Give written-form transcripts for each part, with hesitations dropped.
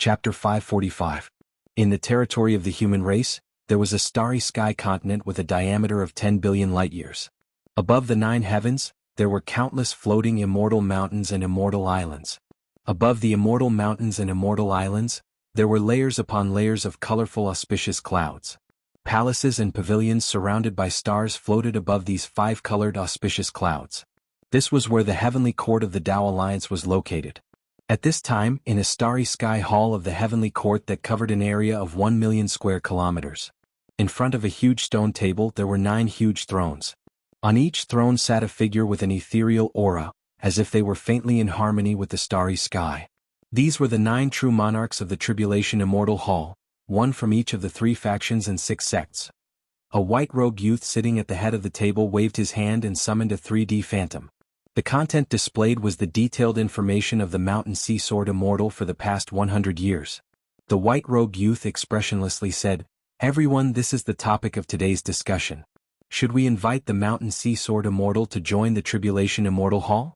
Chapter 545. In the territory of the human race, there was a starry sky continent with a diameter of 10 billion light-years. Above the 9 heavens, there were countless floating immortal mountains and immortal islands. Above the immortal mountains and immortal islands, there were layers upon layers of colorful auspicious clouds. Palaces and pavilions surrounded by stars floated above these 5-colored auspicious clouds. This was where the heavenly court of the Tao Alliance was located. At this time, in a starry sky hall of the heavenly court that covered an area of 1 million square kilometers. In front of a huge stone table there were 9 huge thrones. On each throne sat a figure with an ethereal aura, as if they were faintly in harmony with the starry sky. These were the 9 true monarchs of the Tribulation Immortal Hall, one from each of the 3 factions and 6 sects. A white-robed youth sitting at the head of the table waved his hand and summoned a 3D phantom. The content displayed was the detailed information of the Mountain Sea Sword Immortal for the past 100 years. The white-robed youth expressionlessly said, "Everyone, this is the topic of today's discussion. Should we invite the Mountain Sea Sword Immortal to join the Tribulation Immortal Hall?"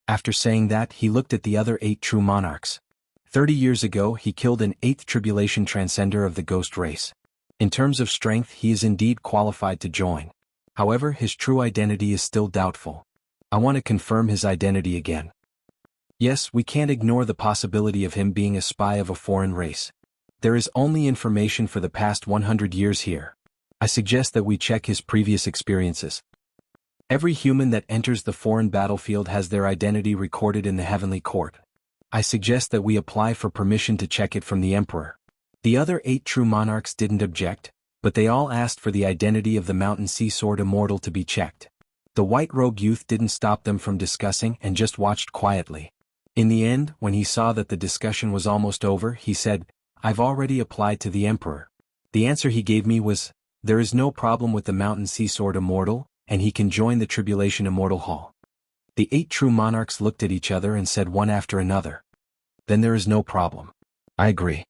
After saying that, he looked at the other 8 true monarchs. 30 years ago he killed an 8th Tribulation Transcender of the Ghost race. In terms of strength he is indeed qualified to join. However, his true identity is still doubtful. I want to confirm his identity again. Yes, we can't ignore the possibility of him being a spy of a foreign race. There is only information for the past 100 years here. I suggest that we check his previous experiences. Every human that enters the foreign battlefield has their identity recorded in the heavenly court. I suggest that we apply for permission to check it from the Emperor. The other 8 true monarchs didn't object, but they all asked for the identity of the Mountain Sea Sword Immortal to be checked. The white-robed youth didn't stop them from discussing and just watched quietly. In the end, when he saw that the discussion was almost over, he said, "I've already applied to the Emperor." The answer he gave me was, "There is no problem with the Mountain Sea Sword Immortal, and he can join the Tribulation Immortal Hall." The 8 true monarchs looked at each other and said one after another, "Then there is no problem." "I agree."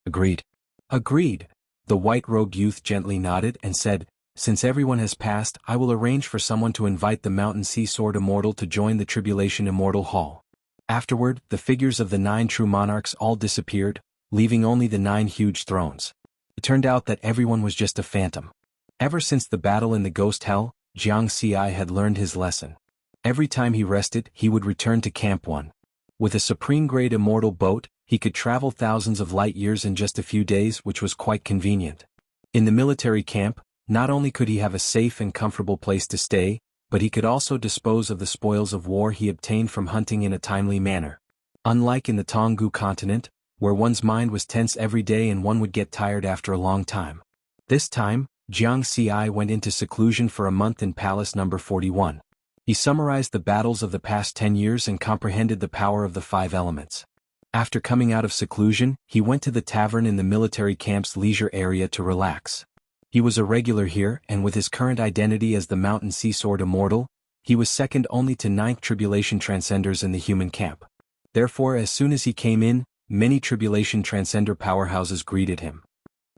"Agreed." "Agreed." The white-robed youth gently nodded and said, "Since everyone has passed, I will arrange for someone to invite the Mountain Sea Sword Immortal to join the Tribulation Immortal Hall." Afterward, the figures of the 9 true monarchs all disappeared, leaving only the 9 huge thrones. It turned out that everyone was just a phantom. Ever since the battle in the Ghost Hell, Jianghu had learned his lesson. Every time he rested, he would return to Camp 1. With a supreme-grade immortal boat, he could travel thousands of light-years in just a few days, which was quite convenient. In the military camp, not only could he have a safe and comfortable place to stay, but he could also dispose of the spoils of war he obtained from hunting in a timely manner. Unlike in the Jianghu continent, where one's mind was tense every day and one would get tired after a long time. This time, Jianghu went into seclusion for a month in Palace number 41. He summarized the battles of the past 10 years and comprehended the power of the 5 elements. After coming out of seclusion, he went to the tavern in the military camp's leisure area to relax. He was a regular here, and with his current identity as the Mountain Sea Sword Immortal, he was second only to 9th Tribulation Transcenders in the human camp. Therefore, as soon as he came in, many Tribulation Transcender powerhouses greeted him.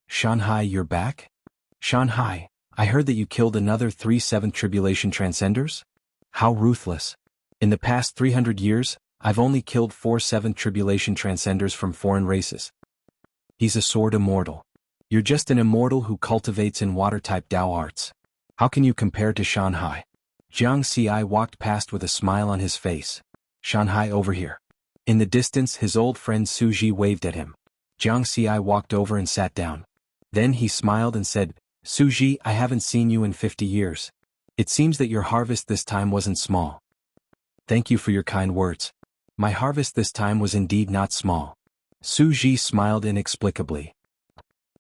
"Shanghai, you're back? Shanghai, I heard that you killed another 3 7th Tribulation Transcenders? How ruthless. In the past 300 years, I've only killed 4 7th Tribulation Transcenders from foreign races." "He's a sword immortal. You're just an immortal who cultivates in water-type Tao arts. How can you compare to Shanghai?" Jianghu walked past with a smile on his face. "Shanghai, over here." In the distance, his old friend Suji waved at him. Jianghu walked over and sat down. Then he smiled and said, "Suji, I haven't seen you in 50 years. It seems that your harvest this time wasn't small." "Thank you for your kind words. My harvest this time was indeed not small." Suji smiled inexplicably.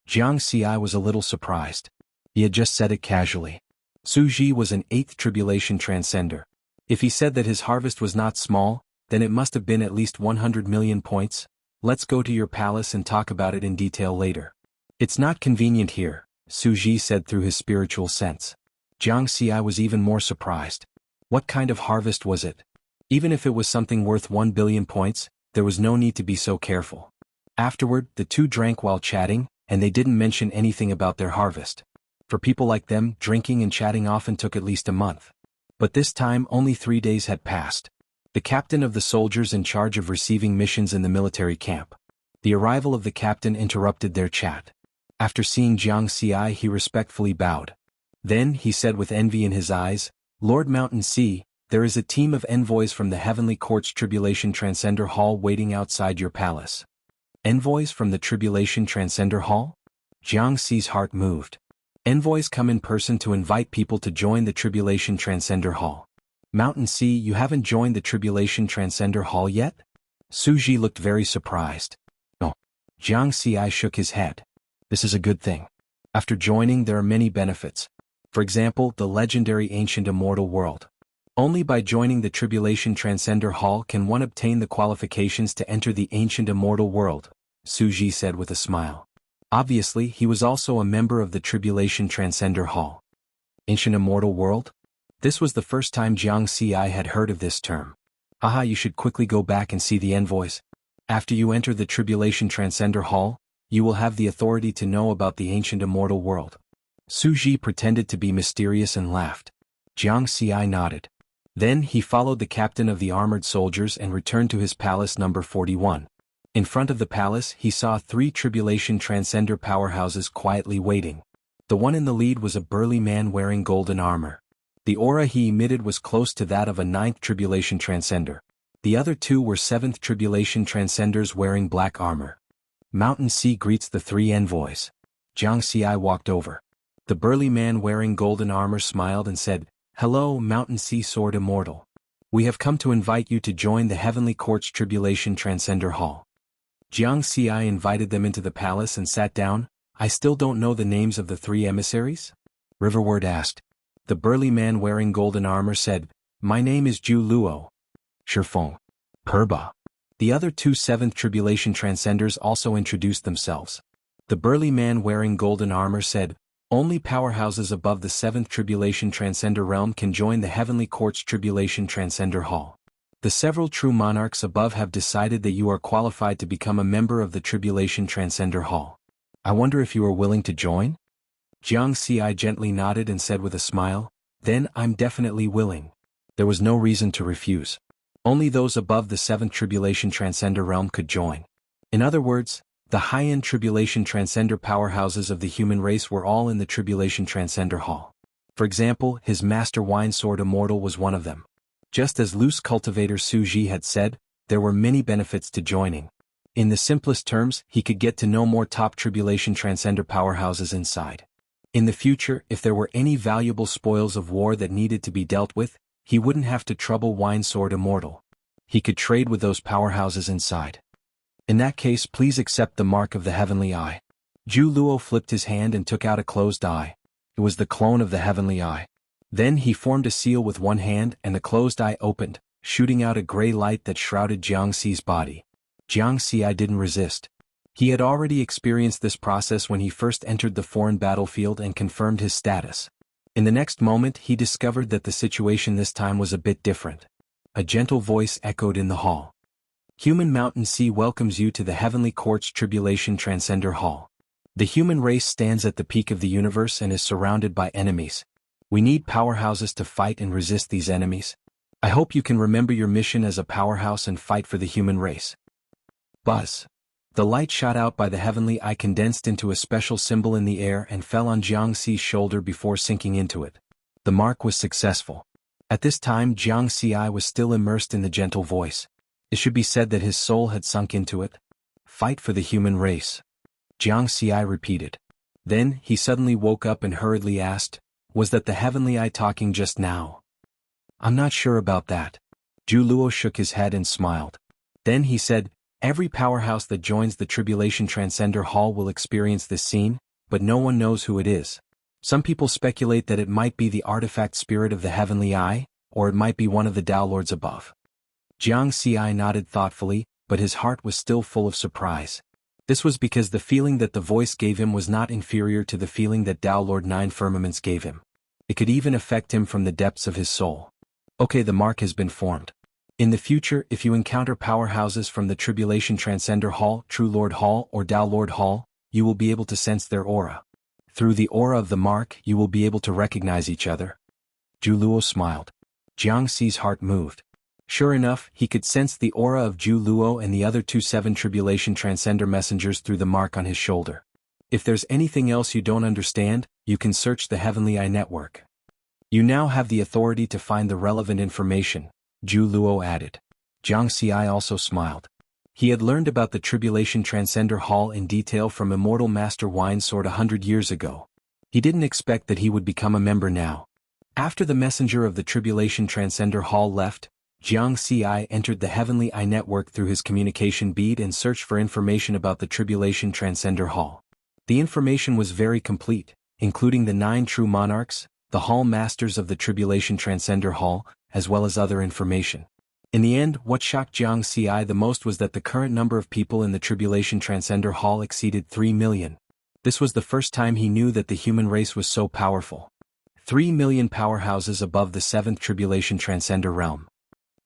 Jianghu was a little surprised. He had just said it casually. Suji was an 8th Tribulation Transcender. If he said that his harvest was not small, then it must have been at least 100 million points. "Let's go to your palace and talk about it in detail later." "It's not convenient here," Suji said through his spiritual sense. Jianghu was even more surprised. What kind of harvest was it? Even if it was something worth 1 billion points, there was no need to be so careful. Afterward, the two drank while chatting, and they didn't mention anything about their harvest. For people like them, drinking and chatting often took at least a month. But this time only 3 days had passed. The captain of the soldiers in charge of receiving missions in the military camp. The arrival of the captain interrupted their chat. After seeing Jiang Xi, he respectfully bowed. Then, he said with envy in his eyes, "Lord Mountain Sea, there is a team of envoys from the Heavenly Court's Tribulation Transcender Hall waiting outside your palace." Envoys from the Tribulation Transcender Hall? Jiang Xi's heart moved. Envoys come in person to invite people to join the Tribulation Transcender Hall. Mountain Sea, you haven't joined the Tribulation Transcender Hall yet? Su Ji looked very surprised. No. Jiang Xi shook his head. This is a good thing. After joining, there are many benefits. For example, the legendary ancient immortal world. Only by joining the Tribulation Transcender Hall can one obtain the qualifications to enter the ancient immortal world, Su Ji said with a smile. Obviously, he was also a member of the Tribulation Transcender Hall. Ancient immortal world? This was the first time Jiang Xi had heard of this term. Haha, you should quickly go back and see the envoys. After you enter the Tribulation Transcender Hall, you will have the authority to know about the ancient immortal world. Su Ji pretended to be mysterious and laughed. Jiang Xi nodded. Then he followed the captain of the armored soldiers and returned to his palace number 41. In front of the palace he saw 3 Tribulation Transcender powerhouses quietly waiting. The one in the lead was a burly man wearing golden armor. The aura he emitted was close to that of a 9th Tribulation Transcender. The other 2 were 7th Tribulation Transcenders wearing black armor. Mountain Sea greets the 3 envoys. Jiang Xi walked over. The burly man wearing golden armor smiled and said, "Hello, Mountain Sea Sword Immortal. We have come to invite you to join the Heavenly Court's Tribulation Transcender Hall." Jiang Xi invited them into the palace and sat down. "I still don't know the names of the 3 emissaries?" Riverward asked. The burly man wearing golden armor said, "My name is Zhu Luo. Shifeng. Perba." The other 2 7th Tribulation Transcenders also introduced themselves. The burly man wearing golden armor said, "Only powerhouses above the 7th Tribulation Transcender realm can join the Heavenly Court's Tribulation Transcender Hall. The several true monarchs above have decided that you are qualified to become a member of the Tribulation Transcender Hall. I wonder if you are willing to join?" Jiang Xi gently nodded and said with a smile, "Then I'm definitely willing." There was no reason to refuse. Only those above the 7th Tribulation Transcender realm could join. In other words, the high-end Tribulation Transcender powerhouses of the human race were all in the Tribulation Transcender Hall. For example, his master Wine Sword Immortal was one of them. Just as loose cultivator Su Ji had said, there were many benefits to joining. In the simplest terms, he could get to know more top Tribulation Transcender powerhouses inside. In the future, if there were any valuable spoils of war that needed to be dealt with, he wouldn't have to trouble Wine Sword Immortal. He could trade with those powerhouses inside. In that case, please accept the mark of the Heavenly Eye. Zhu Luo flipped his hand and took out a closed eye. It was the clone of the Heavenly Eye. Then he formed a seal with one hand and the closed eye opened, shooting out a gray light that shrouded Jiang Xi's body. Jiang Xi didn't resist. He had already experienced this process when he first entered the foreign battlefield and confirmed his status. In the next moment he discovered that the situation this time was a bit different. A gentle voice echoed in the hall. "Human Mountain Sea welcomes you to the Heavenly Court's Tribulation Transcender Hall. The human race stands at the peak of the universe and is surrounded by enemies. We need powerhouses to fight and resist these enemies. I hope you can remember your mission as a powerhouse and fight for the human race." Buzz. The light shot out by the Heavenly Eye condensed into a special symbol in the air and fell on Jiang Xi's shoulder before sinking into it. The mark was successful. At this time Jiang Xi was still immersed in the gentle voice. It should be said that his soul had sunk into it. "Fight for the human race," Jiang Xi repeated. Then he suddenly woke up and hurriedly asked, "Was that the Heavenly Eye talking just now?" "I'm not sure about that." Zhu Luo shook his head and smiled. Then he said, "Every powerhouse that joins the Tribulation Transcender Hall will experience this scene, but no one knows who it is. Some people speculate that it might be the artifact spirit of the Heavenly Eye, or it might be one of the Tao Lords above." Jiang Xi nodded thoughtfully, but his heart was still full of surprise. This was because the feeling that the voice gave him was not inferior to the feeling that Tao Lord Nine Firmaments gave him. It could even affect him from the depths of his soul. Okay, the mark has been formed. In the future, if you encounter powerhouses from the Tribulation Transcender Hall, True Lord Hall, or Tao Lord Hall, you will be able to sense their aura. Through the aura of the mark, you will be able to recognize each other. Zhu Luo smiled. Jiang Xi's heart moved. Sure enough, he could sense the aura of Zhu Luo and the other two seven tribulation transcender messengers through the mark on his shoulder. If there's anything else you don't understand, you can search the Heavenly Eye Network. You now have the authority to find the relevant information, Zhu Luo added. Jiang Xi also smiled. He had learned about the Tribulation Transcender Hall in detail from Immortal Master Winesword 100 years ago. He didn't expect that he would become a member now. After the messenger of the Tribulation Transcender Hall left, Jiang Xi entered the Heavenly Eye Network through his communication bead and searched for information about the Tribulation Transcender Hall. The information was very complete, including the 9 true monarchs, the Hall Masters of the Tribulation Transcender Hall, as well as other information. In the end, what shocked Jiang Xi the most was that the current number of people in the Tribulation Transcender Hall exceeded 3 million. This was the first time he knew that the human race was so powerful. 3 million powerhouses above the 7th Tribulation Transcender realm.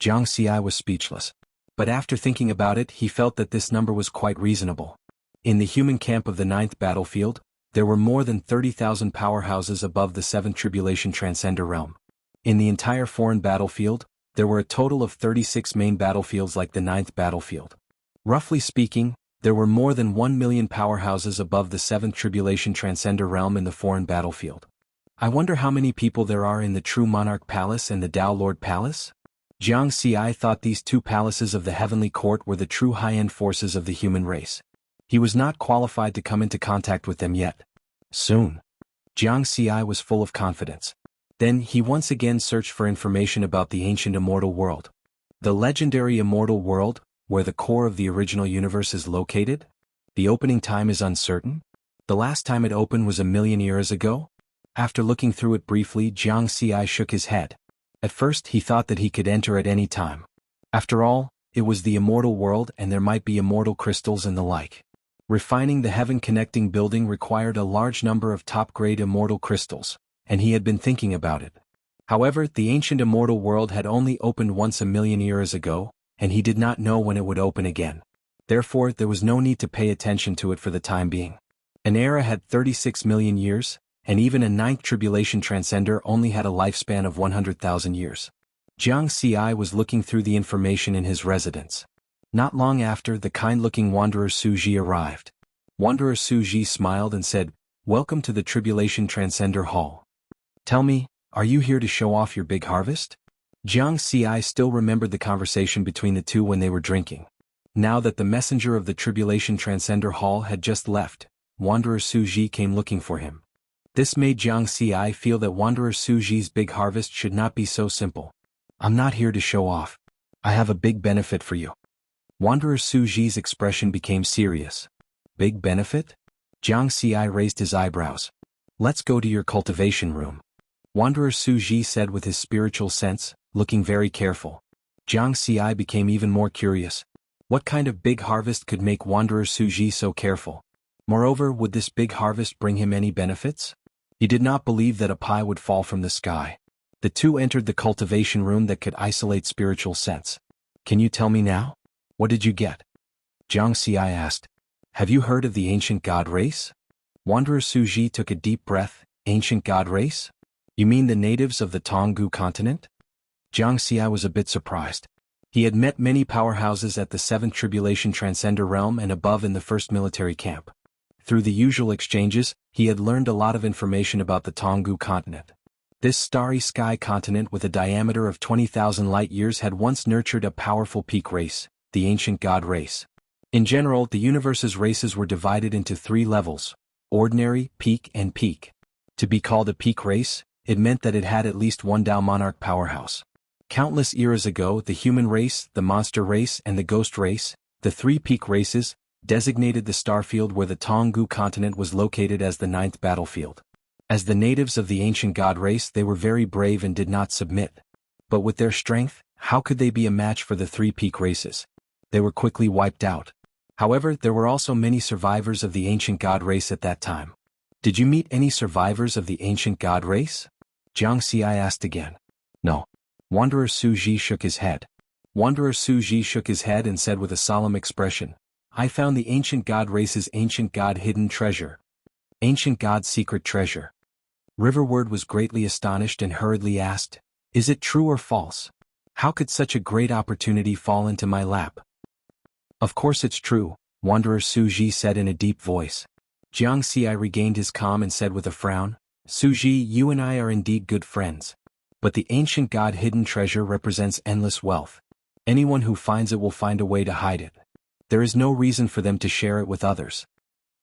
Jiang Xi was speechless. But after thinking about it, he felt that this number was quite reasonable. In the human camp of the 9th battlefield, there were more than 30,000 powerhouses above the 7th Tribulation Transcender realm. In the entire foreign battlefield, there were a total of 36 main battlefields like the 9th battlefield. Roughly speaking, there were more than 1 million powerhouses above the 7th Tribulation Transcender realm in the foreign battlefield. I wonder how many people there are in the True Monarch Palace and the Dao Lord Palace? Jiang Xi thought these two palaces of the Heavenly Court were the true high-end forces of the human race. He was not qualified to come into contact with them yet. Soon. Jiang Xi was full of confidence. Then he once again searched for information about the ancient immortal world. The legendary immortal world, where the core of the original universe is located? The opening time is uncertain? The last time it opened was 1,000,000 years ago? After looking through it briefly, Jiang Xi shook his head. At first he thought that he could enter at any time. After all, it was the immortal world and there might be immortal crystals and the like. Refining the heaven-connecting building required a large number of top-grade immortal crystals, and he had been thinking about it. However, the ancient immortal world had only opened once 1,000,000 years ago, and he did not know when it would open again. Therefore, there was no need to pay attention to it for the time being. An era had 36 million years, and even a 9th Tribulation Transcender only had a lifespan of 100,000 years. Jiang Xi was looking through the information in his residence. Not long after, the kind-looking Wanderer Suji arrived. Wanderer Suji smiled and said, "Welcome to the Tribulation Transcender Hall. Tell me, are you here to show off your big harvest?" Jiang Xi still remembered the conversation between the two when they were drinking. Now that the messenger of the Tribulation Transcender Hall had just left, Wanderer Suji came looking for him. This made Jiang Xi feel that Wanderer Suji's big harvest should not be so simple. "I'm not here to show off. I have a big benefit for you." Wanderer Suji's expression became serious. "Big benefit?" Jiang Xi raised his eyebrows. "Let's go to your cultivation room," Wanderer Suji said with his spiritual sense, looking very careful. Jiang Xi became even more curious. What kind of big harvest could make Wanderer Suji so careful? Moreover, would this big harvest bring him any benefits? He did not believe that a pie would fall from the sky. The two entered the cultivation room that could isolate spiritual sense. "Can you tell me now? What did you get?" Jiang Xi asked. "Have you heard of the ancient god race?" Wanderer Suji took a deep breath. "Ancient god race? You mean the natives of the Jianghu continent?" Jiang Xi was a bit surprised. He had met many powerhouses at the 7th Tribulation Transcender realm and above in the 1st military camp. Through the usual exchanges, he had learned a lot of information about the Jianghu continent. This starry sky continent with a diameter of 20,000 light-years had once nurtured a powerful peak race, the ancient god race. In general, the universe's races were divided into 3 levels: ordinary, peak, and peak. To be called a peak race, it meant that it had at least one Dao monarch powerhouse. Countless eras ago, the human race, the monster race, and the ghost race, the 3 peak races, designated the starfield where the Jianghu continent was located as the 9th battlefield. As the natives of the ancient god race, they were very brave and did not submit. But with their strength, how could they be a match for the 3 peak races? They were quickly wiped out. However, there were also many survivors of the ancient god race at that time. "Did you meet any survivors of the ancient god race?" Jiang Xi asked again. "No." Wanderer Suji shook his head. Wanderer Suji shook his head and said with a solemn expression, "I found the ancient god race's ancient god hidden treasure. Ancient god's secret treasure." Riverward was greatly astonished and hurriedly asked, "Is it true or false?" How could such a great opportunity fall into my lap? Of course it's true, Wanderer Suji said in a deep voice. Jianghu regained his calm and said with a frown, Suji, you and I are indeed good friends. But the ancient god hidden treasure represents endless wealth. Anyone who finds it will find a way to hide it. There is no reason for them to share it with others.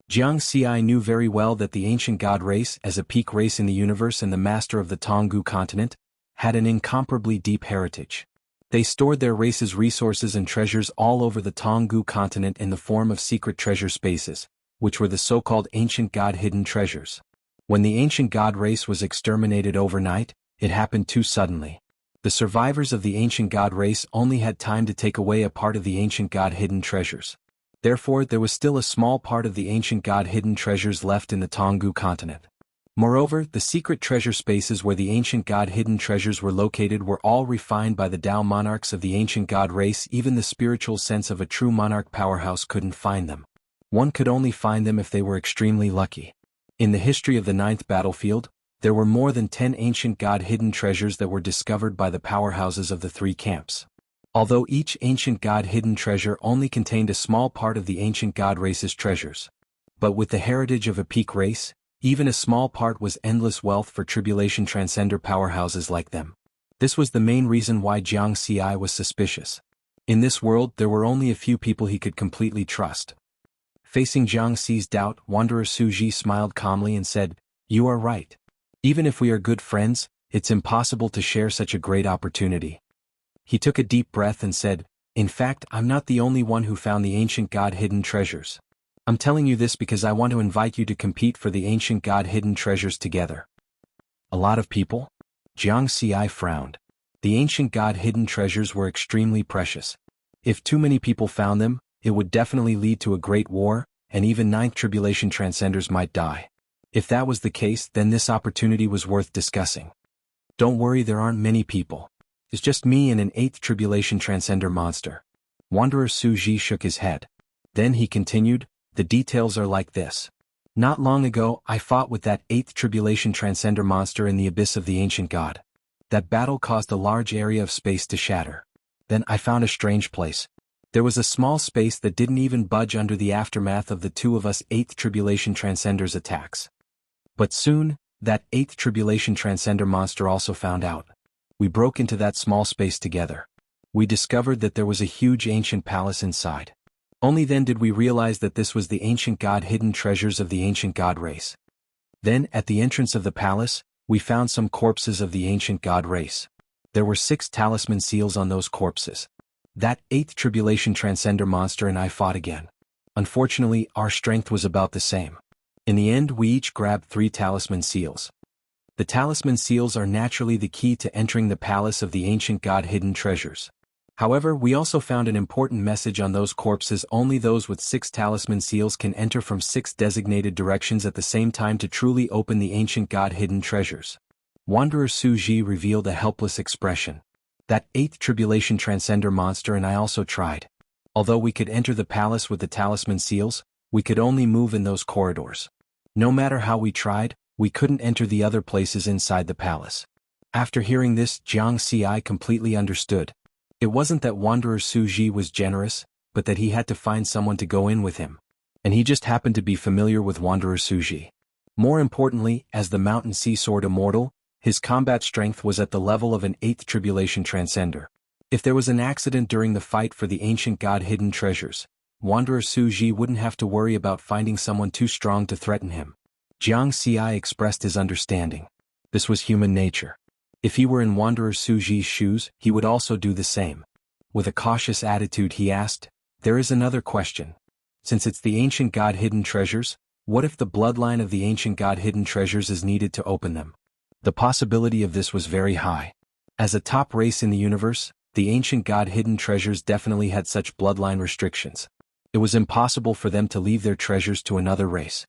Jianghu knew very well that the ancient god race, as a peak race in the universe and the master of the Jianghu continent, had an incomparably deep heritage. They stored their race's resources and treasures all over the Jianghu continent in the form of secret treasure spaces, which were the so-called ancient god hidden treasures. When the ancient god race was exterminated overnight, it happened too suddenly. The survivors of the ancient god race only had time to take away a part of the ancient god hidden treasures. Therefore, there was still a small part of the ancient god hidden treasures left in the Jianghu continent. Moreover, the secret treasure spaces where the ancient god hidden treasures were located were all refined by the Tao monarchs of the ancient god race. Even the spiritual sense of a true monarch powerhouse couldn't find them. One could only find them if they were extremely lucky. In the history of the 9th battlefield, there were more than 10 ancient god hidden treasures that were discovered by the powerhouses of the 3 camps. Although each ancient god hidden treasure only contained a small part of the ancient god race's treasures. But with the heritage of a peak race, even a small part was endless wealth for tribulation transcender powerhouses like them. This was the main reason why Jianghu was suspicious. In this world there were only a few people he could completely trust. Facing Jianghu's doubt, Wanderer Suji smiled calmly and said, You are right. Even if we are good friends, it's impossible to share such a great opportunity. He took a deep breath and said, In fact, I'm not the only one who found the ancient god hidden treasures. I'm telling you this because I want to invite you to compete for the ancient god hidden treasures together. A lot of people? Jianghu frowned. The ancient god hidden treasures were extremely precious. If too many people found them, it would definitely lead to a great war, and even 9th tribulation transcenders might die. If that was the case, then this opportunity was worth discussing. Don't worry, there aren't many people. It's just me and an 8th tribulation transcender monster. Wanderer Suji shook his head. Then he continued, The details are like this. Not long ago, I fought with that 8th tribulation transcender monster in the abyss of the ancient god. That battle caused a large area of space to shatter. Then I found a strange place. There was a small space that didn't even budge under the aftermath of the 2 of us 8th tribulation transcenders' attacks. But soon, that 8th tribulation transcender monster also found out. We broke into that small space together. We discovered that there was a huge ancient palace inside. Only then did we realize that this was the ancient god hidden treasures of the ancient god race. Then, at the entrance of the palace, we found some corpses of the ancient god race. There were 6 talisman seals on those corpses. That 8th tribulation transcender monster and I fought again. Unfortunately, our strength was about the same. In the end, we each grabbed 3 talisman seals. The talisman seals are naturally the key to entering the palace of the ancient god hidden treasures. However, we also found an important message on those corpses. Only those with 6 talisman seals can enter from 6 designated directions at the same time to truly open the ancient god hidden treasures. Wanderer Suji revealed a helpless expression. That 8th tribulation transcender monster and I also tried. Although we could enter the palace with the talisman seals, we could only move in those corridors. No matter how we tried, we couldn't enter the other places inside the palace. After hearing this, Jianghu completely understood. It wasn't that Wanderer Suji was generous, but that he had to find someone to go in with him. And he just happened to be familiar with Wanderer Suji. More importantly, as the Mountain Sea Sword Immortal, his combat strength was at the level of an 8th tribulation transcender. If there was an accident during the fight for the ancient god hidden treasures, Wanderer Suji wouldn't have to worry about finding someone too strong to threaten him. Jianghu expressed his understanding. This was human nature. If he were in Wanderer Suji's shoes, he would also do the same. With a cautious attitude he asked, There is another question. Since it's the ancient god hidden treasures, what if the bloodline of the ancient god hidden treasures is needed to open them? The possibility of this was very high. As a top race in the universe, the ancient god hidden treasures definitely had such bloodline restrictions. It was impossible for them to leave their treasures to another race.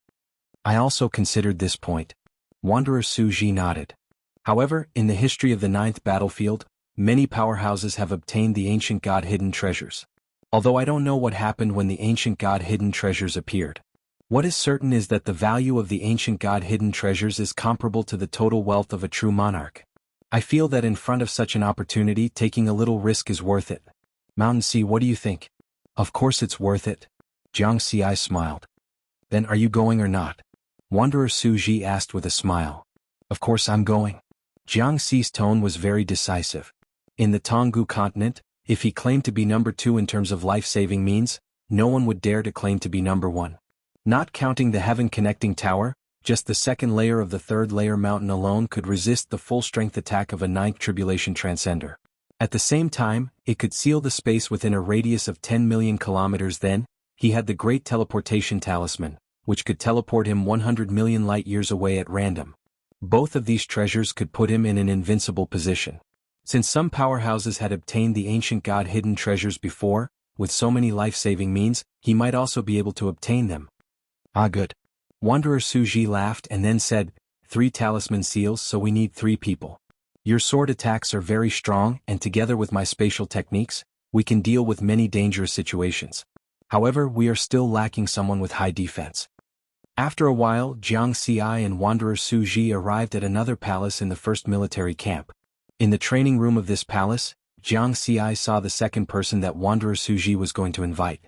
I also considered this point. Wanderer Suji nodded. However, in the history of the 9th battlefield, many powerhouses have obtained the ancient god hidden treasures. Although I don't know what happened when the ancient god hidden treasures appeared. What is certain is that the value of the ancient god hidden treasures is comparable to the total wealth of a true monarch. I feel that in front of such an opportunity taking a little risk is worth it. Mountain Sea, what do you think? Of course it's worth it. Jiang Xi smiled. Then are you going or not? Wanderer Su Ji asked with a smile. Of course I'm going. Jiang Xi's tone was very decisive. In the Tonggu continent, if he claimed to be number 2 in terms of life-saving means, no one would dare to claim to be number 1. Not counting the heaven-connecting tower, just the second layer of the third layer mountain alone could resist the full-strength attack of a 9th tribulation transcender. At the same time, it could seal the space within a radius of 10 million kilometers. Then, he had the great teleportation talisman, which could teleport him 100 million light-years away at random. Both of these treasures could put him in an invincible position. Since some powerhouses had obtained the ancient god hidden treasures before, with so many life-saving means, he might also be able to obtain them. Ah, good. Wanderer Su Ji laughed and then said, 3 talisman seals, so we need 3 people. Your sword attacks are very strong, and together with my spatial techniques, we can deal with many dangerous situations. However, we are still lacking someone with high defense. After a while, Jiang Xi and Wanderer Su Ji arrived at another palace in the first military camp. In the training room of this palace, Jiang Xi saw the second person that Wanderer Su Ji was going to invite.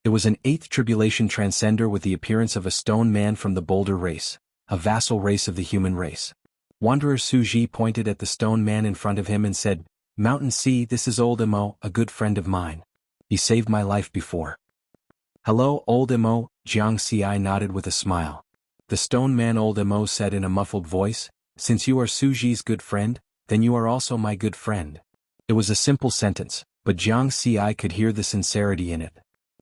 It was an 8th tribulation transcender with the appearance of a stone man from the boulder race, a vassal race of the human race. Wanderer Su Ji pointed at the stone man in front of him and said, Mountain Sea, this is Old Mo, a good friend of mine. He saved my life before. Hello, Old Mo, Jiang Xi nodded with a smile. The stone man Old Mo said in a muffled voice, since you are Su Ji's good friend, then you are also my good friend. It was a simple sentence, but Jiang Xi could hear the sincerity in it.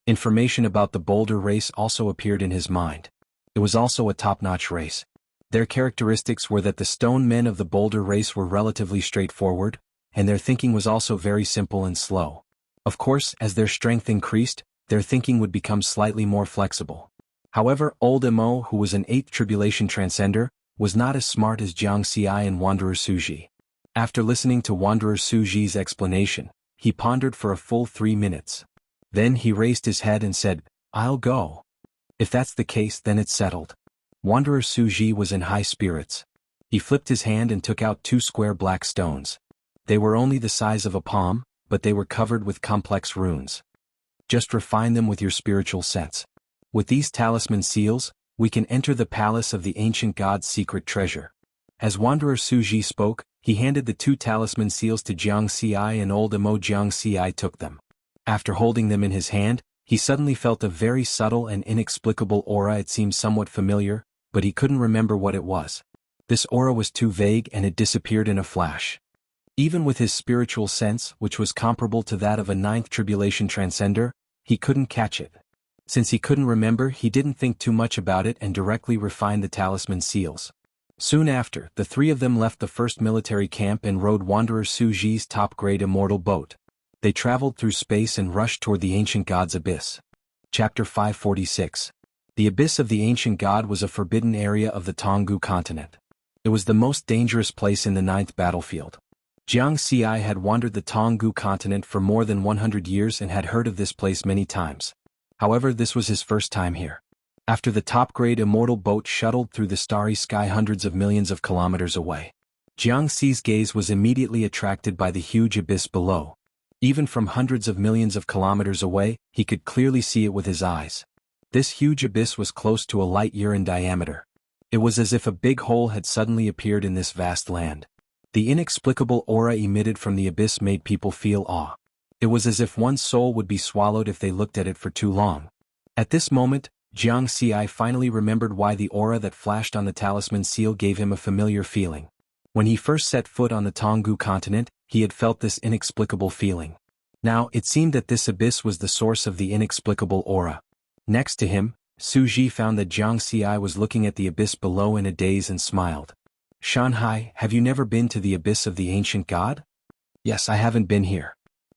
Information about the boulder race also appeared in his mind. It was also a top-notch race. Their characteristics were that the stone men of the boulder race were relatively straightforward, and their thinking was also very simple and slow. Of course, as their strength increased, their thinking would become slightly more flexible. However, Old Mo, who was an 8th tribulation transcender, was not as smart as Jiang Xi and Wanderer Su Ji. After listening to Wanderer Su Ji's explanation, he pondered for a full 3 minutes. Then he raised his head and said, I'll go. If that's the case, then it's settled. Wanderer Su Ji was in high spirits. He flipped his hand and took out 2 square black stones. They were only the size of a palm, but they were covered with complex runes. Just refine them with your spiritual sense. With these talisman seals, we can enter the palace of the ancient god's secret treasure. As Wanderer Su Ji spoke, he handed the 2 talisman seals to Jiang Xi and Old Mo. Jiang Xi took them. After holding them in his hand, he suddenly felt a very subtle and inexplicable aura. It seemed somewhat familiar, but he couldn't remember what it was. This aura was too vague and it disappeared in a flash. Even with his spiritual sense, which was comparable to that of a 9th tribulation transcender, he couldn't catch it. Since he couldn't remember, he didn't think too much about it and directly refined the talisman seals. Soon after, the 3 of them left the first military camp and rode Wanderer Su Ji's top-grade immortal boat. They traveled through space and rushed toward the ancient god's abyss. Chapter 546. The abyss of the ancient god was a forbidden area of the Tonggu continent. It was the most dangerous place in the 9th battlefield. Jiang Xi had wandered the Tonggu continent for more than 100 years and had heard of this place many times. However, this was his first time here. After the top-grade immortal boat shuttled through the starry sky hundreds of millions of kilometers away, Jiang Xi's gaze was immediately attracted by the huge abyss below. Even from hundreds of millions of kilometers away, he could clearly see it with his eyes. This huge abyss was close to a light-year in diameter. It was as if a big hole had suddenly appeared in this vast land. The inexplicable aura emitted from the abyss made people feel awe. It was as if one's soul would be swallowed if they looked at it for too long. At this moment, Jiang Xi finally remembered why the aura that flashed on the talisman seal gave him a familiar feeling. When he first set foot on the Tonggu continent, he had felt this inexplicable feeling. Now, it seemed that this abyss was the source of the inexplicable aura. Next to him, Su Ji found that Jiang Xi was looking at the abyss below in a daze and smiled. Shanhai, have you never been to the abyss of the ancient god? Yes, I haven't been here.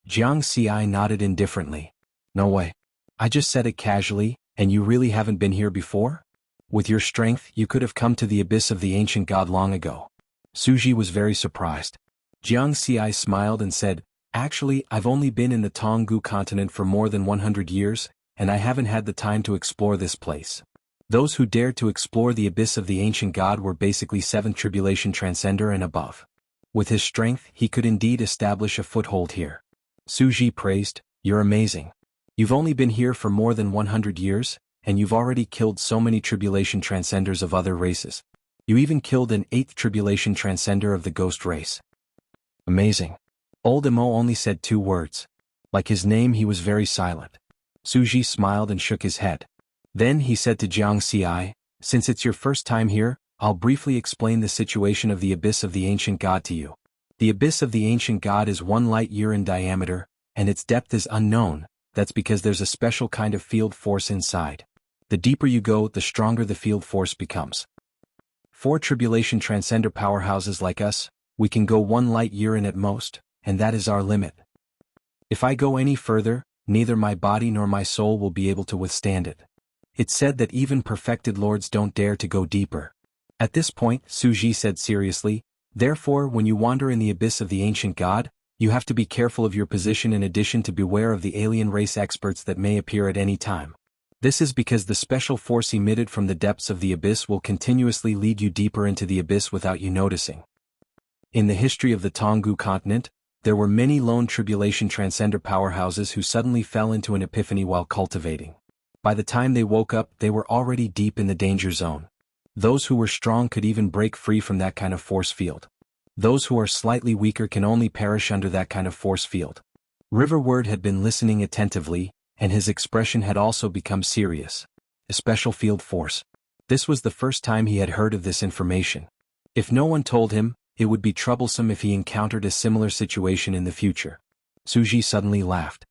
Jiang Xi nodded indifferently. No way. I just said it casually, and you really haven't been here before? With your strength, you could have come to the abyss of the ancient god long ago. Su Ji was very surprised. Jiang Xi smiled and said, Actually, I've only been in the Tonggu continent for more than 100 years, and I haven't had the time to explore this place. Those who dared to explore the abyss of the ancient god were basically 7th tribulation transcender and above. With his strength, he could indeed establish a foothold here. Suji praised, "You're amazing. You've only been here for more than 100 years, and you've already killed so many tribulation transcenders of other races. You even killed an 8th tribulation transcender of the ghost race." Amazing. Old Emo only said 2 words. Like his name, he was very silent. Suji smiled and shook his head. Then he said to Jianghu, "Since it's your first time here, I'll briefly explain the situation of the Abyss of the Ancient God to you. The Abyss of the Ancient God is 1 light year in diameter, and its depth is unknown. That's because there's a special kind of field force inside. The deeper you go, the stronger the field force becomes. 4 tribulation transcender powerhouses like us, we can go 1 light year in at most, and that is our limit. If I go any further, neither my body nor my soul will be able to withstand it. It's said that even perfected lords don't dare to go deeper." At this point, Suji said seriously, "Therefore, when you wander in the abyss of the ancient god, you have to be careful of your position in addition to beware of the alien race experts that may appear at any time. This is because the special force emitted from the depths of the abyss will continuously lead you deeper into the abyss without you noticing." In the history of the Jianghu continent, there were many lone tribulation transcender powerhouses who suddenly fell into an epiphany while cultivating. By the time they woke up, they were already deep in the danger zone. Those who were strong could even break free from that kind of force field. Those who are slightly weaker can only perish under that kind of force field. Riverward had been listening attentively, and his expression had also become serious. A special field force. This was the first time he had heard of this information. If no one told him, it would be troublesome if he encountered a similar situation in the future. Suji suddenly laughed.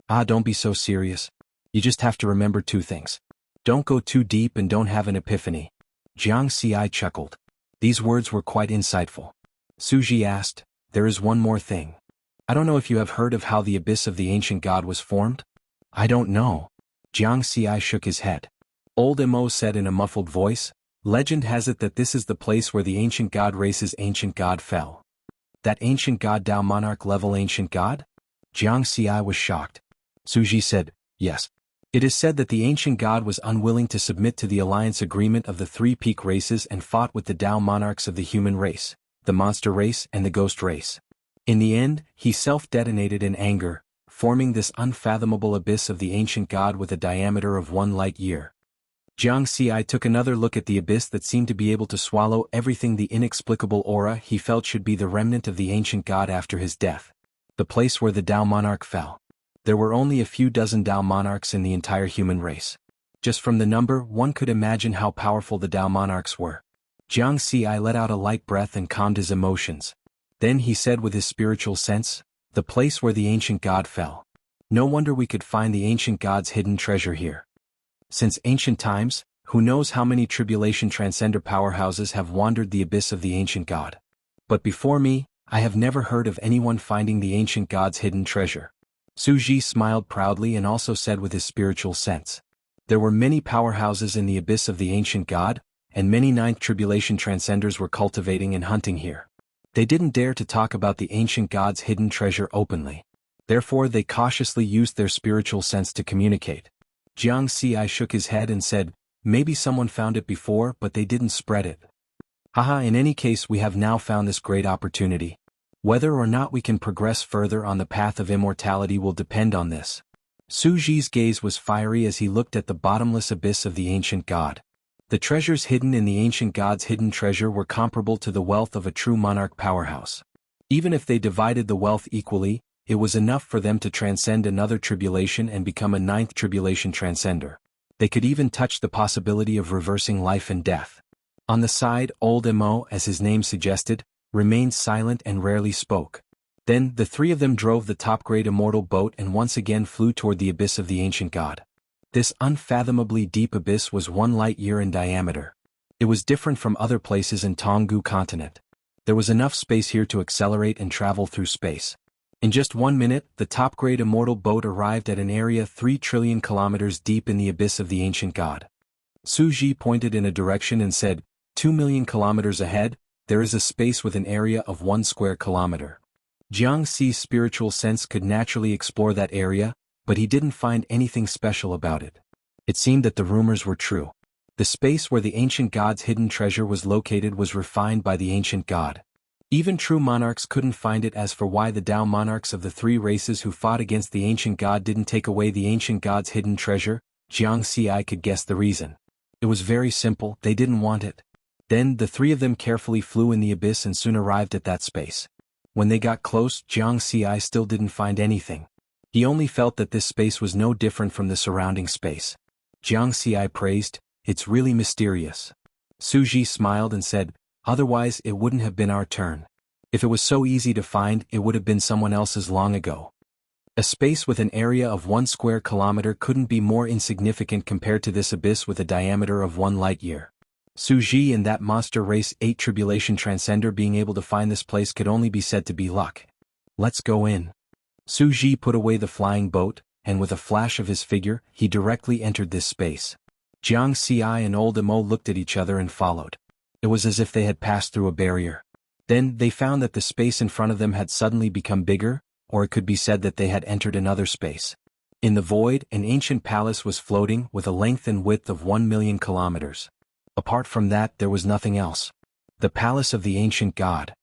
Don't be so serious. You just have to remember 2 things. Don't go too deep and don't have an epiphany. Jianghu chuckled. These words were quite insightful. Suji asked, "There is one more thing. I don't know if you have heard of how the Abyss of the Ancient God was formed?" "I don't know." Jianghu shook his head. Old Emo said in a muffled voice, "Legend has it that this is the place where the Ancient God race's Ancient God fell." "That Ancient God Dao Monarch level Ancient God?" Jianghu was shocked. Suji said, "Yes. It is said that the Ancient God was unwilling to submit to the alliance agreement of the 3 peak races and fought with the Dao monarchs of the human race, the monster race and the ghost race. In the end, he self-detonated in anger, forming this unfathomable abyss of the Ancient God with a diameter of 1 light year." Jianghu took another look at the abyss that seemed to be able to swallow everything. The inexplicable aura he felt should be the remnant of the Ancient God after his death. The place where the Dao monarch fell. There were only a few dozen Dao monarchs in the entire human race. Just from the number, one could imagine how powerful the Dao monarchs were. Jianghu let out a light breath and calmed his emotions. Then he said with his spiritual sense, "The place where the Ancient God fell. No wonder we could find the Ancient God's hidden treasure here. Since ancient times, who knows how many tribulation transcender powerhouses have wandered the abyss of the Ancient God. But before me, I have never heard of anyone finding the Ancient God's hidden treasure." Suji smiled proudly and also said with his spiritual sense, "There were many powerhouses in the abyss of the Ancient God, and many 9th tribulation transcenders were cultivating and hunting here. They didn't dare to talk about the Ancient God's hidden treasure openly. Therefore they cautiously used their spiritual sense to communicate." Jianghu shook his head and said, "Maybe someone found it before but they didn't spread it. In any case we have now found this great opportunity. Whether or not we can progress further on the path of immortality will depend on this." Suji's gaze was fiery as he looked at the bottomless abyss of the Ancient God. The treasures hidden in the Ancient God's hidden treasure were comparable to the wealth of a true monarch powerhouse. Even if they divided the wealth equally, it was enough for them to transcend another tribulation and become a 9th tribulation transcender. They could even touch the possibility of reversing life and death. On the side, Old Emo, as his name suggested, remained silent and rarely spoke. Then, the 3 of them drove the top-grade immortal boat and once again flew toward the abyss of the Ancient God. This unfathomably deep abyss was 1 light year in diameter. It was different from other places in Jianghu continent. There was enough space here to accelerate and travel through space. In just 1 minute, the top-grade immortal boat arrived at an area 3 trillion kilometers deep in the abyss of the Ancient God. Suji pointed in a direction and said, 2 million kilometers ahead, there is a space with an area of 1 square kilometer. Jianghu's spiritual sense could naturally explore that area, but he didn't find anything special about it. It seemed that the rumors were true. The space where the Ancient God's hidden treasure was located was refined by the Ancient God. Even true monarchs couldn't find it. As for why the Tao monarchs of the three races who fought against the ancient god didn't take away the ancient god's hidden treasure, Jianghu could guess the reason. It was very simple, they didn't want it. Then, the three of them carefully flew in the abyss and soon arrived at that space. When they got close, Jianghu still didn't find anything. He only felt that this space was no different from the surrounding space. Jianghu praised, "It's really mysterious." Suji smiled and said, "Otherwise it wouldn't have been our turn. If it was so easy to find, it would have been someone else's long ago." A space with an area of 1 square kilometer couldn't be more insignificant compared to this abyss with a diameter of 1 light year. Suji and that monster race 8 Tribulation Transcender being able to find this place could only be said to be luck. "Let's go in." Suji put away the flying boat, and with a flash of his figure, he directly entered this space. Jianghu and old Emo looked at each other and followed. It was as if they had passed through a barrier. Then, they found that the space in front of them had suddenly become bigger, or it could be said that they had entered another space. In the void, an ancient palace was floating with a length and width of 1 million kilometers. Apart from that, there was nothing else. The palace of the ancient god.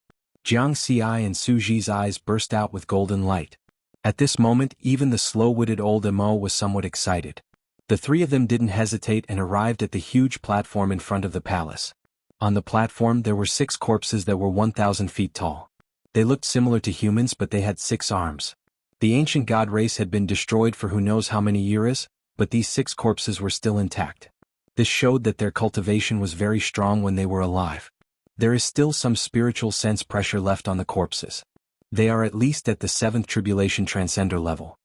Jianghu and Suji's eyes burst out with golden light. At this moment, even the slow-witted old Emo was somewhat excited. The three of them didn't hesitate and arrived at the huge platform in front of the palace. On the platform there were 6 corpses that were 1,000 feet tall. They looked similar to humans, but they had 6 arms. The ancient god race had been destroyed for who knows how many years, but these 6 corpses were still intact. This showed that their cultivation was very strong when they were alive. There is still some spiritual sense pressure left on the corpses. They are at least at the 7th Tribulation Transcender level.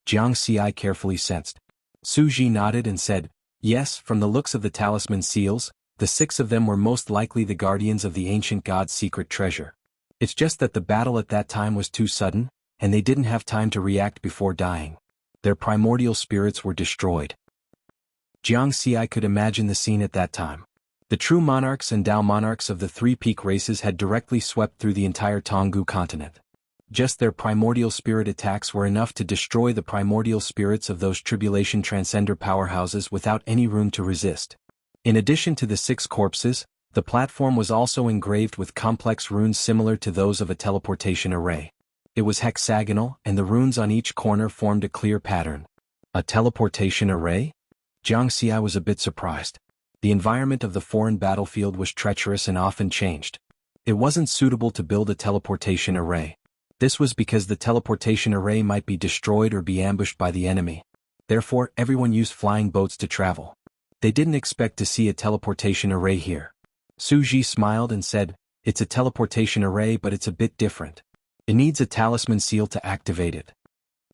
Jianghu carefully sensed. Suji nodded and said, "Yes, from the looks of the talisman seals, the 6 of them were most likely the guardians of the ancient god's secret treasure. It's just that the battle at that time was too sudden, and they didn't have time to react before dying. Their primordial spirits were destroyed." Jianghu could imagine the scene at that time. The true monarchs and Tao monarchs of the 3 peak races had directly swept through the entire Jianghu continent. Just their primordial spirit attacks were enough to destroy the primordial spirits of those Tribulation Transcender powerhouses without any room to resist. In addition to the 6 corpses, the platform was also engraved with complex runes similar to those of a teleportation array. It was hexagonal, and the runes on each corner formed a clear pattern. A teleportation array? Jianghu was a bit surprised. The environment of the foreign battlefield was treacherous and often changed. It wasn't suitable to build a teleportation array. This was because the teleportation array might be destroyed or be ambushed by the enemy. Therefore, everyone used flying boats to travel. They didn't expect to see a teleportation array here. Suji smiled and said, "It's a teleportation array, but it's a bit different. It needs a talisman seal to activate it."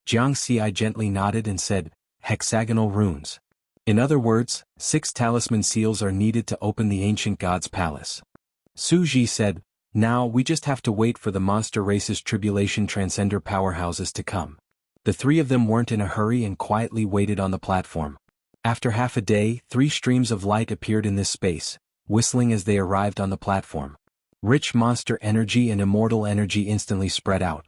Jianghu gently nodded and said, "Hexagonal runes." In other words, 6 talisman seals are needed to open the ancient god's palace. Suji said, "Now we just have to wait for the monster race's Tribulation Transcender powerhouses to come." The 3 of them weren't in a hurry and quietly waited on the platform. After half a day, 3 streams of light appeared in this space, whistling as they arrived on the platform. Rich monster energy and immortal energy instantly spread out.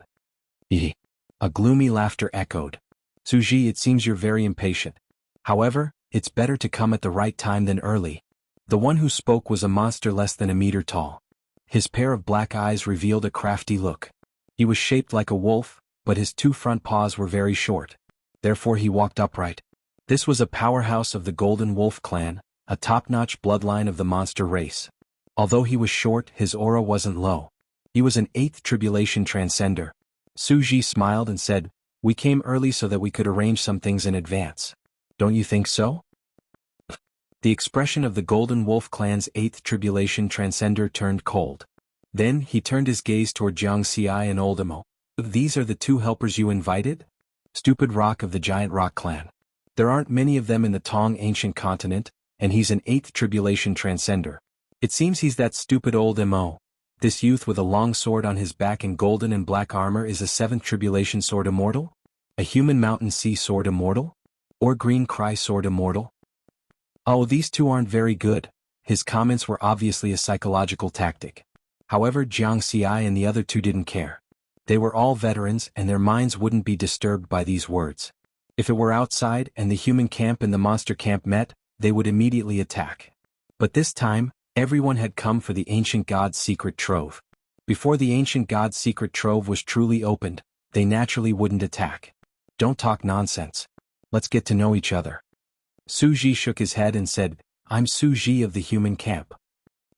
"Eeh." A gloomy laughter echoed. "Suji, it seems you're very impatient. However, it's better to come at the right time than early." The one who spoke was a monster less than a meter tall. His pair of black eyes revealed a crafty look. He was shaped like a wolf, but his 2 front paws were very short. Therefore he walked upright. This was a powerhouse of the Golden Wolf clan, a top-notch bloodline of the monster race. Although he was short, his aura wasn't low. He was an 8th Tribulation Transcender. Suji smiled and said, "We came early so that we could arrange some things in advance. Don't you think so?" The expression of the Golden Wolf clan's 8th Tribulation Transcender turned cold. Then he turned his gaze toward Jianghu and old Emo. "These are the 2 helpers you invited?" Stupid Rock of the Giant Rock clan. There aren't many of them in the Tong ancient continent, and he's an 8th Tribulation Transcender. It seems he's that stupid old Emo. This youth with a long sword on his back and golden and black armor is a 7th Tribulation Sword Immortal? A Human Mountain Sea Sword Immortal? Or Green Cry Sword Immortal? "Oh, these 2 aren't very good." His comments were obviously a psychological tactic. However, Jianghu and the other 2 didn't care. They were all veterans and their minds wouldn't be disturbed by these words. If it were outside and the human camp and the monster camp met, they would immediately attack. But this time, everyone had come for the ancient god's secret trove. Before the ancient god's secret trove was truly opened, they naturally wouldn't attack. Don't talk nonsense. Let's get to know each other. Su Ji shook his head and said, I'm Su Ji of the human camp.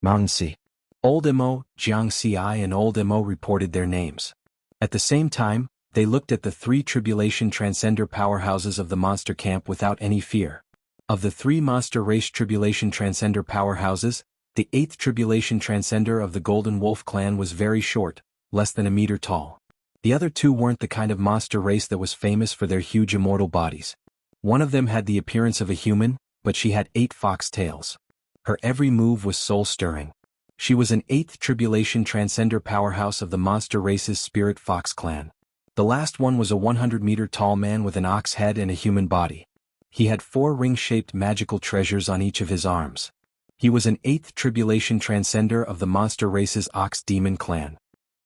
Mountain Sea. Old Imo, Jianghu and Old Imo reported their names. At the same time, they looked at the 3 tribulation transcender powerhouses of the monster camp without any fear. Of the 3 monster race tribulation transcender powerhouses, the 8th tribulation transcender of the Golden Wolf clan was very short, less than a meter tall. The other 2 weren't the kind of monster race that was famous for their huge immortal bodies. One of them had the appearance of a human, but she had 8 fox tails. Her every move was soul-stirring. She was an 8th tribulation transcender powerhouse of the monster race's Spirit Fox clan. The last one was a 100-meter-tall man with an ox head and a human body. He had 4 ring-shaped magical treasures on each of his arms. He was an 8th tribulation transcender of the monster race's Ox Demon clan.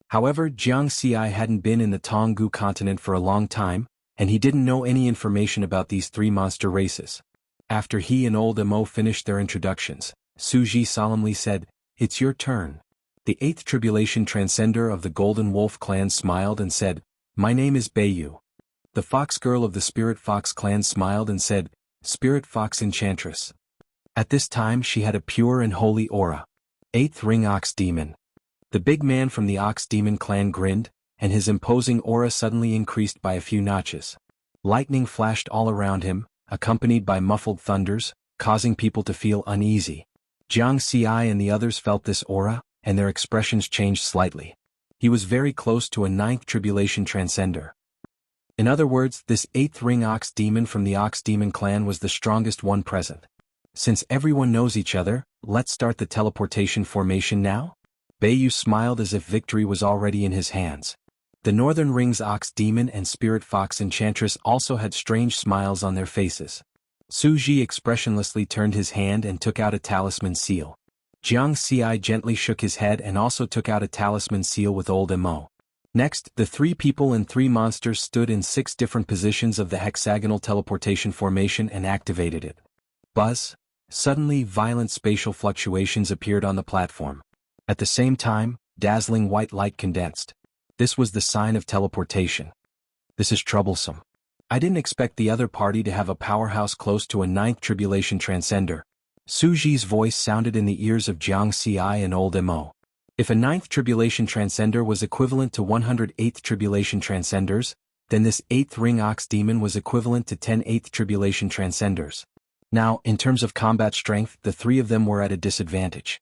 However, Jianghu hadn't been in the Tonggu continent for a long time, and he didn't know any information about these 3 monster races. After he and Old Imo finished their introductions, Su Ji solemnly said, It's your turn. The 8th tribulation transcender of the Golden Wolf clan smiled and said, My name is Beiyu. The fox girl of the Spirit Fox clan smiled and said, Spirit Fox Enchantress. At this time she had a pure and holy aura. 8th ring Ox Demon. The big man from the Ox Demon clan grinned, and his imposing aura suddenly increased by a few notches. Lightning flashed all around him, accompanied by muffled thunders, causing people to feel uneasy. Jianghu and the others felt this aura, and their expressions changed slightly. He was very close to a 9th tribulation transcender. In other words, this 8th ring Ox Demon from the Ox Demon clan was the strongest one present. Since everyone knows each other, let's start the teleportation formation now? Beiyu smiled as if victory was already in his hands. The Northern Ring's Ox Demon and Spirit Fox Enchantress also had strange smiles on their faces. Su Ji expressionlessly turned his hand and took out a talisman seal. Jianghu gently shook his head and also took out a talisman seal with Old Imo. Next, the 3 people and 3 monsters stood in 6 different positions of the hexagonal teleportation formation and activated it. Buzz! Suddenly, violent spatial fluctuations appeared on the platform. At the same time, dazzling white light condensed. This was the sign of teleportation. This is troublesome. I didn't expect the other party to have a powerhouse close to a 9th tribulation transcender. Su Ji's voice sounded in the ears of Jianghu and Old Imo. If a 9th tribulation transcender was equivalent to 108th tribulation transcenders, then this 8th ring Ox Demon was equivalent to 10 8th tribulation transcenders. Now, in terms of combat strength, the 3 of them were at a disadvantage.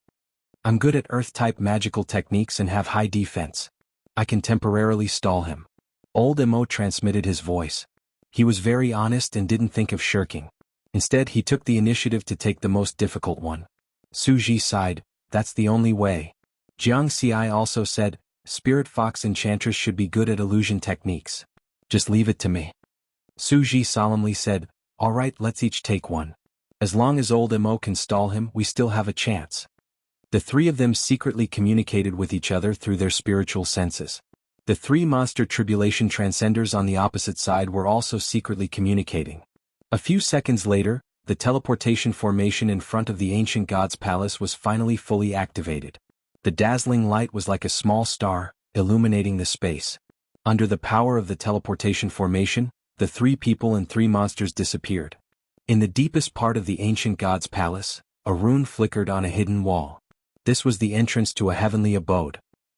I'm good at Earth-type magical techniques and have high defense. I can temporarily stall him. Old Imo transmitted his voice. He was very honest and didn't think of shirking. Instead, he took the initiative to take the most difficult one. Su Ji sighed, That's the only way. Jianghu also said, Spirit Fox Enchantress should be good at illusion techniques. Just leave it to me. Su Ji solemnly said, Alright, let's each take one. As long as Old Imo can stall him, we still have a chance. The 3 of them secretly communicated with each other through their spiritual senses. The 3 monster tribulation transcenders on the opposite side were also secretly communicating. A few seconds later, the teleportation formation in front of the ancient god's palace was finally fully activated. The dazzling light was like a small star, illuminating the space. Under the power of the teleportation formation, the 3 people and 3 monsters disappeared. In the deepest part of the ancient god's palace, a rune flickered on a hidden wall. This was the entrance to a heavenly abode.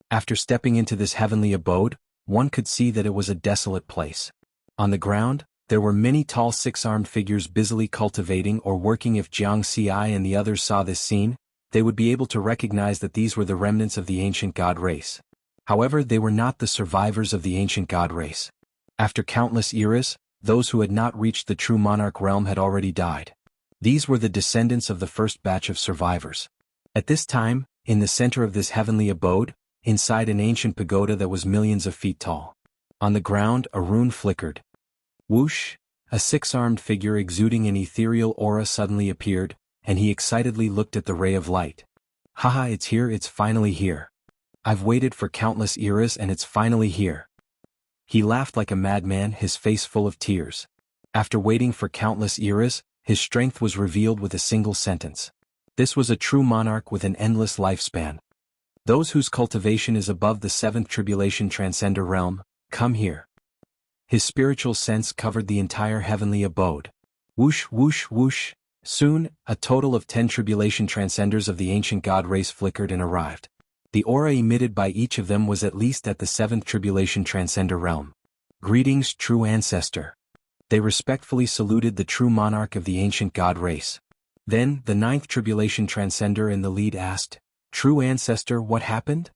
After stepping into this heavenly abode, one could see that it was a desolate place. On the ground, there were many tall 6-armed figures busily cultivating or working. If Jianghu and the others saw this scene, they would be able to recognize that these were the remnants of the ancient god race. However, they were not the survivors of the ancient god race. After countless eras, those who had not reached the true monarch realm had already died. These were the descendants of the first batch of survivors. At this time, in the center of this heavenly abode, inside an ancient pagoda that was millions of feet tall. On the ground, a rune flickered. Whoosh! A 6-armed figure exuding an ethereal aura suddenly appeared, and he excitedly looked at the ray of light. Haha, it's here, it's finally here. I've waited for countless eras and it's finally here. He laughed like a madman, his face full of tears. After waiting for countless eras, his strength was revealed with a single sentence. This was a true monarch with an endless lifespan. Those whose cultivation is above the 7th tribulation transcender realm, come here. His spiritual sense covered the entire heavenly abode. Whoosh whoosh whoosh. Soon, a total of 10 tribulation transcenders of the ancient god race flickered and arrived. The aura emitted by each of them was at least at the 7th tribulation transcender realm. Greetings, true ancestor. They respectfully saluted the true monarch of the ancient god race. Then, the 9th tribulation transcender in the lead asked, True ancestor, what happened?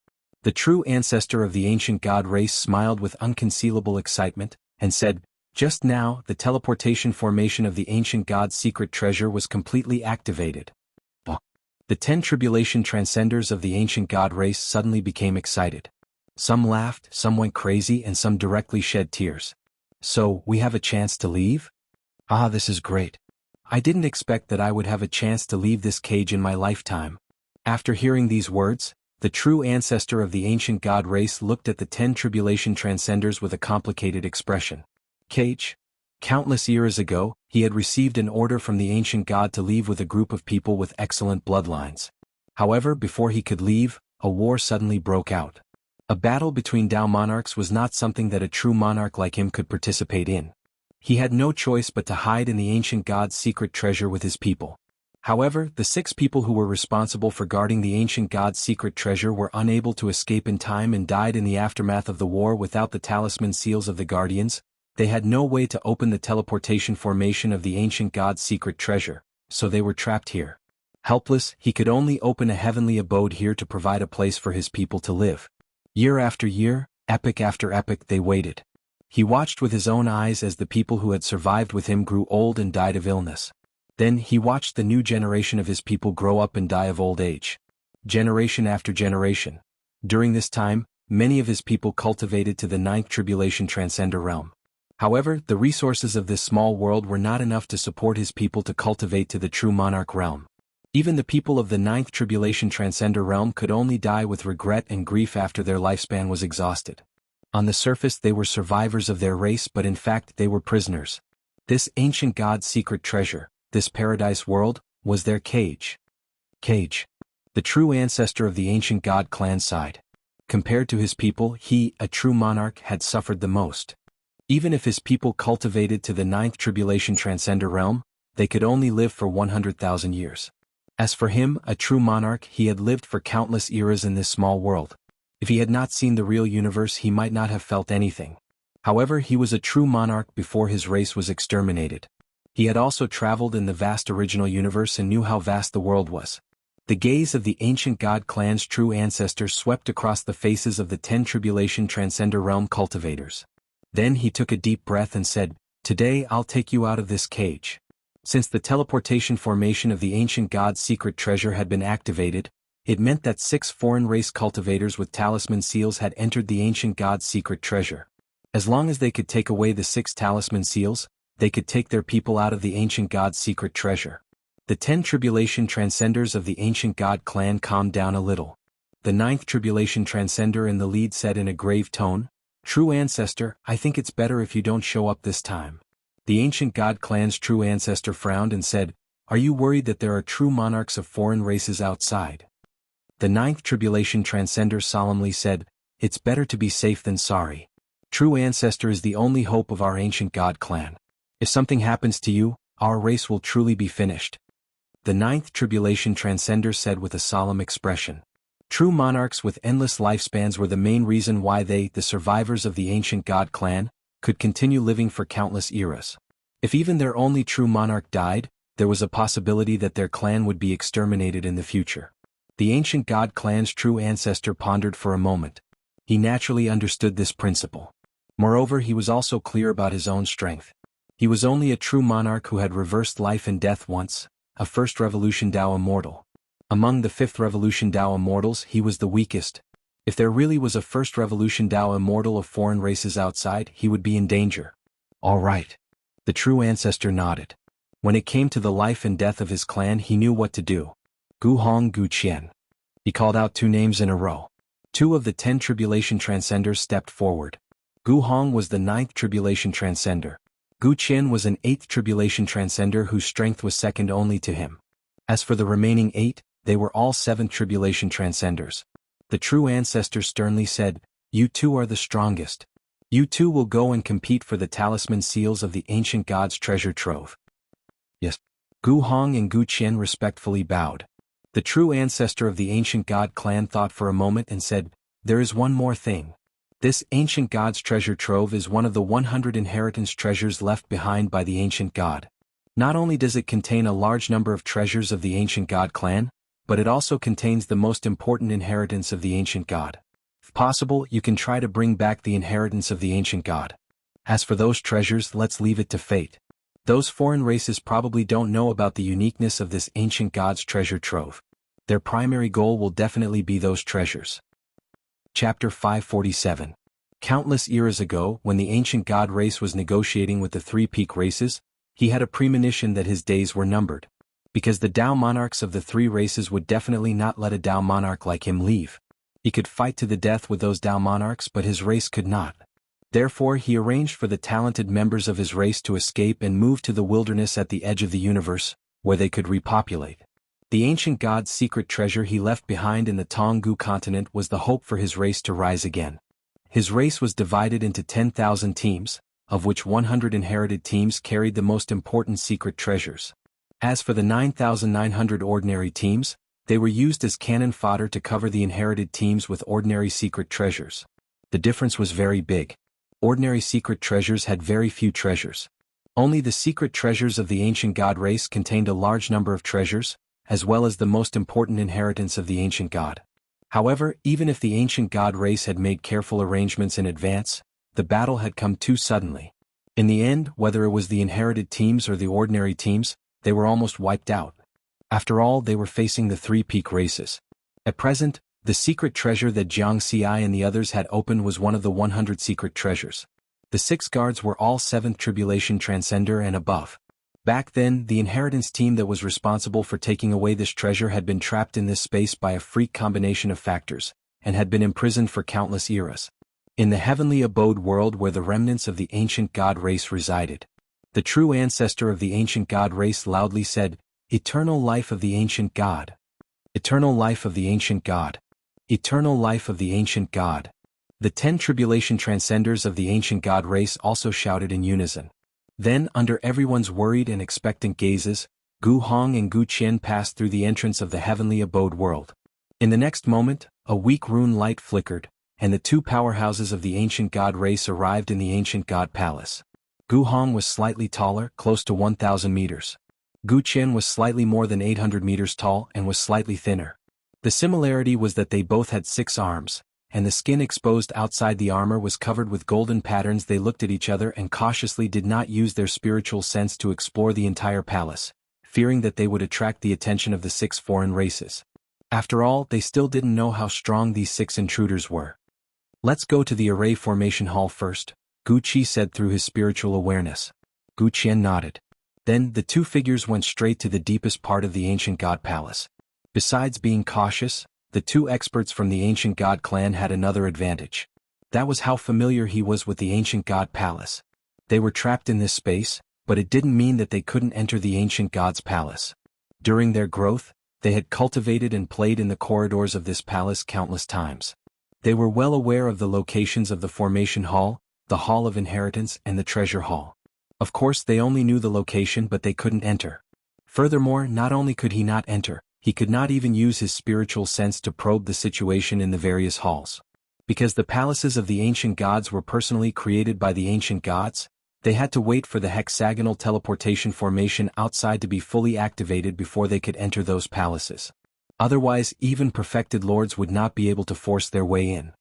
The true ancestor of the ancient god race smiled with unconcealable excitement, and said, Just now, the teleportation formation of the ancient god's secret treasure was completely activated. The 10 tribulation transcenders of the ancient god race suddenly became excited. Some laughed, some went crazy, and some directly shed tears. So, we have a chance to leave? Ah, this is great. I didn't expect that I would have a chance to leave this cage in my lifetime. After hearing these words, the true ancestor of the ancient god race looked at the 10 tribulation transcenders with a complicated expression. Cage. Countless years ago, he had received an order from the ancient god to leave with a group of people with excellent bloodlines. However, before he could leave, a war suddenly broke out. A battle between Dao monarchs was not something that a true monarch like him could participate in. He had no choice but to hide in the ancient god's secret treasure with his people. However, the 6 people who were responsible for guarding the ancient god's secret treasure were unable to escape in time and died in the aftermath of the war without the talisman seals of the guardians. They had no way to open the teleportation formation of the ancient god's secret treasure, so they were trapped here. Helpless, he could only open a heavenly abode here to provide a place for his people to live. Year after year, epoch after epoch, they waited. He watched with his own eyes as the people who had survived with him grew old and died of illness. Then he watched the new generation of his people grow up and die of old age. Generation after generation. During this time, many of his people cultivated to the 9th tribulation transcender realm. However, the resources of this small world were not enough to support his people to cultivate to the true monarch realm. Even the people of the 9th tribulation transcender realm could only die with regret and grief after their lifespan was exhausted. On the surface they were survivors of their race, but in fact they were prisoners. This ancient god's secret treasure, this paradise world, was their cage. Cage. The true ancestor of the ancient god clan sighed. Compared to his people, he, a true monarch, had suffered the most. Even if his people cultivated to the 9th tribulation transcender realm, they could only live for 100,000 years. As for him, a true monarch, he had lived for countless eras in this small world. If he had not seen the real universe, he might not have felt anything. However, he was a true monarch before his race was exterminated. He had also traveled in the vast original universe and knew how vast the world was. The gaze of the ancient god clan's true ancestors swept across the faces of the 10 tribulation transcender realm cultivators. Then he took a deep breath and said, Today I'll take you out of this cage. Since the teleportation formation of the ancient god's secret treasure had been activated, it meant that 6 foreign race cultivators with talisman seals had entered the ancient god's secret treasure. As long as they could take away the 6 talisman seals, they could take their people out of the ancient god's secret treasure. The 10 tribulation transcenders of the ancient god clan calmed down a little. The 9th tribulation transcender in the lead said in a grave tone, True ancestor, I think it's better if you don't show up this time. The ancient god clan's true ancestor frowned and said, Are you worried that there are true monarchs of foreign races outside? The 9th tribulation transcender solemnly said, It's better to be safe than sorry. True ancestor is the only hope of our ancient god clan. If something happens to you, our race will truly be finished. The 9th tribulation transcender said with a solemn expression. True monarchs with endless lifespans were the main reason why they, the survivors of the ancient god clan, could continue living for countless eras. If even their only true monarch died, there was a possibility that their clan would be exterminated in the future. The ancient god clan's true ancestor pondered for a moment. He naturally understood this principle. Moreover, he was also clear about his own strength. He was only a true monarch who had reversed life and death once, a first revolution Dao immortal. Among the 5th revolution Dao immortals, he was the weakest. If there really was a first revolution Dao immortal of foreign races outside, he would be in danger. All right. The true ancestor nodded. When it came to the life and death of his clan, he knew what to do. Gu Hong Gu Qian. He called out 2 names in a row. 2 of the 10 tribulation transcenders stepped forward. Gu Hong was the 9th tribulation transcender. Gu Qian was an 8th tribulation transcender whose strength was second only to him. As for the remaining 8, they were all 7th tribulation transcenders. The true ancestor sternly said, "You two are the strongest. You two will go and compete for the talisman seals of the ancient god's treasure trove." Yes. Gu Hong and Gu Qian respectfully bowed. The true ancestor of the ancient god clan thought for a moment and said, "There is one more thing. This ancient god's treasure trove is one of the 100 inheritance treasures left behind by the ancient god. Not only does it contain a large number of treasures of the ancient god clan, but it also contains the most important inheritance of the ancient god. If possible, you can try to bring back the inheritance of the ancient god. As for those treasures, let's leave it to fate. Those foreign races probably don't know about the uniqueness of this ancient god's treasure trove. Their primary goal will definitely be those treasures." Chapter 547. Countless eras ago, when the ancient god race was negotiating with the three peak races, he had a premonition that his days were numbered. Because the Dao monarchs of the three races would definitely not let a Dao monarch like him leave. He could fight to the death with those Dao monarchs, but his race could not. Therefore he arranged for the talented members of his race to escape and move to the wilderness at the edge of the universe, where they could repopulate. The ancient god's secret treasure he left behind in the Tonggu continent was the hope for his race to rise again. His race was divided into 10,000 teams, of which 100 inherited teams carried the most important secret treasures. As for the 9,900 ordinary teams, they were used as cannon fodder to cover the inherited teams with ordinary secret treasures. The difference was very big. Ordinary secret treasures had very few treasures. Only the secret treasures of the ancient god race contained a large number of treasures, as well as the most important inheritance of the ancient god. However, even if the ancient god race had made careful arrangements in advance, the battle had come too suddenly. In the end, whether it was the inherited teams or the ordinary teams, they were almost wiped out. After all, they were facing the three peak races. At present, the secret treasure that Jianghu and the others had opened was one of the 100 secret treasures. The 6 guards were all 7th tribulation transcender and above. Back then, the inheritance team that was responsible for taking away this treasure had been trapped in this space by a freak combination of factors, and had been imprisoned for countless eras. In the heavenly abode world where the remnants of the ancient god race resided. The true ancestor of the ancient god race loudly said, "Eternal life of the ancient god. Eternal life of the ancient god. Eternal life of the ancient god." The 10 tribulation transcenders of the ancient god race also shouted in unison. Then, under everyone's worried and expectant gazes, Gu Hong and Gu Qian passed through the entrance of the heavenly abode world. In the next moment, a weak rune light flickered, and the 2 powerhouses of the ancient god race arrived in the ancient god palace. Gu Hong was slightly taller, close to 1,000 meters. Gu Qian was slightly more than 800 meters tall and was slightly thinner. The similarity was that they both had 6 arms, and the skin exposed outside the armor was covered with golden patterns. They looked at each other and cautiously did not use their spiritual sense to explore the entire palace, fearing that they would attract the attention of the 6 foreign races. After all, they still didn't know how strong these 6 intruders were. "Let's go to the array formation hall first," Gu Qi said through his spiritual awareness. Gu Qian nodded. Then, the 2 figures went straight to the deepest part of the ancient god palace. Besides being cautious, the 2 experts from the ancient god clan had another advantage. That was how familiar he was with the ancient god palace. They were trapped in this space, but it didn't mean that they couldn't enter the ancient god's palace. During their growth, they had cultivated and played in the corridors of this palace countless times. They were well aware of the locations of the formation hall, the hall of inheritance, and the treasure hall. Of course, they only knew the location, but they couldn't enter. Furthermore, not only could he not enter, he could not even use his spiritual sense to probe the situation in the various halls. Because the palaces of the ancient gods were personally created by the ancient gods, they had to wait for the hexagonal teleportation formation outside to be fully activated before they could enter those palaces. Otherwise, even perfected lords would not be able to force their way in.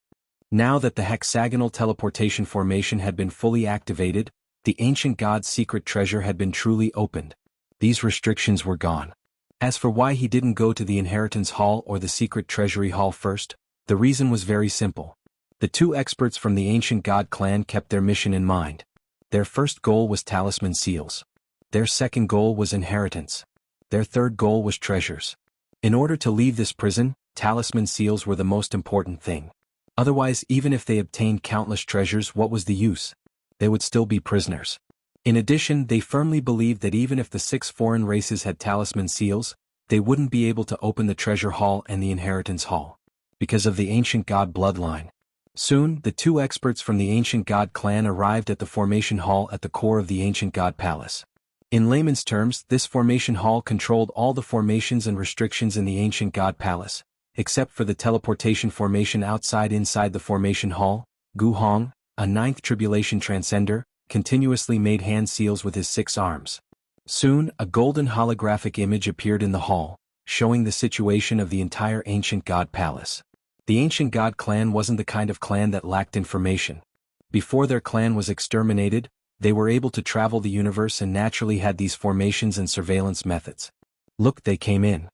Now that the hexagonal teleportation formation had been fully activated, the ancient god's secret treasure had been truly opened. These restrictions were gone. As for why he didn't go to the inheritance hall or the secret treasury hall first, the reason was very simple. The 2 experts from the ancient god clan kept their mission in mind. Their first goal was talisman seals. Their second goal was inheritance. Their third goal was treasures. In order to leave this prison, talisman seals were the most important thing. Otherwise, even if they obtained countless treasures, what was the use? They would still be prisoners. In addition, they firmly believed that even if the 6 foreign races had talisman seals, they wouldn't be able to open the treasure hall and the inheritance hall. because of the ancient god bloodline. Soon, the two experts from the ancient god clan arrived at the formation hall at the core of the ancient god palace. In layman's terms, this formation hall controlled all the formations and restrictions in the ancient god palace, except for the teleportation formation inside the formation hall. Gu Hong, a ninth tribulation transcender, continuously made hand seals with his 6 arms. Soon, a golden holographic image appeared in the hall, showing the situation of the entire ancient god palace. The ancient god clan wasn't the kind of clan that lacked information. Before their clan was exterminated, they were able to travel the universe and naturally had these formations and surveillance methods. Look, they came in.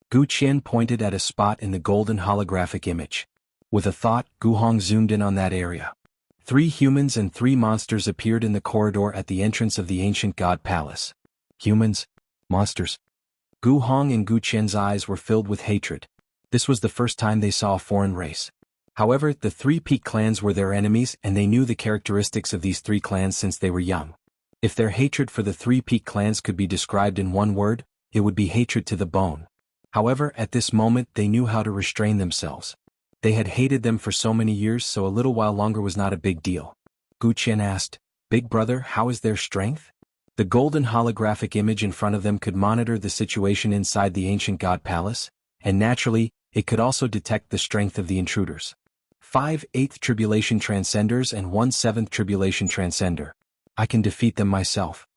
Gu Qian pointed at a spot in the golden holographic image. With a thought, Gu Hong zoomed in on that area. 3 humans and 3 monsters appeared in the corridor at the entrance of the ancient god palace. Humans? Monsters? Gu Hong and Gu Qian's eyes were filled with hatred. This was the first time they saw a foreign race. However, the 3 peak clans were their enemies and they knew the characteristics of these 3 clans since they were young. If their hatred for the 3 peak clans could be described in one word, it would be hatred to the bone. However, at this moment they knew how to restrain themselves. They had hated them for so many years, so a little while longer was not a big deal. Gu Qian asked, "Big brother, how is their strength?" The golden holographic image in front of them could monitor the situation inside the ancient god palace, and naturally, it could also detect the strength of the intruders. 5 8th tribulation transcenders and 1 7th tribulation transcender. I can defeat them myself.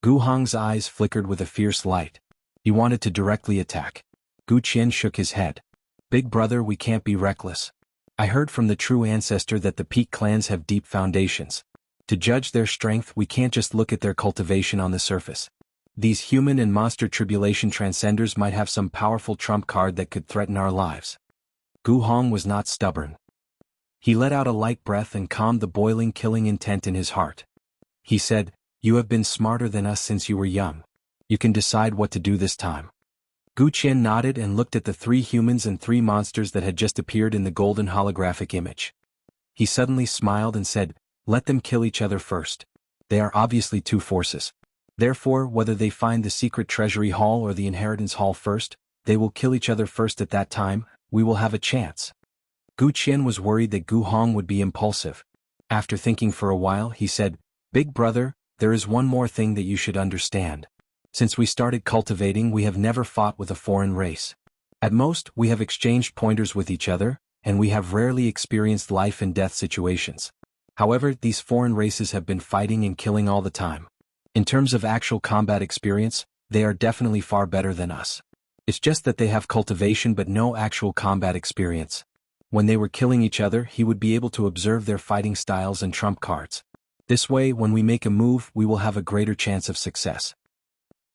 Gu Hong's eyes flickered with a fierce light. He wanted to directly attack. Gu Qian shook his head. "Big brother, we can't be reckless. I heard from the true ancestor that the peak clans have deep foundations. To judge their strength, we can't just look at their cultivation on the surface. These human and monster tribulation transcenders might have some powerful trump card that could threaten our lives." Gu Hong was not stubborn. He let out a light breath and calmed the boiling killing intent in his heart. He said, "You have been smarter than us since you were young. You can decide what to do this time." Gu Qian nodded and looked at the 3 humans and 3 monsters that had just appeared in the golden holographic image. He suddenly smiled and said, "Let them kill each other first. They are obviously 2 forces. Therefore, whether they find the secret treasury hall or the inheritance hall first, they will kill each other first. At that time, we will have a chance." Gu Qian was worried that Gu Hong would be impulsive. After thinking for a while, he said, "Big brother, there is one more thing that you should understand. Since we started cultivating, we have never fought with a foreign race. At most, we have exchanged pointers with each other, and we have rarely experienced life and death situations. However, these foreign races have been fighting and killing all the time. In terms of actual combat experience, they are definitely far better than us. It's just that they have cultivation but no actual combat experience. When they were killing each other, he would be able to observe their fighting styles and trump cards. This way, when we make a move, we will have a greater chance of success."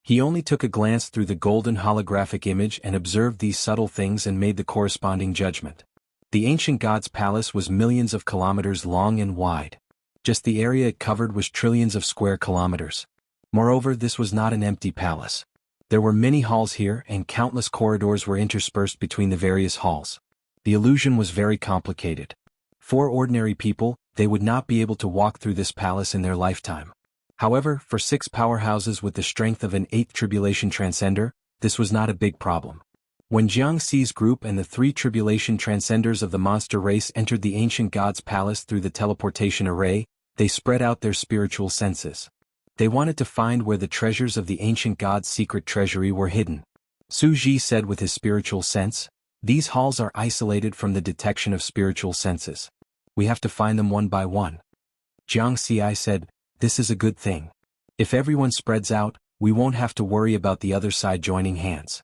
He only took a glance through the golden holographic image and observed these subtle things and made the corresponding judgment. The ancient god's palace was millions of kilometers long and wide. Just the area it covered was trillions of square kilometers. Moreover, this was not an empty palace. There were many halls here and countless corridors were interspersed between the various halls. The illusion was very complicated. For ordinary people, they would not be able to walk through this palace in their lifetime. However, for 6 powerhouses with the strength of an 8th tribulation transcender, this was not a big problem. When Jianghu's group and the 3 tribulation transcenders of the monster race entered the ancient god's palace through the teleportation array, they spread out their spiritual senses. They wanted to find where the treasures of the ancient god's secret treasury were hidden. Su Ji said with his spiritual sense, "These halls are isolated from the detection of spiritual senses. We have to find them one by one." Jiang Xi said, "This is a good thing. If everyone spreads out, we won't have to worry about the other side joining hands."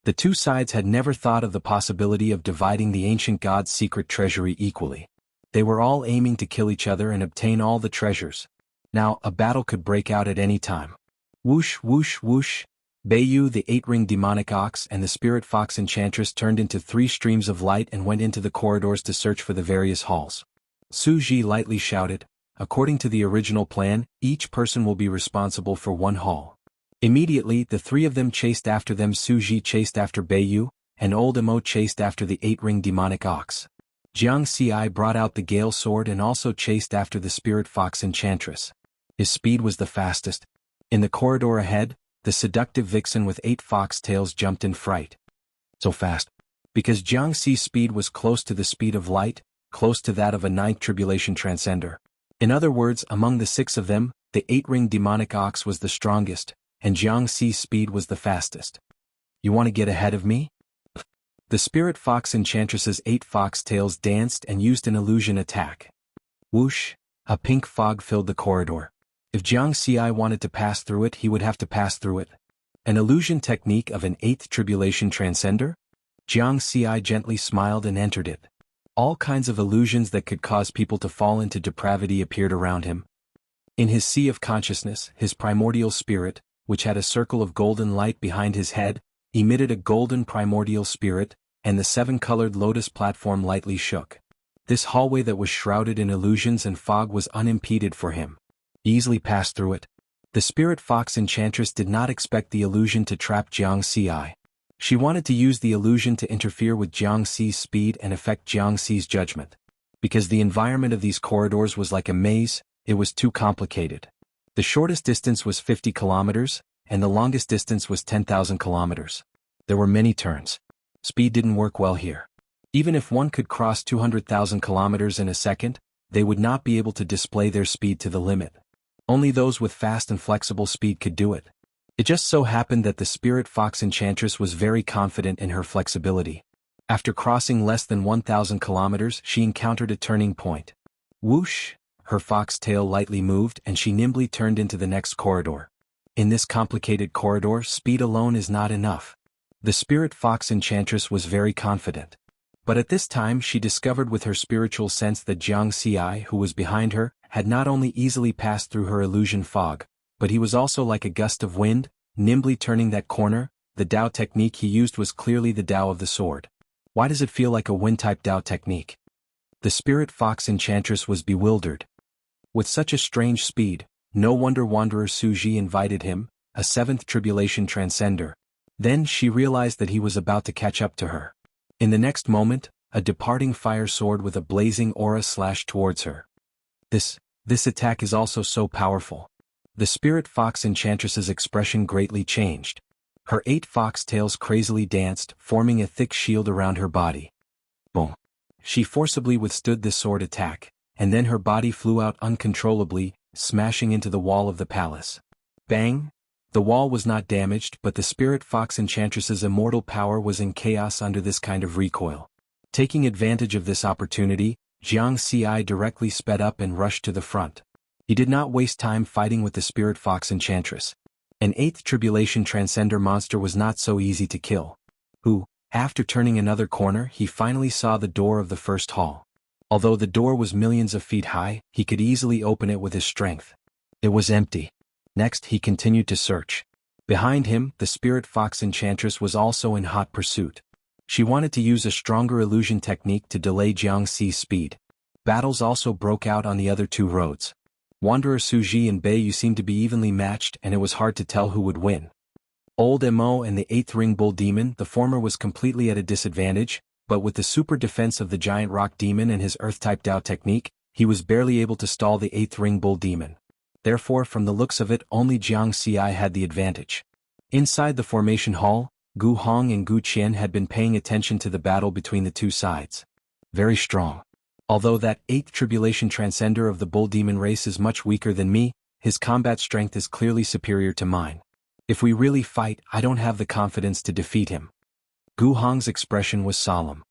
The 2 sides had never thought of the possibility of dividing the ancient god's secret treasury equally. They were all aiming to kill each other and obtain all the treasures. Now, a battle could break out at any time. Whoosh whoosh whoosh. Beiyu, the 8-ring demonic ox, and the spirit fox enchantress turned into 3 streams of light and went into the corridors to search for the various halls. Su Ji lightly shouted, "According to the original plan, each person will be responsible for 1 hall." Immediately, the 3 of them chased after them. Su Ji chased after Beiyu, and old Emo chased after the 8-ring demonic ox. Jiang Xi brought out the Gale Sword and also chased after the Spirit Fox Enchantress. His speed was the fastest. In the corridor ahead, the seductive vixen with 8 fox tails jumped in fright. "So fast. Because Jiangxi's speed was close to the speed of light, close to that of a ninth tribulation transcender. In other words, among the 6 of them, the 8-ring demonic ox was the strongest, and Jiangxi's speed was the fastest. You want to get ahead of me? The spirit fox enchantress's 8 foxtails danced and used an illusion attack. Whoosh! A pink fog filled the corridor. If Jiangxi wanted to pass through it, he would have to pass through it. An illusion technique of an 8th tribulation transcender? Jiangxi gently smiled and entered it. All kinds of illusions that could cause people to fall into depravity appeared around him. In his sea of consciousness, his primordial spirit, which had a circle of golden light behind his head, emitted a golden primordial spirit, and the 7-colored lotus platform lightly shook. This hallway that was shrouded in illusions and fog was unimpeded for him. He easily passed through it. The spirit fox enchantress did not expect the illusion to trap Jiangxi. She wanted to use the illusion to interfere with Jiangxi's speed and affect Jiangxi's judgment. Because the environment of these corridors was like a maze, it was too complicated. The shortest distance was 50 kilometers, and the longest distance was 10,000 kilometers. There were many turns. Speed didn't work well here. Even if one could cross 200,000 kilometers in a second, they would not be able to display their speed to the limit. Only those with fast and flexible speed could do it. It just so happened that the spirit fox enchantress was very confident in her flexibility. After crossing less than 1,000 kilometers, she encountered a turning point. Whoosh! Her fox tail lightly moved and she nimbly turned into the next corridor. In this complicated corridor, speed alone is not enough. The spirit fox enchantress was very confident. But at this time she discovered with her spiritual sense that Jiangxi, who was behind her, had not only easily passed through her illusion fog, but he was also like a gust of wind, nimbly turning that corner. The Dao technique he used was clearly the Dao of the sword. Why does it feel like a wind-type Dao technique? The spirit fox enchantress was bewildered. With such a strange speed, no wonder Wanderer Suji invited him, a 7th tribulation transcender. Then she realized that he was about to catch up to her. In the next moment, a departing fire sword with a blazing aura slashed towards her. This attack is also so powerful. The spirit fox enchantress's expression greatly changed. Her 8 foxtails crazily danced, forming a thick shield around her body. Boom! She forcibly withstood this sword attack, and then her body flew out uncontrollably, smashing into the wall of the palace. Bang! The wall was not damaged, but the spirit fox enchantress's immortal power was in chaos under this kind of recoil. Taking advantage of this opportunity, Jiangxi directly sped up and rushed to the front. He did not waste time fighting with the spirit fox enchantress. An 8th tribulation transcender monster was not so easy to kill. After turning another corner, he finally saw the door of the first hall. Although the door was millions of feet high, he could easily open it with his strength. It was empty. Next he continued to search. Behind him, the spirit fox enchantress was also in hot pursuit. She wanted to use a stronger illusion technique to delay Jiangxi's speed. Battles also broke out on the other 2 roads. Wanderer Suji and Beiyu seemed to be evenly matched and it was hard to tell who would win. Old Mo and the 8th ring bull demon, the former was completely at a disadvantage, but with the super defense of the giant rock demon and his earth-type Dao technique, he was barely able to stall the 8th ring bull demon. Therefore, from the looks of it, only Jiangxi had the advantage. Inside the formation hall, Gu Hong and Gu Qian had been paying attention to the battle between the 2 sides. Very strong. Although that 8th tribulation transcender of the bull demon race is much weaker than me, his combat strength is clearly superior to mine. If we really fight, I don't have the confidence to defeat him. Gu Hong's expression was solemn.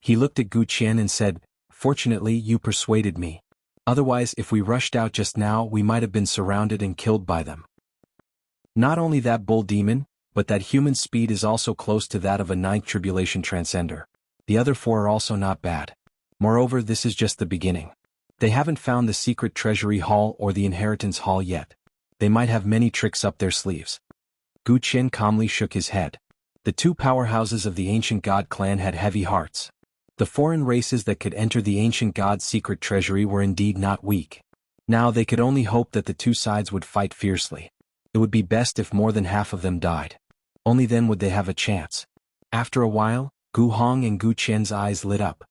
He looked at Gu Qian and said, "Fortunately, you persuaded me. Otherwise, if we rushed out just now, we might have been surrounded and killed by them." Not only that bull demon, but that human speed is also close to that of a 9th tribulation transcender. The other 4 are also not bad. Moreover, this is just the beginning. They haven't found the secret treasury hall or the inheritance hall yet. They might have many tricks up their sleeves. Gu Qian calmly shook his head. The 2 powerhouses of the ancient god clan had heavy hearts. The foreign races that could enter the ancient god's secret treasury were indeed not weak. Now they could only hope that the 2 sides would fight fiercely. It would be best if more than half of them died. Only then would they have a chance. After a while, Gu Hong and Gu Qian's eyes lit up.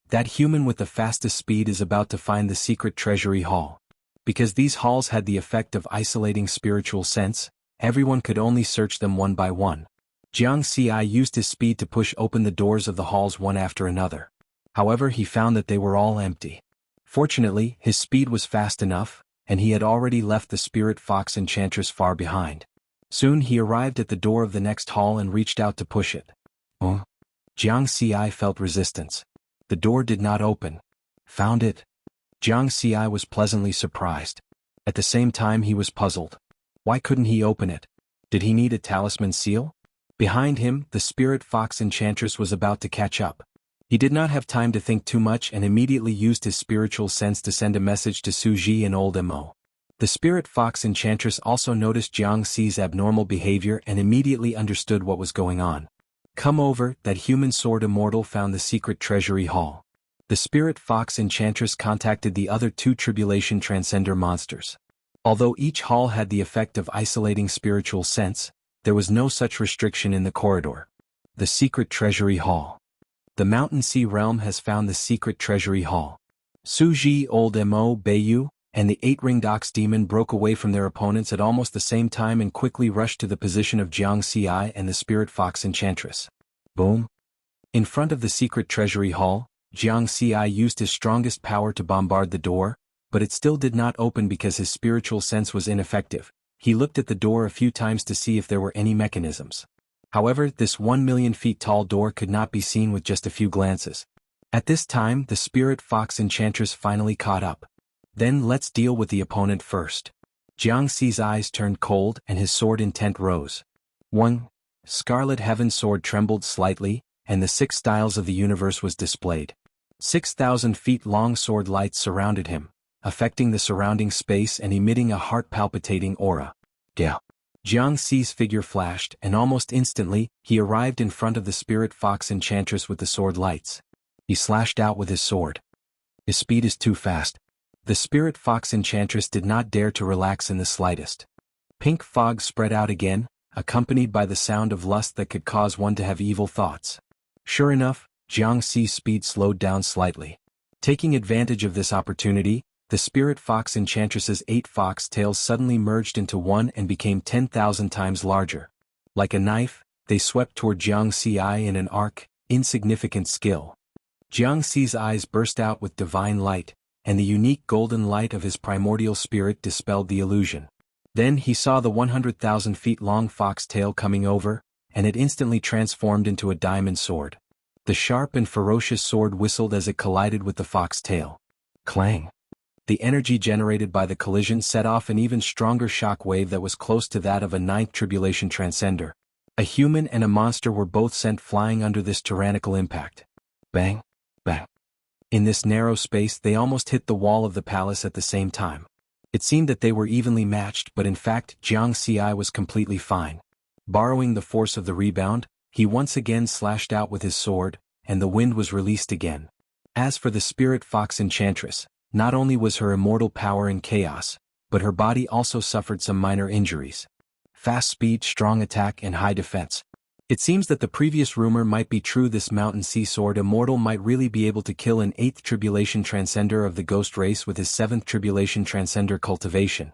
That human with the fastest speed is about to find the secret treasury hall. Because these halls had the effect of isolating spiritual sense, everyone could only search them one by one. Jiang Xi used his speed to push open the doors of the halls one after another. However, he found that they were all empty. Fortunately, his speed was fast enough, and he had already left the spirit fox enchantress far behind. Soon he arrived at the door of the next hall and reached out to push it. Oh? Jiang Xi felt resistance. The door did not open. Found it? Jiang Xi was pleasantly surprised. At the same time he was puzzled. Why couldn't he open it? Did he need a talisman seal? Behind him, the spirit fox enchantress was about to catch up. He did not have time to think too much and immediately used his spiritual sense to send a message to Suji and old Mo. The spirit fox enchantress also noticed Jiang Xi's abnormal behavior and immediately understood what was going on. Come over, that human sword immortal found the secret treasury hall. The spirit fox enchantress contacted the other two tribulation transcender monsters. Although each hall had the effect of isolating spiritual sense, there was no such restriction in the corridor. The secret treasury hall. The Mountain Sea realm has found the secret treasury hall. Suji, old Mo, Beiyu, and the eight-ringed ox demon broke away from their opponents at almost the same time and quickly rushed to the position of Jiang Xi and the spirit fox enchantress. Boom! In front of the secret treasury hall, Jiang Xi used his strongest power to bombard the door, but it still did not open because his spiritual sense was ineffective. He looked at the door a few times to see if there were any mechanisms. However, this 1,000,000 feet tall door could not be seen with just a few glances. At this time, the spirit fox enchantress finally caught up. Then let's deal with the opponent first. Jiang Xi's eyes turned cold and his sword intent rose. 1. Scarlet Heaven sword trembled slightly, and the 6 styles of the universe was displayed. 6,000 feet long sword lights surrounded him, affecting the surrounding space and emitting a heart-palpitating aura. Yeah. Jiang Xi's figure flashed, and almost instantly, he arrived in front of the spirit fox enchantress with the sword lights. He slashed out with his sword. His speed is too fast. The spirit fox enchantress did not dare to relax in the slightest. Pink fog spread out again, accompanied by the sound of lust that could cause one to have evil thoughts. Sure enough, Jiang Xi's speed slowed down slightly. Taking advantage of this opportunity, the spirit fox enchantress's 8 fox tails suddenly merged into one and became 10,000 times larger. Like a knife, they swept toward Jiang Xi in an arc, insignificant skill. Jiang Xi's eyes burst out with divine light, and the unique golden light of his primordial spirit dispelled the illusion. Then he saw the 100,000 feet long fox tail coming over, and it instantly transformed into a diamond sword. The sharp and ferocious sword whistled as it collided with the fox tail. Clang! The energy generated by the collision set off an even stronger shock wave that was close to that of a 9th tribulation transcender. A human and a monster were both sent flying under this tyrannical impact. Bang! Bang! In this narrow space they almost hit the wall of the palace at the same time. It seemed that they were evenly matched, but in fact Jiang Xi was completely fine. Borrowing the force of the rebound, he once again slashed out with his sword, and the wind was released again. As for the spirit fox enchantress, not only was her immortal power in chaos, but her body also suffered some minor injuries. Fast speed, strong attack, and high defense. It seems that the previous rumor might be true. This Mountain Sea Sword immortal might really be able to kill an 8th tribulation transcender of the ghost race with his 7th tribulation transcender Cultivation.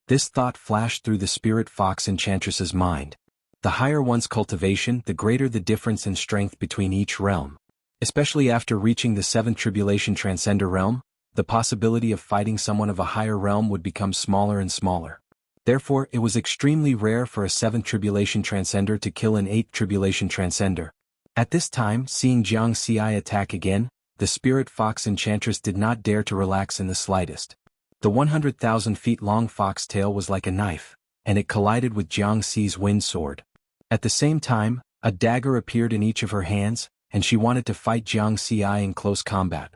This thought flashed through the spirit fox enchantress's mind. The higher one's cultivation, the greater the difference in strength between each realm. Especially after reaching the 7th tribulation transcender realm, the possibility of fighting someone of a higher realm would become smaller and smaller. Therefore, it was extremely rare for a 7th tribulation transcender to kill an 8th tribulation transcender. At this time, seeing Jiang Xi attack again, the spirit fox enchantress did not dare to relax in the slightest. The 100,000 feet long fox tail was like a knife, and it collided with Jiang Xi's wind sword. At the same time, a dagger appeared in each of her hands, and she wanted to fight Jiang Xi in close combat.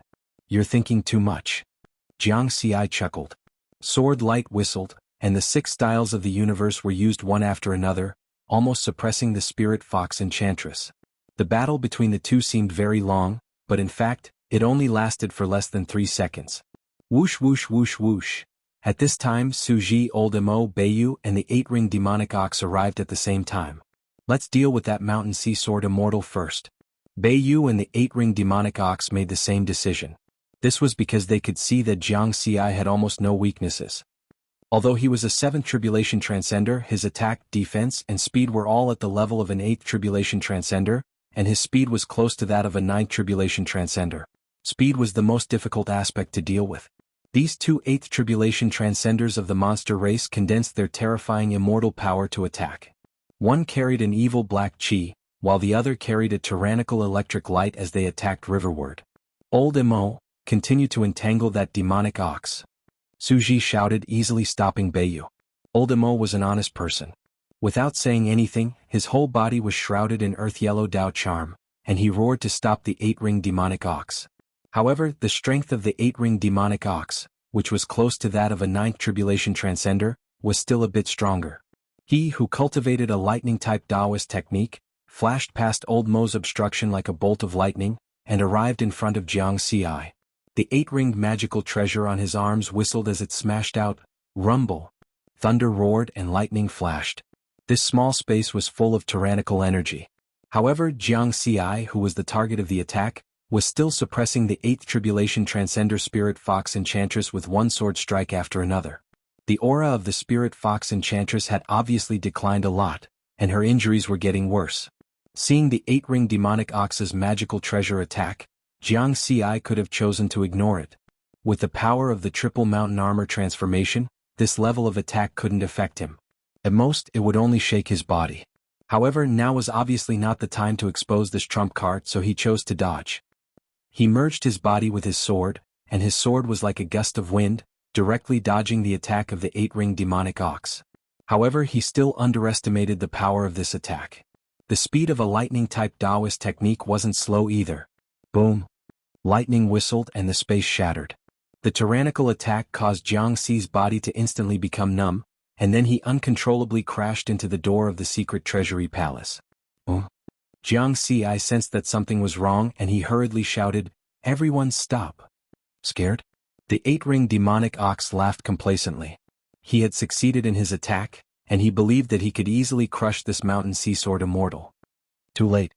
You're thinking too much. Jiang Xi chuckled. Sword light whistled, and the 6 styles of the universe were used one after another, almost suppressing the spirit fox enchantress. The battle between the two seemed very long, but in fact, it only lasted for less than 3 seconds. Whoosh whoosh whoosh whoosh. At this time Suji, old Mo, Beiyu, and the 8-ring demonic ox arrived at the same time. Let's deal with that Mountain Sea Sword immortal first. Beiyu and the 8-ring demonic ox made the same decision. This was because they could see that Jiang Xi had almost no weaknesses. Although he was a 7th Tribulation Transcender, his attack, defense, and speed were all at the level of an 8th Tribulation Transcender, and his speed was close to that of a 9th Tribulation Transcender. Speed was the most difficult aspect to deal with. These two 8th Tribulation Transcenders of the monster race condensed their terrifying immortal power to attack. One carried an evil black chi, while the other carried a tyrannical electric light as they attacked riverward. Old Imo, continue to entangle that demonic ox. Suji shouted, easily stopping Beiyu. Old Imo was an honest person. Without saying anything, his whole body was shrouded in earth-yellow Dao charm, and he roared to stop the 8-ring demonic ox. However, the strength of the 8-ring demonic ox, which was close to that of a 9th Tribulation Transcender, was still a bit stronger. He who cultivated a lightning-type Taoist technique, flashed past Old Mo's obstruction like a bolt of lightning, and arrived in front of Jianghu. The 8-ringed magical treasure on his arms whistled as it smashed out, rumble. Thunder roared and lightning flashed. This small space was full of tyrannical energy. However, Jianghu, who was the target of the attack, was still suppressing the 8th Tribulation Transcender Spirit Fox Enchantress with one sword strike after another. The aura of the Spirit Fox Enchantress had obviously declined a lot, and her injuries were getting worse. Seeing the 8-ring demonic ox's magical treasure attack, Jianghu could have chosen to ignore it. With the power of the triple mountain armor transformation, this level of attack couldn't affect him. At most, it would only shake his body. However, now was obviously not the time to expose this trump card, so he chose to dodge. He merged his body with his sword, and his sword was like a gust of wind, directly dodging the attack of the 8-ring demonic ox. However, he still underestimated the power of this attack. The speed of a lightning-type Taoist technique wasn't slow either. Boom! Lightning whistled and the space shattered. The tyrannical attack caused Jianghu's body to instantly become numb, and then he uncontrollably crashed into the door of the secret treasury palace. Jianghu sensed that something was wrong and he hurriedly shouted, "Everyone stop!" Scared? The 8-ring demonic ox laughed complacently. He had succeeded in his attack, and he believed that he could easily crush this mountain sea sword immortal. Too late.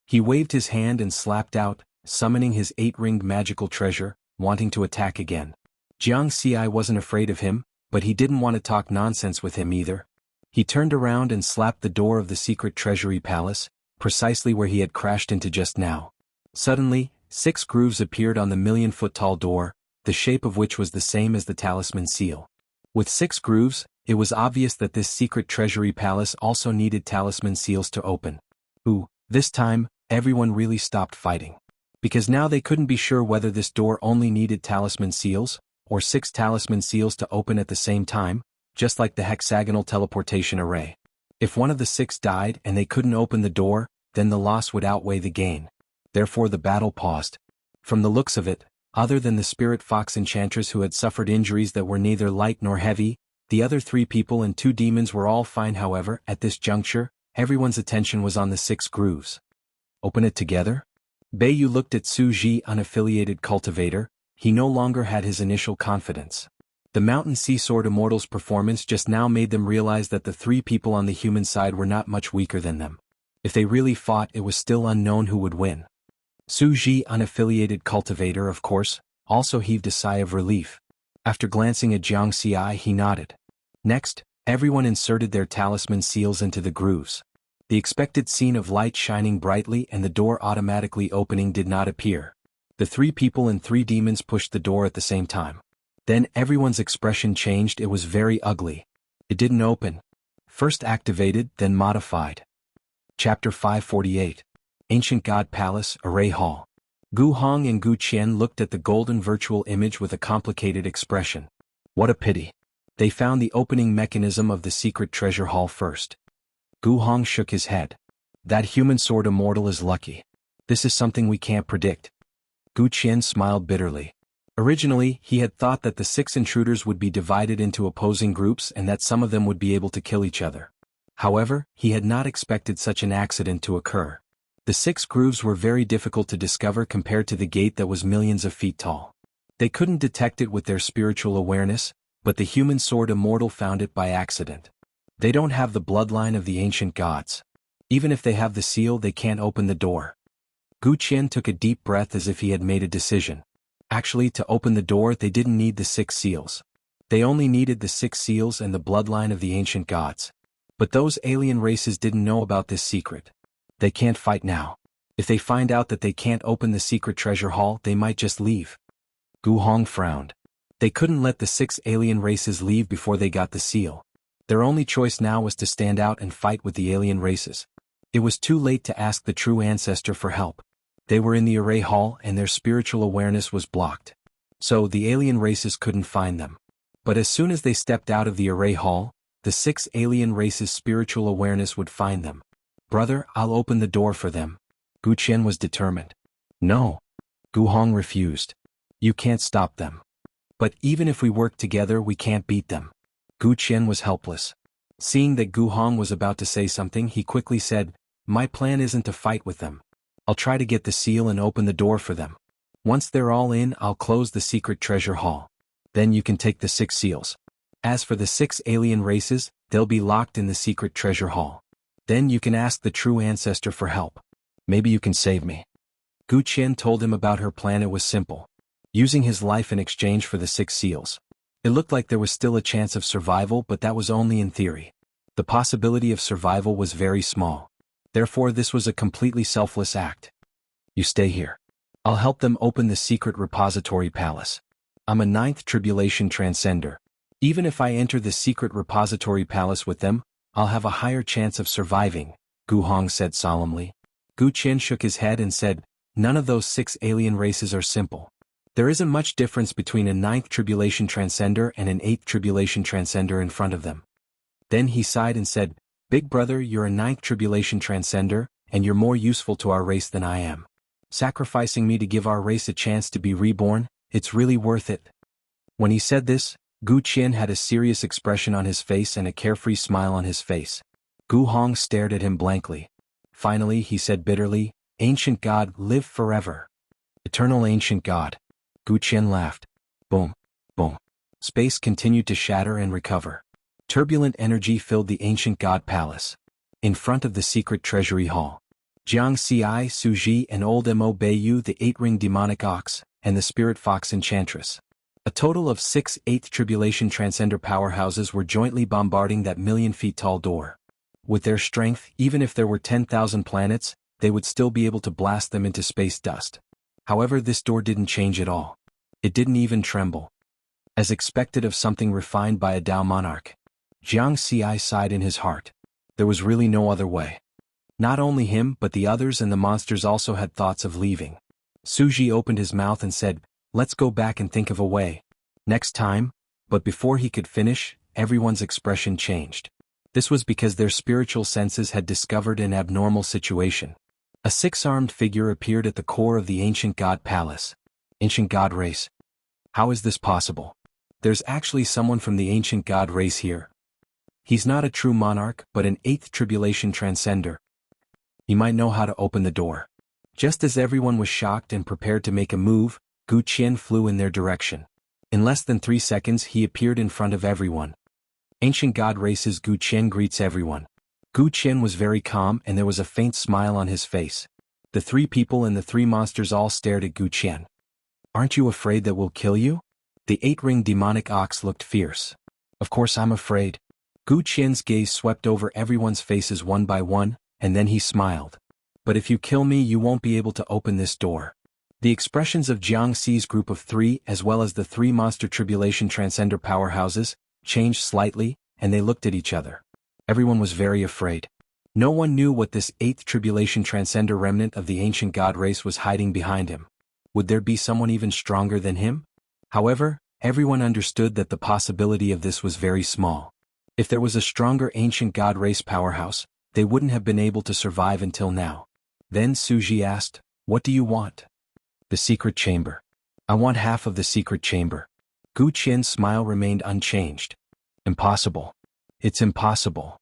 He waved his hand and slapped out, summoning his 8-ringed magical treasure, wanting to attack again. Jianghu wasn't afraid of him, but he didn't want to talk nonsense with him either. He turned around and slapped the door of the secret treasury palace, precisely where he had crashed into just now. Suddenly, 6 grooves appeared on the million-foot-tall door, the shape of which was the same as the talisman seal. With 6 grooves, it was obvious that this secret treasury palace also needed talisman seals to open. This time, everyone really stopped fighting. Because now they couldn't be sure whether this door only needed talisman seals, or 6 talisman seals to open at the same time, just like the hexagonal teleportation array. If one of the 6 died and they couldn't open the door, then the loss would outweigh the gain. Therefore the battle paused. From the looks of it, other than the Spirit Fox Enchantress who had suffered injuries that were neither light nor heavy, the other 3 people and 2 demons were all fine. However, at this juncture, everyone's attention was on the 6 grooves. Open it together? Beiyu looked at Suji, unaffiliated cultivator. He no longer had his initial confidence. The Mountain Sea Sword Immortal's performance just now made them realize that the 3 people on the human side were not much weaker than them. If they really fought, it was still unknown who would win. Suji, unaffiliated cultivator, of course, also heaved a sigh of relief. After glancing at Jianghu, he nodded. Next, everyone inserted their talisman seals into the grooves. The expected scene of light shining brightly and the door automatically opening did not appear. The 3 people and 3 demons pushed the door at the same time. Then everyone's expression changed. It was very ugly. It didn't open. First activated, then modified. Chapter 548. Ancient God Palace, Array Hall. Gu Hong and Gu Qian looked at the golden virtual image with a complicated expression. What a pity. They found the opening mechanism of the secret treasure hall first. Gu Hong shook his head. That human sword immortal is lucky. This is something we can't predict. Gu Qian smiled bitterly. Originally, he had thought that the 6 intruders would be divided into opposing groups and that some of them would be able to kill each other. However, he had not expected such an accident to occur. The 6 grooves were very difficult to discover compared to the gate that was millions of feet tall. They couldn't detect it with their spiritual awareness, but the human sword immortal found it by accident. They don't have the bloodline of the ancient gods. Even if they have the seal, they can't open the door. Gu Qian took a deep breath as if he had made a decision. Actually, to open the door, they didn't need the 6 seals. They only needed the 6 seals and the bloodline of the ancient gods. But those alien races didn't know about this secret. They can't fight now. If they find out that they can't open the secret treasure hall, they might just leave. Gu Hong frowned. They couldn't let the 6 alien races leave before they got the seal. Their only choice now was to stand out and fight with the alien races. It was too late to ask the true ancestor for help. They were in the array hall and their spiritual awareness was blocked. So the alien races couldn't find them. But as soon as they stepped out of the array hall, the 6 alien races' spiritual awareness would find them. Brother, I'll open the door for them. Gu Qian was determined. No. Gu Hong refused. You can't stop them. But even if we work together, we can't beat them. Gu Qian was helpless. Seeing that Gu Hong was about to say something, he quickly said, My plan isn't to fight with them. I'll try to get the seal and open the door for them. Once they're all in, I'll close the secret treasure hall. Then you can take the 6 seals. As for the 6 alien races, they'll be locked in the secret treasure hall. Then you can ask the true ancestor for help. Maybe you can save me. Gu Qian told him about her plan. It was simple. Using his life in exchange for the 6 seals. It looked like there was still a chance of survival, but that was only in theory. The possibility of survival was very small. Therefore, this was a completely selfless act. You stay here. I'll help them open the secret repository palace. I'm a 9th tribulation transcender. Even if I enter the secret repository palace with them, I'll have a higher chance of surviving, Gu Hong said solemnly. Gu Qian shook his head and said, None of those 6 alien races are simple. There isn't much difference between a 9th tribulation transcender and an 8th tribulation transcender in front of them. Then he sighed and said, Big brother, you're a 9th tribulation transcender, and you're more useful to our race than I am. Sacrificing me to give our race a chance to be reborn, it's really worth it. When he said this, Gu Qian had a serious expression on his face and a carefree smile on his face. Gu Hong stared at him blankly. Finally, he said bitterly, Ancient God, live forever. Eternal ancient God. Gu Qian laughed. Boom, boom. Space continued to shatter and recover. Turbulent energy filled the ancient god palace. In front of the secret treasury hall, Jiang Ci, Su Ji and old Mo Beiyu, the 8-ring demonic ox, and the spirit fox enchantress. A total of 6 8th tribulation transcender powerhouses were jointly bombarding that million-feet-tall door. With their strength, even if there were 10,000 planets, they would still be able to blast them into space dust. However, this door didn't change at all. It didn't even tremble. As expected of something refined by a Dao monarch, Jiang Ci sighed in his heart. There was really no other way. Not only him but the others and the monsters also had thoughts of leaving. Su Ji opened his mouth and said, Let's go back and think of a way. Next time, but before he could finish, everyone's expression changed. This was because their spiritual senses had discovered an abnormal situation. A 6-armed figure appeared at the core of the ancient god palace. Ancient god race. How is this possible? There's actually someone from the ancient god race here. He's not a true monarch but an 8th tribulation transcender. He might know how to open the door. Just as everyone was shocked and prepared to make a move, Gu Qian flew in their direction. In less than 3 seconds he appeared in front of everyone. Ancient god races. Gu Qian greets everyone. Gu Qian was very calm and there was a faint smile on his face. The 3 people and the 3 monsters all stared at Gu Qian. Aren't you afraid that we'll kill you? The 8-ring demonic ox looked fierce. Of course I'm afraid. Gu Qian's gaze swept over everyone's faces one by one, and then he smiled. But if you kill me you won't be able to open this door. The expressions of Jiang Ci's group of 3 as well as the 3 monster tribulation transcender powerhouses changed slightly, and they looked at each other. Everyone was very afraid. No one knew what this 8th tribulation transcender remnant of the ancient god race was hiding behind him. Would there be someone even stronger than him? However, everyone understood that the possibility of this was very small. If there was a stronger ancient god race powerhouse, they wouldn't have been able to survive until now. Then Su Ji asked, What do you want? The secret chamber. I want half of the secret chamber. Gu Qian's smile remained unchanged. Impossible. It's impossible.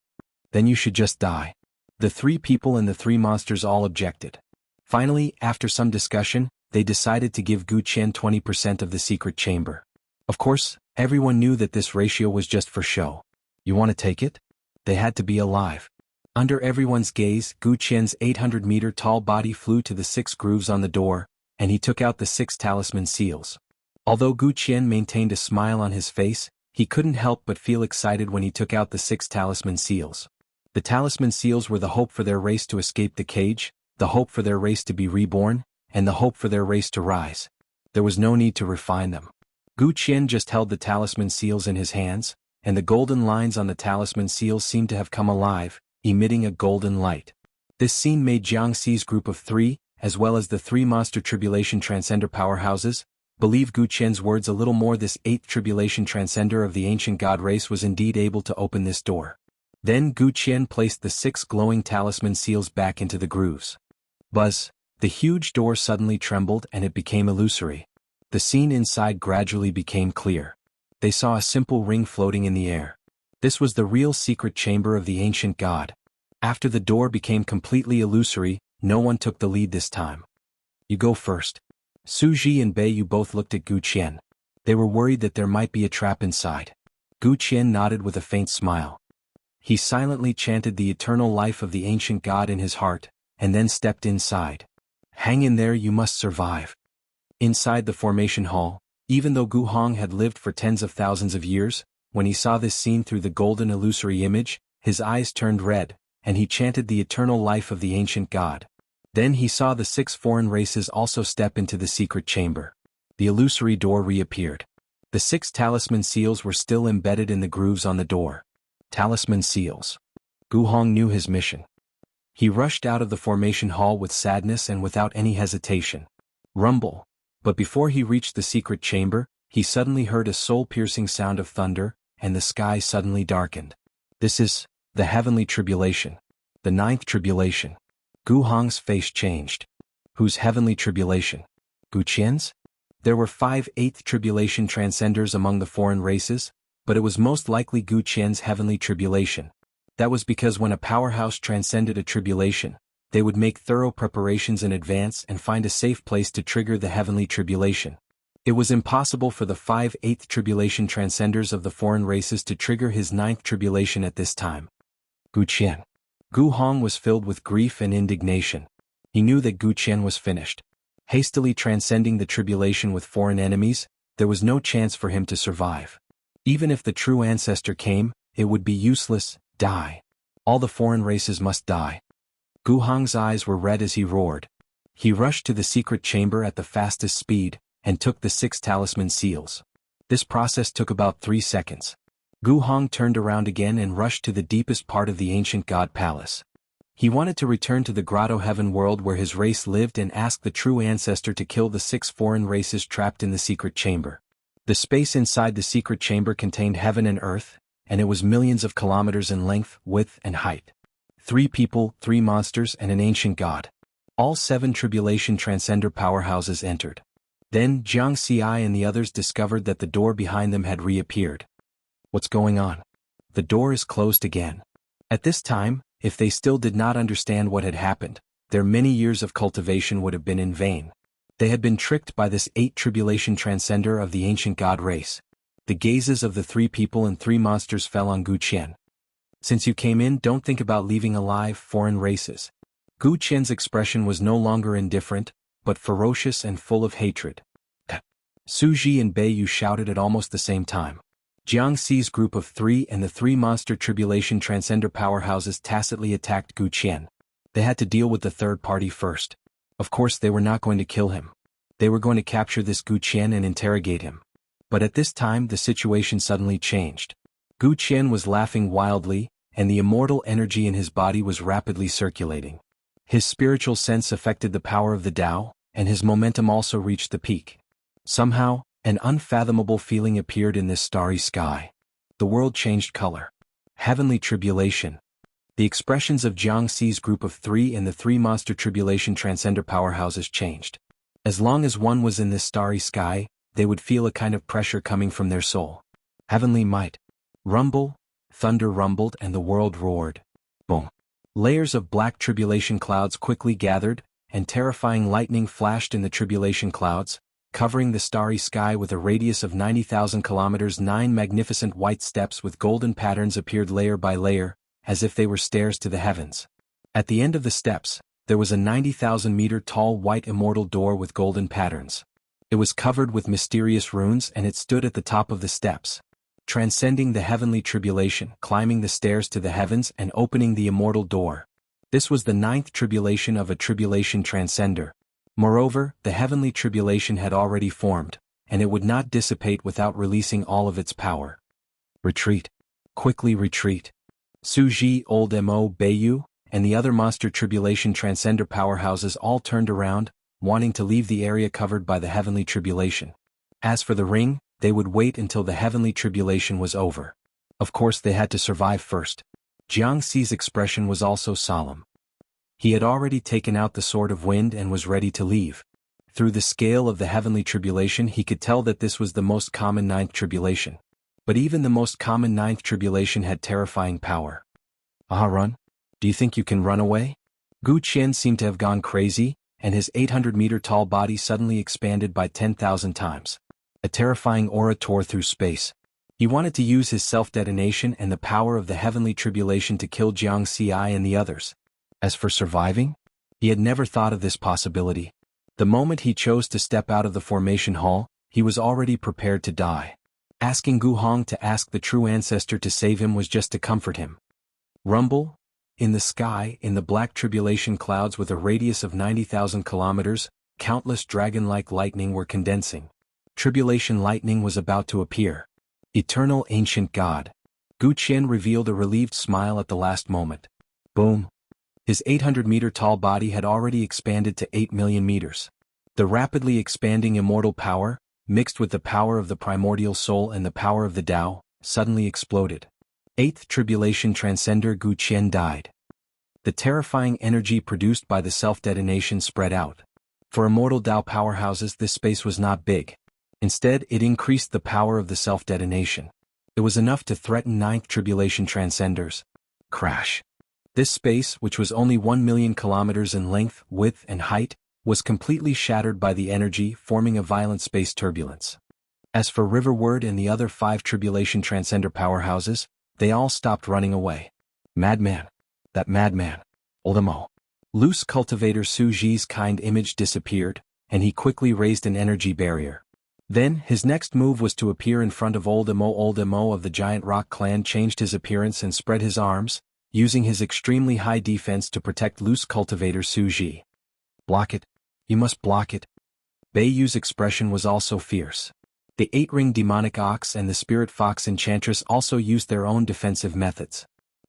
Then you should just die. The 3 people and the 3 monsters all objected. Finally, after some discussion, they decided to give Gu Qian 20% of the secret chamber. Of course, everyone knew that this ratio was just for show. You want to take it? They had to be alive. Under everyone's gaze, Gu Qian's 800-meter-tall body flew to the 6 grooves on the door, and he took out the 6 talisman seals. Although Gu Qian maintained a smile on his face, He couldn't help but feel excited when he took out the 6 talisman seals. The talisman seals were the hope for their race to escape the cage, the hope for their race to be reborn, and the hope for their race to rise. There was no need to refine them. Gu Qian just held the talisman seals in his hands, and the golden lines on the talisman seals seemed to have come alive, emitting a golden light. This scene made Jiangxi's group of 3, as well as the 3 monster tribulation transcender powerhouses, believe Gu Qian's words a little more. This 8th tribulation transcender of the ancient god race was indeed able to open this door. Then Gu Qian placed the 6 glowing talisman seals back into the grooves. Buzz! The huge door suddenly trembled and it became illusory. The scene inside gradually became clear. They saw a simple ring floating in the air. This was the real secret chamber of the ancient god. After the door became completely illusory, no one took the lead this time. You go first. Su Ji and Bei Yu both looked at Gu Qian. They were worried that there might be a trap inside. Gu Qian nodded with a faint smile. He silently chanted the eternal life of the ancient god in his heart, and then stepped inside. Hang in there, you must survive. Inside the formation hall, even though Gu Hong had lived for tens of thousands of years, when he saw this scene through the golden illusory image, his eyes turned red, and he chanted the eternal life of the ancient god. Then he saw the 6 foreign races also step into the secret chamber. The illusory door reappeared. The 6 talisman seals were still embedded in the grooves on the door. Talisman seals. Gu Hong knew his mission. He rushed out of the formation hall with sadness and without any hesitation. Rumble. But before he reached the secret chamber, he suddenly heard a soul-piercing sound of thunder, and the sky suddenly darkened. This is the heavenly tribulation. The 9th tribulation. Gu Hong's face changed. Whose heavenly tribulation? Gu Qian's? There were 5 8th tribulation transcenders among the foreign races, but it was most likely Gu Qian's heavenly tribulation. That was because when a powerhouse transcended a tribulation, they would make thorough preparations in advance and find a safe place to trigger the heavenly tribulation. It was impossible for the 5 8th tribulation transcenders of the foreign races to trigger his 9th tribulation at this time. Gu Qian. Gu Hong was filled with grief and indignation. He knew that Gu Qian was finished. Hastily transcending the tribulation with foreign enemies, there was no chance for him to survive. Even if the true ancestor came, it would be useless. Die. All the foreign races must die. Gu Hong's eyes were red as he roared. He rushed to the secret chamber at the fastest speed, and took the 6 talisman seals. This process took about 3 seconds. Gu Hong turned around again and rushed to the deepest part of the ancient god palace. He wanted to return to the grotto heaven world where his race lived and ask the true ancestor to kill the 6 foreign races trapped in the secret chamber. The space inside the secret chamber contained heaven and earth, and it was millions of kilometers in length, width, and height. 3 people, 3 monsters, and an ancient god. All 7 tribulation transcender powerhouses entered. Then Jiangxi and the others discovered that the door behind them had reappeared. What's going on? The door is closed again. At this time, if they still did not understand what had happened, their many years of cultivation would have been in vain. They had been tricked by this 8 tribulation transcender of the ancient god race. The gazes of the 3 people and 3 monsters fell on Gu Qian. Since you came in, don't think about leaving alive foreign races. Gu Qian's expression was no longer indifferent, but ferocious and full of hatred. Su Ji and Bei Yu shouted at almost the same time. Jiangxi's group of 3 and the 3 monster tribulation transcender powerhouses tacitly attacked Gu Qian. They had to deal with the third party first. Of course they were not going to kill him. They were going to capture this Gu Qian and interrogate him. But at this time the situation suddenly changed. Gu Qian was laughing wildly, and the immortal energy in his body was rapidly circulating. His spiritual sense affected the power of the Tao, and his momentum also reached the peak. Somehow, an unfathomable feeling appeared in this starry sky. The world changed color. Heavenly tribulation. The expressions of Jiangxi's group of 3 and the 3 monster tribulation transcender powerhouses changed. As long as one was in this starry sky, they would feel a kind of pressure coming from their soul. Heavenly might. Rumble, thunder rumbled and the world roared. Boom. Layers of black tribulation clouds quickly gathered, and terrifying lightning flashed in the tribulation clouds, covering the starry sky with a radius of 90,000 kilometers. 9 magnificent white steps with golden patterns appeared layer by layer, as if they were stairs to the heavens. At the end of the steps, there was a 90,000-meter tall white immortal door with golden patterns. It was covered with mysterious runes and it stood at the top of the steps. transcending the heavenly tribulation, climbing the stairs to the heavens and opening the immortal door. This was the 9th tribulation of a tribulation transcender. Moreover, the heavenly tribulation had already formed, and it would not dissipate without releasing all of its power. Retreat. Quickly retreat. Suji, Old Mo, Beiyu, and the other monster tribulation transcender powerhouses all turned around, wanting to leave the area covered by the heavenly tribulation. As for the ring, they would wait until the heavenly tribulation was over. Of course they had to survive first. Jianghu's expression was also solemn. He had already taken out the sword of wind and was ready to leave. Through the scale of the heavenly tribulation he could tell that this was the most common 9th tribulation. But even the most common 9th tribulation had terrifying power. Run? Do you think you can run away? Gu Qian seemed to have gone crazy, and his 800-meter-tall body suddenly expanded by 10,000 times. A terrifying aura tore through space. He wanted to use his self-detonation and the power of the heavenly tribulation to kill Jianghu and the others. As for surviving? He had never thought of this possibility. The moment he chose to step out of the formation hall, he was already prepared to die. Asking Gu Hong to ask the true ancestor to save him was just to comfort him. Rumble? In the sky, in the black tribulation clouds with a radius of 90,000 kilometers, countless dragon-like lightning were condensing. Tribulation lightning was about to appear. Eternal ancient God. Gu Qian revealed a relieved smile at the last moment. Boom. His 800-meter-tall body had already expanded to 8 million meters. The rapidly expanding immortal power, mixed with the power of the primordial soul and the power of the Tao, suddenly exploded. 8th tribulation transcender Gu Qian died. The terrifying energy produced by the self-detonation spread out. For immortal Tao powerhouses this space was not big. Instead it increased the power of the self-detonation. It was enough to threaten 9th tribulation transcenders. Crash. This space, which was only 1 million kilometers in length, width and height, was completely shattered by the energy, forming a violent space turbulence. As for Riverward and the other 5 tribulation transcender powerhouses, they all stopped running away. Madman. That madman. Old Mo. Loose cultivator Su Ji's kind image disappeared, and he quickly raised an energy barrier. Then, his next move was to appear in front of Old Mo. Old Mo of the Giant Rock clan changed his appearance and spread his arms, using his extremely high defense to protect loose cultivator Su Ji. Block it. You must block it. Beiyu's expression was also fierce. The 8-ring demonic ox and the spirit fox enchantress also used their own defensive methods.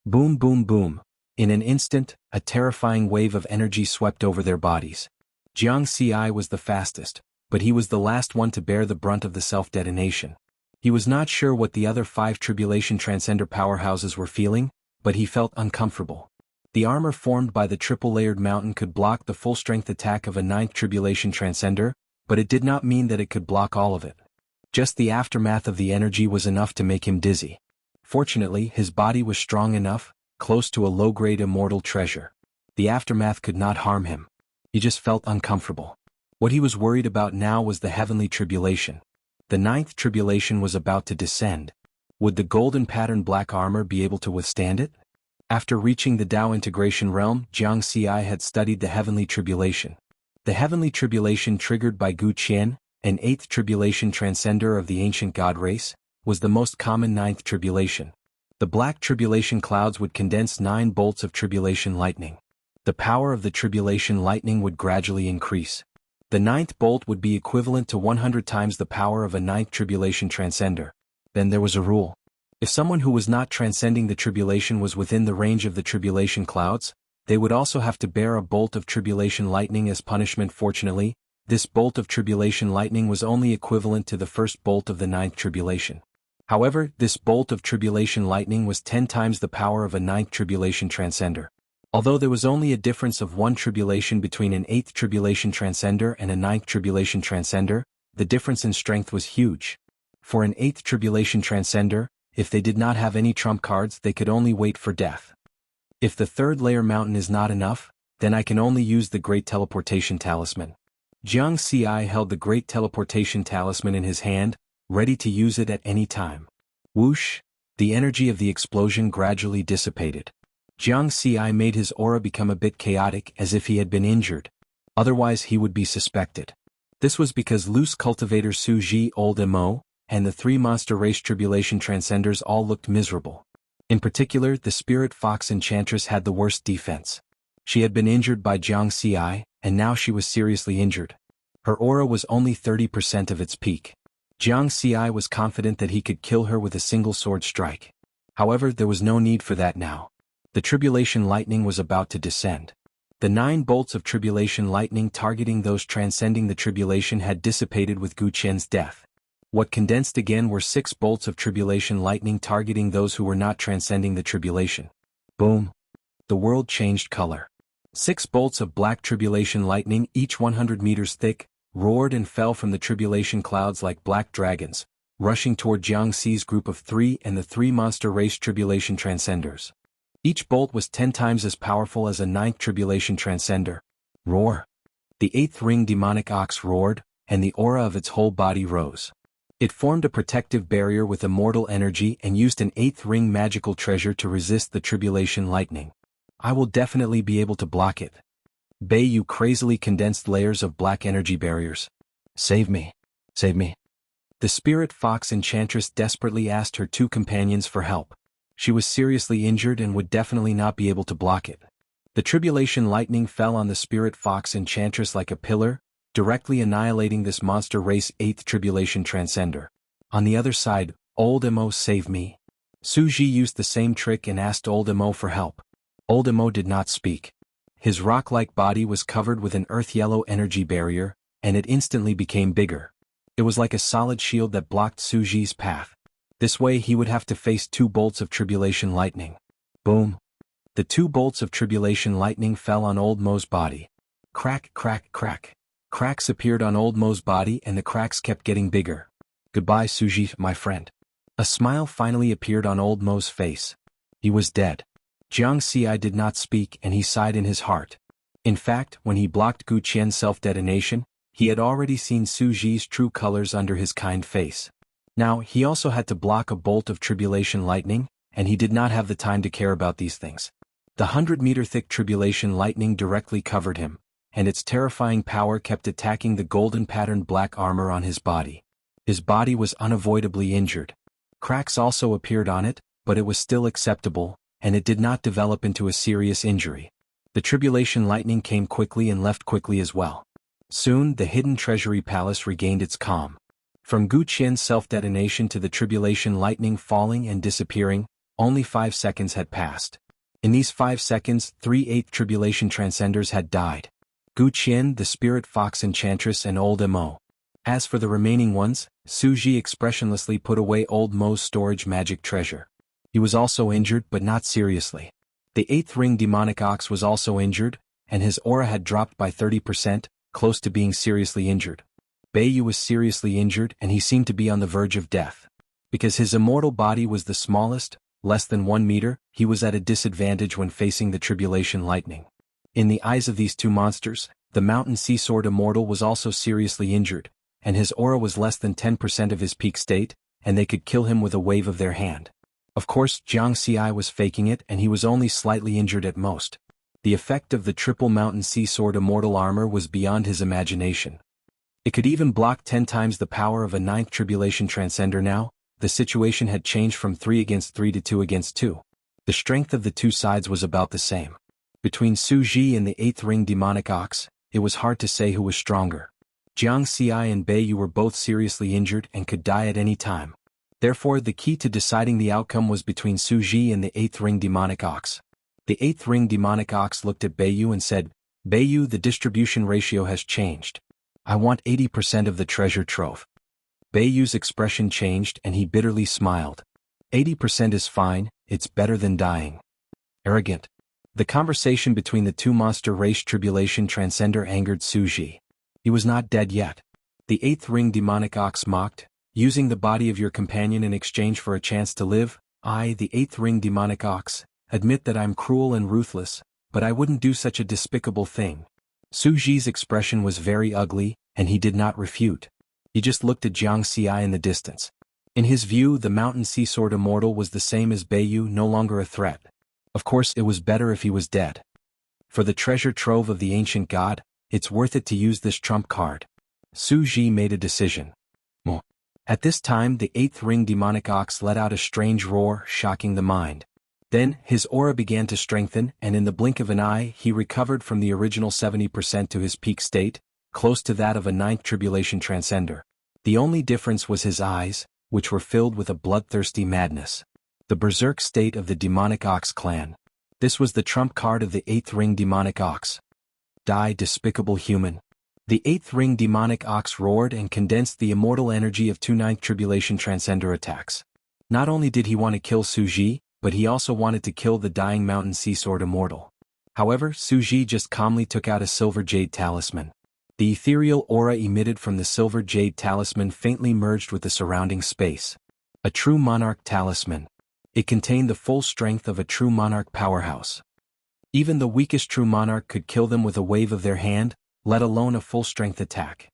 Boom boom boom. In an instant, a terrifying wave of energy swept over their bodies. Jianghu was the fastest, but he was the last one to bear the brunt of the self-detonation. He was not sure what the other 5 tribulation transcender powerhouses were feeling, but he felt uncomfortable. The armor formed by the triple-layered mountain could block the full-strength attack of a 9th tribulation transcender, but it did not mean that it could block all of it. Just the aftermath of the energy was enough to make him dizzy. Fortunately, his body was strong enough, close to a low-grade immortal treasure. The aftermath could not harm him. He just felt uncomfortable. What he was worried about now was the heavenly tribulation. The 9th tribulation was about to descend. Would the golden pattern black armor be able to withstand it? After reaching the Tao integration realm, Jianghu had studied the heavenly tribulation. The heavenly tribulation triggered by Gu Qian, an 8th tribulation transcender of the ancient god race, was the most common 9th tribulation. The black tribulation clouds would condense 9 bolts of tribulation lightning. The power of the tribulation lightning would gradually increase. The 9th bolt would be equivalent to 100 times the power of a 9th tribulation transcender. Then there was a rule. If someone who was not transcending the tribulation was within the range of the tribulation clouds, they would also have to bear a bolt of tribulation lightning as punishment. Fortunately, this bolt of tribulation lightning was only equivalent to the first bolt of the 9th tribulation. However, this bolt of tribulation lightning was 10 times the power of a 9th tribulation transcender. Although there was only a difference of 1 tribulation between an 8th tribulation transcender and a 9th tribulation transcender, the difference in strength was huge. For an 8th tribulation transcender, if they did not have any trump cards, they could only wait for death. If the 3rd layer mountain is not enough, then I can only use the Great Teleportation Talisman. Jianghu held the Great Teleportation Talisman in his hand, ready to use it at any time. Whoosh! The energy of the explosion gradually dissipated. Jianghu made his aura become a bit chaotic, as if he had been injured. Otherwise he would be suspected. This was because loose cultivator Su Ji Old Mo, and the three monster race tribulation transcenders all looked miserable. In particular, the spirit fox enchantress had the worst defense. She had been injured by Jianghu, and now she was seriously injured. Her aura was only 30% of its peak. Jianghu was confident that he could kill her with a single sword strike. However, there was no need for that now. The tribulation lightning was about to descend. The 9 bolts of tribulation lightning targeting those transcending the tribulation had dissipated with Gu Qian's death. What condensed again were 6 bolts of tribulation lightning targeting those who were not transcending the tribulation. Boom! The world changed color. 6 bolts of black tribulation lightning, each 100 meters thick, roared and fell from the tribulation clouds like black dragons, rushing toward Jiangxi's group of 3 and the 3 monster race tribulation transcenders. Each bolt was 10 times as powerful as a 9th tribulation transcender. Roar! The 8th ring demonic ox roared, and the aura of its whole body rose. It formed a protective barrier with immortal energy and used an 8th ring magical treasure to resist the tribulation lightning. I will definitely be able to block it. Beiyu crazily condensed layers of black energy barriers. Save me. Save me. The spirit fox enchantress desperately asked her 2 companions for help. She was seriously injured and would definitely not be able to block it. The tribulation lightning fell on the spirit fox enchantress like a pillar, directly annihilating this monster race 8th tribulation transcender. On the other side, Old Mo save me. Suji used the same trick and asked Old Mo for help. Old Mo did not speak. His rock-like body was covered with an earth-yellow energy barrier, and it instantly became bigger. It was like a solid shield that blocked Suji's path. This way he would have to face 2 bolts of tribulation lightning. Boom! The 2 bolts of tribulation lightning fell on Old Mo's body. Crack, crack, crack. Cracks appeared on Old Mo's body and the cracks kept getting bigger. Goodbye, Suji, my friend. A smile finally appeared on Old Mo's face. He was dead. Jiangxi did not speak and he sighed in his heart. In fact, when he blocked Gu Qian's self-detonation, he had already seen Suji's true colors under his kind face. Now, he also had to block a bolt of tribulation lightning, and he did not have the time to care about these things. The 100-meter-thick tribulation lightning directly covered him, and its terrifying power kept attacking the golden-patterned black armor on his body. His body was unavoidably injured. Cracks also appeared on it, but it was still acceptable, and it did not develop into a serious injury. The tribulation lightning came quickly and left quickly as well. Soon, the hidden treasury palace regained its calm. From Gu Qian's self-detonation to the tribulation lightning falling and disappearing, only 5 seconds had passed. In these 5 seconds, 3 8th tribulation transcenders had died. Gu Qian, the spirit fox enchantress, and Old Mo. As for the remaining ones, Suji expressionlessly put away Old Mo's storage magic treasure. He was also injured but not seriously. The 8th ring demonic ox was also injured, and his aura had dropped by 30%, close to being seriously injured. Beiyu was seriously injured and he seemed to be on the verge of death. Because his immortal body was the smallest, less than 1 meter, he was at a disadvantage when facing the tribulation lightning. In the eyes of these 2 monsters, the mountain sea sword immortal was also seriously injured, and his aura was less than 10% of his peak state, and they could kill him with a wave of their hand. Of course, Jiangxi was faking it and he was only slightly injured at most. The effect of the triple mountain sea sword immortal armor was beyond his imagination. It could even block 10 times the power of a 9th tribulation transcender now. The situation had changed from 3 against 3 to 2 against 2. The strength of the 2 sides was about the same. Between Suji and the 8th ring demonic ox, it was hard to say who was stronger. Jiangxi and Beiyu were both seriously injured and could die at any time. Therefore, the key to deciding the outcome was between Suji and the 8th ring demonic ox. The 8th ring demonic ox looked at Beiyu and said, "Beiyu, the distribution ratio has changed. I want 80% of the treasure trove." Beiyu's expression changed and he bitterly smiled. 80% is fine, it's better than dying. Arrogant. The conversation between the 2 monster race tribulation transcender angered Suji. He was not dead yet. The 8th ring demonic ox mocked, "Using the body of your companion in exchange for a chance to live? I, the 8th ring demonic ox, admit that I'm cruel and ruthless, but I wouldn't do such a despicable thing." Suji's expression was very ugly, and he did not refute. He just looked at Jiangxi in the distance. In his view, the mountain sea sword immortal was the same as Beiyu, no longer a threat. Of course, it was better if he was dead. For the treasure trove of the ancient god, it's worth it to use this trump card. Suji made a decision. At this time the eighth ring demonic ox let out a strange roar, shocking the mind. Then, his aura began to strengthen, and in the blink of an eye he recovered from the original 70% to his peak state, close to that of a ninth tribulation transcender. The only difference was his eyes, which were filled with a bloodthirsty madness. The berserk state of the demonic ox clan. This was the trump card of the eighth ring demonic ox. Die, despicable human. The eighth ring demonic ox roared and condensed the immortal energy of two ninth tribulation transcender attacks. Not only did he want to kill Suji, but he also wanted to kill the dying mountain sea sword immortal. However, Suji just calmly took out a silver jade talisman. The ethereal aura emitted from the silver jade talisman faintly merged with the surrounding space. A true monarch talisman. It contained the full strength of a true monarch powerhouse. Even the weakest true monarch could kill them with a wave of their hand, let alone a full-strength attack.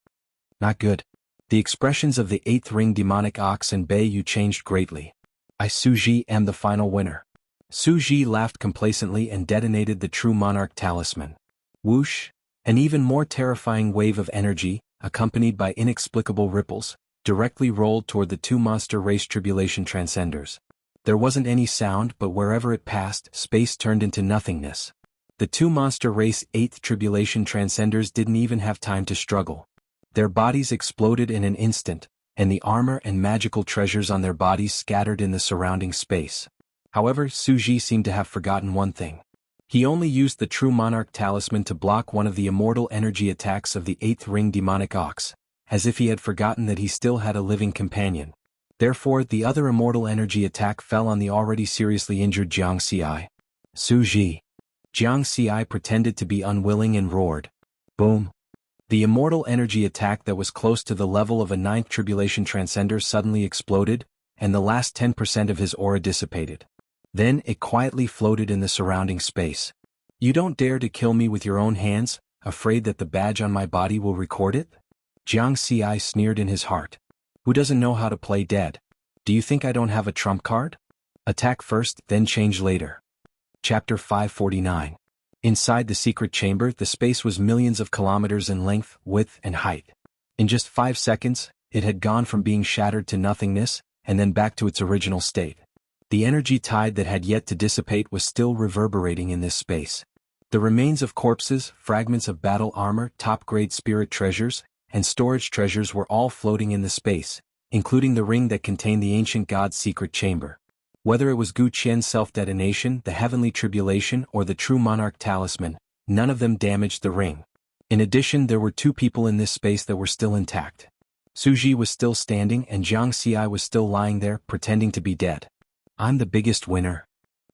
Not good. The expressions of the eighth ring demonic ox and Beiyu changed greatly. I Suji am the final winner. Suji laughed complacently and detonated the true monarch talisman. Whoosh! An even more terrifying wave of energy, accompanied by inexplicable ripples, directly rolled toward the two monster race tribulation transcenders. There wasn't any sound, but wherever it passed, space turned into nothingness. The two monster race eighth tribulation transcenders didn't even have time to struggle. Their bodies exploded in an instant, and the armor and magical treasures on their bodies scattered in the surrounding space. However, Suji seemed to have forgotten one thing. He only used the true monarch talisman to block one of the immortal energy attacks of the eighth ring demonic ox, as if he had forgotten that he still had a living companion. Therefore, the other immortal energy attack fell on the already seriously injured Jianghu. Suji. Jianghu pretended to be unwilling and roared. Boom. The immortal energy attack that was close to the level of a ninth tribulation transcender suddenly exploded, and the last 10% of his aura dissipated. Then it quietly floated in the surrounding space. You don't dare to kill me with your own hands, afraid that the badge on my body will record it? Jianghu sneered in his heart. Who doesn't know how to play dead? Do you think I don't have a trump card? Attack first, then change later. Chapter 549. Inside the secret chamber, the space was millions of kilometers in length, width, and height. In just 5 seconds, it had gone from being shattered to nothingness, and then back to its original state. The energy tide that had yet to dissipate was still reverberating in this space. The remains of corpses, fragments of battle armor, top-grade spirit treasures, and storage treasures were all floating in the space, including the ring that contained the ancient god's secret chamber. Whether it was Gu Qian's self-detonation, the heavenly tribulation, or the true monarch talisman, none of them damaged the ring. In addition, there were 2 people in this space that were still intact. Suji was still standing and Jianghu was still lying there, pretending to be dead. I'm the biggest winner.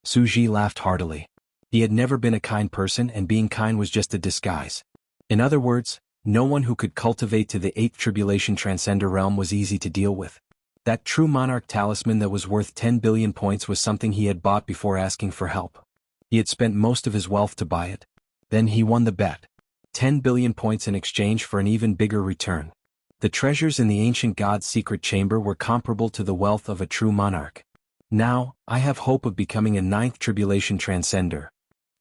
Suji laughed heartily. He had never been a kind person, and being kind was just a disguise. In other words, no one who could cultivate to the 8th tribulation transcender realm was easy to deal with. That true monarch talisman that was worth 10 billion points was something he had bought before asking for help. He had spent most of his wealth to buy it. Then he won the bet. 10 billion points in exchange for an even bigger return. The treasures in the ancient god's secret chamber were comparable to the wealth of a true monarch. Now, I have hope of becoming a 9th tribulation transcender.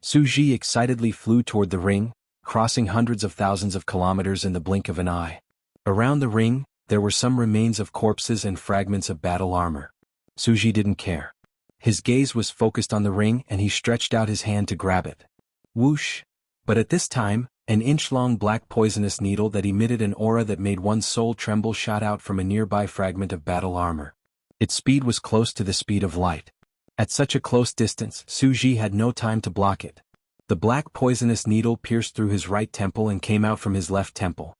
Suji excitedly flew toward the ring, crossing hundreds of thousands of kilometers in the blink of an eye. Around the ring, there were some remains of corpses and fragments of battle armor. Suji didn't care. His gaze was focused on the ring and he stretched out his hand to grab it. Whoosh! But at this time, an inch-long black poisonous needle that emitted an aura that made one's soul tremble shot out from a nearby fragment of battle armor. Its speed was close to the speed of light. At such a close distance, Suji had no time to block it. The black poisonous needle pierced through his right temple and came out from his left temple.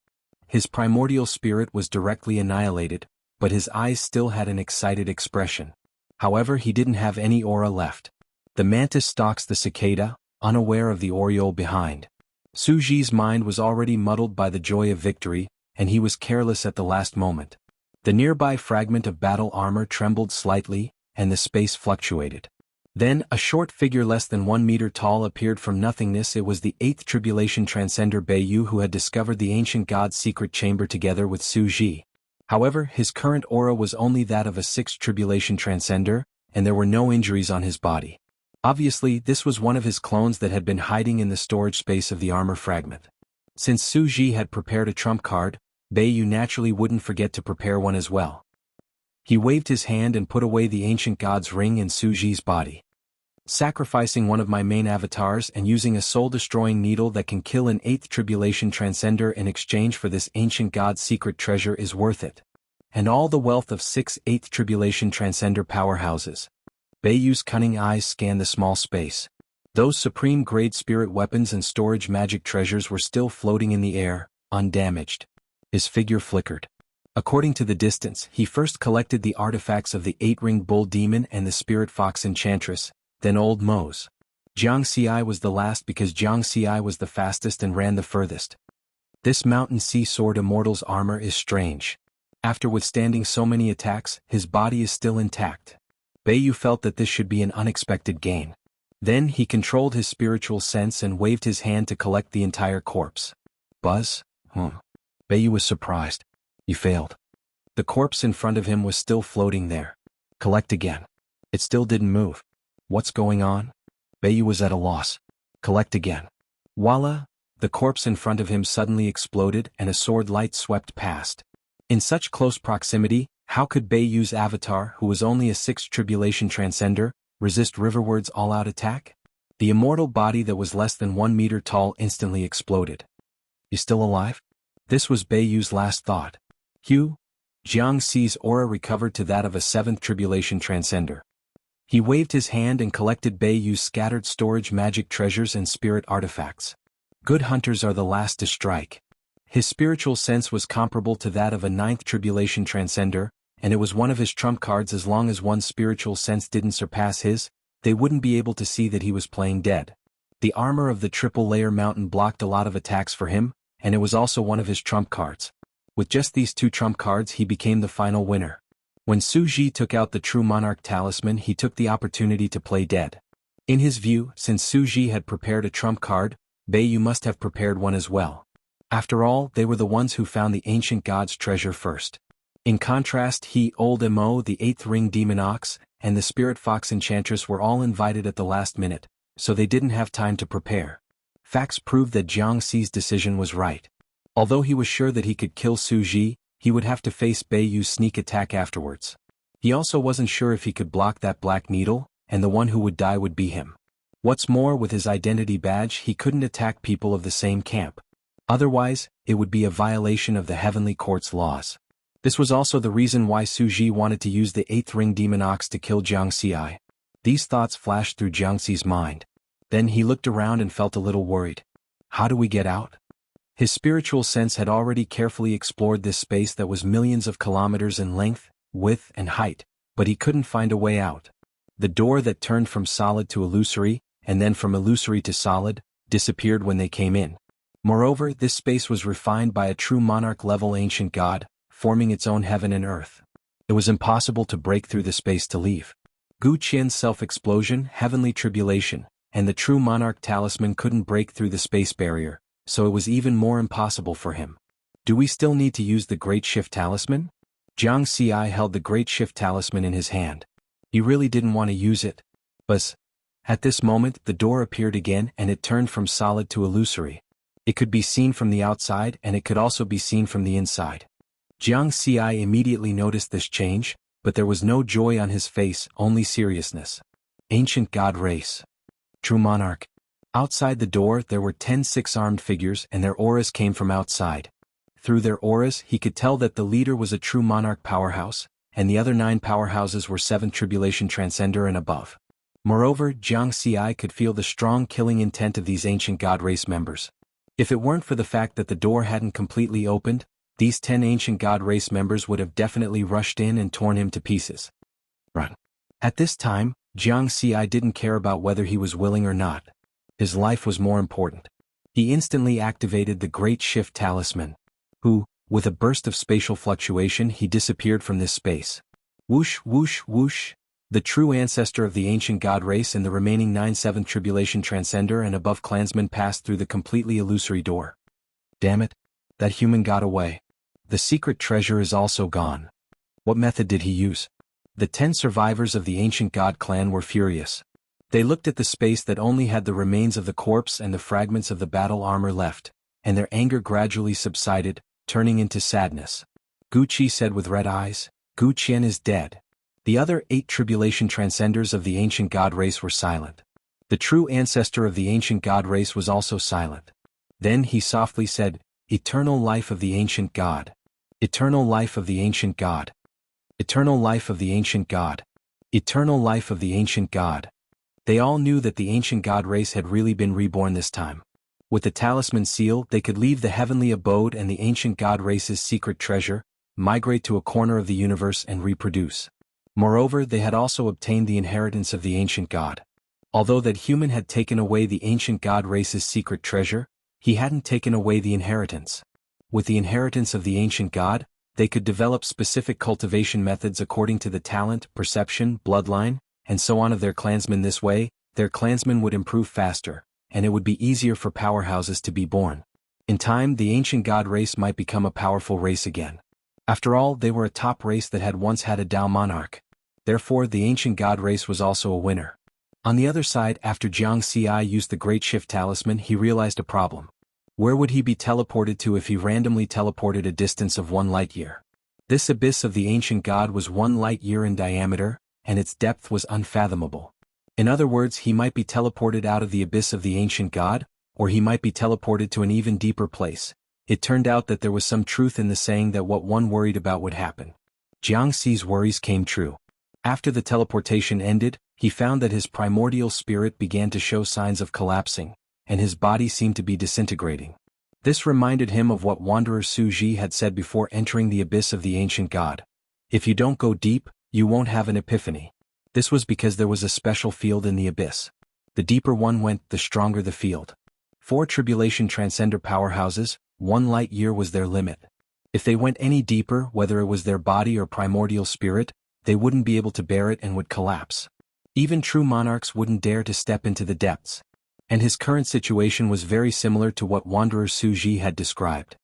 His primordial spirit was directly annihilated, but his eyes still had an excited expression. However, he didn't have any aura left. The mantis stalks the cicada, unaware of the aureole behind. Suji's mind was already muddled by the joy of victory, and he was careless at the last moment. The nearby fragment of battle armor trembled slightly, and the space fluctuated. Then, a short figure less than 1 meter tall appeared from nothingness. It was the 8th tribulation transcender Beiyu who had discovered the ancient god's secret chamber together with Suji. However, his current aura was only that of a 6th tribulation transcender, and there were no injuries on his body. Obviously, this was one of his clones that had been hiding in the storage space of the armor fragment. Since Suji had prepared a trump card, Beiyu naturally wouldn't forget to prepare one as well. He waved his hand and put away the ancient god's ring in Su Ji's body. Sacrificing one of my main avatars and using a soul-destroying needle that can kill an 8th Tribulation Transcender in exchange for this ancient god's secret treasure is worth it. And all the wealth of 6 8th Tribulation Transcender powerhouses. Beiyu's cunning eyes scanned the small space. Those supreme-grade spirit weapons and storage magic treasures were still floating in the air, undamaged. His figure flickered. According to the distance, he first collected the artifacts of the 8-ringed bull demon and the spirit fox enchantress, then old Mo's. Jianghu was the last because Jianghu was the fastest and ran the furthest. This mountain sea sword immortal's armor is strange. After withstanding so many attacks, his body is still intact. Beiyu felt that this should be an unexpected gain. Then he controlled his spiritual sense and waved his hand to collect the entire corpse. Buzz? Beiyu was surprised. He failed. The corpse in front of him was still floating there. Collect again. It still didn't move. What's going on? Beiyu was at a loss. Collect again. Voila! The corpse in front of him suddenly exploded and a sword light swept past. In such close proximity, how could Beiyu's avatar, who was only a 6th Tribulation Transcender, resist Riverward's all-out attack? The immortal body that was less than 1 meter tall instantly exploded. You still alive? This was Beiyu's last thought. Jiangxi's aura recovered to that of a 7th Tribulation Transcender. He waved his hand and collected Beiyu's scattered storage magic treasures and spirit artifacts. Good hunters are the last to strike. His spiritual sense was comparable to that of a 9th Tribulation Transcender, and it was one of his trump cards. As long as one's spiritual sense didn't surpass his, they wouldn't be able to see that he was playing dead. The armor of the triple-layer mountain blocked a lot of attacks for him, and it was also one of his trump cards. With just these 2 trump cards he became the final winner. When Su Ji took out the True Monarch talisman, he took the opportunity to play dead. In his view, since Su Ji had prepared a trump card, Beiyu must have prepared one as well. After all, they were the ones who found the ancient god's treasure first. In contrast, he, old Mo, the 8th ring demon ox, and the spirit fox enchantress were all invited at the last minute, so they didn't have time to prepare. Facts proved that Jiangxi's decision was right. Although he was sure that he could kill Su Ji, he would have to face Beiyu's sneak attack afterwards. He also wasn't sure if he could block that black needle, and the one who would die would be him. What's more, with his identity badge he couldn't attack people of the same camp. Otherwise, it would be a violation of the Heavenly Court's laws. This was also the reason why Su Ji wanted to use the 8th ring demon ox to kill Jiangxi. These thoughts flashed through Jiangxi's mind. Then he looked around and felt a little worried. How do we get out? His spiritual sense had already carefully explored this space that was millions of kilometers in length, width, and height, but he couldn't find a way out. The door that turned from solid to illusory, and then from illusory to solid, disappeared when they came in. Moreover, this space was refined by a true monarch-level ancient god, forming its own heaven and earth. It was impossible to break through the space to leave. Gu Qian's self-explosion, heavenly tribulation, and the true monarch talisman couldn't break through the space barrier, so it was even more impossible for him. Do we still need to use the Great Shift Talisman? Jiang Xi held the Great Shift Talisman in his hand. He really didn't want to use it. But at this moment the door appeared again and it turned from solid to illusory. It could be seen from the outside and it could also be seen from the inside. Jiang Xi immediately noticed this change, but there was no joy on his face, only seriousness. Ancient God Race. True Monarch. Outside the door there were 10 six-armed figures and their auras came from outside. Through their auras he could tell that the leader was a true monarch powerhouse, and the other 9 powerhouses were 7 Tribulation Transcender and above. Moreover, Jiang Xi could feel the strong killing intent of these ancient God Race members. If it weren't for the fact that the door hadn't completely opened, these 10 ancient God Race members would have definitely rushed in and torn him to pieces. Run. At this time, Jiang Xi didn't care about whether he was willing or not. His life was more important. He instantly activated the Great Shift Talisman. With a burst of spatial fluctuation he disappeared from this space. Whoosh, whoosh, whoosh. The true ancestor of the ancient God Race and the remaining 9 7th Tribulation Transcender and above clansmen passed through the completely illusory door. Damn it. That human got away. The secret treasure is also gone. What method did he use? The 10 survivors of the ancient God clan were furious. They looked at the space that only had the remains of the corpse and the fragments of the battle armor left, and their anger gradually subsided, turning into sadness. Gucci said with red eyes, Gu Qian is dead. The other 8 tribulation transcenders of the ancient god race were silent. The true ancestor of the ancient god race was also silent. Then he softly said, "Eternal life of the ancient god. Eternal life of the ancient god. Eternal life of the ancient god. Eternal life of the ancient god." They all knew that the ancient god race had really been reborn this time. With the talisman seal, they could leave the heavenly abode and the ancient god race's secret treasure, migrate to a corner of the universe and reproduce. Moreover, they had also obtained the inheritance of the ancient god. Although that human had taken away the ancient god race's secret treasure, he hadn't taken away the inheritance. With the inheritance of the ancient god, they could develop specific cultivation methods according to the talent, perception, bloodline, and so on of their clansmen. This way, their clansmen would improve faster, and it would be easier for powerhouses to be born. In time, the ancient god race might become a powerful race again. After all, they were a top race that had once had a Tao monarch. Therefore, the ancient god race was also a winner. On the other side, after Jianghu used the Great Shift Talisman, he realized a problem. Where would he be teleported to if he randomly teleported a distance of 1 light year? This abyss of the ancient god was 1 light year in diameter, and its depth was unfathomable. In other words, he might be teleported out of the abyss of the ancient god, or he might be teleported to an even deeper place. It turned out that there was some truth in the saying that what one worried about would happen. Jianghu's worries came true. After the teleportation ended, he found that his primordial spirit began to show signs of collapsing, and his body seemed to be disintegrating. This reminded him of what Wanderer Su Ji had said before entering the abyss of the ancient god. If you don't go deep, you won't have an epiphany. This was because there was a special field in the abyss. The deeper one went, the stronger the field. 4 tribulation transcender powerhouses, 1 light year was their limit. If they went any deeper, whether it was their body or primordial spirit, they wouldn't be able to bear it and would collapse. Even true monarchs wouldn't dare to step into the depths. And his current situation was very similar to what Wanderer Su Ji had described.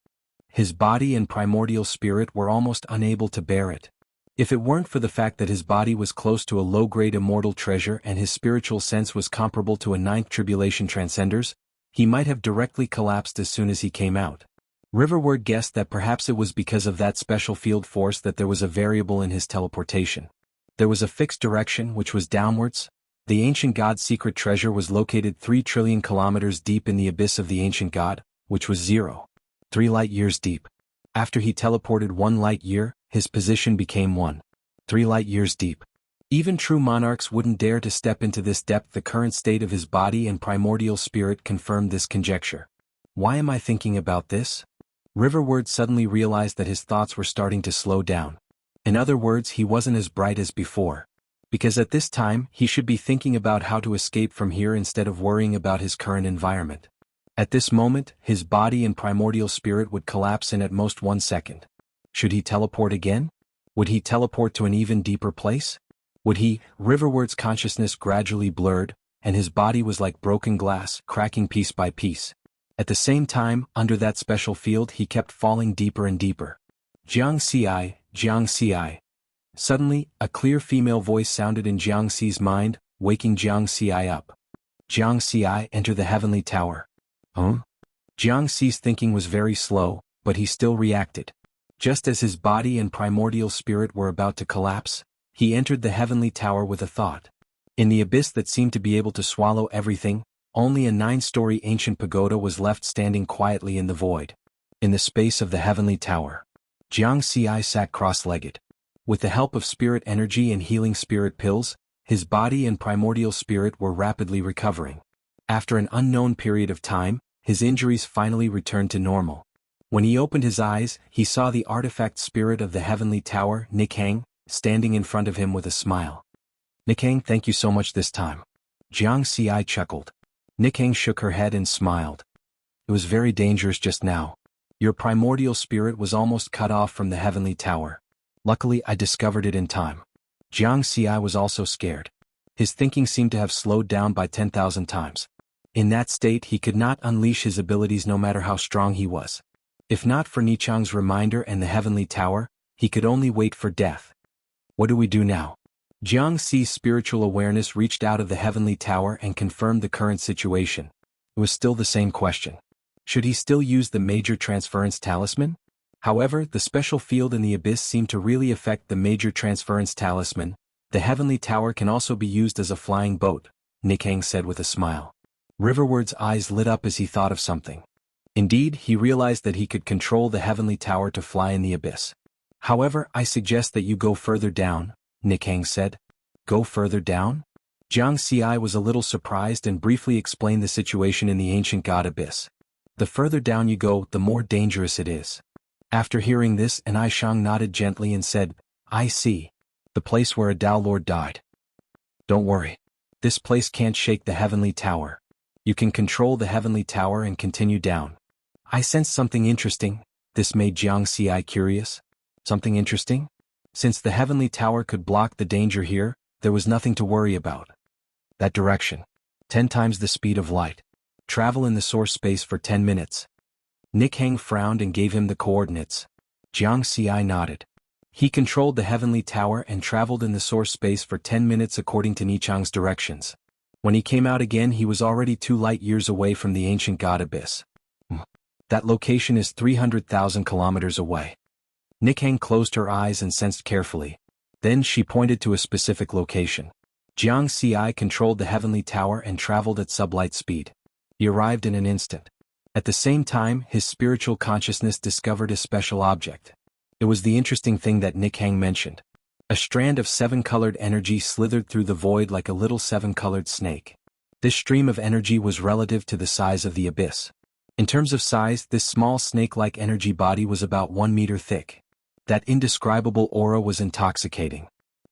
His body and primordial spirit were almost unable to bear it. If it weren't for the fact that his body was close to a low-grade immortal treasure and his spiritual sense was comparable to a 9th tribulation transcenders, he might have directly collapsed as soon as he came out. Riverward guessed that perhaps it was because of that special field force that there was a variable in his teleportation. There was a fixed direction, which was downwards. The ancient god's secret treasure was located 3 trillion kilometers deep in the abyss of the ancient god, which was 0.3 light years deep. After he teleported 1 light year, his position became 1.3 light years deep. Even true monarchs wouldn't dare to step into this depth. The current state of his body and primordial spirit confirmed this conjecture. Why am I thinking about this? Riverward suddenly realized that his thoughts were starting to slow down. In other words, he wasn't as bright as before. Because at this time, he should be thinking about how to escape from here instead of worrying about his current environment. At this moment, his body and primordial spirit would collapse in at most 1 second. Should he teleport again? Would he teleport to an even deeper place? Would he? Riverward's consciousness gradually blurred, and his body was like broken glass, cracking piece by piece. At the same time, under that special field he kept falling deeper and deeper. Jianghu. Suddenly, a clear female voice sounded in Jianghu's mind, waking Jianghu up. Jianghu, enter the heavenly tower. Jianghu's thinking was very slow, but he still reacted. Just as his body and primordial spirit were about to collapse, he entered the heavenly tower with a thought. In the abyss that seemed to be able to swallow everything, only a 9-story ancient pagoda was left standing quietly in the void. In the space of the heavenly tower, Jianghu sat cross-legged. With the help of spirit energy and healing spirit pills, his body and primordial spirit were rapidly recovering. After an unknown period of time, his injuries finally returned to normal. When he opened his eyes, he saw the artifact spirit of the heavenly tower, Nikhang, standing in front of him with a smile. Nikhang, thank you so much this time. Jianghu chuckled. Nikhang shook her head and smiled. It was very dangerous just now. Your primordial spirit was almost cut off from the heavenly tower. Luckily, I discovered it in time. Jianghu was also scared. His thinking seemed to have slowed down by 10,000 times. In that state, he could not unleash his abilities no matter how strong he was. If not for Nichang's reminder and the heavenly tower, he could only wait for death. What do we do now? Jianghu's spiritual awareness reached out of the heavenly tower and confirmed the current situation. It was still the same question. Should he still use the major transference talisman? However, the special field in the abyss seemed to really affect the major transference talisman. The heavenly tower can also be used as a flying boat, Nikhang said with a smile. Riverward's eyes lit up as he thought of something. Indeed, he realized that he could control the heavenly tower to fly in the abyss. However, I suggest that you go further down, Nikhang said. Go further down? Jianghu was a little surprised and briefly explained the situation in the ancient god abyss. The further down you go, the more dangerous it is. After hearing this, Aishang nodded gently and said, I see. The place where a Tao Lord died. Don't worry. This place can't shake the heavenly tower. You can control the heavenly tower and continue down. I sensed something interesting. This made Jianghu curious. Something interesting? Since the heavenly tower could block the danger here, there was nothing to worry about. That direction. 10 times the speed of light. Travel in the source space for 10 minutes. Nikhang frowned and gave him the coordinates. Jianghu nodded. He controlled the heavenly tower and traveled in the source space for 10 minutes according to Nichang's directions. When he came out again, he was already 2 light years away from the ancient god abyss. That location is 300,000 kilometers away. Nikhang closed her eyes and sensed carefully. Then she pointed to a specific location. Jianghu controlled the heavenly tower and traveled at sublight speed. He arrived in an instant. At the same time, his spiritual consciousness discovered a special object. It was the interesting thing that Nikhang mentioned. A strand of 7-colored energy slithered through the void like a little 7-colored snake. This stream of energy was relative to the size of the abyss. In terms of size, this small snake-like energy body was about 1 meter thick. That indescribable aura was intoxicating.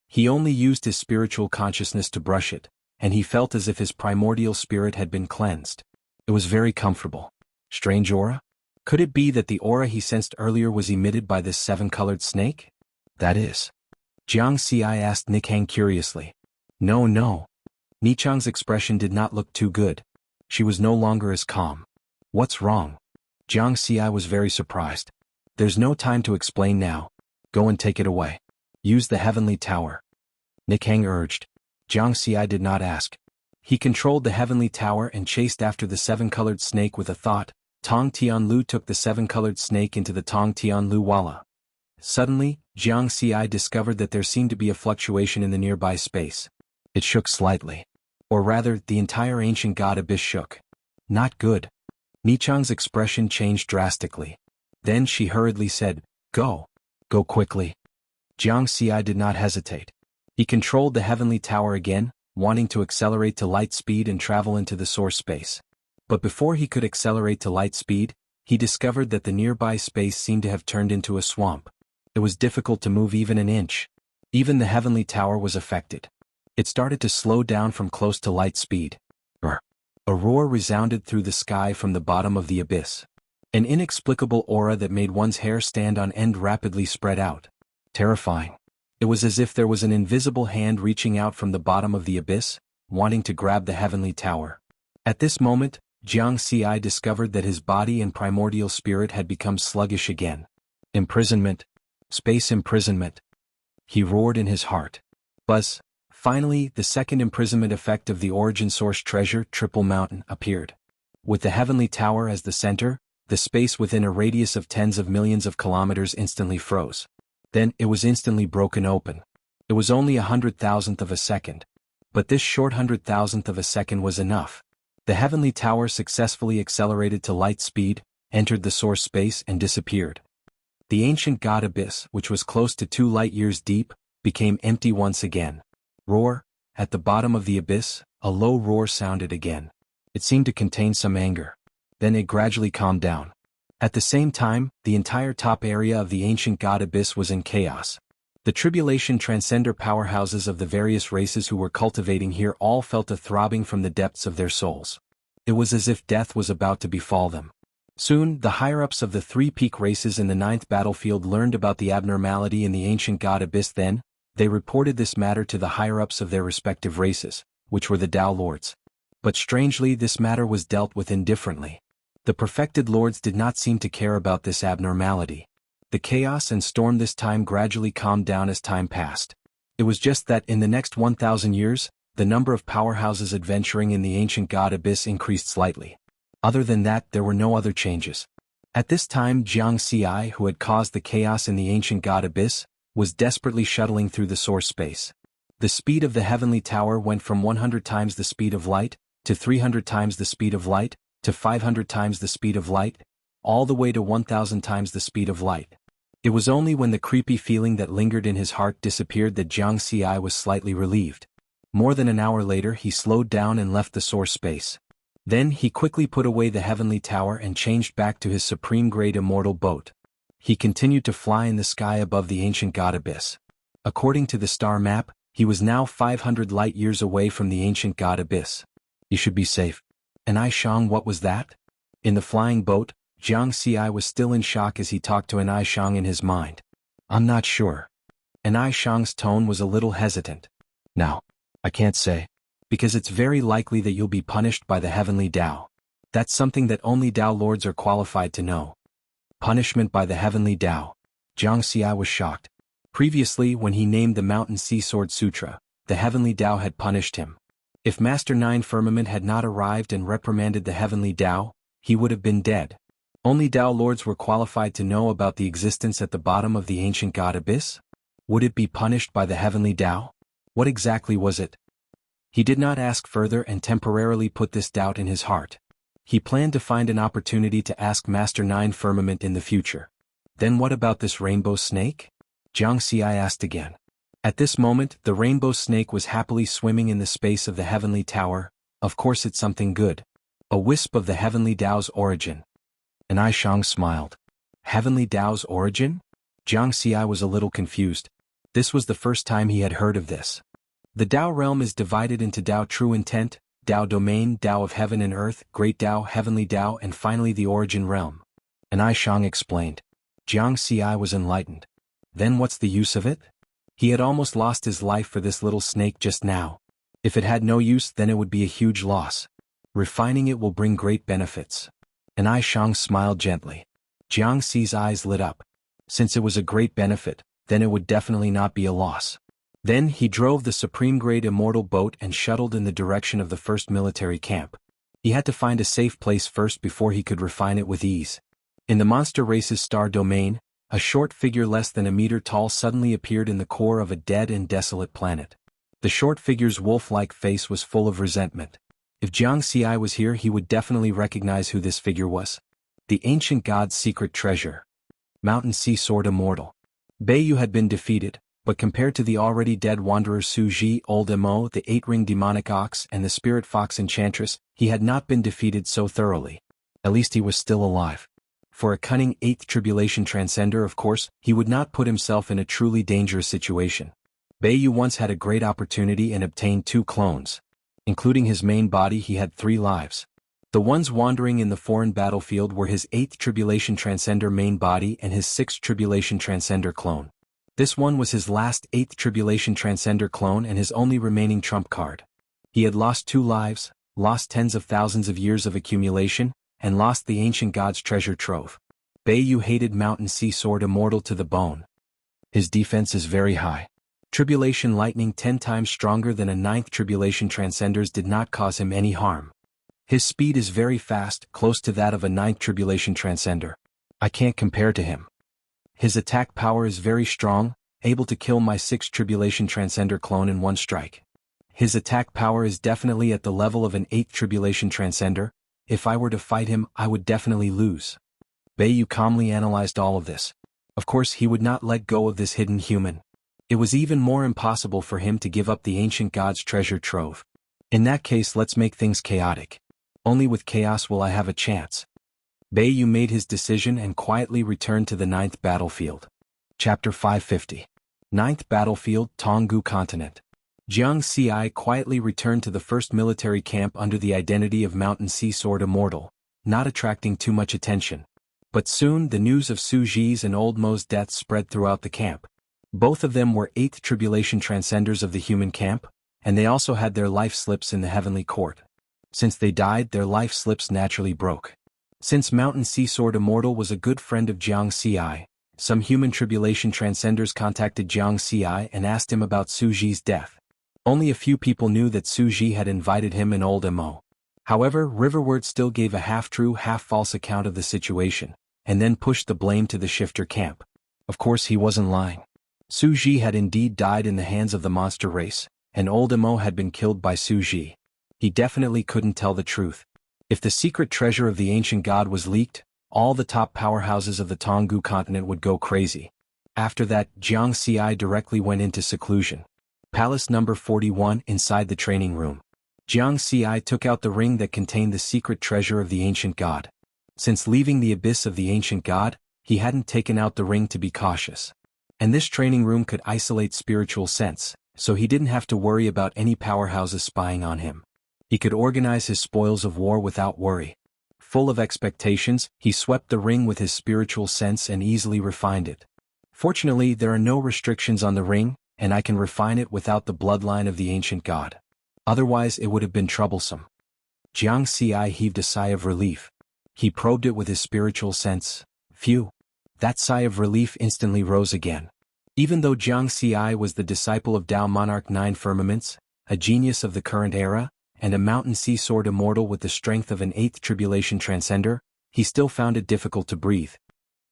He only used his spiritual consciousness to brush it, and he felt as if his primordial spirit had been cleansed. It was very comfortable. Strange aura? Could it be that the aura he sensed earlier was emitted by this 7-colored snake? That is. Jianghu asked Nikhang curiously. No. Nichang's expression did not look too good. She was no longer as calm. What's wrong? Jianghu was very surprised. There's no time to explain now. Go and take it away. Use the heavenly tower. Nikhang urged. Jianghu did not ask. He controlled the heavenly tower and chased after the 7-colored snake with a thought. Tong Tianlu took the 7-colored snake into the Tong Tianlu Walla. Suddenly, Jianghu discovered that there seemed to be a fluctuation in the nearby space. It shook slightly. Or rather, the entire ancient god abyss shook. Not good. Nichang's expression changed drastically. Then she hurriedly said, Go. Go quickly. Jianghu did not hesitate. He controlled the heavenly tower again, wanting to accelerate to light speed and travel into the source space. But before he could accelerate to light speed, he discovered that the nearby space seemed to have turned into a swamp. It was difficult to move even an inch. Even the heavenly tower was affected. It started to slow down from close to light speed. A roar resounded through the sky from the bottom of the abyss. An inexplicable aura that made one's hair stand on end rapidly spread out. Terrifying. It was as if there was an invisible hand reaching out from the bottom of the abyss, wanting to grab the heavenly tower. At this moment, Jianghu discovered that his body and primordial spirit had become sluggish again. Imprisonment. Space imprisonment. He roared in his heart. Buzz. Finally, the second imprisonment effect of the origin source treasure, Triple Mountain, appeared. With the heavenly tower as the center, the space within a radius of tens of millions of kilometers instantly froze. Then, it was instantly broken open. It was only 100,000th of a second. But this short 100,000th of a second was enough. The heavenly tower successfully accelerated to light speed, entered the source space and disappeared. The ancient god abyss, which was close to 2 light years deep, became empty once again. Roar. At the bottom of the abyss, a low roar sounded again. It seemed to contain some anger. Then it gradually calmed down. At the same time, the entire top area of the ancient god abyss was in chaos. The tribulation transcender powerhouses of the various races who were cultivating here all felt a throbbing from the depths of their souls. It was as if death was about to befall them. Soon, the higher-ups of the 3 peak races in the 9th battlefield learned about the abnormality in the ancient god abyss. Then, they reported this matter to the higher-ups of their respective races, which were the Tao Lords. But strangely, this matter was dealt with indifferently. The perfected lords did not seem to care about this abnormality. The chaos and storm this time gradually calmed down as time passed. It was just that in the next 1,000 years, the number of powerhouses adventuring in the ancient god abyss increased slightly. Other than that, there were no other changes. At this time Jianghu, who had caused the chaos in the ancient god abyss, was desperately shuttling through the source space. The speed of the heavenly tower went from 100 times the speed of light, to 300 times the speed of light, to 500 times the speed of light, all the way to 1,000 times the speed of light. It was only when the creepy feeling that lingered in his heart disappeared that Jianghu was slightly relieved. More than an hour later he slowed down and left the source space. Then he quickly put away the heavenly tower and changed back to his supreme-grade immortal boat. He continued to fly in the sky above the ancient god abyss. According to the star map, he was now 500 light-years away from the ancient god abyss. He should be safe. And Aishang, what was that? In the flying boat, Jianghu was still in shock as he talked to an Aishang in his mind. I'm not sure. An Aishang's tone was a little hesitant. Now, I can't say. Because it's very likely that you'll be punished by the heavenly Tao. That's something that only Tao lords are qualified to know. Punishment by the heavenly Tao. Jianghu was shocked. Previously, when he named the Mountain Sea Sword Sutra, the heavenly Tao had punished him. If Master Nine Firmament had not arrived and reprimanded the heavenly Tao, he would have been dead. Only Tao lords were qualified to know about the existence at the bottom of the ancient god abyss? Would it be punished by the heavenly Tao? What exactly was it? He did not ask further and temporarily put this doubt in his heart. He planned to find an opportunity to ask Master Nine Firmament in the future. Then what about this rainbow snake? Jianghu asked again. At this moment, the rainbow snake was happily swimming in the space of the heavenly tower. Of course it's something good. A wisp of the heavenly Tao's origin. And Aishang smiled. Heavenly Tao's origin? Jianghu was a little confused. This was the first time he had heard of this. The Tao realm is divided into Tao True Intent, Tao Domain, Tao of Heaven and Earth, Great Tao, Heavenly Tao, and finally the Origin Realm. And Aishang explained. Jianghu was enlightened. Then what's the use of it? He had almost lost his life for this little snake just now. If it had no use, then it would be a huge loss. Refining it will bring great benefits. And Aishang smiled gently. Jianghu's eyes lit up. Since it was a great benefit, then it would definitely not be a loss. Then he drove the supreme-grade immortal boat and shuttled in the direction of the first military camp. He had to find a safe place first before he could refine it with ease. In the monster race's star domain, a short figure less than a meter tall suddenly appeared in the core of a dead and desolate planet. The short figure's wolf-like face was full of resentment. If Jianghu was here, he would definitely recognize who this figure was. The ancient god's secret treasure. Mountain Sea Sword Immortal. Beiyu had been defeated, but compared to the already dead wanderer Su Ji, Old Mo, the 8-ring demonic ox, and the spirit fox enchantress, he had not been defeated so thoroughly. At least he was still alive. For a cunning 8th tribulation transcender, of course, he would not put himself in a truly dangerous situation. Beiyu once had a great opportunity and obtained 2 clones. Including his main body, he had 3 lives. The ones wandering in the foreign battlefield were his 8th tribulation transcender main body and his 6th tribulation transcender clone. This one was his last 8th tribulation transcender clone and his only remaining trump card. He had lost 2 lives, lost tens of thousands of years of accumulation, and lost the ancient god's treasure trove. Beiyu hated Mountain Sea Sword Immortal to the bone. His defense is very high. Tribulation lightning 10 times stronger than a 9th tribulation transcenders did not cause him any harm. His speed is very fast, close to that of a 9th tribulation transcender. I can't compare to him. His attack power is very strong, able to kill my 6th tribulation transcender clone in one strike. His attack power is definitely at the level of an 8th tribulation transcender. If I were to fight him, I would definitely lose. Beiyu calmly analyzed all of this. Of course, he would not let go of this hidden human. It was even more impossible for him to give up the ancient god's treasure trove. In that case, let's make things chaotic. Only with chaos will I have a chance. Beiyu made his decision and quietly returned to the 9th battlefield. Chapter 550. 9th Battlefield, Jianghu Continent. Jianghu quietly returned to the first military camp under the identity of Mountain Sea Sword Immortal, not attracting too much attention. But soon the news of Su Ji's and Old Mo's deaths spread throughout the camp. Both of them were 8th tribulation transcenders of the human camp, and they also had their life slips in the heavenly court. Since they died, their life slips naturally broke. Since Mountain Sea Sword Immortal was a good friend of Jianghu, some human tribulation transcenders contacted Jianghu and asked him about Su Ji's death. Only a few people knew that Su Ji had invited him and Old Mo. However, Riverward still gave a half-true, half-false account of the situation, and then pushed the blame to the shifter camp. Of course he wasn't lying. Su Ji had indeed died in the hands of the monster race, and old Imo had been killed by Su Ji. He definitely couldn't tell the truth. If the secret treasure of the ancient god was leaked, all the top powerhouses of the Tonggu continent would go crazy. After that, Jiang Xi directly went into seclusion. Palace number 41 inside the training room. Jiang Xi took out the ring that contained the secret treasure of the ancient god. Since leaving the abyss of the ancient god, he hadn't taken out the ring to be cautious. And this training room could isolate spiritual sense, so he didn't have to worry about any powerhouses spying on him. He could organize his spoils of war without worry. Full of expectations, he swept the ring with his spiritual sense and easily refined it. Fortunately, there are no restrictions on the ring, and I can refine it without the bloodline of the ancient god. Otherwise it would have been troublesome. Jiang Xi heaved a sigh of relief. He probed it with his spiritual sense. Phew. That sigh of relief instantly rose again. Even though Jiang Xi was the disciple of Tao Monarch 9 Firmaments, a genius of the current era, and a mountain sea sword immortal with the strength of an 8th tribulation transcender, he still found it difficult to breathe.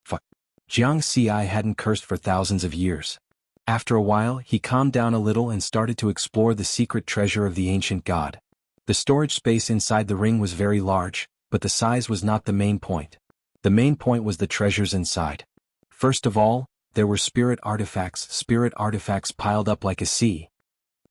Fuck. Jiang Xi hadn't cursed for thousands of years. After a while, he calmed down a little and started to explore the secret treasure of the ancient god. The storage space inside the ring was very large, but the size was not the main point. The main point was the treasures inside. First of all, there were spirit artifacts piled up like a sea.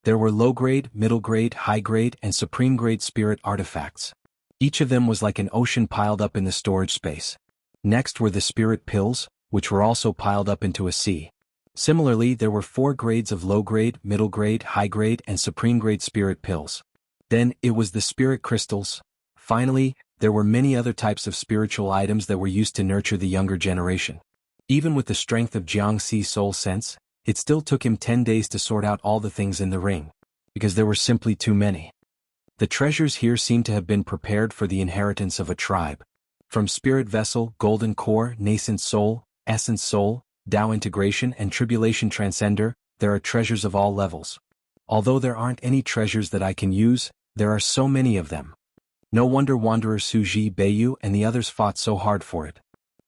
There were low-grade, middle-grade, high-grade, and supreme-grade spirit artifacts. Each of them was like an ocean piled up in the storage space. Next were the spirit pills, which were also piled up into a sea. Similarly, there were 4 grades of low-grade, middle-grade, high-grade, and supreme-grade spirit pills. Then, it was the spirit crystals. Finally, there were many other types of spiritual items that were used to nurture the younger generation. Even with the strength of Jiang Xi's soul sense, it still took him 10 days to sort out all the things in the ring, because there were simply too many. The treasures here seemed to have been prepared for the inheritance of a tribe. From spirit vessel, golden core, nascent soul, essence soul, Tao integration and tribulation transcender, there are treasures of all levels. Although there aren't any treasures that I can use, there are so many of them. No wonder Wanderer Su Ji Beiyu and the others fought so hard for it.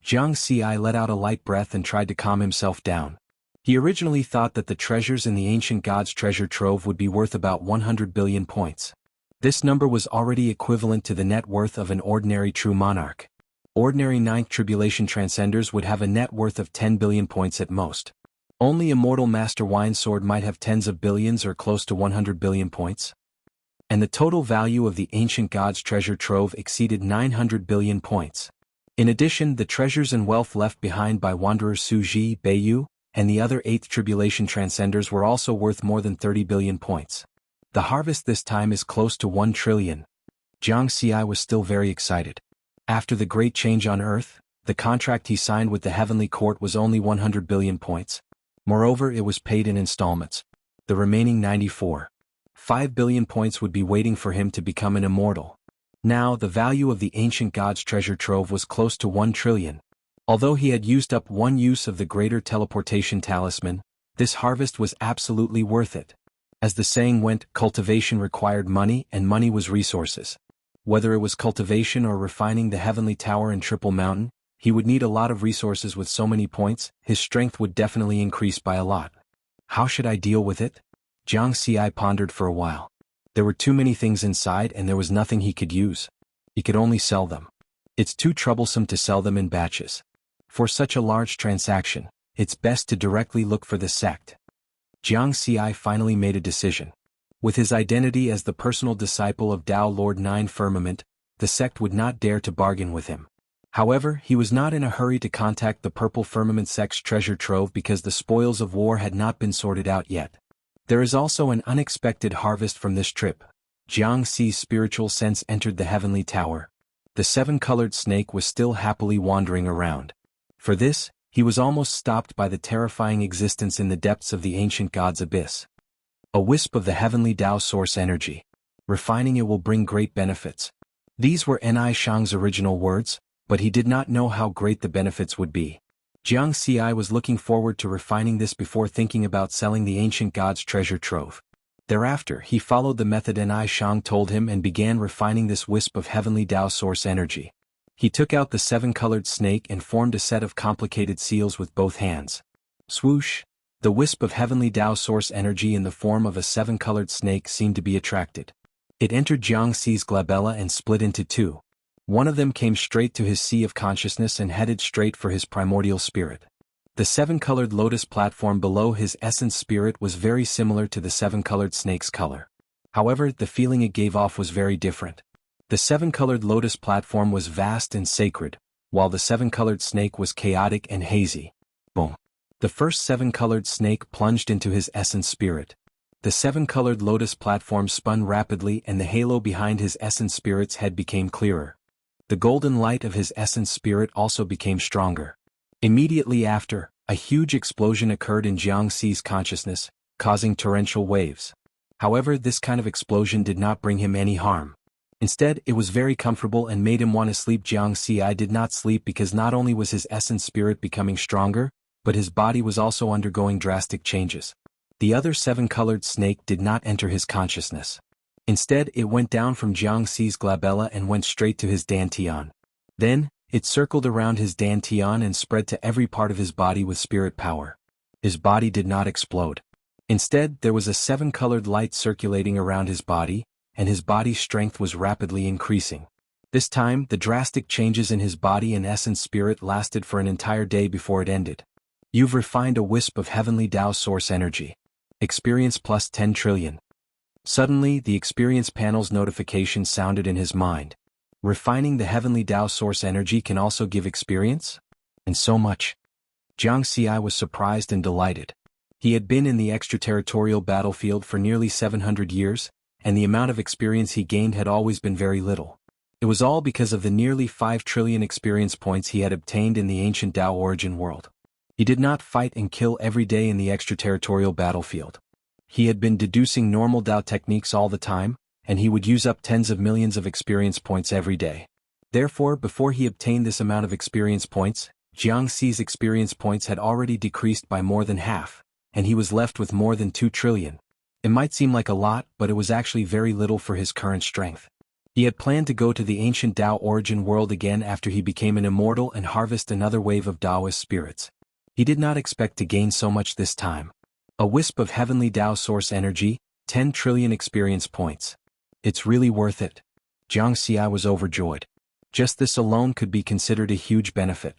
Jiang Xi let out a light breath and tried to calm himself down. He originally thought that the treasures in the ancient god's treasure trove would be worth about 100 billion points. This number was already equivalent to the net worth of an ordinary true monarch. Ordinary 9th tribulation transcenders would have a net worth of 10 billion points at most. Only Immortal Master Winesword might have tens of billions or close to 100 billion points. And the total value of the ancient god's treasure trove exceeded 900 billion points. In addition, the treasures and wealth left behind by Wanderer Su Ji Beiyu and the other 8th tribulation transcenders were also worth more than 30 billion points. The harvest this time is close to 1 trillion. Jiang Xi was still very excited. After the great change on Earth, the contract he signed with the Heavenly Court was only 100 billion points. Moreover, it was paid in installments. The remaining 94.5 billion points would be waiting for him to become an immortal. Now, the value of the ancient god's treasure trove was close to 1 trillion. Although he had used up one use of the greater teleportation talisman, this harvest was absolutely worth it. As the saying went, cultivation required money and money was resources. Whether it was cultivation or refining the heavenly tower in Triple Mountain, he would need a lot of resources. With so many points, his strength would definitely increase by a lot. How should I deal with it? Jiang Xi pondered for a while. There were too many things inside and there was nothing he could use. He could only sell them. It's too troublesome to sell them in batches. For such a large transaction, it's best to directly look for the sect. Jiang Xi finally made a decision. With his identity as the personal disciple of Tao Lord 9 Firmament, the sect would not dare to bargain with him. However, he was not in a hurry to contact the Purple Firmament sect's treasure trove because the spoils of war had not been sorted out yet. There is also an unexpected harvest from this trip. Jiang Xi's spiritual sense entered the heavenly tower. The 7-colored snake was still happily wandering around. For this, he was almost stopped by the terrifying existence in the depths of the ancient god's abyss. A wisp of the heavenly Tao source energy. Refining it will bring great benefits. These were Ni Shang's original words, but he did not know how great the benefits would be. Jiang Xi was looking forward to refining this before thinking about selling the ancient god's treasure trove. Thereafter, he followed the method Ni Shang told him and began refining this wisp of heavenly Tao source energy. He took out the seven-colored snake and formed a set of complicated seals with both hands. Swoosh! The wisp of heavenly Tao source energy in the form of a seven-colored snake seemed to be attracted. It entered Jianghu's glabella and split into two. One of them came straight to his sea of consciousness and headed straight for his primordial spirit. The seven-colored lotus platform below his essence spirit was very similar to the seven-colored snake's color. However, the feeling it gave off was very different. The seven-colored lotus platform was vast and sacred, while the seven-colored snake was chaotic and hazy. Boom! The first seven-colored snake plunged into his essence spirit. The seven-colored lotus platform spun rapidly and the halo behind his essence spirit's head became clearer. The golden light of his essence spirit also became stronger. Immediately after, a huge explosion occurred in Jianghu's consciousness, causing torrential waves. However, this kind of explosion did not bring him any harm. Instead, it was very comfortable and made him want to sleep. Jianghu did not sleep because not only was his essence spirit becoming stronger, but his body was also undergoing drastic changes. The other seven-colored snake did not enter his consciousness. Instead, it went down from Jianghu's glabella and went straight to his dantian. Then, it circled around his dantian and spread to every part of his body with spirit power. His body did not explode. Instead, there was a seven-colored light circulating around his body, and his body's strength was rapidly increasing. This time, the drastic changes in his body and essence spirit lasted for an entire day before it ended. You've refined a wisp of heavenly Tao source energy. Experience plus 10 trillion. Suddenly, the experience panel's notification sounded in his mind. Refining the heavenly Tao source energy can also give experience? And so much. Jianghu was surprised and delighted. He had been in the extraterritorial battlefield for nearly 700 years, and the amount of experience he gained had always been very little. It was all because of the nearly 5 trillion experience points he had obtained in the ancient Tao origin world. He did not fight and kill every day in the extraterritorial battlefield. He had been deducing normal Tao techniques all the time, and he would use up tens of millions of experience points every day. Therefore, before he obtained this amount of experience points, Jianghu's experience points had already decreased by more than half, and he was left with more than 2 trillion. It might seem like a lot, but it was actually very little for his current strength. He had planned to go to the ancient Tao origin world again after he became an immortal and harvest another wave of Taoist spirits. He did not expect to gain so much this time. A wisp of heavenly Tao source energy, 10 trillion experience points. It's really worth it. Jianghu was overjoyed. Just this alone could be considered a huge benefit.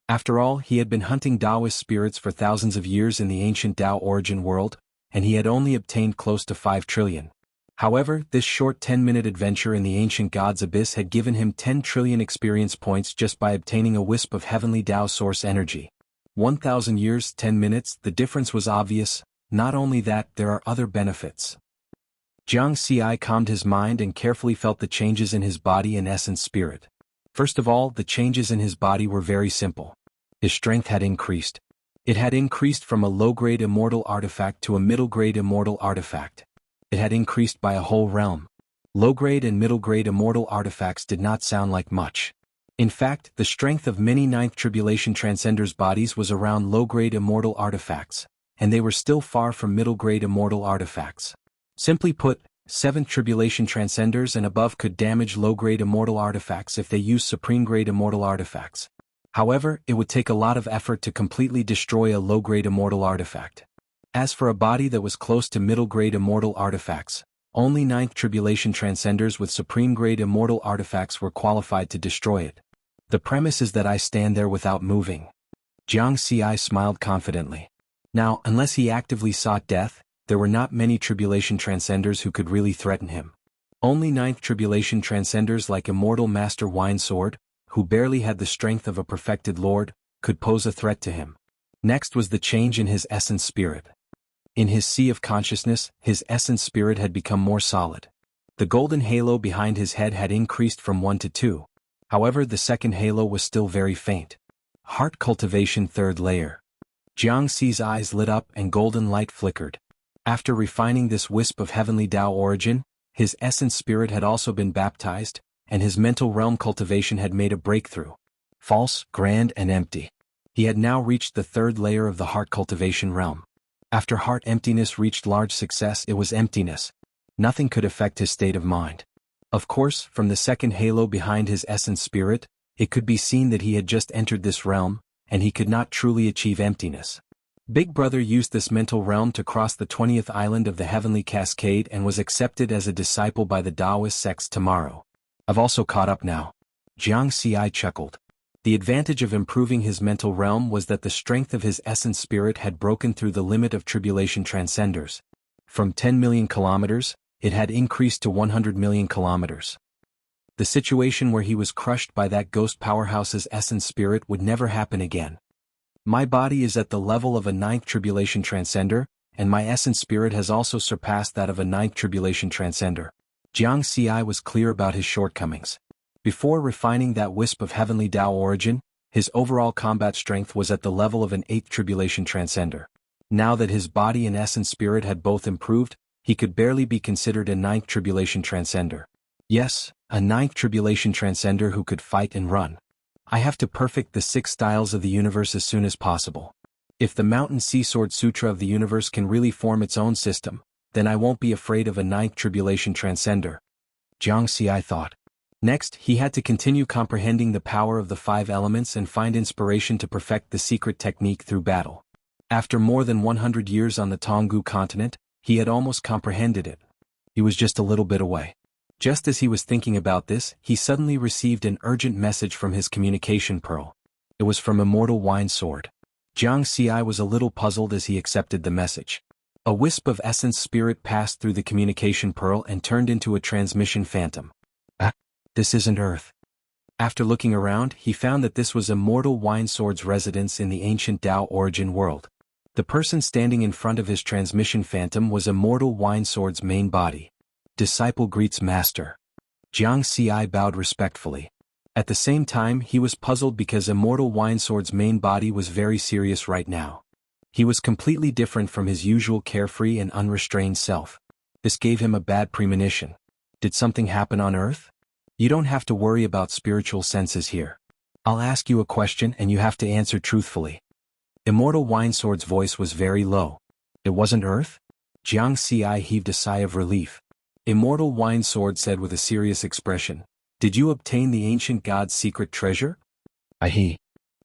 After all, he had been hunting Taoist spirits for thousands of years in the ancient Tao origin world, and he had only obtained close to 5 trillion. However, this short 10-minute adventure in the ancient God's abyss had given him 10 trillion experience points just by obtaining a wisp of heavenly Tao source energy. 1,000 years, 10 minutes, the difference was obvious. Not only that, there are other benefits. Jianghu calmed his mind and carefully felt the changes in his body and essence spirit. First of all, the changes in his body were very simple. His strength had increased. It had increased from a low-grade immortal artifact to a middle-grade immortal artifact. It had increased by a whole realm. Low-grade and middle-grade immortal artifacts did not sound like much. In fact, the strength of many Ninth Tribulation Transcenders' bodies was around low-grade immortal artifacts, and they were still far from middle-grade immortal artifacts. Simply put, 7th Tribulation Transcenders and above could damage low-grade immortal artifacts if they used supreme-grade immortal artifacts. However, it would take a lot of effort to completely destroy a low-grade immortal artifact. As for a body that was close to middle-grade immortal artifacts, only 9th Tribulation Transcenders with supreme-grade immortal artifacts were qualified to destroy it. The premise is that I stand there without moving. Jianghu smiled confidently. Now, unless he actively sought death, there were not many Tribulation Transcenders who could really threaten him. Only 9th Tribulation Transcenders like Immortal Master Winesword, who barely had the strength of a perfected lord, could pose a threat to him. Next was the change in his essence spirit. In his sea of consciousness, his essence spirit had become more solid. The golden halo behind his head had increased from 1 to 2. However, the second halo was still very faint. Heart Cultivation third layer. Jianghu's eyes lit up and golden light flickered. After refining this wisp of heavenly Tao origin, his essence spirit had also been baptized, and his mental realm cultivation had made a breakthrough. False, grand and empty. He had now reached the third layer of the heart cultivation realm. After heart emptiness reached large success, it was emptiness. Nothing could affect his state of mind. Of course, from the second halo behind his essence spirit, It could be seen that he had just entered this realm, and he could not truly achieve emptiness. Big Brother used this mental realm to cross the 20th island of the Heavenly Cascade and was accepted as a disciple by the Taoist sects tomorrow. I've also caught up now. Jianghu chuckled. The advantage of improving his mental realm was that the strength of his essence spirit had broken through the limit of tribulation transcenders. From 10 million kilometers, it had increased to 100 million kilometers. The situation where he was crushed by that ghost powerhouse's essence spirit would never happen again. My body is at the level of a 9th tribulation transcender, and my essence spirit has also surpassed that of a 9th tribulation transcender. Jianghu was clear about his shortcomings. Before refining that wisp of heavenly Tao origin, his overall combat strength was at the level of an 8th tribulation transcender. Now that his body and essence spirit had both improved, he could barely be considered a 9th tribulation transcender. Yes, a 9th tribulation transcender who could fight and run. I have to perfect the 6 styles of the universe as soon as possible. If the Mountain Sea Sword Sutra of the universe can really form its own system, then I won't be afraid of a 9th tribulation transcender. Jianghu thought. Next, he had to continue comprehending the power of the 5 elements and find inspiration to perfect the secret technique through battle. After more than 100 years on the Jianghu continent, he had almost comprehended it. He was just a little bit away. Just as he was thinking about this, he suddenly received an urgent message from his communication pearl. It was from Immortal Wine Sword. Jianghu was a little puzzled as he accepted the message. A wisp of essence spirit passed through the communication pearl and turned into a transmission phantom. This isn't Earth. After looking around, he found that this was Immortal Wine Sword's residence in the ancient Tao origin world. The person standing in front of his transmission phantom was Immortal Wine Sword's main body. Disciple greets Master. Jianghu bowed respectfully. At the same time, he was puzzled because Immortal Wine Sword's main body was very serious right now. He was completely different from his usual carefree and unrestrained self. This gave him a bad premonition. Did something happen on Earth? You don't have to worry about spiritual senses here. I'll ask you a question and you have to answer truthfully. Immortal Wine Sword's voice was very low. It wasn't Earth? Jianghu heaved a sigh of relief. Immortal Wine Sword said with a serious expression, "Did you obtain the ancient god's secret treasure?" Aye.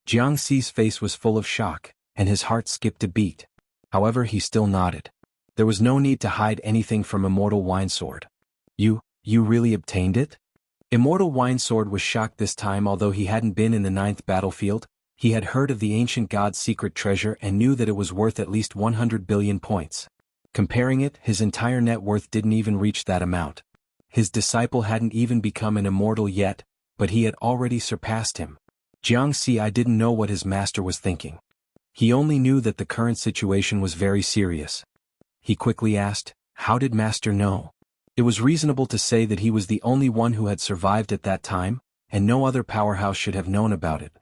Jianghu's face was full of shock, and his heart skipped a beat. However, he still nodded. There was no need to hide anything from Immortal Wine Sword. You really obtained it? Immortal Wine Sword was shocked this time. Although he hadn't been in the 9th battlefield, he had heard of the ancient god's secret treasure and knew that it was worth at least 100 billion points. Comparing it, his entire net worth didn't even reach that amount. His disciple hadn't even become an immortal yet, but he had already surpassed him. Jianghu didn't know what his master was thinking. He only knew that the current situation was very serious. He quickly asked, "How did Master know?" It was reasonable to say that he was the only one who had survived at that time, and no other powerhouse should have known about it.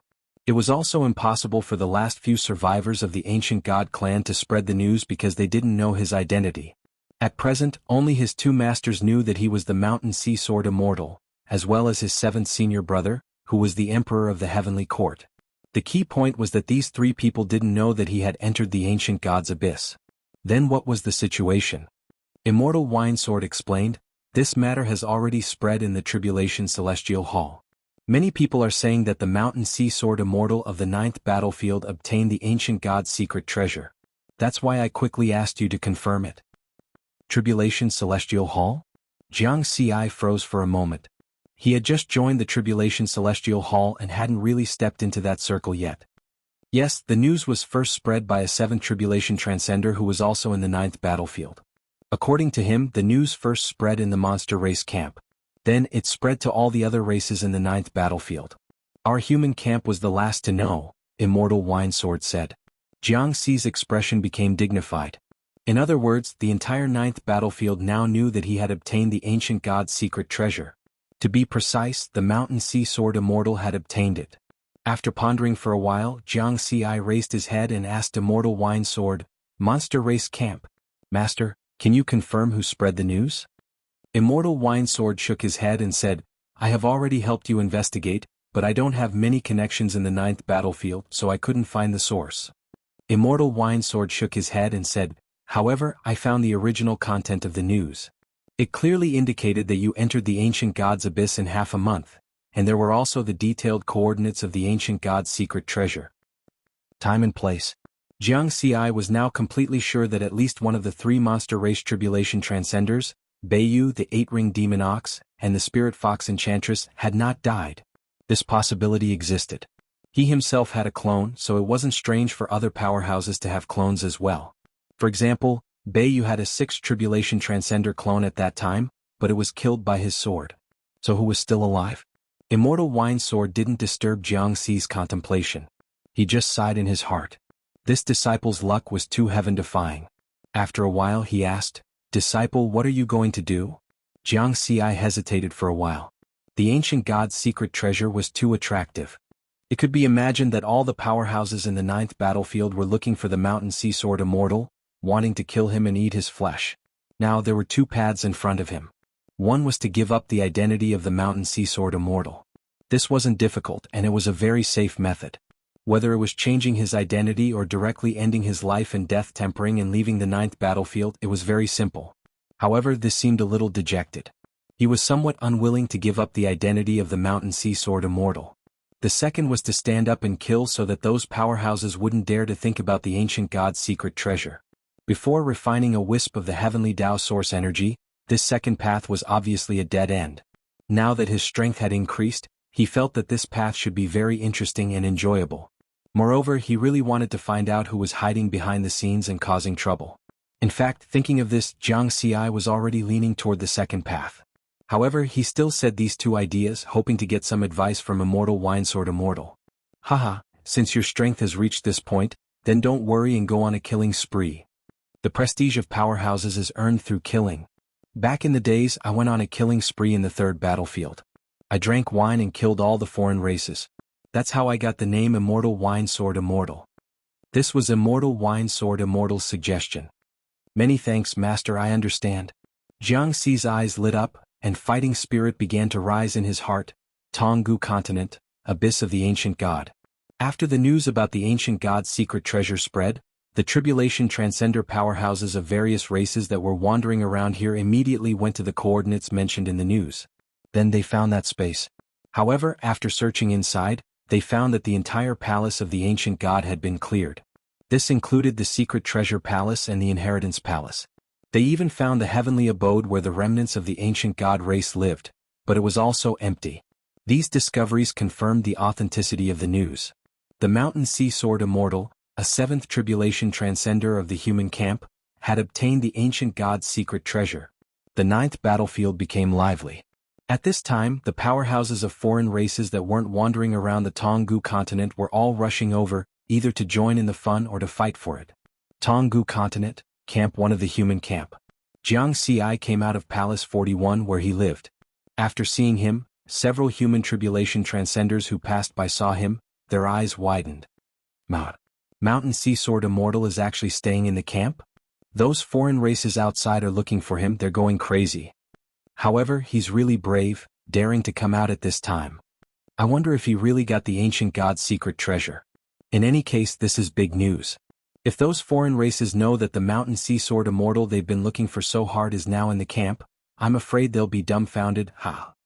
It was also impossible for the last few survivors of the ancient god clan to spread the news because they didn't know his identity. At present, only his 2 masters knew that he was the Mountain Sea Sword Immortal, as well as his 7th senior brother, who was the Emperor of the Heavenly Court. The key point was that these 3 people didn't know that he had entered the ancient god's abyss. Then what was the situation? Immortal Wine Sword explained, "This matter has already spread in the Tribulation Celestial Hall. Many people are saying that the Mountain Sea Sword Immortal of the 9th battlefield obtained the ancient god's secret treasure. That's why I quickly asked you to confirm it." Tribulation Celestial Hall? Jianghu froze for a moment. He had just joined the Tribulation Celestial Hall and hadn't really stepped into that circle yet. Yes, the news was first spread by a 7th Tribulation Transcender who was also in the 9th battlefield. According to him, the news first spread in the monster race camp. Then it spread to all the other races in the 9th battlefield. Our human camp was the last to know, Immortal Wine Sword said. Jianghu's expression became dignified. In other words, the entire 9th battlefield now knew that he had obtained the ancient god's secret treasure. To be precise, the Mountain Sea Sword Immortal had obtained it. After pondering for a while, Jianghu raised his head and asked Immortal Wine Sword, "Monster Race Camp. Master, can you confirm who spread the news?" Immortal Wine Sword shook his head and said, "I have already helped you investigate, but I don't have many connections in the 9th battlefield, so I couldn't find the source." Immortal Wine Sword shook his head and said, "However, I found the original content of the news. It clearly indicated that you entered the ancient god's abyss in half a month, and there were also the detailed coordinates of the ancient god's secret treasure. Time and place. Jianghu was now completely sure that at least one of the three monster race tribulation transcenders, Beiyu the eight-ring demon ox, and the spirit fox enchantress, had not died. This possibility existed. He himself had a clone, so it wasn't strange for other powerhouses to have clones as well. For example, Beiyu had a sixth tribulation transcender clone at that time, but it was killed by his sword. So who was still alive? Immortal Wine Sword didn't disturb Jianghu's contemplation. He just sighed in his heart. This disciple's luck was too heaven-defying. After a while he asked, "Disciple, what are you going to do?" Jianghu hesitated for a while. The ancient god's secret treasure was too attractive. It could be imagined that all the powerhouses in the 9th battlefield were looking for the Mountain Sea Sword Immortal, wanting to kill him and eat his flesh. Now there were two paths in front of him. One was to give up the identity of the Mountain Sea Sword Immortal. This wasn't difficult, and it was a very safe method. Whether it was changing his identity or directly ending his life and death tempering and leaving the 9th battlefield, it was very simple. However, this seemed a little dejected. He was somewhat unwilling to give up the identity of the Mountain Sea Sword Immortal. The second was to stand up and kill so that those powerhouses wouldn't dare to think about the ancient god's secret treasure. Before refining a wisp of the heavenly Tao source energy, this second path was obviously a dead end. Now that his strength had increased, he felt that this path should be very interesting and enjoyable. Moreover, he really wanted to find out who was hiding behind the scenes and causing trouble. In fact, thinking of this, Jianghu was already leaning toward the second path. However, he still said these two ideas, hoping to get some advice from Immortal Wine Sword Immortal. Haha, since your strength has reached this point, then don't worry and go on a killing spree. The prestige of powerhouses is earned through killing. Back in the days, I went on a killing spree in the 3rd battlefield. I drank wine and killed all the foreign races. That's how I got the name Immortal Wine Sword Immortal. This was Immortal Wine Sword Immortal's suggestion. Many thanks, Master, I understand. Jianghu's eyes lit up, and fighting spirit began to rise in his heart. Jianghu continent, abyss of the ancient god. After the news about the ancient god's secret treasure spread, the tribulation transcender powerhouses of various races that were wandering around here immediately went to the coordinates mentioned in the news. Then they found that space. However, after searching inside, they found that the entire palace of the ancient god had been cleared. This included the secret treasure palace and the inheritance palace. They even found the heavenly abode where the remnants of the ancient god race lived, but it was also empty. These discoveries confirmed the authenticity of the news. The Mountain Sea Sword Immortal, a 7th tribulation transcender of the human camp, had obtained the ancient god's secret treasure. The 9th battlefield became lively. At this time, the powerhouses of foreign races that weren't wandering around the Jianghu continent were all rushing over, either to join in the fun or to fight for it. Jianghu continent, Camp 1 of the human camp. Jianghu came out of Palace 41 where he lived. After seeing him, several human tribulation transcenders who passed by saw him, their eyes widened. Mountain Sea Sword Immortal is actually staying in the camp? Those foreign races outside are looking for him, they're going crazy. However, he's really brave, daring to come out at this time. I wonder if he really got the ancient god's secret treasure. In any case, this is big news. If those foreign races know that the Mountain Sea Sword Immortal they've been looking for so hard is now in the camp, I'm afraid they'll be dumbfounded.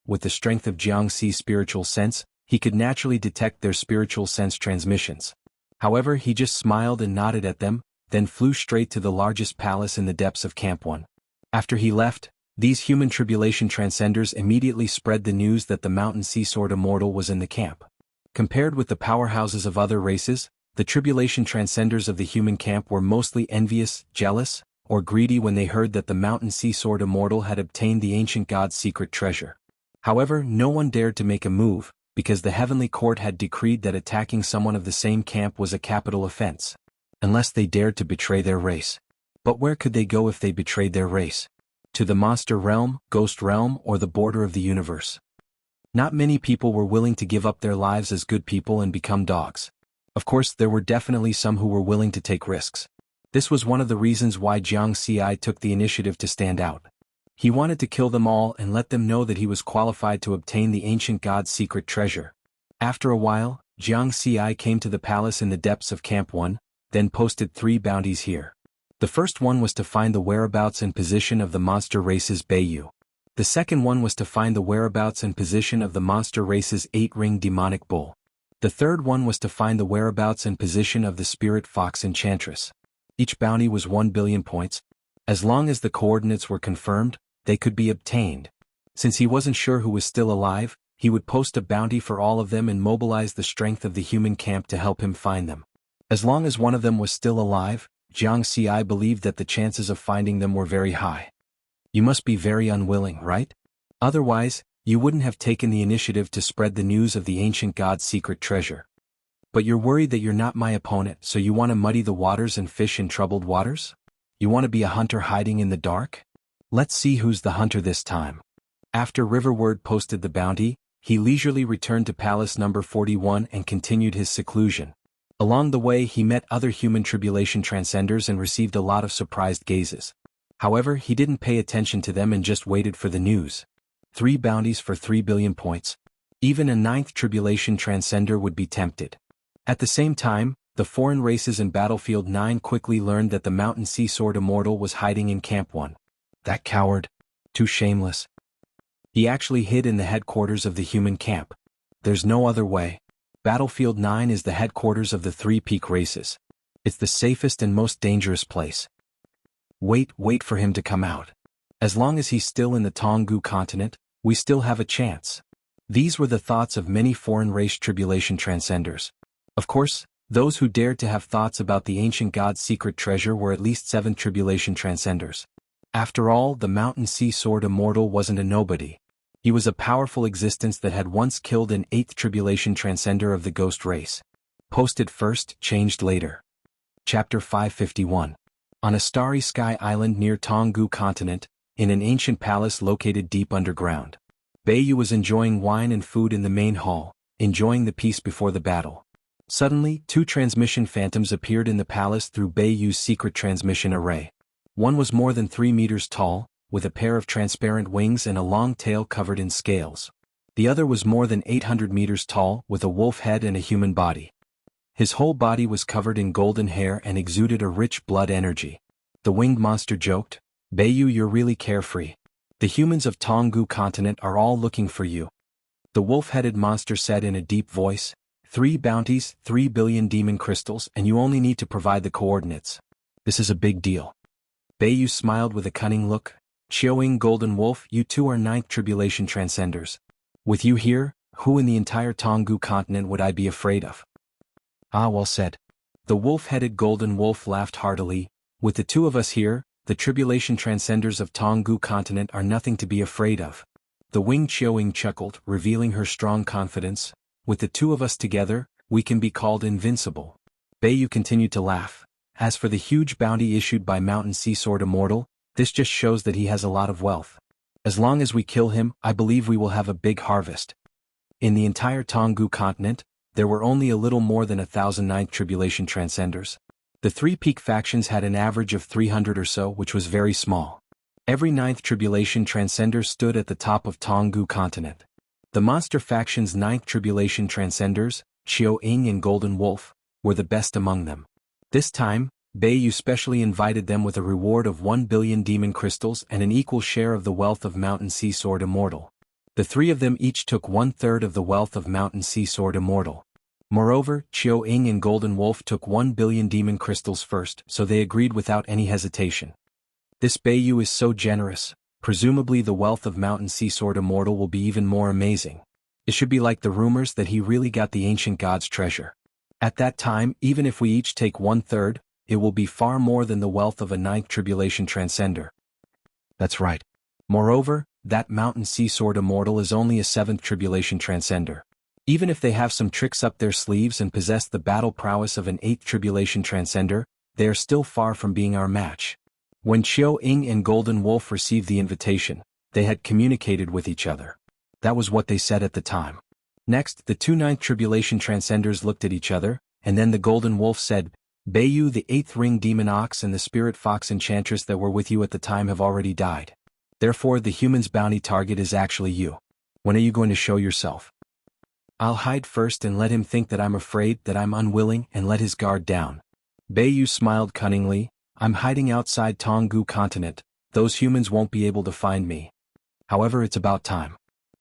With the strength of Jianghu's spiritual sense, he could naturally detect their spiritual sense transmissions. However, he just smiled and nodded at them, then flew straight to the largest palace in the depths of Camp 1. After he left, these human tribulation transcenders immediately spread the news that the Mountain Sea Sword Immortal was in the camp. Compared with the powerhouses of other races, the tribulation transcenders of the human camp were mostly envious, jealous, or greedy when they heard that the Mountain Sea Sword Immortal had obtained the ancient god's secret treasure. However, no one dared to make a move, because the heavenly court had decreed that attacking someone of the same camp was a capital offense. Unless they dared to betray their race. But where could they go if they betrayed their race? To the monster realm, ghost realm, or the border of the universe? Not many people were willing to give up their lives as good people and become dogs. Of course, there were definitely some who were willing to take risks. This was one of the reasons why Jianghu took the initiative to stand out. He wanted to kill them all and let them know that he was qualified to obtain the ancient god's secret treasure. After a while, Jianghu came to the palace in the depths of Camp 1, then posted 3 bounties here. The first one was to find the whereabouts and position of the monster race's Beiyu. The second one was to find the whereabouts and position of the monster race's 8-ring demonic bull. The third one was to find the whereabouts and position of the spirit fox enchantress. Each bounty was 1 billion points. As long as the coordinates were confirmed, they could be obtained. Since he wasn't sure who was still alive, he would post a bounty for all of them and mobilize the strength of the human camp to help him find them. As long as one of them was still alive, Jianghu believed that the chances of finding them were very high. You must be very unwilling, right? Otherwise, you wouldn't have taken the initiative to spread the news of the ancient god's secret treasure. But you're worried that you're not my opponent, so you want to muddy the waters and fish in troubled waters? You want to be a hunter hiding in the dark? Let's see who's the hunter this time. After Riverward posted the bounty, he leisurely returned to Palace number 41 and continued his seclusion. Along the way he met other human tribulation transcenders and received a lot of surprised gazes. However, he didn't pay attention to them and just waited for the news. 3 bounties for 3 billion points. Even a 9th tribulation transcender would be tempted. At the same time, the foreign races in Battlefield 9 quickly learned that the Mountain Sea Sword Immortal was hiding in Camp 1. That coward. Too shameless. He actually hid in the headquarters of the human camp. There's no other way. Battlefield 9 is the headquarters of the 3 peak races. It's the safest and most dangerous place. Wait for him to come out. As long as he's still in the Jianghu continent, we still have a chance. These were the thoughts of many foreign race tribulation transcenders. Of course, those who dared to have thoughts about the ancient god's secret treasure were at least 7 tribulation transcenders. After all, the Mountain Sea Sword Immortal wasn't a nobody. He was a powerful existence that had once killed an 8th tribulation transcender of the ghost race. Posted first, changed later. Chapter 551. On a starry sky island near Jianghu continent, in an ancient palace located deep underground, Beiyu was enjoying wine and food in the main hall, enjoying the peace before the battle. Suddenly, 2 transmission phantoms appeared in the palace through Beiyu's secret transmission array. One was more than 3 meters tall, with a pair of transparent wings and a long tail covered in scales. The other was more than 800 meters tall, with a wolf head and a human body. His whole body was covered in golden hair and exuded a rich blood energy. The winged monster joked, "Beiyu, you're really carefree. The humans of Jianghu continent are all looking for you." The wolf-headed monster said in a deep voice, 3 bounties, 3 billion demon crystals, and you only need to provide the coordinates. This is a big deal. Beiyu smiled with a cunning look. "Qiuing Golden Wolf, you 2 are 9th tribulation transcenders. With you here, who in the entire Jianghu continent would I be afraid of?" "Ah, well said." The wolf-headed Golden Wolf laughed heartily. "With the 2 of us here, the tribulation transcenders of Jianghu continent are nothing to be afraid of." The winged Qiuing chuckled, revealing her strong confidence. "With the 2 of us together, we can be called invincible." Beiyu continued to laugh. "As for the huge bounty issued by Mountain Sea Sword Immortal, this just shows that he has a lot of wealth. As long as we kill him, I believe we will have a big harvest." In the entire Jianghu continent, there were only a little more than 1,000 9th tribulation transcenders. The 3 peak factions had an average of 300 or so, which was very small. Every 9th tribulation transcender stood at the top of Jianghu continent. The monster faction's 9th tribulation transcenders, Qiuing and Golden Wolf, were the best among them. This time, Beiyu specially invited them with a reward of 1 billion demon crystals and an equal share of the wealth of Mountain Sea Sword Immortal. The 3 of them each took 1/3 of the wealth of Mountain Sea Sword Immortal. Moreover, Qiuing and Golden Wolf took 1 billion demon crystals first, so they agreed without any hesitation. This Beiyu is so generous. Presumably the wealth of Mountain Sea Sword Immortal will be even more amazing. It should be like the rumors that he really got the ancient god's treasure. At that time, even if we each take 1/3, it will be far more than the wealth of a 9th tribulation transcender. That's right. Moreover, that Mountain Sea Sword Immortal is only a 7th tribulation transcender. Even if they have some tricks up their sleeves and possess the battle prowess of an 8th tribulation transcender, they are still far from being our match. When Qiuing and Golden Wolf received the invitation, they had communicated with each other. That was what they said at the time. Next, the 2 9th tribulation transcenders looked at each other, and then the Golden Wolf said, "Beiyu, the 8th ring demon ox and the spirit fox enchantress that were with you at the time have already died. Therefore the human's bounty target is actually you. When are you going to show yourself?" "I'll hide first and let him think that I'm afraid, that I'm unwilling, and let his guard down." Beiyu smiled cunningly. "I'm hiding outside Jianghu continent. Those humans won't be able to find me." However, it's about time.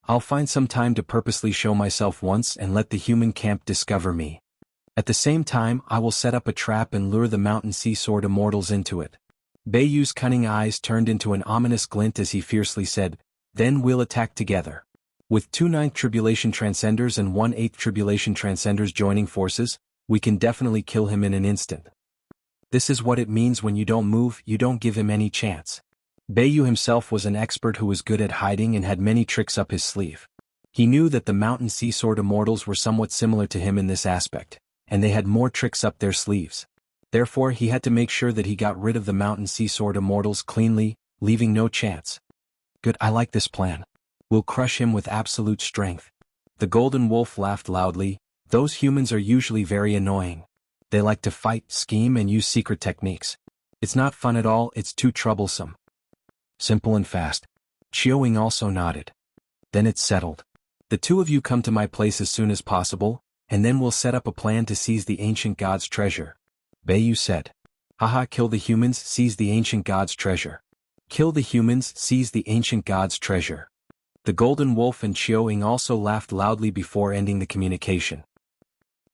I'll find some time to purposely show myself once and let the human camp discover me. At the same time, I will set up a trap and lure the mountain sea sword immortals into it. Beiyu's cunning eyes turned into an ominous glint as he fiercely said, "Then we'll attack together." With 2 9th Tribulation Transcenders and 1 8th Tribulation Transcenders joining forces, we can definitely kill him in an instant. This is what it means when you don't move, you don't give him any chance. Beiyu himself was an expert who was good at hiding and had many tricks up his sleeve. He knew that the Mountain Sea Sword Immortals were somewhat similar to him in this aspect, and they had more tricks up their sleeves. Therefore, he had to make sure that he got rid of the Mountain Sea Sword Immortals cleanly, leaving no chance. Good, I like this plan. We'll crush him with absolute strength. The Golden Wolf laughed loudly. Those humans are usually very annoying. They like to fight, scheme, and use secret techniques. It's not fun at all, it's too troublesome. Simple and fast. Chiu-Ying also nodded. Then it's settled. The two of you come to my place as soon as possible, and then we'll set up a plan to seize the ancient god's treasure. Beiyu said. Haha, kill the humans, seize the ancient god's treasure. Kill the humans, seize the ancient god's treasure. The Golden Wolf and Chiu-Ying also laughed loudly before ending the communication.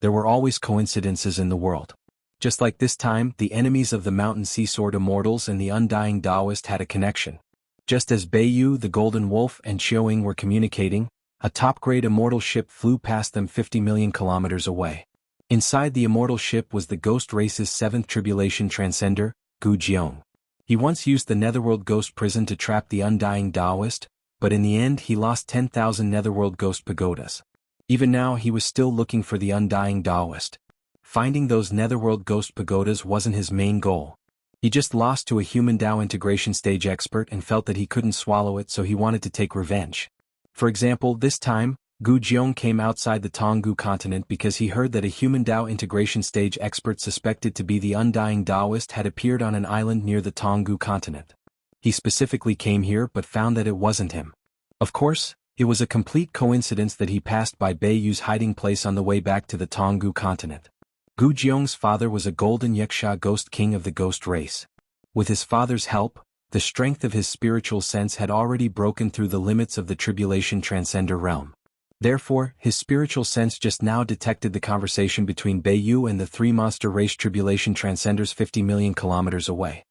There were always coincidences in the world. Just like this time, the enemies of the Mountain Sea Sword Immortals and the Undying Taoist had a connection. Just as Beiyu, the Golden Wolf, and Chiu-Ying were communicating, a top-grade immortal ship flew past them 50 million kilometers away. Inside the immortal ship was the Ghost Race's 7th Tribulation Transcender, Gu Jiang. He once used the Netherworld Ghost Prison to trap the Undying Taoist, but in the end he lost 10,000 Netherworld Ghost Pagodas. Even now he was still looking for the Undying Taoist. Finding those Netherworld Ghost Pagodas wasn't his main goal. He just lost to a human Dao integration stage expert and felt that he couldn't swallow it, so he wanted to take revenge. For example, this time, Gu Jiang came outside the Jianghu continent because he heard that a human Dao integration stage expert suspected to be the Undying Taoist had appeared on an island near the Jianghu continent. He specifically came here but found that it wasn't him. Of course, it was a complete coincidence that he passed by Beiyu's hiding place on the way back to the Jianghu continent. Gu Jiang's father was a golden Yuxia ghost king of the ghost race. With his father's help, the strength of his spiritual sense had already broken through the limits of the Tribulation Transcender realm. Therefore, his spiritual sense just now detected the conversation between Beiyu and the 3 monster race Tribulation Transcenders 50 million kilometers away.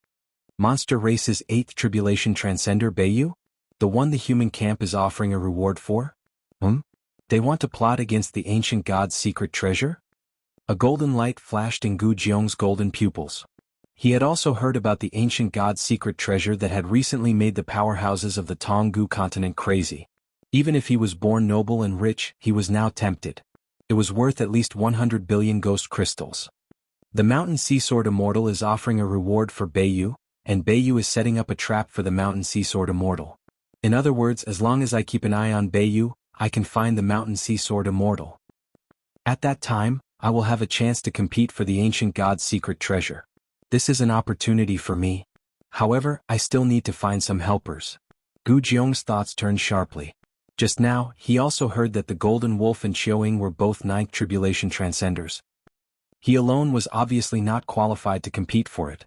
Monster Race's 8th Tribulation Transcender Beiyu? The one the human camp is offering a reward for? They want to plot against the ancient god's secret treasure? A golden light flashed in Gu Jiang's golden pupils. He had also heard about the ancient god's secret treasure that had recently made the powerhouses of the Jianghu continent crazy. Even if he was born noble and rich, he was now tempted. It was worth at least 100 billion ghost crystals. The Mountain Sea Sword Immortal is offering a reward for Beiyu, and Beiyu is setting up a trap for the Mountain Sea Sword Immortal. In other words, as long as I keep an eye on Beiyu, I can find the Mountain Sea Sword Immortal. At that time, I will have a chance to compete for the ancient god's secret treasure. This is an opportunity for me. However, I still need to find some helpers. Gu Jiang's thoughts turned sharply. Just now, he also heard that the Golden Wolf and Chiu-Ying were both 9th Tribulation Transcenders. He alone was obviously not qualified to compete for it.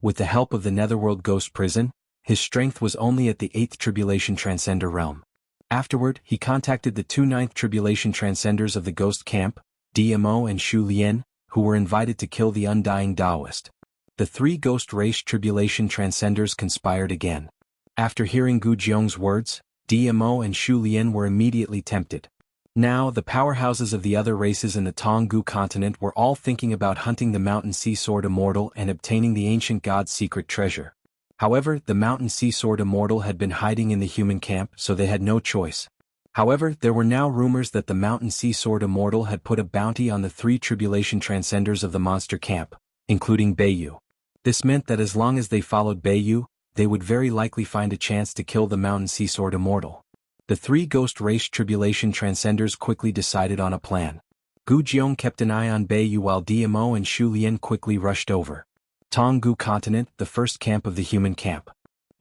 With the help of the Netherworld Ghost Prison, his strength was only at the 8th Tribulation Transcender realm. Afterward, he contacted the 2 9th Tribulation Transcenders of the Ghost Camp, DMO and Shu Lian, who were invited to kill the Undying Taoist. The 3 Ghost Race Tribulation Transcenders conspired again. After hearing Gu Jiang's words, DMO and Shu Lian were immediately tempted. Now, the powerhouses of the other races in the Jianghu continent were all thinking about hunting the Mountain Sea Sword Immortal and obtaining the ancient god's secret treasure. However, the Mountain Sea Sword Immortal had been hiding in the human camp, so they had no choice. However, there were now rumors that the Mountain Sea Sword Immortal had put a bounty on the 3 Tribulation Transcenders of the monster camp, including Beiyu. This meant that as long as they followed Beiyu, they would very likely find a chance to kill the Mountain Sea Sword Immortal. The 3 Ghost Race Tribulation Transcenders quickly decided on a plan. Gu Jiang kept an eye on Beiyu while DMO and Shu Lian quickly rushed over. Jianghu Continent, the first camp of the human camp.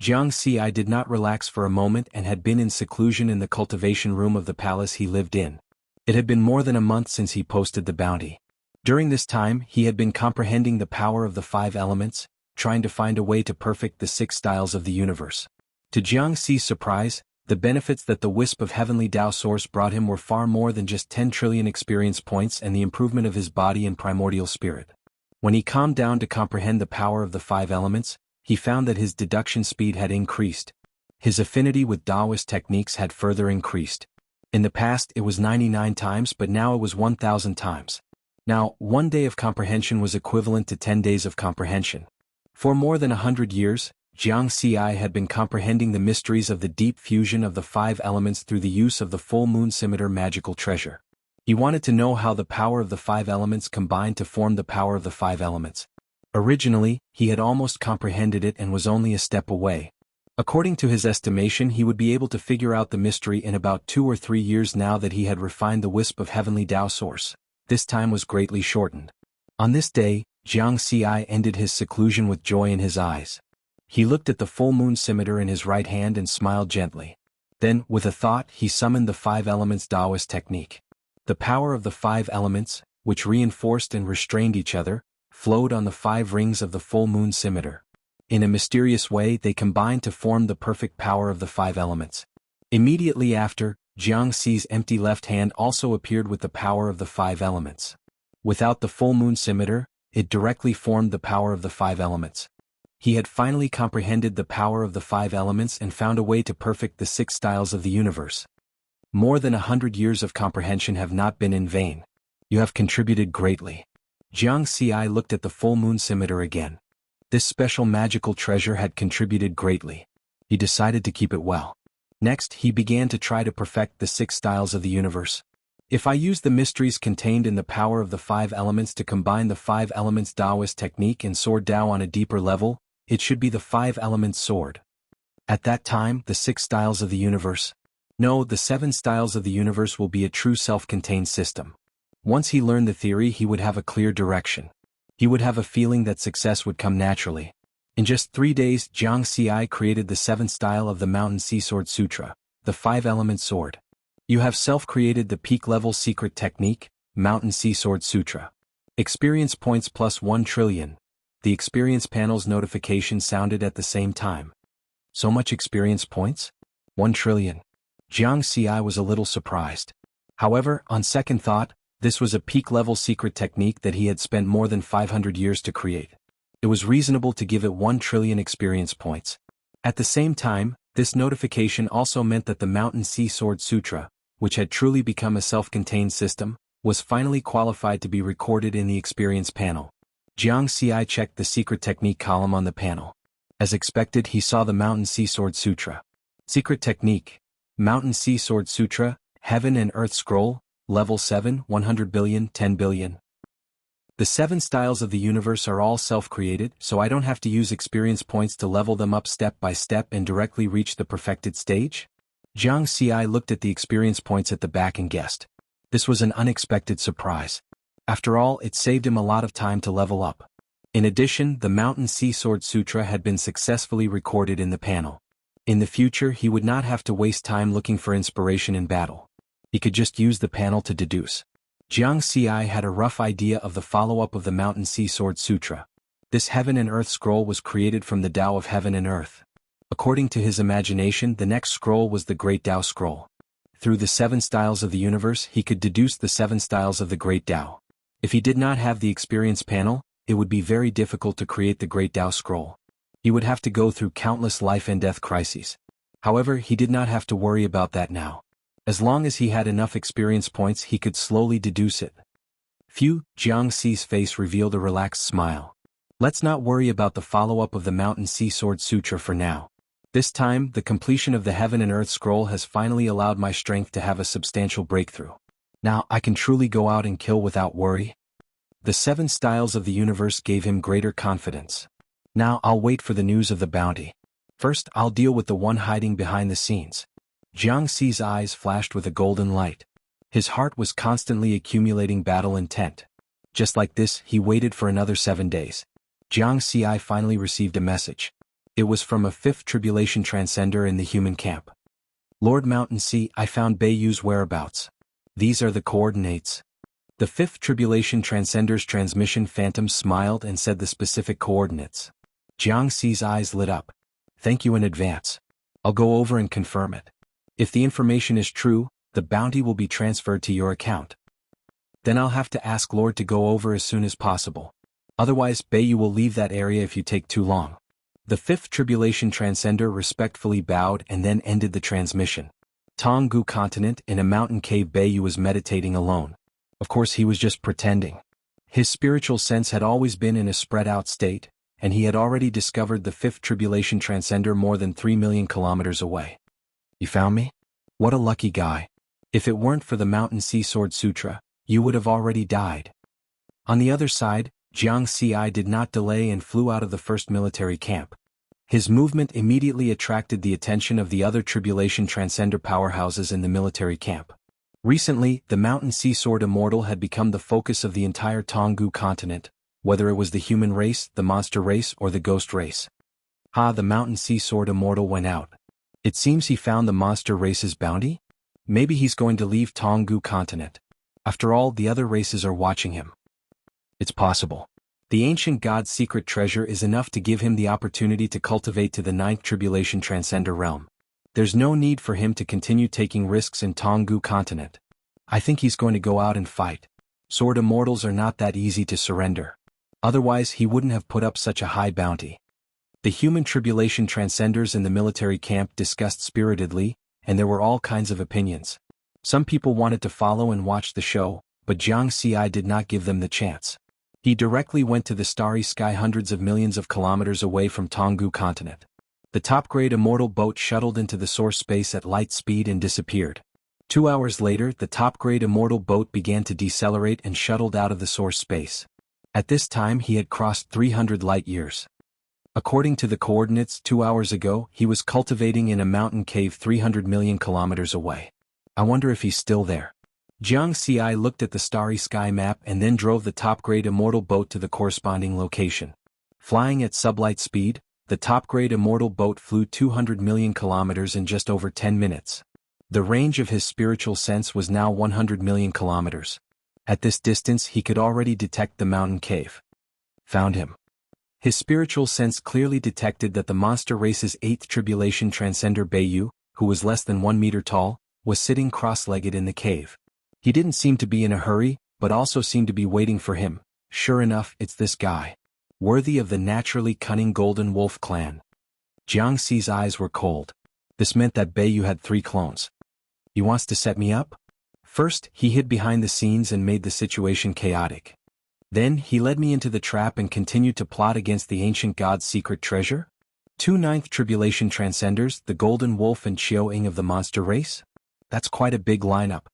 Jiang Xi did not relax for a moment and had been in seclusion in the cultivation room of the palace he lived in. It had been more than a month since he posted the bounty. During this time, he had been comprehending the power of the 5 elements, trying to find a way to perfect the 6 styles of the universe. To Jiang Xi's surprise, The benefits that the wisp of heavenly Tao source brought him were far more than just 10 trillion experience points and the improvement of his body and primordial spirit. When he calmed down to comprehend the power of the 5 elements, he found that his deduction speed had increased. His affinity with Taoist techniques had further increased. In the past it was 99 times, but now it was 1,000 times. Now, 1 day of comprehension was equivalent to 10 days of comprehension. For more than 100 years, Jianghu had been comprehending the mysteries of the deep fusion of the 5 elements through the use of the full moon scimitar magical treasure. He wanted to know how the power of the 5 elements combined to form the power of the 5 elements. Originally, he had almost comprehended it and was only a step away. According to his estimation, he would be able to figure out the mystery in about 2 or 3 years now that he had refined the wisp of heavenly Tao source. This time was greatly shortened. On this day, Jianghu ended his seclusion with joy in his eyes. He looked at the full moon scimitar in his right hand and smiled gently. Then, with a thought, he summoned the 5 elements Taoist technique. The power of the 5 elements, which reinforced and restrained each other, flowed on the 5 rings of the full moon scimitar. In a mysterious way, they combined to form the perfect power of the 5 elements. Immediately after, Jianghu's empty left hand also appeared with the power of the 5 elements. Without the full moon scimitar, it directly formed the power of the 5 elements. He had finally comprehended the power of the 5 elements and found a way to perfect the 6 styles of the universe. More than 100 years of comprehension have not been in vain. You have contributed greatly. Jianghu looked at the full moon scimitar again. This special magical treasure had contributed greatly. He decided to keep it well. Next, he began to try to perfect the 6 styles of the universe. If I use the mysteries contained in the power of the 5 elements to combine the 5 elements Taoist technique and sword Tao on a deeper level, it should be the 5 elements sword. At that time, the 6 styles of the universe. No, the 7 styles of the universe will be a true self-contained system. Once he learned the theory, he would have a clear direction. He would have a feeling that success would come naturally. In just 3 days, Jianghu created the 7th style of the Mountain Sea Sword Sutra, the 5-element sword. You have self-created the peak-level secret technique, Mountain Sea Sword Sutra. Experience points plus 1 trillion. The experience panel's notification sounded at the same time. So much experience points? 1 trillion. Jianghu was a little surprised. However, on second thought, this was a peak-level secret technique that he had spent more than 500 years to create. It was reasonable to give it 1 trillion experience points. At the same time, this notification also meant that the Mountain Sea Sword Sutra, which had truly become a self-contained system, was finally qualified to be recorded in the experience panel. Jianghu checked the secret technique column on the panel. As expected, he saw the Mountain Sea Sword Sutra. Secret technique. Mountain Sea Sword Sutra, Heaven and Earth Scroll, Level 7, 100 billion, 10 billion. The 7 styles of the universe are all self-created, so I don't have to use experience points to level them up step by step and directly reach the perfected stage? Jianghu looked at the experience points at the back and guessed. This was an unexpected surprise. After all, it saved him a lot of time to level up. In addition, the Mountain Sea Sword Sutra had been successfully recorded in the panel. In the future, he would not have to waste time looking for inspiration in battle. He could just use the panel to deduce. Jianghu had a rough idea of the follow-up of the Mountain Sea Sword Sutra. This Heaven and Earth scroll was created from the Tao of Heaven and Earth. According to his imagination, the next scroll was the Great Tao Scroll. Through the 7 styles of the universe, he could deduce the 7 styles of the Great Tao. If he did not have the experience panel, it would be very difficult to create the Great Tao Scroll. He would have to go through countless life and death crises. However, he did not have to worry about that now. As long as he had enough experience points, he could slowly deduce it. Phew, Jianghu's face revealed a relaxed smile. Let's not worry about the follow-up of the Mountain Sea Sword Sutra for now. This time, the completion of the Heaven and Earth Scroll has finally allowed my strength to have a substantial breakthrough. Now I can truly go out and kill without worry. The 7 styles of the universe gave him greater confidence. Now I'll wait for the news of the bounty. First, I'll deal with the one hiding behind the scenes. Jianghu's eyes flashed with a golden light. His heart was constantly accumulating battle intent. Just like this, he waited for another 7 days. Jianghu finally received a message. It was from a 5th Tribulation Transcender in the human camp. Lord Mountain Sea, I found Beiyu's whereabouts. These are the coordinates. The 5th Tribulation Transcender's transmission phantom smiled and said the specific coordinates. Jianghu's eyes lit up. Thank you in advance. I'll go over and confirm it. If the information is true, the bounty will be transferred to your account. Then I'll have to ask Lord to go over as soon as possible. Otherwise, Beiyu will leave that area if you take too long. The fifth tribulation transcender respectfully bowed and then ended the transmission. Jianghu continent, in a mountain cave, Beiyu was meditating alone. Of course, he was just pretending. His spiritual sense had always been in a spread-out state, and he had already discovered the fifth tribulation transcender more than 3 million kilometers away. You found me? What a lucky guy. If it weren't for the Mountain Sea Sword Sutra, you would have already died. On the other side, Jianghu did not delay and flew out of the first military camp. His movement immediately attracted the attention of the other tribulation transcender powerhouses in the military camp. Recently, the Mountain Sea Sword Immortal had become the focus of the entire Jianghu continent, whether it was the human race, the monster race, or the ghost race. The Mountain Sea Sword Immortal went out. It seems he found the monster race's bounty? Maybe he's going to leave Jianghu continent. After all, the other races are watching him. It's possible. The ancient god's secret treasure is enough to give him the opportunity to cultivate to the ninth tribulation transcender realm. There's no need for him to continue taking risks in Jianghu continent. I think he's going to go out and fight. Sword immortals are not that easy to surrender. Otherwise, he wouldn't have put up such a high bounty. The human tribulation transcenders in the military camp discussed spiritedly, and there were all kinds of opinions. Some people wanted to follow and watch the show, but Jianghu did not give them the chance. He directly went to the starry sky hundreds of millions of kilometers away from Jianghu continent. The top-grade immortal boat shuttled into the source space at light speed and disappeared. 2 hours later, the top-grade immortal boat began to decelerate and shuttled out of the source space. At this time he had crossed 300 light-years. According to the coordinates 2 hours ago, he was cultivating in a mountain cave 300 million kilometers away. I wonder if he's still there. Jianghu looked at the starry sky map and then drove the top-grade immortal boat to the corresponding location. Flying at sublight speed, the top-grade immortal boat flew 200 million kilometers in just over 10 minutes. The range of his spiritual sense was now 100 million kilometers. At this distance he could already detect the mountain cave. Found him. His spiritual sense clearly detected that the monster race's 8th tribulation transcender Beiyu, who was less than 1 meter tall, was sitting cross-legged in the cave. He didn't seem to be in a hurry, but also seemed to be waiting for him. Sure enough, it's this guy. Worthy of the naturally cunning Golden Wolf clan. Jianghu's eyes were cold. This meant that Beiyu had 3 clones. He wants to set me up? First, he hid behind the scenes and made the situation chaotic. Then, he led me into the trap and continued to plot against the ancient god's secret treasure? 2 ninth tribulation transcenders, the Golden Wolf and Qiao Ying of the monster race? That's quite a big lineup.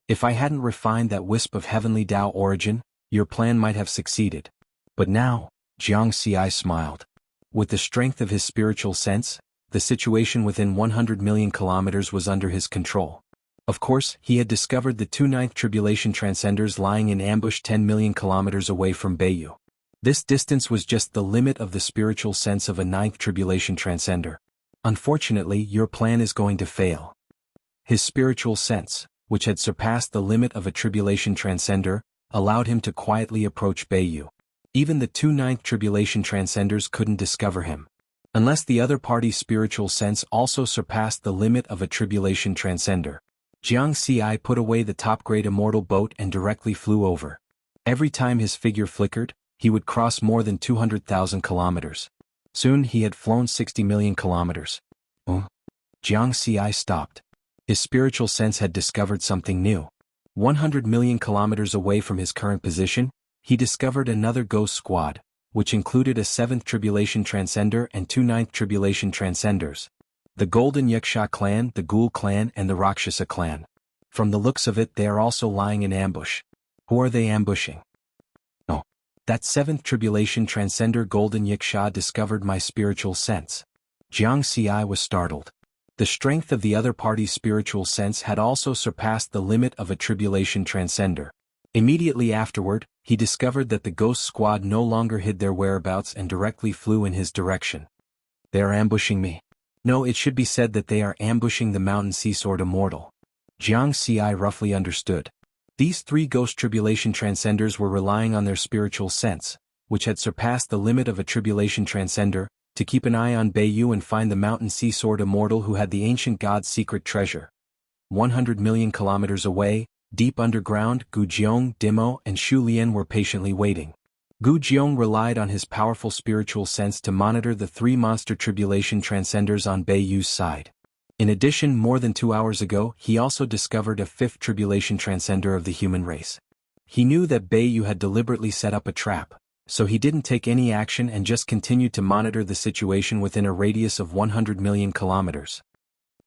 If I hadn't refined that wisp of heavenly Tao origin, your plan might have succeeded. But now, Jianghu smiled. With the strength of his spiritual sense, the situation within 100 million kilometers was under his control. Of course, he had discovered the 2 ninth tribulation transcenders lying in ambush 10 million kilometers away from Beiyu. This distance was just the limit of the spiritual sense of a 9th tribulation transcender. Unfortunately, your plan is going to fail. His spiritual sense, which had surpassed the limit of a tribulation transcender, allowed him to quietly approach Beiyu. Even the 2 ninth tribulation transcenders couldn't discover him. Unless the other party's spiritual sense also surpassed the limit of a tribulation transcender. Jianghu put away the top-grade immortal boat and directly flew over. Every time his figure flickered, he would cross more than 200,000 kilometers. Soon he had flown 60 million kilometers. Jianghu stopped. His spiritual sense had discovered something new. 100 million kilometers away from his current position, he discovered another ghost squad, which included a 7th tribulation transcender and 2 ninth tribulation transcenders. The Golden Wuxia clan, the Ghoul clan, and the Rakshasa clan. From the looks of it, they are also lying in ambush. Who are they ambushing? Oh, that 7th tribulation transcender Golden Wuxia discovered my spiritual sense. Jianghu was startled. The strength of the other party's spiritual sense had also surpassed the limit of a tribulation transcender. Immediately afterward, he discovered that the ghost squad no longer hid their whereabouts and directly flew in his direction. They are ambushing me. No, it should be said that they are ambushing the Mountain Sea Sword Immortal. Jianghu roughly understood. These 3 ghost tribulation transcenders were relying on their spiritual sense, which had surpassed the limit of a tribulation transcender, to keep an eye on Beiyu and find the mountain sea sword immortal who had the ancient god's secret treasure. 100 million kilometers away, deep underground, Gu Jiong, Dimo, and Shu Lian were patiently waiting. Gu Jiong relied on his powerful spiritual sense to monitor the three monster tribulation transcenders on Beiyu's side. In addition, more than 2 hours ago, he also discovered a fifth tribulation transcender of the human race. He knew that Beiyu had deliberately set up a trap, so he didn't take any action and just continued to monitor the situation within a radius of 100 million kilometers.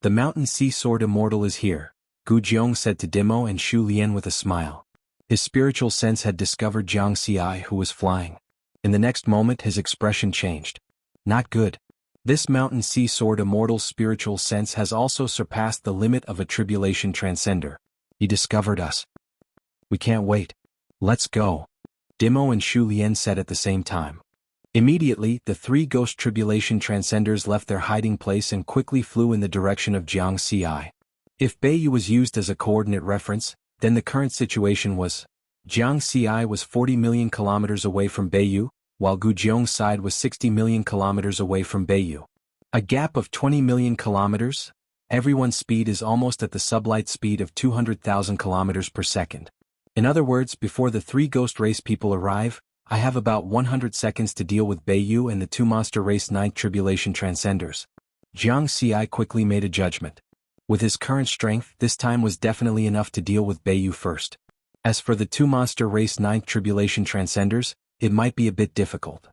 The mountain sea sword immortal is here, Gu Jiong said to Dimo and Shu Lian with a smile. His spiritual sense had discovered Jiang Xi, who was flying. In the next moment his expression changed. Not good. This mountain sea sword immortal's spiritual sense has also surpassed the limit of a tribulation transcender. He discovered us. We can't wait. Let's go. Dimo and Shu Lian said at the same time. Immediately, the three ghost tribulation transcenders left their hiding place and quickly flew in the direction of Jiang Xi. If Beiyu was used as a coordinate reference, then the current situation was, Jiang Xi was 40 million kilometers away from Beiyu, while Gu Jiong's side was 60 million kilometers away from Beiyu. A gap of 20 million kilometers? Everyone's speed is almost at the sublight speed of 200,000 kilometers per second. In other words, before the three ghost race people arrive, I have about 100 seconds to deal with Beiyu and the two monster race 9th tribulation transcenders. Jiang Xi quickly made a judgment. With his current strength, this time was definitely enough to deal with Beiyu first. As for the two monster race 9th tribulation transcenders, it might be a bit difficult.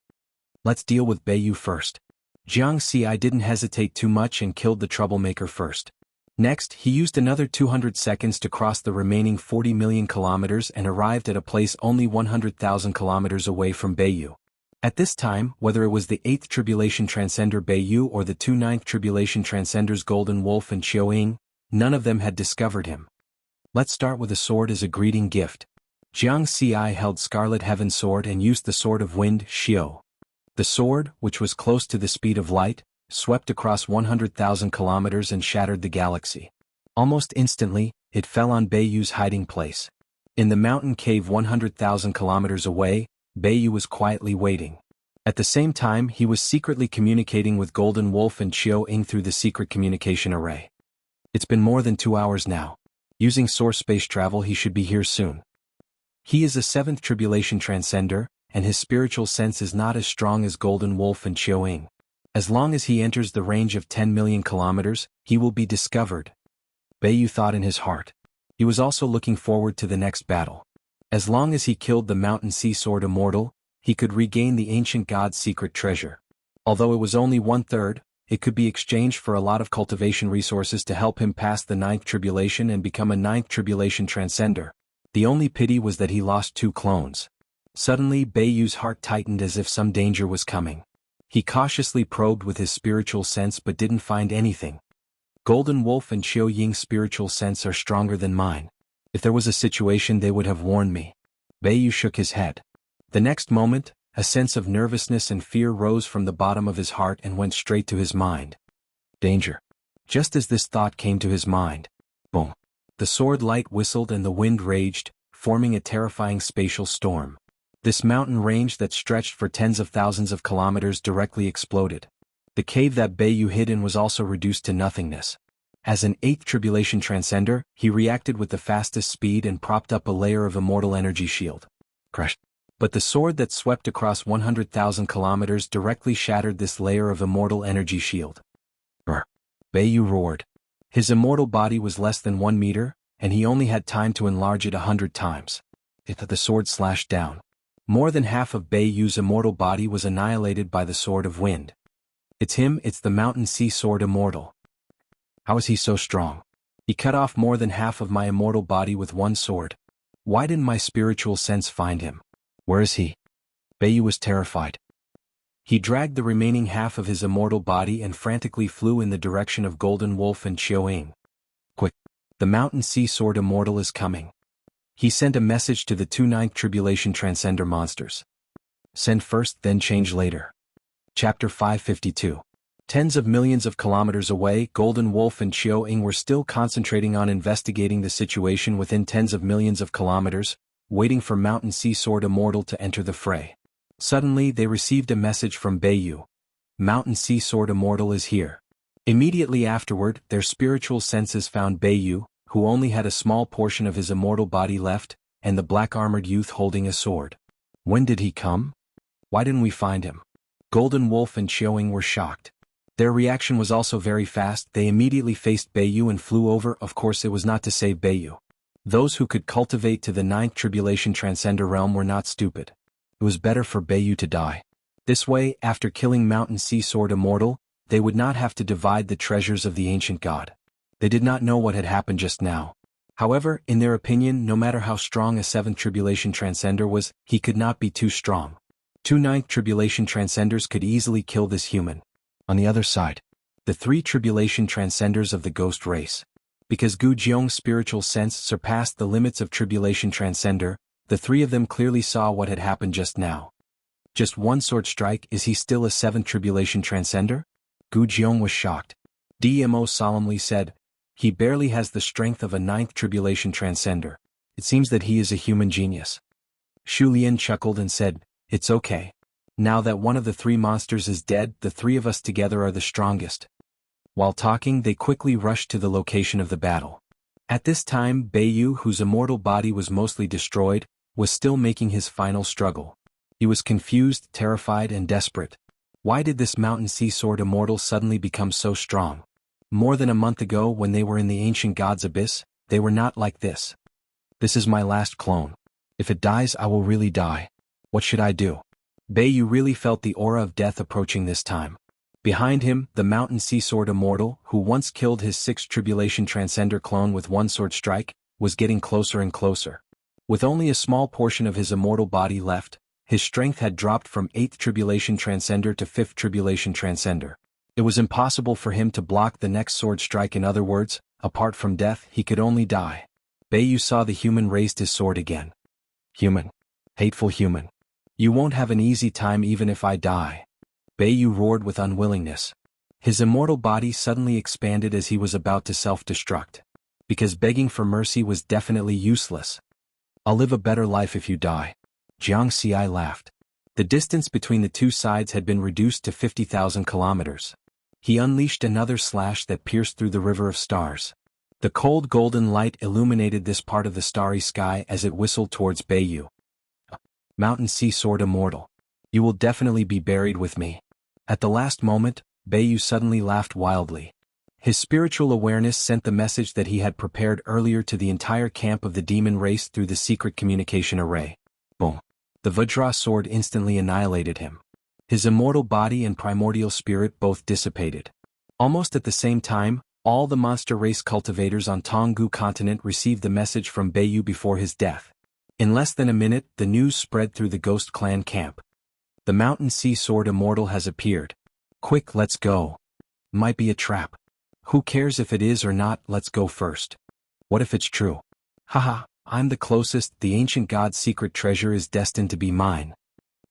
Let's deal with Beiyu first. Jiang Xi didn't hesitate too much and killed the troublemaker first. Next, he used another 200 seconds to cross the remaining 40 million kilometers and arrived at a place only 100,000 kilometers away from Beiyu. At this time, whether it was the 8th tribulation transcender Beiyu or the two 9th tribulation transcenders Golden Wolf and Xiaoying, none of them had discovered him. Let's start with a sword as a greeting gift. Jiang Xi held Scarlet Heaven Sword and used the Sword of Wind, Xiao. The sword, which was close to the speed of light, swept across 100,000 kilometers and shattered the galaxy. Almost instantly, it fell on Beiyu's hiding place. In the mountain cave 100,000 kilometers away, Beiyu was quietly waiting. At the same time, he was secretly communicating with Golden Wolf and Xiaoying through the secret communication array. It's been more than 2 hours now. Using source space travel, he should be here soon. He is a 7th tribulation transcender, and his spiritual sense is not as strong as Golden Wolf and Xiaoying. As long as he enters the range of 10 million kilometers, he will be discovered. Beiyu thought in his heart. He was also looking forward to the next battle. As long as he killed the mountain sea sword immortal, he could regain the ancient god's secret treasure. Although it was only 1/3, it could be exchanged for a lot of cultivation resources to help him pass the 9th tribulation and become a 9th tribulation transcender. The only pity was that he lost 2 clones. Suddenly Beiyu's heart tightened as if some danger was coming. He cautiously probed with his spiritual sense but didn't find anything. Golden Wolf and Xiaoying's spiritual sense are stronger than mine. If there was a situation they would have warned me. Beiyu shook his head. The next moment, a sense of nervousness and fear rose from the bottom of his heart and went straight to his mind. Danger. Just as this thought came to his mind, boom. The sword light whistled and the wind raged, forming a terrifying spatial storm. This mountain range that stretched for tens of thousands of kilometers directly exploded. The cave that Beiyu hid in was also reduced to nothingness. As an 8th tribulation transcender, he reacted with the fastest speed and propped up a layer of immortal energy shield. Crash. But the sword that swept across 100,000 kilometers directly shattered this layer of immortal energy shield. Brr. Beiyu roared. His immortal body was less than 1 meter, and he only had time to enlarge it 100 times. The sword slashed down. More than half of Beiyu's immortal body was annihilated by the Sword of Wind. It's him, it's the mountain sea sword immortal. How is he so strong? He cut off more than half of my immortal body with one sword. Why didn't my spiritual sense find him? Where is he? Beiyu was terrified. He dragged the remaining half of his immortal body and frantically flew in the direction of Golden Wolf and Xiaoying. Quick! The mountain sea sword immortal is coming. He sent a message to the two 9th tribulation transcender monsters. Send first, then change later. Chapter 552. Tens of millions of kilometers away, Golden Wolf and Xiaoying were still concentrating on investigating the situation within tens of millions of kilometers, waiting for Mountain Sea Sword Immortal to enter the fray. Suddenly they received a message from Beiyu. Mountain Sea Sword Immortal is here. Immediately afterward, their spiritual senses found Beiyu, who only had a small portion of his immortal body left, and the black-armored youth holding a sword. When did he come? Why didn't we find him? Golden Wolf and Qiuing were shocked. Their reaction was also very fast. They immediately faced Beiyu and flew over. Of course, it was not to save Beiyu. Those who could cultivate to the 9th Tribulation Transcender realm were not stupid. It was better for Beiyu to die. This way, after killing Mountain Sea Sword Immortal, they would not have to divide the treasures of the ancient god. They did not know what had happened just now. However, in their opinion, no matter how strong a 7th Tribulation Transcender was, he could not be too strong. 2 9th Tribulation Transcenders could easily kill this human. On the other side, the 3 Tribulation Transcenders of the ghost race. Because Gu Jiong's spiritual sense surpassed the limits of Tribulation Transcender, the 3 of them clearly saw what had happened just now. Just one sword strike, is he still a 7th Tribulation Transcender? Gu Jiong was shocked. DMO solemnly said, he barely has the strength of a 9th Tribulation Transcender. It seems that he is a human genius. Shu Lian chuckled and said, it's okay. Now that one of the 3 monsters is dead, the 3 of us together are the strongest. While talking, they quickly rushed to the location of the battle. At this time, Beiyu, whose immortal body was mostly destroyed, was still making his final struggle. He was confused, terrified, and desperate. Why did this Mountain Sea Sword Immortal suddenly become so strong? More than a month ago, when they were in the ancient god's abyss, they were not like this. This is my last clone. If it dies, I will really die. What should I do? Beiyu really felt the aura of death approaching this time. Behind him, the Mountain Sea Sword Immortal, who once killed his 6th Tribulation Transcender clone with one sword strike, was getting closer and closer. With only a small portion of his immortal body left, his strength had dropped from 8th Tribulation Transcender to 5th Tribulation Transcender. It was impossible for him to block the next sword strike. In other words, apart from death, he could only die. Beiyu saw the human raised his sword again. Human. Hateful human. You won't have an easy time even if I die. Beiyu roared with unwillingness. His immortal body suddenly expanded as he was about to self-destruct. Because begging for mercy was definitely useless. I'll live a better life if you die. Jiang Xi laughed. The distance between the 2 sides had been reduced to 50,000 kilometers. He unleashed another slash that pierced through the river of stars. The cold golden light illuminated this part of the starry sky as it whistled towards Beiyu. Mountain Sea Sword Immortal. You will definitely be buried with me. At the last moment, Beiyu suddenly laughed wildly. His spiritual awareness sent the message that he had prepared earlier to the entire camp of the demon race through the secret communication array. Boom. The Vajra sword instantly annihilated him. His immortal body and primordial spirit both dissipated. Almost at the same time, all the monster race cultivators on Tonggu continent received the message from Beiyu before his death. In less than a minute, the news spread through the Ghost Clan camp. The Mountain Sea Sword Immortal has appeared. Quick, let's go. Might be a trap. Who cares if it is or not, let's go first. What if it's true? Haha, I'm the closest, the ancient god's secret treasure is destined to be mine.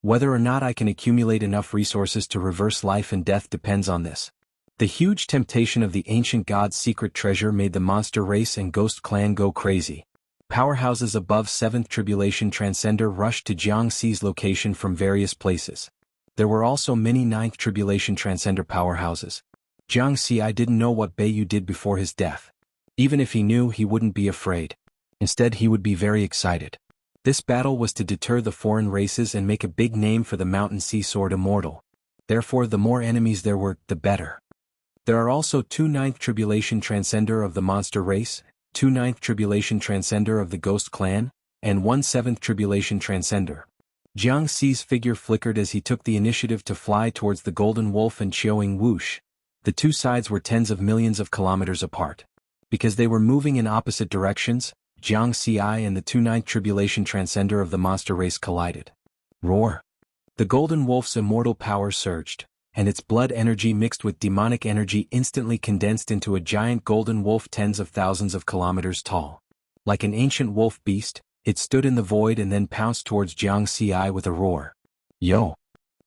Whether or not I can accumulate enough resources to reverse life and death depends on this. The huge temptation of the ancient god's secret treasure made the monster race and Ghost Clan go crazy. Powerhouses above 7th Tribulation Transcender rushed to Jiangxi's location from various places. There were also many 9th Tribulation Transcender powerhouses. Jiangxi didn't know what Beiyu did before his death. Even if he knew, he wouldn't be afraid. Instead, he would be very excited. This battle was to deter the foreign races and make a big name for the Mountain Sea Sword Immortal. Therefore, the more enemies there were, the better. There are also 2 9th Tribulation Transcender of the monster race, 2 9th Tribulation Transcender of the Ghost Clan, and 1 7th Tribulation Transcender. Jiang Xi's figure flickered as he took the initiative to fly towards the Golden Wolf and Qiuing whoosh. The 2 sides were tens of millions of kilometers apart. Because they were moving in opposite directions, Jiang Xi and the 2 9th Tribulation Transcender of the monster race collided. Roar! The Golden Wolf's immortal power surged, and its blood energy mixed with demonic energy instantly condensed into a giant golden wolf tens of thousands of kilometers tall. Like an ancient wolf beast, it stood in the void and then pounced towards Jiang Xi with a roar. Yo!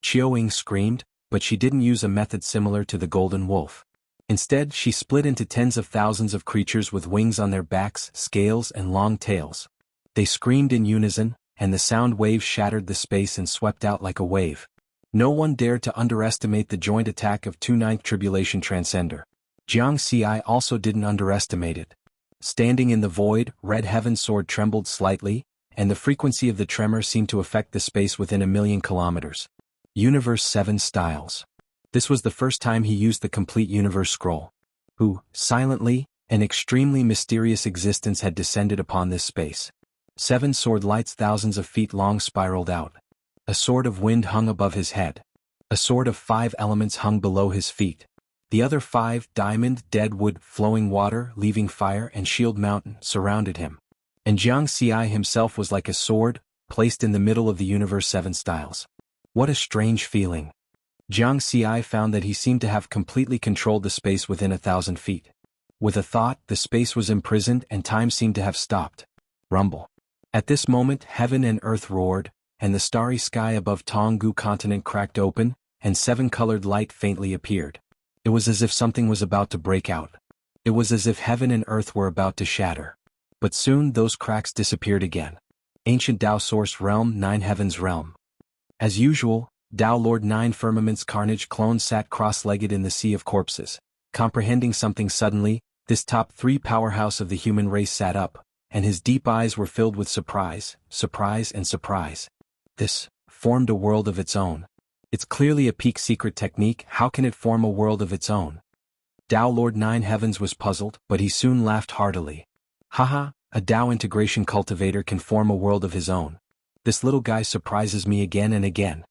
Qiuing screamed, but she didn't use a method similar to the Golden Wolf. Instead, she split into tens of thousands of creatures with wings on their backs, scales, and long tails. They screamed in unison, and the sound waves shattered the space and swept out like a wave. No one dared to underestimate the joint attack of two Ninth Tribulation Transcender. Jianghu also didn't underestimate it. Standing in the void, Red Heaven's sword trembled slightly, and the frequency of the tremor seemed to affect the space within 1,000,000 kilometers. Universe 7 Styles. This was the first time he used the complete universe scroll. Who, silently, an extremely mysterious existence had descended upon this space. 7 sword lights thousands of feet long spiraled out. A sword of wind hung above his head. A sword of 5 elements hung below his feet. The other 5, diamond, dead wood, flowing water, leaving fire, and shield mountain, surrounded him. And Jianghu himself was like a sword, placed in the middle of the universe 7 styles. What a strange feeling. Jianghu found that he seemed to have completely controlled the space within 1,000 feet. With a thought, the space was imprisoned and time seemed to have stopped. Rumble. At this moment, heaven and earth roared, and the starry sky above Jianghu continent cracked open, and 7-colored light faintly appeared. It was as if something was about to break out. It was as if heaven and earth were about to shatter. But soon those cracks disappeared again. Ancient Tao Source Realm 9 Heavens Realm. As usual, Tao Lord 9 Firmaments Carnage Clone sat cross-legged in the sea of corpses. Comprehending something suddenly, this top 3 powerhouse of the human race sat up, and his deep eyes were filled with surprise, surprise and surprise. This formed a world of its own. It's clearly a peak secret technique. How can it form a world of its own? Tao Lord 9 Heavens was puzzled, but he soon laughed heartily. Haha, a Tao integration cultivator can form a world of his own. This little guy surprises me again and again.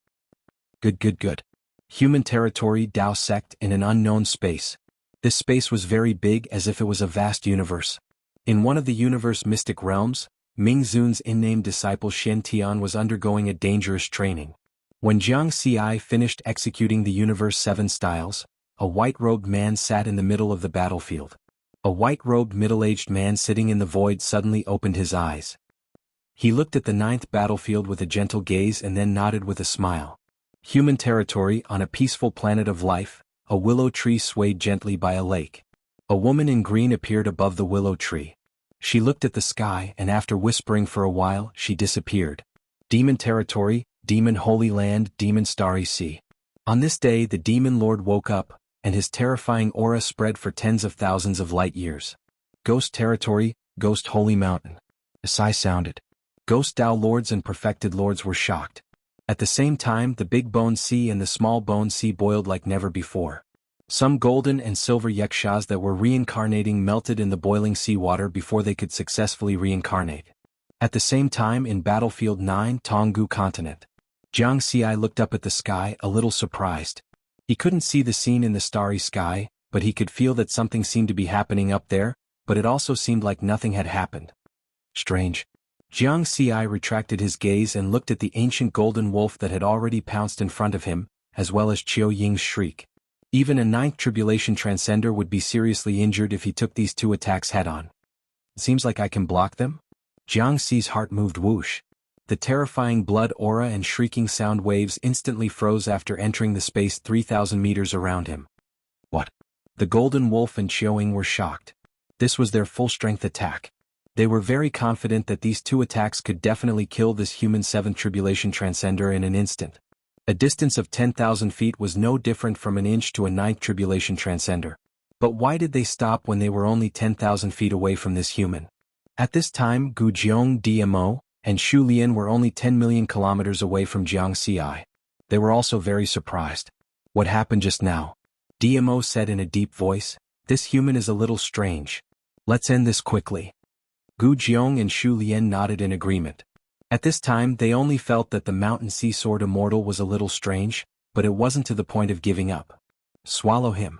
Good. Human territory Tao sect in an unknown space. This space was very big, as if it was a vast universe. In one of the universe mystic realms, Ming Zun's unnamed disciple Shen Tian was undergoing a dangerous training. When Jianghu finished executing the universe 7 styles, a white-robed man sat in the middle of the battlefield. A white-robed middle-aged man sitting in the void suddenly opened his eyes. He looked at the 9th battlefield with a gentle gaze and then nodded with a smile. Human territory on a peaceful planet of life, a willow tree swayed gently by a lake. A woman in green appeared above the willow tree. She looked at the sky and after whispering for a while, she disappeared. Demon territory, demon holy land, demon starry sea. On this day the demon lord woke up, and his terrifying aura spread for tens of thousands of light years. Ghost territory, ghost holy mountain. A sigh sounded. Ghost Tao lords and perfected lords were shocked. At the same time the big bone sea and the small bone sea boiled like never before. Some golden and silver yakshas that were reincarnating melted in the boiling seawater before they could successfully reincarnate. At the same time in Battlefield 9 Jianghu continent. Jianghu looked up at the sky a little surprised. He couldn't see the scene in the starry sky, but he could feel that something seemed to be happening up there, but it also seemed like nothing had happened. Strange. Jianghu retracted his gaze and looked at the ancient golden wolf that had already pounced in front of him, as well as Qiu Ying's shriek. Even a 9th Tribulation Transcender would be seriously injured if he took these 2 attacks head-on. Seems like I can block them? Jianghu's heart moved whoosh. The terrifying blood aura and shrieking sound waves instantly froze after entering the space 3,000 meters around him. What? The golden wolf and Qiu Ying were shocked. This was their full-strength attack. They were very confident that these 2 attacks could definitely kill this human 7th Tribulation Transcender in an instant. A distance of 10,000 feet was no different from an inch to a 9th Tribulation Transcender. But why did they stop when they were only 10,000 feet away from this human? At this time Gu Jiong DMO and Shu Lian were only 10 million kilometers away from Jianghu. They were also very surprised. What happened just now? DMO said in a deep voice, "This human is a little strange. Let's end this quickly." Gu Jiong and Shu Lian nodded in agreement. At this time they only felt that the mountain sea sword immortal was a little strange, but it wasn't to the point of giving up. Swallow him.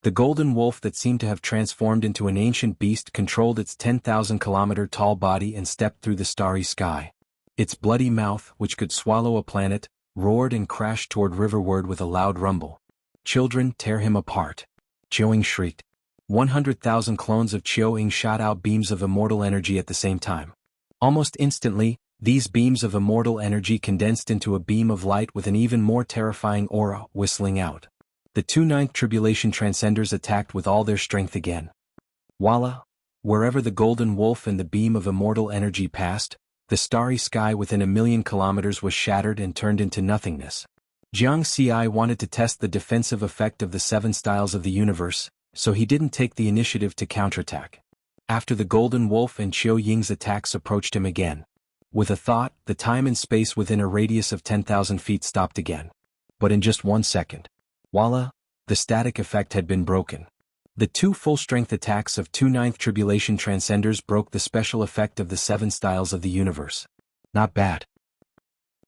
The golden wolf that seemed to have transformed into an ancient beast controlled its 10,000-kilometer tall body and stepped through the starry sky. Its bloody mouth, which could swallow a planet, roared and crashed toward riverward with a loud rumble. "Children, tear him apart." Qiu Ying shrieked. 100,000 clones of Qiu Ying shot out beams of immortal energy at the same time. Almost instantly, these beams of immortal energy condensed into a beam of light with an even more terrifying aura whistling out. The 2 9th Tribulation Transcenders attacked with all their strength again. Voila! Wherever the golden wolf and the beam of immortal energy passed, the starry sky within 1,000,000 kilometers was shattered and turned into nothingness. Jiang Xi wanted to test the defensive effect of the 7 styles of the universe, so he didn't take the initiative to counterattack. After the Golden Wolf and Qiu Ying's attacks approached him again. With a thought, the time and space within a radius of 10,000 feet stopped again. But in just 1 second. Voila! The static effect had been broken. The 2 full-strength attacks of 2 Ninth Tribulation Transcenders broke the special effect of the 7 styles of the universe. Not bad.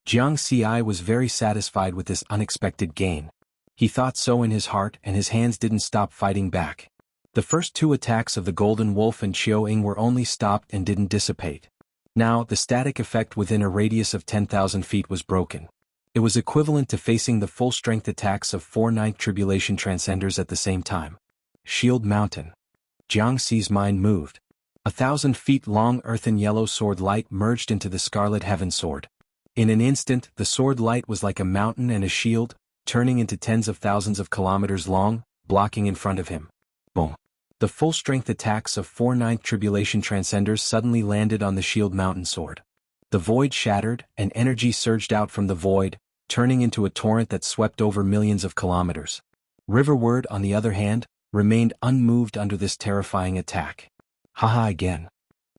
Jiang Xi was very satisfied with this unexpected gain. He thought so in his heart, and his hands didn't stop fighting back. The first 2 attacks of the Golden Wolf and Qiu Ying were only stopped and didn't dissipate. Now, the static effect within a radius of 10,000 feet was broken. It was equivalent to facing the full-strength attacks of 4 Ninth Tribulation Transcenders at the same time. Shield Mountain. Jiang Xi's mind moved. 1,000 feet long earthen yellow sword light merged into the Scarlet Heaven sword. In an instant, the sword light was like a mountain and a shield, turning into tens of thousands of kilometers long, blocking in front of him. Boom. The full-strength attacks of 4 Ninth Tribulation Transcenders suddenly landed on the Shield Mountain sword. The void shattered, and energy surged out from the void, turning into a torrent that swept over millions of kilometers. Riverward, on the other hand, remained unmoved under this terrifying attack. Haha again.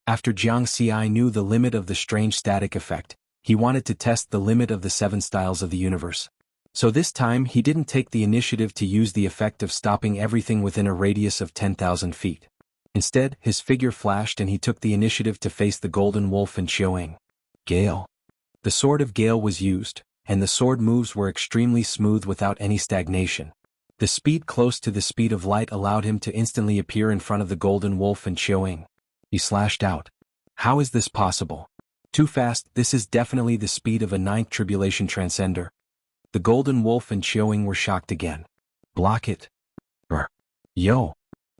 After Jiang Xi knew the limit of the strange static effect, he wanted to test the limit of the 7 styles of the universe. So this time he didn't take the initiative to use the effect of stopping everything within a radius of 10,000 feet. Instead, his figure flashed and he took the initiative to face the Golden Wolf and Qiu Ying. Gale. The Sword of Gale was used, and the sword moves were extremely smooth without any stagnation. The speed close to the speed of light allowed him to instantly appear in front of the Golden Wolf and Qiu Ying. He slashed out. How is this possible? Too fast, this is definitely the speed of a Ninth Tribulation Transcender. The Golden Wolf and Qiu Ying were shocked again. Block it. Yo!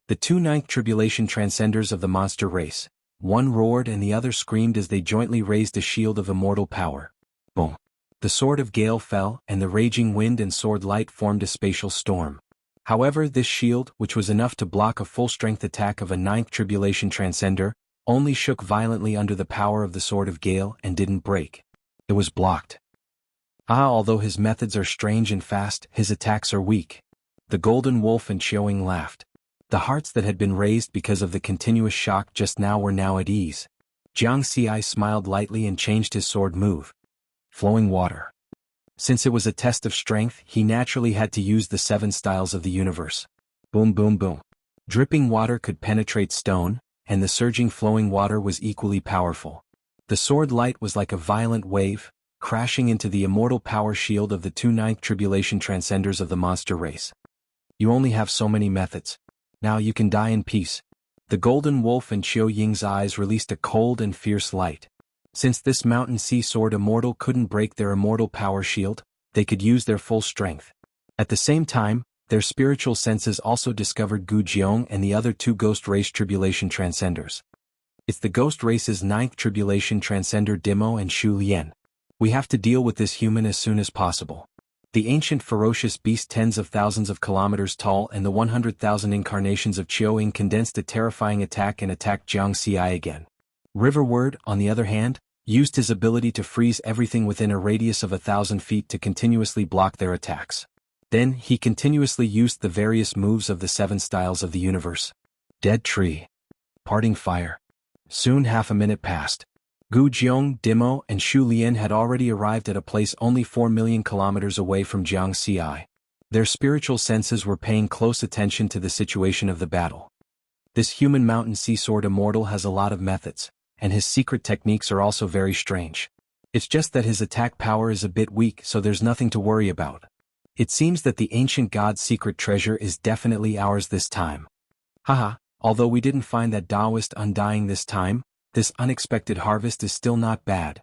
The 2 Ninth Tribulation Transcenders of the monster race. One roared and the other screamed as they jointly raised a shield of immortal power. Boom. The Sword of Gale fell, and the raging wind and sword light formed a spatial storm. However, this shield, which was enough to block a full-strength attack of a Ninth Tribulation Transcender, only shook violently under the power of the Sword of Gale and didn't break. It was blocked. Although his methods are strange and fast, his attacks are weak. The Golden Wolf and Qiu Ying laughed. The hearts that had been raised because of the continuous shock just now were now at ease. Jiang Xi smiled lightly and changed his sword move. Flowing water. Since it was a test of strength, he naturally had to use the 7 styles of the universe. Boom boom boom. Dripping water could penetrate stone, and the surging flowing water was equally powerful. The sword light was like a violent wave, crashing into the immortal power shield of the 2 Ninth Tribulation Transcenders of the monster race. You only have so many methods. Now you can die in peace. The Golden Wolf and Qiu Ying's eyes released a cold and fierce light. Since this Mountain Sea Sword immortal couldn't break their immortal power shield, they could use their full strength. At the same time, their spiritual senses also discovered Gu Jiong and the other 2 Ghost Race Tribulation Transcenders. It's the Ghost Race's 9th Tribulation Transcender Dimo and Shu Lian. We have to deal with this human as soon as possible. The ancient ferocious beast tens of thousands of kilometers tall and the 100,000 incarnations of Qiu Ying condensed a terrifying attack and attacked Jiang Xi again. Riverward, on the other hand, used his ability to freeze everything within a radius of 1,000 feet to continuously block their attacks. Then, he continuously used the various moves of the 7 styles of the universe. Dead Tree. Parting Fire. Soon half a minute passed. Gu Jiong, Dimo, and Shu Lian had already arrived at a place only 4 million kilometers away from Jiang Xi. Their spiritual senses were paying close attention to the situation of the battle. This human Mountain Sea Sword immortal has a lot of methods, and his secret techniques are also very strange. It's just that his attack power is a bit weak, so there's nothing to worry about. It seems that the ancient god's secret treasure is definitely ours this time. Haha, although we didn't find that Taoist undying this time, this unexpected harvest is still not bad.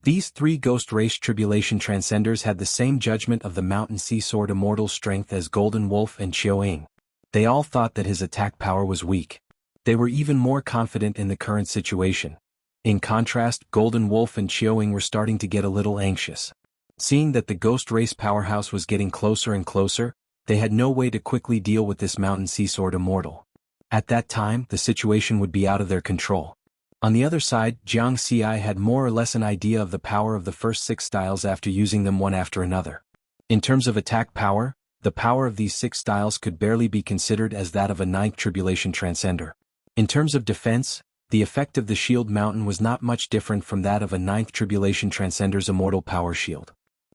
These 3 Ghost Race Tribulation Transcenders had the same judgment of the Mountain Sea Sword immortal strength as Golden Wolf and Qiu Ying. They all thought that his attack power was weak. They were even more confident in the current situation. In contrast, Golden Wolf and Qiu Ying were starting to get a little anxious. Seeing that the Ghost Race powerhouse was getting closer and closer, they had no way to quickly deal with this Mountain Sea Sword immortal. At that time, the situation would be out of their control. On the other side, Jiang Xi had more or less an idea of the power of the first 6 styles after using them one after another. In terms of attack power, the power of these 6 styles could barely be considered as that of a 9th Tribulation Transcender. In terms of defense, the effect of the Shield Mountain was not much different from that of a 9th Tribulation Transcender's Immortal Power Shield.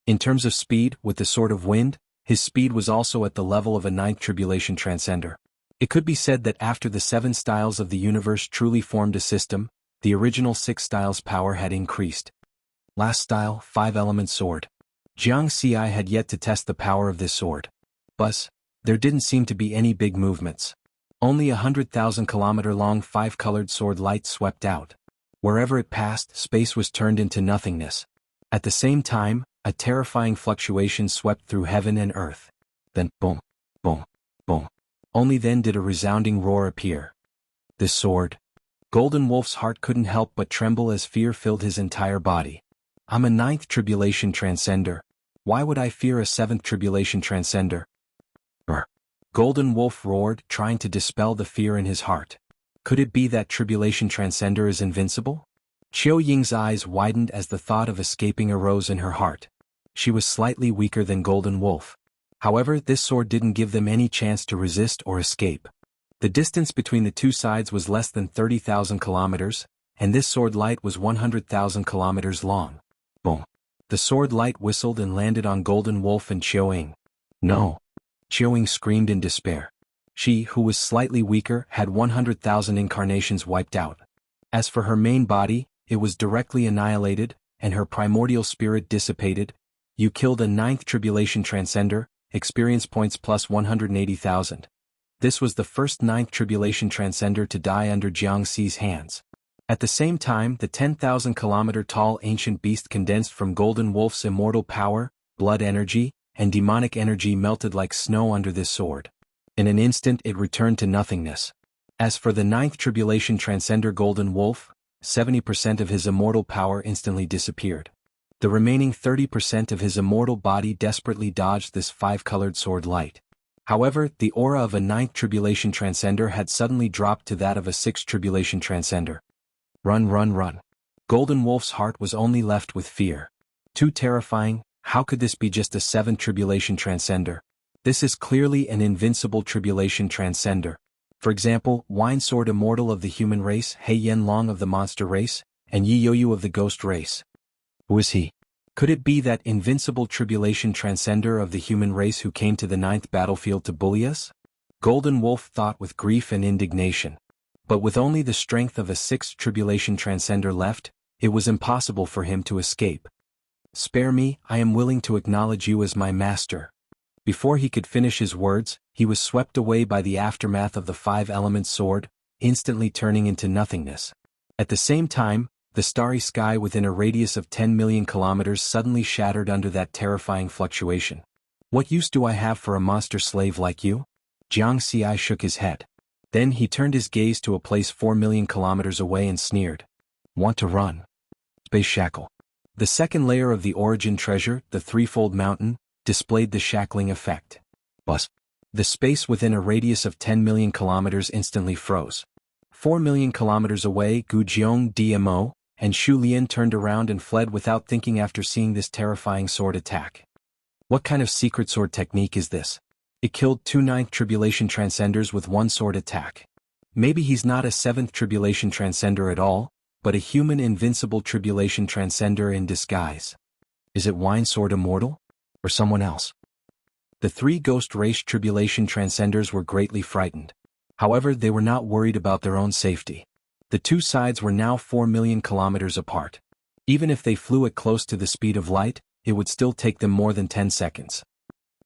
In terms of speed, with the Sword of Wind, his speed was also at the level of a 9th Tribulation Transcender. It could be said that after the 7 styles of the universe truly formed a system, the original 6 styles' power had increased. Last style, 5-element sword. Jianghu had yet to test the power of this sword. But there didn't seem to be any big movements. Only 100,000-kilometer-long 5-colored sword light swept out. Wherever it passed, space was turned into nothingness. At the same time, a terrifying fluctuation swept through heaven and earth. Then, boom, boom, boom. Only then did a resounding roar appear. This sword. Golden Wolf's heart couldn't help but tremble as fear filled his entire body. I'm a 9th Tribulation Transcender. Why would I fear a 7th Tribulation Transcender? Golden Wolf roared, trying to dispel the fear in his heart. Could it be that Tribulation Transcender is invincible? Qiu Ying's eyes widened as the thought of escaping arose in her heart. She was slightly weaker than Golden Wolf. However, this sword didn't give them any chance to resist or escape. The distance between the two sides was less than 30,000 kilometers, and this sword light was 100,000 kilometers long. Boom. The sword light whistled and landed on Golden Wolf and Qiu Ying. No. Qiu Ying screamed in despair. She, who was slightly weaker, had 100,000 incarnations wiped out. As for her main body, it was directly annihilated, and her primordial spirit dissipated. You killed a 9th Tribulation Transcender, experience points plus 180,000. This was the first 9th Tribulation Transcender to die under Jianghu's hands. At the same time, the 10,000-kilometer-tall ancient beast condensed from Golden Wolf's immortal power, blood energy, and demonic energy melted like snow under this sword. In an instant it returned to nothingness. As for the 9th Tribulation Transcender Golden Wolf, 70% of his immortal power instantly disappeared. The remaining 30% of his immortal body desperately dodged this 5-colored sword light. However, the aura of a 9th Tribulation Transcender had suddenly dropped to that of a 6th Tribulation Transcender. Run, run, run. Golden Wolf's heart was only left with fear. Too terrifying. How could this be just a 7th Tribulation Transcender? This is clearly an invincible Tribulation Transcender. For example, Wine Sword Immortal of the human race, He Yen Long of the monster race, and Yi Yoyu of the ghost race. Who is he? Could it be that invincible Tribulation Transcender of the human race who came to the 9th battlefield to bully us? Golden Wolf thought with grief and indignation. But with only the strength of a 6th Tribulation Transcender left, it was impossible for him to escape. Spare me, I am willing to acknowledge you as my master. Before he could finish his words, he was swept away by the aftermath of the 5-element sword, instantly turning into nothingness. At the same time, the starry sky within a radius of 10 million kilometers suddenly shattered under that terrifying fluctuation. What use do I have for a monster slave like you? Jianghu shook his head. Then he turned his gaze to a place 4 million kilometers away and sneered. Want to run? Space shackle. The second layer of the origin treasure, the threefold mountain, displayed the shackling effect. Bus. The space within a radius of 10 million kilometers instantly froze. 4 million kilometers away, Gu Jiong DMO, and Shu Lian turned around and fled without thinking after seeing this terrifying sword attack. What kind of secret sword technique is this? It killed 2 9th Tribulation Transcenders with one sword attack. Maybe he's not a 7th Tribulation Transcender at all, but a human invincible Tribulation Transcender in disguise. Is it Wine Sword Immortal? Or someone else? The 3 Ghost Race Tribulation Transcenders were greatly frightened. However, they were not worried about their own safety. The two sides were now 4 million kilometers apart. Even if they flew at close to the speed of light, it would still take them more than 10 seconds.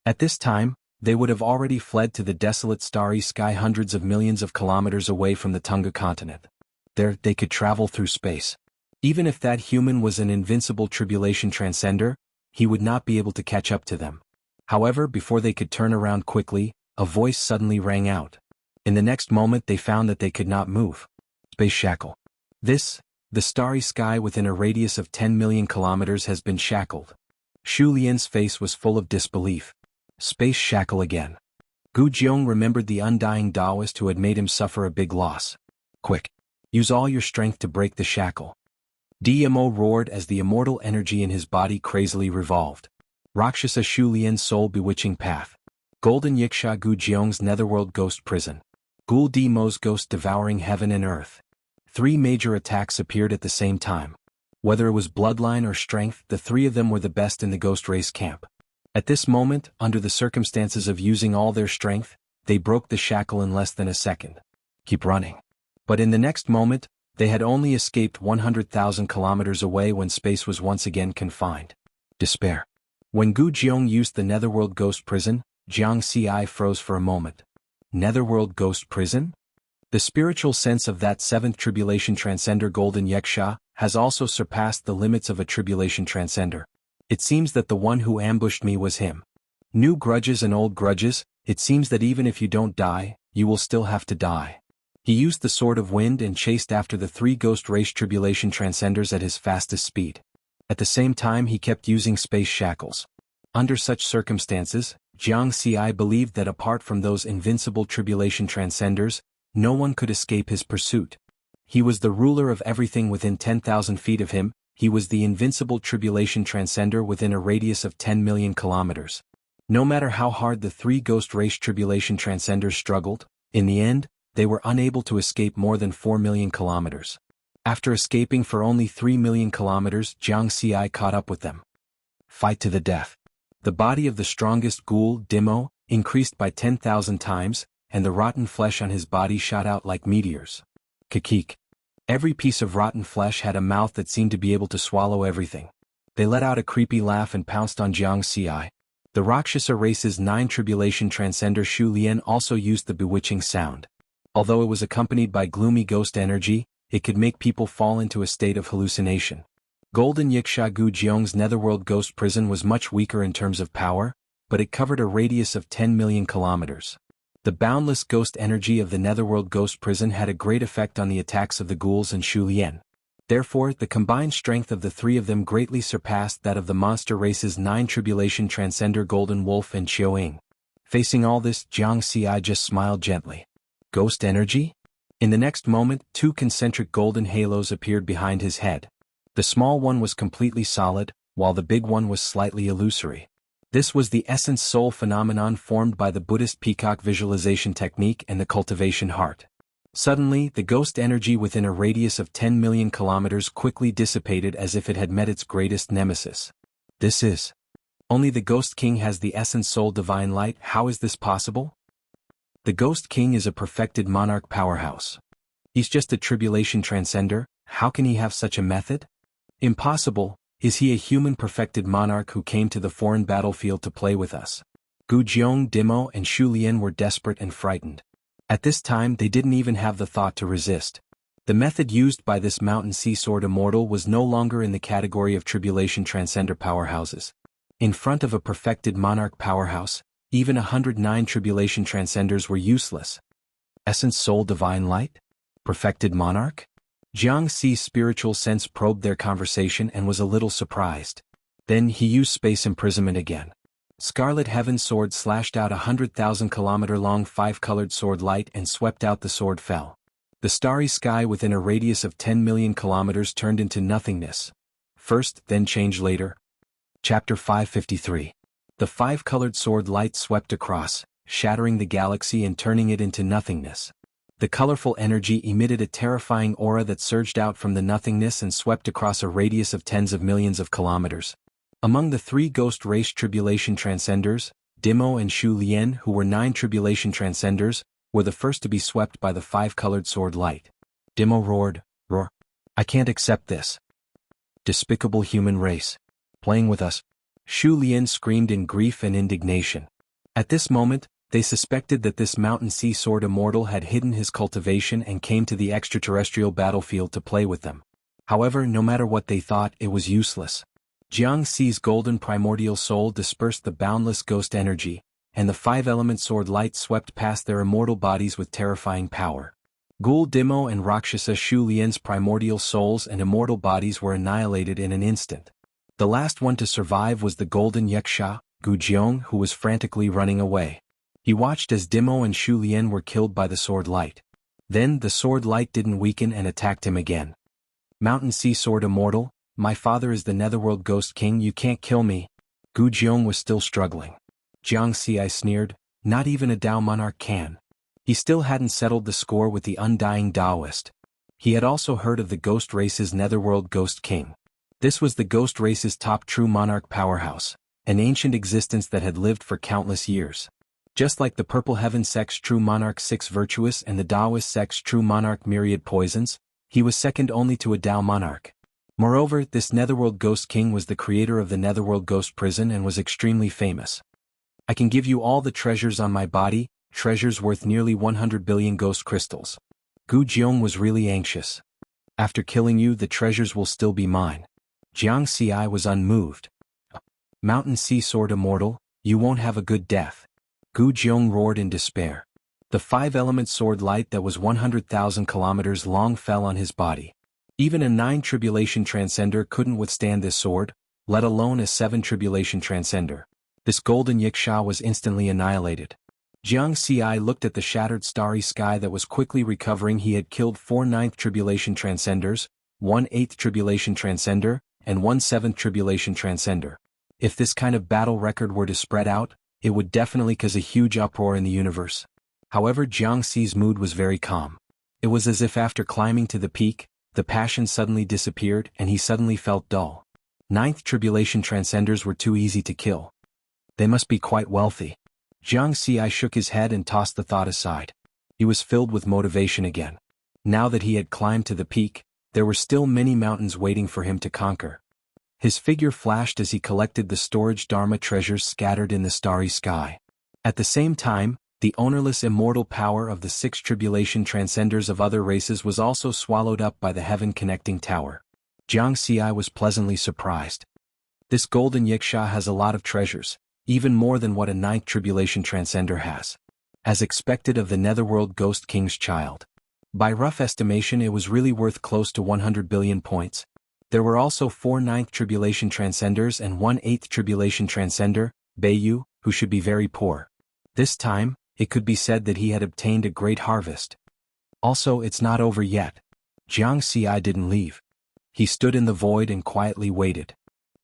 At this time, they would have already fled to the desolate starry sky hundreds of millions of kilometers away from the Tunga continent. There, they could travel through space. Even if that human was an invincible Tribulation Transcender, he would not be able to catch up to them. However, before they could turn around quickly, a voice suddenly rang out. In the next moment they found that they could not move. Space shackle. The starry sky within a radius of 10 million kilometers has been shackled. Shu Lian's face was full of disbelief. Space shackle again. Gu Jiong remembered the undying Taoist who had made him suffer a big loss. Quick. Use all your strength to break the shackle. DMO roared as the immortal energy in his body crazily revolved. Rakshasa Shu Lian's soul bewitching path. Golden Yiksha Gu Jiong's netherworld ghost prison. Gul Di Mo's ghost devouring heaven and earth. 3 major attacks appeared at the same time. Whether it was bloodline or strength, the 3 of them were the best in the ghost race camp. At this moment, under the circumstances of using all their strength, they broke the shackle in less than a second. Keep running. But in the next moment, they had only escaped 100,000 kilometers away when space was once again confined. Despair. When Gu Jiong used the netherworld ghost prison, Jiang Ci froze for a moment. Netherworld ghost prison? The spiritual sense of that 7th tribulation transcender Golden Yeksha has also surpassed the limits of a tribulation transcender. It seems that the one who ambushed me was him. New grudges and old grudges, it seems that even if you don't die, you will still have to die. He used the sword of wind and chased after the 3 ghost race tribulation transcenders at his fastest speed. At the same time he kept using space shackles. Under such circumstances, Jiang Ci believed that apart from those invincible tribulation transcenders, no one could escape his pursuit. He was the ruler of everything within 10,000 feet of him, he was the invincible tribulation transcender within a radius of 10 million kilometers. No matter how hard the 3 ghost race tribulation transcenders struggled, in the end, they were unable to escape more than 4 million kilometers. After escaping for only 3 million kilometers, Jiang Ci caught up with them. Fight to the death. The body of the strongest Gul Dimo increased by 10,000 times, and the rotten flesh on his body shot out like meteors. Kikik. Every piece of rotten flesh had a mouth that seemed to be able to swallow everything. They let out a creepy laugh and pounced on Jiang Ci. The Rakshasa race's 9 tribulation transcender Shu Lian also used the bewitching sound. Although it was accompanied by gloomy ghost energy, it could make people fall into a state of hallucination. Golden Yiksha Gu Jiong's netherworld ghost prison was much weaker in terms of power, but it covered a radius of 10 million kilometers. The boundless ghost energy of the netherworld ghost prison had a great effect on the attacks of the ghouls and Shu Lian. Therefore, the combined strength of the 3 of them greatly surpassed that of the monster race's 9 tribulation transcender Golden Wolf and Qiuing. Facing all this, Jiang Ci just smiled gently. Ghost energy? In the next moment, 2 concentric golden halos appeared behind his head. The small one was completely solid, while the big one was slightly illusory. This was the essence soul phenomenon formed by the Buddhist peacock visualization technique and the cultivation heart. Suddenly, the ghost energy within a radius of 10 million kilometers quickly dissipated as if it had met its greatest nemesis. This is. Only the Ghost King has the essence soul divine light. How is this possible? The Ghost King is a perfected monarch powerhouse. He's just a tribulation transcender. How can he have such a method? Impossible. Is he a human perfected monarch who came to the foreign battlefield to play with us? Gu Jiong, Dimo and Shu Lian were desperate and frightened. At this time they didn't even have the thought to resist. The method used by this mountain sea sword immortal was no longer in the category of tribulation transcender powerhouses. In front of a perfected monarch powerhouse, even 109 tribulation transcenders were useless. Essence soul divine light? Perfected monarch? Jiang Ci's spiritual sense probed their conversation and was a little surprised. Then he used space imprisonment again. Scarlet Heaven sword slashed out 100,000 kilometer-long 5-colored sword light and swept out. The sword fell. The starry sky within a radius of 10 million kilometers turned into nothingness. First, then change later. Chapter 553. The 5-colored sword light swept across, shattering the galaxy and turning it into nothingness. The colorful energy emitted a terrifying aura that surged out from the nothingness and swept across a radius of tens of millions of kilometers. Among the 3 ghost race tribulation transcenders, Dimo and Shu Lian, who were 9 tribulation transcenders, were the first to be swept by the 5-colored sword light. Dimo roared, "Roar! I can't accept this. Despicable human race. Playing with us." Shu Lian screamed in grief and indignation. At this moment, they suspected that this mountain sea sword immortal had hidden his cultivation and came to the extraterrestrial battlefield to play with them. However, no matter what they thought, it was useless. Jiang Ci's golden primordial soul dispersed the boundless ghost energy, and the 5-element sword light swept past their immortal bodies with terrifying power. Gul Dimo and Rakshasa Shu Lian's primordial souls and immortal bodies were annihilated in an instant. The last one to survive was the golden Yeksha, Gu Jiong, who was frantically running away. He watched as Dimo and Shu Lian were killed by the sword light. Then the sword light didn't weaken and attacked him again. "Mountain Sea Sword Immortal, my father is the Netherworld Ghost King. You can't kill me." Gu Jiong was still struggling. Jiang Xi sneered, not even a Dao monarch can. He still hadn't settled the score with the undying Taoist. He had also heard of the ghost race's netherworld ghost king. This was the ghost race's top true monarch powerhouse, an ancient existence that had lived for countless years. Just like the Purple Heaven sect's true monarch Six Virtuous and the Taoist sect's true monarch Myriad Poisons, he was second only to a Tao monarch. Moreover, this netherworld ghost king was the creator of the netherworld ghost prison and was extremely famous. I can give you all the treasures on my body, treasures worth nearly 100 billion ghost crystals. Gu Jiong was really anxious. After killing you, the treasures will still be mine. Jiang Xi was unmoved. Mountain Sea Sword Immortal, you won't have a good death. Gu Jiong roared in despair. The five-element sword light that was 100,000 kilometers long fell on his body. Even a 9 tribulation transcender couldn't withstand this sword, let alone a 7 tribulation transcender. This golden yiksha was instantly annihilated. Jiang Xi looked at the shattered starry sky that was quickly recovering. He had killed 4 9th tribulation transcenders, 1 8th tribulation transcender, and 1 7th tribulation transcender. If this kind of battle record were to spread out, it would definitely cause a huge uproar in the universe. However, Jiang Xi's mood was very calm. It was as if after climbing to the peak, the passion suddenly disappeared and he suddenly felt dull. 9th tribulation transcenders were too easy to kill. They must be quite wealthy. Jiang Xi shook his head and tossed the thought aside. He was filled with motivation again. Now that he had climbed to the peak, there were still many mountains waiting for him to conquer. His figure flashed as he collected the storage Dharma treasures scattered in the starry sky. At the same time, the ownerless immortal power of the 6 tribulation transcenders of other races was also swallowed up by the heaven-connecting tower. Jiang Xi was pleasantly surprised. This golden yiksha has a lot of treasures, even more than what a 9th tribulation transcender has. As expected of the netherworld ghost king's child. By rough estimation, it was really worth close to 100 billion points. There were also 4 9th tribulation transcenders and 1 8th tribulation transcender, Beiyu, who should be very poor. This time, it could be said that he had obtained a great harvest. Also, it's not over yet. Jiang Xi didn't leave. He stood in the void and quietly waited.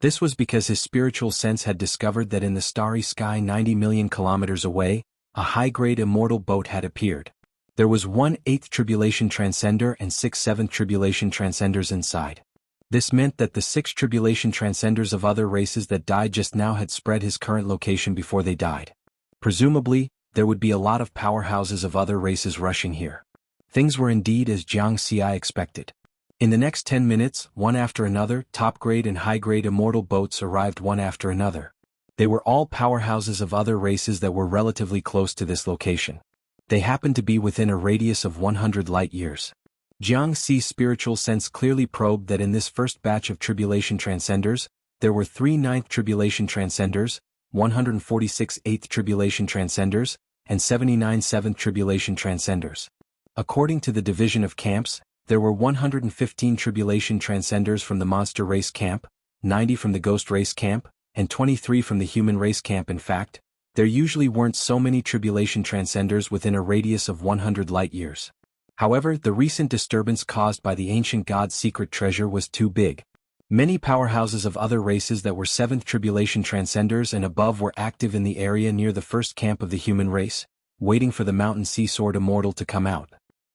This was because his spiritual sense had discovered that in the starry sky 90 million kilometers away, a high-grade immortal boat had appeared. There was 1 8th tribulation transcender and 6 7th tribulation transcenders inside. This meant that the 6 tribulation transcenders of other races that died just now had spread his current location before they died. Presumably, there would be a lot of powerhouses of other races rushing here. Things were indeed as Jiang Xi expected. In the next 10 minutes, one after another, top-grade and high-grade immortal boats arrived one after another. They were all powerhouses of other races that were relatively close to this location. They happened to be within a radius of 100 light-years. Jiang Xi's spiritual sense clearly probed that in this first batch of tribulation transcenders, there were 3 9th tribulation transcenders, 146 8th tribulation transcenders, and 79 7th tribulation transcenders. According to the division of camps, there were 115 tribulation transcenders from the monster race camp, 90 from the ghost race camp, and 23 from the human race camp. In fact, there usually weren't so many tribulation transcenders within a radius of 100 light-years. However, the recent disturbance caused by the ancient god's secret treasure was too big. Many powerhouses of other races that were 7th tribulation transcenders and above were active in the area near the first camp of the human race, waiting for the Mountain Sea Sword Immortal to come out.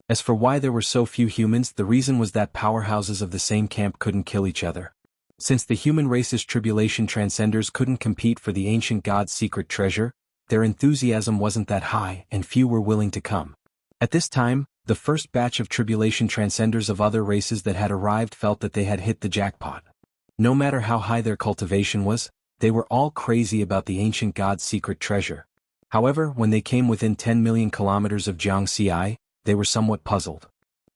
As for why there were so few humans, the reason was that powerhouses of the same camp couldn't kill each other. Since the human race's tribulation transcenders couldn't compete for the ancient god's secret treasure, their enthusiasm wasn't that high and few were willing to come. At this time, the first batch of tribulation transcenders of other races that had arrived felt that they had hit the jackpot. No matter how high their cultivation was, they were all crazy about the ancient god's secret treasure. However, when they came within 10 million kilometers of Jiang Xi, they were somewhat puzzled.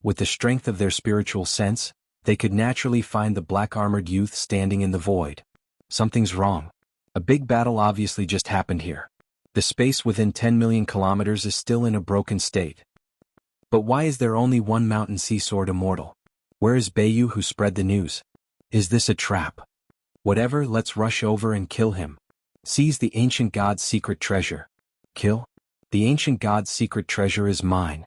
With the strength of their spiritual sense, they could naturally find the black-armored youth standing in the void. Something's wrong. A big battle obviously just happened here. The space within 10 million kilometers is still in a broken state. But why is there only one Mountain Sea Sword Immortal? Where is Beiyu who spread the news? Is this a trap? Whatever, let's rush over and kill him. Seize the ancient god's secret treasure. Kill? The ancient god's secret treasure is mine.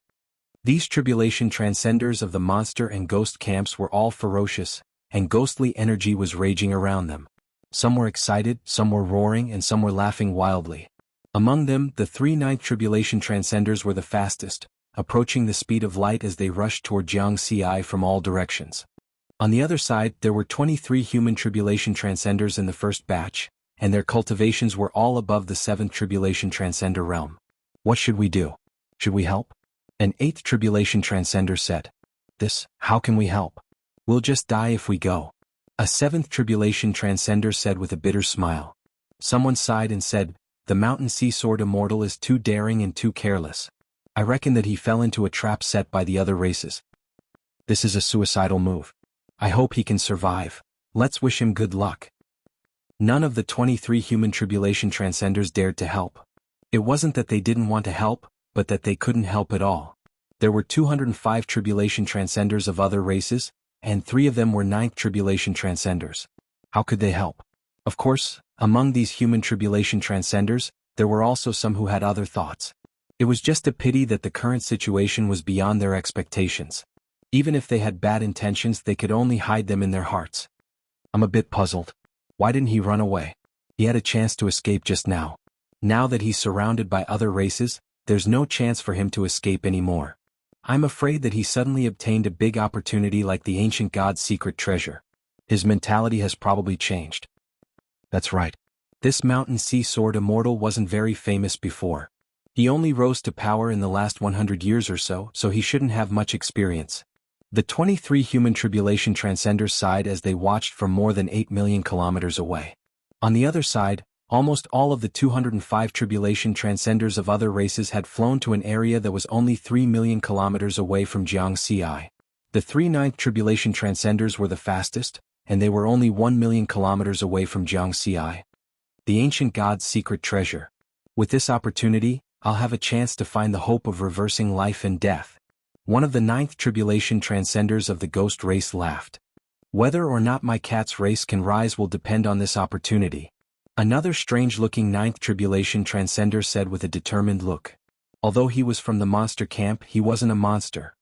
These tribulation transcenders of the monster and ghost camps were all ferocious, and ghostly energy was raging around them. Some were excited, some were roaring, and some were laughing wildly. Among them, the 3 Ninth Tribulation Transcenders were the fastest, approaching the speed of light as they rushed toward Jianghu from all directions. On the other side, there were 23 Human Tribulation Transcenders in the first batch, and their cultivations were all above the 7th Tribulation Transcender realm. What should we do? Should we help? An 8th Tribulation Transcender said. How can we help? We'll just die if we go. A 7th Tribulation Transcender said with a bitter smile. Someone sighed and said, the Mountain Sea Sword Immortal is too daring and too careless. I reckon that he fell into a trap set by the other races. This is a suicidal move. I hope he can survive. Let's wish him good luck. None of the 23 Human Tribulation Transcenders dared to help. It wasn't that they didn't want to help, but that they couldn't help at all. There were 205 Tribulation Transcenders of other races, and 3 of them were 9th Tribulation Transcenders. How could they help? Of course, among these Human Tribulation Transcenders, there were also some who had other thoughts. It was just a pity that the current situation was beyond their expectations. Even if they had bad intentions, they could only hide them in their hearts. I'm a bit puzzled. Why didn't he run away? He had a chance to escape just now. Now that he's surrounded by other races, there's no chance for him to escape anymore. I'm afraid that he suddenly obtained a big opportunity like the ancient god's secret treasure. His mentality has probably changed. That's right. This Mountain Sea Sword Immortal wasn't very famous before. He only rose to power in the last 100 years or so he shouldn't have much experience. The 23 Human Tribulation Transcenders sighed as they watched from more than 8 million kilometers away. On the other side, almost all of the 205 Tribulation Transcenders of other races had flown to an area that was only 3 million kilometers away from Jianghu. The 3 Ninth Tribulation Transcenders were the fastest, and they were only 1 million kilometers away from Jianghu. The ancient god's secret treasure. With this opportunity, I'll have a chance to find the hope of reversing life and death. One of the 9th Tribulation Transcenders of the ghost race laughed. Whether or not my cat's race can rise will depend on this opportunity. Another strange-looking 9th Tribulation Transcender said with a determined look. Although he was from the monster camp, he wasn't a monster.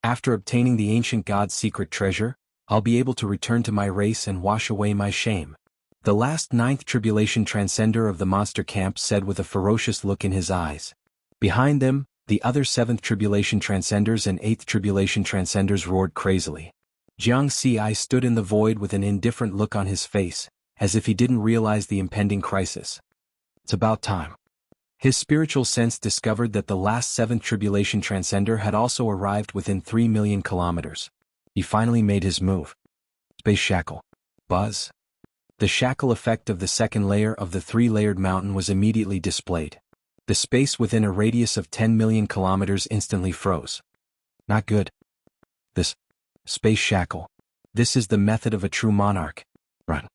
After obtaining the ancient god's secret treasure, I'll be able to return to my race and wash away my shame. The last 9th Tribulation Transcender of the monster camp said with a ferocious look in his eyes. Behind them, the other 7th Tribulation Transcenders and 8th Tribulation Transcenders roared crazily. Jianghu stood in the void with an indifferent look on his face, as if he didn't realize the impending crisis. It's about time. His spiritual sense discovered that the last 7th Tribulation Transcender had also arrived within 3 million kilometers. He finally made his move. Space shackle. Buzz. The shackle effect of the second layer of the 3-layered mountain was immediately displayed. The space within a radius of 10 million kilometers instantly froze. Not good. This space shackle. This is the method of a true monarch. Run.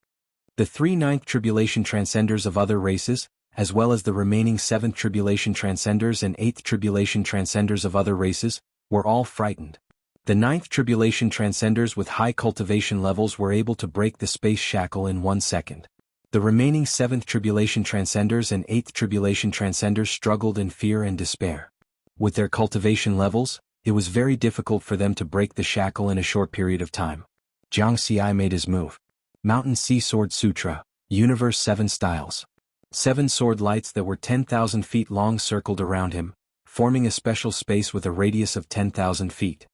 The 3 Ninth Tribulation Transcenders of other races, as well as the remaining 7th Tribulation Transcenders and 8th Tribulation Transcenders of other races, were all frightened. The 9th Tribulation Transcenders with high cultivation levels were able to break the space shackle in 1 second. The remaining 7th Tribulation Transcenders and 8th Tribulation Transcenders struggled in fear and despair. With their cultivation levels, it was very difficult for them to break the shackle in a short period of time. Jianghu made his move. Mountain Sea Sword Sutra, Universe 7 Styles. 7 sword lights that were 10,000 feet long circled around him, forming a special space with a radius of 10,000 feet.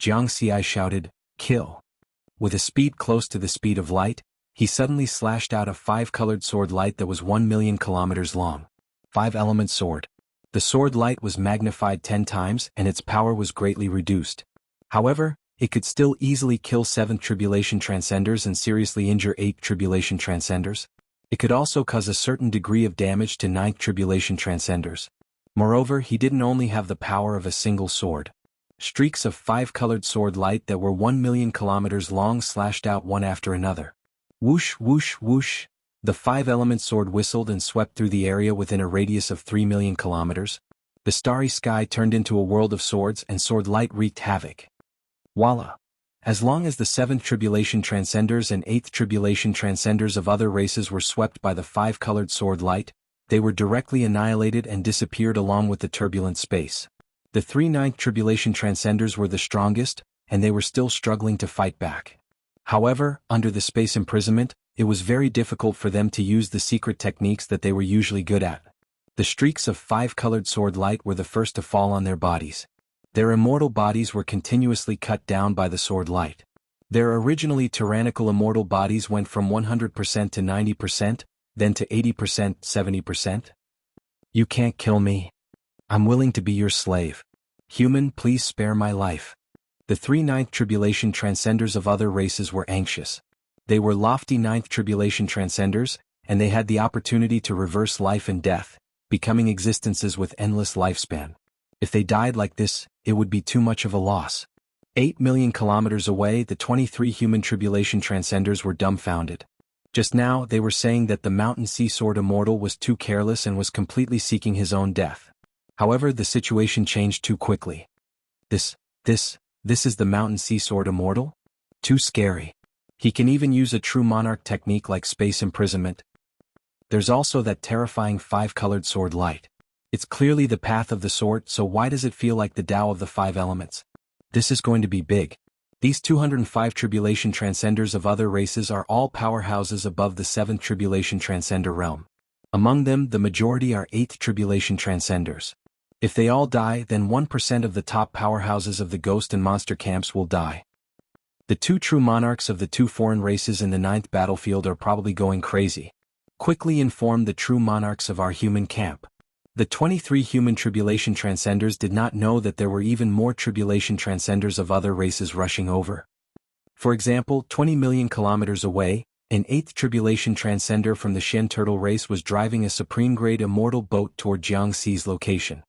Jianghu shouted, "Kill!" With a speed close to the speed of light, he suddenly slashed out a 5-colored sword light that was 1 million kilometers long. 5-element sword. The sword light was magnified 10 times and its power was greatly reduced. However, it could still easily kill 7th Tribulation Transcenders and seriously injure 8th Tribulation Transcenders. It could also cause a certain degree of damage to 9th Tribulation Transcenders. Moreover, he didn't only have the power of a single sword. Streaks of 5-colored sword light that were 1 million kilometers long slashed out one after another. Whoosh, whoosh, whoosh. The 5-element sword whistled and swept through the area within a radius of 3 million kilometers. The starry sky turned into a world of swords and sword light wreaked havoc. Voila! As long as the 7th Tribulation Transcenders and 8th Tribulation Transcenders of other races were swept by the 5-colored sword light, they were directly annihilated and disappeared along with the turbulent space. The 3 Ninth Tribulation Transcenders were the strongest, and they were still struggling to fight back. However, under the space imprisonment, it was very difficult for them to use the secret techniques that they were usually good at. The streaks of 5-colored sword light were the first to fall on their bodies. Their immortal bodies were continuously cut down by the sword light. Their originally tyrannical immortal bodies went from 100% to 90%, then to 80%, 70%. You can't kill me. I'm willing to be your slave. Human, please spare my life. The 3 ninth tribulation transcenders of other races were anxious. They were lofty ninth tribulation transcenders, and they had the opportunity to reverse life and death, becoming existences with endless lifespan. If they died like this, it would be too much of a loss. 8 million kilometers away, the 23 human tribulation transcenders were dumbfounded. Just now, they were saying that the mountain sea sword immortal was too careless and was completely seeking his own death. However, the situation changed too quickly. This is the mountain sea sword immortal? Too scary. He can even use a true monarch technique like space imprisonment. There's also that terrifying 5-colored sword light. It's clearly the path of the sword, so why does it feel like the Tao of the 5 elements? This is going to be big. These 205 tribulation transcenders of other races are all powerhouses above the 7th tribulation transcender realm. Among them, the majority are 8th tribulation transcenders. If they all die, then 1% of the top powerhouses of the ghost and monster camps will die. The 2 true monarchs of the 2 foreign races in the 9th battlefield are probably going crazy. Quickly inform the true monarchs of our human camp. The 23 human tribulation transcenders did not know that there were even more tribulation transcenders of other races rushing over. For example, 20 million kilometers away, an 8th tribulation transcender from the Shen turtle race was driving a supreme-grade immortal boat toward Jianghu's location.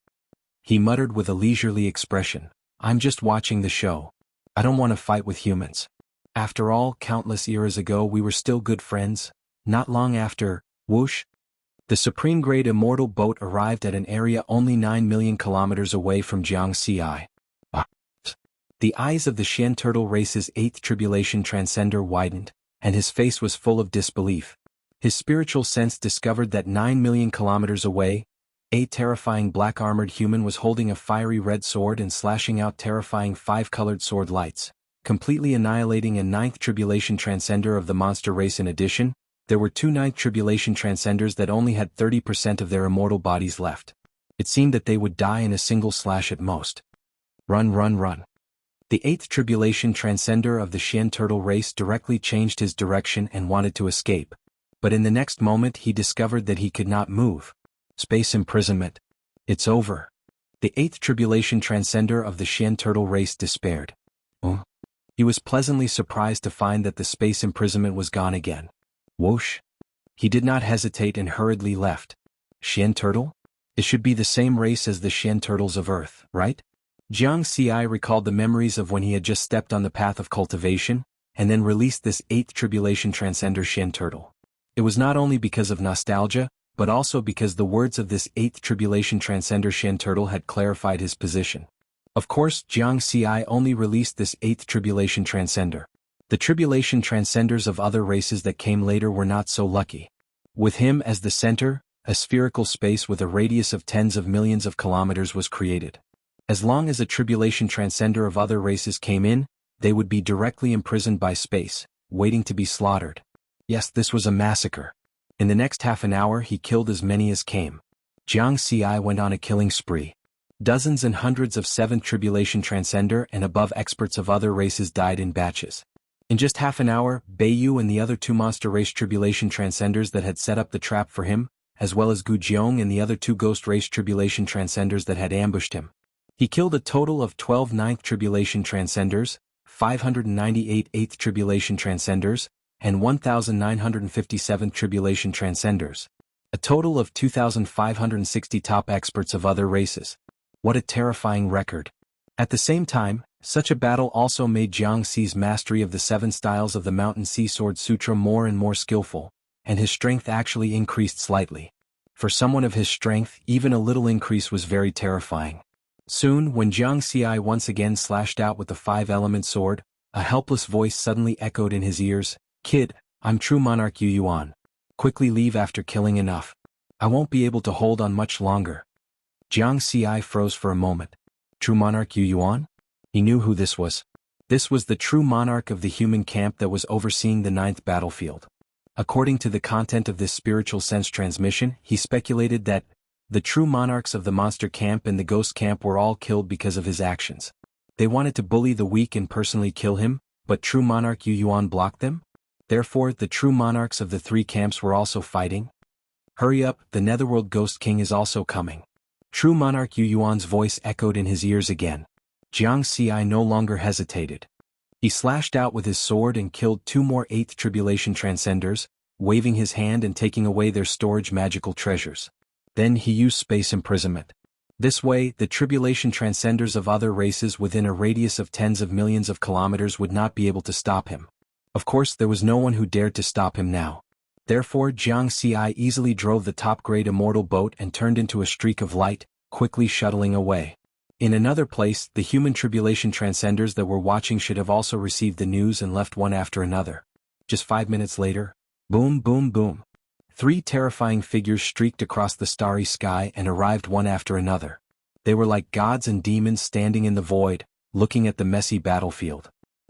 He muttered with a leisurely expression, "I'm just watching the show. I don't want to fight with humans. After all, countless eras ago we were still good friends." Not long after, whoosh! The supreme-grade immortal boat arrived at an area only 9 million kilometers away from Jianghu. The eyes of the Shen turtle race's 8th tribulation transcender widened, and his face was full of disbelief. His spiritual sense discovered that 9 million kilometers away, a terrifying black-armored human was holding a fiery red sword and slashing out terrifying 5-colored sword lights, completely annihilating a 9th tribulation transcender of the monster race. In addition, there were 2 9th tribulation transcenders that only had 30% of their immortal bodies left. It seemed that they would die in a single slash at most. Run, run, run. The 8th tribulation transcender of the Shen turtle race directly changed his direction and wanted to escape. But in the next moment he discovered that he could not move. Space imprisonment. It's over. The 8th tribulation transcender of the Shen turtle race despaired. He was pleasantly surprised to find that the space imprisonment was gone again. Whoosh! He did not hesitate and hurriedly left. Shen turtle? It should be the same race as the Shen turtles of Earth, right? Jianghu recalled the memories of when he had just stepped on the path of cultivation, and then released this 8th tribulation transcender Shen turtle. It was not only because of nostalgia, but also because the words of this 8th tribulation transcender Shen turtle had clarified his position. Of course, Jianghu only released this 8th tribulation transcender. The tribulation transcenders of other races that came later were not so lucky. With him as the center, a spherical space with a radius of tens of millions of kilometers was created. As long as a tribulation transcender of other races came in, they would be directly imprisoned by space, waiting to be slaughtered. Yes, this was a massacre. In the next half an hour he killed as many as came. Jianghu went on a killing spree. Dozens and hundreds of 7th tribulation transcender and above experts of other races died in batches. In just half an hour, Beiyu and the other 2 monster race tribulation transcenders that had set up the trap for him, as well as Gujiong and the other 2 ghost race tribulation transcenders that had ambushed him. He killed a total of 12 9th tribulation transcenders, 598 8th tribulation transcenders, and 1,957 tribulation transcenders. A total of 2,560 top experts of other races. What a terrifying record. At the same time, such a battle also made Jianghu's mastery of the 7 styles of the Mountain Sea Sword Sutra more and more skillful, and his strength actually increased slightly. For someone of his strength, even a little increase was very terrifying. Soon, when Jianghu once again slashed out with the 5-element sword, a helpless voice suddenly echoed in his ears, "Kid, I'm true monarch Yu Yuan. Quickly leave after killing enough. I won't be able to hold on much longer." Jianghu froze for a moment. True monarch Yu Yuan? He knew who this was. This was the true monarch of the human camp that was overseeing the 9th battlefield. According to the content of this spiritual sense transmission, he speculated that the true monarchs of the monster camp and the ghost camp were all killed because of his actions. They wanted to bully the weak and personally kill him, but true monarch Yu Yuan blocked them? Therefore, the true monarchs of the three camps were also fighting? Hurry up, the Netherworld Ghost King is also coming. True monarch Yu Yuan's voice echoed in his ears again. Jianghu no longer hesitated. He slashed out with his sword and killed 2 more 8th Tribulation Transcenders, waving his hand and taking away their storage magical treasures. Then he used space imprisonment. This way, the Tribulation Transcenders of other races within a radius of tens of millions of kilometers would not be able to stop him. Of course, there was no one who dared to stop him now. Therefore, Jianghu easily drove the top-grade immortal boat and turned into a streak of light, quickly shuttling away. In another place, the human Tribulation Transcenders that were watching should have also received the news and left one after another. Just 5 minutes later, boom boom boom. 3 terrifying figures streaked across the starry sky and arrived one after another. They were like gods and demons standing in the void, looking at the messy battlefield.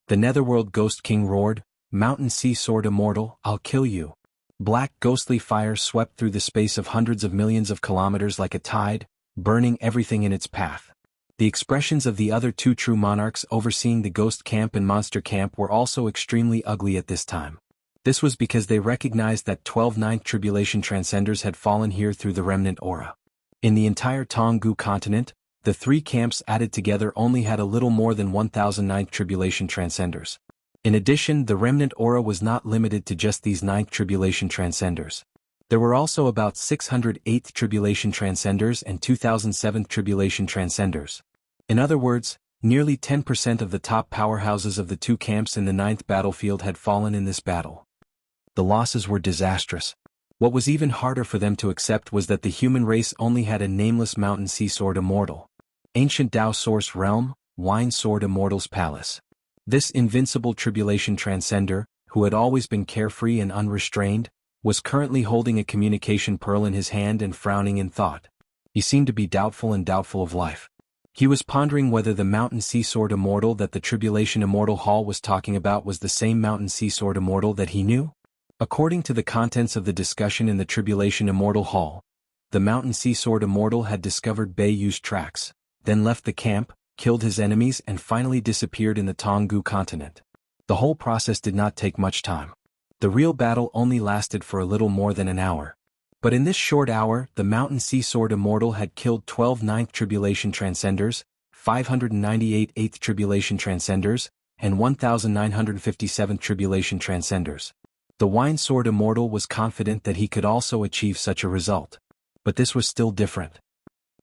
The Netherworld Ghost King roared, "Mountain Sea Sword Immortal, I'll kill you." Black ghostly fire swept through the space of hundreds of millions of kilometers like a tide, burning everything in its path. The expressions of the other 2 true monarchs overseeing the ghost camp and monster camp were also extremely ugly at this time. This was because they recognized that 12 Ninth Tribulation Transcenders had fallen here through the remnant aura. In the entire Jianghu continent, the 3 camps added together only had a little more than 1,000 Ninth Tribulation Transcenders. In addition, the remnant aura was not limited to just these 9th Tribulation Transcenders. There were also about 600 8th Tribulation Transcenders and 2,000 7th Tribulation Transcenders. In other words, nearly 10% of the top powerhouses of the 2 camps in the 9th battlefield had fallen in this battle. The losses were disastrous. What was even harder for them to accept was that the human race only had a nameless Mountain Sea Sword Immortal. Ancient Dao Source Realm, Wine Sword Immortal's Palace. This invincible Tribulation Transcender, who had always been carefree and unrestrained, was currently holding a communication pearl in his hand and frowning in thought. He seemed to be doubtful of life. He was pondering whether the Mountain Sea Sword Immortal that the Tribulation Immortal Hall was talking about was the same Mountain Sea Sword Immortal that he knew. According to the contents of the discussion in the Tribulation Immortal Hall, the Mountain Sea Sword Immortal had discovered Beiyu's tracks, then left the camp, killed his enemies and finally disappeared in the Jianghu continent. The whole process did not take much time. The real battle only lasted for a little more than an hour. But in this short hour, the Mountain Sea Sword Immortal had killed 12 Ninth Tribulation Transcenders, 598 8th Tribulation Transcenders, and 1,957 Tribulation Transcenders. The Wine Sword Immortal was confident that he could also achieve such a result. But this was still different.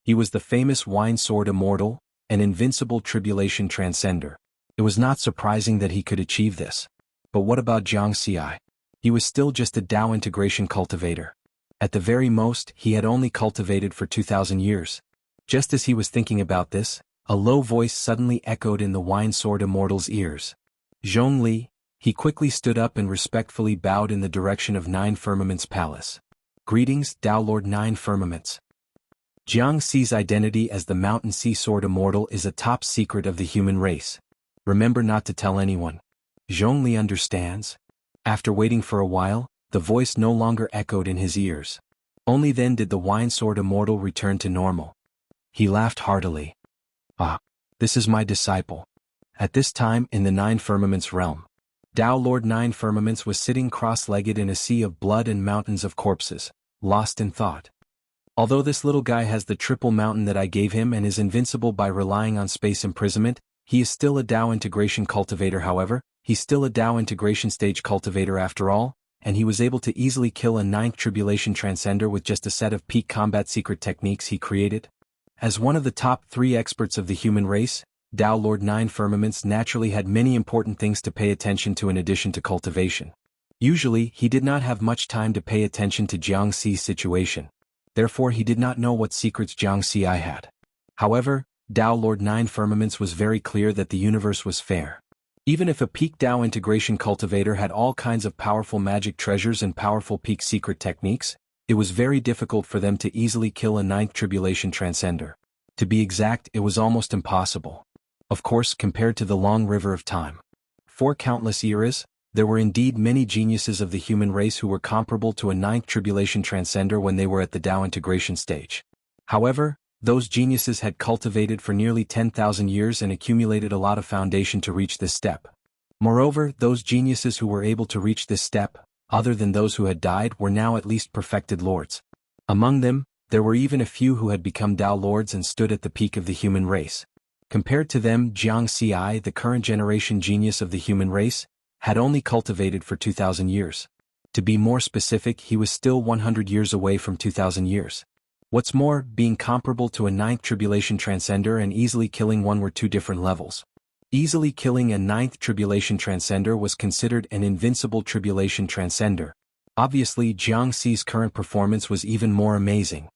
He was the famous Wine Sword Immortal, an invincible Tribulation Transcender. It was not surprising that he could achieve this. But what about Jianghu? He was still just a Dao integration cultivator. At the very most, he had only cultivated for 2,000 years. Just as he was thinking about this, a low voice suddenly echoed in the Wine Sword Immortal's ears. Zhongli. He quickly stood up and respectfully bowed in the direction of 9 Firmaments Palace. Greetings, Dao Lord 9 Firmaments. Jianghu's identity as the Mountain Sea Sword Immortal is a top secret of the human race. Remember not to tell anyone. Zhongli understands. After waiting for a while, the voice no longer echoed in his ears. Only then did the Wine Sword Immortal return to normal. He laughed heartily. Ah, this is my disciple. At this time in the 9 Firmaments realm, Dao Lord 9 Firmaments was sitting cross-legged in a sea of blood and mountains of corpses, lost in thought. Although this little guy has the triple mountain that I gave him and is invincible by relying on space imprisonment, he is still a Dao integration cultivator. However, he's still a Dao integration stage cultivator after all, and he was able to easily kill a 9th Tribulation Transcender with just a set of peak combat secret techniques he created. As one of the top 3 experts of the human race, Dao Lord 9 Firmaments naturally had many important things to pay attention to in addition to cultivation. Usually, he did not have much time to pay attention to Jianghu's situation. Therefore he did not know what secrets Jianghu had. However, Dao Lord 9 Firmaments was very clear that the universe was fair. Even if a peak Dao integration cultivator had all kinds of powerful magic treasures and powerful peak secret techniques, it was very difficult for them to easily kill a 9th Tribulation Transcender. To be exact, it was almost impossible. Of course, compared to the long river of time. 4 countless eras, There were indeed many geniuses of the human race who were comparable to a ninth tribulation transcender when they were at the Tao integration stage. However, those geniuses had cultivated for nearly 10,000 years and accumulated a lot of foundation to reach this step. Moreover, those geniuses who were able to reach this step, other than those who had died, were now at least perfected lords. Among them, there were even a few who had become Tao lords and stood at the peak of the human race. Compared to them, Jianghu, the current generation genius of the human race, had only cultivated for 2,000 years. To be more specific, he was still 100 years away from 2,000 years. What's more, being comparable to a ninth tribulation transcender and easily killing one were two different levels. Easily killing a ninth tribulation transcender was considered an invincible tribulation transcender. Obviously, Jianghu's current performance was even more amazing.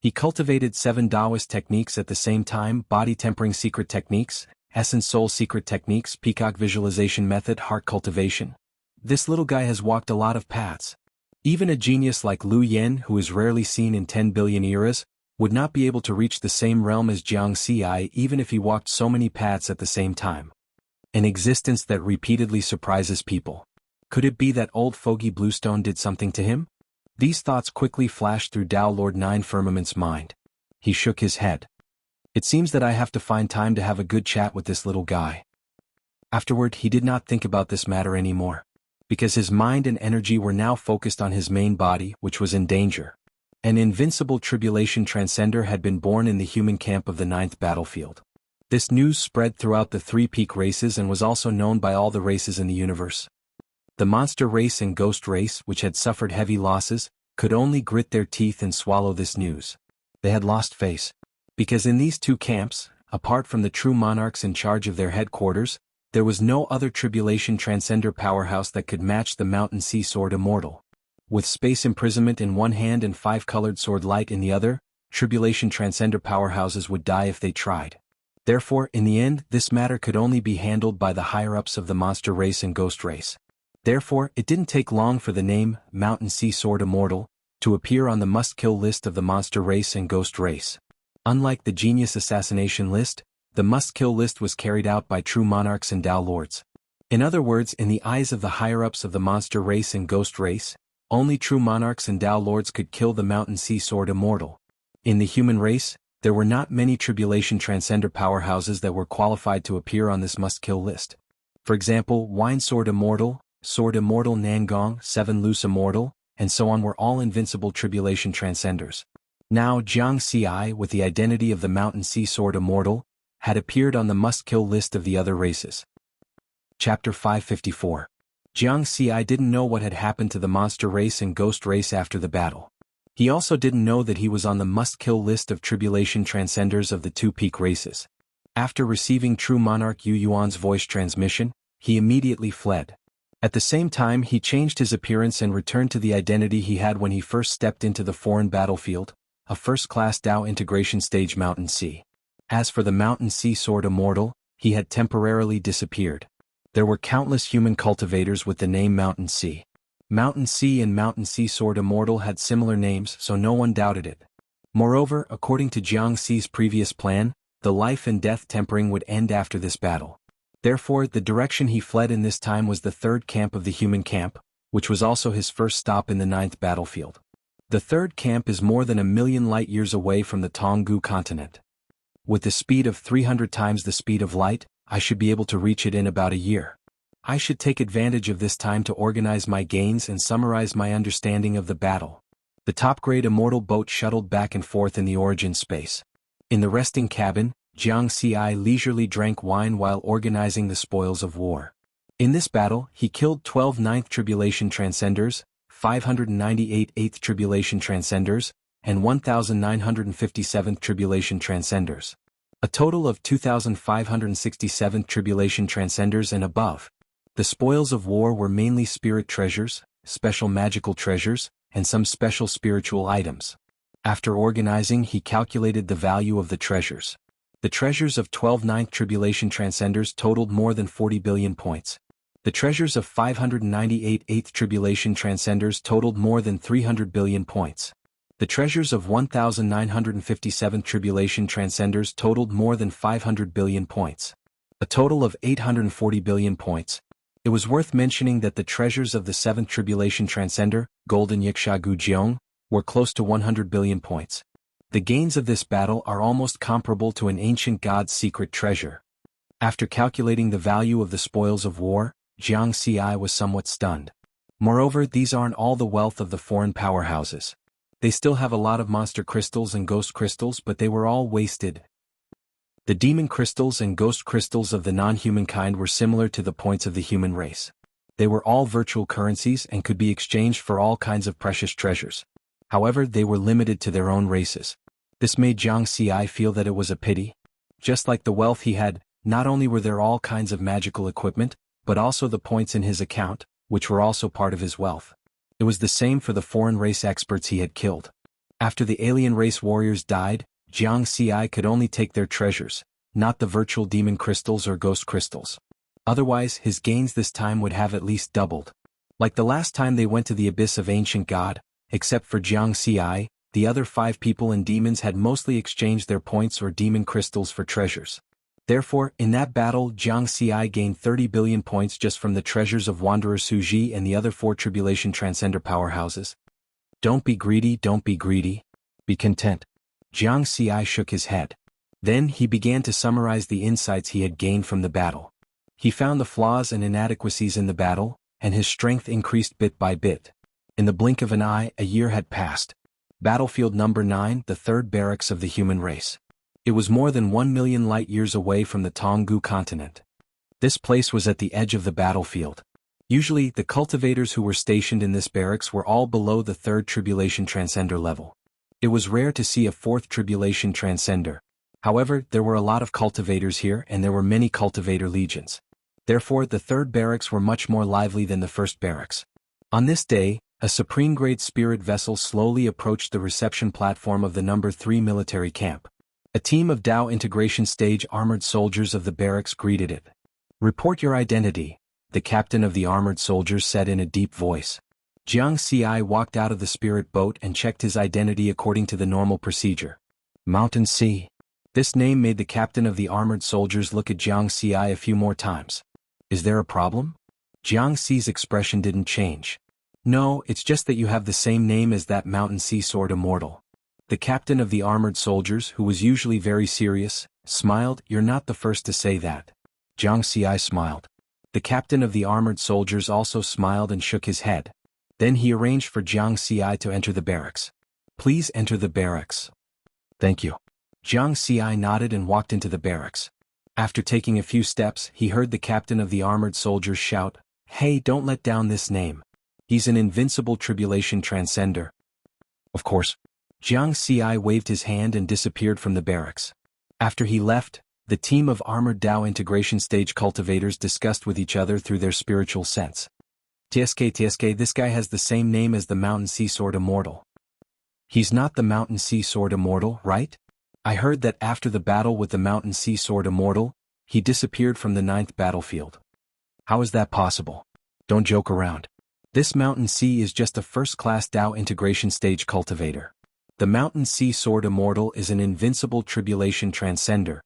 He cultivated 7 Taoist techniques at the same time: body tempering secret techniques, essence soul secret techniques, peacock visualization method, heart cultivation. This little guy has walked a lot of paths. Even a genius like Liu Yan, who is rarely seen in 10 billion eras, would not be able to reach the same realm as Jianghu even if he walked so many paths at the same time. An existence that repeatedly surprises people. Could it be that old fogey Bluestone did something to him? These thoughts quickly flashed through Tao Lord Nine Firmament's mind. He shook his head. It seems that I have to find time to have a good chat with this little guy. Afterward, he did not think about this matter anymore, because his mind and energy were now focused on his main body, which was in danger. An invincible tribulation transcender had been born in the human camp of the 9th battlefield. This news spread throughout the 3 peak races and was also known by all the races in the universe. The monster race and ghost race, which had suffered heavy losses, could only grit their teeth and swallow this news. They had lost face. Because in these 2 camps, apart from the true monarchs in charge of their headquarters, there was no other tribulation transcender powerhouse that could match the Mountain Sea Sword Immortal. With space imprisonment in one hand and 5-colored sword light in the other, tribulation transcender powerhouses would die if they tried. Therefore, in the end, this matter could only be handled by the higher-ups of the monster race and ghost race. Therefore, it didn't take long for the name, Mountain Sea Sword Immortal, to appear on the must-kill list of the monster race and ghost race. Unlike the genius assassination list, the must-kill list was carried out by true monarchs and Tao lords. In other words, in the eyes of the higher-ups of the monster race and ghost race, only true monarchs and Tao lords could kill the Mountain Sea Sword Immortal. In the human race, there were not many tribulation transcender powerhouses that were qualified to appear on this must-kill list. For example, Wine Sword Immortal, Sword Immortal Nangong, 7 Loose Immortal, and so on were all invincible tribulation transcenders. Now Jianghu, with the identity of the Mountain Sea Sword Immortal, had appeared on the must-kill list of the other races. Chapter 554. Jianghu didn't know what had happened to the monster race and ghost race after the battle. He also didn't know that he was on the must-kill list of tribulation transcenders of the 2 peak races. After receiving true monarch Yu Yuan's voice transmission, he immediately fled. At the same time, he changed his appearance and returned to the identity he had when he first stepped into the foreign battlefield, a first-class Tao integration stage Mountain Sea. As for the Mountain Sea Sword Immortal, he had temporarily disappeared. There were countless human cultivators with the name Mountain Sea. Mountain Sea and Mountain Sea Sword Immortal had similar names, so no one doubted it. Moreover, according to Jianghu's previous plan, the life and death tempering would end after this battle. Therefore, the direction he fled in this time was the 3rd camp of the human camp, which was also his first stop in the 9th battlefield. The 3rd camp is more than 1,000,000 light-years away from the Jianghu continent. With the speed of 300 times the speed of light, I should be able to reach it in about a year. I should take advantage of this time to organize my gains and summarize my understanding of the battle. The top-grade immortal boat shuttled back and forth in the origin space. In the resting cabin, Jianghu leisurely drank wine while organizing the spoils of war. In this battle, he killed 12 9th tribulation transcenders, 598 8th tribulation transcenders, and 1,957th tribulation transcenders. A total of 2,567 tribulation transcenders and above. The spoils of war were mainly spirit treasures, special magical treasures, and some special spiritual items. After organizing, he calculated the value of the treasures. The treasures of 12 9th tribulation transcenders totaled more than 40 billion points. The treasures of 598 8th tribulation transcenders totaled more than 300 billion points. The treasures of 1,957th tribulation transcenders totaled more than 500 billion points. A total of 840 billion points. It was worth mentioning that the treasures of the 7th Tribulation Transcender, Golden Yikshagu Jianghu, were close to 100 billion points. The gains of this battle are almost comparable to an ancient god's secret treasure. After calculating the value of the spoils of war, Jiang Ci was somewhat stunned. Moreover, these aren't all the wealth of the foreign powerhouses. They still have a lot of monster crystals and ghost crystals, but they were all wasted. The demon crystals and ghost crystals of the non-human kind were similar to the points of the human race. They were all virtual currencies and could be exchanged for all kinds of precious treasures. However, they were limited to their own races. This made Jiang Ci feel that it was a pity. Just like the wealth he had, not only were there all kinds of magical equipment, but also the points in his account, which were also part of his wealth. It was the same for the foreign race experts he had killed. After the alien race warriors died, Jiang Ci could only take their treasures, not the virtual demon crystals or ghost crystals. Otherwise, his gains this time would have at least doubled. Like the last time they went to the abyss of ancient god, except for Jiang Ci, the other 5 people and demons had mostly exchanged their points or demon crystals for treasures. Therefore, in that battle, Jiang Ci gained 30 billion points just from the treasures of Wanderer Suji and the other 4 Tribulation Transcender powerhouses. Don't be greedy, don't be greedy. Be content. Jiang Ci shook his head. Then he began to summarize the insights he had gained from the battle. He found the flaws and inadequacies in the battle, and his strength increased bit by bit. In the blink of an eye, a year had passed. Battlefield number 9, the 3rd barracks of the human race. It was more than 1 million light-years away from the Jianghu continent. This place was at the edge of the battlefield. Usually, the cultivators who were stationed in this barracks were all below the 3rd Tribulation Transcender level. It was rare to see a 4th Tribulation Transcender. However, there were a lot of cultivators here and there were many cultivator legions. Therefore, the 3rd barracks were much more lively than the 1st barracks. On this day, a supreme-grade spirit vessel slowly approached the reception platform of the number 3 military camp. A team of Dao integration stage armored soldiers of the barracks greeted it. "Report your identity," the captain of the armored soldiers said in a deep voice. Jiang Ci walked out of the spirit boat and checked his identity according to the normal procedure. Mountain Sea. This name made the captain of the armored soldiers look at Jiang Ci a few more times. "Is there a problem?" Jiang Ci's expression didn't change. "No, it's just that you have the same name as that Mountain Sea Sword Immortal." The captain of the armored soldiers, who was usually very serious, smiled. "You're not the first to say that." Jiang Ci smiled. The captain of the armored soldiers also smiled and shook his head. Then he arranged for Jiang Ci to enter the barracks. "Please enter the barracks." "Thank you." Jiang Ci nodded and walked into the barracks. After taking a few steps, he heard the captain of the armored soldiers shout, "Hey, don't let down this name. He's an invincible tribulation transcender." "Of course." Jiang Ci waved his hand and disappeared from the barracks. After he left, the team of armored Dao integration stage cultivators discussed with each other through their spiritual sense. TSK, this guy has the same name as the Mountain Sea Sword Immortal." "He's not the Mountain Sea Sword Immortal, right? I heard that after the battle with the Mountain Sea Sword Immortal, he disappeared from the 9th battlefield." "How is that possible? Don't joke around. This Mountain Sea is just a first-class Dao integration stage cultivator. The Mountain Sea Sword Immortal is an invincible tribulation transcender."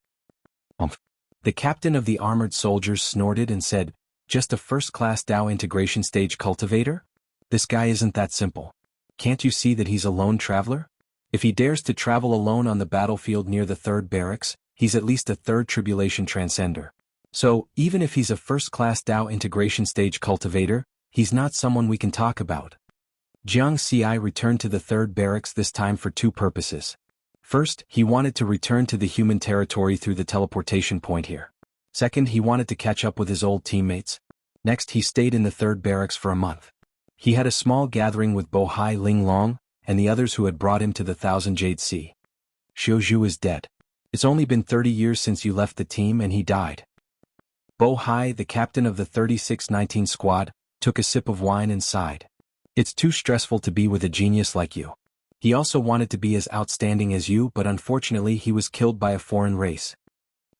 The captain of the armored soldiers snorted and said, "Just a first-class Dao integration stage cultivator? This guy isn't that simple. Can't you see that he's a lone traveler? If he dares to travel alone on the battlefield near the 3rd barracks, he's at least a 3rd tribulation transcender. So, even if he's a first-class Dao integration stage cultivator, he's not someone we can talk about." Jiang Ci returned to the 3rd barracks this time for 2 purposes. First, he wanted to return to the human territory through the teleportation point here. Second, he wanted to catch up with his old teammates. Next, he stayed in the 3rd barracks for a month. He had a small gathering with Bohai Linglong and the others who had brought him to the Thousand Jade Sea. "Xiuzhu is dead. It's only been 30 years since you left the team and he died." Bohai, the captain of the 3619 squad, took a sip of wine and sighed. "It's too stressful to be with a genius like you. He also wanted to be as outstanding as you, but unfortunately he was killed by a foreign race."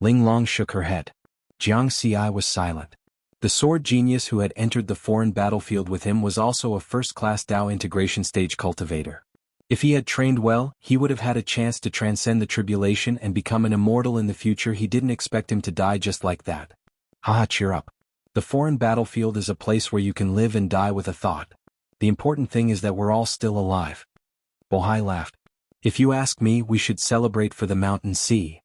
Linglong shook her head. Jiang Ci was silent. The sword genius who had entered the foreign battlefield with him was also a first-class Dao integration stage cultivator. If he had trained well, he would have had a chance to transcend the tribulation and become an immortal in the future. He didn't expect him to die just like that. "Haha, cheer up. The foreign battlefield is a place where you can live and die with a thought. The important thing is that we're all still alive. Bohai laughed. If you ask me, we should celebrate for the mountain sea.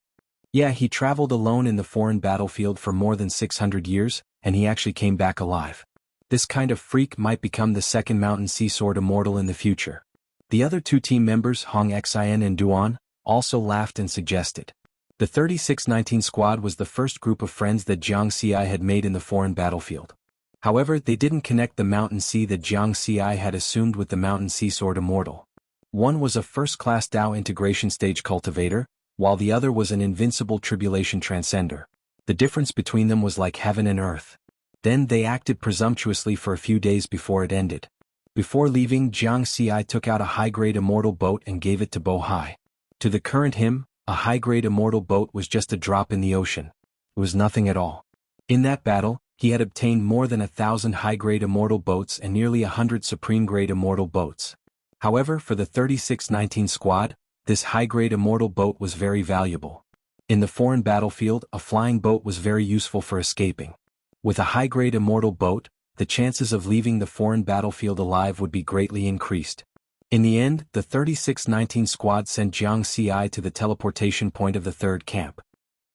Yeah, he traveled alone in the foreign battlefield for more than 600 years, and he actually came back alive. This kind of freak might become the second mountain sea sword immortal in the future. The other two team members, Hong Xian and Duan, also laughed and suggested. The 3619 squad was the first group of friends that Jiang Xi had made in the foreign battlefield. However, they didn't connect the mountain sea that Jiang Xi had assumed with the mountain sea sword immortal. One was a first-class Dao integration stage cultivator, while the other was an invincible tribulation transcender. The difference between them was like heaven and earth. Then they acted presumptuously for a few days before it ended. Before leaving, Jiang Xi took out a high-grade immortal boat and gave it to Bohai. To the current him, a high-grade immortal boat was just a drop in the ocean. It was nothing at all. In that battle, he had obtained more than 1,000 high-grade immortal boats and nearly 100 supreme-grade immortal boats. However, for the 3619 squad, this high-grade immortal boat was very valuable. In the foreign battlefield, a flying boat was very useful for escaping. With a high-grade immortal boat, the chances of leaving the foreign battlefield alive would be greatly increased. In the end, the 3619 squad sent Jiang Xi to the teleportation point of the third camp.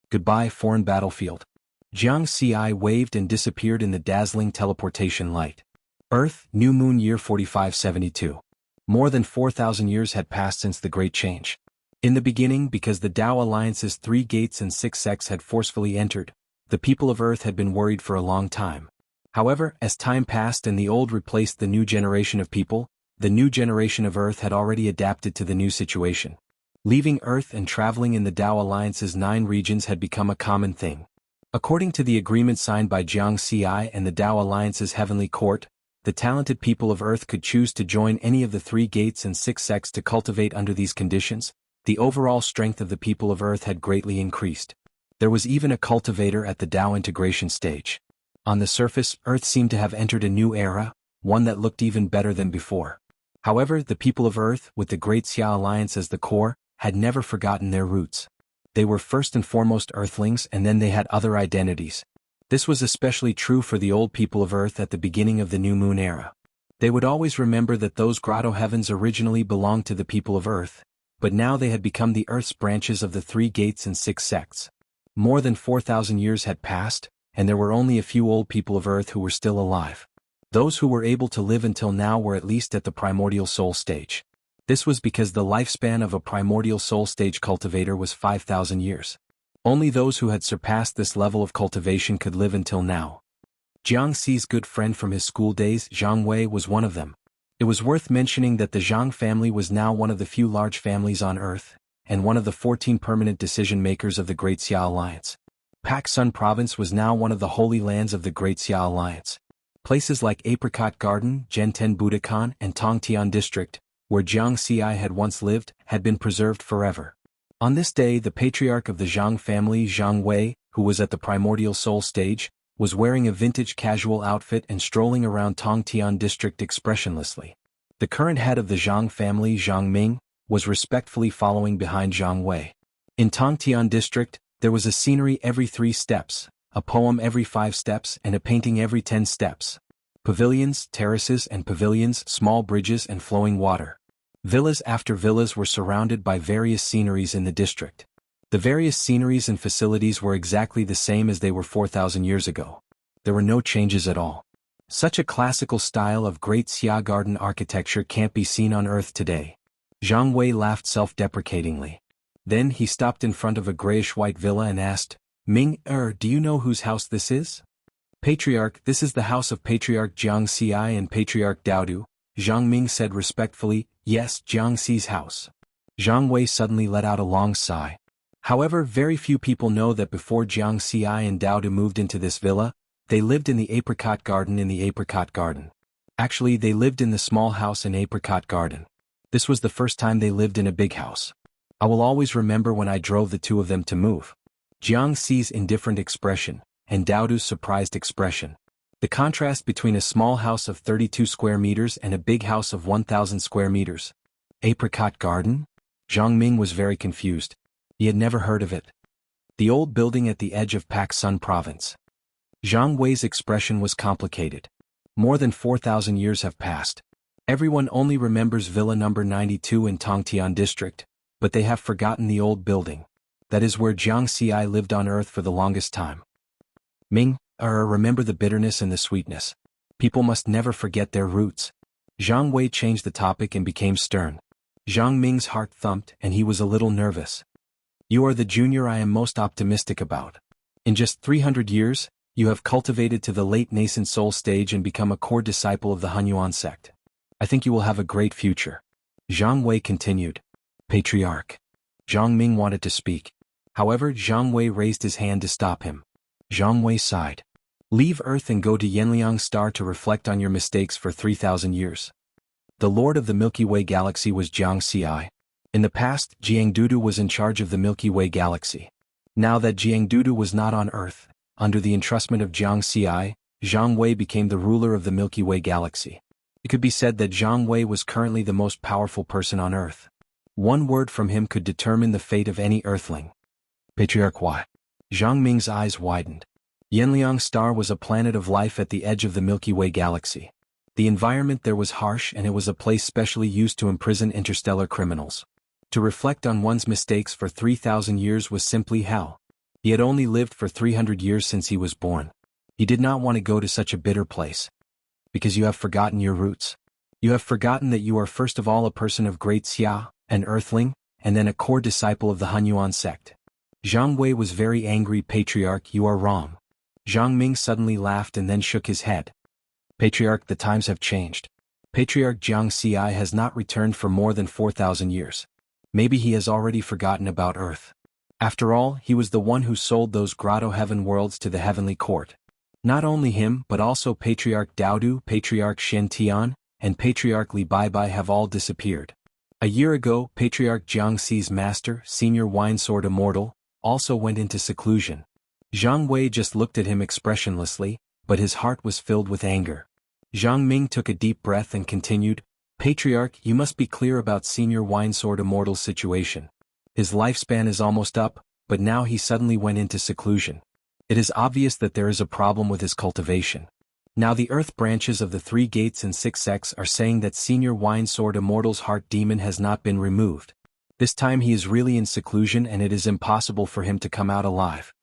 Goodbye, foreign battlefield. Jiang Xi waved and disappeared in the dazzling teleportation light. Earth, New Moon Year 4572. More than 4,000 years had passed since the Great Change. In the beginning, because the Tao Alliance's 3 gates and 6 sects had forcefully entered, the people of Earth had been worried for a long time. However, as time passed and the old replaced the new generation of people, the new generation of Earth had already adapted to the new situation. Leaving Earth and traveling in the Tao Alliance's 9 regions had become a common thing. According to the agreement signed by Jiang Xi and the Tao Alliance's Heavenly Court, the talented people of Earth could choose to join any of the 3 gates and 6 sects to cultivate under these conditions. The overall strength of the people of Earth had greatly increased. There was even a cultivator at the Tao integration stage. On the surface, Earth seemed to have entered a new era, one that looked even better than before. However, the people of Earth, with the Great Xia Alliance as the core, had never forgotten their roots. They were first and foremost Earthlings, and then they had other identities. This was especially true for the old people of Earth at the beginning of the New Moon era. They would always remember that those grotto heavens originally belonged to the people of Earth, but now they had become the Earth's branches of the 3 gates and 6 sects. More than 4,000 years had passed, and there were only a few old people of Earth who were still alive. Those who were able to live until now were at least at the primordial soul stage. This was because the lifespan of a primordial soul stage cultivator was 5,000 years. Only those who had surpassed this level of cultivation could live until now. Jiang Xi's good friend from his school days, Zhang Wei, was one of them. It was worth mentioning that the Zhang family was now one of the few large families on Earth, and one of the 14 permanent decision-makers of the Great Xia Alliance. Pak Sun Province was now one of the holy lands of the Great Xia Alliance. Places like Apricot Garden, Zhenten Budokan, and Tongtian District, where Jiang Xi had once lived, had been preserved forever. On this day, the patriarch of the Zhang family, Zhang Wei, who was at the primordial soul stage, was wearing a vintage casual outfit and strolling around Tongtian District expressionlessly. The current head of the Zhang family, Zhang Ming, was respectfully following behind Zhang Wei. In Tongtian District, there was a scenery every 3 steps, a poem every 5 steps, and a painting every 10 steps. Pavilions, terraces and pavilions, small bridges and flowing water. Villas after villas were surrounded by various sceneries in the district. The various sceneries and facilities were exactly the same as they were 4,000 years ago. There were no changes at all. Such a classical style of Great Xia garden architecture can't be seen on Earth today. Zhang Wei laughed self-deprecatingly. Then he stopped in front of a grayish-white villa and asked, Ming, do you know whose house this is? Patriarch, this is the house of Patriarch Jiang Xi and Patriarch Daodu, Zhang Ming said respectfully. Yes, Jiang Xi's house. Zhang Wei suddenly let out a long sigh. However, very few people know that before Jiang Xi and Daodu moved into this villa, they lived in the Apricot Garden in the Apricot Garden. Actually, they lived in the small house in Apricot Garden. This was the first time they lived in a big house. I will always remember when I drove the two of them to move. Jiang Xi's indifferent expression, and Daodu's surprised expression. The contrast between a small house of 32 square meters and a big house of 1,000 square meters. Apricot Garden? Zhang Ming was very confused. He had never heard of it. The old building at the edge of Pak Sun Province. Zhang Wei's expression was complicated. More than 4,000 years have passed. Everyone only remembers Villa number 92 in Tongtian district, but they have forgotten the old building. That is where Jiang Xi lived on earth for the longest time. Ming, remember the bitterness and the sweetness. People must never forget their roots. Zhang Wei changed the topic and became stern. Zhang Ming's heart thumped and he was a little nervous. You are the junior I am most optimistic about. In just 300 years, you have cultivated to the late nascent soul stage and become a core disciple of the Hunyuan sect. I think you will have a great future. Zhang Wei continued. Patriarch. Zhang Ming wanted to speak. However, Zhang Wei raised his hand to stop him. Zhang Wei sighed. Leave Earth and go to Yanliang Star to reflect on your mistakes for 3,000 years. The Lord of the Milky Way Galaxy was Jiang Xi. In the past, Jiangdudu was in charge of the Milky Way Galaxy. Now that Jiangdudu was not on Earth, under the entrustment of Jiang Xi, Zhang Wei became the ruler of the Milky Way Galaxy. It could be said that Zhang Wei was currently the most powerful person on Earth. One word from him could determine the fate of any Earthling. Patriarch Y. Zhang Ming's eyes widened. Yanliang Star was a planet of life at the edge of the Milky Way Galaxy. The environment there was harsh and it was a place specially used to imprison interstellar criminals. To reflect on one's mistakes for 3,000 years was simply hell. He had only lived for 300 years since he was born. He did not want to go to such a bitter place. Because you have forgotten your roots. You have forgotten that you are first of all a person of great Xia, an earthling, and then a core disciple of the Hunyuan sect. Zhang Wei was very angry. Patriarch, you are wrong. Zhang Ming suddenly laughed and then shook his head. Patriarch, the times have changed. Patriarch Jiang Xi has not returned for more than 4,000 years. Maybe he has already forgotten about Earth. After all, he was the one who sold those grotto heaven worlds to the heavenly court. Not only him but also Patriarch Daodu, Patriarch Shen Tian, and Patriarch Li Baibai have all disappeared. A year ago, Patriarch Jiang Xi's master, Senior Winesword Immortal, also went into seclusion. Zhang Wei just looked at him expressionlessly, but his heart was filled with anger. Zhang Ming took a deep breath and continued, Patriarch, you must be clear about Senior Winesword Immortal's situation. His lifespan is almost up, but now he suddenly went into seclusion. It is obvious that there is a problem with his cultivation. Now the earth branches of the 3 gates and 6 sects are saying that Senior Winesword Immortal's heart demon has not been removed. This time he is really in seclusion and it is impossible for him to come out alive.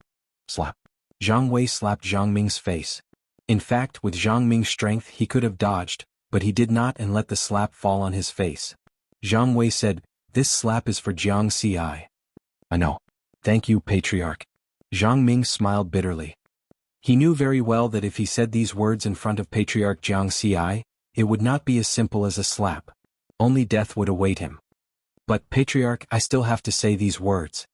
Slap. Zhang Wei slapped Zhang Ming's face. In fact, with Zhang Ming's strength he could have dodged, but he did not and let the slap fall on his face. Zhang Wei said, This slap is for Jiang Xi. I know. Thank you, Patriarch. Zhang Ming smiled bitterly. He knew very well that if he said these words in front of Patriarch Jiang Xi, it would not be as simple as a slap. Only death would await him. But Patriarch, I still have to say these words.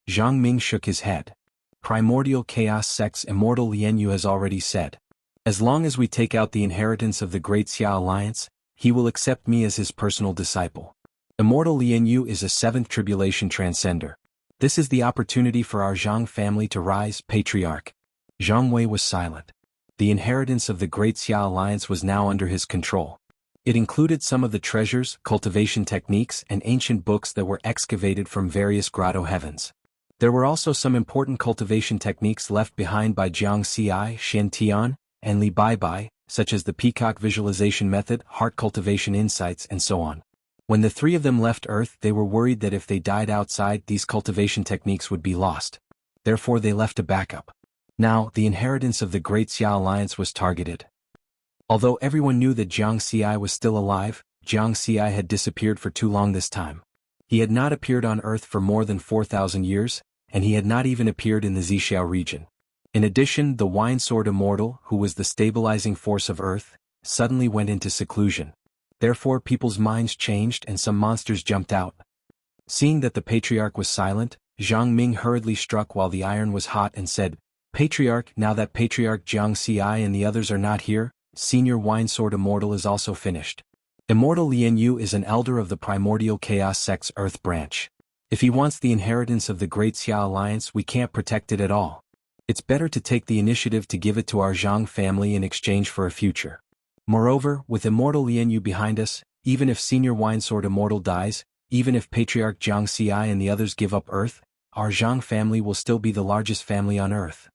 Zhang Ming shook his head. Primordial Chaos Sect's Immortal Lianyu has already said. As long as we take out the inheritance of the Great Xia Alliance, he will accept me as his personal disciple. Immortal Lianyu is a 7th tribulation transcender. This is the opportunity for our Zhang family to rise, Patriarch. Zhang Wei was silent. The inheritance of the Great Xia Alliance was now under his control. It included some of the treasures, cultivation techniques, and ancient books that were excavated from various grotto heavens. There were also some important cultivation techniques left behind by Jiang Xi, Shen Tian, and Li Baibai, such as the peacock visualization method, heart cultivation insights, and so on. When the 3 of them left Earth, they were worried that if they died outside, these cultivation techniques would be lost. Therefore they left a backup. Now, the inheritance of the Great Xia Alliance was targeted. Although everyone knew that Jiang Xi was still alive, Jiang Xi had disappeared for too long this time. He had not appeared on Earth for more than 4,000 years, and he had not even appeared in the Zixiao region. In addition, the Winesword Immortal, who was the stabilizing force of Earth, suddenly went into seclusion. Therefore people's minds changed and some monsters jumped out. Seeing that the Patriarch was silent, Zhang Ming hurriedly struck while the iron was hot and said, Patriarch, now that Patriarch Jiang Xi and the others are not here, Senior Winesword Immortal is also finished. Immortal Lianyu is an elder of the Primordial Chaos Sect's Earth branch. If he wants the inheritance of the Great Xia Alliance, we can't protect it at all. It's better to take the initiative to give it to our Zhang family in exchange for a future. Moreover, with Immortal Lianyu behind us, even if Senior Winesword Immortal dies, even if Patriarch Jiang Xi and the others give up Earth, our Zhang family will still be the largest family on Earth.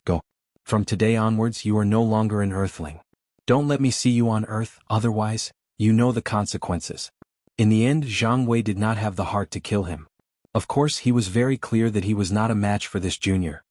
Go. From today onwards you are no longer an earthling. Don't let me see you on earth, otherwise, you know the consequences. In the end, Jiang Wei did not have the heart to kill him. Of course, he was very clear that he was not a match for this junior.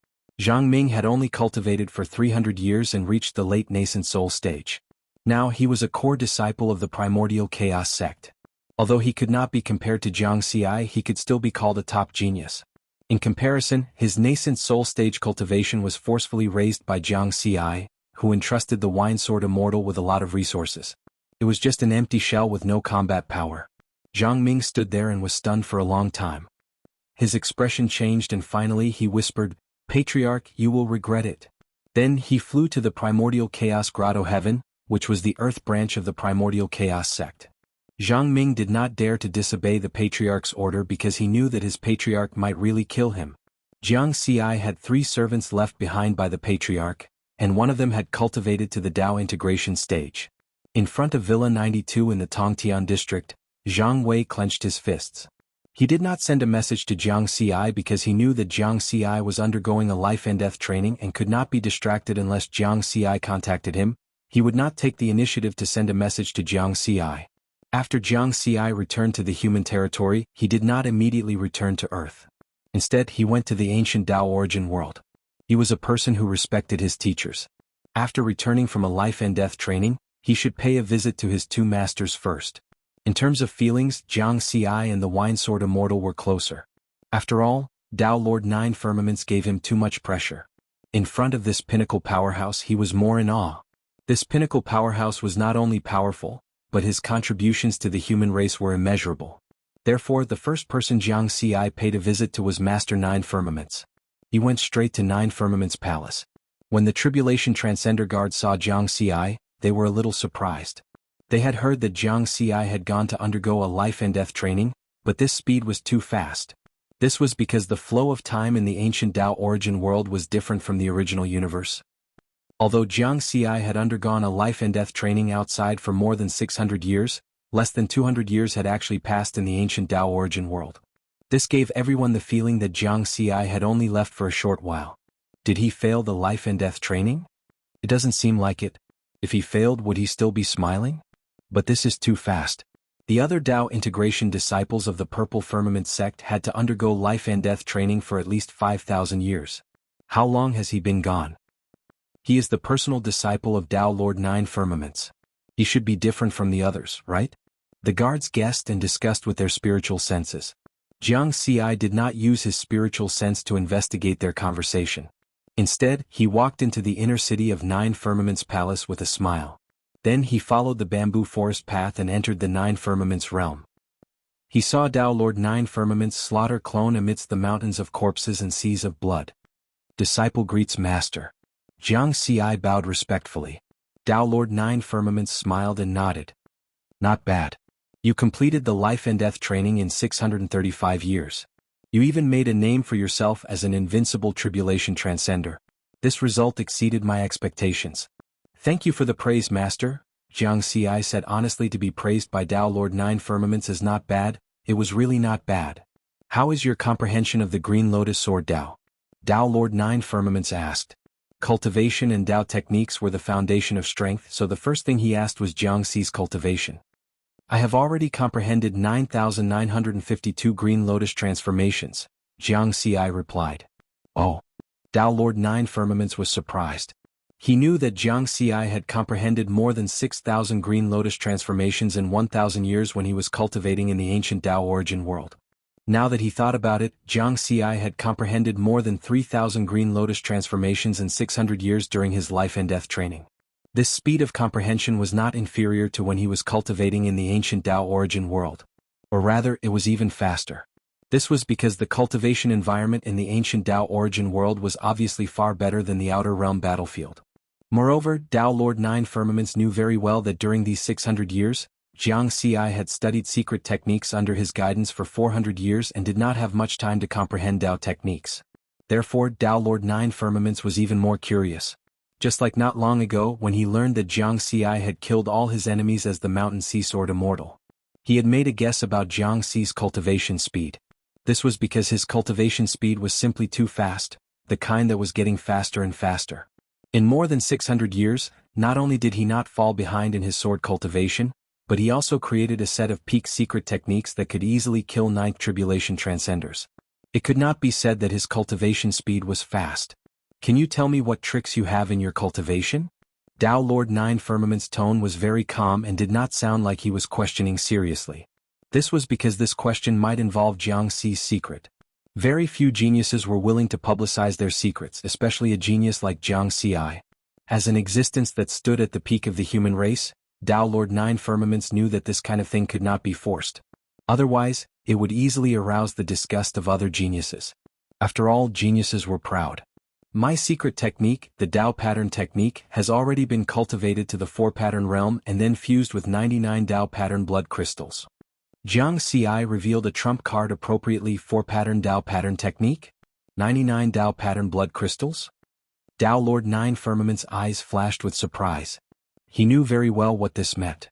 Jiang Ming had only cultivated for 300 years and reached the late nascent soul stage. Now he was a core disciple of the primordial chaos sect. Although he could not be compared to Jiang Xi, he could still be called a top genius. In comparison, his nascent soul stage cultivation was forcefully raised by Jiang Xi, who entrusted the Wine Sword Immortal with a lot of resources. It was just an empty shell with no combat power. Jiang Ming stood there and was stunned for a long time. His expression changed and finally he whispered, "Patriarch, you will regret it." Then he flew to the primordial chaos grotto heaven, which was the earth branch of the primordial chaos sect. Jiang Ming did not dare to disobey the patriarch's order because he knew that his patriarch might really kill him. Jiang Xi had 3 servants left behind by the patriarch, and one of them had cultivated to the Dao integration stage. In front of Villa 92 in the Tongtian district, Jiang Wei clenched his fists. He did not send a message to Jiang Xi because he knew that Jiang Xi was undergoing a life and death training and could not be distracted unless Jiang Xi contacted him. He would not take the initiative to send a message to Jiang Xi. After Jiang Xi returned to the human territory, he did not immediately return to Earth. Instead, he went to the ancient Dao origin world. He was a person who respected his teachers. After returning from a life and death training, he should pay a visit to his 2 masters first. In terms of feelings, Jiang Xi and the Wine Sword Immortal were closer. After all, Dao Lord 9 Firmaments gave him too much pressure. In front of this pinnacle powerhouse he was more in awe. This pinnacle powerhouse was not only powerful, but his contributions to the human race were immeasurable. Therefore, the first person Jiang Xi paid a visit to was Master 9 Firmaments. He went straight to 9 Firmaments' palace. When the Tribulation Transcender Guard saw Jiang Xi, they were a little surprised. They had heard that Jiang Xi had gone to undergo a life and death training, but this speed was too fast. This was because the flow of time in the ancient Dao origin world was different from the original universe. Although Jiang Xi had undergone a life and death training outside for more than 600 years, less than 200 years had actually passed in the ancient Dao origin world. This gave everyone the feeling that Jiang Xi had only left for a short while. Did he fail the life and death training? It doesn't seem like it. If he failed, would he still be smiling? But this is too fast. The other Dao integration disciples of the Purple Firmament sect had to undergo life and death training for at least 5,000 years. How long has he been gone? He is the personal disciple of Dao Lord 9 Firmaments. He should be different from the others, right? The guards guessed and discussed with their spiritual senses. Jiang Xi did not use his spiritual sense to investigate their conversation. Instead, he walked into the inner city of 9 Firmaments Palace with a smile. Then he followed the bamboo forest path and entered the 9 Firmaments realm. He saw Dao Lord 9 Firmaments slaughter clone amidst the mountains of corpses and seas of blood. Disciple greets master. Jiang Xi bowed respectfully. Dao Lord 9 Firmaments smiled and nodded. Not bad. You completed the life and death training in 635 years. You even made a name for yourself as an invincible tribulation transcender. This result exceeded my expectations. Thank you for the praise, master. Jiang Xi said honestly. To be praised by Dao Lord 9 Firmaments is not bad. It was really not bad. How is your comprehension of the Green Lotus Sword Dao? Dao Lord 9 Firmaments asked. Cultivation and Dao techniques were the foundation of strength, so the first thing he asked was Jiang Xi's cultivation. I have already comprehended 9,952 Green Lotus transformations, Jiang Xi replied. Oh. Dao Lord 9 Firmaments was surprised. He knew that Jiang Xi had comprehended more than 6,000 Green Lotus transformations in 1,000 years when he was cultivating in the ancient Dao origin world. Now that he thought about it, Jiang Xi had comprehended more than 3,000 Green Lotus transformations in 600 years during his life and death training. This speed of comprehension was not inferior to when he was cultivating in the ancient Dao origin world. Or rather, it was even faster. This was because the cultivation environment in the ancient Dao origin world was obviously far better than the outer realm battlefield. Moreover, Dao Lord 9 Firmaments knew very well that during these 600 years, Jiang Xi had studied secret techniques under his guidance for 400 years and did not have much time to comprehend Dao techniques. Therefore, Dao Lord 9 Firmaments was even more curious. Just like not long ago when he learned that Jiang Xi had killed all his enemies as the Mountain Sea Sword Immortal. He had made a guess about Jiang Xi's cultivation speed. This was because his cultivation speed was simply too fast, the kind that was getting faster and faster. In more than 600 years, not only did he not fall behind in his sword cultivation, but he also created a set of peak secret techniques that could easily kill ninth tribulation transcenders. It could not be said that his cultivation speed was fast. Can you tell me what tricks you have in your cultivation? Tao Lord Nine Firmament's tone was very calm and did not sound like he was questioning seriously. This was because this question might involve Jianghu's secret. Very few geniuses were willing to publicize their secrets, especially a genius like Jianghu. As an existence that stood at the peak of the human race, Tao Lord Nine Firmaments knew that this kind of thing could not be forced. Otherwise, it would easily arouse the disgust of other geniuses. After all, geniuses were proud. My secret technique, the Tao pattern technique, has already been cultivated to the 4-pattern realm and then fused with 99 Tao pattern blood crystals. Jianghu revealed a trump card appropriately 4-pattern Tao pattern technique? 99 Tao pattern blood crystals? Tao Lord Nine Firmament's eyes flashed with surprise. He knew very well what this meant.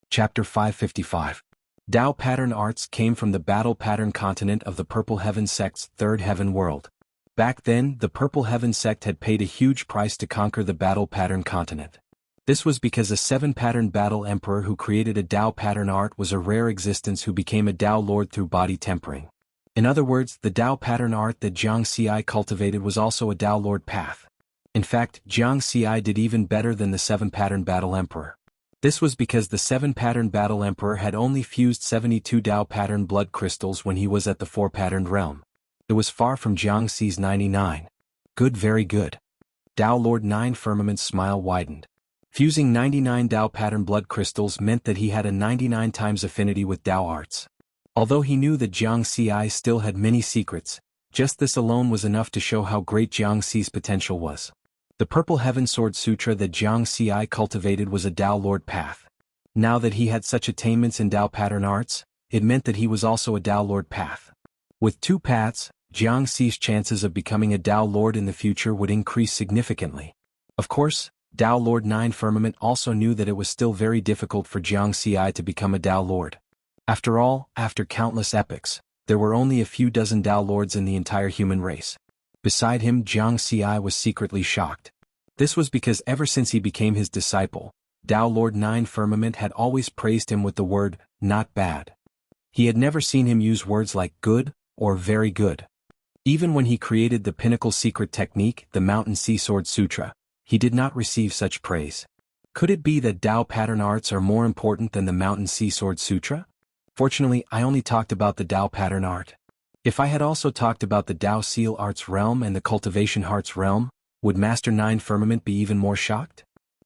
Chapter 555. Tao pattern arts came from the battle pattern continent of the Purple Heaven sect's third heaven world. Back then, the Purple Heaven sect had paid a huge price to conquer the battle pattern continent. This was because a 7-pattern battle emperor who created a Tao pattern art was a rare existence who became a Tao lord through body tempering. In other words, the Tao pattern art that Jianghu cultivated was also a Tao lord path. In fact, Jianghu did even better than the 7-pattern battle emperor. This was because the 7-pattern battle emperor had only fused 72 Tao pattern blood crystals when he was at the 4-patterned realm. It was far from Jianghu's 99. Good, very good. Tao Lord Nine Firmament's smile widened. Fusing 99 Tao pattern blood crystals meant that he had a 99 times affinity with Tao arts. Although he knew that Jianghu still had many secrets, just this alone was enough to show how great Jianghu's potential was. The Purple Heaven Sword Sutra that Jianghu cultivated was a Tao Lord path. Now that he had such attainments in Tao pattern arts, it meant that he was also a Tao Lord path. With 2 paths, Jianghu's chances of becoming a Tao Lord in the future would increase significantly. Of course, Tao Lord Nine Firmament also knew that it was still very difficult for Jianghu to become a Tao Lord. After all, after countless epochs, there were only a few dozen Tao Lords in the entire human race. Beside him, Jianghu was secretly shocked. This was because ever since he became his disciple, Tao Lord Nine Firmament had always praised him with the word, not bad. He had never seen him use words like good or very good. Even when he created the pinnacle secret technique, the Mountain Sea Sword Sutra, he did not receive such praise. Could it be that Tao pattern arts are more important than the Mountain Sea Sword Sutra? Fortunately, I only talked about the Tao pattern art. If I had also talked about the Tao Seal Arts realm and the Cultivation Hearts realm, would Master Nine Firmament be even more shocked?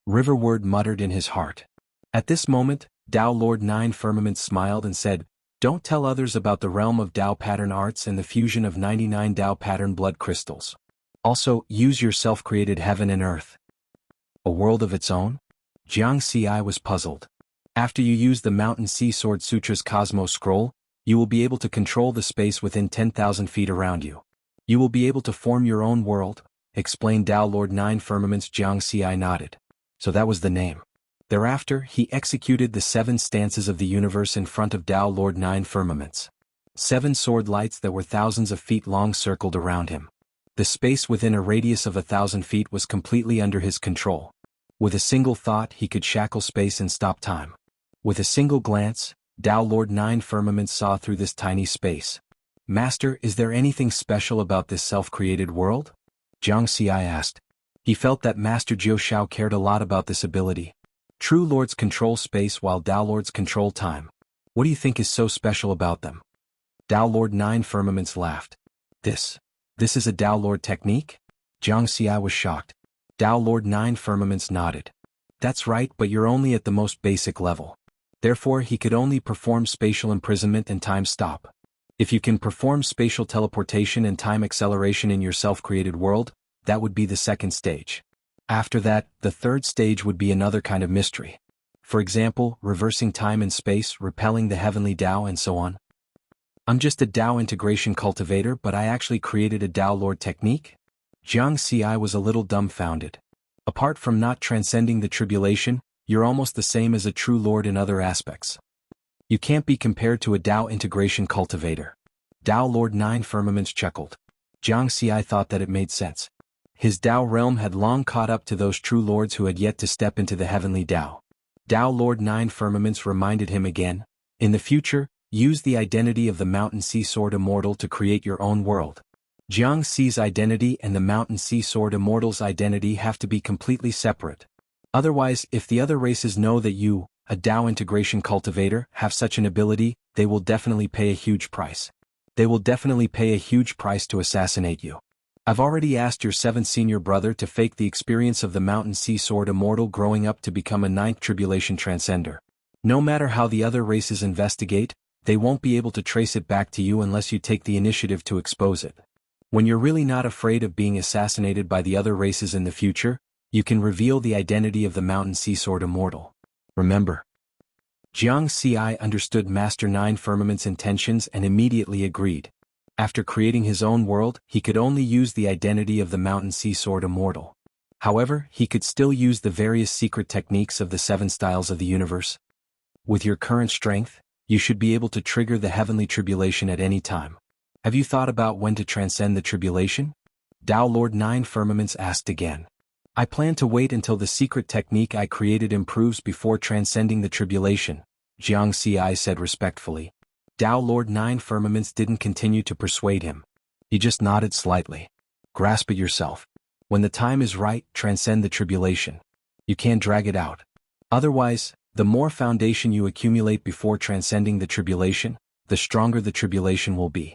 Riverward muttered in his heart. At this moment, Tao Lord Nine Firmament smiled and said, "Don't tell others about the realm of Tao pattern arts and the fusion of 99 Tao pattern blood crystals. Also, use your self-created heaven and earth." A world of its own? Jianghu was puzzled. After you use the Mountain Sea Sword Sutra's Cosmos Scroll, you will be able to control the space within 10,000 feet around you. You will be able to form your own world, explained Tao Lord Nine Firmaments. Jianghu nodded. So that was the name. Thereafter, he executed the 7 stances of the universe in front of Tao Lord Nine Firmaments. 7 sword lights that were thousands of feet long circled around him. The space within a radius of 1,000 feet was completely under his control. With a single thought, he could shackle space and stop time. With a single glance, Tao Lord Nine Firmaments saw through this tiny space. "Master, is there anything special about this self-created world?" Jianghu asked. He felt that Master Jiu Shao cared a lot about this ability. True lords control space while Tao lords control time. What do you think is so special about them? Tao Lord Nine Firmaments laughed. This is a Tao Lord technique? Jianghu was shocked. Tao Lord Nine Firmaments nodded. That's right, but you're only at the most basic level. Therefore, he could only perform spatial imprisonment and time stop. If you can perform spatial teleportation and time acceleration in your self-created world, that would be the 2nd stage. After that, the 3rd stage would be another kind of mystery. For example, reversing time and space, repelling the heavenly Tao, and so on. I'm just a Tao integration cultivator, but I actually created a Tao Lord technique? Jianghu was a little dumbfounded. Apart from not transcending the tribulation, you're almost the same as a true Lord in other aspects. You can't be compared to a Tao integration cultivator. Tao Lord Nine Firmaments chuckled. Jianghu thought that it made sense. His Tao realm had long caught up to those true lords who had yet to step into the heavenly Tao. Tao Lord Nine Firmaments reminded him again, in the future, use the identity of the Mountain Sea Sword Immortal to create your own world. Jiang Xi's identity and the Mountain Sea Sword Immortal's identity have to be completely separate. Otherwise, if the other races know that you, a Tao integration cultivator, have such an ability, they will definitely pay a huge price. They will definitely pay a huge price to assassinate you. I've already asked your 7th senior brother to fake the experience of the Mountain Sea Sword Immortal growing up to become a 9th Tribulation Transcender. No matter how the other races investigate, they won't be able to trace it back to you unless you take the initiative to expose it. When you're really not afraid of being assassinated by the other races in the future, you can reveal the identity of the Mountain Sea Sword Immortal. Remember. Jiang Xi understood Master Nine Firmament's intentions and immediately agreed. After creating his own world, he could only use the identity of the Mountain Sea Sword Immortal. However, he could still use the various secret techniques of the 7 styles of the universe. With your current strength, you should be able to trigger the heavenly tribulation at any time. Have you thought about when to transcend the tribulation? Tao Lord Nine Firmaments asked again. I plan to wait until the secret technique I created improves before transcending the tribulation, Jiang Xi said respectfully. Tao Lord Nine Firmaments didn't continue to persuade him. He just nodded slightly. Grasp it yourself. When the time is right, transcend the tribulation. You can't drag it out. Otherwise, the more foundation you accumulate before transcending the tribulation, the stronger the tribulation will be.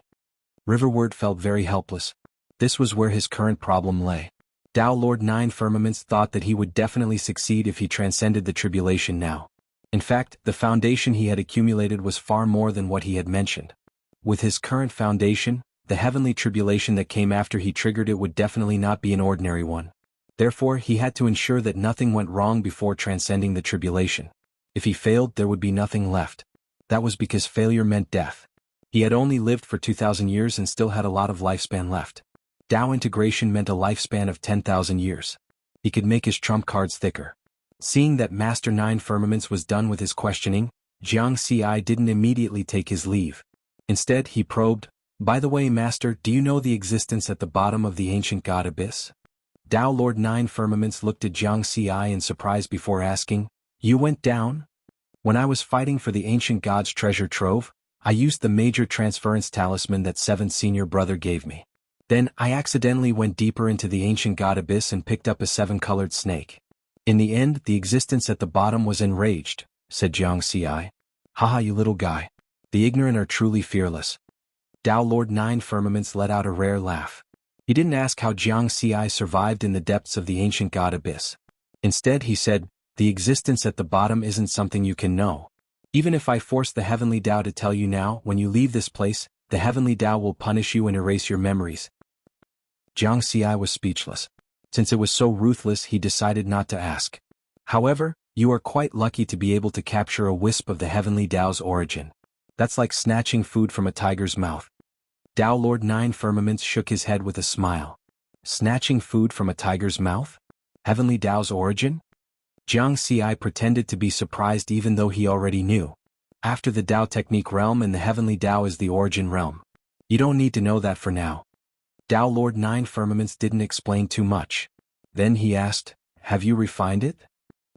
Riverward felt very helpless. This was where his current problem lay. Tao Lord Nine Firmaments thought that he would definitely succeed if he transcended the tribulation now. In fact, the foundation he had accumulated was far more than what he had mentioned. With his current foundation, the heavenly tribulation that came after he triggered it would definitely not be an ordinary one. Therefore, he had to ensure that nothing went wrong before transcending the tribulation. If he failed, there would be nothing left. That was because failure meant death. He had only lived for 2,000 years and still had a lot of lifespan left. Tao integration meant a lifespan of 10,000 years. He could make his trump cards thicker. Seeing that Master Nine Firmaments was done with his questioning, Jiang Xi didn't immediately take his leave. Instead, he probed, by the way, Master, do you know the existence at the bottom of the ancient god abyss? Tao Lord Nine Firmaments looked at Jiang Xi in surprise before asking, you went down? When I was fighting for the ancient god's treasure trove, I used the major transference talisman that 7th senior brother gave me. Then, I accidentally went deeper into the ancient god abyss and picked up a 7-colored snake. In the end, the existence at the bottom was enraged, said Jiang Xi. Haha, you little guy. The ignorant are truly fearless. Tao Lord Nine Firmaments let out a rare laugh. He didn't ask how Jiang Xi survived in the depths of the ancient god abyss. Instead, he said, the existence at the bottom isn't something you can know. Even if I force the heavenly Tao to tell you now, when you leave this place, the heavenly Tao will punish you and erase your memories. Jiang Xi was speechless. Since it was so ruthless, he decided not to ask. However, you are quite lucky to be able to capture a wisp of the heavenly Tao's origin. That's like snatching food from a tiger's mouth. Tao Lord Nine Firmaments shook his head with a smile. Snatching food from a tiger's mouth? Heavenly Tao's origin? Jiang Xi pretended to be surprised even though he already knew. After the Tao technique realm and the heavenly Tao is the origin realm. You don't need to know that for now. Tao Lord Nine Firmaments didn't explain too much. Then he asked, have you refined it?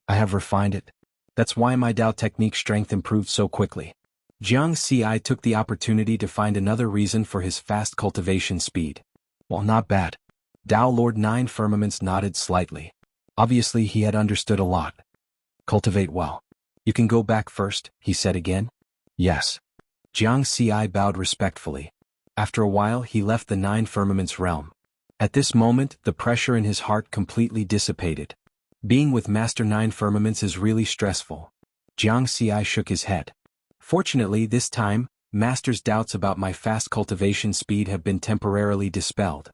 I have refined it. That's why my Tao technique strength improved so quickly. Jiang Xi took the opportunity to find another reason for his fast cultivation speed. Well, not bad. Tao Lord Nine Firmaments nodded slightly. Obviously, he had understood a lot. Cultivate well. You can go back first, he said again. Yes. Jiang Xi bowed respectfully. After a while, he left the Nine Firmaments realm. At this moment, the pressure in his heart completely dissipated. Being with Master Nine Firmaments is really stressful. Jiang Xi shook his head. Fortunately, this time, Master's doubts about my fast cultivation speed have been temporarily dispelled.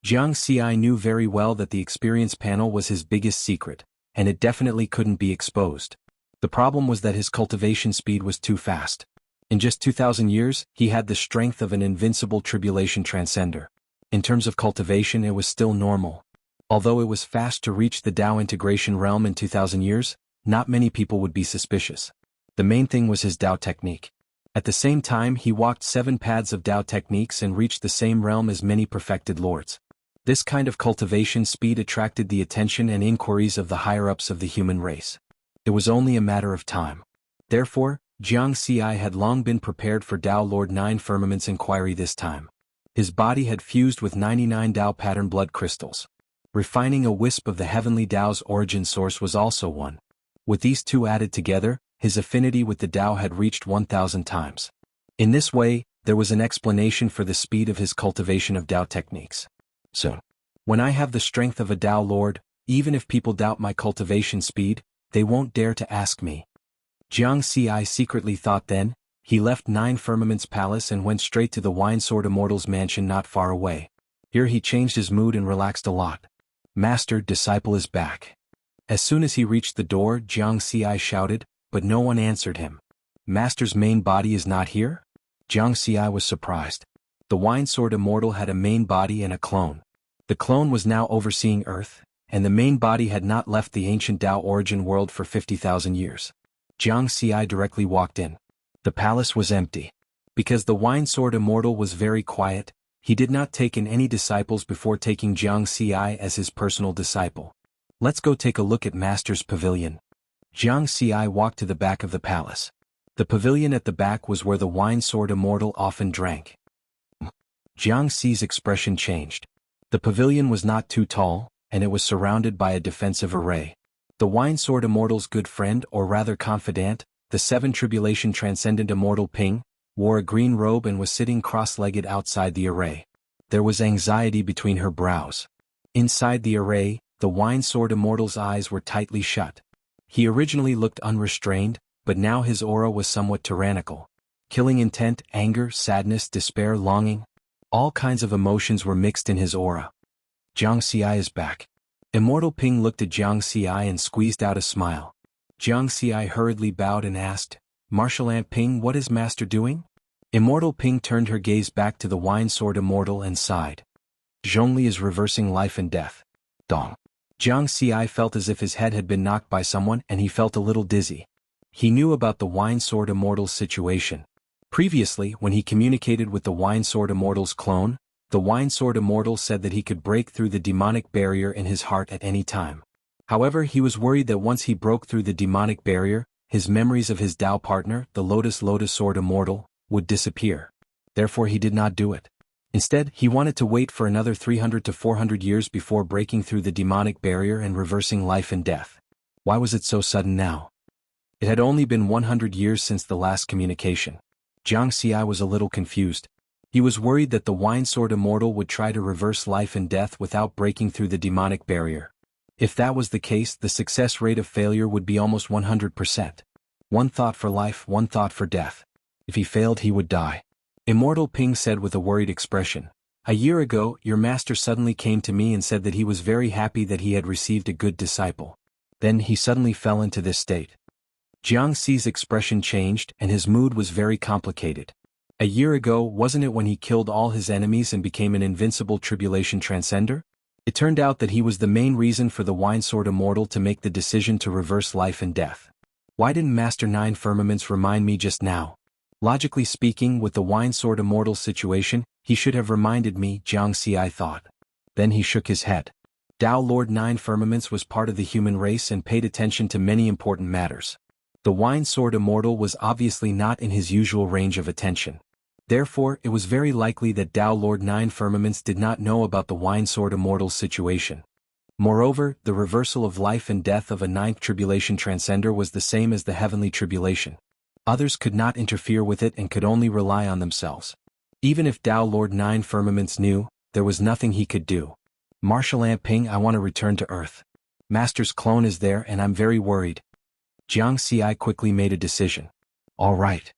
Jiang Xi knew very well that the experience panel was his biggest secret, and it definitely couldn't be exposed. The problem was that his cultivation speed was too fast. In just 2,000 years, he had the strength of an invincible tribulation transcender. In terms of cultivation, it was still normal. Although it was fast to reach the Tao integration realm in 2,000 years, not many people would be suspicious. The main thing was his Tao technique. At the same time, he walked 7 paths of Tao techniques and reached the same realm as many perfected lords. This kind of cultivation speed attracted the attention and inquiries of the higher-ups of the human race. It was only a matter of time. Therefore, Jianghu had long been prepared for Tao Lord Nine Firmament's inquiry this time. His body had fused with 99 Tao pattern blood crystals. Refining a wisp of the heavenly Tao's origin source was also one. With these two added together, his affinity with the Tao had reached 1,000 times. In this way, there was an explanation for the speed of his cultivation of Tao techniques. So, when I have the strength of a Tao Lord, even if people doubt my cultivation speed, they won't dare to ask me. Jianghu secretly thought then. He left Nine Firmament's palace and went straight to the Wine-Sword Immortal's mansion not far away. Here he changed his mood and relaxed a lot. Master, disciple is back. As soon as he reached the door, Jianghu shouted, but no one answered him. Master's main body is not here? Jianghu was surprised. The Wine-Sword Immortal had a main body and a clone. The clone was now overseeing Earth, and the main body had not left the ancient Tao origin world for 50,000 years. Jianghu directly walked in. The palace was empty. Because the Wine-Sword Immortal was very quiet, he did not take in any disciples before taking Jianghu as his personal disciple. Let's go take a look at Master's pavilion. Jianghu walked to the back of the palace. The pavilion at the back was where the Wine-Sword Immortal often drank. Jianghu's expression changed. The pavilion was not too tall, and it was surrounded by a defensive array. The Wine-Sword Immortal's good friend, or rather confidant, the Seven Tribulation Transcendent Immortal Ping, wore a green robe and was sitting cross-legged outside the array. There was anxiety between her brows. Inside the array, the Wine-Sword Immortal's eyes were tightly shut. He originally looked unrestrained, but now his aura was somewhat tyrannical. Killing intent, anger, sadness, despair, longing. All kinds of emotions were mixed in his aura. Jianghu is back. Immortal Ping looked at Jianghu and squeezed out a smile. Jianghu hurriedly bowed and asked, Martial Ant Ping, what is Master doing? Immortal Ping turned her gaze back to the Wine-Sword Immortal and sighed. Zhongli is reversing life and death. Dong. Jianghu felt as if his head had been knocked by someone and he felt a little dizzy. He knew about the Wine-Sword Immortal's situation. Previously, when he communicated with the Wine-Sword Immortal's clone, the Wine-Sword Immortal said that he could break through the demonic barrier in his heart at any time. However, he was worried that once he broke through the demonic barrier, his memories of his Tao partner, the Lotus Sword Immortal, would disappear. Therefore he did not do it. Instead, he wanted to wait for another 300 to 400 years before breaking through the demonic barrier and reversing life and death. Why was it so sudden now? It had only been 100 years since the last communication. Jianghu was a little confused. He was worried that the Wine-Sword Immortal would try to reverse life and death without breaking through the demonic barrier. If that was the case, the success rate of failure would be almost 100%. One thought for life, one thought for death. If he failed, he would die. Immortal Ping said with a worried expression, A year ago, your master suddenly came to me and said that he was very happy that he had received a good disciple. Then he suddenly fell into this state. Jianghu's expression changed and his mood was very complicated. A year ago, wasn't it when he killed all his enemies and became an invincible tribulation transcender? It turned out that he was the main reason for the Wine-Sword Immortal to make the decision to reverse life and death. Why didn't Master Nine Firmaments remind me just now? Logically speaking, with the Wine-Sword Immortal's situation, he should have reminded me, Jianghu thought. Then he shook his head. Tao Lord Nine Firmaments was part of the human race and paid attention to many important matters. The Wine-Sword Immortal was obviously not in his usual range of attention. Therefore, it was very likely that Tao Lord Nine Firmaments did not know about the Wine-Sword Immortal's situation. Moreover, the reversal of life and death of a ninth tribulation transcender was the same as the heavenly tribulation. Others could not interfere with it and could only rely on themselves. Even if Tao Lord Nine Firmaments knew, there was nothing he could do. Martial Ant Ping, I want to return to Earth. Master's clone is there and I'm very worried. Jianghu quickly made a decision. All right.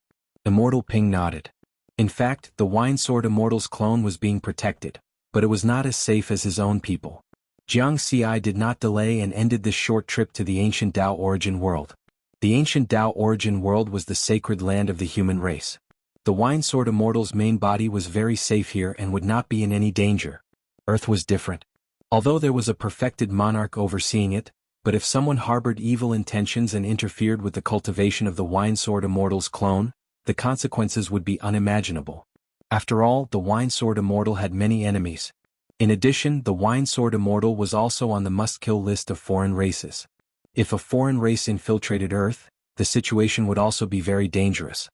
Immortal Ping nodded. In fact, the Wine-Sword Immortal's clone was being protected, but it was not as safe as his own people. Jianghu did not delay and ended this short trip to the ancient Tao origin world. The ancient Tao origin world was the sacred land of the human race. The Wine-Sword Immortal's main body was very safe here and would not be in any danger. Earth was different. Although there was a perfected monarch overseeing it, but if someone harbored evil intentions and interfered with the cultivation of the Wine-Sword Immortal's clone, the consequences would be unimaginable. After all, the Wine-Sword Immortal had many enemies. In addition, the Wine Sword Immortal was also on the must-kill list of foreign races. If a foreign race infiltrated Earth, the situation would also be very dangerous.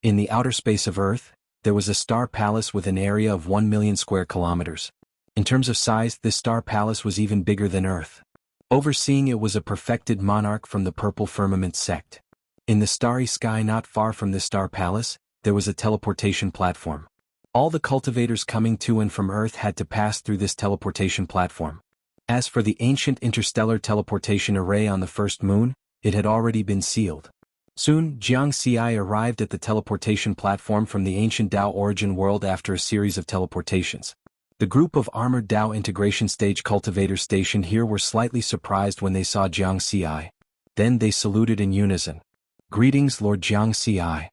In the outer space of Earth, there was a star palace with an area of 1 million square kilometers. In terms of size, this star palace was even bigger than Earth. Overseeing it was a perfected monarch from the Purple Firmament sect. In the starry sky not far from this star palace, there was a teleportation platform. All the cultivators coming to and from Earth had to pass through this teleportation platform. As for the ancient interstellar teleportation array on the first moon, it had already been sealed. Soon, Jianghu arrived at the teleportation platform from the ancient Dao origin world after a series of teleportations. The group of armored Dao integration stage cultivators stationed here were slightly surprised when they saw Jianghu. Then they saluted in unison. "Greetings, Lord Jianghu."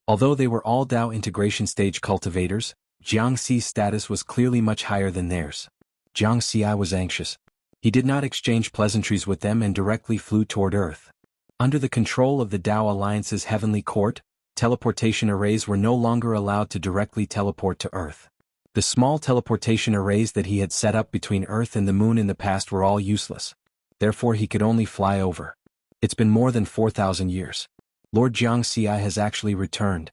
Although they were all Dao integration stage cultivators, Jianghu's status was clearly much higher than theirs. Jianghu was anxious. He did not exchange pleasantries with them and directly flew toward Earth. Under the control of the Dao Alliance's heavenly court, teleportation arrays were no longer allowed to directly teleport to Earth. The small teleportation arrays that he had set up between Earth and the Moon in the past were all useless. Therefore he could only fly over. It's been more than 4,000 years. Lord Jianghu has actually returned.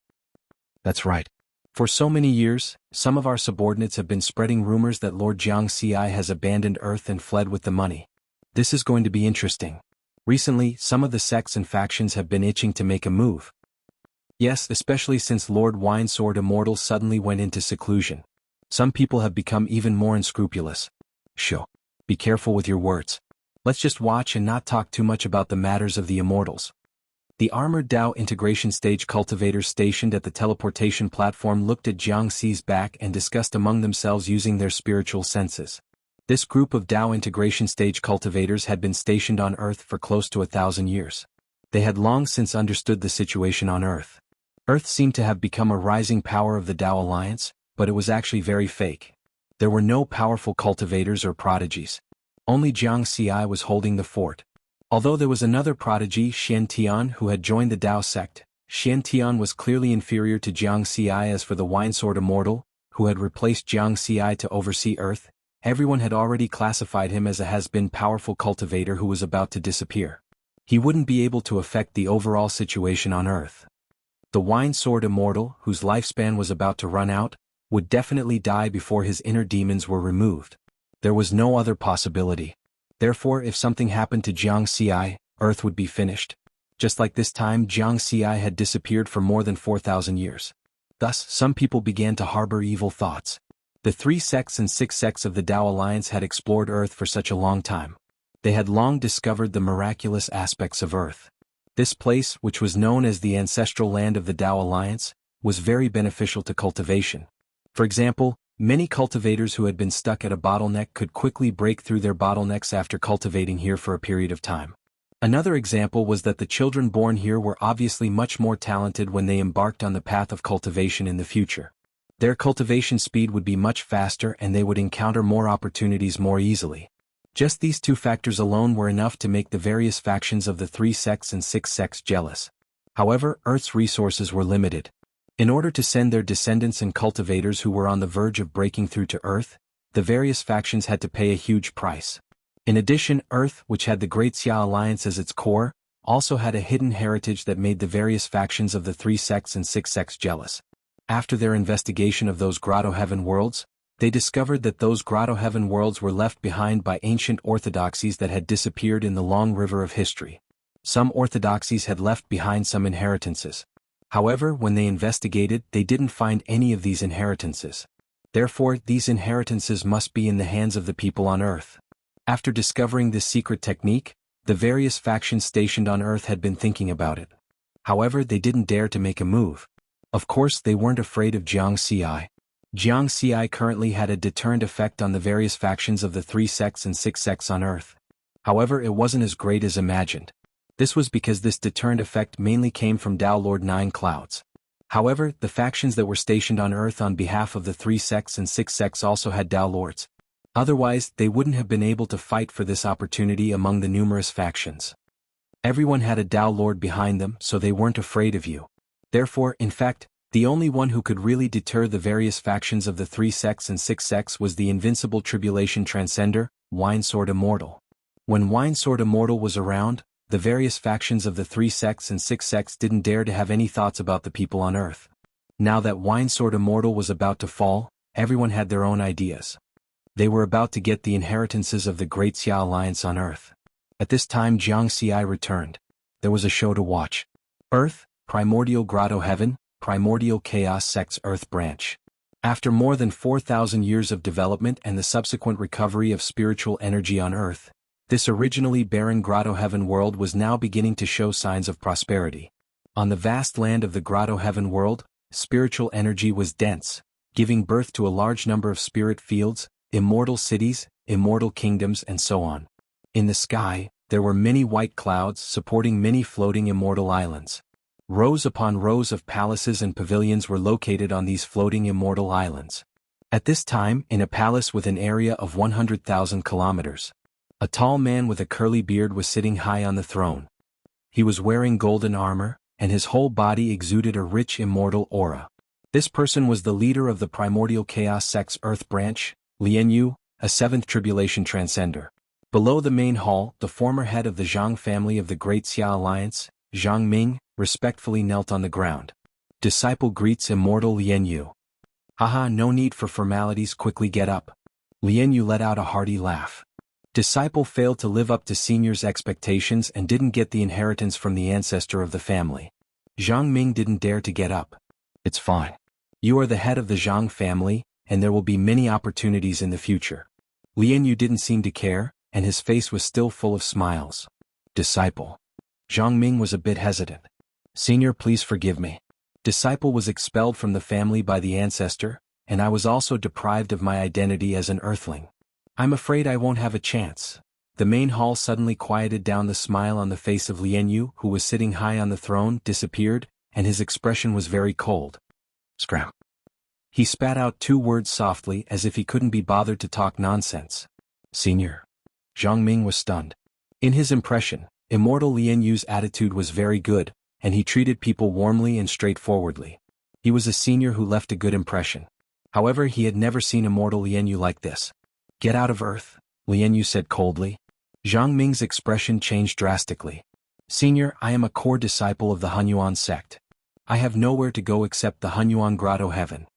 That's right. For so many years, some of our subordinates have been spreading rumors that Lord Jianghu has abandoned Earth and fled with the money. This is going to be interesting. Recently, some of the sects and factions have been itching to make a move. Yes, especially since Lord Wine Sword Immortal suddenly went into seclusion. Some people have become even more unscrupulous. Shoo. Be careful with your words. Let's just watch and not talk too much about the matters of the immortals. The armored Dao integration stage cultivators stationed at the teleportation platform looked at Jianghu's back and discussed among themselves using their spiritual senses. This group of Dao integration stage cultivators had been stationed on Earth for close to 1,000 years. They had long since understood the situation on Earth. Earth seemed to have become a rising power of the Dao Alliance, but it was actually very fake. There were no powerful cultivators or prodigies. Only Jianghu was holding the fort. Although there was another prodigy, Xian Tian, who had joined the Dao sect, Xian Tian was clearly inferior to Jianghu. As for the Wine Sword Immortal, who had replaced Jianghu to oversee Earth, everyone had already classified him as a has-been powerful cultivator who was about to disappear. He wouldn't be able to affect the overall situation on Earth. The Wine Sword Immortal, whose lifespan was about to run out, would definitely die before his inner demons were removed. There was no other possibility. Therefore, if something happened to Jianghu, Earth would be finished. Just like this time, Jianghu had disappeared for more than 4,000 years. Thus, some people began to harbor evil thoughts. The 3 sects and 6 sects of the Dao Alliance had explored Earth for such a long time. They had long discovered the miraculous aspects of Earth. This place, which was known as the ancestral land of the Dao Alliance, was very beneficial to cultivation. For example, many cultivators who had been stuck at a bottleneck could quickly break through their bottlenecks after cultivating here for a period of time. Another example was that the children born here were obviously much more talented when they embarked on the path of cultivation in the future. Their cultivation speed would be much faster and they would encounter more opportunities more easily. Just these 2 factors alone were enough to make the various factions of the 3 sects and 6 sects jealous. However, Earth's resources were limited. In order to send their descendants and cultivators who were on the verge of breaking through to Earth, the various factions had to pay a huge price. In addition, Earth, which had the Great Xia Alliance as its core, also had a hidden heritage that made the various factions of the 3 sects and 6 sects jealous. After their investigation of those Grotto Heaven worlds, they discovered that those Grotto Heaven worlds were left behind by ancient orthodoxies that had disappeared in the long river of history. Some orthodoxies had left behind some inheritances. However, when they investigated, they didn't find any of these inheritances. Therefore, these inheritances must be in the hands of the people on Earth. After discovering this secret technique, the various factions stationed on Earth had been thinking about it. However, they didn't dare to make a move. Of course, they weren't afraid of Jianghu. Jianghu currently had a deterrent effect on the various factions of the 3 sects and 6 sects on Earth. However, it wasn't as great as imagined. This was because this deterrent effect mainly came from Dao Lord 9 Clouds. However, the factions that were stationed on Earth on behalf of the 3 sects and 6 sects also had Dao Lords. Otherwise, they wouldn't have been able to fight for this opportunity among the numerous factions. Everyone had a Dao Lord behind them, so they weren't afraid of you. Therefore, in fact, The only one who could really deter the various factions of the 3 sects and 6 sects was the invincible tribulation transcender, Winesword Immortal. When Winesword Immortal was around, the various factions of the 3 sects and 6 sects didn't dare to have any thoughts about the people on Earth. Now that Winesword Immortal was about to fall, everyone had their own ideas. They were about to get the inheritances of the Great Xia Alliance on Earth. At this time Jianghu returned. There was a show to watch. Earth, Primordial Grotto Heaven, Primordial Chaos Sect's Earth Branch. After more than 4,000 years of development and the subsequent recovery of spiritual energy on Earth, this originally barren Grotto Heaven world was now beginning to show signs of prosperity. On the vast land of the Grotto Heaven world, spiritual energy was dense, giving birth to a large number of spirit fields, immortal cities, immortal kingdoms and so on. In the sky, there were many white clouds supporting many floating immortal islands. Rows upon rows of palaces and pavilions were located on these floating immortal islands. At this time, in a palace with an area of 100,000 kilometers, a tall man with a curly beard was sitting high on the throne. He was wearing golden armor, and his whole body exuded a rich immortal aura. This person was the leader of the Primordial Chaos Sect's Earth Branch, Lianyu, a 7th Tribulation Transcender. Below the main hall, the former head of the Zhang family of the Great Xia Alliance, Zhang Ming, respectfully knelt on the ground. Disciple greets immortal Lianyu. Haha, no need for formalities, quickly get up. Lianyu let out a hearty laugh. Disciple failed to live up to senior's expectations and didn't get the inheritance from the ancestor of the family. Zhang Ming didn't dare to get up. It's fine. You are the head of the Zhang family, and there will be many opportunities in the future. Lianyu didn't seem to care, and his face was still full of smiles. Disciple. Zhang Ming was a bit hesitant. Senior, please forgive me. Disciple was expelled from the family by the ancestor, and I was also deprived of my identity as an earthling. I'm afraid I won't have a chance. The main hall suddenly quieted down. The smile on the face of Lianyu, who was sitting high on the throne, disappeared, and his expression was very cold. Scram. He spat out 2 words softly as if he couldn't be bothered to talk nonsense. Senior. Zhang Ming was stunned. In his impression, immortal Lianyu's attitude was very good, and he treated people warmly and straightforwardly. He was a senior who left a good impression. However, he had never seen immortal Lianyu like this. Get out of Earth, Lianyu said coldly. Zhang Ming's expression changed drastically. Senior, I am a core disciple of the Hunyuan sect. I have nowhere to go except the Hunyuan Grotto Heaven.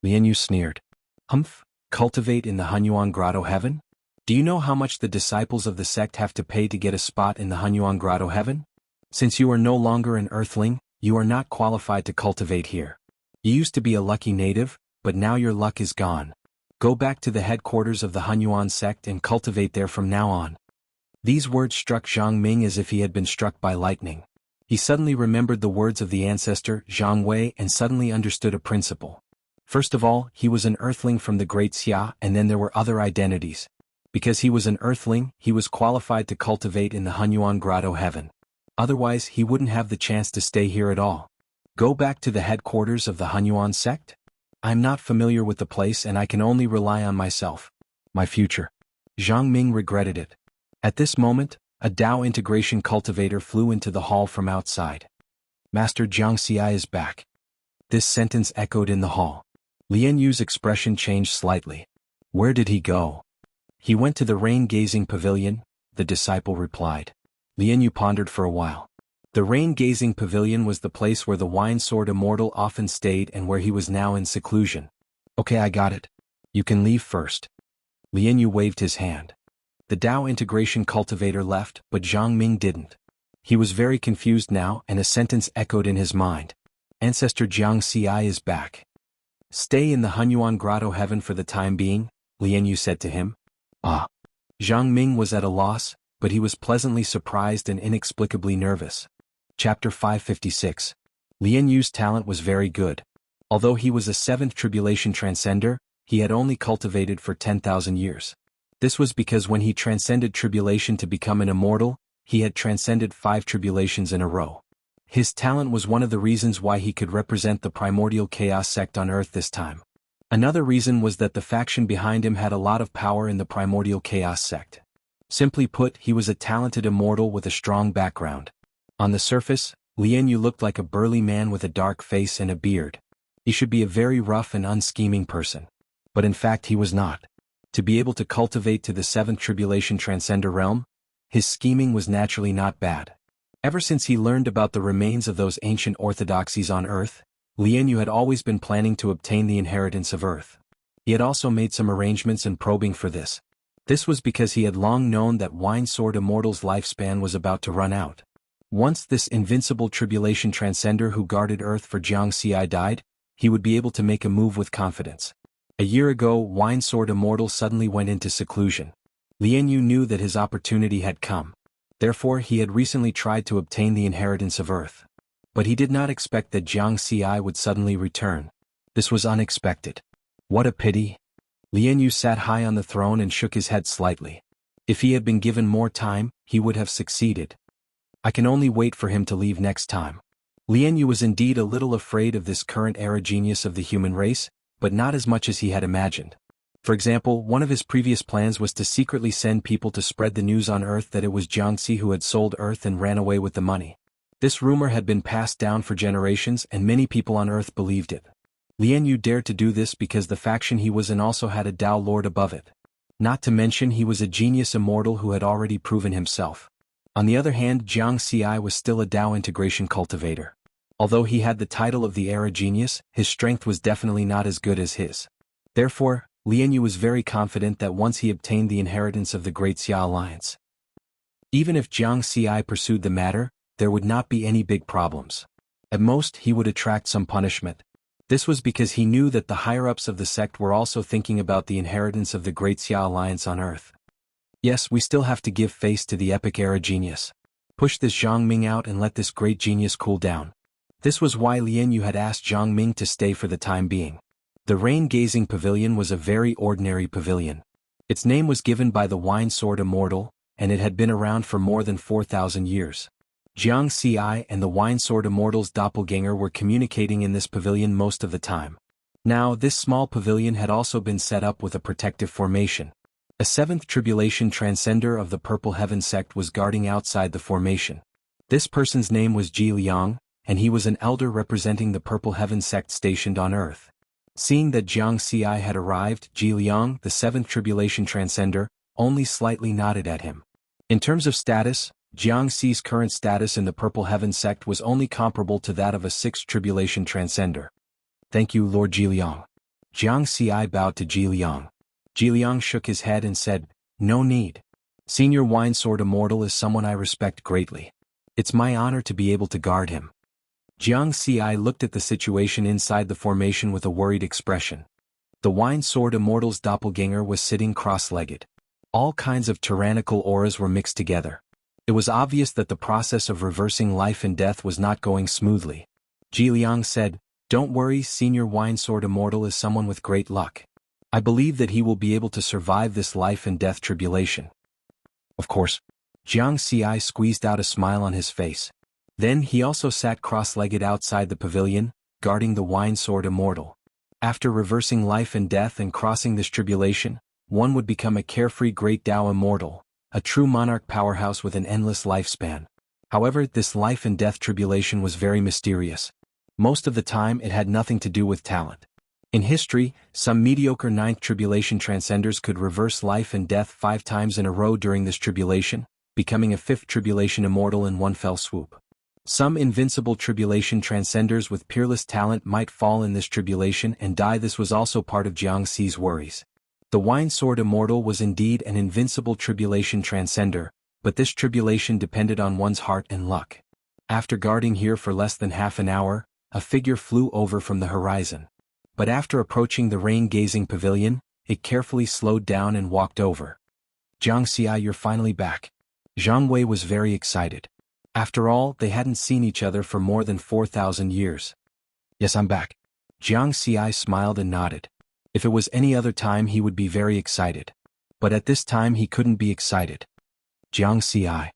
Lianyu sneered. Humph, cultivate in the Hunyuan Grotto Heaven? Do you know how much the disciples of the sect have to pay to get a spot in the Hunyuan Grotto Heaven? Since you are no longer an earthling, you are not qualified to cultivate here. You used to be a lucky native, but now your luck is gone. Go back to the headquarters of the Hunyuan sect and cultivate there from now on. These words struck Zhang Ming as if he had been struck by lightning. He suddenly remembered the words of the ancestor, Zhang Wei, and suddenly understood a principle. First of all, he was an earthling from the Great Xia, and then there were other identities. Because he was an earthling, he was qualified to cultivate in the Hunyuan Grotto Heaven. Otherwise, he wouldn't have the chance to stay here at all. Go back to the headquarters of the Hunyuan sect? I'm not familiar with the place and I can only rely on myself. My future. Zhang Ming regretted it. At this moment, a Dao integration cultivator flew into the hall from outside. Master Jiangxi is back. This sentence echoed in the hall. Lianyu's expression changed slightly. Where did he go? He went to the rain-gazing pavilion, the disciple replied. Lianyu pondered for a while. The rain-gazing pavilion was the place where the Winesword Immortal often stayed and where he was now in seclusion. Okay, I got it. You can leave first. Lianyu waved his hand. The Dao integration cultivator left, but Zhang Ming didn't. He was very confused now, and a sentence echoed in his mind. Ancestor Jiangxi is back. Stay in the Hunyuan Grotto Heaven for the time being, Lianyu said to him. Ah. Zhang Ming was at a loss, but he was pleasantly surprised and inexplicably nervous. Chapter 556. Lianyu's talent was very good. Although he was a 7th Tribulation Transcender, he had only cultivated for 10,000 years. This was because when he transcended tribulation to become an immortal, he had transcended 5 tribulations in a row. His talent was one of the reasons why he could represent the Primordial Chaos sect on Earth this time. Another reason was that the faction behind him had a lot of power in the Primordial Chaos sect. Simply put, he was a talented immortal with a strong background. On the surface, Lianyu looked like a burly man with a dark face and a beard. He should be a very rough and unscheming person. But in fact he was not. To be able to cultivate to the seventh tribulation transcender realm, his scheming was naturally not bad. Ever since he learned about the remains of those ancient orthodoxies on Earth, Lian Yu had always been planning to obtain the inheritance of Earth. He had also made some arrangements and probing for this. This was because he had long known that Wine Sword Immortal's lifespan was about to run out. Once this invincible tribulation transcender who guarded Earth for Jianghu died, he would be able to make a move with confidence. A year ago, Wine Sword Immortal suddenly went into seclusion. Lian Yu knew that his opportunity had come. Therefore he had recently tried to obtain the inheritance of Earth. But he did not expect that Jianghu would suddenly return. This was unexpected. What a pity. Lian Yu sat high on the throne and shook his head slightly. If he had been given more time, he would have succeeded. I can only wait for him to leave next time. Lian Yu was indeed a little afraid of this current era genius of the human race, but not as much as he had imagined. For example, one of his previous plans was to secretly send people to spread the news on Earth that it was Jiangxi who had sold Earth and ran away with the money. This rumor had been passed down for generations and many people on Earth believed it. Lian Yu dared to do this because the faction he was in also had a Tao Lord above it. Not to mention he was a genius immortal who had already proven himself. On the other hand, Jiangxi was still a Tao integration cultivator. Although he had the title of the era genius, his strength was definitely not as good as his. Therefore, Lian Yu was very confident that once he obtained the inheritance of the Great Xia Alliance, even if Jiangxi pursued the matter, there would not be any big problems. At most, he would attract some punishment. This was because he knew that the higher-ups of the sect were also thinking about the inheritance of the Great Xia Alliance on Earth. Yes, we still have to give face to the epic era genius. Push this Zhang Ming out and let this great genius cool down. This was why Lian Yu had asked Zhang Ming to stay for the time being. The rain-gazing pavilion was a very ordinary pavilion. Its name was given by the Wine Sword Immortal, and it had been around for more than 4,000 years. Jiangxi and the Wine Sword Immortal's doppelganger were communicating in this pavilion most of the time. Now, this small pavilion had also been set up with a protective formation. A seventh tribulation transcender of the Purple Heaven sect was guarding outside the formation. This person's name was Ji Liang, and he was an elder representing the Purple Heaven sect stationed on Earth. Seeing that Jiangxi had arrived, Ji Liang, the seventh tribulation transcender, only slightly nodded at him. In terms of status, Jiangxi's current status in the Purple Heaven sect was only comparable to that of a sixth tribulation transcender. Thank you, Lord Ji Liang. Jiangxi bowed to Ji Liang. Ji Liang shook his head and said, "No need. Senior Wine Sword Immortal is someone I respect greatly. It's my honor to be able to guard him." Jiangxi looked at the situation inside the formation with a worried expression. The Wine Sword Immortal's doppelganger was sitting cross-legged. All kinds of tyrannical auras were mixed together. It was obvious that the process of reversing life and death was not going smoothly. Ji Liang said, "Don't worry, Senior Wine Sword Immortal is someone with great luck. I believe that he will be able to survive this life and death tribulation." Of course. Jiangxi squeezed out a smile on his face. Then he also sat cross-legged outside the pavilion, guarding the Wine Sword Immortal. After reversing life and death and crossing this tribulation, one would become a carefree great Tao immortal, a true monarch powerhouse with an endless lifespan. However, this life and death tribulation was very mysterious. Most of the time it had nothing to do with talent. In history, some mediocre ninth tribulation transcenders could reverse life and death 5 times in a row during this tribulation, becoming a fifth tribulation immortal in one fell swoop. Some invincible tribulation transcenders with peerless talent might fall in this tribulation and die. This was also part of Jiangxi's worries. The Wine Sword Immortal was indeed an invincible tribulation transcender, but this tribulation depended on one's heart and luck. After guarding here for less than half an hour, a figure flew over from the horizon. But after approaching the rain-gazing pavilion, it carefully slowed down and walked over. "Jiangxi, you're finally back." Zhang Wei was very excited. After all, they hadn't seen each other for more than 4,000 years. "Yes, I'm back." Jiangxi smiled and nodded. If it was any other time he would be very excited. But at this time he couldn't be excited. Jiangxi.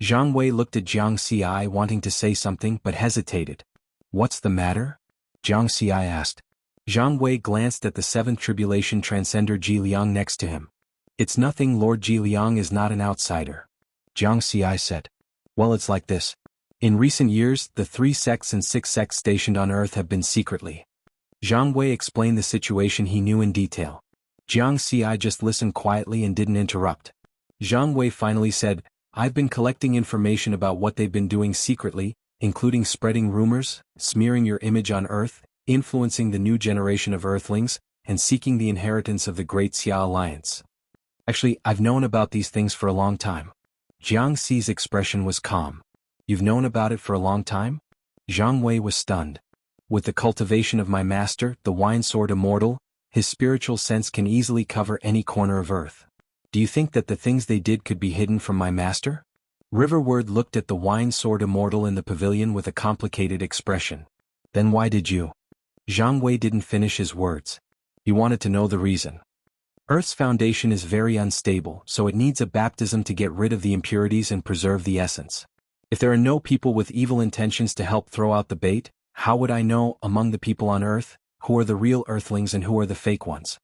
Zhang Wei looked at Jiangxi wanting to say something but hesitated. "What's the matter?" Jiangxi asked. Zhang Wei glanced at the seventh tribulation transcender Ji Liang next to him. "It's nothing, Lord Ji Liang is not an outsider." Jiangxi said. "Well, it's like this. In recent years, the 3 sects and 6 sects stationed on Earth have been secretly Jiang Wei explained the situation he knew in detail. Jiang Xi just listened quietly and didn't interrupt. Jiang Wei finally said, I've been collecting information about what they've been doing secretly, including spreading rumors, smearing your image on Earth, influencing the new generation of Earthlings, and seeking the inheritance of the Great Xia Alliance. Actually, I've known about these things for a long time. Jiang Xi's expression was calm. You've known about it for a long time? Jiang Wei was stunned. With the cultivation of my master, the Wine Sword Immortal, his spiritual sense can easily cover any corner of Earth. Do you think that the things they did could be hidden from my master? Riverward looked at the Wine Sword Immortal in the pavilion with a complicated expression. Then why did you? Jiang Wei didn't finish his words. He wanted to know the reason. Earth's foundation is very unstable, so it needs a baptism to get rid of the impurities and preserve the essence. If there are no people with evil intentions to help throw out the bait, how would I know, among the people on Earth, who are the real Earthlings and who are the fake ones?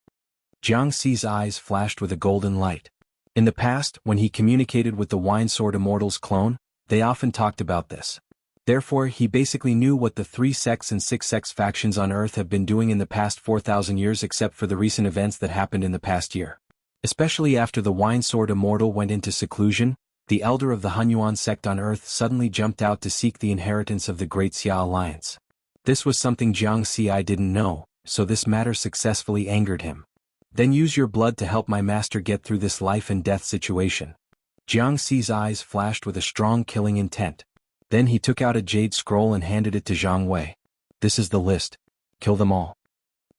Jiang Xi's eyes flashed with a golden light. In the past, when he communicated with the Wine Sword Immortal's clone, they often talked about this. Therefore, he basically knew what the 3 sects and 6 sects factions on Earth have been doing in the past 4,000 years except for the recent events that happened in the past year. Especially after the Wine Sword Immortal went into seclusion, the elder of the Hunyuan sect on Earth suddenly jumped out to seek the inheritance of the Great Xia Alliance. This was something Jiang Xi didn't know, so this matter successfully angered him. Then use your blood to help my master get through this life and death situation. Jiang Xi's eyes flashed with a strong killing intent. Then he took out a jade scroll and handed it to Jiang Wei. This is the list. Kill them all.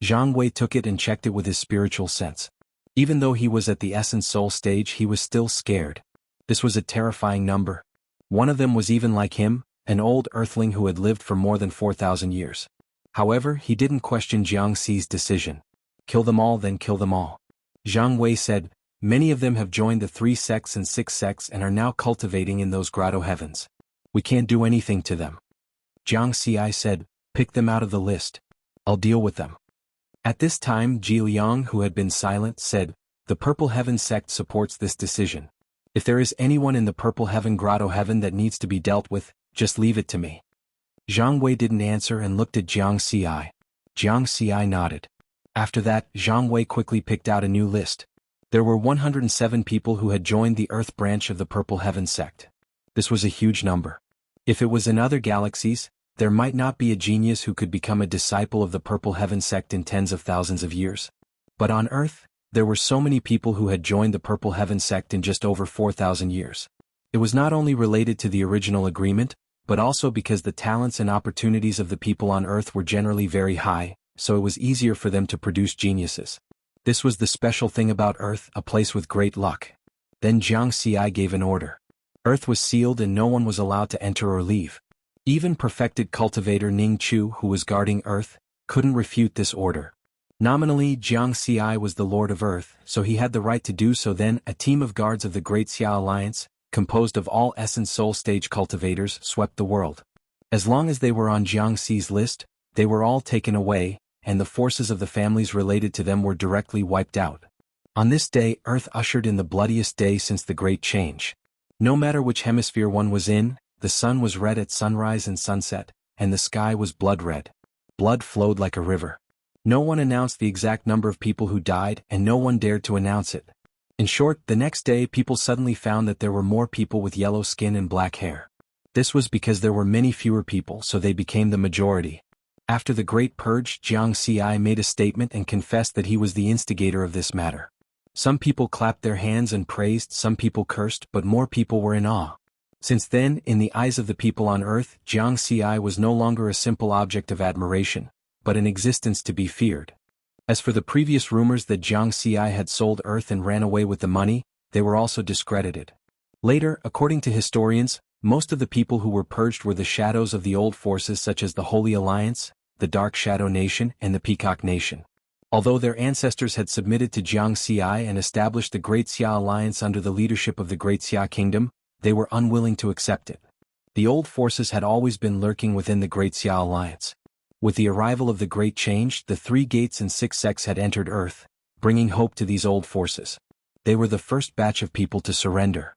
Jiang Wei took it and checked it with his spiritual sense. Even though he was at the essence soul stage, he was still scared. This was a terrifying number. One of them was even like him, an old earthling who had lived for more than 4,000 years. However, he didn't question Jiang Xi's decision. Kill them all, then kill them all. Jiang Wei said, many of them have joined the 3 sects and 6 sects and are now cultivating in those grotto heavens. We can't do anything to them. Jiang Xi said, pick them out of the list. I'll deal with them. At this time, Ji Liang, who had been silent, said, the Purple Heaven sect supports this decision. If there is anyone in the Purple Heaven grotto heaven that needs to be dealt with, just leave it to me. Jiang Wei didn't answer and looked at Jiang Xi. Jiang Xi nodded. After that, Jiang Wei quickly picked out a new list. There were 107 people who had joined the Earth branch of the Purple Heaven sect. This was a huge number. If it was in other galaxies, there might not be a genius who could become a disciple of the Purple Heaven sect in tens of thousands of years. But on Earth, there were so many people who had joined the Purple Heaven sect in just over 4,000 years. It was not only related to the original agreement, but also because the talents and opportunities of the people on Earth were generally very high, so it was easier for them to produce geniuses. This was the special thing about Earth, a place with great luck. Then Jiang Xi gave an order. Earth was sealed and no one was allowed to enter or leave. Even perfected cultivator Ning Chu, who was guarding Earth, couldn't refute this order. Nominally, Jiang Xi was the Lord of Earth, so he had the right to do so. Then, a team of guards of the Great Xia Alliance, composed of all Essence Soul Stage cultivators, swept the world. As long as they were on Jiang Xi's list, they were all taken away, and the forces of the families related to them were directly wiped out. On this day, Earth ushered in the bloodiest day since the Great Change. No matter which hemisphere one was in, the sun was red at sunrise and sunset, and the sky was blood red. Blood flowed like a river. No one announced the exact number of people who died, and no one dared to announce it. In short, the next day people suddenly found that there were more people with yellow skin and black hair. This was because there were many fewer people, so they became the majority. After the Great Purge, Jiang Xi made a statement and confessed that he was the instigator of this matter. Some people clapped their hands and praised, some people cursed, but more people were in awe. Since then, in the eyes of the people on Earth, Jiang Xi was no longer a simple object of admiration, but an existence to be feared. As for the previous rumors that Jiang Xi had sold Earth and ran away with the money, they were also discredited. Later, according to historians, most of the people who were purged were the shadows of the old forces such as the Holy Alliance, the Dark Shadow Nation, and the Peacock Nation. Although their ancestors had submitted to Jiang Xi and established the Great Xia Alliance under the leadership of the Great Xia Kingdom, they were unwilling to accept it. The old forces had always been lurking within the Great Xia Alliance. With the arrival of the Great Change, the 3 gates and 6 sects had entered Earth, bringing hope to these old forces. They were the first batch of people to surrender.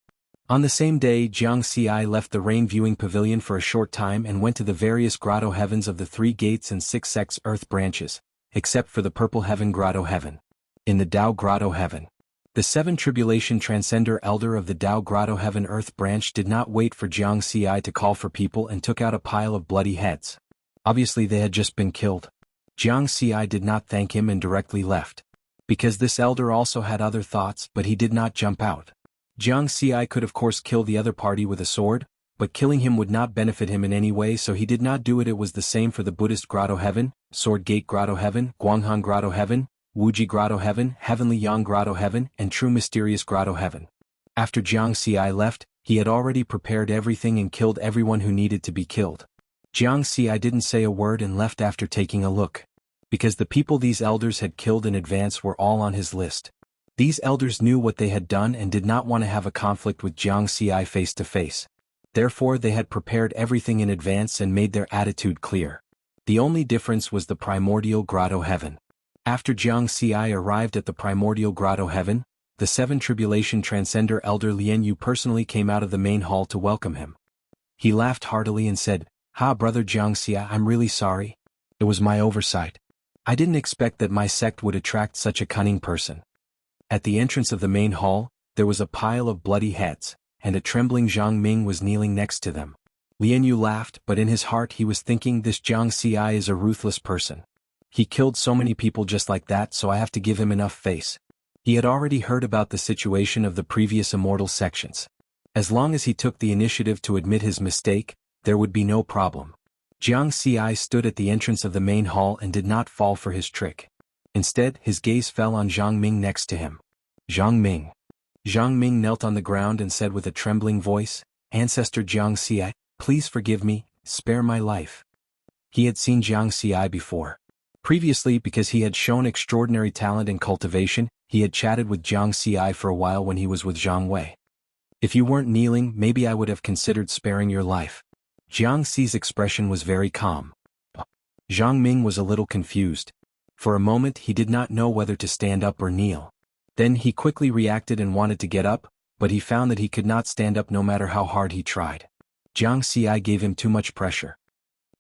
On the same day, Jiang Xi left the rain viewing pavilion for a short time and went to the various grotto heavens of the 3 gates and 6 sects Earth branches, except for the Purple Heaven Grotto Heaven. In the Tao Grotto Heaven, the 7 Tribulation Transcender Elder of the Tao Grotto Heaven Earth Branch did not wait for Jianghu to call for people and took out a pile of bloody heads. Obviously they had just been killed. Jianghu did not thank him and directly left. Because this elder also had other thoughts, but he did not jump out. Jianghu could of course kill the other party with a sword, but killing him would not benefit him in any way, so he did not do it. It was the same for the Buddhist Grotto Heaven, Sword Gate Grotto Heaven, Guanghan Grotto Heaven, Wuxia Grotto Heaven, Heavenly Yang Grotto Heaven, and True Mysterious Grotto Heaven. After Jianghu left, he had already prepared everything and killed everyone who needed to be killed. Jianghu didn't say a word and left after taking a look. Because the people these elders had killed in advance were all on his list. These elders knew what they had done and did not want to have a conflict with Jianghu face to face. Therefore they had prepared everything in advance and made their attitude clear. The only difference was the Primordial Grotto Heaven. After Jianghu arrived at the Primordial Grotto Heaven, the 7 Tribulation Transcender Elder Lian Yu personally came out of the main hall to welcome him. He laughed heartily and said, "Ha, Brother Jianghu, I'm really sorry. It was my oversight. I didn't expect that my sect would attract such a cunning person." At the entrance of the main hall, there was a pile of bloody heads, and a trembling Zhang Ming was kneeling next to them. Lian Yu laughed, but in his heart he was thinking, this Jianghu is a ruthless person. He killed so many people just like that, so I have to give him enough face. He had already heard about the situation of the previous immortal sections. As long as he took the initiative to admit his mistake, there would be no problem. Jianghu stood at the entrance of the main hall and did not fall for his trick. Instead, his gaze fell on Zhang Ming next to him. Zhang Ming. Zhang Ming knelt on the ground and said with a trembling voice, "Ancestor Jianghu, please forgive me, spare my life." He had seen Jianghu before. Previously, because he had shown extraordinary talent in cultivation, he had chatted with Jianghu for a while when he was with Zhang Wei. "If you weren't kneeling, maybe I would have considered sparing your life." Jianghu's expression was very calm. Zhang Ming was a little confused. For a moment he did not know whether to stand up or kneel. Then he quickly reacted and wanted to get up, but he found that he could not stand up no matter how hard he tried. Jianghu gave him too much pressure.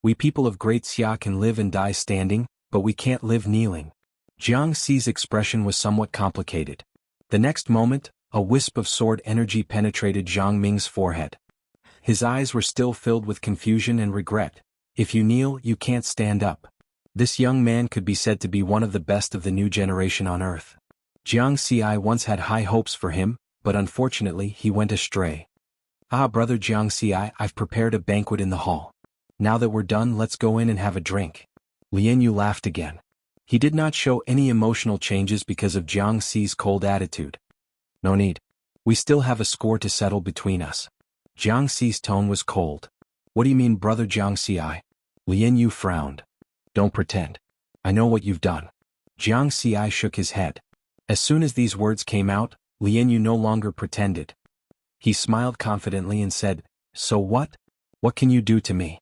"We people of Great Xia can live and die standing, but we can't live kneeling." Jianghu's expression was somewhat complicated. The next moment, a wisp of sword energy penetrated Zhang Ming's forehead. His eyes were still filled with confusion and regret. "If you kneel, you can't stand up." This young man could be said to be one of the best of the new generation on earth. Jianghu once had high hopes for him, but unfortunately he went astray. "Ah, Brother Jianghu, I've prepared a banquet in the hall. Now that we're done, let's go in and have a drink." Lian Yu laughed again. He did not show any emotional changes because of Jianghu's cold attitude. "No need. We still have a score to settle between us." Jianghu's tone was cold. "What do you mean, Brother Jianghu?" Lian Yu frowned. "Don't pretend. I know what you've done." Jianghu shook his head. As soon as these words came out, Lian Yu no longer pretended. He smiled confidently and said, "So what? What can you do to me?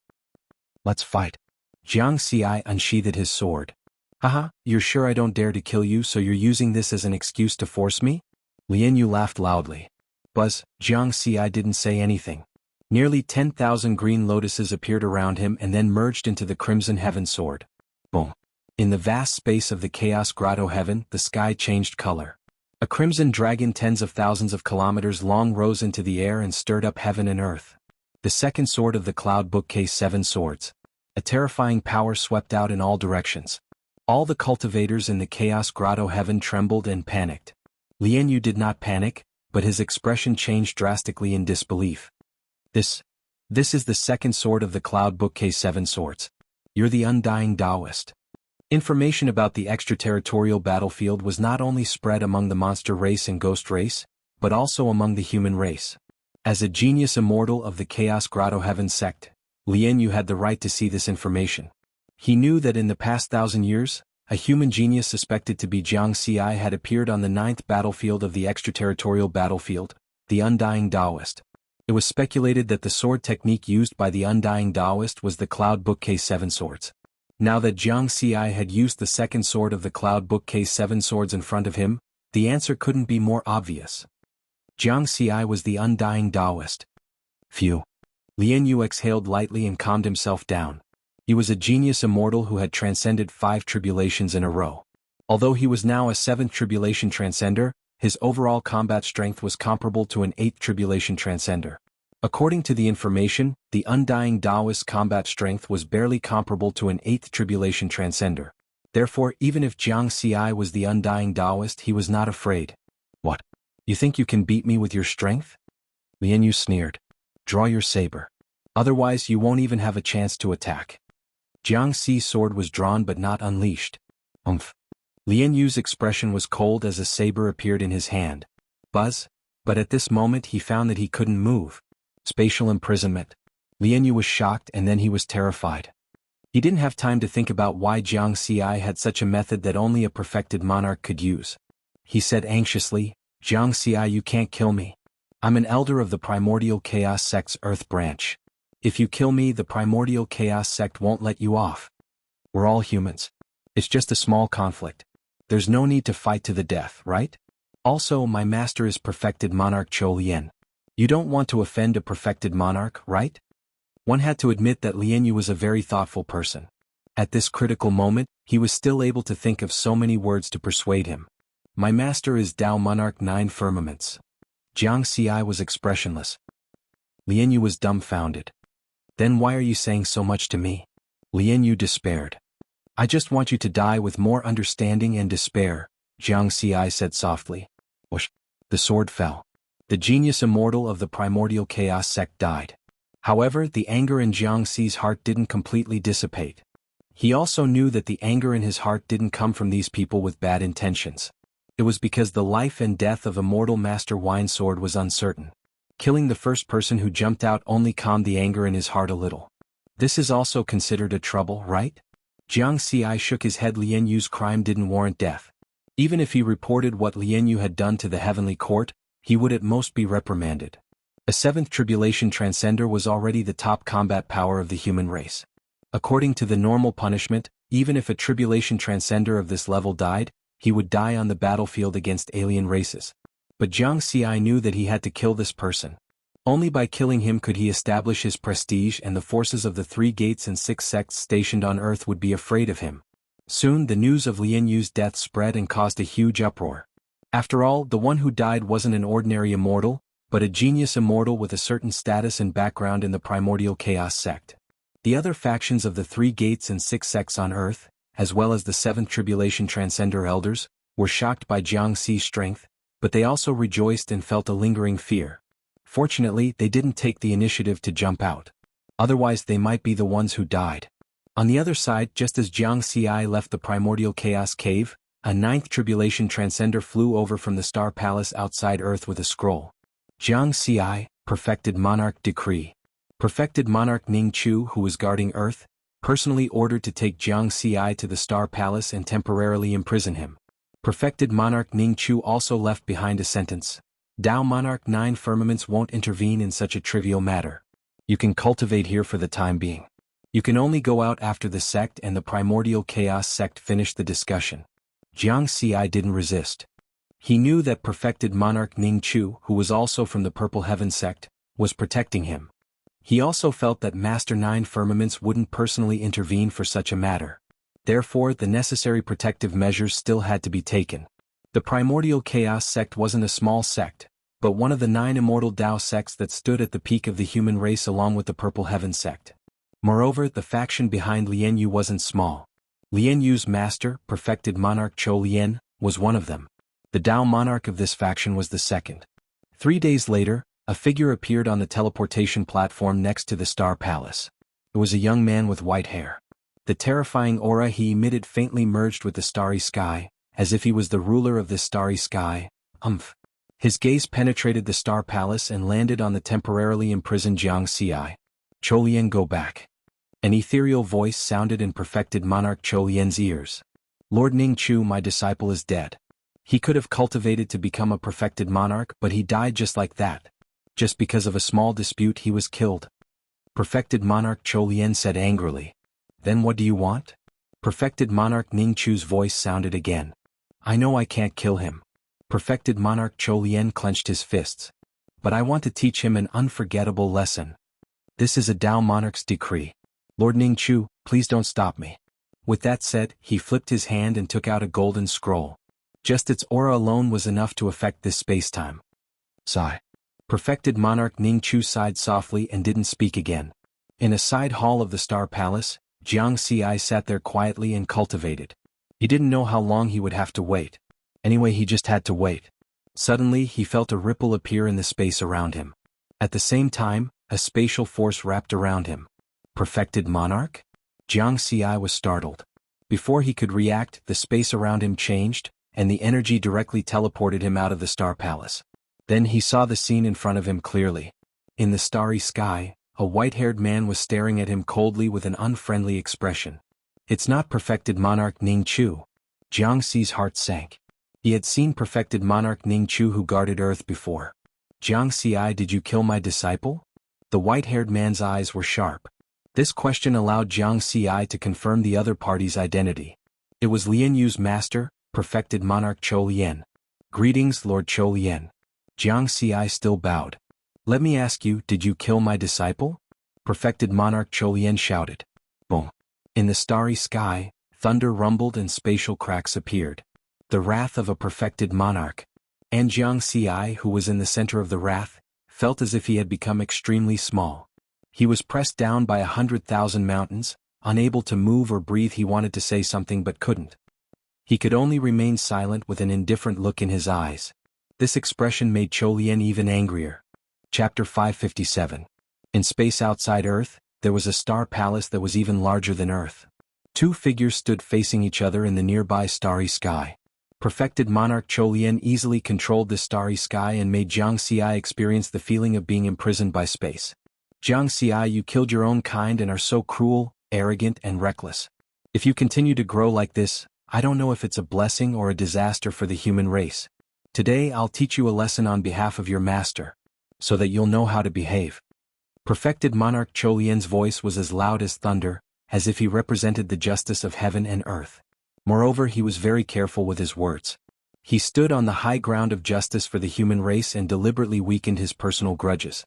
Let's fight." Jianghu unsheathed his sword. "Haha, you're sure I don't dare to kill you, so you're using this as an excuse to force me?" Lian Yu laughed loudly. Buzz, Jianghu didn't say anything. Nearly 10,000 green lotuses appeared around him and then merged into the Crimson Heaven Sword. Boom. In the vast space of the Chaos Grotto Heaven, the sky changed color. A crimson dragon tens of thousands of kilometers long rose into the air and stirred up heaven and earth. The second sword of the Cloud Bookcase 7 Swords. A terrifying power swept out in all directions. All the cultivators in the Chaos Grotto Heaven trembled and panicked. Lian Yu did not panic, but his expression changed drastically in disbelief. This is the second sword of the Cloud Bookcase 7 Swords. You're the undying Taoist." Information about the extraterritorial battlefield was not only spread among the monster race and ghost race, but also among the human race. As a genius immortal of the Chaos Grotto Heaven sect, Lian Yu had the right to see this information. He knew that in the past 1,000 years, a human genius suspected to be Jianghu had appeared on the 9th battlefield of the extraterritorial battlefield, the Undying Taoist. It was speculated that the sword technique used by the Undying Taoist was the Cloud Bookcase 7 Swords. Now that Jianghu had used the second sword of the Cloud Bookcase 7 Swords in front of him, the answer couldn't be more obvious. Jianghu was the Undying Taoist. Phew. Lian Yu exhaled lightly and calmed himself down. He was a genius immortal who had transcended 5 tribulations in a row. Although he was now a 7th tribulation transcender, his overall combat strength was comparable to an 8th tribulation transcender. According to the information, the undying Taoist combat strength was barely comparable to an 8th tribulation transcender. Therefore, even if Jianghu was the undying Taoist, he was not afraid. What? You think you can beat me with your strength? Lian Yu sneered. Draw your saber. Otherwise you won't even have a chance to attack. Jianghu's sword was drawn but not unleashed. Umph. Lian Yu's expression was cold as a saber appeared in his hand. Buzz. But at this moment he found that he couldn't move. Spatial imprisonment. Lian Yu was shocked and then he was terrified. He didn't have time to think about why Jianghu had such a method that only a perfected monarch could use. He said anxiously, Jianghu, you can't kill me. I'm an elder of the Primordial Chaos Sect's Earth branch. If you kill me, the Primordial Chaos Sect won't let you off. We're all humans. It's just a small conflict. There's no need to fight to the death, right? Also, my master is perfected monarch Chou Lian. You don't want to offend a perfected monarch, right? One had to admit that Lian Yu was a very thoughtful person. At this critical moment, he was still able to think of so many words to persuade him. My master is Tao Monarch 9 Firmaments. Jianghu was expressionless. Lian Yu was dumbfounded. Then why are you saying so much to me? Lian Yu despaired. I just want you to die with more understanding and despair, Jianghu said softly. Whoosh. The sword fell. The genius immortal of the Primordial Chaos Sect died. However, the anger in Jianghu's heart didn't completely dissipate. He also knew that the anger in his heart didn't come from these people with bad intentions. It was because the life and death of immortal Master Winesword was uncertain. Killing the first person who jumped out only calmed the anger in his heart a little. This is also considered a trouble, right? Jianghu shook his head. Lian Yu's crime didn't warrant death. Even if he reported what Lian Yu had done to the Heavenly Court, he would at most be reprimanded. A 7th tribulation transcender was already the top combat power of the human race. According to the normal punishment, even if a tribulation transcender of this level died, he would die on the battlefield against alien races. But Jianghu knew that he had to kill this person. Only by killing him could he establish his prestige, and the forces of the 3 gates and 6 sects stationed on Earth would be afraid of him. Soon the news of Lian Yu's death spread and caused a huge uproar. After all, the one who died wasn't an ordinary immortal, but a genius immortal with a certain status and background in the Primordial Chaos Sect. The other factions of the 3 gates and 6 sects on Earth, as well as the 7th Tribulation Transcender Elders, were shocked by Jianghu's strength, but they also rejoiced and felt a lingering fear. Fortunately, they didn't take the initiative to jump out. Otherwise they might be the ones who died. On the other side, just as Jianghu left the Primordial Chaos Cave, a 9th Tribulation Transcender flew over from the Star Palace outside Earth with a scroll. Jianghu, Perfected Monarch Decree. Perfected Monarch Ning Chu, who was guarding Earth, personally ordered to take Jianghu to the Star Palace and temporarily imprison him. Perfected Monarch Ning Chu also left behind a sentence. Tao Monarch 9 Firmaments won't intervene in such a trivial matter. You can cultivate here for the time being. You can only go out after the sect and the Primordial Chaos Sect finished the discussion. Jianghu didn't resist. He knew that Perfected Monarch Ning Chu, who was also from the Purple Heaven sect, was protecting him. He also felt that Master 9 Firmaments wouldn't personally intervene for such a matter. Therefore, the necessary protective measures still had to be taken. The Primordial Chaos Sect wasn't a small sect, but one of the 9 immortal Tao sects that stood at the peak of the human race along with the Purple Heaven sect. Moreover, the faction behind Lian Yu wasn't small. Lian Yu's master, Perfected Monarch Chou Lian, was one of them. The Tao monarch of this faction was the second. 3 days later, a figure appeared on the teleportation platform next to the Star Palace. It was a young man with white hair. The terrifying aura he emitted faintly merged with the starry sky, as if he was the ruler of this starry sky. His gaze penetrated the Star Palace and landed on the temporarily imprisoned Jianghu. Chou Lian, go back. An ethereal voice sounded in Perfected Monarch Chou Lian's ears. Lord Ning Chu, my disciple, is dead. He could have cultivated to become a perfected monarch, but he died just like that. Just because of a small dispute he was killed. Perfected Monarch Chou Lian said angrily. Then what do you want? Perfected Monarch Ning Chu's voice sounded again. I know I can't kill him. Perfected Monarch Chou Lian clenched his fists. But I want to teach him an unforgettable lesson. This is a Tao monarch's decree. Lord Ningqiu, please don't stop me. With that said, he flipped his hand and took out a golden scroll. Just its aura alone was enough to affect this space-time. Sigh. Perfected monarch Ningqiu sighed softly and didn't speak again. In a side hall of the Star Palace, Jianghu sat there quietly and cultivated. He didn't know how long he would have to wait. Anyway, he just had to wait. Suddenly, he felt a ripple appear in the space around him. At the same time, a spatial force wrapped around him. Perfected monarch? Jianghu was startled. Before he could react, the space around him changed, and the energy directly teleported him out of the Star Palace. Then he saw the scene in front of him clearly. In the starry sky, a white-haired man was staring at him coldly with an unfriendly expression. It's not perfected monarch Ningqiu. Jianghu's heart sank. He had seen perfected monarch Ningqiu who guarded Earth before. Jianghu, did you kill my disciple? The white-haired man's eyes were sharp. This question allowed Jianghu to confirm the other party's identity. It was Lian Yu's master, perfected monarch Chou Lian. Greetings, Lord Chou Lian. Jianghu still bowed. Let me ask you, did you kill my disciple? Perfected monarch Chou Lian shouted. Boom. In the starry sky, thunder rumbled and spatial cracks appeared. The wrath of a perfected monarch. And Jianghu, who was in the center of the wrath, felt as if he had become extremely small. He was pressed down by 100,000 mountains, unable to move or breathe. He wanted to say something but couldn't. He could only remain silent with an indifferent look in his eyes. This expression made Chou Lian even angrier. Chapter 557. In space outside Earth, there was a star palace that was even larger than Earth. Two figures stood facing each other in the nearby starry sky. Perfected monarch Chou Lian easily controlled the starry sky and made Jianghu experience the feeling of being imprisoned by space. Jianghu, you killed your own kind and are so cruel, arrogant and reckless. If you continue to grow like this, I don't know if it's a blessing or a disaster for the human race. Today I'll teach you a lesson on behalf of your master, so that you'll know how to behave. Perfected monarch Chou Lian's voice was as loud as thunder, as if he represented the justice of heaven and earth. Moreover, he was very careful with his words. He stood on the high ground of justice for the human race and deliberately weakened his personal grudges.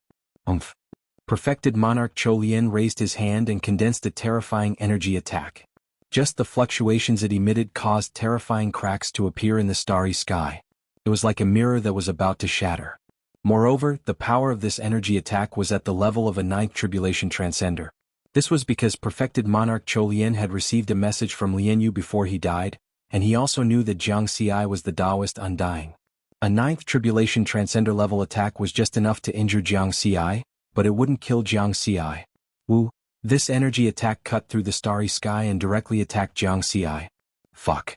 Perfected monarch Chou Lian raised his hand and condensed a terrifying energy attack. Just the fluctuations it emitted caused terrifying cracks to appear in the starry sky. It was like a mirror that was about to shatter. Moreover, the power of this energy attack was at the level of a ninth tribulation transcender. This was because perfected monarch Chou Lian had received a message from Lian Yu before he died, and he also knew that Jianghu was the Taoist undying. A ninth tribulation transcender level attack was just enough to injure Jianghu, but it wouldn't kill Jianghu. This energy attack cut through the starry sky and directly attacked Jianghu. Fuck.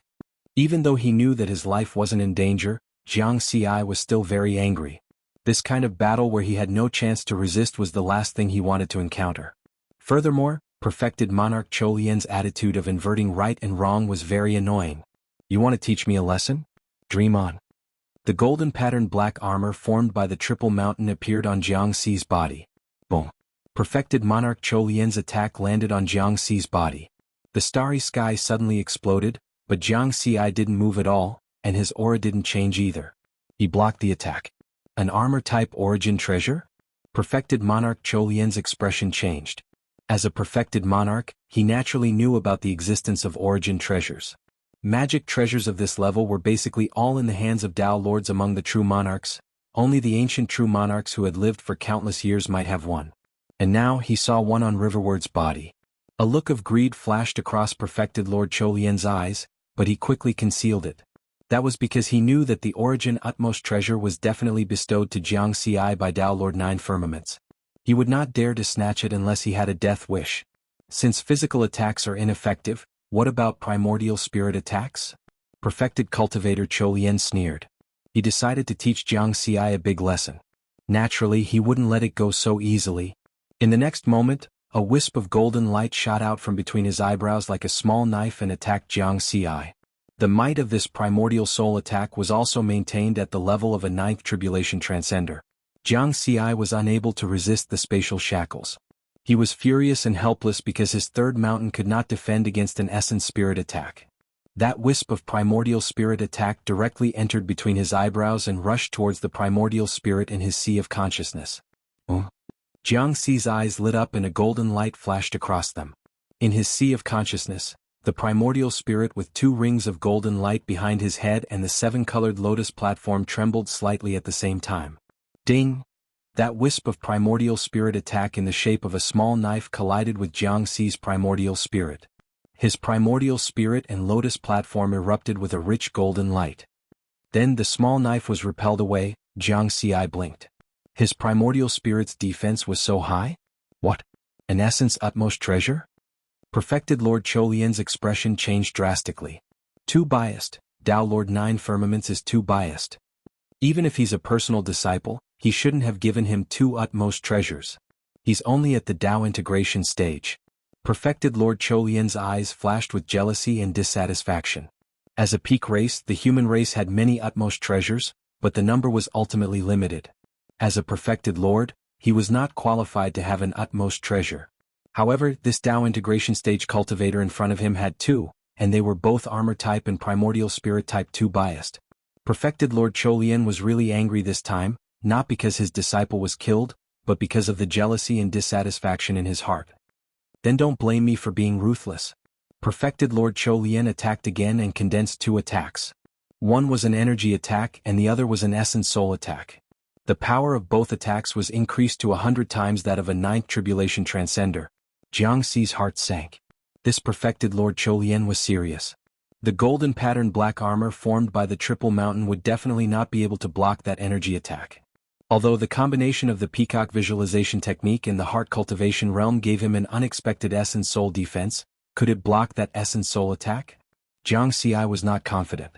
Even though he knew that his life wasn't in danger, Jianghu was still very angry. This kind of battle where he had no chance to resist was the last thing he wanted to encounter. Furthermore, perfected monarch Chou Lian's attitude of inverting right and wrong was very annoying. You want to teach me a lesson? Dream on. The golden patterned black armor formed by the triple mountain appeared on Jianghu's body. Boom. Perfected monarch Chou Lian's attack landed on Jianghu's body. The starry sky suddenly exploded, but Jianghu didn't move at all, and his aura didn't change either. He blocked the attack. An armor-type origin treasure? Perfected monarch Chou Lian's expression changed. As a perfected monarch, he naturally knew about the existence of origin treasures. Magic treasures of this level were basically all in the hands of Tao lords among the true monarchs. Only the ancient true monarchs who had lived for countless years might have one. And now he saw one on Riverward's body. A look of greed flashed across perfected Lord Chou Lian's eyes, but he quickly concealed it. That was because he knew that the origin utmost treasure was definitely bestowed to Jianghu by Tao Lord Nine Firmaments. He would not dare to snatch it unless he had a death wish. Since physical attacks are ineffective, what about primordial spirit attacks? Perfected cultivator Chou Lian sneered. He decided to teach Jianghu a big lesson. Naturally, he wouldn't let it go so easily. In the next moment, a wisp of golden light shot out from between his eyebrows like a small knife and attacked Jianghu. The might of this primordial soul attack was also maintained at the level of a ninth tribulation transcender. Jianghu was unable to resist the spatial shackles. He was furious and helpless because his third mountain could not defend against an essence spirit attack. That wisp of primordial spirit attack directly entered between his eyebrows and rushed towards the primordial spirit in his sea of consciousness. Jianghu's eyes lit up and a golden light flashed across them. In his sea of consciousness, the primordial spirit with 2 rings of golden light behind his head and the 7-colored lotus platform trembled slightly at the same time. Ding! That wisp of primordial spirit attack in the shape of a small knife collided with Jianghu's primordial spirit. His primordial spirit and lotus platform erupted with a rich golden light. Then the small knife was repelled away. Jianghu blinked. His primordial spirit's defense was so high? What? An essence utmost treasure? Perfected Lord Cholien's expression changed drastically. Too biased. Tao Lord 9 Firmaments is too biased. Even if he's a personal disciple, he shouldn't have given him 2 utmost treasures. He's only at the Tao integration stage. Perfected Lord Cholien's eyes flashed with jealousy and dissatisfaction. As a peak race, the human race had many utmost treasures, but the number was ultimately limited. As a perfected Lord, he was not qualified to have an utmost treasure. However, this Tao integration stage cultivator in front of him had 2, and they were both armor type and primordial spirit type 2 biased. Perfected Lord Cholien was really angry this time, not because his disciple was killed, but because of the jealousy and dissatisfaction in his heart. Then don't blame me for being ruthless. Perfected Lord Cholien attacked again and condensed 2 attacks. One was an energy attack and the other was an essence soul attack. The power of both attacks was increased to 100 times that of a 9th tribulation transcender. Jianghu's heart sank. This perfected Lord Cholien was serious. The golden pattern black armor formed by the triple mountain would definitely not be able to block that energy attack. Although the combination of the peacock visualization technique and the heart cultivation realm gave him an unexpected essence soul defense, could it block that essence soul attack? Jianghu was not confident.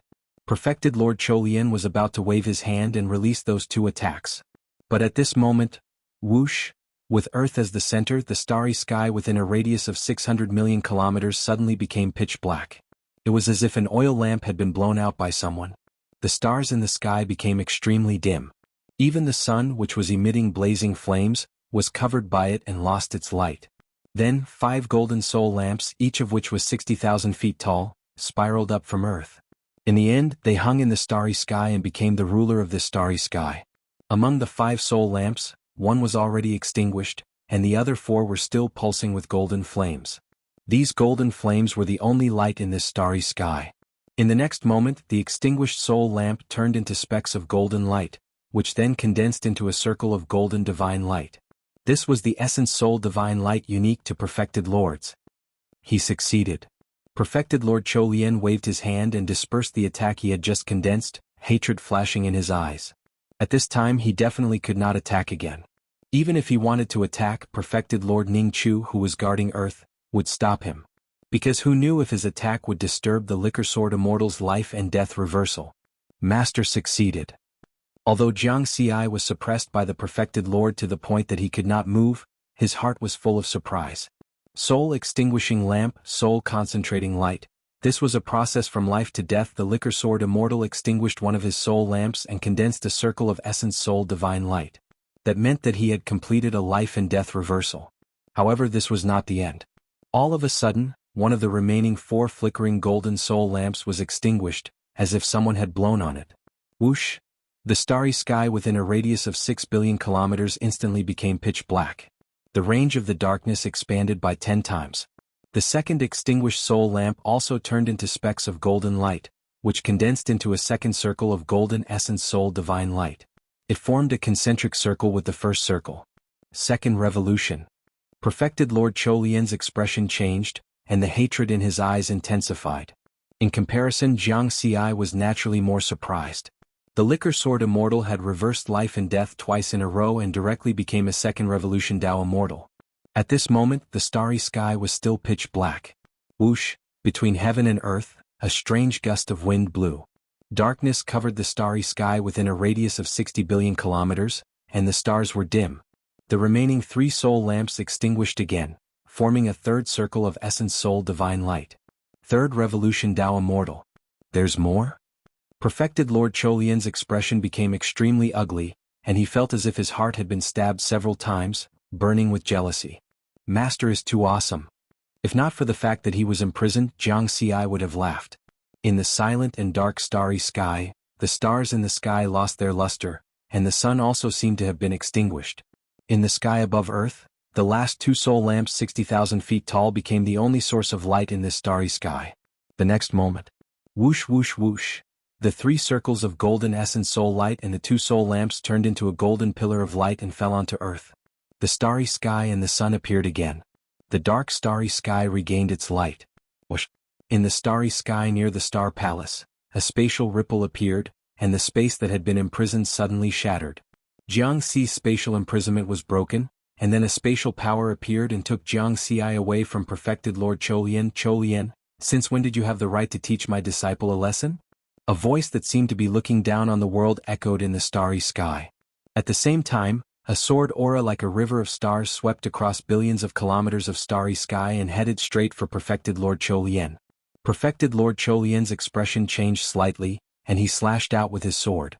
Perfected Lord Cholien was about to wave his hand and release those 2 attacks. But at this moment, whoosh, with Earth as the center, the starry sky within a radius of 600 million kilometers suddenly became pitch black. It was as if an oil lamp had been blown out by someone. The stars in the sky became extremely dim. Even the sun, which was emitting blazing flames, was covered by it and lost its light. Then 5 golden soul lamps, each of which was 60,000 feet tall, spiraled up from Earth. In the end, they hung in the starry sky and became the ruler of this starry sky. Among the 5 soul lamps, 1 was already extinguished, and the other 4 were still pulsing with golden flames. These golden flames were the only light in this starry sky. In the next moment, the extinguished soul lamp turned into specks of golden light, which then condensed into a circle of golden divine light. This was the essence soul divine light unique to perfected lords. He succeeded. Perfected Lord Cholien waved his hand and dispersed the attack he had just condensed, hatred flashing in his eyes. At this time he definitely could not attack again. Even if he wanted to attack, perfected Lord Ningchu, who was guarding Earth, would stop him. Because who knew if his attack would disturb the Liquor Sword Immortal's life and death reversal. Master succeeded. Although Jianghu was suppressed by the perfected Lord to the point that he could not move, his heart was full of surprise. Soul extinguishing lamp, soul concentrating light. This was a process from life to death. The Liquor Sword Immortal extinguished one of his soul lamps and condensed a circle of essence soul divine light. That meant that he had completed a life and death reversal. However, this was not the end. All of a sudden, one of the remaining 4 flickering golden soul lamps was extinguished, as if someone had blown on it. Whoosh! The starry sky within a radius of 6 billion kilometers instantly became pitch black. The range of the darkness expanded by 10 times. The second extinguished soul lamp also turned into specks of golden light, which condensed into a second circle of golden essence soul divine light. It formed a concentric circle with the first circle. Second revolution. Perfected Lord Cholien's expression changed, and the hatred in his eyes intensified. In comparison, Jianghu was naturally more surprised. The Liquor Sword Immortal had reversed life and death twice in a row and directly became a second revolution Tao Immortal. At this moment, the starry sky was still pitch black. Whoosh, between heaven and earth, a strange gust of wind blew. Darkness covered the starry sky within a radius of 60 billion kilometers, and the stars were dim. The remaining 3 soul lamps extinguished again, forming a third circle of essence soul divine light. Third revolution Tao Immortal. There's more? Perfected Lord Cholien's expression became extremely ugly, and he felt as if his heart had been stabbed several times, burning with jealousy. Master is too awesome. If not for the fact that he was imprisoned, Jianghu would have laughed. In the silent and dark starry sky, the stars in the sky lost their luster, and the sun also seemed to have been extinguished. In the sky above Earth, The last two soul lamps 60,000 feet tall became the only source of light in this starry sky. The next moment. Whoosh whoosh whoosh. The three circles of golden essence soul light and the two soul lamps turned into a golden pillar of light and fell onto earth. The starry sky and the sun appeared again. The dark starry sky regained its light. Whoosh. In the starry sky near the star palace, a spatial ripple appeared, and the space that had been imprisoned suddenly shattered. Jiangxi's spatial imprisonment was broken, and then a spatial power appeared and took Jiangxi away from perfected Lord Cholian. Cholian, since when did you have the right to teach my disciple a lesson? A voice that seemed to be looking down on the world echoed in the starry sky. At the same time, a sword aura like a river of stars swept across billions of kilometers of starry sky and headed straight for perfected Lord Cholian. Perfected Lord Cholian's expression changed slightly, and he slashed out with his sword.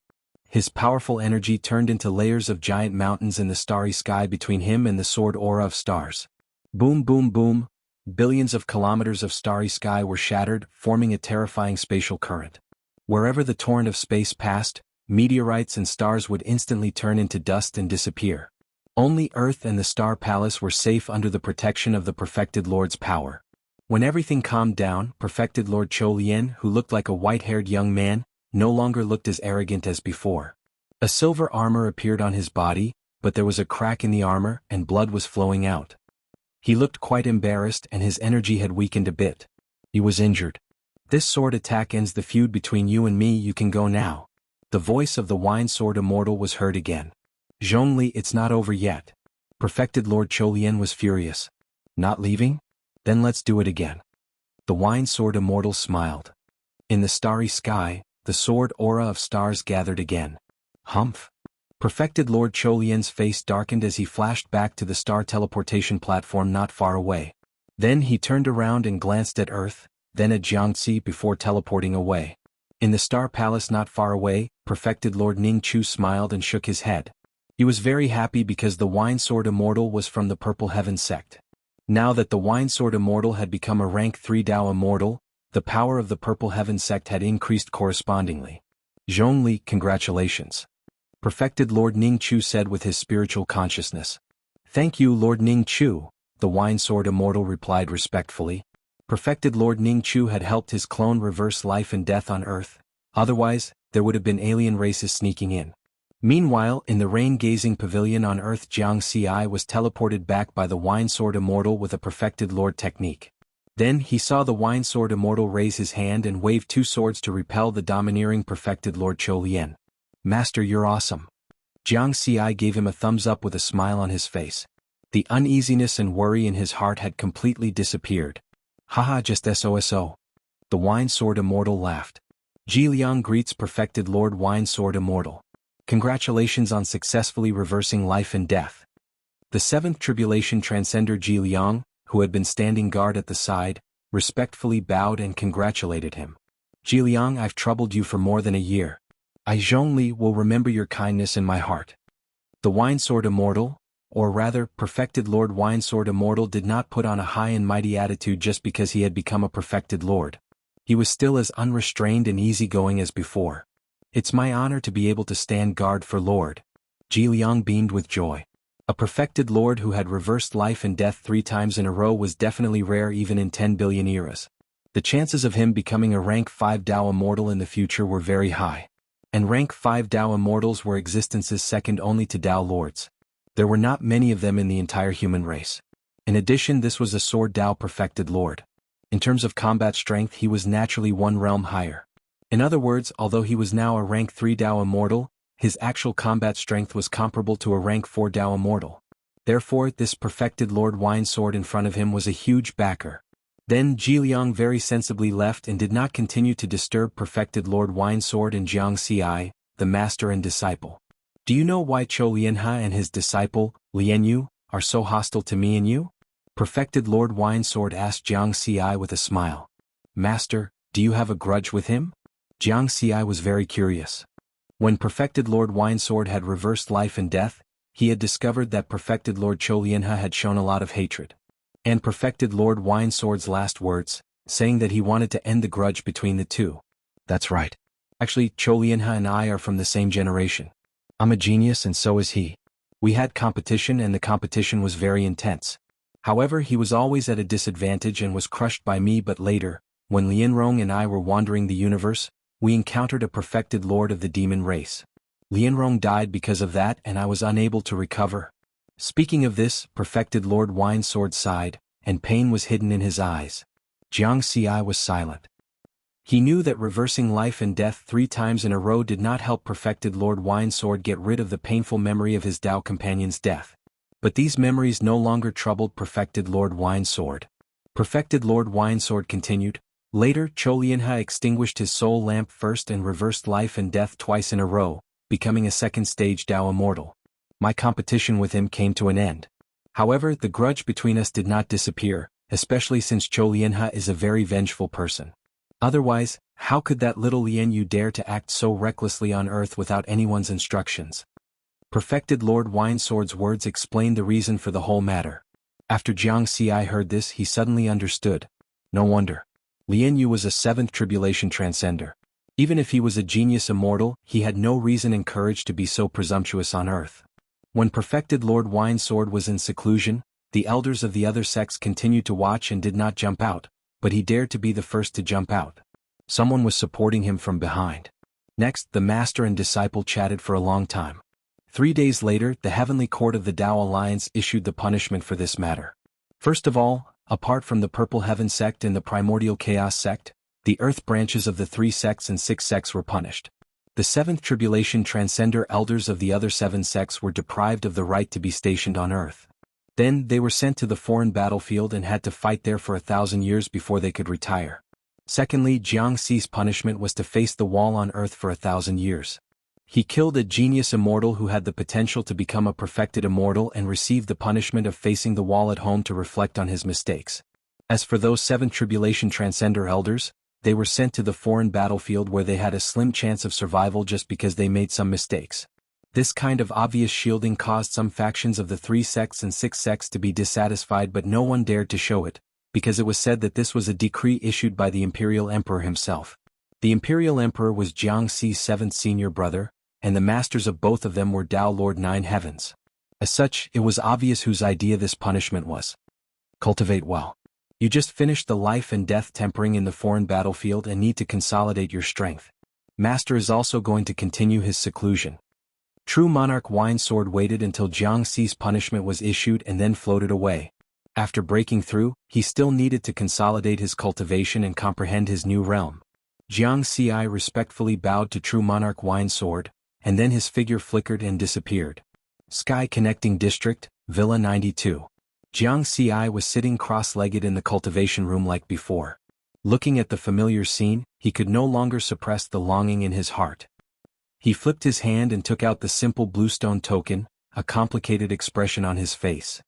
His powerful energy turned into layers of giant mountains in the starry sky between him and the sword aura of stars. Boom boom boom, billions of kilometers of starry sky were shattered, forming a terrifying spatial current. Wherever the torrent of space passed, meteorites and stars would instantly turn into dust and disappear. Only Earth and the Star Palace were safe under the protection of the perfected Lord's power. When everything calmed down, perfected Lord Cholian, who looked like a white-haired young man, no longer looked as arrogant as before. A silver armor appeared on his body, but there was a crack in the armor and blood was flowing out. He looked quite embarrassed and his energy had weakened a bit. He was injured. This sword attack ends the feud between you and me. You can go now. The voice of the Wine Sword Immortal was heard again. Zhongli, it's not over yet. Perfected Lord Cholian was furious. Not leaving? Then let's do it again. The Wine Sword Immortal smiled. In the starry sky, the sword aura of stars gathered again. Humph. Perfected Lord Cholian's face darkened as he flashed back to the star teleportation platform not far away. Then he turned around and glanced at Earth, then at Jiangxi before teleporting away. In the star palace not far away, perfected Lord Ningqiu smiled and shook his head. He was very happy because the Wine Sword Immortal was from the Purple Heaven sect. Now that the Wine Sword Immortal had become a rank 3 Dao Immortal, the power of the Purple Heaven sect had increased correspondingly. Zhongli, congratulations. Perfected Lord Ningqiu said with his spiritual consciousness. Thank you, Lord Ningqiu, the Wine Sword Immortal replied respectfully. Perfected Lord Ningqiu had helped his clone reverse life and death on Earth, otherwise, there would have been alien races sneaking in. Meanwhile, in the rain-gazing pavilion on Earth, Jiangxi was teleported back by the Wine Sword Immortal with a perfected Lord technique. Then he saw the Wine Sword Immortal raise his hand and wave two swords to repel the domineering perfected Lord Cholian. Master, you're awesome. Jiangxi gave him a thumbs up with a smile on his face. The uneasiness and worry in his heart had completely disappeared. Haha, just SOSO. The Wine Sword Immortal laughed. Jiliang greets perfected Lord Wine Sword Immortal. Congratulations on successfully reversing life and death. The seventh tribulation transcender Jiliang, who had been standing guard at the side, respectfully bowed and congratulated him. Jiliang, I've troubled you for more than a year. I Zhongli will remember your kindness in my heart. The Wine Sword Immortal, or rather, perfected Lord Wine Sword Immortal, did not put on a high and mighty attitude just because he had become a perfected lord. He was still as unrestrained and easygoing as before. It's my honor to be able to stand guard for Lord. Jiliang beamed with joy. A perfected lord who had reversed life and death 3 times in a row was definitely rare even in 10 billion eras. The chances of him becoming a rank 5 Dao Immortal in the future were very high. And rank 5 Dao Immortals were existences second only to Dao Lords. There were not many of them in the entire human race. In addition, this was a Sword Dao perfected lord. In terms of combat strength, he was naturally 1 realm higher. In other words, although he was now a rank 3 Dao Immortal, his actual combat strength was comparable to a rank 4 Dao Immortal. Therefore, this perfected Lord Wine Sword in front of him was a huge backer. Then Jiliang very sensibly left and did not continue to disturb perfected Lord Wine Sword and Jiangxi, the master and disciple. Do you know why Chou Lianhe and his disciple, Lianyu, are so hostile to me and you? Perfected Lord Wine Sword asked Jiangxi with a smile. Master, do you have a grudge with him? Jiangxi was very curious. When perfected Lord Wine Sword had reversed life and death, he had discovered that perfected Lord Chou Lianhe had shown a lot of hatred. And perfected Lord Wine Sword's last words, saying that he wanted to end the grudge between the two. That's right. Actually, Chou Lianhe and I are from the same generation. I'm a genius and so is he. We had competition and the competition was very intense. However, he was always at a disadvantage and was crushed by me, but later, when Lianrong and I were wandering the universe, we encountered a perfected lord of the demon race. Lianrong died because of that and I was unable to recover. Speaking of this, perfected Lord Winesword sighed, and pain was hidden in his eyes. Jianghu was silent. He knew that reversing life and death 3 times in a row did not help perfected Lord Winesword get rid of the painful memory of his Tao companion's death. But these memories no longer troubled perfected Lord Winesword. Perfected Lord Winesword continued. Later, Lianhe extinguished his soul lamp first and reversed life and death twice in a row, becoming a second-stage Tao immortal. My competition with him came to an end. However, the grudge between us did not disappear, especially since Lianhe is a very vengeful person. Otherwise, how could that little Lianyu dare to act so recklessly on Earth without anyone's instructions? Perfected Lord Winesword's words explained the reason for the whole matter. After Jianghu heard this, he suddenly understood. No wonder. Lianyu was a 7th tribulation transcender. Even if he was a genius immortal, he had no reason and courage to be so presumptuous on Earth. When perfected Lord Winesword was in seclusion, the elders of the other sects continued to watch and did not jump out, but he dared to be the first to jump out. Someone was supporting him from behind. Next, the master and disciple chatted for a long time. 3 days later, the Heavenly Court of the Tao Alliance issued the punishment for this matter. First of all, apart from the Purple Heaven sect and the Primordial Chaos sect, the Earth branches of the 3 sects and 6 sects were punished. The 7th Tribulation Transcender elders of the other 7 sects were deprived of the right to be stationed on Earth. Then, they were sent to the foreign battlefield and had to fight there for 1,000 years before they could retire. Secondly, Jianghu's punishment was to face the wall on Earth for 1,000 years. He killed a genius immortal who had the potential to become a perfected immortal and received the punishment of facing the wall at home to reflect on his mistakes. As for those 7 Tribulation Transcender elders, they were sent to the foreign battlefield where they had a slim chance of survival just because they made some mistakes. This kind of obvious shielding caused some factions of the 3 sects and 6 sects to be dissatisfied, but no one dared to show it, because it was said that this was a decree issued by the Imperial Emperor himself. The Imperial Emperor was Jianghu's 7th senior brother, and the masters of both of them were Tao Lord 9 Heavens. As such, it was obvious whose idea this punishment was. Cultivate well. You just finished the life and death tempering in the foreign battlefield and need to consolidate your strength. Master is also going to continue his seclusion. True Monarch Winesword waited until Jianghu's punishment was issued and then floated away. After breaking through, he still needed to consolidate his cultivation and comprehend his new realm. Jianghu respectfully bowed to True Monarch Winesword, and then his figure flickered and disappeared. Sky Connecting District, Villa 92. Jianghu was sitting cross-legged in the cultivation room like before. Looking at the familiar scene, he could no longer suppress the longing in his heart. He flipped his hand and took out the simple bluestone token, a complicated expression on his face.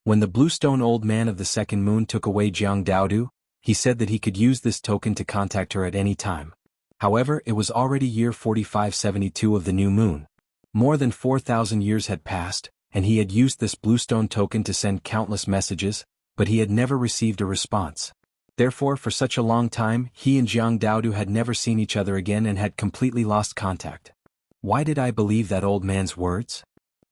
When the bluestone old man of the second moon took away Jiang Daodu, he said that he could use this token to contact her at any time. However, it was already year 4572 of the new moon. More than 4,000 years had passed, and he had used this bluestone token to send countless messages, but he had never received a response. Therefore, for such a long time, he and Jiang Daodu had never seen each other again and had completely lost contact. Why did I believe that old man's words?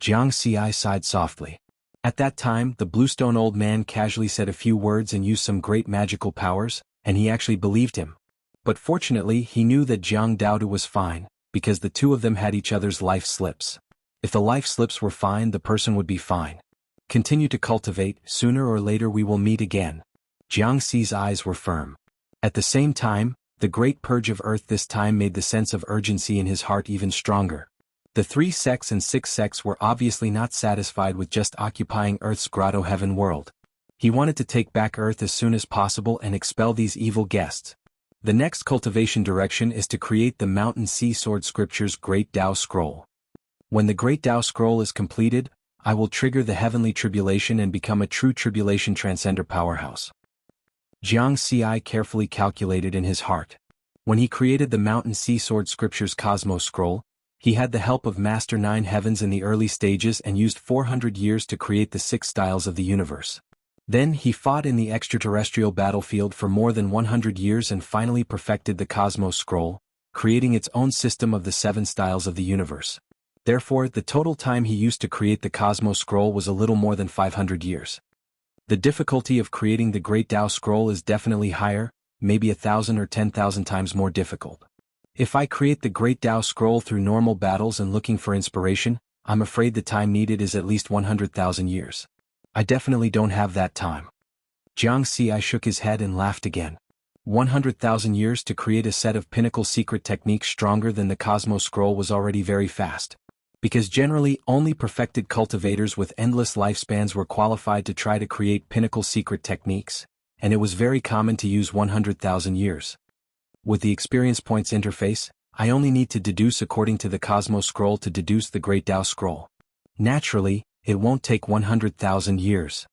Jianghu sighed softly. At that time, the bluestone old man casually said a few words and used some great magical powers, and he actually believed him. But fortunately, he knew that Jiang Daodu was fine, because the two of them had each other's life slips. If the life slips were fine, the person would be fine. Continue to cultivate, sooner or later we will meet again. Jianghu's eyes were firm. At the same time, the great purge of Earth this time made the sense of urgency in his heart even stronger. The 3 sects and 6 sects were obviously not satisfied with just occupying Earth's grotto heaven world. He wanted to take back Earth as soon as possible and expel these evil guests. The next cultivation direction is to create the Mountain Sea Sword Scripture's Great Tao Scroll. When the Great Tao Scroll is completed, I will trigger the Heavenly Tribulation and become a true Tribulation Transcender powerhouse. Jianghu carefully calculated in his heart. When he created the Mountain Sea Sword Scripture's Cosmos Scroll, he had the help of Master 9 Heavens in the early stages and used 400 years to create the 6 styles of the universe. Then he fought in the extraterrestrial battlefield for more than 100 years and finally perfected the Cosmos Scroll, creating its own system of the 7 styles of the universe. Therefore, the total time he used to create the Cosmos Scroll was a little more than 500 years. The difficulty of creating the Great Tao Scroll is definitely higher, maybe 1,000 or 10,000 times more difficult. If I create the Great Tao Scroll through normal battles and looking for inspiration, I'm afraid the time needed is at least 100,000 years. I definitely don't have that time. Jianghu shook his head and laughed again. 100,000 years to create a set of pinnacle secret techniques stronger than the Cosmos Scroll was already very fast. Because generally only perfected cultivators with endless lifespans were qualified to try to create pinnacle secret techniques, and it was very common to use 100,000 years. With the experience points interface, I only need to deduce according to the Cosmos Scroll to deduce the Great Tao Scroll. Naturally, it won't take 100,000 years.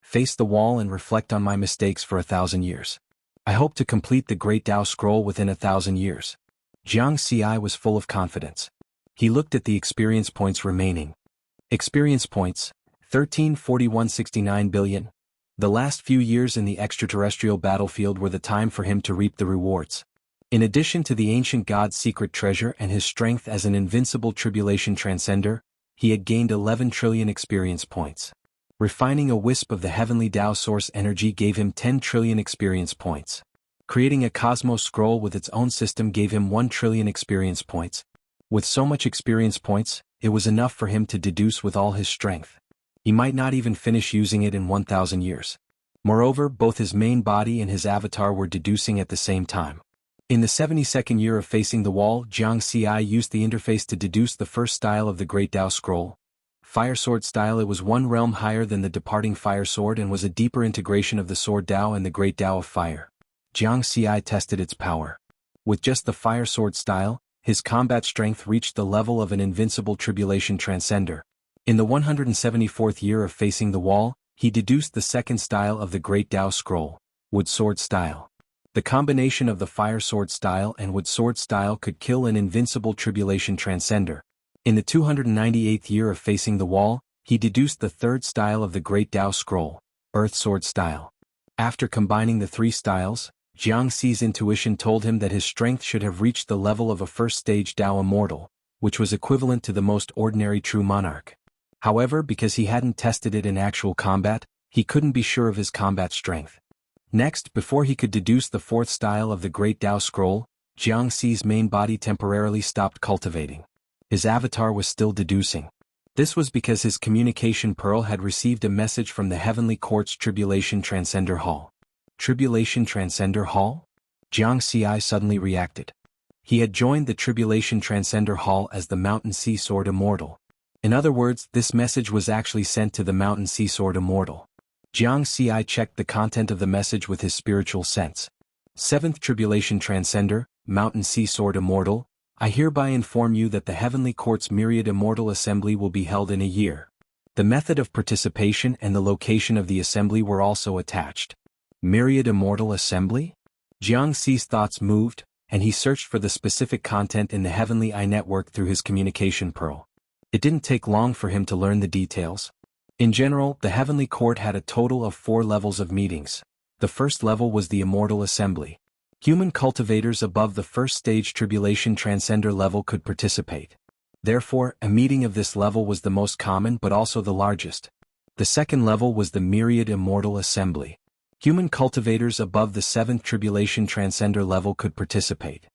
Face the wall and reflect on my mistakes for 1,000 years. I hope to complete the Great Tao Scroll within 1,000 years. Jianghu was full of confidence. He looked at the experience points remaining. Experience points, 134169 billion. The last few years in the extraterrestrial battlefield were the time for him to reap the rewards. In addition to the ancient god's secret treasure and his strength as an invincible tribulation transcender, he had gained 11 trillion experience points. Refining a wisp of the heavenly Tao source energy gave him 10 trillion experience points. Creating a Cosmos Scroll with its own system gave him 1 trillion experience points. With so much experience points, it was enough for him to deduce with all his strength. He might not even finish using it in 1,000 years. Moreover, both his main body and his avatar were deducing at the same time. In the 72nd year of facing the wall, Jianghu used the interface to deduce the first style of the Great Tao Scroll. Fire Sword style. It was one realm higher than the departing Fire Sword and was a deeper integration of the Sword Tao and the Great Tao of Fire. Jianghu tested its power. With just the Fire Sword style, his combat strength reached the level of an invincible tribulation transcender. In the 174th year of facing the wall, he deduced the second style of the Great Tao Scroll, Wood Sword style. The combination of the Fire Sword style and Wood Sword style could kill an invincible tribulation transcender. In the 298th year of facing the wall, he deduced the third style of the Great Tao Scroll, Earth Sword style. After combining the three styles, Jianghu's intuition told him that his strength should have reached the level of a first-stage Tao Immortal, which was equivalent to the most ordinary true monarch. However, because he hadn't tested it in actual combat, he couldn't be sure of his combat strength. Next, before he could deduce the fourth style of the Great Tao Scroll, Jianghu's main body temporarily stopped cultivating. His avatar was still deducing. This was because his communication pearl had received a message from the Heavenly Court's Tribulation Transcender Hall. Tribulation Transcender Hall? Jianghu suddenly reacted. He had joined the Tribulation Transcender Hall as the Mountain Sea Sword Immortal. In other words, this message was actually sent to the Mountain Sea Sword Immortal. Jianghu checked the content of the message with his spiritual sense. 7th Tribulation Transcender, Mountain Sea Sword Immortal, I hereby inform you that the Heavenly Court's Myriad Immortal Assembly will be held in a year. The method of participation and the location of the assembly were also attached. Myriad Immortal Assembly? Jianghu's thoughts moved, and he searched for the specific content in the Heavenly Eye Network through his communication pearl. It didn't take long for him to learn the details. In general, the Heavenly Court had a total of 4 levels of meetings. The first level was the Immortal Assembly. Human cultivators above the first stage Tribulation Transcender level could participate. Therefore, a meeting of this level was the most common but also the largest. The second level was the Myriad Immortal Assembly. Human cultivators above the 7th Tribulation Transcender level could participate.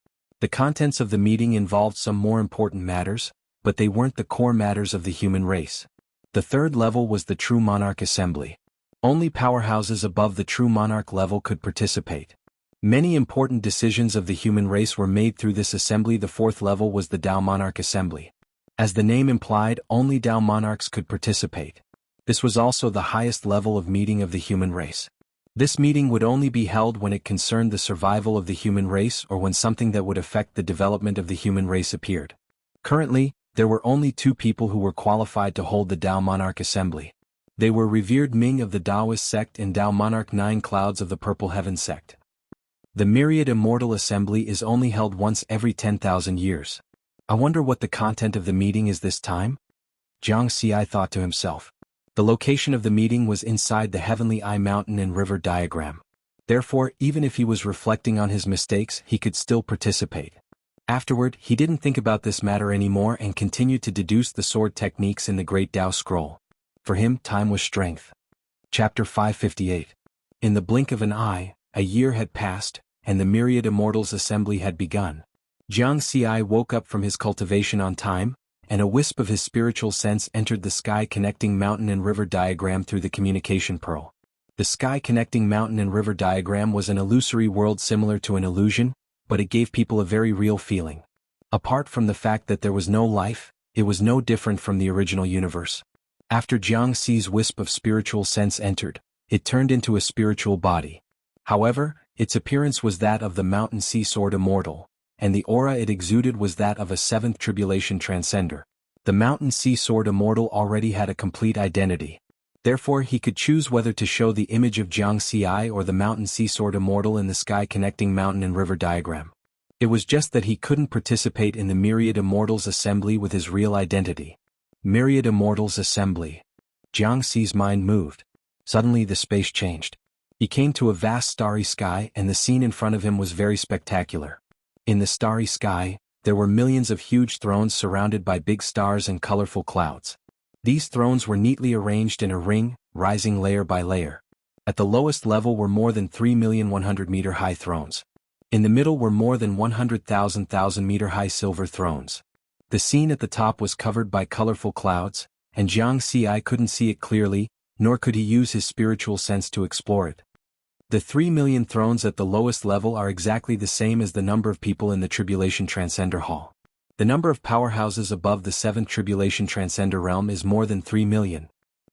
The contents of the meeting involved some more important matters, but they weren't the core matters of the human race. The third level was the True Monarch Assembly. Only powerhouses above the True Monarch level could participate. Many important decisions of the human race were made through this assembly. The fourth level was the Tao Monarch Assembly. As the name implied, only Tao monarchs could participate. This was also the highest level of meeting of the human race. This meeting would only be held when it concerned the survival of the human race or when something that would affect the development of the human race appeared. Currently, there were only 2 people who were qualified to hold the Tao Monarch Assembly. They were Revered Ming of the Taoist sect and Tao Monarch 9 Clouds of the Purple Heaven sect. The Myriad Immortal Assembly is only held once every 10,000 years. I wonder what the content of the meeting is this time? Jianghu thought to himself. The location of the meeting was inside the Heavenly Eye Mountain and River diagram. Therefore, even if he was reflecting on his mistakes, he could still participate. Afterward, he didn't think about this matter anymore and continued to deduce the sword techniques in the Great Tao Scroll. For him, time was strength. Chapter 558. In the blink of an eye, a year had passed, and the myriad immortals' assembly had begun. Jianghu woke up from his cultivation on time, and a wisp of his spiritual sense entered the sky-connecting mountain and river diagram through the communication pearl. The sky-connecting mountain and river diagram was an illusory world similar to an illusion, but it gave people a very real feeling. Apart from the fact that there was no life, it was no different from the original universe. After Jianghu's wisp of spiritual sense entered, it turned into a spiritual body. However, its appearance was that of the mountain sea sword immortal, and the aura it exuded was that of a seventh tribulation transcender. The mountain sea sword immortal already had a complete identity. Therefore he could choose whether to show the image of Jianghu or the mountain sea sword immortal in the sky-connecting mountain and river diagram. It was just that he couldn't participate in the myriad immortals assembly with his real identity. Myriad immortals assembly. Jianghu's mind moved. Suddenly the space changed. He came to a vast starry sky and the scene in front of him was very spectacular. In the starry sky, there were millions of huge thrones surrounded by big stars and colorful clouds. These thrones were neatly arranged in a ring, rising layer by layer. At the lowest level were more than 3,100,000-meter high thrones. In the middle were more than 100,000-meter high silver thrones. The scene at the top was covered by colorful clouds, and Jianghu couldn't see it clearly, nor could he use his spiritual sense to explore it. The 3 million thrones at the lowest level are exactly the same as the number of people in the Tribulation Transcender Hall. The number of powerhouses above the 7th Tribulation Transcender realm is more than 3 million.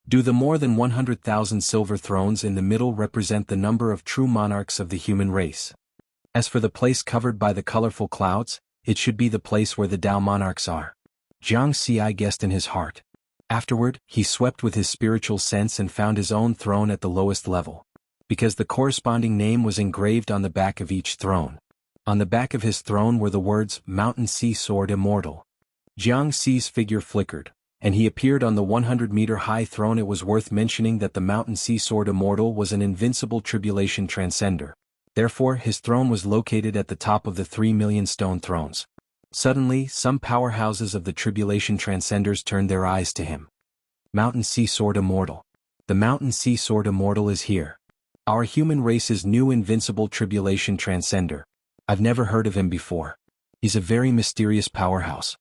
Do the more than 100,000 silver thrones in the middle represent the number of true monarchs of the human race? As for the place covered by the colorful clouds, it should be the place where the Tao monarchs are. Jianghu guessed in his heart. Afterward, he swept with his spiritual sense and found his own throne at the lowest level. Because the corresponding name was engraved on the back of each throne. On the back of his throne were the words, Mountain Sea Sword Immortal. Jianghu's figure flickered, and he appeared on the 100-meter high throne. It was worth mentioning that the Mountain Sea Sword Immortal was an invincible tribulation transcender. Therefore, his throne was located at the top of the 3 million stone thrones. Suddenly, some powerhouses of the tribulation transcenders turned their eyes to him. Mountain Sea Sword Immortal. The Mountain Sea Sword Immortal is here. Our human race's new invincible tribulation transcender. I've never heard of him before. He's a very mysterious powerhouse.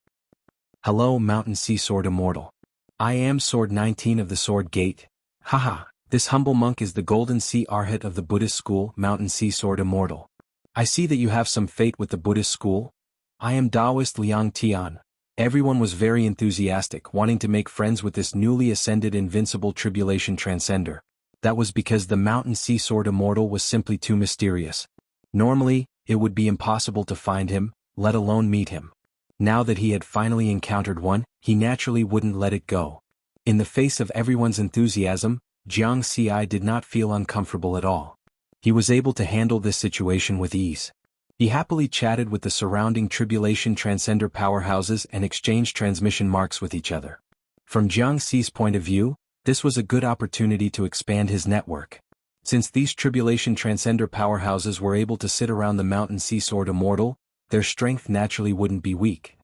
Hello, Mountain Sea Sword Immortal. I am Sword 19 of the Sword Gate. Haha, this humble monk is the Golden Sea Arhat of the Buddhist school, Mountain Sea Sword Immortal. I see that you have some fate with the Buddhist school. I am Taoist Liang Tian. Everyone was very enthusiastic, wanting to make friends with this newly ascended invincible tribulation transcender. That was because the Mountain Sea Sword Immortal was simply too mysterious. Normally, it would be impossible to find him, let alone meet him. Now that he had finally encountered one, he naturally wouldn't let it go. In the face of everyone's enthusiasm, Jianghu did not feel uncomfortable at all. He was able to handle this situation with ease. He happily chatted with the surrounding tribulation transcender powerhouses and exchanged transmission marks with each other. From Jianghu's point of view, this was a good opportunity to expand his network. Since these tribulation transcender powerhouses were able to sit around the Mountain Sea Sword Immortal, their strength naturally wouldn't be weak.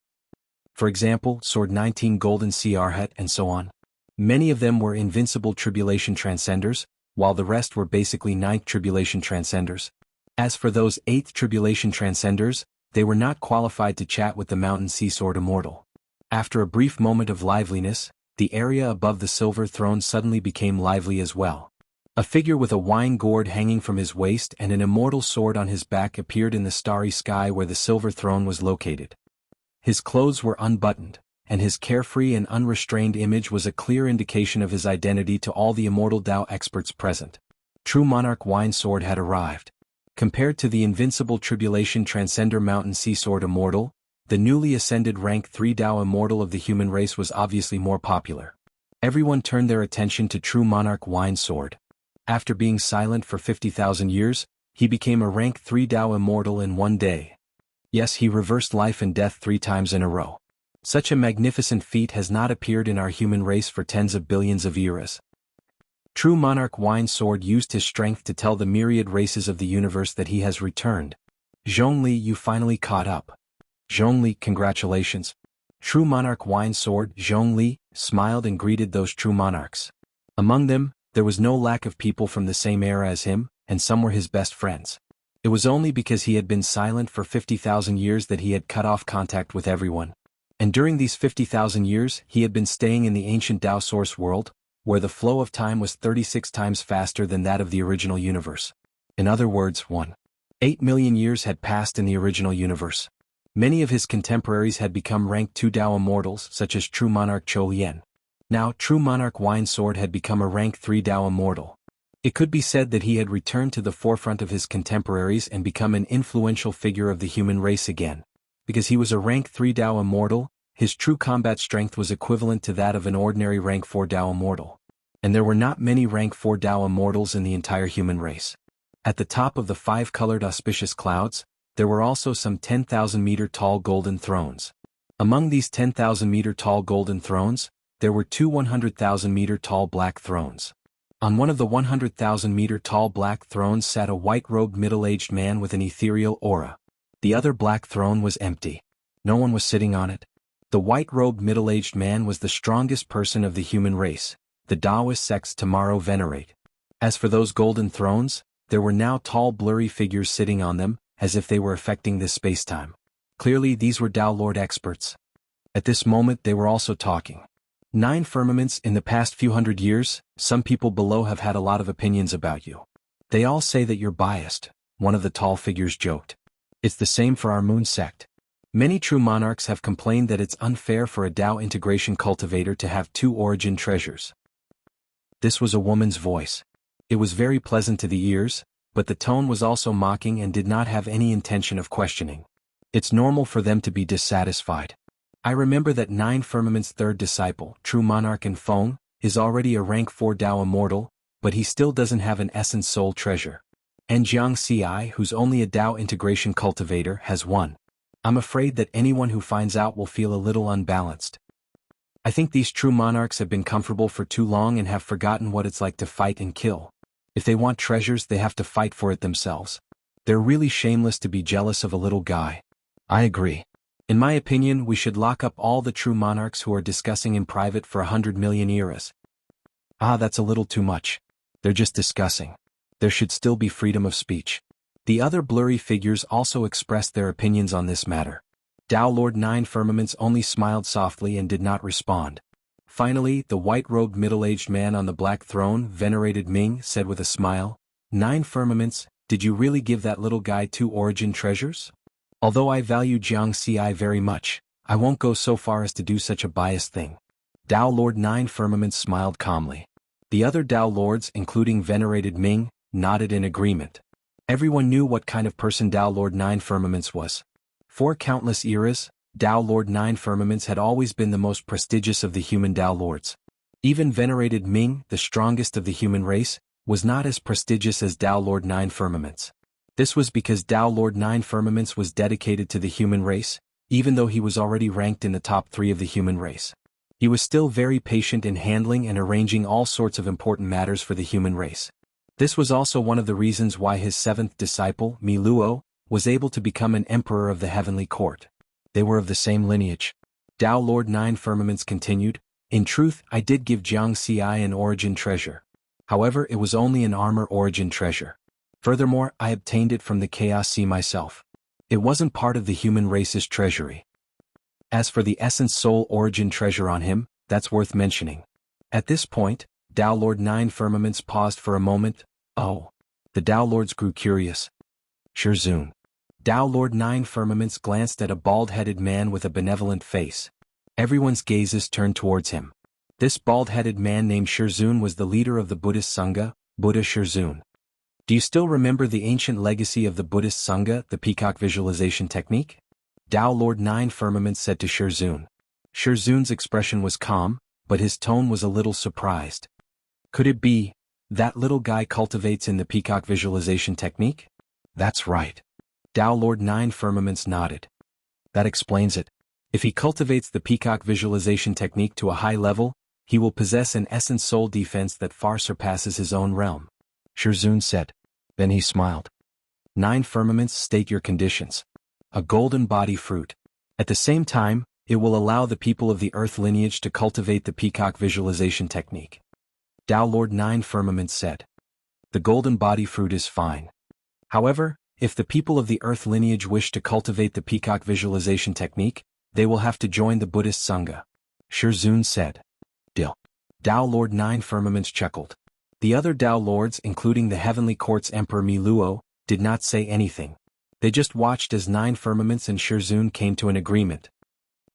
For example, Sword 19 Golden Sea Arhat and so on. Many of them were invincible tribulation transcenders, while the rest were basically 9th tribulation transcenders. As for those 8th tribulation transcenders, they were not qualified to chat with the Mountain Sea Sword Immortal. After a brief moment of liveliness, the area above the silver throne suddenly became lively as well. A figure with a wine gourd hanging from his waist and an immortal sword on his back appeared in the starry sky where the silver throne was located. His clothes were unbuttoned, and his carefree and unrestrained image was a clear indication of his identity to all the immortal Tao experts present. True Monarch Wine Sword had arrived. Compared to the invincible tribulation transcender Mountain Sea Sword Immortal, the newly ascended rank 3 Tao Immortal of the human race was obviously more popular. Everyone turned their attention to True Monarch Wine Sword. After being silent for 50,000 years, he became a rank 3 Tao Immortal in one day. Yes, he reversed life and death 3 times in a row. Such a magnificent feat has not appeared in our human race for tens of billions of eras. True Monarch Wine Sword used his strength to tell the myriad races of the universe that he has returned. Zhongli, you finally caught up. Zhongli, congratulations. True monarch wine sword Zhongli smiled and greeted those true monarchs. Among them, there was no lack of people from the same era as him, and some were his best friends. It was only because he had been silent for 50,000 years that he had cut off contact with everyone. And during these 50,000 years, he had been staying in the ancient Tao source world, where the flow of time was 36 times faster than that of the original universe. In other words, 1.8 million years had passed in the original universe. Many of his contemporaries had become rank 2 Tao immortals, such as True Monarch Chou Lian. Now, True Monarch Wine Sword had become a rank 3 Tao immortal. It could be said that he had returned to the forefront of his contemporaries and become an influential figure of the human race again. Because he was a rank 3 Tao immortal, his true combat strength was equivalent to that of an ordinary rank 4 Tao immortal. And there were not many rank 4 Tao immortals in the entire human race. At the top of the 5-colored auspicious clouds, there were also some 10,000-meter tall golden thrones. Among these 10,000-meter tall golden thrones, there were 2 100,000-meter tall black thrones. On one of the 100,000-meter tall black thrones sat a white-robed middle-aged man with an ethereal aura. The other black throne was empty. No one was sitting on it. The white-robed middle-aged man was the strongest person of the human race, the Taoist sects tomorrow venerate. As for those golden thrones, there were now tall blurry figures sitting on them, as if they were affecting this space-time. Clearly these were Tao Lord experts. At this moment they were also talking. 9 firmaments in the past few hundred years, some people below have had a lot of opinions about you. They all say that you're biased, one of the tall figures joked. It's the same for our moon sect. Many true monarchs have complained that it's unfair for a Tao integration cultivator to have 2 origin treasures. This was a woman's voice. It was very pleasant to the ears, but the tone was also mocking and did not have any intention of questioning. It's normal for them to be dissatisfied. I remember that 9 Firmament's third disciple, True Monarch and Feng, is already a rank 4 Tao immortal, but he still doesn't have an essence soul treasure. And Jianghu, who's only a Tao integration cultivator, has 1. I'm afraid that anyone who finds out will feel a little unbalanced. I think these true monarchs have been comfortable for too long and have forgotten what it's like to fight and kill. If they want treasures, they have to fight for it themselves. They're really shameless to be jealous of a little guy. I agree. In my opinion, we should lock up all the true monarchs who are discussing in private for 100 million eras. That's a little too much. They're just discussing. There should still be freedom of speech. The other blurry figures also expressed their opinions on this matter. Tao Lord 9 Firmaments only smiled softly and did not respond. Finally, the white-robed middle-aged man on the black throne, venerated Ming, said with a smile, 9 Firmaments, did you really give that little guy 2 origin treasures? Although I value Jianghu very much, I won't go so far as to do such a biased thing. Tao Lord 9 Firmaments smiled calmly. The other Tao Lords, including venerated Ming, nodded in agreement. Everyone knew what kind of person Tao Lord 9 Firmaments was. For countless eras, Tao Lord 9 Firmaments had always been the most prestigious of the human Tao Lords. Even venerated Ming, the strongest of the human race, was not as prestigious as Tao Lord 9 Firmaments. This was because Tao Lord 9 Firmaments was dedicated to the human race, even though he was already ranked in the top 3 of the human race. He was still very patient in handling and arranging all sorts of important matters for the human race. This was also one of the reasons why his 7th disciple, Mi Luo, was able to become an emperor of the heavenly court. They were of the same lineage. Tao Lord 9 Firmaments continued, in truth, I did give Jianghu an origin treasure. However, it was only an armor origin treasure. Furthermore, I obtained it from the Chaos Sea myself. It wasn't part of the human race's treasury. As for the essence soul origin treasure on him, that's worth mentioning. At this point, Tao Lord 9 Firmaments paused for a moment. Oh. The Tao Lords grew curious. Shirzun. Tao Lord 9 Firmaments glanced at a bald-headed man with a benevolent face. Everyone's gazes turned towards him. This bald-headed man named Shirzun was the leader of the Buddhist Sangha, Buddha Shirzun. Do you still remember the ancient legacy of the Buddhist Sangha, the peacock visualization technique? Tao Lord 9 Firmaments said to Shirzun. Shirzun's expression was calm, but his tone was a little surprised. Could it be that little guy cultivates in the peacock visualization technique? That's right. Tao Lord 9 Firmaments nodded. That explains it. If he cultivates the peacock visualization technique to a high level, he will possess an essence soul defense that far surpasses his own realm. Shirzun said. Then he smiled. 9 Firmaments, state your conditions. A golden body fruit. At the same time, it will allow the people of the Earth lineage to cultivate the peacock visualization technique. Tao Lord 9 Firmament said. The golden body fruit is fine. However, if the people of the Earth lineage wish to cultivate the peacock visualization technique, they will have to join the Buddhist Sangha. Shirzun said. Dill. Tao Lord 9 Firmaments chuckled. The other Tao Lords, including the Heavenly Court's Emperor Mi Luo, did not say anything. They just watched as 9 Firmaments and Shirzun came to an agreement.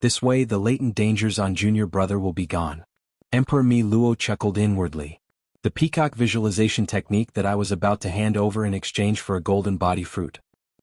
This way the latent dangers on Junior Brother will be gone. Emperor Mi Luo chuckled inwardly. The peacock visualization technique that I was about to hand over in exchange for a golden body fruit.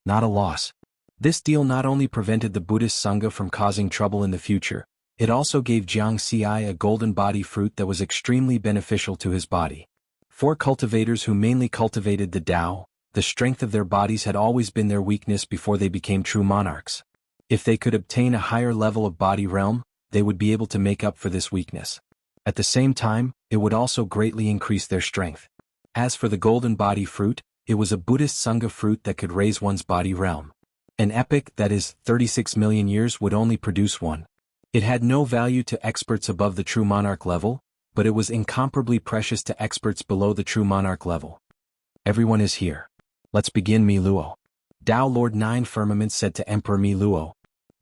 Not a loss. This deal not only prevented the Buddhist Sangha from causing trouble in the future, it also gave Jianghu a golden body fruit that was extremely beneficial to his body. For cultivators who mainly cultivated the Tao, the strength of their bodies had always been their weakness before they became true monarchs. If they could obtain a higher level of body realm, they would be able to make up for this weakness. At the same time, it would also greatly increase their strength. As for the golden body fruit, it was a Buddhist Sangha fruit that could raise one's body realm. An epoch, that is, 36 million years, would only produce one. It had no value to experts above the true monarch level, but it was incomparably precious to experts below the true monarch level. Everyone is here. Let's begin, Mi Luo. Tao Lord 9 Firmament said to Emperor Mi Luo.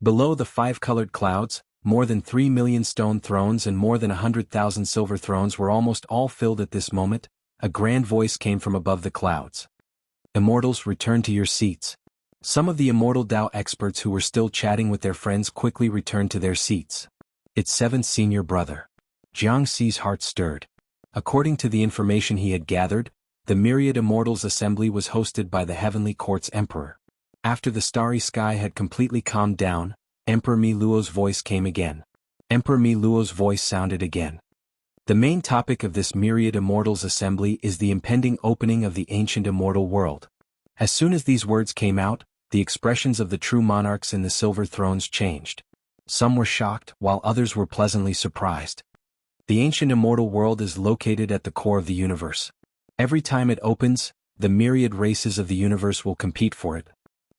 Below the 5-colored clouds, more than 3 million stone thrones and more than 100,000 silver thrones were almost all filled at this moment. A grand voice came from above the clouds. Immortals, return to your seats. Some of the immortal Tao experts who were still chatting with their friends quickly returned to their seats. It's 7th senior brother. Jianghu's heart stirred. According to the information he had gathered, the Myriad Immortals Assembly was hosted by the Heavenly Court's Emperor. After the starry sky had completely calmed down, Emperor Mi Luo's voice came again. Emperor Mi Luo's voice sounded again. The main topic of this Myriad Immortals Assembly is the impending opening of the ancient immortal world. As soon as these words came out, the expressions of the true monarchs in the silver thrones changed. Some were shocked, while others were pleasantly surprised. The ancient immortal world is located at the core of the universe. Every time it opens, the myriad races of the universe will compete for it.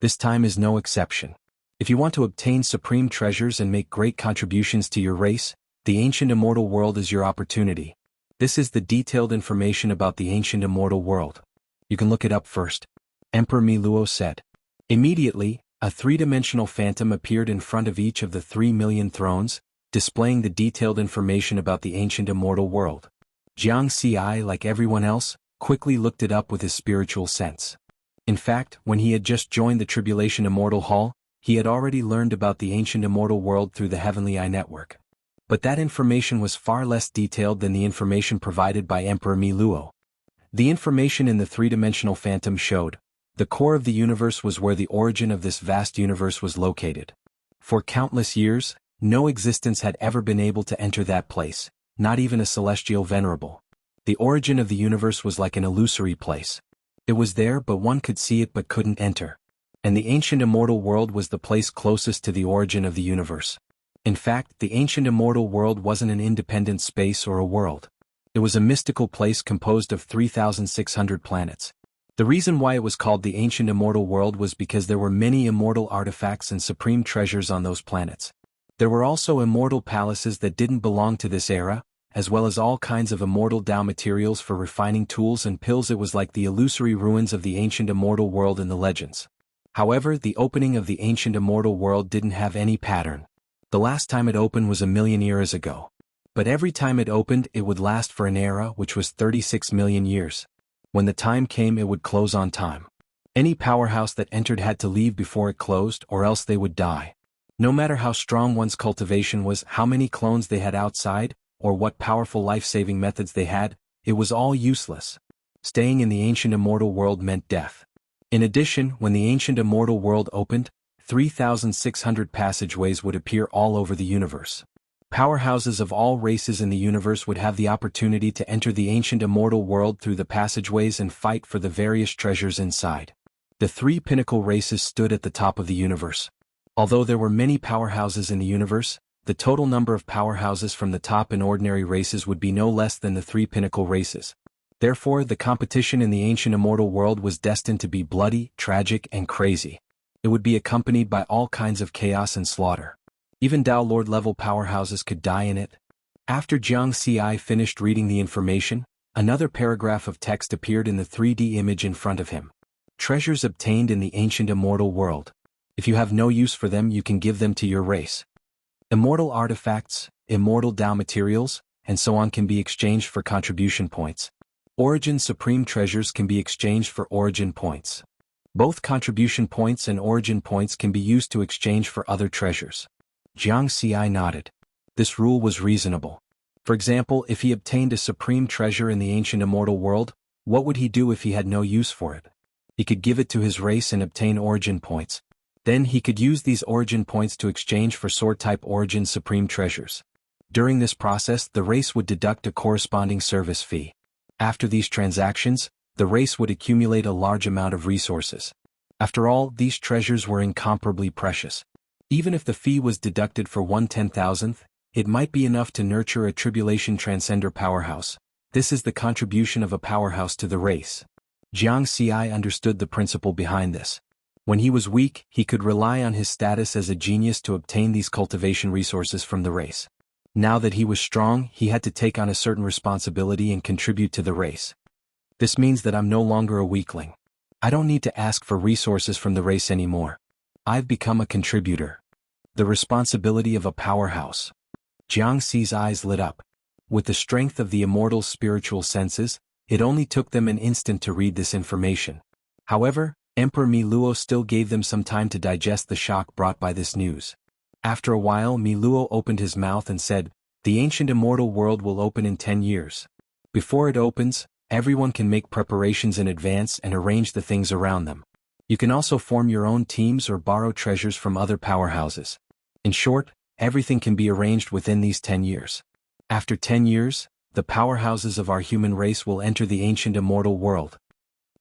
This time is no exception. If you want to obtain supreme treasures and make great contributions to your race, the ancient immortal world is your opportunity. This is the detailed information about the ancient immortal world. You can look it up first. Emperor Mi Luo said. Immediately, a three-dimensional phantom appeared in front of each of the 3 million thrones, displaying the detailed information about the ancient immortal world. Jianghu, like everyone else, quickly looked it up with his spiritual sense. In fact, when he had just joined the Tribulation Immortal Hall, he had already learned about the ancient immortal world through the Heavenly Eye Network. But that information was far less detailed than the information provided by Emperor Mi Luo. The information in the three-dimensional phantom showed, the core of the universe was where the origin of this vast universe was located. For countless years, no existence had ever been able to enter that place, not even a celestial venerable. The origin of the universe was like an illusory place. It was there, but one could see it but couldn't enter. And the ancient immortal world was the place closest to the origin of the universe. In fact, the ancient immortal world wasn't an independent space or a world. It was a mystical place composed of 3,600 planets. The reason why it was called the ancient immortal world was because there were many immortal artifacts and supreme treasures on those planets. There were also immortal palaces that didn't belong to this era, as well as all kinds of immortal Tao materials for refining tools and pills. It was like the illusory ruins of the ancient immortal world in the legends. However, the opening of the ancient immortal world didn't have any pattern. The last time it opened was 1,000,000 years ago. But every time it opened, it would last for an era which was 36 million years. When the time came, it would close on time. Any powerhouse that entered had to leave before it closed, or else they would die. No matter how strong one's cultivation was, how many clones they had outside, or what powerful life-saving methods they had, it was all useless. Staying in the ancient immortal world meant death. In addition, when the ancient immortal world opened, 3,600 passageways would appear all over the universe. Powerhouses of all races in the universe would have the opportunity to enter the ancient immortal world through the passageways and fight for the various treasures inside. The 3 pinnacle races stood at the top of the universe. Although there were many powerhouses in the universe, the total number of powerhouses from the top in ordinary races would be no less than the 3 pinnacle races. Therefore, the competition in the ancient immortal world was destined to be bloody, tragic, and crazy. It would be accompanied by all kinds of chaos and slaughter. Even Dao Lord-level powerhouses could die in it. After Jiang Xi finished reading the information, another paragraph of text appeared in the 3D image in front of him. Treasures obtained in the ancient immortal world. If you have no use for them, you can give them to your race. Immortal artifacts, immortal Dao materials, and so on can be exchanged for contribution points. Origin Supreme treasures can be exchanged for origin points. Both contribution points and origin points can be used to exchange for other treasures. Jiang Xi nodded. This rule was reasonable. For example, if he obtained a supreme treasure in the ancient immortal world, what would he do if he had no use for it? He could give it to his race and obtain origin points. Then he could use these origin points to exchange for sword-type origin supreme treasures. During this process, the race would deduct a corresponding service fee. After these transactions, the race would accumulate a large amount of resources. After all, these treasures were incomparably precious. Even if the fee was deducted for 1/10,000th, it might be enough to nurture a tribulation transcender powerhouse. This is the contribution of a powerhouse to the race. Jiang Xi understood the principle behind this. When he was weak, he could rely on his status as a genius to obtain these cultivation resources from the race. Now that he was strong, he had to take on a certain responsibility and contribute to the race. This means that I'm no longer a weakling. I don't need to ask for resources from the race anymore. I've become a contributor. The responsibility of a powerhouse. Jiang Xi's eyes lit up. With the strength of the immortal's spiritual senses, it only took them an instant to read this information. However, Emperor Mi Luo still gave them some time to digest the shock brought by this news. After a while, Mi Luo opened his mouth and said, "The ancient immortal world will open in 10 years. Before it opens, everyone can make preparations in advance and arrange the things around them. You can also form your own teams or borrow treasures from other powerhouses. In short, everything can be arranged within these 10 years. After 10 years, the powerhouses of our human race will enter the ancient immortal world.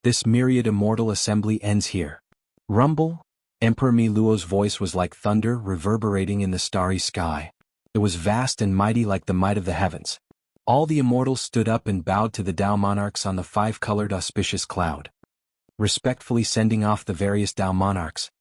This myriad immortal assembly ends here." Rumble? Emperor Mi Luo's voice was like thunder reverberating in the starry sky. It was vast and mighty like the might of the heavens. All the immortals stood up and bowed to the Dao monarchs on the five-colored auspicious cloud, respectfully sending off the various Dao monarchs.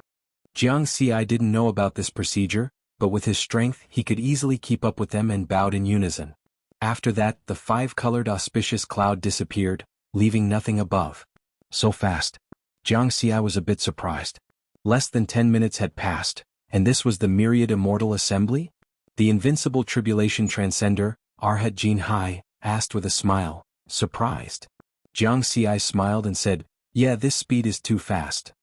Jiang Xi didn't know about this procedure, but with his strength he could easily keep up with them and bowed in unison. After that, the five-colored auspicious cloud disappeared, leaving nothing above. So fast. Jiang Xi was a bit surprised. Less than 10 minutes had passed, and this was the myriad immortal assembly? The invincible tribulation transcender, Arhat Jinhai, asked with a smile, surprised. Jiang Xi smiled and said, "Yeah, this speed is too fast.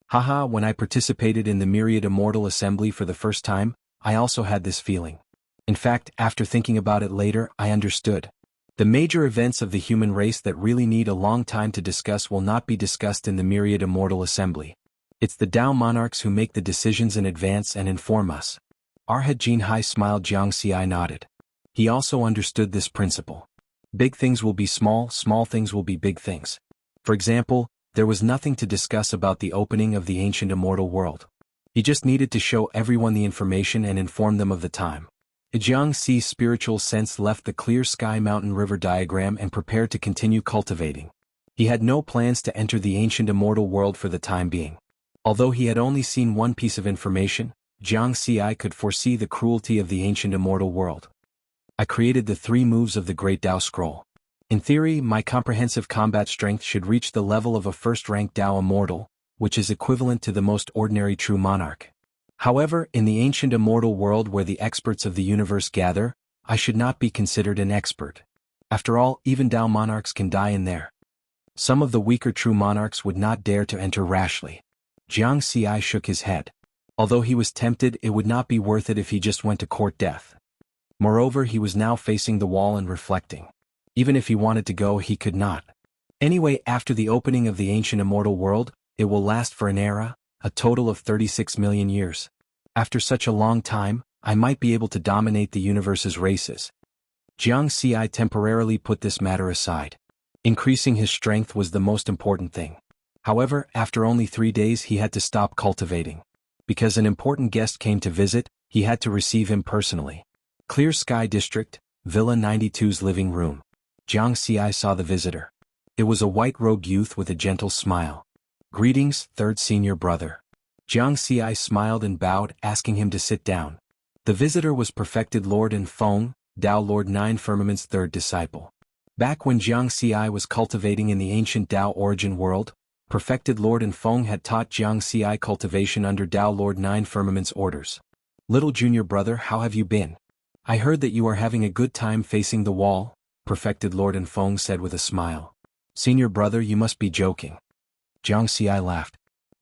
Haha, when I participated in the myriad immortal assembly for the first time, I also had this feeling. In fact, after thinking about it later, I understood. The major events of the human race that really need a long time to discuss will not be discussed in the myriad immortal assembly. It's the Dao monarchs who make the decisions in advance and inform us." Arhat Jinhai smiled. Jiang Xi nodded. He also understood this principle. Big things will be small, small things will be big things. For example, there was nothing to discuss about the opening of the ancient immortal world. He just needed to show everyone the information and inform them of the time. Jiang Xi's spiritual sense left the clear sky mountain river diagram and prepared to continue cultivating. He had no plans to enter the ancient immortal world for the time being. Although he had only seen one piece of information, Jiang Xi could foresee the cruelty of the ancient immortal world. I created the 3 moves of the Great Dao Scroll. In theory, my comprehensive combat strength should reach the level of a first-rank Dao Immortal, which is equivalent to the most ordinary true monarch. However, in the ancient immortal world where the experts of the universe gather, I should not be considered an expert. After all, even Dao monarchs can die in there. Some of the weaker true monarchs would not dare to enter rashly. Jiang Xi shook his head. Although he was tempted, it would not be worth it if he just went to court death. Moreover, he was now facing the wall and reflecting. Even if he wanted to go, he could not. Anyway, after the opening of the ancient immortal world, it will last for an era, a total of 36 million years. After such a long time, I might be able to dominate the universe's races. Jiang Xi temporarily put this matter aside. Increasing his strength was the most important thing. However, after only 3 days he had to stop cultivating. Because an important guest came to visit, he had to receive him personally. Clear Sky District, Villa 92's living room. Jiang Xi saw the visitor. It was a white-robed youth with a gentle smile. "Greetings, third senior brother. Jiang Xi smiled and bowed, asking him to sit down. The visitor was Perfected Lord Feng, Tao Lord Nine Firmament's third disciple. Back when Jiang Xi was cultivating in the ancient Tao origin world, Perfected Lord Feng had taught Jiang Xi cultivation under Tao Lord Nine Firmament's orders. Little junior brother, how have you been? I heard that you are having a good time facing the wall, Perfected Lord Feng said with a smile. Senior brother, you must be joking. Jiang Xi laughed.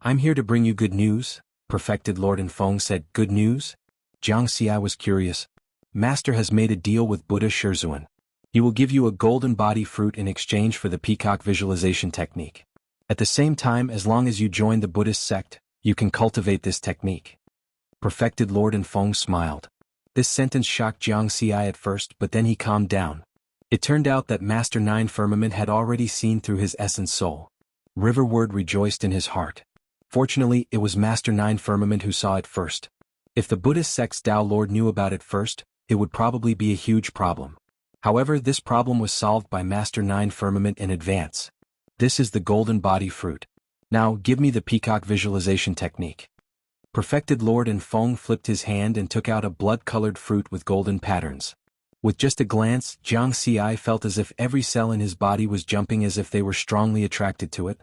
I'm here to bring you good news, Perfected Lord Feng said. Good news? Jiang Xi was curious. Master has made a deal with Buddha Shizuan. He will give you a golden body fruit in exchange for the peacock visualization technique. At the same time, as long as you join the Buddhist sect, you can cultivate this technique. Perfected Lord Feng smiled. This sentence shocked Jiang Xi at first, but then he calmed down. It turned out that Master Nine Firmament had already seen through his essence soul. Riverward rejoiced in his heart. Fortunately, it was Master Nine Firmament who saw it first. If the Buddhist sect's Tao Lord knew about it first, it would probably be a huge problem. However, this problem was solved by Master Nine Firmament in advance. This is the golden body fruit. Now, give me the peacock visualization technique. Perfected Lord Feng flipped his hand and took out a blood-colored fruit with golden patterns. With just a glance, Jiang Xi felt as if every cell in his body was jumping as if they were strongly attracted to it.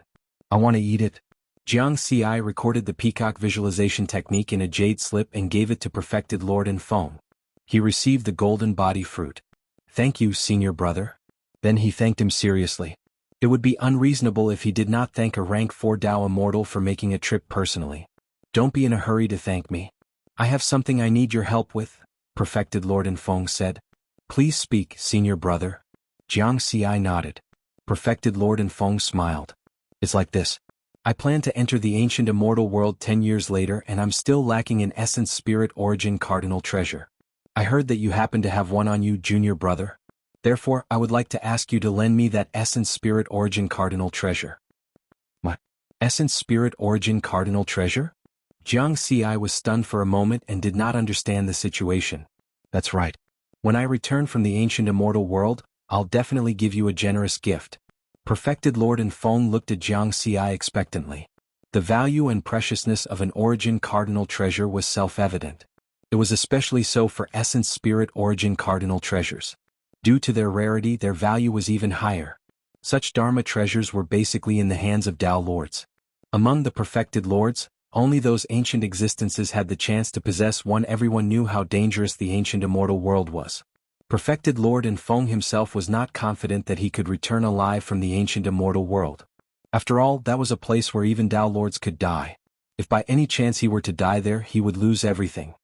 I want to eat it. Jiang Xi recorded the peacock visualization technique in a jade slip and gave it to Perfected Lord Feng. He received the golden body fruit. Thank you, senior brother. Then he thanked him seriously. It would be unreasonable if he did not thank a rank 4 Tao immortal for making a trip personally. Don't be in a hurry to thank me. I have something I need your help with, Perfected Lord Feng said. Please speak, senior brother. Jiang Xi nodded. Perfected Lord Feng smiled. It's like this. I plan to enter the ancient immortal world 10 years later and I'm still lacking an essence spirit origin cardinal treasure. I heard that you happen to have one on you, junior brother. Therefore, I would like to ask you to lend me that essence spirit origin cardinal treasure. What? Essence spirit origin cardinal treasure? Jiang Xi was stunned for a moment and did not understand the situation. That's right. When I return from the ancient immortal world, I'll definitely give you a generous gift. Perfected Lord Feng looked at Jiang Xi expectantly. The value and preciousness of an origin cardinal treasure was self-evident. It was especially so for essence spirit origin cardinal treasures. Due to their rarity, their value was even higher. Such Dharma treasures were basically in the hands of Tao Lords. Among the perfected Lords, only those ancient existences had the chance to possess one. Everyone knew how dangerous the ancient immortal world was. Perfected Lord Feng himself was not confident that he could return alive from the ancient immortal world. After all, that was a place where even Tao Lords could die. If by any chance he were to die there, he would lose everything.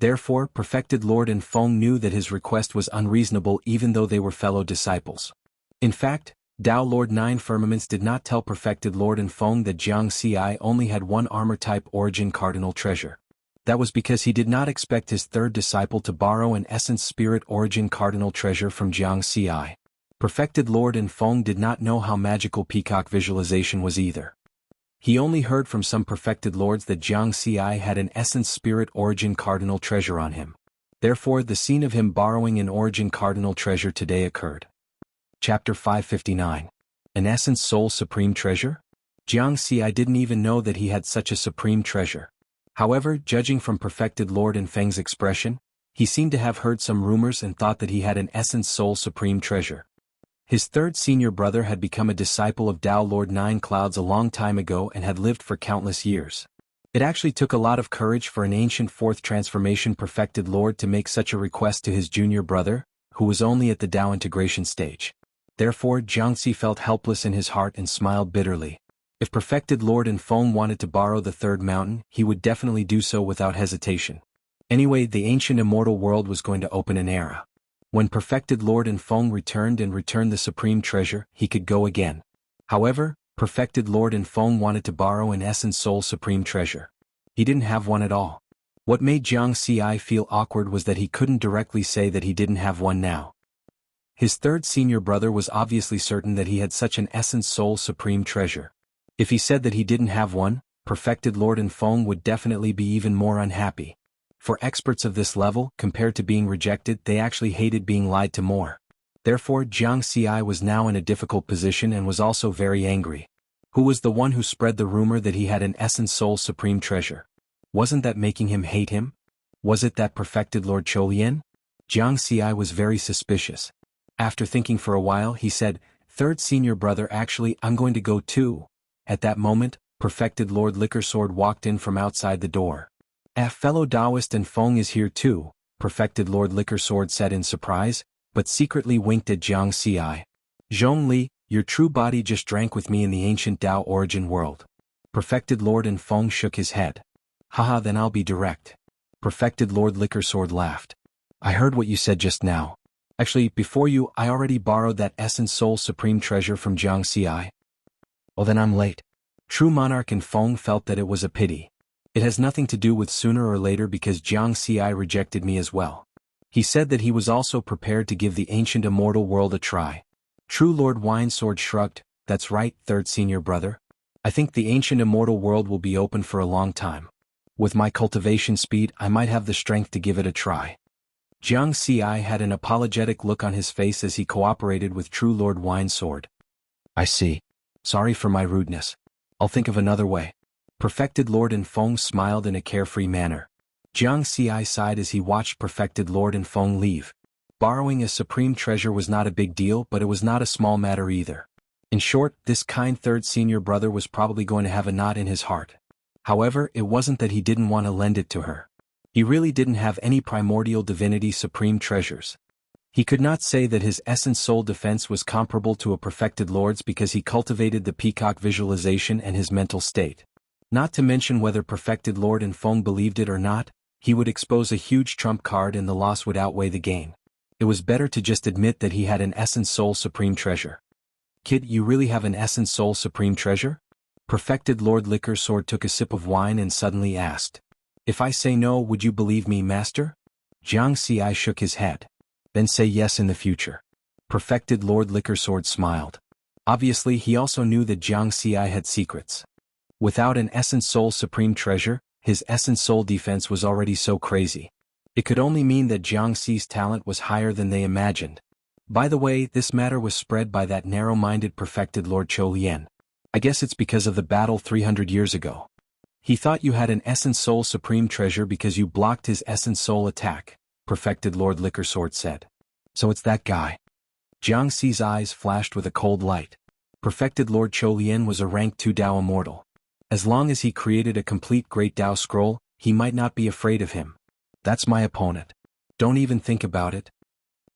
Therefore, Perfected Lord Feng knew that his request was unreasonable even though they were fellow disciples. In fact, Tao Lord Nine Firmaments did not tell Perfected Lord Feng that Jiang Xi only had one armor-type origin cardinal treasure. That was because he did not expect his third disciple to borrow an essence spirit origin cardinal treasure from Jiang Xi. Perfected Lord Feng did not know how magical peacock visualization was either. He only heard from some perfected lords that Jiang Xi had an essence spirit origin cardinal treasure on him. Therefore, the scene of him borrowing an origin cardinal treasure today occurred. Chapter 559. An essence soul supreme treasure? Jiang Xi didn't even know that he had such a supreme treasure. However, judging from Perfected Lord Feng's expression, he seemed to have heard some rumors and thought that he had an essence soul supreme treasure. His third senior brother had become a disciple of Tao Lord Nine Clouds a long time ago and had lived for countless years. It actually took a lot of courage for an ancient fourth transformation perfected lord to make such a request to his junior brother, who was only at the Tao integration stage. Therefore, Jiang Xi felt helpless in his heart and smiled bitterly. If Perfected Lord Feng wanted to borrow the third mountain, he would definitely do so without hesitation. Anyway, the ancient immortal world was going to open an era. When Perfected Lord Feng returned the supreme treasure, he could go again. However, Perfected Lord Feng wanted to borrow an essence soul supreme treasure. He didn't have one at all. What made Jiang Xi feel awkward was that he couldn't directly say that he didn't have one now. His third senior brother was obviously certain that he had such an essence soul supreme treasure. If he said that he didn't have one, Perfected Lord Feng would definitely be even more unhappy. For experts of this level, compared to being rejected, they actually hated being lied to more. Therefore, Jiang Xi was now in a difficult position and was also very angry. Who was the one who spread the rumor that he had an Essence Soul Supreme Treasure? Wasn't that making him hate him? Was it that perfected Lord Cholian? Jiang Xi was very suspicious. After thinking for a while, he said, "Third senior brother, actually, I'm going to go too." At that moment, perfected Lord Liquor Sword walked in from outside the door. "A fellow Taoist and Feng is here too," perfected Lord Liquor Sword said in surprise, but secretly winked at Jiang Xi. "Zhongli, your true body just drank with me in the ancient Tao origin world." Perfected Lord and Feng shook his head. "Haha, then I'll be direct." Perfected Lord Liquor Sword laughed. "I heard what you said just now. Actually, before you, I already borrowed that Essence Soul Supreme Treasure from Jiang Xi. Well, then I'm late." True Monarch and Feng felt that it was a pity. It has nothing to do with sooner or later because Jiang Xi rejected me as well. He said that he was also prepared to give the ancient immortal world a try. True Lord Winesword shrugged. "That's right, third senior brother. I think the ancient immortal world will be open for a long time. With my cultivation speed, I might have the strength to give it a try." Jiang Xi had an apologetic look on his face as he cooperated with True Lord Winesword. "I see. Sorry for my rudeness. I'll think of another way." Perfected Lord and Feng smiled in a carefree manner. Jiang Xi sighed as he watched Perfected Lord and Feng leave. Borrowing a supreme treasure was not a big deal, but it was not a small matter either. In short, this kind third senior brother was probably going to have a knot in his heart. However, it wasn't that he didn't want to lend it to her. He really didn't have any primordial divinity supreme treasures. He could not say that his essence soul defense was comparable to a perfected lord's because he cultivated the peacock visualization and his mental state. Not to mention whether perfected Lord and Feng believed it or not, he would expose a huge trump card and the loss would outweigh the gain. It was better to just admit that he had an Essence Soul Supreme Treasure. "Kid, you really have an Essence Soul Supreme Treasure?" Perfected Lord Liquor Sword took a sip of wine and suddenly asked. "If I say no, would you believe me, master?" Jiang Xi shook his head. "Then say yes in the future." Perfected Lord Liquor Sword smiled. Obviously, he also knew that Jiang Xi had secrets. Without an Essence Soul Supreme Treasure, his Essence Soul defense was already so crazy. It could only mean that Jiang Xi's talent was higher than they imagined. By the way, this matter was spread by that narrow-minded perfected Lord Cholian. I guess it's because of the battle 300 years ago. He thought you had an Essence Soul Supreme Treasure because you blocked his Essence Soul attack, perfected Lord Liquor Sword said. So it's that guy. Jiang Xi's eyes flashed with a cold light. Perfected Lord Cholian was a rank 2 Dao immortal. As long as he created a complete Great Dao scroll, he might not be afraid of him. That's my opponent. Don't even think about it.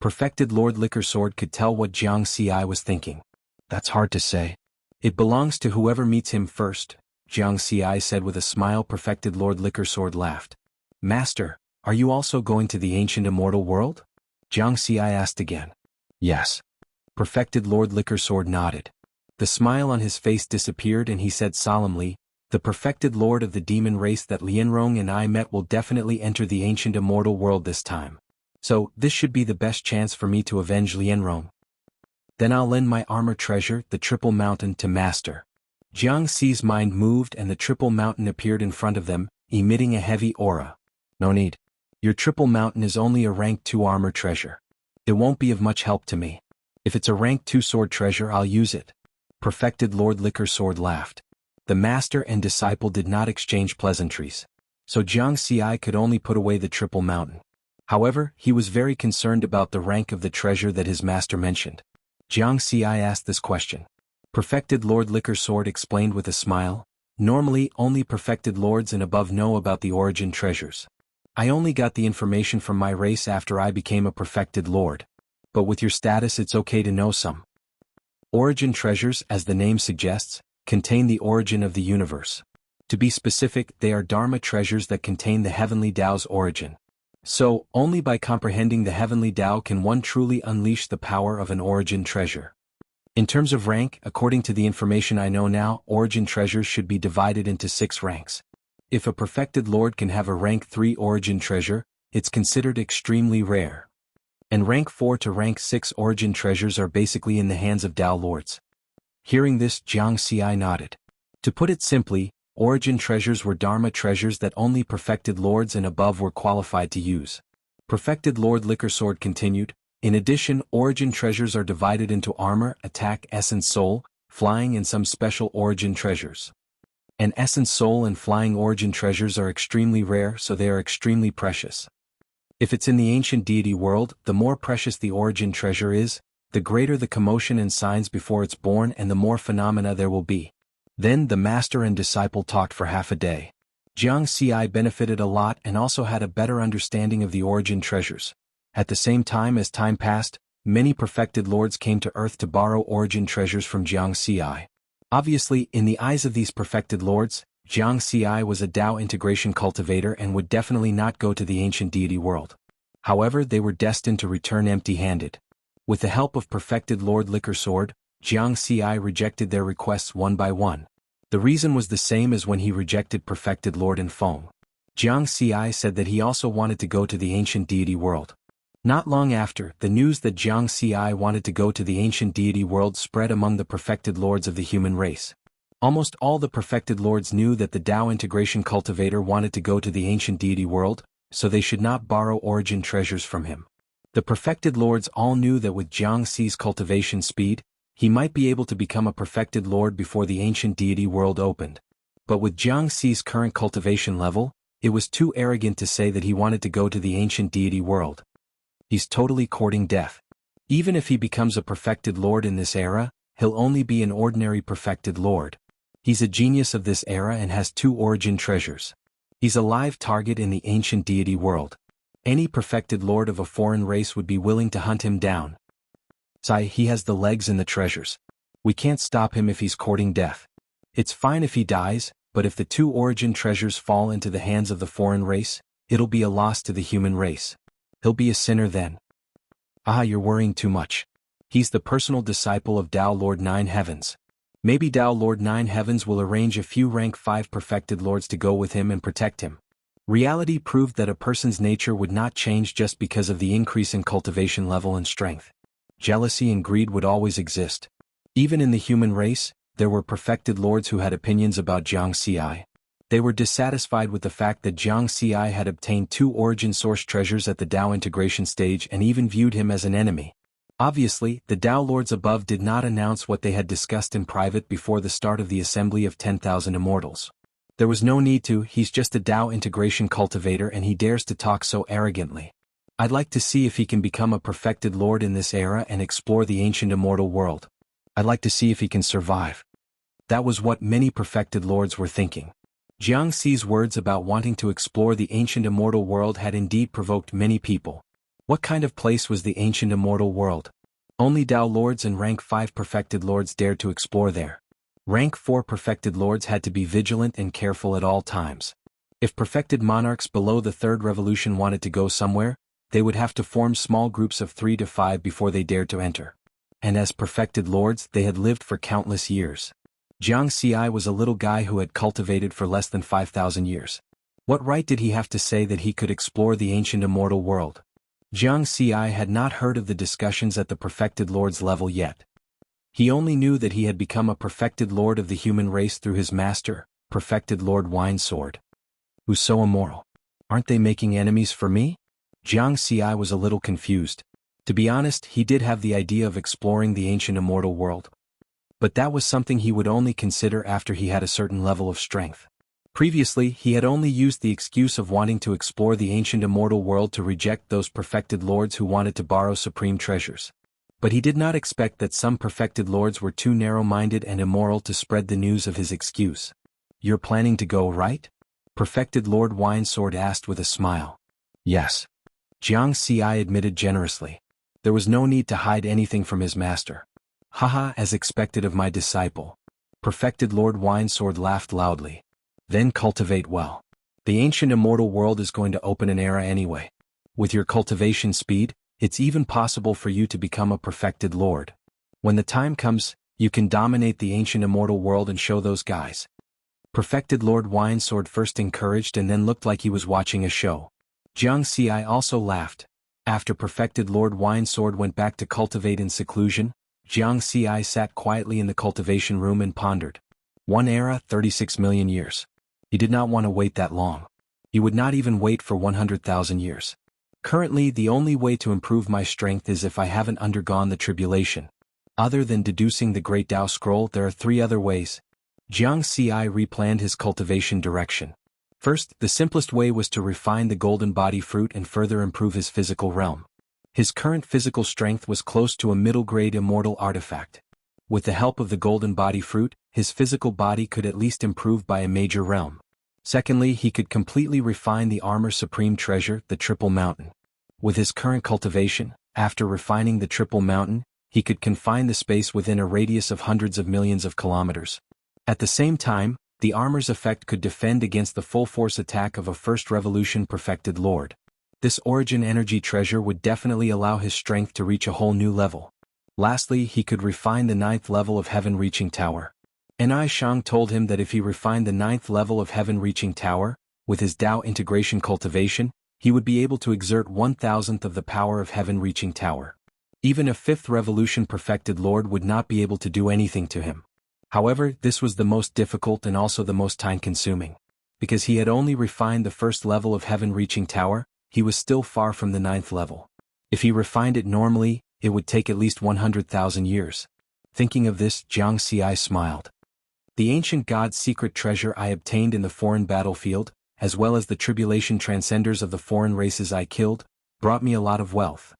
Perfected Lord Liquor Sword could tell what Jiang Xi was thinking. That's hard to say. It belongs to whoever meets him first, Jiang Xi said with a smile. Perfected Lord Liquor Sword laughed. "Master, are you also going to the ancient immortal world?" Jiang Xi asked again. "Yes." Perfected Lord Liquor Sword nodded. The smile on his face disappeared and he said solemnly, "The perfected lord of the demon race that Lianrong and I met will definitely enter the ancient immortal world this time. So, this should be the best chance for me to avenge Lianrong. Then I'll lend my armor treasure, the Triple Mountain, to Master." Jiang Xi's mind moved and the Triple Mountain appeared in front of them, emitting a heavy aura. "No need. Your Triple Mountain is only a rank 2 armor treasure. It won't be of much help to me. If it's a rank 2 sword treasure, I'll use it." Perfected Lord Liquor Sword laughed. The master and disciple did not exchange pleasantries. So Jiang Xi could only put away the Triple Mountain. However, he was very concerned about the rank of the treasure that his master mentioned. Jiang Xi asked this question. Perfected Lord Liquor Sword explained with a smile, "Normally, only perfected lords and above know about the origin treasures. I only got the information from my race after I became a perfected lord. But with your status, it's okay to know some. Origin treasures, as the name suggests, contain the origin of the universe. To be specific, they are Dharma treasures that contain the heavenly Tao's origin. So, only by comprehending the heavenly Tao can one truly unleash the power of an origin treasure. In terms of rank, according to the information I know now, origin treasures should be divided into 6 ranks. If a perfected lord can have a rank 3 origin treasure, it's considered extremely rare. And rank 4 to rank 6 origin treasures are basically in the hands of Tao lords." Hearing this, Jiang Xi nodded. To put it simply, origin treasures were Dharma treasures that only perfected lords and above were qualified to use. Perfected Lord Liquor Sword continued, "In addition, origin treasures are divided into armor, attack, essence, soul, flying and some special origin treasures. An essence soul and flying origin treasures are extremely rare, so they are extremely precious. If it's in the ancient deity world, the more precious the origin treasure is, the greater the commotion and signs before it's born and the more phenomena there will be. Then the master and disciple talked for half a day. Jianghu benefited a lot and also had a better understanding of the origin treasures. At the same time, as time passed, many perfected lords came to Earth to borrow origin treasures from Jianghu. Obviously, in the eyes of these perfected lords, Jianghu was a Dao integration cultivator and would definitely not go to the ancient deity world. However, they were destined to return empty-handed. With the help of perfected Lord Liquor Sword, Jianghu rejected their requests one by one. The reason was the same as when he rejected perfected Lord Infeng. Jianghu said that he also wanted to go to the ancient deity world. Not long after, the news that Jianghu wanted to go to the ancient deity world spread among the perfected lords of the human race. Almost all the perfected lords knew that the Dao integration cultivator wanted to go to the ancient deity world, so they should not borrow origin treasures from him. The perfected lords all knew that with Jianghu's cultivation speed, he might be able to become a perfected lord before the ancient deity world opened. But with Jianghu's current cultivation level, it was too arrogant to say that he wanted to go to the ancient deity world. He's totally courting death. Even if he becomes a perfected lord in this era, he'll only be an ordinary perfected lord. He's a genius of this era and has 2 origin treasures. He's a live target in the ancient deity world. Any perfected lord of a foreign race would be willing to hunt him down. He has the legs and the treasures. We can't stop him if he's courting death. It's fine if he dies, but if the 2 origin treasures fall into the hands of the foreign race, it'll be a loss to the human race. He'll be a sinner then. You're worrying too much. He's the personal disciple of Dao Lord 9 Heavens. Maybe Dao Lord 9 Heavens will arrange a few rank 5 perfected lords to go with him and protect him. Reality proved that a person's nature would not change just because of the increase in cultivation level and strength. Jealousy and greed would always exist. Even in the human race, there were perfected lords who had opinions about Jianghu. They were dissatisfied with the fact that Jianghu had obtained 2 origin source treasures at the Dao integration stage and even viewed him as an enemy. Obviously, the Dao lords above did not announce what they had discussed in private before the start of the assembly of 10,000 immortals. There was no need to. He's just a Dao integration cultivator and he dares to talk so arrogantly. I'd like to see if he can become a perfected lord in this era and explore the ancient immortal world. I'd like to see if he can survive. That was what many perfected lords were thinking. Jianghu's words about wanting to explore the ancient immortal world had indeed provoked many people. What kind of place was the ancient immortal world? Only Dao lords and rank 5 perfected lords dared to explore there. Rank 4 perfected lords had to be vigilant and careful at all times. If perfected monarchs below the 3rd revolution wanted to go somewhere, they would have to form small groups of 3 to 5 before they dared to enter. And as perfected lords, they had lived for countless years. Jianghu was a little guy who had cultivated for less than 5,000 years. What right did he have to say that he could explore the ancient immortal world? Jianghu had not heard of the discussions at the perfected lord's level yet. He only knew that he had become a perfected lord of the human race through his master, perfected Lord Winesword. Who's so immoral? Aren't they making enemies for me? Jianghu was a little confused. To be honest, he did have the idea of exploring the ancient immortal world. But that was something he would only consider after he had a certain level of strength. Previously, he had only used the excuse of wanting to explore the ancient immortal world to reject those perfected lords who wanted to borrow supreme treasures. But he did not expect that some perfected lords were too narrow-minded and immoral to spread the news of his excuse. You're planning to go, right? Perfected Lord Winesword asked with a smile. Yes. Jianghu admitted generously. There was no need to hide anything from his master. Haha, as expected of my disciple. Perfected Lord Winesword laughed loudly. Then cultivate well. The ancient immortal world is going to open an era anyway. With your cultivation speed, it's even possible for you to become a perfected lord. When the time comes, you can dominate the ancient immortal world and show those guys. Perfected Lord Winesword first encouraged and then looked like he was watching a show. Jianghu also laughed. After perfected Lord Winesword went back to cultivate in seclusion, Jianghu sat quietly in the cultivation room and pondered. 1 era, 36 million years. He did not want to wait that long. He would not even wait for 100,000 years. Currently, the only way to improve my strength is if I haven't undergone the tribulation. Other than deducing the Great Tao Scroll, there are 3 other ways. Jiang Xi replanned his cultivation direction. First, the simplest way was to refine the golden body fruit and further improve his physical realm. His current physical strength was close to a middle-grade immortal artifact. With the help of the golden body fruit, his physical body could at least improve by a major realm. Secondly, he could completely refine the armor supreme treasure, the Triple Mountain. With his current cultivation, after refining the Triple Mountain, he could confine the space within a radius of hundreds of millions of kilometers. At the same time, the armor's effect could defend against the full-force attack of a First Revolution perfected lord. This origin energy treasure would definitely allow his strength to reach a whole new level. Lastly, he could refine the 9th level of heaven-reaching tower. Ni Shang told him that if he refined the 9th level of heaven-reaching tower, with his Tao integration cultivation, he would be able to exert 1,000th of the power of heaven-reaching tower. Even a 5th revolution perfected lord would not be able to do anything to him. However, this was the most difficult and also the most time-consuming. Because he had only refined the 1st level of heaven-reaching tower, he was still far from the 9th level. If he refined it normally, it would take at least 100,000 years. Thinking of this, Jiang Xi smiled. The ancient god's secret treasure I obtained in the foreign battlefield, as well as the tribulation transcenders of the foreign races I killed, brought me a lot of wealth.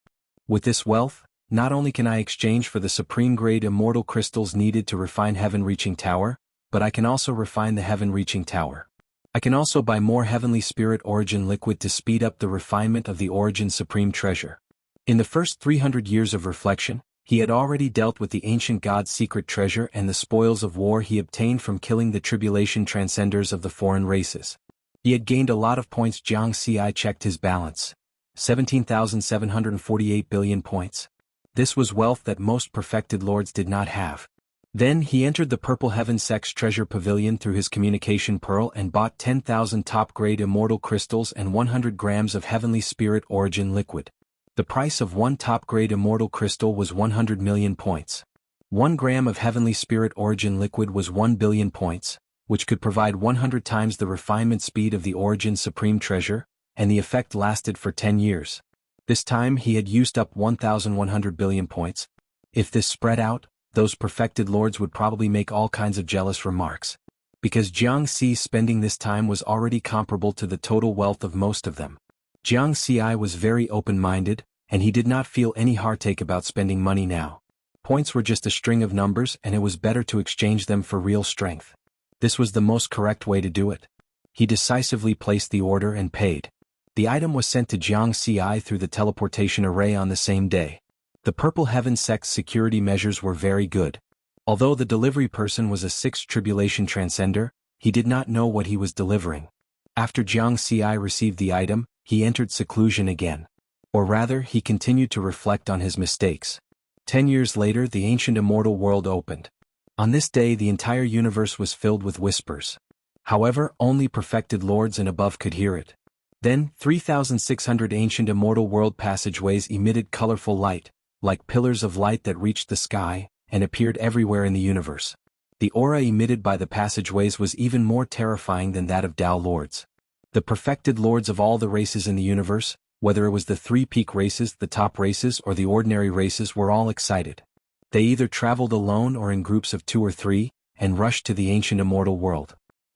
With this wealth, not only can I exchange for the supreme-grade immortal crystals needed to refine heaven-reaching tower, but I can also refine the heaven-reaching tower. I can also buy more heavenly spirit origin liquid to speed up the refinement of the origin supreme treasure. In the first 300 years of reflection, he had already dealt with the ancient god's secret treasure and the spoils of war he obtained from killing the tribulation transcenders of the foreign races. He had gained a lot of points. Jiang Xi checked his balance. 17,748 billion points. This was wealth that most perfected lords did not have. Then he entered the Purple Heaven Sex Treasure Pavilion through his communication pearl and bought 10,000 top-grade immortal crystals and 100 grams of heavenly spirit origin liquid. The price of one top-grade immortal crystal was 100 million points. 1 gram of heavenly spirit origin liquid was 1 billion points, which could provide 100 times the refinement speed of the origin supreme treasure, and the effect lasted for 10 years. This time he had used up 1,100 billion points. If this spread out, those perfected lords would probably make all kinds of jealous remarks. Because Jiang Xi's spending this time was already comparable to the total wealth of most of them. Jiang Xi was very open-minded, and he did not feel any heartache about spending money now. Points were just a string of numbers and it was better to exchange them for real strength. This was the most correct way to do it. He decisively placed the order and paid. The item was sent to Jiang Xi through the teleportation array on the same day. The Purple Heaven Sect's security measures were very good. Although the delivery person was a 6th tribulation transcender, he did not know what he was delivering. After Jiang Xi received the item, he entered seclusion again. Or rather, he continued to reflect on his mistakes. 10 years later, the ancient immortal world opened. On this day, the entire universe was filled with whispers. However, only perfected lords and above could hear it. Then, 3,600 ancient immortal world passageways emitted colorful light, like pillars of light that reached the sky, and appeared everywhere in the universe. The aura emitted by the passageways was even more terrifying than that of Tao lords. The perfected lords of all the races in the universe, whether it was the 3 peak races, the top races, or the ordinary races, were all excited. They either traveled alone or in groups of 2 or 3, and rushed to the ancient immortal world.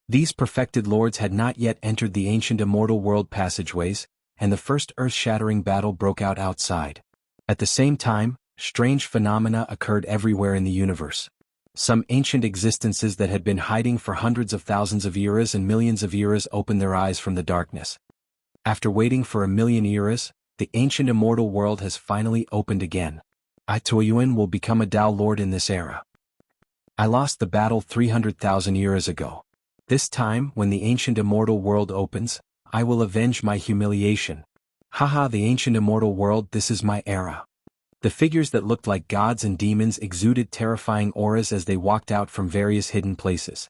These perfected lords had not yet entered the ancient immortal world passageways, and the first earth-shattering battle broke out outside. At the same time, strange phenomena occurred everywhere in the universe. Some ancient existences that had been hiding for hundreds of thousands of eras and millions of eras opened their eyes from the darkness. After waiting for 1,000,000 eras, the ancient immortal world has finally opened again. I Toyuan will become a Tao lord in this era. I lost the battle 300,000 eras ago. This time, when the ancient immortal world opens, I will avenge my humiliation. Haha, the ancient immortal world, this is my era. The figures that looked like gods and demons exuded terrifying auras as they walked out from various hidden places.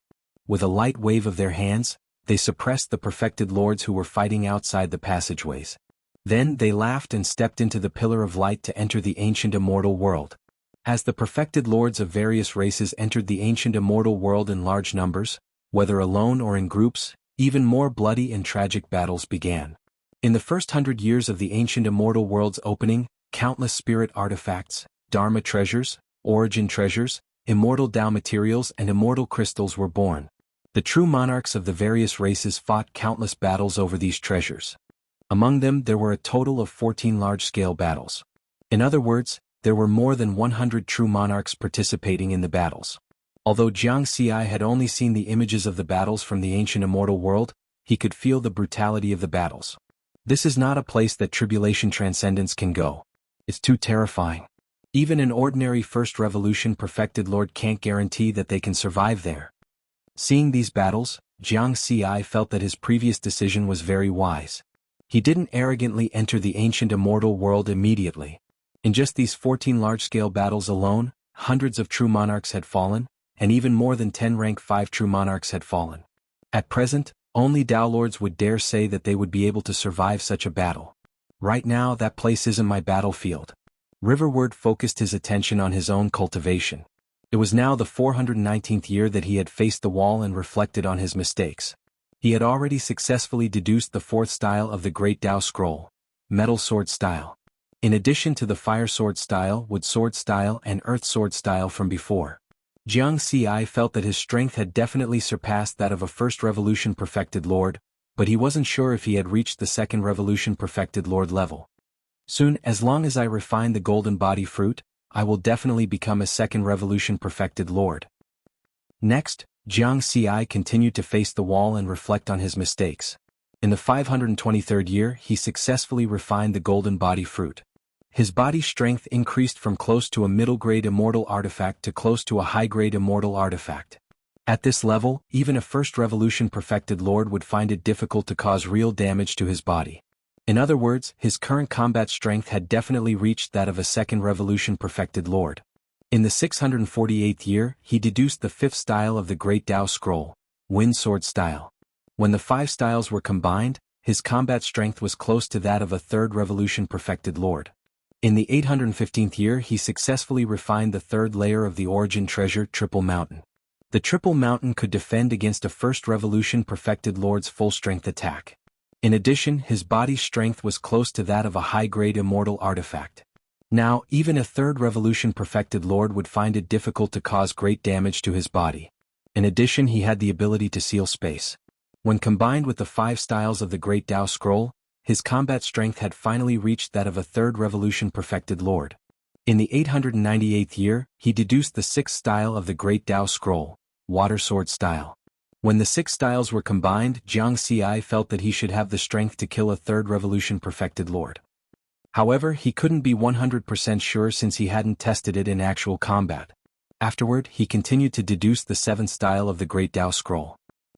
With a light wave of their hands, they suppressed the perfected lords who were fighting outside the passageways. Then they laughed and stepped into the pillar of light to enter the ancient immortal world. As the perfected lords of various races entered the ancient immortal world in large numbers, whether alone or in groups, even more bloody and tragic battles began. In the first 100 years of the ancient immortal world's opening, countless spirit artifacts, dharma treasures, origin treasures, immortal Tao materials and immortal crystals were born. The true monarchs of the various races fought countless battles over these treasures. Among them there were a total of 14 large-scale battles. In other words, there were more than 100 true monarchs participating in the battles. Although Jianghu had only seen the images of the battles from the ancient immortal world, he could feel the brutality of the battles. This is not a place that tribulation transcendence can go. It's too terrifying. Even an ordinary first revolution perfected lord can't guarantee that they can survive there. Seeing these battles, Jianghu felt that his previous decision was very wise. He didn't arrogantly enter the ancient immortal world immediately. In just these 14 large-scale battles alone, hundreds of true monarchs had fallen, and even more than 10 rank 5 true monarchs had fallen. At present, only Tao Lords would dare say that they would be able to survive such a battle. Right now that place isn't my battlefield. Riverward focused his attention on his own cultivation. It was now the 419th year that he had faced the wall and reflected on his mistakes. He had already successfully deduced the fourth style of the Great Tao Scroll, Metal Sword Style. In addition to the Fire Sword Style, Wood Sword Style and Earth Sword Style from before. Jianghu felt that his strength had definitely surpassed that of a first revolution perfected lord, but he wasn't sure if he had reached the second revolution perfected lord level. Soon, as long as I refine the golden body fruit, I will definitely become a second revolution perfected lord. Next, Jianghu continued to face the wall and reflect on his mistakes. In the 523rd year he successfully refined the golden body fruit. His body strength increased from close to a middle-grade immortal artifact to close to a high-grade immortal artifact. At this level, even a first revolution perfected lord would find it difficult to cause real damage to his body. In other words, his current combat strength had definitely reached that of a second revolution perfected lord. In the 648th year, he deduced the fifth style of the Great Tao Scroll, Wind Sword Style. When the 5 styles were combined, his combat strength was close to that of a third revolution perfected lord. In the 815th year he successfully refined the third layer of the origin treasure, Triple Mountain. The Triple Mountain could defend against a first revolution perfected lord's full-strength attack. In addition, his body strength was close to that of a high-grade immortal artifact. Now, even a third revolution perfected lord would find it difficult to cause great damage to his body. In addition, he had the ability to seal space. When combined with the 5 styles of the Great Tao Scroll, his combat strength had finally reached that of a third revolution perfected lord. In the 898th year, he deduced the 6th style of the Great Tao Scroll, Water Sword Style. When the 6 styles were combined, Jianghu felt that he should have the strength to kill a third revolution perfected lord. However, he couldn't be 100% sure since he hadn't tested it in actual combat. Afterward, he continued to deduce the 7th style of the Great Tao Scroll.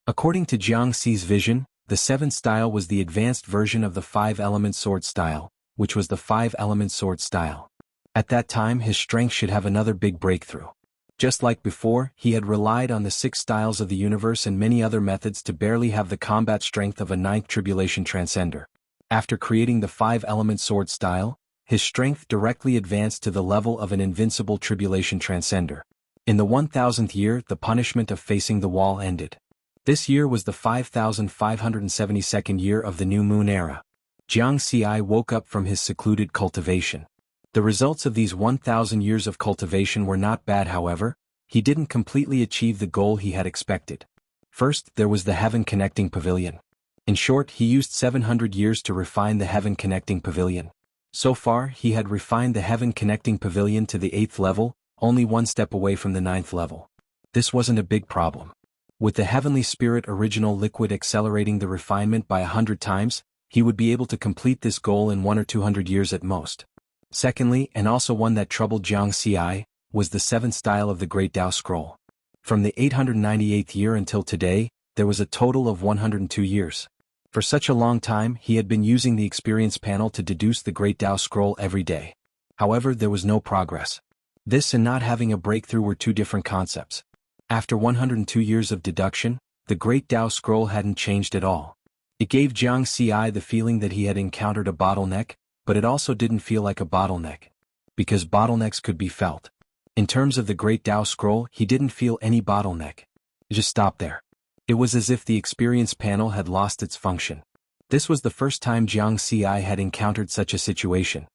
According to Jianghu's vision, the 7th style was the advanced version of the 5-element sword style, which was the 5-element sword style. At that time his strength should have another big breakthrough. Just like before, he had relied on the 6 styles of the universe and many other methods to barely have the combat strength of a 9th tribulation transcender. After creating the 5-element sword style, his strength directly advanced to the level of an invincible tribulation transcender. In the 1000th year, the punishment of facing the wall ended. This year was the 5572nd year of the new moon era. Jianghu woke up from his secluded cultivation. The results of these 1000 years of cultivation were not bad, however. He didn't completely achieve the goal he had expected. First, there was the Heaven Connecting Pavilion. In short, he used 700 years to refine the Heaven Connecting Pavilion. So far, he had refined the Heaven Connecting Pavilion to the 8th level, only one step away from the 9th level. This wasn't a big problem. With the Heavenly Spirit original liquid accelerating the refinement by 100 times, he would be able to complete this goal in 1 or 200 years at most. Secondly, and also one that troubled Jianghu, was the 7th style of the Great Tao Scroll. From the 898th year until today, there was a total of 102 years. For such a long time, he had been using the experience panel to deduce the Great Tao Scroll every day. However, there was no progress. This and not having a breakthrough were two different concepts. After 102 years of deduction, the Great Tao Scroll hadn't changed at all. It gave Jianghu the feeling that he had encountered a bottleneck, but it also didn't feel like a bottleneck. Because bottlenecks could be felt. In terms of the Great Tao Scroll, he didn't feel any bottleneck. It just stopped there. It was as if the experience panel had lost its function. This was the first time Jianghu had encountered such a situation.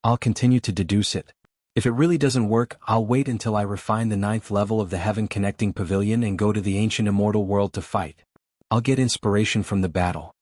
I'll continue to deduce it. If it really doesn't work, I'll wait until I refine the 9th level of the heaven-connecting pavilion and go to the ancient immortal world to fight. I'll get inspiration from the battle.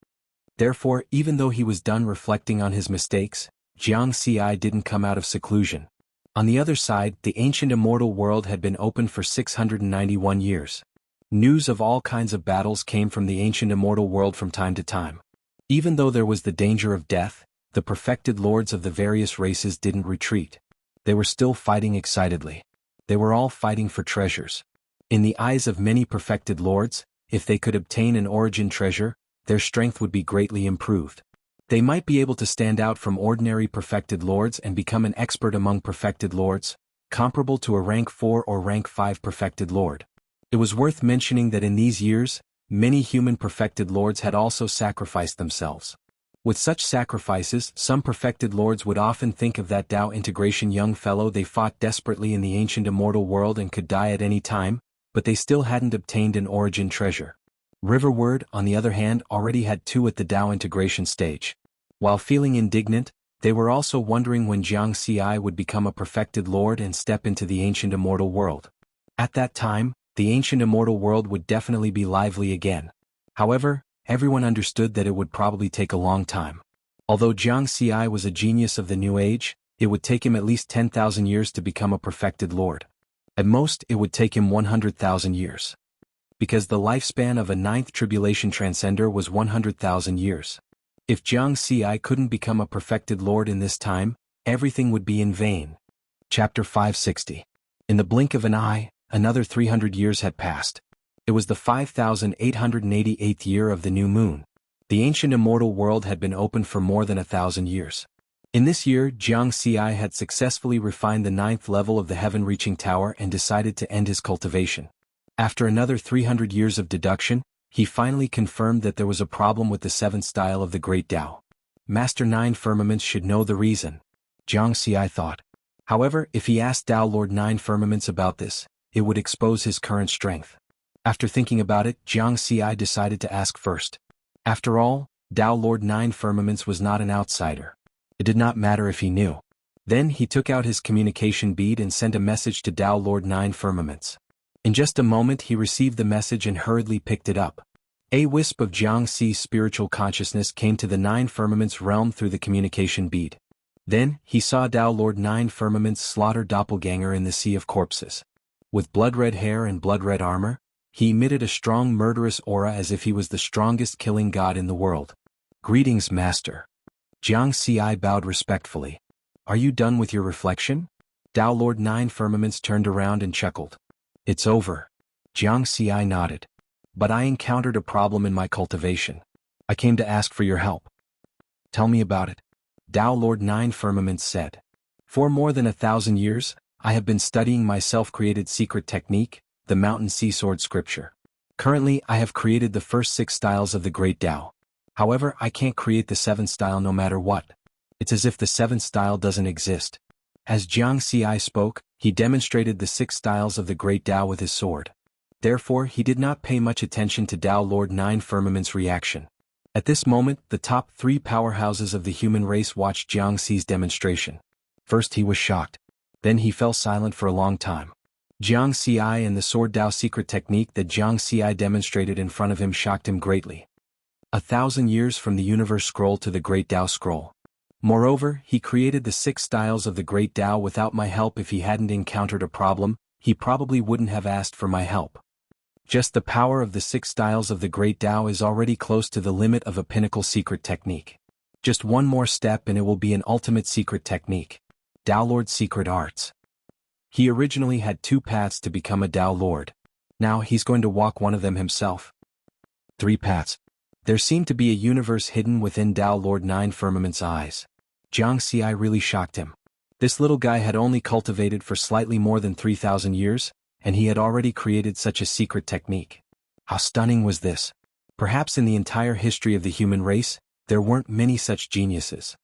Therefore, even though he was done reflecting on his mistakes, Jianghu didn't come out of seclusion. On the other side, the ancient immortal world had been open for 691 years. News of all kinds of battles came from the ancient immortal world from time to time. Even though there was the danger of death, the perfected lords of the various races didn't retreat. They were still fighting excitedly. They were all fighting for treasures. In the eyes of many perfected lords, if they could obtain an origin treasure, their strength would be greatly improved. They might be able to stand out from ordinary perfected lords and become an expert among perfected lords, comparable to a rank 4 or rank 5 perfected lord. It was worth mentioning that in these years, many human perfected lords had also sacrificed themselves. With such sacrifices, some perfected lords would often think of that Tao integration young fellow they fought desperately in the ancient immortal world and could die at any time, but they still hadn't obtained an origin treasure. Riverward, on the other hand, already had 2 at the Tao integration stage. While feeling indignant, they were also wondering when Jianghu would become a perfected lord and step into the ancient immortal world. At that time, the ancient immortal world would definitely be lively again. However, everyone understood that it would probably take a long time. Although Jianghu was a genius of the New Age, it would take him at least 10,000 years to become a perfected lord. At most, it would take him 100,000 years. Because the lifespan of a 9th tribulation transcender was 100,000 years. If Jianghu couldn't become a perfected lord in this time, everything would be in vain. Chapter 560. In the blink of an eye, another 300 years had passed. It was the 5,888th year of the new moon. The ancient immortal world had been open for more than 1,000 years. In this year, Jianghu had successfully refined the 9th level of the heaven-reaching tower and decided to end his cultivation. After another 300 years of deduction, he finally confirmed that there was a problem with the 7th style of the Great Tao. Master 9 Firmaments should know the reason, Jianghu thought. However, if he asked Tao Lord 9 Firmaments about this, it would expose his current strength. After thinking about it, Jianghu decided to ask first. After all, Tao Lord 9 Firmaments was not an outsider. It did not matter if he knew. Then he took out his communication bead and sent a message to Tao Lord 9 Firmaments. In just a moment he received the message and hurriedly picked it up. A wisp of Jianghu's spiritual consciousness came to the 9 Firmaments realm through the communication bead. Then, he saw Tao Lord 9 Firmaments slaughter doppelganger in the sea of corpses. With blood-red hair and blood-red armor, he emitted a strong murderous aura as if he was the strongest killing god in the world. Greetings, Master. Jianghu bowed respectfully. Are you done with your reflection? Tao Lord 9 Firmaments turned around and chuckled. It's over. Jianghu nodded. But I encountered a problem in my cultivation. I came to ask for your help. Tell me about it. Tao Lord 9 Firmaments said. For more than 1,000 years, I have been studying my self-created secret technique, the Mountain Sea Sword Scripture. Currently, I have created the first 6 styles of the Great Tao. However, I can't create the 7th style no matter what. It's as if the 7th style doesn't exist. As Jianghu spoke, he demonstrated the 6 styles of the Great Tao with his sword. Therefore, he did not pay much attention to Tao Lord 9 Firmaments' reaction. At this moment, the top 3 powerhouses of the human race watched Jianghu's demonstration. First he was shocked. Then he fell silent for a long time. Jianghu and the Sword Tao secret technique that Jianghu demonstrated in front of him shocked him greatly. 1,000 years from the Universe Scroll to the Great Tao Scroll. Moreover, he created the 6 styles of the Great Tao without my help. If he hadn't encountered a problem, he probably wouldn't have asked for my help. Just the power of the 6 styles of the Great Tao is already close to the limit of a pinnacle secret technique. Just one more step and it will be an ultimate secret technique. Tao Lord's Secret Arts. He originally had 2 paths to become a Tao Lord. Now he's going to walk one of them himself. 3 paths. There seemed to be a universe hidden within Tao Lord 9 Firmaments' eyes. Jianghu really shocked him. This little guy had only cultivated for slightly more than 3,000 years, and he had already created such a secret technique. How stunning was this? Perhaps in the entire history of the human race, there weren't many such geniuses.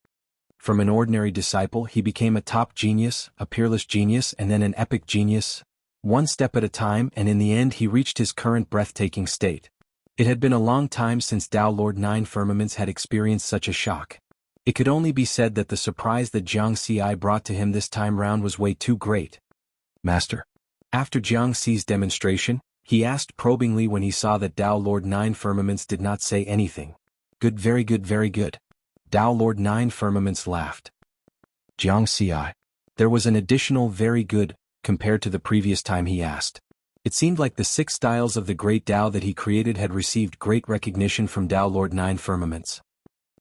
From an ordinary disciple he became a top genius, a peerless genius, and then an epic genius, one step at a time, and in the end he reached his current breathtaking state. It had been a long time since Tao Lord 9 Firmaments had experienced such a shock. It could only be said that the surprise that Jianghu brought to him this time round was way too great. Master. After Jianghu's demonstration, he asked probingly when he saw that Tao Lord Nine Firmaments did not say anything. Good, very good, very good. Tao Lord Nine Firmaments laughed. Jianghu. There was an additional very good, compared to the previous time he asked. It seemed like the 6 styles of the great Tao that he created had received great recognition from Tao Lord Nine Firmaments.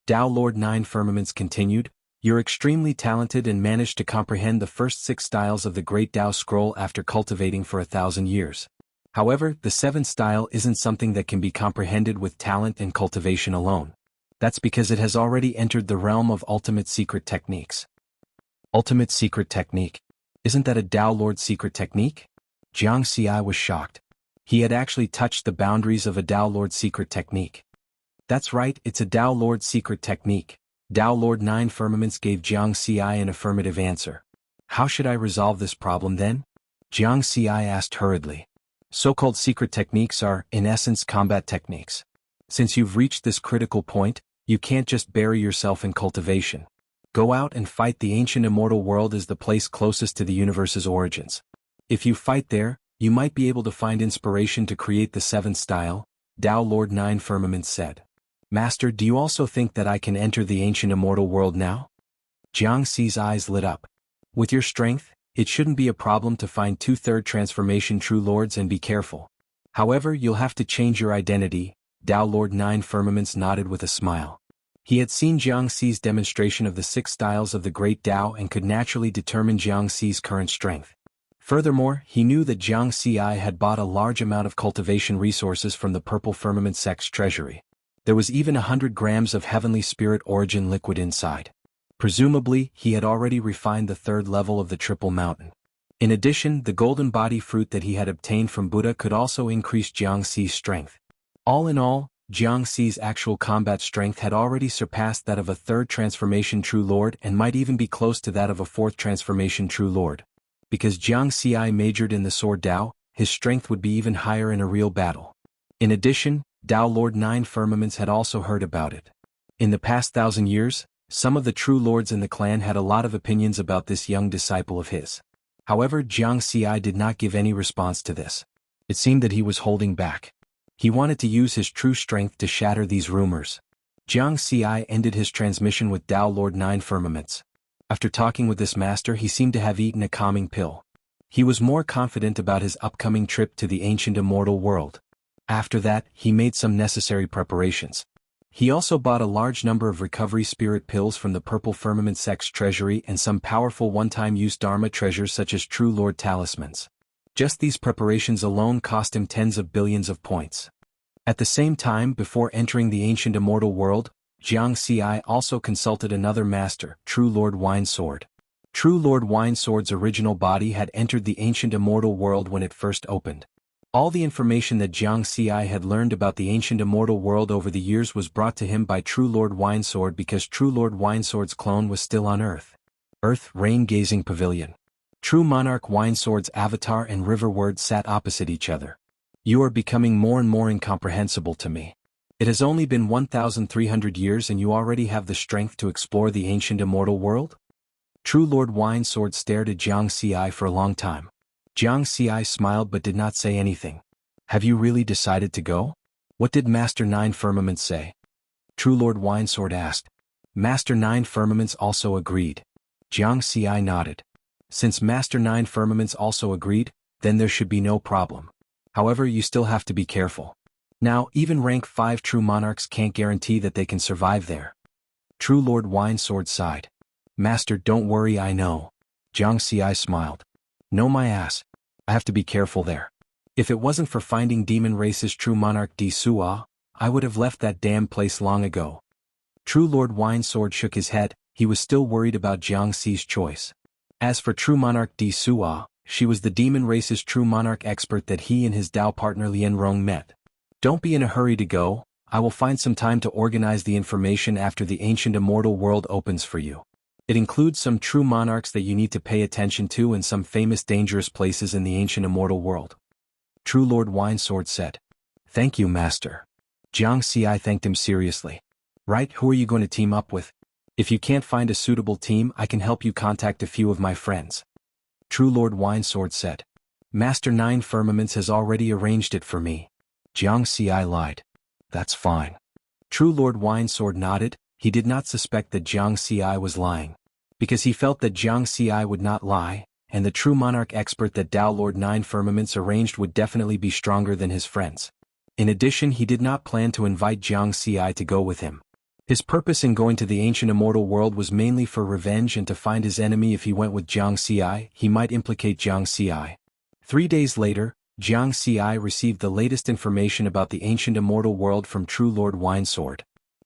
Tao Lord Nine Firmaments continued, "You're extremely talented and managed to comprehend the first 6 styles of the great Tao scroll after cultivating for 1,000 years. However, the 7th style isn't something that can be comprehended with talent and cultivation alone. That's because it has already entered the realm of ultimate secret techniques." Ultimate secret technique? Isn't that a Tao Lord secret technique? Jianghu was shocked. He had actually touched the boundaries of a Tao Lord secret technique. That's right, it's a Tao Lord secret technique. Tao Lord Nine Firmaments gave Jianghu an affirmative answer. How should I resolve this problem then? Jianghu asked hurriedly. So-called secret techniques are, in essence, combat techniques. Since you've reached this critical point, you can't just bury yourself in cultivation. Go out and fight. The ancient immortal world is the place closest to the universe's origins. If you fight there, you might be able to find inspiration to create the 7th style, Tao Lord Nine Firmaments said. Master, do you also think that I can enter the ancient immortal world now? Jianghu's eyes lit up. With your strength, it shouldn't be a problem to find 2/3 transformation true lords, and be careful. However, you'll have to change your identity. Tao Lord Nine Firmaments nodded with a smile. He had seen Jianghu's demonstration of the 6 styles of the great Tao and could naturally determine Jianghu's current strength. Furthermore, he knew that Jianghu had bought a large amount of cultivation resources from the Purple Firmament sect's treasury. There was even 100 grams of heavenly spirit origin liquid inside. Presumably, he had already refined the 3rd level of the Triple Mountain. In addition, the golden body fruit that he had obtained from Buddha could also increase Jianghu's strength. All in all, Jianghu's actual combat strength had already surpassed that of a 3rd transformation true lord and might even be close to that of a 4th transformation true lord. Because Jianghu majored in the sword Tao, his strength would be even higher in a real battle. In addition, Tao Lord Nine Firmaments had also heard about it. In the past 1,000 years, some of the true lords in the clan had a lot of opinions about this young disciple of his. However, Jianghu did not give any response to this. It seemed that he was holding back. He wanted to use his true strength to shatter these rumors. Jianghu ended his transmission with Tao Lord Nine Firmaments. After talking with this master, he seemed to have eaten a calming pill. He was more confident about his upcoming trip to the ancient immortal world. After that, he made some necessary preparations. He also bought a large number of recovery spirit pills from the Purple Firmament sect's treasury and some powerful one-time use Dharma treasures such as True Lord talismans. Just these preparations alone cost him tens of billions of points. At the same time, before entering the ancient immortal world, Jianghu also consulted another master, True Lord Winesword. True Lord Winesword's original body had entered the ancient immortal world when it first opened. All the information that Jianghu had learned about the ancient immortal world over the years was brought to him by True Lord Winesword because True Lord Winesword's clone was still on Earth. Earth, Rain-Gazing Pavilion. True Monarch Winesword's avatar and Riverward sat opposite each other. You are becoming more and more incomprehensible to me. It has only been 1,300 years and you already have the strength to explore the ancient immortal world? True Lord Winesword stared at Jianghu for a long time. Jianghu smiled but did not say anything. Have you really decided to go? What did Master Nine Firmaments say? True Lord Winesword asked. Master Nine Firmaments also agreed. Jianghu nodded. Since Master Nine Firmaments also agreed, then there should be no problem. However, you still have to be careful. Now, even rank 5 true monarchs can't guarantee that they can survive there. True Lord Winesword sighed. Master, don't worry, I know. Jianghu smiled. No, my ass. I have to be careful there. If it wasn't for finding Demon Race's true monarch Di Sua, I would have left that damn place long ago. True Lord Winesword shook his head. He was still worried about Jianghu's choice. As for true monarch Di Sua, she was the Demon Race's true monarch expert that he and his Dao partner Lian Rong met. Don't be in a hurry to go. I will find some time to organize the information after the ancient immortal world opens for you. It includes some true monarchs that you need to pay attention to and some famous dangerous places in the ancient immortal world. True Lord Winesword said. Thank you, Master. Jianghu thanked him seriously. Right, who are you going to team up with? If you can't find a suitable team, I can help you contact a few of my friends. True Lord Winesword said. Master Nine Firmaments has already arranged it for me. Jianghu lied. That's fine. True Lord Winesword nodded. He did not suspect that Jianghu was lying. Because he felt that Jianghu would not lie, and the true monarch expert that Dao Lord Nine Firmaments arranged would definitely be stronger than his friends. In addition, he did not plan to invite Jianghu to go with him. His purpose in going to the ancient immortal world was mainly for revenge and to find his enemy. If he went with Jianghu, he might implicate Jianghu. 3 days later, Jianghu received the latest information about the ancient immortal world from True Lord Winesword.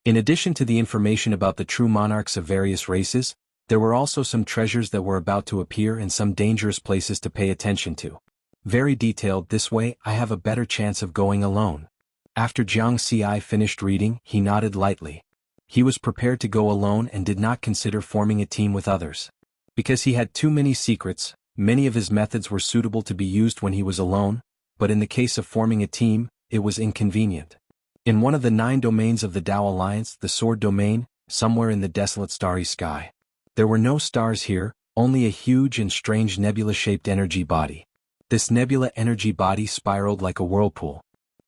In addition to the information about the true monarchs of various races, there were also some treasures that were about to appear and some dangerous places to pay attention to. Very detailed. This way, I have a better chance of going alone. After Jianghu finished reading, he nodded lightly. He was prepared to go alone and did not consider forming a team with others. Because he had too many secrets, many of his methods were suitable to be used when he was alone, but in the case of forming a team, it was inconvenient. In one of the 9 domains of the Tao Alliance, the Sword Domain, somewhere in the desolate starry sky. There were no stars here, only a huge and strange nebula-shaped energy body. This nebula energy body spiraled like a whirlpool.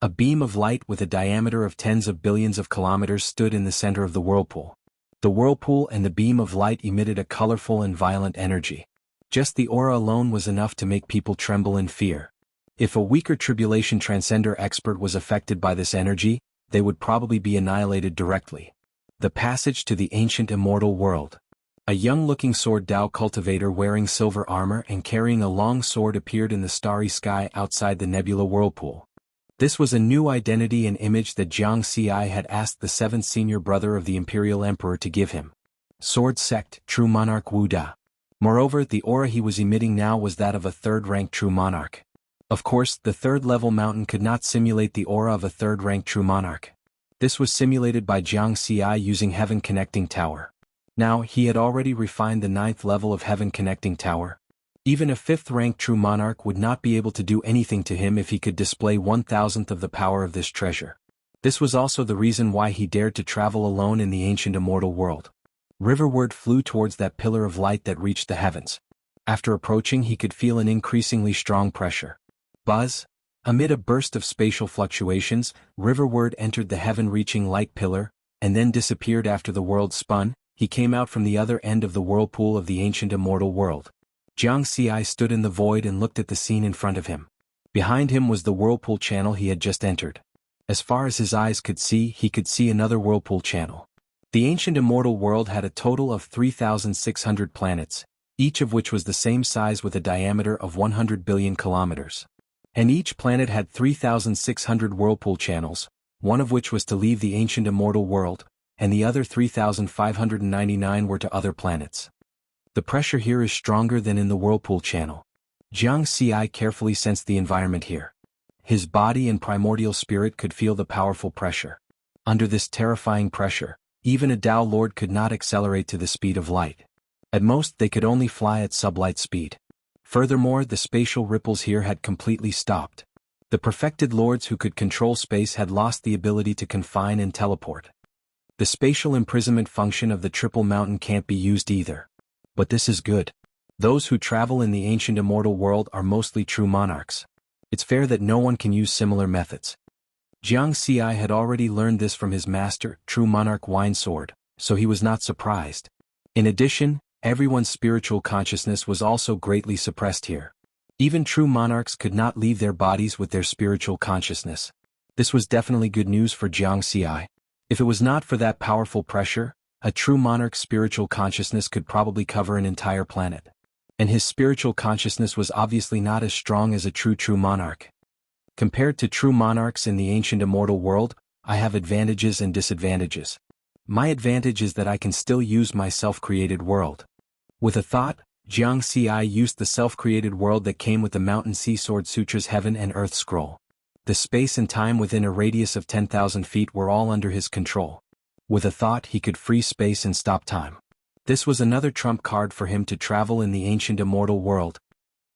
A beam of light with a diameter of tens of billions of kilometers stood in the center of the whirlpool. The whirlpool and the beam of light emitted a colorful and violent energy. Just the aura alone was enough to make people tremble in fear. If a weaker tribulation transcender expert was affected by this energy, they would probably be annihilated directly. The passage to the ancient immortal world. A young-looking sword Dao cultivator wearing silver armor and carrying a long sword appeared in the starry sky outside the nebula whirlpool. This was a new identity and image that Jianghu had asked the 7th senior brother of the Imperial Emperor to give him. Sword Sect, True Monarch Wu Da. Moreover, the aura he was emitting now was that of a 3rd-rank True Monarch. Of course, the 3rd-level mountain could not simulate the aura of a 3rd-rank True Monarch. This was simulated by Jianghu using Heaven Connecting Tower. Now, he had already refined the 9th level of Heaven Connecting Tower. Even a 5th-rank True Monarch would not be able to do anything to him if he could display 1,000th of the power of this treasure. This was also the reason why he dared to travel alone in the ancient immortal world. Riverward flew towards that pillar of light that reached the heavens. After approaching, he could feel an increasingly strong pressure. Buzz! Amid a burst of spatial fluctuations, Riverward entered the heaven-reaching light pillar, and then disappeared after the world spun. He came out from the other end of the whirlpool of the ancient immortal world. Jianghu stood in the void and looked at the scene in front of him. Behind him was the whirlpool channel he had just entered. As far as his eyes could see, he could see another whirlpool channel. The ancient immortal world had a total of 3,600 planets, each of which was the same size with a diameter of 100 billion kilometers. And each planet had 3,600 whirlpool channels, one of which was to leave the ancient immortal world, and the other 3,599 were to other planets. The pressure here is stronger than in the whirlpool channel. Jianghu carefully sensed the environment here. His body and primordial spirit could feel the powerful pressure. Under this terrifying pressure, even a Tao Lord could not accelerate to the speed of light. At most, they could only fly at sublight speed. Furthermore, the spatial ripples here had completely stopped. The perfected lords who could control space had lost the ability to confine and teleport. The spatial imprisonment function of the Triple Mountain can't be used either. But this is good. Those who travel in the ancient immortal world are mostly true monarchs. It's fair that no one can use similar methods. Jianghu had already learned this from his master, True Monarch Winesword, so he was not surprised. In addition, everyone's spiritual consciousness was also greatly suppressed here. Even true monarchs could not leave their bodies with their spiritual consciousness. This was definitely good news for Jianghu. If it was not for that powerful pressure, a true monarch's spiritual consciousness could probably cover an entire planet. And his spiritual consciousness was obviously not as strong as a true monarch. Compared to true monarchs in the ancient immortal world, I have advantages and disadvantages. My advantage is that I can still use my self-created world. With a thought, Jianghu used the self-created world that came with the Mountain Sea Sword Sutra's Heaven and Earth Scroll. The space and time within a radius of 10,000 feet were all under his control. With a thought, he could freeze space and stop time. This was another trump card for him to travel in the ancient immortal world.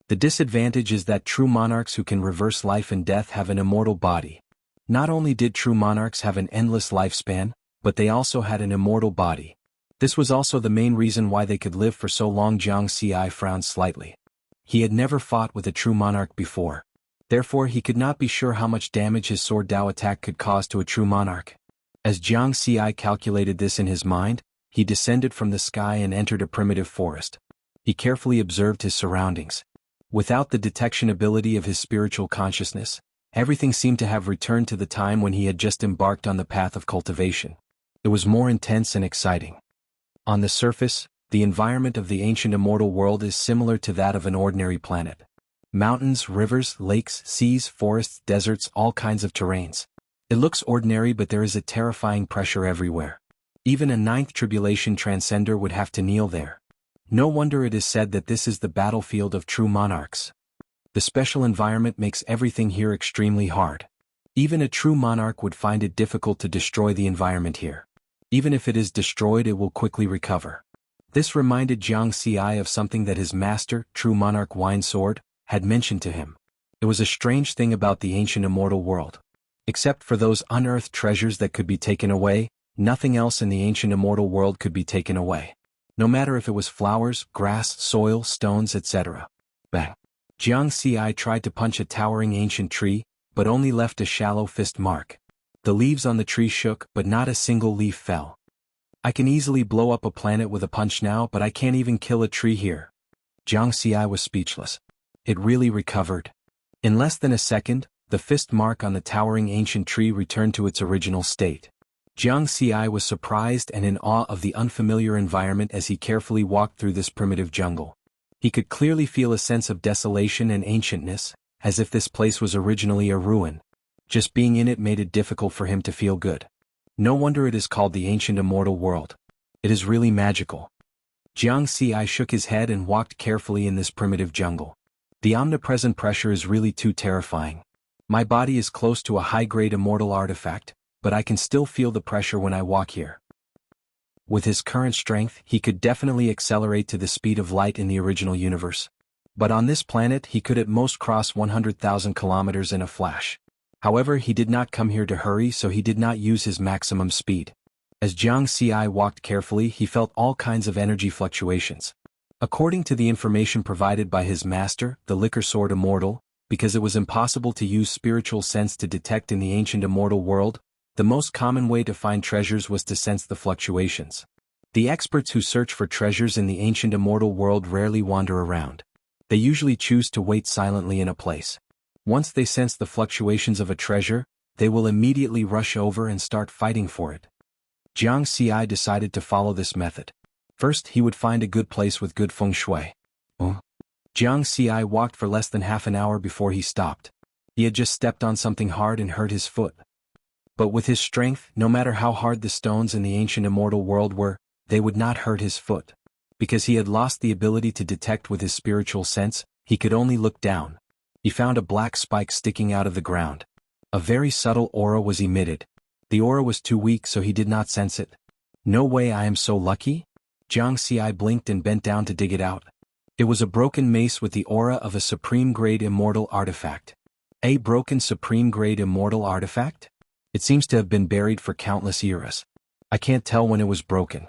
The disadvantage is that true monarchs who can reverse life and death have an immortal body. Not only did true monarchs have an endless lifespan, but they also had an immortal body. This was also the main reason why they could live for so long. Jiang Xi frowned slightly. He had never fought with a true monarch before. Therefore he could not be sure how much damage his sword Dao attack could cause to a true monarch. As Jiang Xi calculated this in his mind, he descended from the sky and entered a primitive forest. He carefully observed his surroundings. Without the detection ability of his spiritual consciousness, everything seemed to have returned to the time when he had just embarked on the path of cultivation. It was more intense and exciting. On the surface, the environment of the ancient immortal world is similar to that of an ordinary planet. Mountains, rivers, lakes, seas, forests, deserts, all kinds of terrains. It looks ordinary, but there is a terrifying pressure everywhere. Even a ninth tribulation transcender would have to kneel there. No wonder it is said that this is the battlefield of true monarchs. The special environment makes everything here extremely hard. Even a true monarch would find it difficult to destroy the environment here. Even if it is destroyed, it will quickly recover. This reminded Jiang Xi of something that his master, true monarch Wine Sword, had mentioned to him. It was a strange thing about the ancient immortal world. Except for those unearthed treasures that could be taken away, nothing else in the ancient immortal world could be taken away. No matter if it was flowers, grass, soil, stones, etc. Bang! Jiang Xi tried to punch a towering ancient tree, but only left a shallow fist mark. The leaves on the tree shook, but not a single leaf fell. I can easily blow up a planet with a punch now, but I can't even kill a tree here. Jiang Xi was speechless. It really recovered. In less than a second, the fist mark on the towering ancient tree returned to its original state. Jiang Xi was surprised and in awe of the unfamiliar environment as he carefully walked through this primitive jungle. He could clearly feel a sense of desolation and ancientness, as if this place was originally a ruin. Just being in it made it difficult for him to feel good. No wonder it is called the ancient immortal world. It is really magical. Jiang Xi shook his head and walked carefully in this primitive jungle. The omnipresent pressure is really too terrifying. My body is close to a high-grade immortal artifact, but I can still feel the pressure when I walk here. With his current strength, he could definitely accelerate to the speed of light in the original universe. But on this planet he could at most cross 100,000 kilometers in a flash. However, he did not come here to hurry, so he did not use his maximum speed. As Jiang Xi walked carefully, he felt all kinds of energy fluctuations. According to the information provided by his master, the Liquor Sword Immortal, because it was impossible to use spiritual sense to detect in the ancient immortal world, the most common way to find treasures was to sense the fluctuations. The experts who search for treasures in the ancient immortal world rarely wander around. They usually choose to wait silently in a place. Once they sense the fluctuations of a treasure, they will immediately rush over and start fighting for it. Jiang Xi decided to follow this method. First, he would find a good place with good feng shui. Jiang Xi walked for less than half an hour before he stopped. He had just stepped on something hard and hurt his foot. But with his strength, no matter how hard the stones in the ancient immortal world were, they would not hurt his foot. Because he had lost the ability to detect with his spiritual sense, he could only look down. He found a black spike sticking out of the ground. A very subtle aura was emitted. The aura was too weak, so he did not sense it. No way, I am so lucky? Jiang Xi blinked and bent down to dig it out. It was a broken mace with the aura of a supreme-grade immortal artifact. A broken supreme-grade immortal artifact? It seems to have been buried for countless eras. I can't tell when it was broken.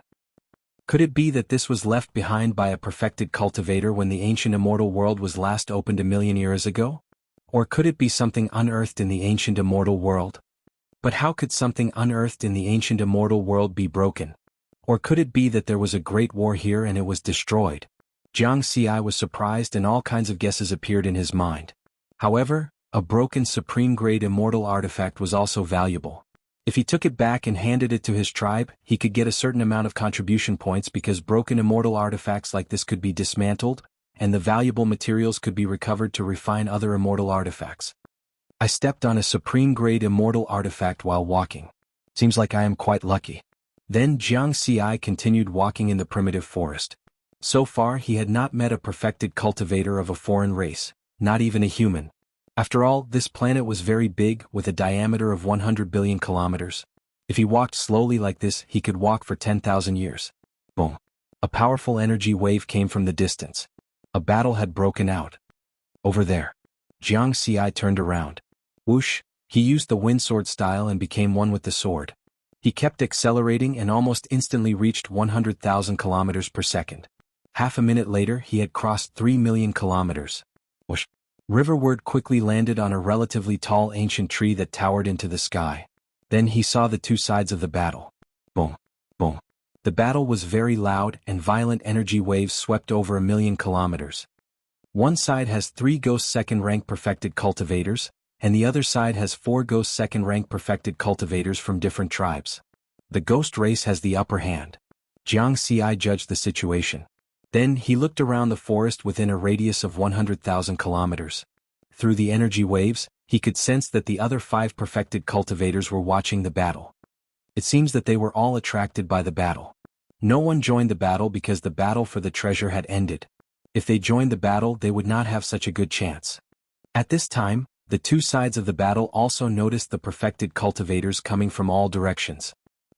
Could it be that this was left behind by a perfected cultivator when the ancient immortal world was last opened 1,000,000 years ago? Or could it be something unearthed in the ancient immortal world? But how could something unearthed in the ancient immortal world be broken? Or could it be that there was a great war here and it was destroyed? Jiang Xi was surprised and all kinds of guesses appeared in his mind. However, a broken supreme-grade immortal artifact was also valuable. If he took it back and handed it to his tribe, he could get a certain amount of contribution points because broken immortal artifacts like this could be dismantled, and the valuable materials could be recovered to refine other immortal artifacts. I stepped on a supreme-grade immortal artifact while walking. Seems like I am quite lucky. Then Jiang Xi continued walking in the primitive forest. So far he had not met a perfected cultivator of a foreign race, not even a human. After all, this planet was very big, with a diameter of 100 billion kilometers. If he walked slowly like this, he could walk for 10,000 years. Boom. A powerful energy wave came from the distance. A battle had broken out. Over there. Jiang Xi turned around. Whoosh, he used the windsword style and became one with the sword. He kept accelerating and almost instantly reached 100,000 kilometers per second. Half a minute later he had crossed 3 million kilometers. Whoosh! Riverward quickly landed on a relatively tall ancient tree that towered into the sky. Then he saw the two sides of the battle. Boom! Boom! The battle was very loud and violent energy waves swept over 1,000,000 kilometers. One side has 3 Ghost second rank perfected cultivators, and the other side has 4 Ghost second rank perfected cultivators from different tribes. The Ghost race has the upper hand. Jianghu judged the situation. Then he looked around the forest within a radius of 100,000 kilometers. Through the energy waves, he could sense that the other 5 perfected cultivators were watching the battle. It seems that they were all attracted by the battle. No one joined the battle because the battle for the treasure had ended. If they joined the battle, they would not have such a good chance. At this time, the two sides of the battle also noticed the perfected cultivators coming from all directions.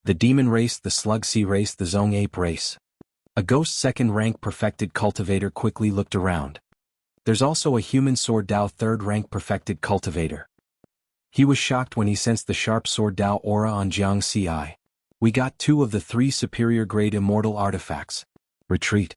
The demon race, the slug sea race, the zong ape race. A ghost second rank perfected cultivator quickly looked around. There's also a human sword Dao third rank perfected cultivator. He was shocked when he sensed the sharp sword Dao aura on Jianghu. We got 2 of the 3 superior grade immortal artifacts. Retreat.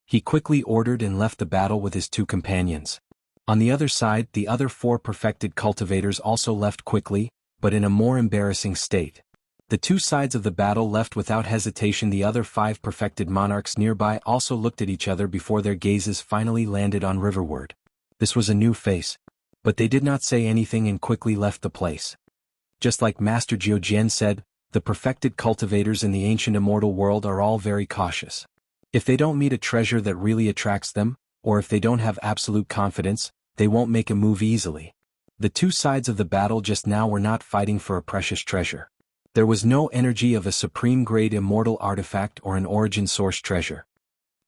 He quickly ordered and left the battle with his 2 companions. On the other side, the other 4 perfected cultivators also left quickly, but in a more embarrassing state. The 2 sides of the battle left without hesitation. The other 5 perfected monarchs nearby also looked at each other before their gazes finally landed on Riverward. This was a new face. But they did not say anything and quickly left the place. Just like Master Jian said, the perfected cultivators in the ancient immortal world are all very cautious. If they don't meet a treasure that really attracts them, or if they don't have absolute confidence, they won't make a move easily. The 2 sides of the battle just now were not fighting for a precious treasure. There was no energy of a supreme grade immortal artifact or an origin source treasure.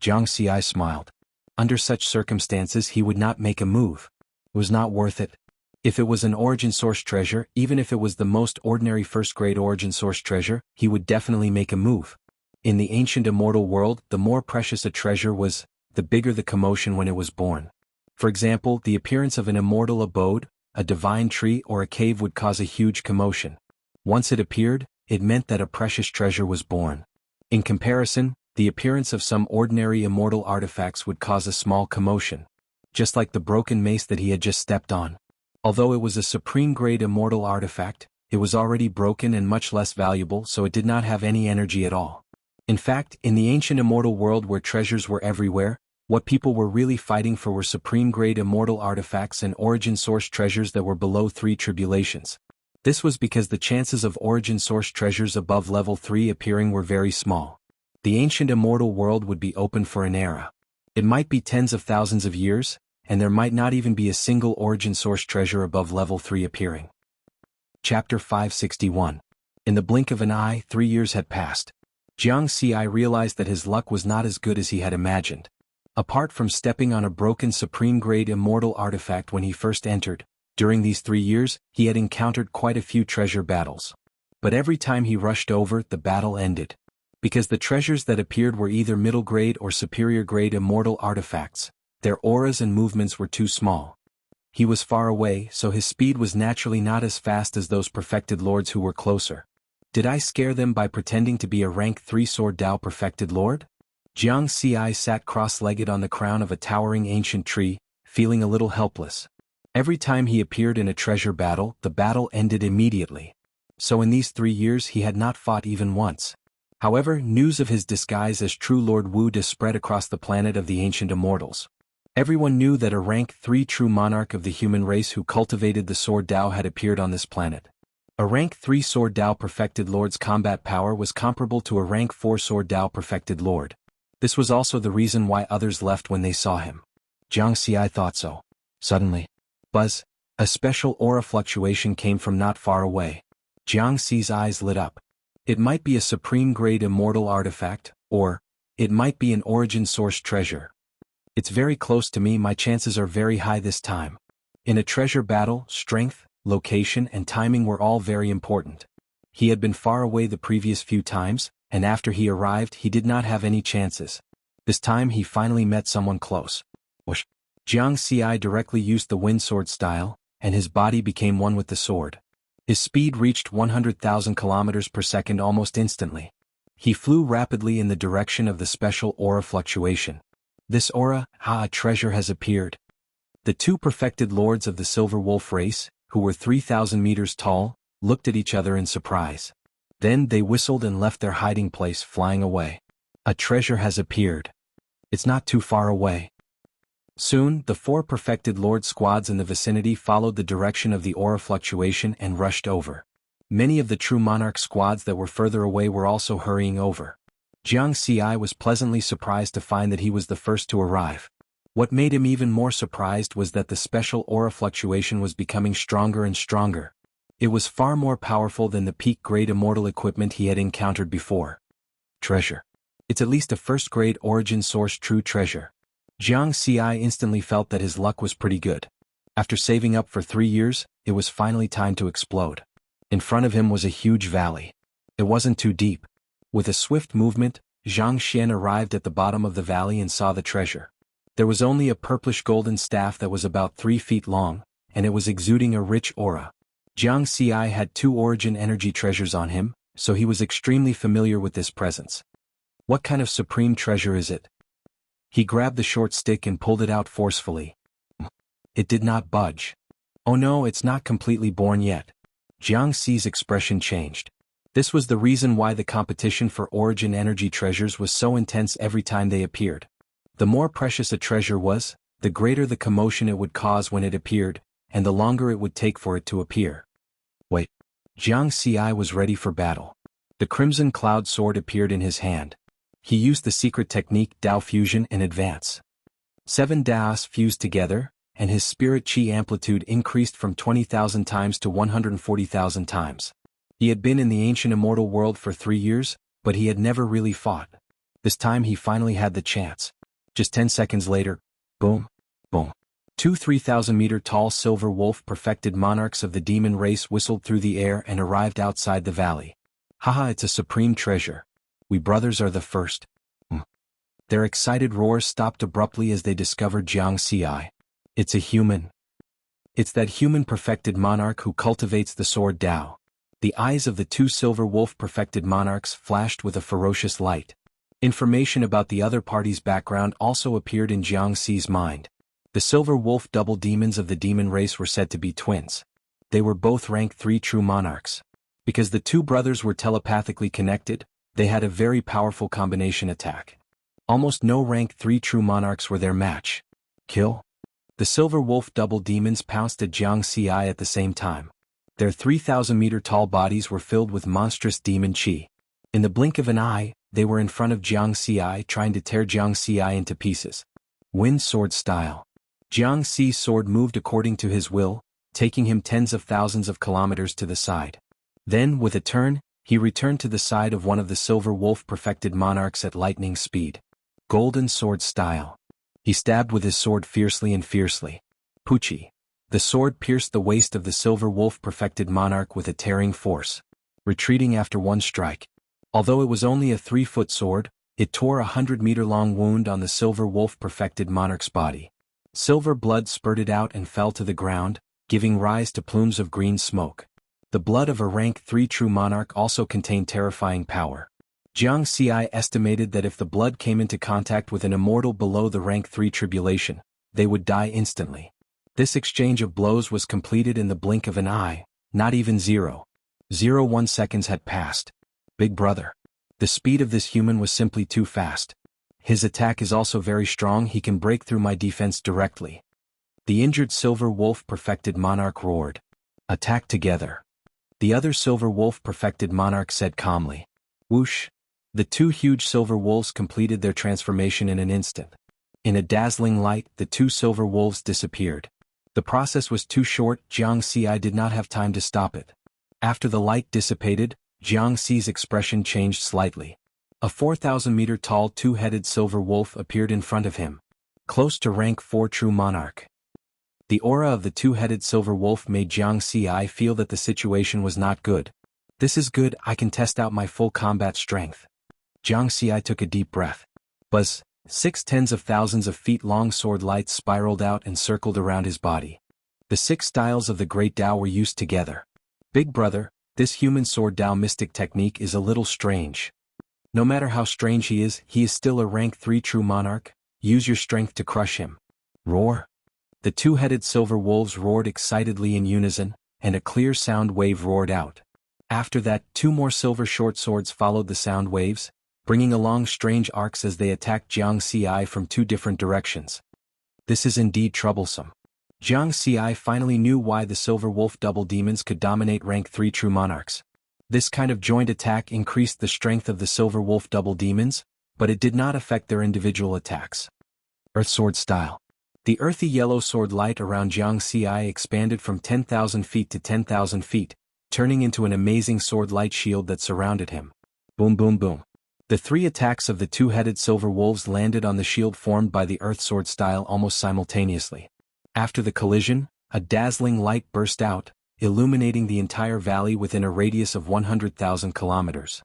Jianghu smiled. Under such circumstances he would not make a move. It was not worth it. If it was an origin source treasure, even if it was the most ordinary first grade origin source treasure, he would definitely make a move. In the ancient immortal world, the more precious a treasure was, the bigger the commotion when it was born. For example, the appearance of an immortal abode, a divine tree or a cave would cause a huge commotion. Once it appeared, it meant that a precious treasure was born. In comparison, the appearance of some ordinary immortal artifacts would cause a small commotion. Just like the broken mace that he had just stepped on. Although it was a supreme grade immortal artifact, it was already broken and much less valuable, so it did not have any energy at all. In fact, in the ancient immortal world where treasures were everywhere, what people were really fighting for were supreme grade immortal artifacts and origin source treasures that were below 3 tribulations. This was because the chances of origin source treasures above level 3 appearing were very small. The ancient immortal world would be open for an era. It might be tens of thousands of years, and there might not even be a single origin source treasure above level 3 appearing. Chapter 561. In the blink of an eye, 3 years had passed. Jianghu realized that his luck was not as good as he had imagined. Apart from stepping on a broken supreme grade immortal artifact when he first entered, during these 3 years, he had encountered quite a few treasure battles. But every time he rushed over, the battle ended. Because the treasures that appeared were either middle grade or superior grade immortal artifacts, their auras and movements were too small. He was far away, so his speed was naturally not as fast as those perfected lords who were closer. Did I scare them by pretending to be a rank 3 sword Dao perfected lord? Jianghu sat cross-legged on the crown of a towering ancient tree, feeling a little helpless. Every time he appeared in a treasure battle, the battle ended immediately. So in these 3 years he had not fought even once. However, news of his disguise as true Lord Wu spread across the planet of the ancient immortals. Everyone knew that a rank 3 true monarch of the human race who cultivated the sword Dao had appeared on this planet. A rank 3 sword Dao perfected lord's combat power was comparable to a rank 4 sword Dao perfected lord. This was also the reason why others left when they saw him. Jianghu thought so. Suddenly, buzz, a special aura fluctuation came from not far away. Jianghu's eyes lit up. It might be a supreme grade immortal artifact, or it might be an origin source treasure. It's very close to me, my chances are very high this time. In a treasure battle, strength, location and timing were all very important. He had been far away the previous few times, and after he arrived he did not have any chances. This time he finally met someone close. Whoosh! Jianghu directly used the wind sword style, and his body became one with the sword. His speed reached 100,000 kilometers per second almost instantly. He flew rapidly in the direction of the special aura fluctuation. This aura, a treasure has appeared. The two perfected lords of the Silver Wolf race, who were 3,000 meters tall, looked at each other in surprise. Then they whistled and left their hiding place, flying away. A treasure has appeared. It's not too far away. Soon, the four perfected lord squads in the vicinity followed the direction of the aura fluctuation and rushed over. Many of the true monarch squads that were further away were also hurrying over. Jianghu was pleasantly surprised to find that he was the first to arrive. What made him even more surprised was that the special aura fluctuation was becoming stronger and stronger. It was far more powerful than the peak-grade immortal equipment he had encountered before. Treasure. It's at least a first-grade origin source true treasure. Jianghu instantly felt that his luck was pretty good. After saving up for 3 years, it was finally time to explode. In front of him was a huge valley. It wasn't too deep. With a swift movement, Zhang Xian arrived at the bottom of the valley and saw the treasure. There was only a purplish-golden staff that was about 3 feet long, and it was exuding a rich aura. Jianghu had 2 origin energy treasures on him, so he was extremely familiar with this presence. What kind of supreme treasure is it? He grabbed the short stick and pulled it out forcefully. It did not budge. Oh no, it's not completely born yet. Jianghu's expression changed. This was the reason why the competition for origin energy treasures was so intense every time they appeared. The more precious a treasure was, the greater the commotion it would cause when it appeared, and the longer it would take for it to appear. Wait. Jianghu was ready for battle. The crimson cloud sword appeared in his hand. He used the secret technique Dao Fusion in advance. 7 Daos fused together, and his spirit chi amplitude increased from 20,000 times to 140,000 times. He had been in the ancient immortal world for 3 years, but he had never really fought. This time he finally had the chance. Just 10 seconds later, boom, boom. 2 3,000-meter tall silver wolf perfected monarchs of the demon race whistled through the air and arrived outside the valley. Haha, it's a supreme treasure. We brothers are the first. Their excited roars stopped abruptly as they discovered Jianghu. It's a human. It's that human perfected monarch who cultivates the sword Dao. The eyes of the 2 silver wolf perfected monarchs flashed with a ferocious light. Information about the other party's background also appeared in Jianghu's mind. The silver wolf double demons of the demon race were said to be twins. They were both rank 3 true monarchs. Because the 2 brothers were telepathically connected, they had a very powerful combination attack. Almost no rank 3 true monarchs were their match. Kill? The silver wolf double demons pounced at Jianghu at the same time. Their 3,000-meter tall bodies were filled with monstrous demon chi. In the blink of an eye, they were in front of Jianghu trying to tear Jianghu into pieces. Wind sword style. Jianghu's sword moved according to his will, taking him tens of thousands of kilometers to the side. Then, with a turn, he returned to the side of one of the silver wolf perfected monarchs at lightning speed. Golden sword style. He stabbed with his sword fiercely and fiercely. Puchi. The sword pierced the waist of the silver wolf perfected monarch with a tearing force. Retreating after one strike. Although it was only a 3-foot sword, it tore a 100-meter-long wound on the silver wolf perfected monarch's body. Silver blood spurted out and fell to the ground, giving rise to plumes of green smoke. The blood of a rank 3 true monarch also contained terrifying power. Jianghu estimated that if the blood came into contact with an immortal below the rank 3 tribulation, they would die instantly. This exchange of blows was completed in the blink of an eye, not even 0.01 seconds had passed. Big brother. The speed of this human was simply too fast. His attack is also very strong, he can break through my defense directly. The injured silver wolf perfected monarch roared. Attack together. The other silver wolf perfected monarch said calmly. Whoosh. The 2 huge silver wolves completed their transformation in an instant. In a dazzling light, the 2 silver wolves disappeared. The process was too short, Jianghu did not have time to stop it. After the light dissipated, Jianghu's expression changed slightly. A 4,000-meter tall 2-headed silver wolf appeared in front of him. Close to rank 4 true monarch. The aura of the 2-headed silver wolf made Jianghu feel that the situation was not good. This is good, I can test out my full combat strength. Jianghu took a deep breath. Buzz. 6 tens of thousands of feet long sword lights spiraled out and circled around his body. The 6 styles of the Great Tao were used together. Big brother, this human sword Dao mystic technique is a little strange. No matter how strange he is still a rank 3 true monarch. Use your strength to crush him. Roar. The two-headed silver wolves roared excitedly in unison, and a clear sound wave roared out. After that, 2 more silver short swords followed the sound waves, bringing along strange arcs as they attacked Jianghu from 2 different directions. This is indeed troublesome. Jianghu finally knew why the silver wolf double demons could dominate rank 3 true monarchs. This kind of joint attack increased the strength of the silver wolf double demons, but it did not affect their individual attacks. Earth sword style. The earthy yellow sword light around Jianghu expanded from 10,000 feet to 10,000 feet, turning into an amazing sword light shield that surrounded him. Boom boom boom. The 3 attacks of the two-headed silver wolves landed on the shield formed by the earth sword style almost simultaneously. After the collision, a dazzling light burst out, illuminating the entire valley within a radius of 100,000 kilometers.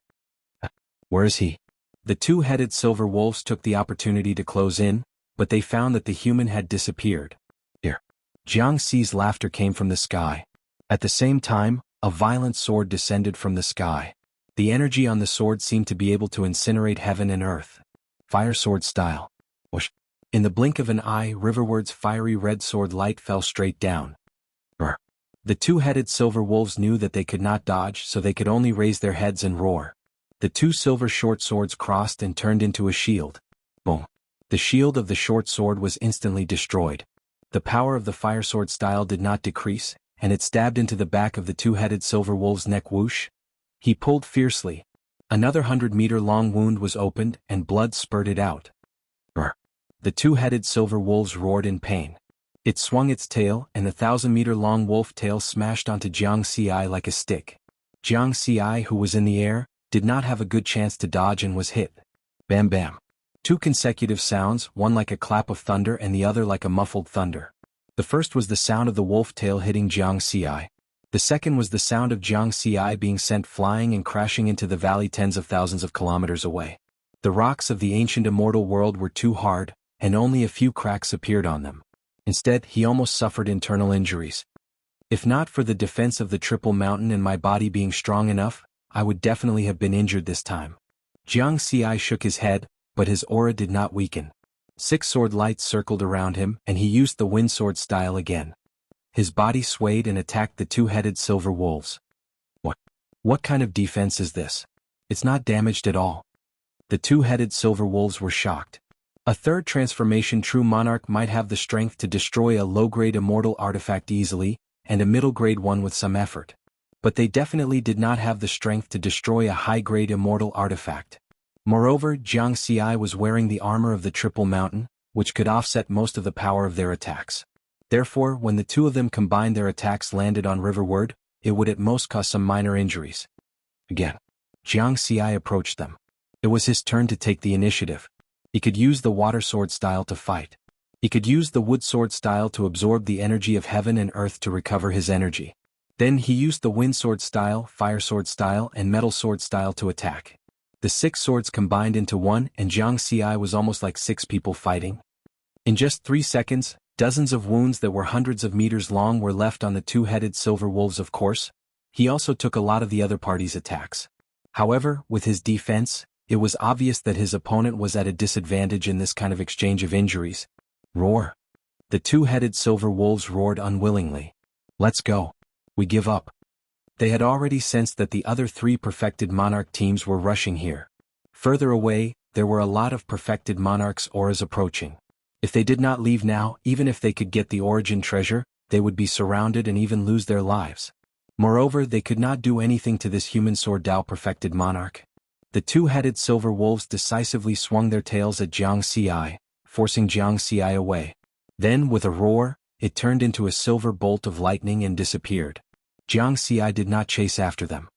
Where is he? The two-headed silver wolves took the opportunity to close in, but they found that the human had disappeared. Here. Jianghu's laughter came from the sky. At the same time, a violent sword descended from the sky. The energy on the sword seemed to be able to incinerate heaven and earth. Fire sword style. Whoosh. In the blink of an eye, riverward's fiery red sword light fell straight down. Brr. The two-headed silver wolves knew that they could not dodge, so they could only raise their heads and roar. The 2 silver short swords crossed and turned into a shield. Boom. The shield of the short sword was instantly destroyed. The power of the fire sword style did not decrease, and it stabbed into the back of the two-headed silver wolf's neck. Whoosh. He pulled fiercely. Another 100-meter-long wound was opened and blood spurted out. Brr. The two-headed silver wolves roared in pain. It swung its tail, and the 1,000-meter-long wolf tail smashed onto Jianghu like a stick. Jianghu, who was in the air, did not have a good chance to dodge and was hit. Bam bam. 2 consecutive sounds, one like a clap of thunder and the other like a muffled thunder. The first was the sound of the wolf tail hitting Jianghu. The second was the sound of Jianghu being sent flying and crashing into the valley tens of thousands of kilometers away. The rocks of the ancient immortal world were too hard, and only a few cracks appeared on them. Instead, he almost suffered internal injuries. If not for the defense of the triple mountain and my body being strong enough, I would definitely have been injured this time. Jianghu shook his head, but his aura did not weaken. 6 sword lights circled around him, and he used the wind sword style again. His body swayed and attacked the two-headed silver wolves. What kind of defense is this? It's not damaged at all. The two-headed silver wolves were shocked. A third transformation true monarch might have the strength to destroy a low-grade immortal artifact easily, and a middle-grade one with some effort. But they definitely did not have the strength to destroy a high-grade immortal artifact. Moreover, Jianghu was wearing the armor of the Triple Mountain, which could offset most of the power of their attacks. Therefore, when the 2 of them combined, their attacks landed on riverward, it would at most cause some minor injuries. Again, Jianghu approached them. It was his turn to take the initiative. He could use the water sword style to fight. He could use the wood sword style to absorb the energy of heaven and earth to recover his energy. Then he used the wind sword style, fire sword style, and metal sword style to attack. The 6 swords combined into one, and Jianghu was almost like 6 people fighting. In just 3 seconds, dozens of wounds that were hundreds of meters long were left on the two-headed silver wolves. Of course, he also took a lot of the other party's attacks. However, with his defense, it was obvious that his opponent was at a disadvantage in this kind of exchange of injuries. Roar. The two-headed silver wolves roared unwillingly. Let's go. We give up. They had already sensed that the other 3 perfected monarch teams were rushing here. Further away, there were a lot of perfected monarchs' auras approaching. If they did not leave now, even if they could get the origin treasure, they would be surrounded and even lose their lives. Moreover, they could not do anything to this human sword Dao perfected monarch. The two-headed silver wolves decisively swung their tails at Jianghu, forcing Jianghu away. Then, with a roar, it turned into a silver bolt of lightning and disappeared. Jianghu did not chase after them.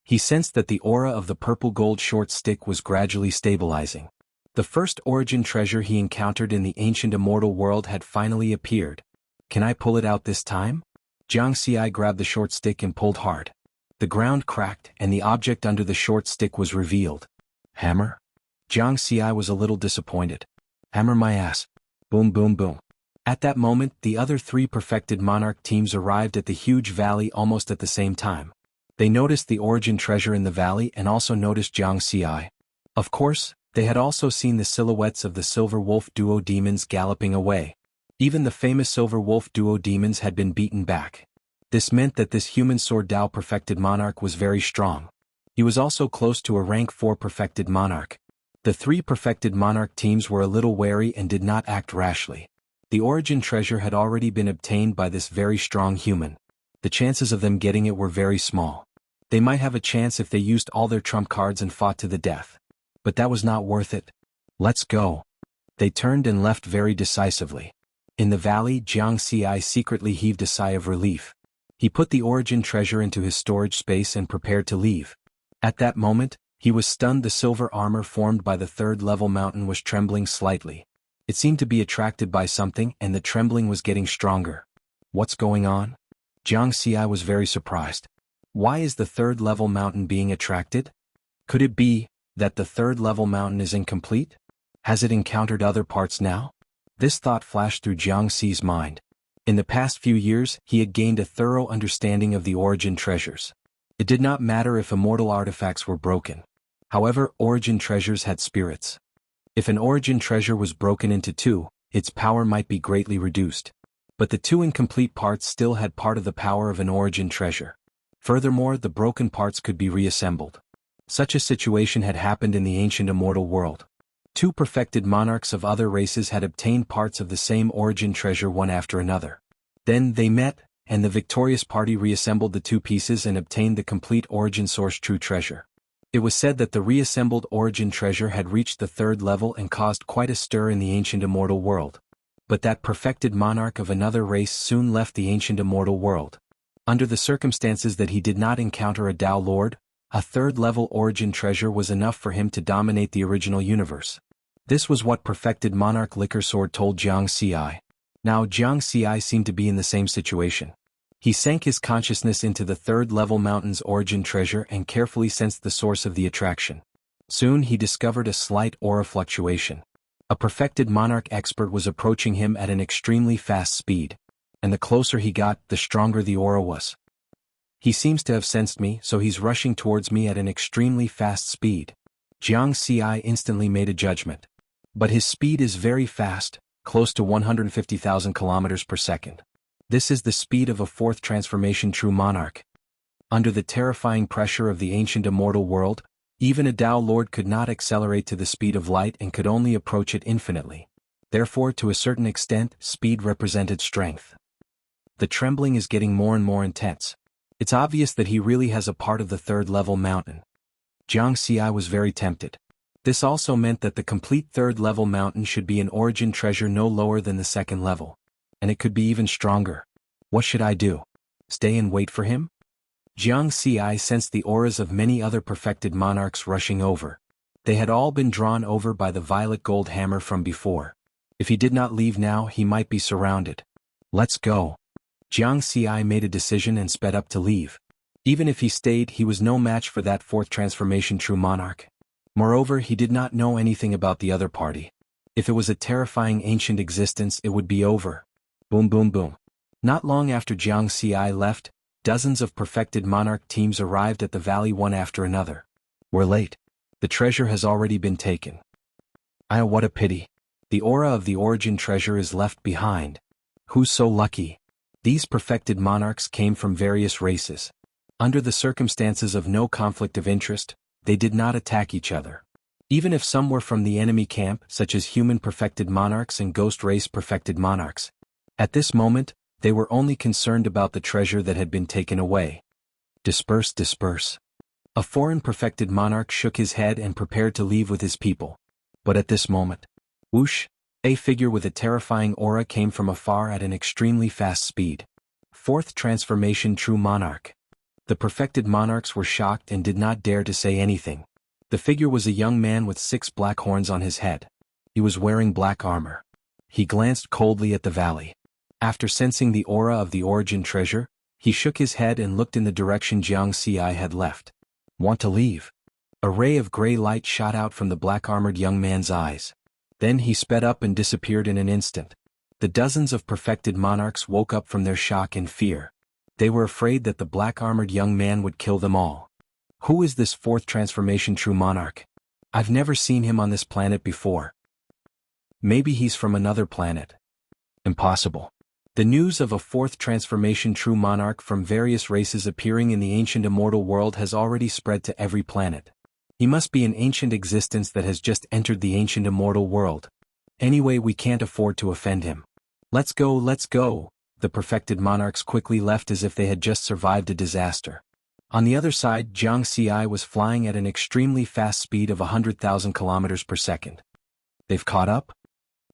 He sensed that the aura of the purple-gold short stick was gradually stabilizing. The first origin treasure he encountered in the ancient immortal world had finally appeared. Can I pull it out this time? Jianghu grabbed the short stick and pulled hard. The ground cracked, and the object under the short stick was revealed. Hammer? Jianghu was a little disappointed. Hammer my ass. Boom boom boom. At that moment, the other three perfected monarch teams arrived at the huge valley almost at the same time. They noticed the origin treasure in the valley and also noticed Jianghu. Of course, they had also seen the silhouettes of the Silver Wolf duo demons galloping away. Even the famous Silver Wolf duo demons had been beaten back. This meant that this human sword Dao perfected monarch was very strong. He was also close to a rank 4 perfected monarch. The three perfected monarch teams were a little wary and did not act rashly. The origin treasure had already been obtained by this very strong human. The chances of them getting it were very small. They might have a chance if they used all their trump cards and fought to the death. But that was not worth it. Let's go. They turned and left very decisively. In the valley, Jianghu secretly heaved a sigh of relief. He put the origin treasure into his storage space and prepared to leave. At that moment, he was stunned. The silver armor formed by the third-level mountain was trembling slightly. It seemed to be attracted by something, and the trembling was getting stronger. What's going on? Jianghu was very surprised. Why is the third-level mountain being attracted? Could it be that the third-level mountain is incomplete? Has it encountered other parts now? This thought flashed through Jianghu's mind. In the past few years, he had gained a thorough understanding of the origin treasures. It did not matter if immortal artifacts were broken. However, origin treasures had spirits. If an origin treasure was broken into two, its power might be greatly reduced. But the two incomplete parts still had part of the power of an origin treasure. Furthermore, the broken parts could be reassembled. Such a situation had happened in the ancient immortal world. Two perfected monarchs of other races had obtained parts of the same origin treasure one after another. Then they met, and the victorious party reassembled the two pieces and obtained the complete origin source true treasure. It was said that the reassembled origin treasure had reached the third level and caused quite a stir in the ancient immortal world. But that perfected monarch of another race soon left the ancient immortal world. Under the circumstances that he did not encounter a Tao Lord, a third-level origin treasure was enough for him to dominate the original universe. This was what perfected monarch Liquor Sword told Jianghu. Now Jianghu seemed to be in the same situation. He sank his consciousness into the third-level mountain's origin treasure and carefully sensed the source of the attraction. Soon he discovered a slight aura fluctuation. A perfected monarch expert was approaching him at an extremely fast speed. And the closer he got, the stronger the aura was. He seems to have sensed me, so he's rushing towards me at an extremely fast speed. Jianghu instantly made a judgment. But his speed is very fast, close to 150,000 kilometers per second. This is the speed of a fourth transformation true monarch. Under the terrifying pressure of the ancient immortal world, even a Tao Lord could not accelerate to the speed of light and could only approach it infinitely. Therefore, to a certain extent, speed represented strength. The trembling is getting more and more intense. It's obvious that he really has a part of the third-level mountain. Jianghu was very tempted. This also meant that the complete third-level mountain should be an origin treasure no lower than the second level. And it could be even stronger. What should I do? Stay and wait for him? Jianghu sensed the auras of many other perfected monarchs rushing over. They had all been drawn over by the violet gold hammer from before. If he did not leave now, he might be surrounded. Let's go. Jianghu made a decision and sped up to leave. Even if he stayed, he was no match for that fourth transformation true monarch. Moreover, he did not know anything about the other party. If it was a terrifying ancient existence, it would be over. Boom boom boom. Not long after Jianghu left, dozens of perfected monarch teams arrived at the valley one after another. We're late. The treasure has already been taken. What a pity. The aura of the origin treasure is left behind. Who's so lucky? These perfected monarchs came from various races. Under the circumstances of no conflict of interest, they did not attack each other. Even if some were from the enemy camp, such as human perfected monarchs and ghost race perfected monarchs. At this moment, they were only concerned about the treasure that had been taken away. Disperse, disperse. A foreign perfected monarch shook his head and prepared to leave with his people. But at this moment, whoosh, a figure with a terrifying aura came from afar at an extremely fast speed. Fourth transformation true monarch. The perfected monarchs were shocked and did not dare to say anything. The figure was a young man with 6 black horns on his head. He was wearing black armor. He glanced coldly at the valley. After sensing the aura of the origin treasure, he shook his head and looked in the direction Jianghu had left. Want to leave? A ray of gray light shot out from the black-armored young man's eyes. Then he sped up and disappeared in an instant. The dozens of perfected monarchs woke up from their shock and fear. They were afraid that the black-armored young man would kill them all. Who is this fourth transformation true monarch? I've never seen him on this planet before. Maybe he's from another planet. Impossible. The news of a fourth transformation true monarch from various races appearing in the ancient immortal world has already spread to every planet. He must be an ancient existence that has just entered the ancient immortal world. Anyway, we can't afford to offend him. Let's go, let's go. The perfected monarchs quickly left as if they had just survived a disaster. On the other side, Jianghu was flying at an extremely fast speed of 100,000 kilometers per second. They've caught up?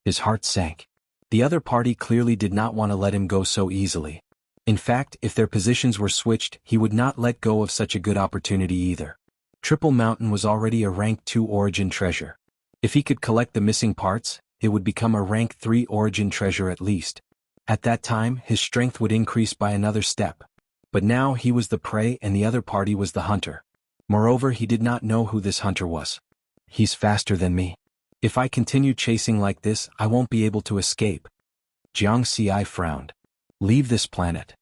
His heart sank. The other party clearly did not want to let him go so easily. In fact, if their positions were switched, he would not let go of such a good opportunity either. Triple Mountain was already a rank 2 origin treasure. If he could collect the missing parts, it would become a rank 3 origin treasure at least. At that time, his strength would increase by another step. But now he was the prey and the other party was the hunter. Moreover, he did not know who this hunter was. He's faster than me. If I continue chasing like this, I won't be able to escape. Jianghu frowned. Leave this planet.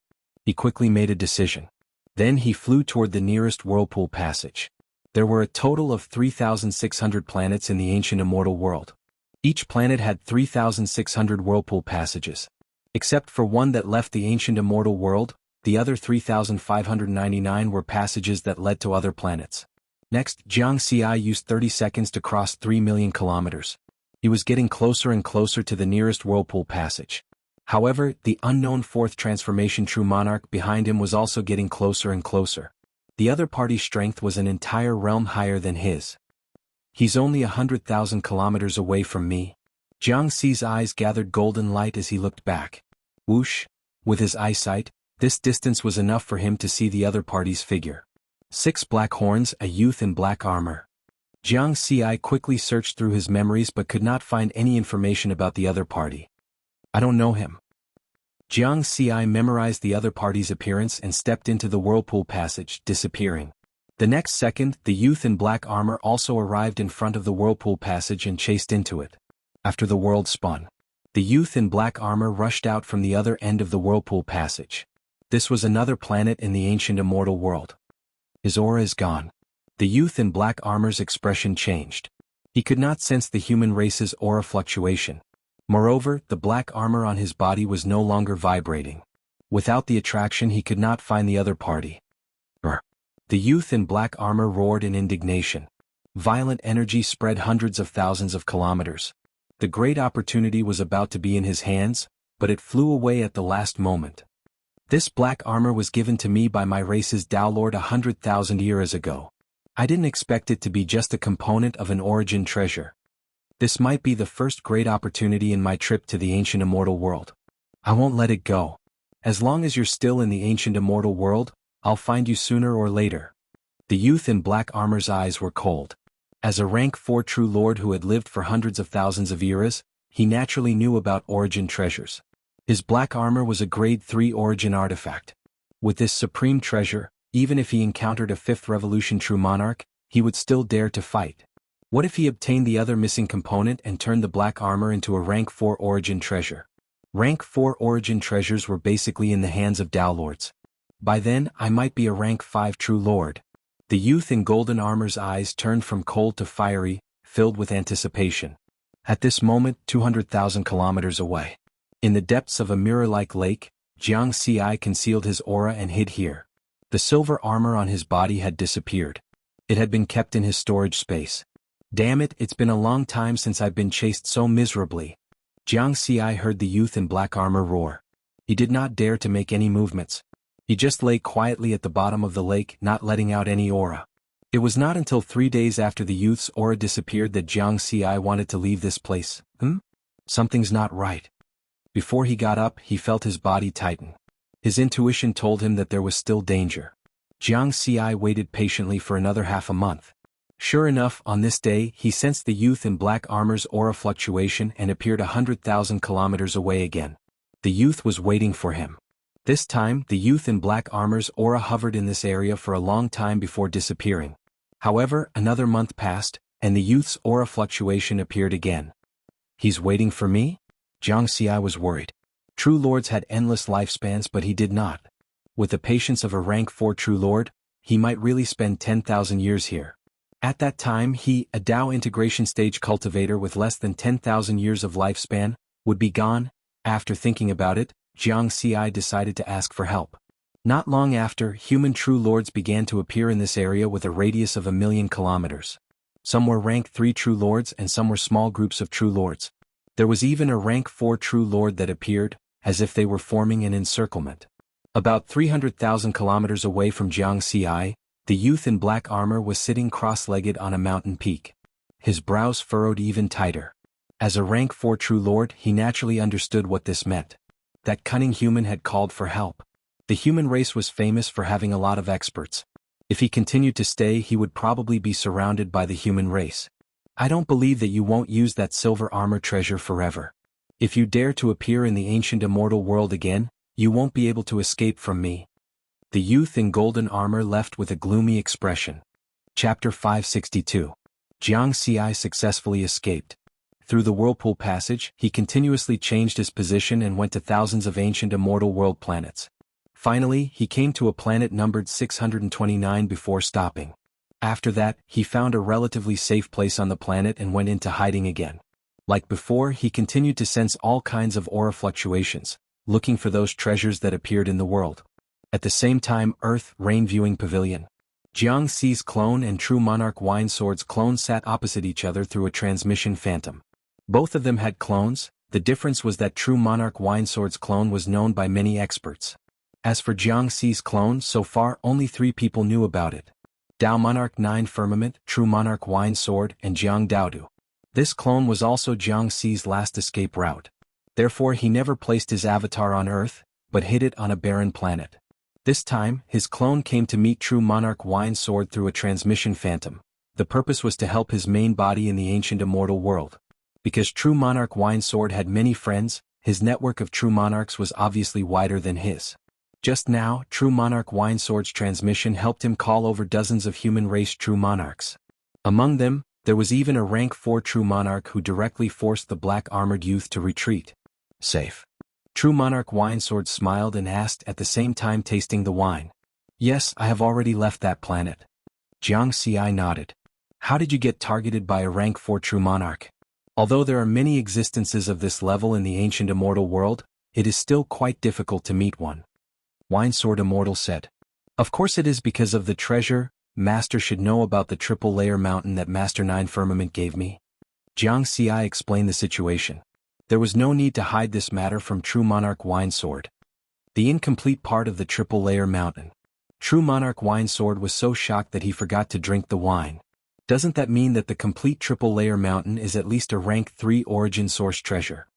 He quickly made a decision. Then he flew toward the nearest whirlpool passage. There were a total of 3,600 planets in the ancient immortal world. Each planet had 3,600 whirlpool passages. Except for one that left the ancient immortal world, the other 3,599 were passages that led to other planets. Next, Jianghu used 30 seconds to cross 3 million kilometers. He was getting closer and closer to the nearest whirlpool passage. However, the unknown fourth transformation true monarch behind him was also getting closer and closer. The other party's strength was an entire realm higher than his. He's only 100,000 kilometers away from me. Jianghu's eyes gathered golden light as he looked back. Whoosh! With his eyesight, this distance was enough for him to see the other party's figure. 6 black horns, a youth in black armor. Jianghu quickly searched through his memories but could not find any information about the other party. I don't know him. Jianghu memorized the other party's appearance and stepped into the whirlpool passage, disappearing. The next second, the youth in black armor also arrived in front of the whirlpool passage and chased into it. After the world spun, the youth in black armor rushed out from the other end of the whirlpool passage. This was another planet in the ancient immortal world. His aura is gone. The youth in black armor's expression changed. He could not sense the human race's aura fluctuation. Moreover, the black armor on his body was no longer vibrating. Without the attraction, he could not find the other party. The youth in black armor roared in indignation. Violent energy spread hundreds of thousands of kilometers. The great opportunity was about to be in his hands, but it flew away at the last moment. This black armor was given to me by my race's Tao Lord 100,000 years ago. I didn't expect it to be just a component of an origin treasure. This might be the first great opportunity in my trip to the ancient immortal world. I won't let it go. As long as you're still in the ancient immortal world, I'll find you sooner or later. The youth in black armor's eyes were cold. As a rank 4 true lord who had lived for hundreds of thousands of years, he naturally knew about origin treasures. His black armor was a grade 3 origin artifact. With this supreme treasure, even if he encountered a 5th revolution true monarch, he would still dare to fight. What if he obtained the other missing component and turned the black armor into a rank 4 origin treasure? Rank 4 origin treasures were basically in the hands of Tao Lords. By then, I might be a rank 5 true lord. The youth in golden armor's eyes turned from cold to fiery, filled with anticipation. At this moment, 200,000 kilometers away, in the depths of a mirror-like lake, Jianghu concealed his aura and hid here. The silver armor on his body had disappeared. It had been kept in his storage space. Damn it, it's been a long time since I've been chased so miserably. Jianghu heard the youth in black armor roar. He did not dare to make any movements. He just lay quietly at the bottom of the lake, not letting out any aura. It was not until 3 days after the youth's aura disappeared that Jianghu wanted to leave this place. Something's not right. Before he got up, he felt his body tighten. His intuition told him that there was still danger. Jianghu waited patiently for another half a month. Sure enough, on this day, he sensed the youth in black armor's aura fluctuation and appeared 100,000 kilometers away again. The youth was waiting for him. This time, the youth in black armor's aura hovered in this area for a long time before disappearing. However, another month passed, and the youth's aura fluctuation appeared again. He's waiting for me? Jiang Xi was worried. True lords had endless lifespans, but he did not. With the patience of a rank 4 true lord, he might really spend 10,000 years here. At that time he, a Dao integration stage cultivator with less than 10,000 years of lifespan, would be gone. After thinking about it, Jiang Xi decided to ask for help. Not long after, human true lords began to appear in this area with a radius of 1,000,000 kilometers. Some were rank 3 true lords and some were small groups of true lords. There was even a rank 4 true lord that appeared, as if they were forming an encirclement. About 300,000 kilometers away from Jiang Xi, the youth in black armor was sitting cross-legged on a mountain peak. His brows furrowed even tighter. As a rank 4 true lord, he naturally understood what this meant. That cunning human had called for help. The human race was famous for having a lot of experts. If he continued to stay, he would probably be surrounded by the human race. I don't believe that you won't use that silver armor treasure forever. If you dare to appear in the ancient immortal world again, you won't be able to escape from me. The youth in golden armor left with a gloomy expression. Chapter 562. Jiang Xi successfully escaped. Through the whirlpool passage, he continuously changed his position and went to thousands of ancient immortal world planets. Finally, he came to a planet numbered 629 before stopping. After that, he found a relatively safe place on the planet and went into hiding again. Like before, he continued to sense all kinds of aura fluctuations, looking for those treasures that appeared in the world. At the same time, Earth, Rain Viewing Pavilion. Jiang Xi's clone and True Monarch Winesword's clone sat opposite each other through a transmission phantom. Both of them had clones. The difference was that True Monarch Winesword's clone was known by many experts. As for Jiang Xi's clone, so far only 3 people knew about it. Dao Monarch 9 Firmament, True Monarch Winesword, and Jiang Daodu. This clone was also Jiang Xi's last escape route. Therefore he never placed his avatar on Earth, but hid it on a barren planet. This time, his clone came to meet True Monarch Winesword through a transmission phantom. The purpose was to help his main body in the ancient immortal world. Because True Monarch Winesword had many friends, his network of true monarchs was obviously wider than his. Just now, True Monarch Winesword's transmission helped him call over dozens of human race true monarchs. Among them, there was even a rank 4 true monarch who directly forced the black-armored youth to retreat. Safe. True Monarch Winesword smiled and asked, at the same time tasting the wine. Yes, I have already left that planet. Jiang Xi nodded. How did you get targeted by a rank 4 true monarch? Although there are many existences of this level in the ancient immortal world, it is still quite difficult to meet one. Winesword Immortal said. Of course it is because of the treasure. Master should know about the triple layer mountain that Master 9 Firmament gave me. Jiang Xi explained the situation. There was no need to hide this matter from True Monarch Winesword. The incomplete part of the triple layer mountain. True Monarch Winesword was so shocked that he forgot to drink the wine. Doesn't that mean that the complete triple layer mountain is at least a rank 3 origin source treasure?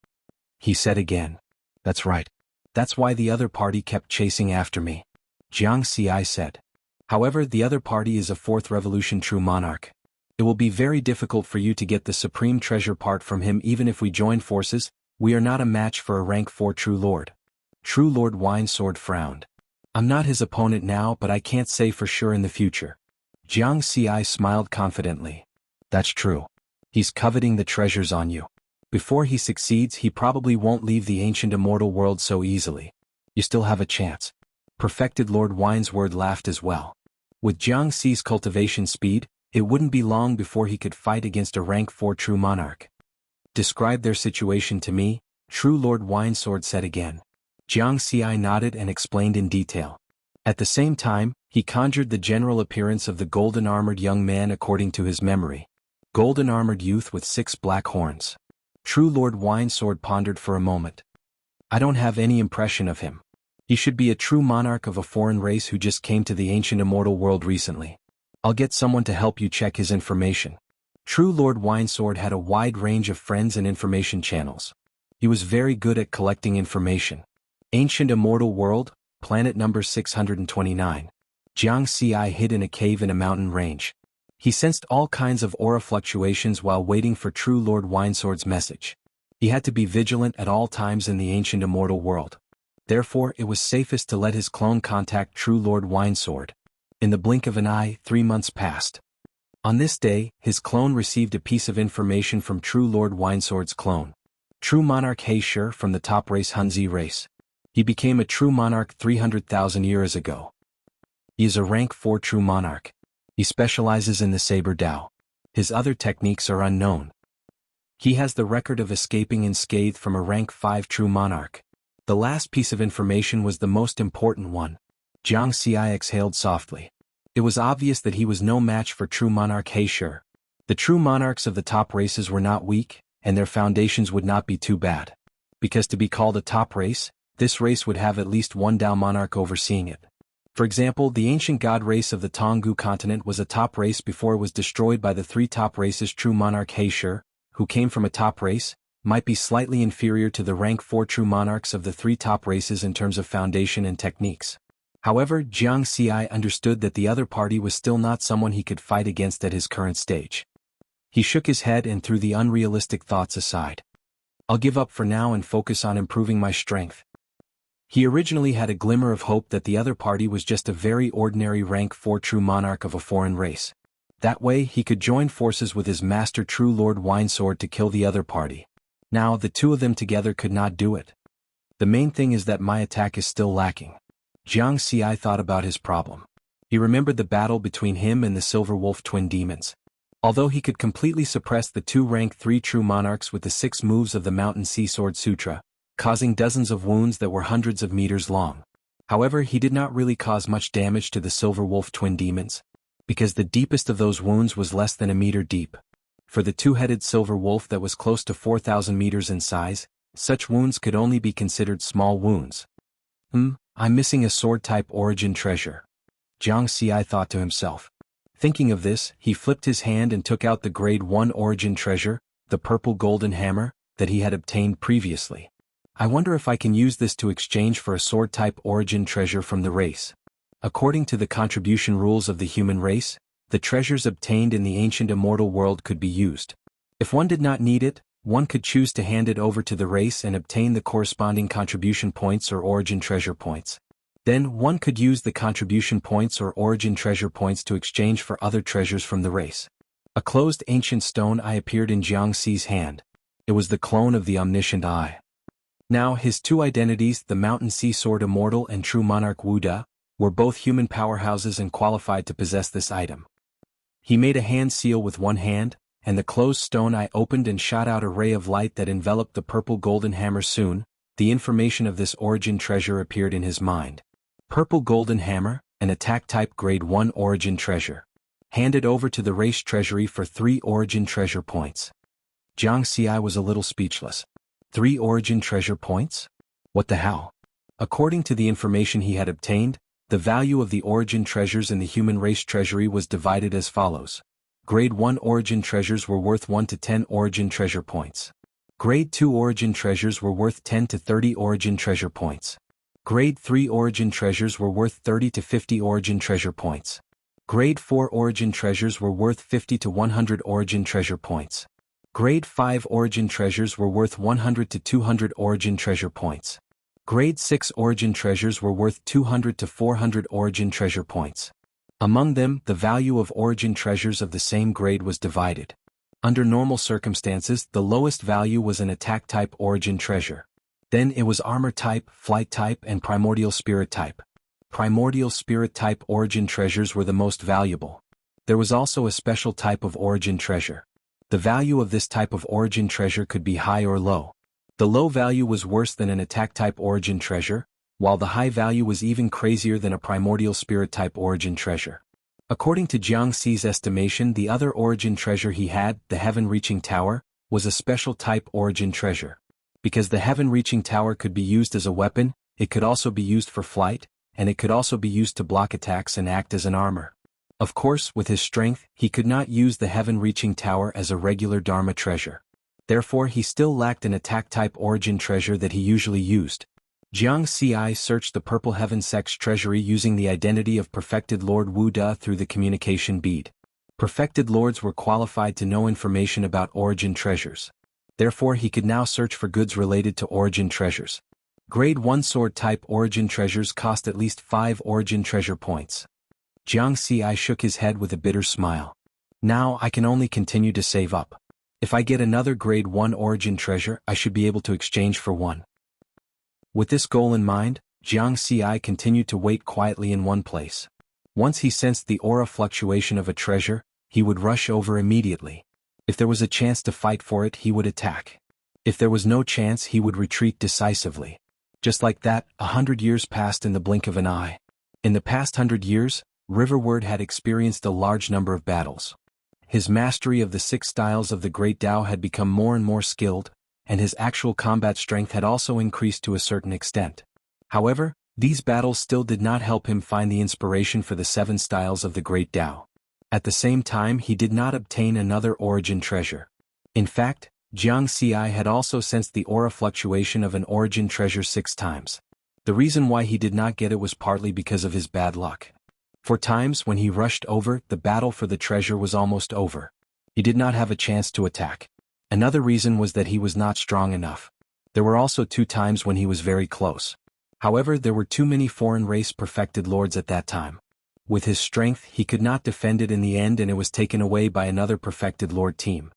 He said again. That's right. That's why the other party kept chasing after me. Jiang Xi said. However, the other party is a 4th revolution true monarch. It will be very difficult for you to get the supreme treasure part from him even if we join forces. We are not a match for a rank 4 true lord. True Lord Winesword frowned. I'm not his opponent now, but I can't say for sure in the future. Jiang Xi smiled confidently. That's true. He's coveting the treasures on you. Before he succeeds, he probably won't leave the ancient immortal world so easily. You still have a chance. Perfected Lord Winesword laughed as well. With Jiang Xi's cultivation speed, it wouldn't be long before he could fight against a rank 4 true monarch. Describe their situation to me, True Lord Winesword said again. Jiang Xi nodded and explained in detail. At the same time, he conjured the general appearance of the golden-armored young man according to his memory. Golden-armored youth with 6 black horns. True Lord Winesword pondered for a moment. I don't have any impression of him. He should be a true monarch of a foreign race who just came to the ancient immortal world recently. I'll get someone to help you check his information. True Lord Winesword had a wide range of friends and information channels. He was very good at collecting information. Ancient immortal world, planet number 629. Jiang Xi hid in a cave in a mountain range. He sensed all kinds of aura fluctuations while waiting for True Lord Winesword's message. He had to be vigilant at all times in the ancient immortal world. Therefore, it was safest to let his clone contact True Lord Winesword. In the blink of an eye, 3 months passed. On this day, his clone received a piece of information from True Lord Winesword's clone. True monarch He Shi from the top race Hunzi race. He became a true monarch 300,000 years ago. He is a rank 4 true monarch. He specializes in the saber Dao. His other techniques are unknown. He has the record of escaping unscathed from a rank 5 true monarch. The last piece of information was the most important one. Jiang Xi exhaled softly. It was obvious that he was no match for true monarch He Shi. The true monarchs of the top races were not weak, and their foundations would not be too bad. Because to be called a top race, this race would have at least one Dao monarch overseeing it. For example, the ancient god race of the Jianghu continent was a top race before it was destroyed by the 3 top races. True monarch He Shi, who came from a top race, might be slightly inferior to the rank 4 true monarchs of the 3 top races in terms of foundation and techniques. However, Jiang Xi understood that the other party was still not someone he could fight against at his current stage. He shook his head and threw the unrealistic thoughts aside. I'll give up for now and focus on improving my strength. He originally had a glimmer of hope that the other party was just a very ordinary rank 4 true monarch of a foreign race. That way he could join forces with his master True Lord Winesword to kill the other party. Now the two of them together could not do it. The main thing is that my attack is still lacking. Jiang Xi thought about his problem. He remembered the battle between him and the Silver Wolf twin demons. Although he could completely suppress the 2 rank 3 true monarchs with the 6 moves of the Mountain Sea Sword Sutra, causing dozens of wounds that were hundreds of meters long. However, he did not really cause much damage to the Silver Wolf twin demons, because the deepest of those wounds was less than a meter deep. For the 2-headed Silver Wolf that was close to 4,000 meters in size, such wounds could only be considered small wounds. I'm missing a sword-type origin treasure. Jiang Xi thought to himself. Thinking of this, he flipped his hand and took out the grade 1 origin treasure, the purple golden hammer, that he had obtained previously. I wonder if I can use this to exchange for a sword-type origin treasure from the race. According to the contribution rules of the human race, the treasures obtained in the ancient immortal world could be used. If one did not need it, one could choose to hand it over to the race and obtain the corresponding contribution points or origin treasure points. Then one could use the contribution points or origin treasure points to exchange for other treasures from the race. A closed ancient stone eye appeared in Jiang Xi's hand. It was the clone of the omniscient eye. Now his 2 identities, the Mountain Sea Sword Immortal and True Monarch Wu Da, were both human powerhouses and qualified to possess this item. He made a hand seal with one hand, and the closed stone eye opened and shot out a ray of light that enveloped the purple golden hammer. Soon, the information of this origin treasure appeared in his mind. Purple golden hammer, an attack type grade 1 origin treasure. Handed over to the race treasury for 3 origin treasure points. Jiang Xi was a little speechless. 3 origin treasure points? What the hell? According to the information he had obtained, the value of the origin treasures in the human race treasury was divided as follows. Grade 1 origin treasures were worth 1 to 10 origin treasure points. Grade 2 origin treasures were worth 10 to 30 origin treasure points. Grade 3 origin treasures were worth 30 to 50 origin treasure points. Grade 4 origin treasures were worth 50 to 100 origin treasure points. Grade 5 origin treasures were worth 100 to 200 origin treasure points. Grade 6 origin treasures were worth 200 to 400 origin treasure points. Among them, the value of origin treasures of the same grade was divided. Under normal circumstances, the lowest value was an attack type origin treasure. Then it was armor type, flight type, and primordial spirit type. Primordial spirit type origin treasures were the most valuable. There was also a special type of origin treasure. The value of this type of origin treasure could be high or low. The low value was worse than an attack type origin treasure, while the high value was even crazier than a primordial spirit type origin treasure. According to Jiang Xi's estimation, the other origin treasure he had, the heaven-reaching tower, was a special type origin treasure. Because the heaven-reaching tower could be used as a weapon, it could also be used for flight, and it could also be used to block attacks and act as an armor. Of course, with his strength, he could not use the heaven-reaching tower as a regular Dharma treasure. Therefore, he still lacked an attack-type origin treasure that he usually used. Jiang Xi searched the Purple Heaven Sect's treasury using the identity of Perfected Lord Wu Da through the communication bead. Perfected Lords were qualified to know information about origin treasures. Therefore, he could now search for goods related to origin treasures. Grade 1 sword-type origin treasures cost at least 5 origin treasure points. Jiang Xi shook his head with a bitter smile. Now I can only continue to save up. If I get another grade 1 origin treasure, I should be able to exchange for one. With this goal in mind, Jianghu continued to wait quietly in one place. Once he sensed the aura fluctuation of a treasure, he would rush over immediately. If there was a chance to fight for it, he would attack. If there was no chance, he would retreat decisively. Just like that, 100 years passed in the blink of an eye. In the past 100 years, Riverward had experienced a large number of battles. His mastery of the 6 styles of the Great Tao had become more and more skilled, and his actual combat strength had also increased to a certain extent. However, these battles still did not help him find the inspiration for the 7 styles of the Great Tao. At the same time, he did not obtain another origin treasure. In fact, Jianghu had also sensed the aura fluctuation of an origin treasure 6 times. The reason why he did not get it was partly because of his bad luck. For times when he rushed over, the battle for the treasure was almost over. He did not have a chance to attack. Another reason was that he was not strong enough. There were also 2 times when he was very close. However, there were too many foreign race perfected lords at that time. With his strength, he could not defend it in the end, and it was taken away by another perfected lord team.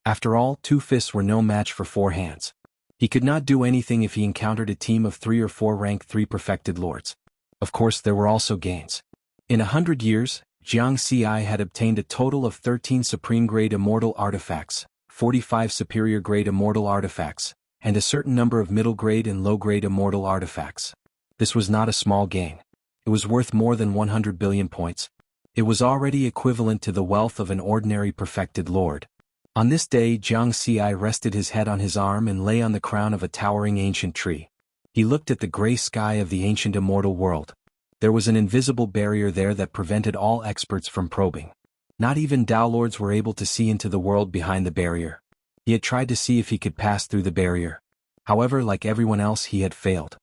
After all, 2 fists were no match for 4 hands. He could not do anything if he encountered a team of 3 or 4 rank 3 perfected lords. Of course, there were also gains. In 100 years, Jianghu had obtained a total of 13 supreme-grade immortal artifacts, 45 superior-grade immortal artifacts, and a certain number of middle-grade and low-grade immortal artifacts. This was not a small gain. It was worth more than 100 billion points. It was already equivalent to the wealth of an ordinary perfected lord. On this day, Jianghu rested his head on his arm and lay on the crown of a towering ancient tree. He looked at the gray sky of the ancient immortal world. There was an invisible barrier there that prevented all experts from probing. Not even Tao Lords were able to see into the world behind the barrier. He had tried to see if he could pass through the barrier. However, like everyone else, he had failed.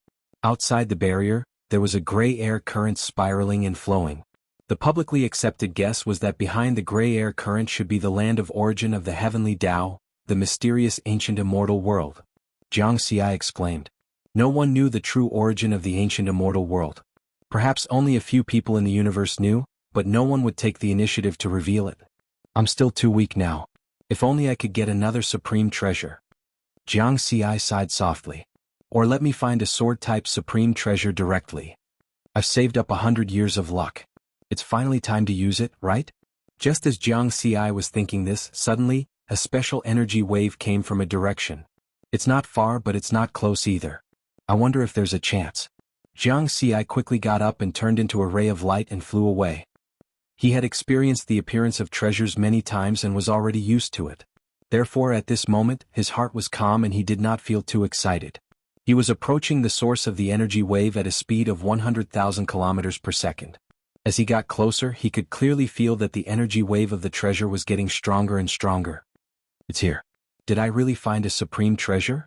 Outside the barrier, there was a gray air current spiraling and flowing. The publicly accepted guess was that behind the gray air current should be the land of origin of the heavenly Tao, the mysterious ancient immortal world. Jianghu exclaimed. No one knew the true origin of the ancient immortal world. Perhaps only a few people in the universe knew, but no one would take the initiative to reveal it. I'm still too weak now. If only I could get another supreme treasure. Jianghu sighed softly. Or let me find a sword-type supreme treasure directly. I've saved up 100 years of luck. It's finally time to use it, right? Just as Jianghu was thinking this, suddenly, a special energy wave came from a direction. It's not far, but it's not close either. I wonder if there's a chance. Jianghu quickly got up and turned into a ray of light and flew away. He had experienced the appearance of treasures many times and was already used to it. Therefore, at this moment, his heart was calm and he did not feel too excited. He was approaching the source of the energy wave at a speed of 100,000 kilometers per second. As he got closer, he could clearly feel that the energy wave of the treasure was getting stronger and stronger. It's here. Did I really find a supreme treasure?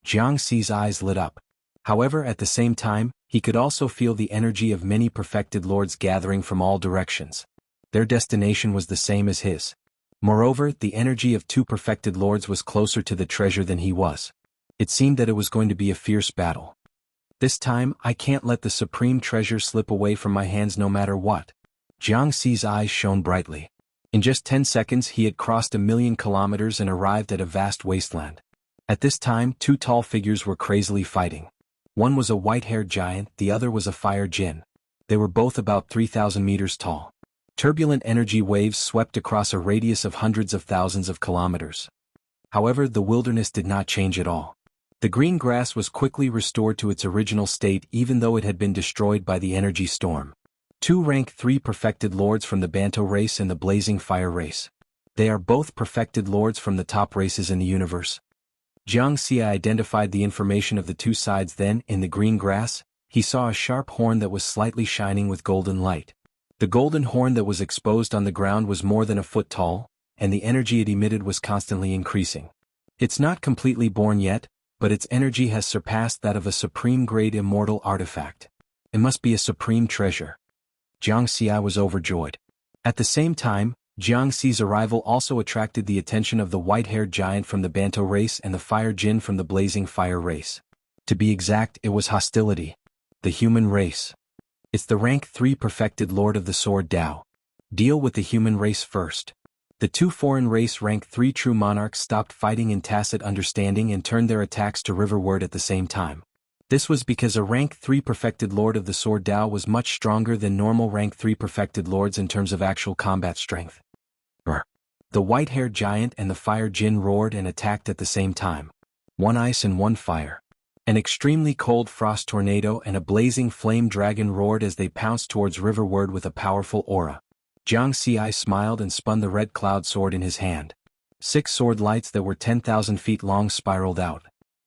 Jianghu's eyes lit up. However, at the same time, he could also feel the energy of many perfected lords gathering from all directions. Their destination was the same as his. Moreover, the energy of 2 perfected lords was closer to the treasure than he was. It seemed that it was going to be a fierce battle. This time, I can't let the supreme treasure slip away from my hands no matter what. Jianghu's eyes shone brightly. In just 10 seconds he had crossed 1,000,000 kilometers and arrived at a vast wasteland. At this time, 2 tall figures were crazily fighting. One was a white-haired giant, the other was a fire djinn. They were both about 3,000 meters tall. Turbulent energy waves swept across a radius of hundreds of thousands of kilometers. However, the wilderness did not change at all. The green grass was quickly restored to its original state even though it had been destroyed by the energy storm. 2 rank 3 perfected lords from the Banto race and the blazing fire race. They are both perfected lords from the top races in the universe. Jianghu identified the information of the 2 sides. Then, in the green grass, he saw a sharp horn that was slightly shining with golden light. The golden horn that was exposed on the ground was more than a foot tall, and the energy it emitted was constantly increasing. It's not completely born yet, but its energy has surpassed that of a supreme-grade immortal artifact. It must be a supreme treasure. Jianghu was overjoyed. At the same time, Jianghu's arrival also attracted the attention of the white-haired giant from the Banto race and the fire djinn from the blazing fire race. To be exact, it was hostility. The human race. It's the rank 3 perfected lord of the sword Tao. Deal with the human race first. The two foreign race rank 3 true monarchs stopped fighting in tacit understanding and turned their attacks to riverward at the same time. This was because a rank 3 perfected lord of the sword Dao was much stronger than normal rank 3 perfected lords in terms of actual combat strength. The white-haired giant and the fire Jin roared and attacked at the same time. One ice and one fire. An extremely cold frost tornado and a blazing flame dragon roared as they pounced towards riverward with a powerful aura. Jianghu smiled and spun the red cloud sword in his hand. 6 sword lights that were 10,000 feet long spiraled out.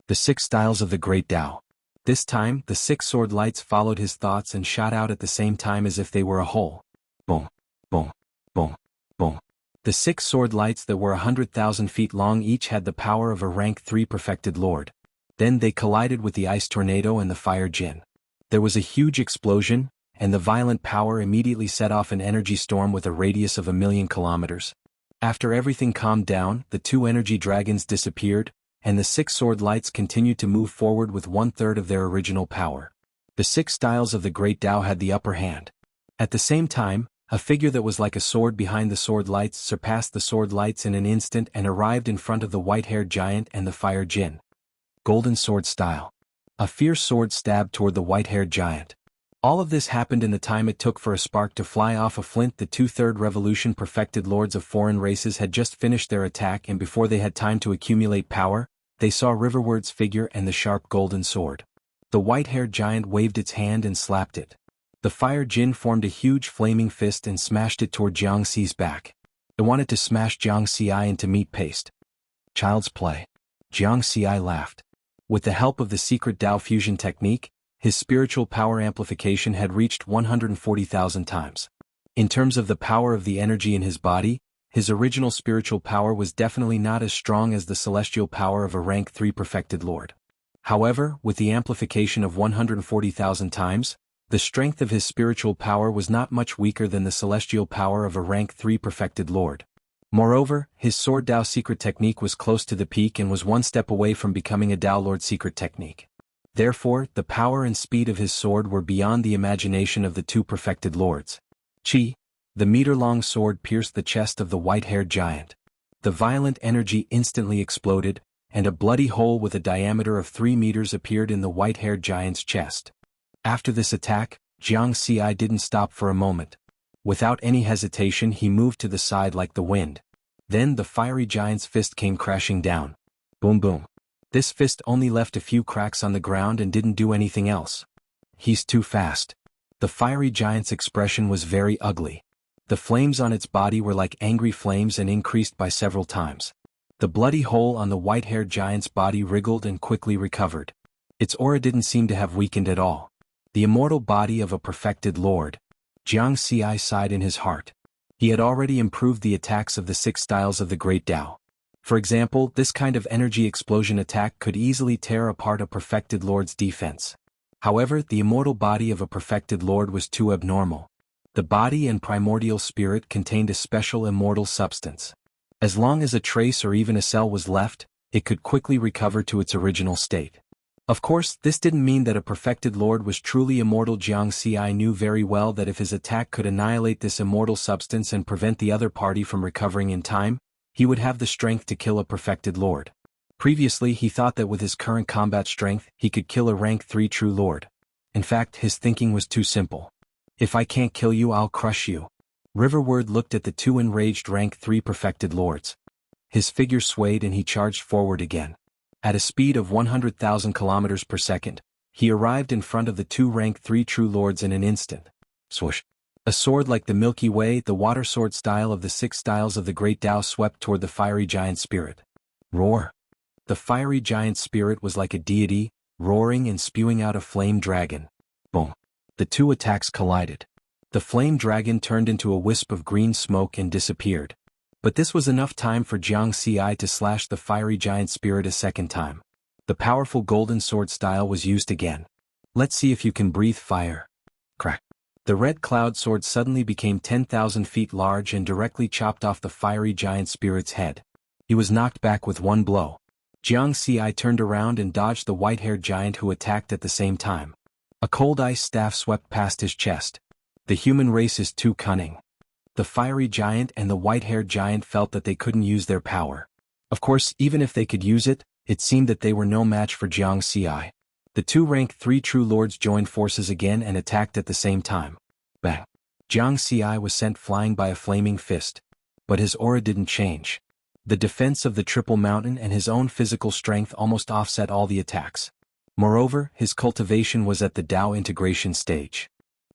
The 6 styles of the Great Tao. This time, the 6 sword lights followed his thoughts and shot out at the same time as if they were a whole. Boom, boom, boom, boom. The 6 sword lights that were 100,000 feet long each had the power of a rank 3 perfected lord. Then they collided with the ice tornado and the fire Jin. There was a huge explosion, and the violent power immediately set off an energy storm with a radius of 1,000,000 kilometers. After everything calmed down, the 2 energy dragons disappeared, and the 6 sword lights continued to move forward with 1/3 of their original power. The 6 styles of the Great Tao had the upper hand. At the same time, a figure that was like a sword behind the sword lights surpassed the sword lights in an instant and arrived in front of the white-haired giant and the fire Jin. Golden sword style. A fierce sword stabbed toward the white-haired giant. All of this happened in the time it took for a spark to fly off a flint. The 2/3 revolution perfected lords of foreign races had just finished their attack, and before they had time to accumulate power, they saw Riverward's figure and the sharp golden sword. The white-haired giant waved its hand and slapped it. The fire Jin formed a huge flaming fist and smashed it toward Jiangxi's back. It wanted to smash Jiangxi into meat paste. Child's play. Jiangxi laughed. With the help of the secret Dao fusion technique, his spiritual power amplification had reached 140,000 times. In terms of the power of the energy in his body, his original spiritual power was definitely not as strong as the celestial power of a rank 3 perfected lord. However, with the amplification of 140,000 times, the strength of his spiritual power was not much weaker than the celestial power of a rank 3 perfected lord. Moreover, his sword Dao secret technique was close to the peak and was one step away from becoming a Dao Lord secret technique. Therefore, the power and speed of his sword were beyond the imagination of the 2 perfected lords. Chi, the meter-long sword pierced the chest of the white-haired giant. The violent energy instantly exploded, and a bloody hole with a diameter of 3 meters appeared in the white-haired giant's chest. After this attack, Jiangxi didn't stop for a moment. Without any hesitation he moved to the side like the wind. Then the fiery giant's fist came crashing down. Boom boom. This fist only left a few cracks on the ground and didn't do anything else. He's too fast. The fiery giant's expression was very ugly. The flames on its body were like angry flames and increased by several times. The bloody hole on the white-haired giant's body wriggled and quickly recovered. Its aura didn't seem to have weakened at all. The immortal body of a perfected lord. Jiangxi sighed in his heart. He had already improved the attacks of the 6 styles of the Great Tao. For example, this kind of energy explosion attack could easily tear apart a perfected lord's defense. However, the immortal body of a perfected lord was too abnormal. The body and primordial spirit contained a special immortal substance. As long as a trace or even a cell was left, it could quickly recover to its original state. Of course, this didn't mean that a perfected lord was truly immortal. Jiangxi knew very well that if his attack could annihilate this immortal substance and prevent the other party from recovering in time, he would have the strength to kill a perfected lord. Previously he thought that with his current combat strength he could kill a rank 3 true lord. In fact, his thinking was too simple. If I can't kill you, I'll crush you. Riverward looked at the 2 enraged rank 3 perfected lords. His figure swayed and he charged forward again. At a speed of 100,000 kilometers per second, he arrived in front of the 2 rank 3 true lords in an instant. Swoosh. A sword like the Milky Way, the water sword style of the 6 styles of the Great Tao, swept toward the fiery giant spirit. Roar. The fiery giant spirit was like a deity, roaring and spewing out a flame dragon. Boom. The 2 attacks collided. The flame dragon turned into a wisp of green smoke and disappeared. But this was enough time for Jiangxi to slash the fiery giant spirit a second time. The powerful golden sword style was used again. Let's see if you can breathe fire. Crack. The red cloud sword suddenly became 10,000 feet large and directly chopped off the fiery giant spirit's head. He was knocked back with one blow. Jiangxi turned around and dodged the white-haired giant who attacked at the same time. A cold ice staff swept past his chest. The human race is too cunning. The fiery giant and the white-haired giant felt that they couldn't use their power. Of course, even if they could use it, it seemed that they were no match for Jianghu. The two rank 3 true lords joined forces again and attacked at the same time. Bang! Jianghu was sent flying by a flaming fist. But his aura didn't change. The defense of the Triple Mountain and his own physical strength almost offset all the attacks. Moreover, his cultivation was at the Dao integration stage.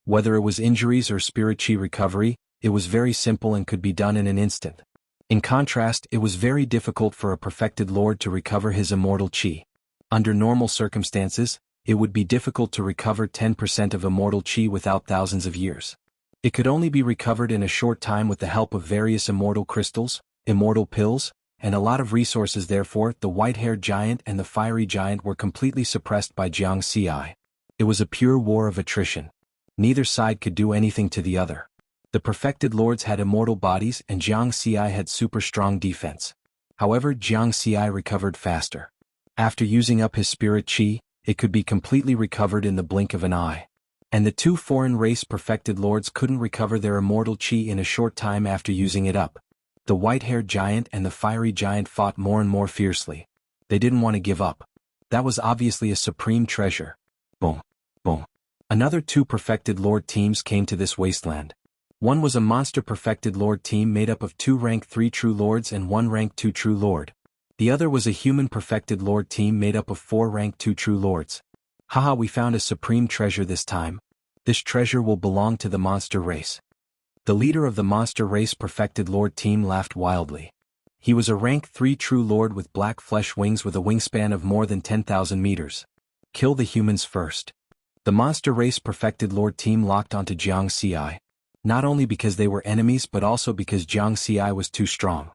Whether it was injuries or spirit chi recovery, it was very simple and could be done in an instant. In contrast, it was very difficult for a perfected lord to recover his immortal chi. Under normal circumstances, it would be difficult to recover 10% of immortal chi without thousands of years. It could only be recovered in a short time with the help of various immortal crystals, immortal pills, and a lot of resources. Therefore, the white-haired giant and the fiery giant were completely suppressed by Jianghu. It was a pure war of attrition. Neither side could do anything to the other. The perfected lords had immortal bodies and Jianghu had super strong defense. However, Jianghu recovered faster. After using up his spirit chi, it could be completely recovered in the blink of an eye. And the two foreign race perfected lords couldn't recover their immortal chi in a short time after using it up. The white-haired giant and the fiery giant fought more and more fiercely. They didn't want to give up. That was obviously a supreme treasure. Boom. Boom. Another two perfected lord teams came to this wasteland. One was a monster perfected lord team made up of 2 rank 3 true lords and 1 rank 2 true lord. The other was a human perfected lord team made up of 4 rank 2 true lords. Haha, we found a supreme treasure this time. This treasure will belong to the monster race. The leader of the monster race perfected lord team laughed wildly. He was a rank 3 true lord with black flesh wings with a wingspan of more than 10,000 meters. Kill the humans first. The monster race perfected lord team locked onto Jianghu. Not only because they were enemies but also because Jianghu was too strong.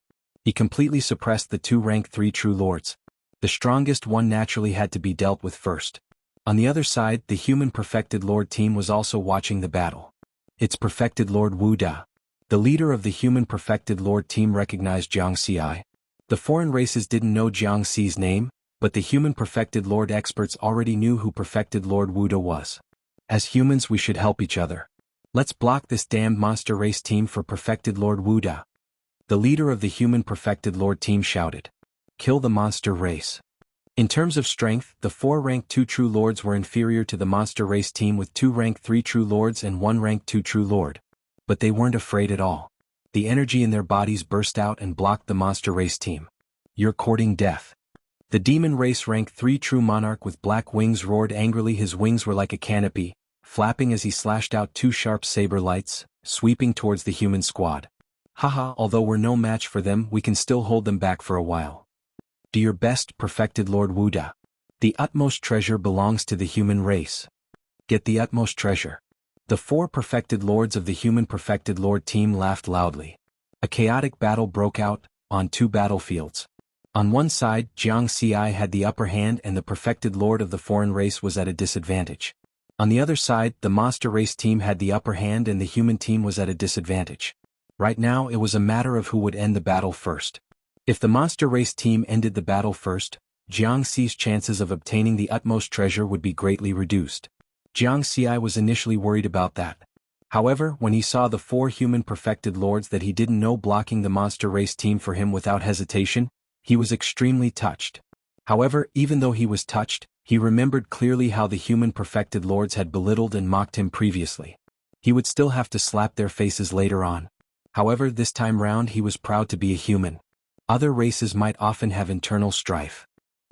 He completely suppressed the 2 rank 3 true lords. The strongest one naturally had to be dealt with first. On the other side, the human perfected lord team was also watching the battle. Its perfected lord Wu Da. The leader of the human perfected lord team recognized Jianghu. The foreign races didn't know Jianghu's name, but the human perfected lord experts already knew who perfected lord Wu Da was. As humans we should help each other. Let's block this damned monster race team for perfected lord Wu Da. The leader of the human perfected lord team shouted. Kill the monster race. In terms of strength, the 4 rank 2 true lords were inferior to the monster race team with 2 rank 3 true lords and 1 rank 2 true lord. But they weren't afraid at all. The energy in their bodies burst out and blocked the monster race team. You're courting death. The demon race rank 3 true monarch with black wings roared angrily. His wings were like a canopy, flapping as he slashed out 2 sharp saber lights, sweeping towards the human squad. Haha, although we're no match for them, we can still hold them back for a while. Do your best, perfected lord Wu Da. The utmost treasure belongs to the human race. Get the utmost treasure. The 4 perfected lords of the human perfected lord team laughed loudly. A chaotic battle broke out, on 2 battlefields. On one side, Jianghu had the upper hand and the perfected lord of the foreign race was at a disadvantage. On the other side, the monster race team had the upper hand and the human team was at a disadvantage. Right now it was a matter of who would end the battle first. If the monster race team ended the battle first, Jianghu's chances of obtaining the utmost treasure would be greatly reduced. Jianghu was initially worried about that. However, when he saw the 4 human perfected lords that he didn't know blocking the monster race team for him without hesitation, he was extremely touched. However, even though he was touched, he remembered clearly how the human perfected lords had belittled and mocked him previously. He would still have to slap their faces later on. However, this time round he was proud to be a human. Other races might often have internal strife.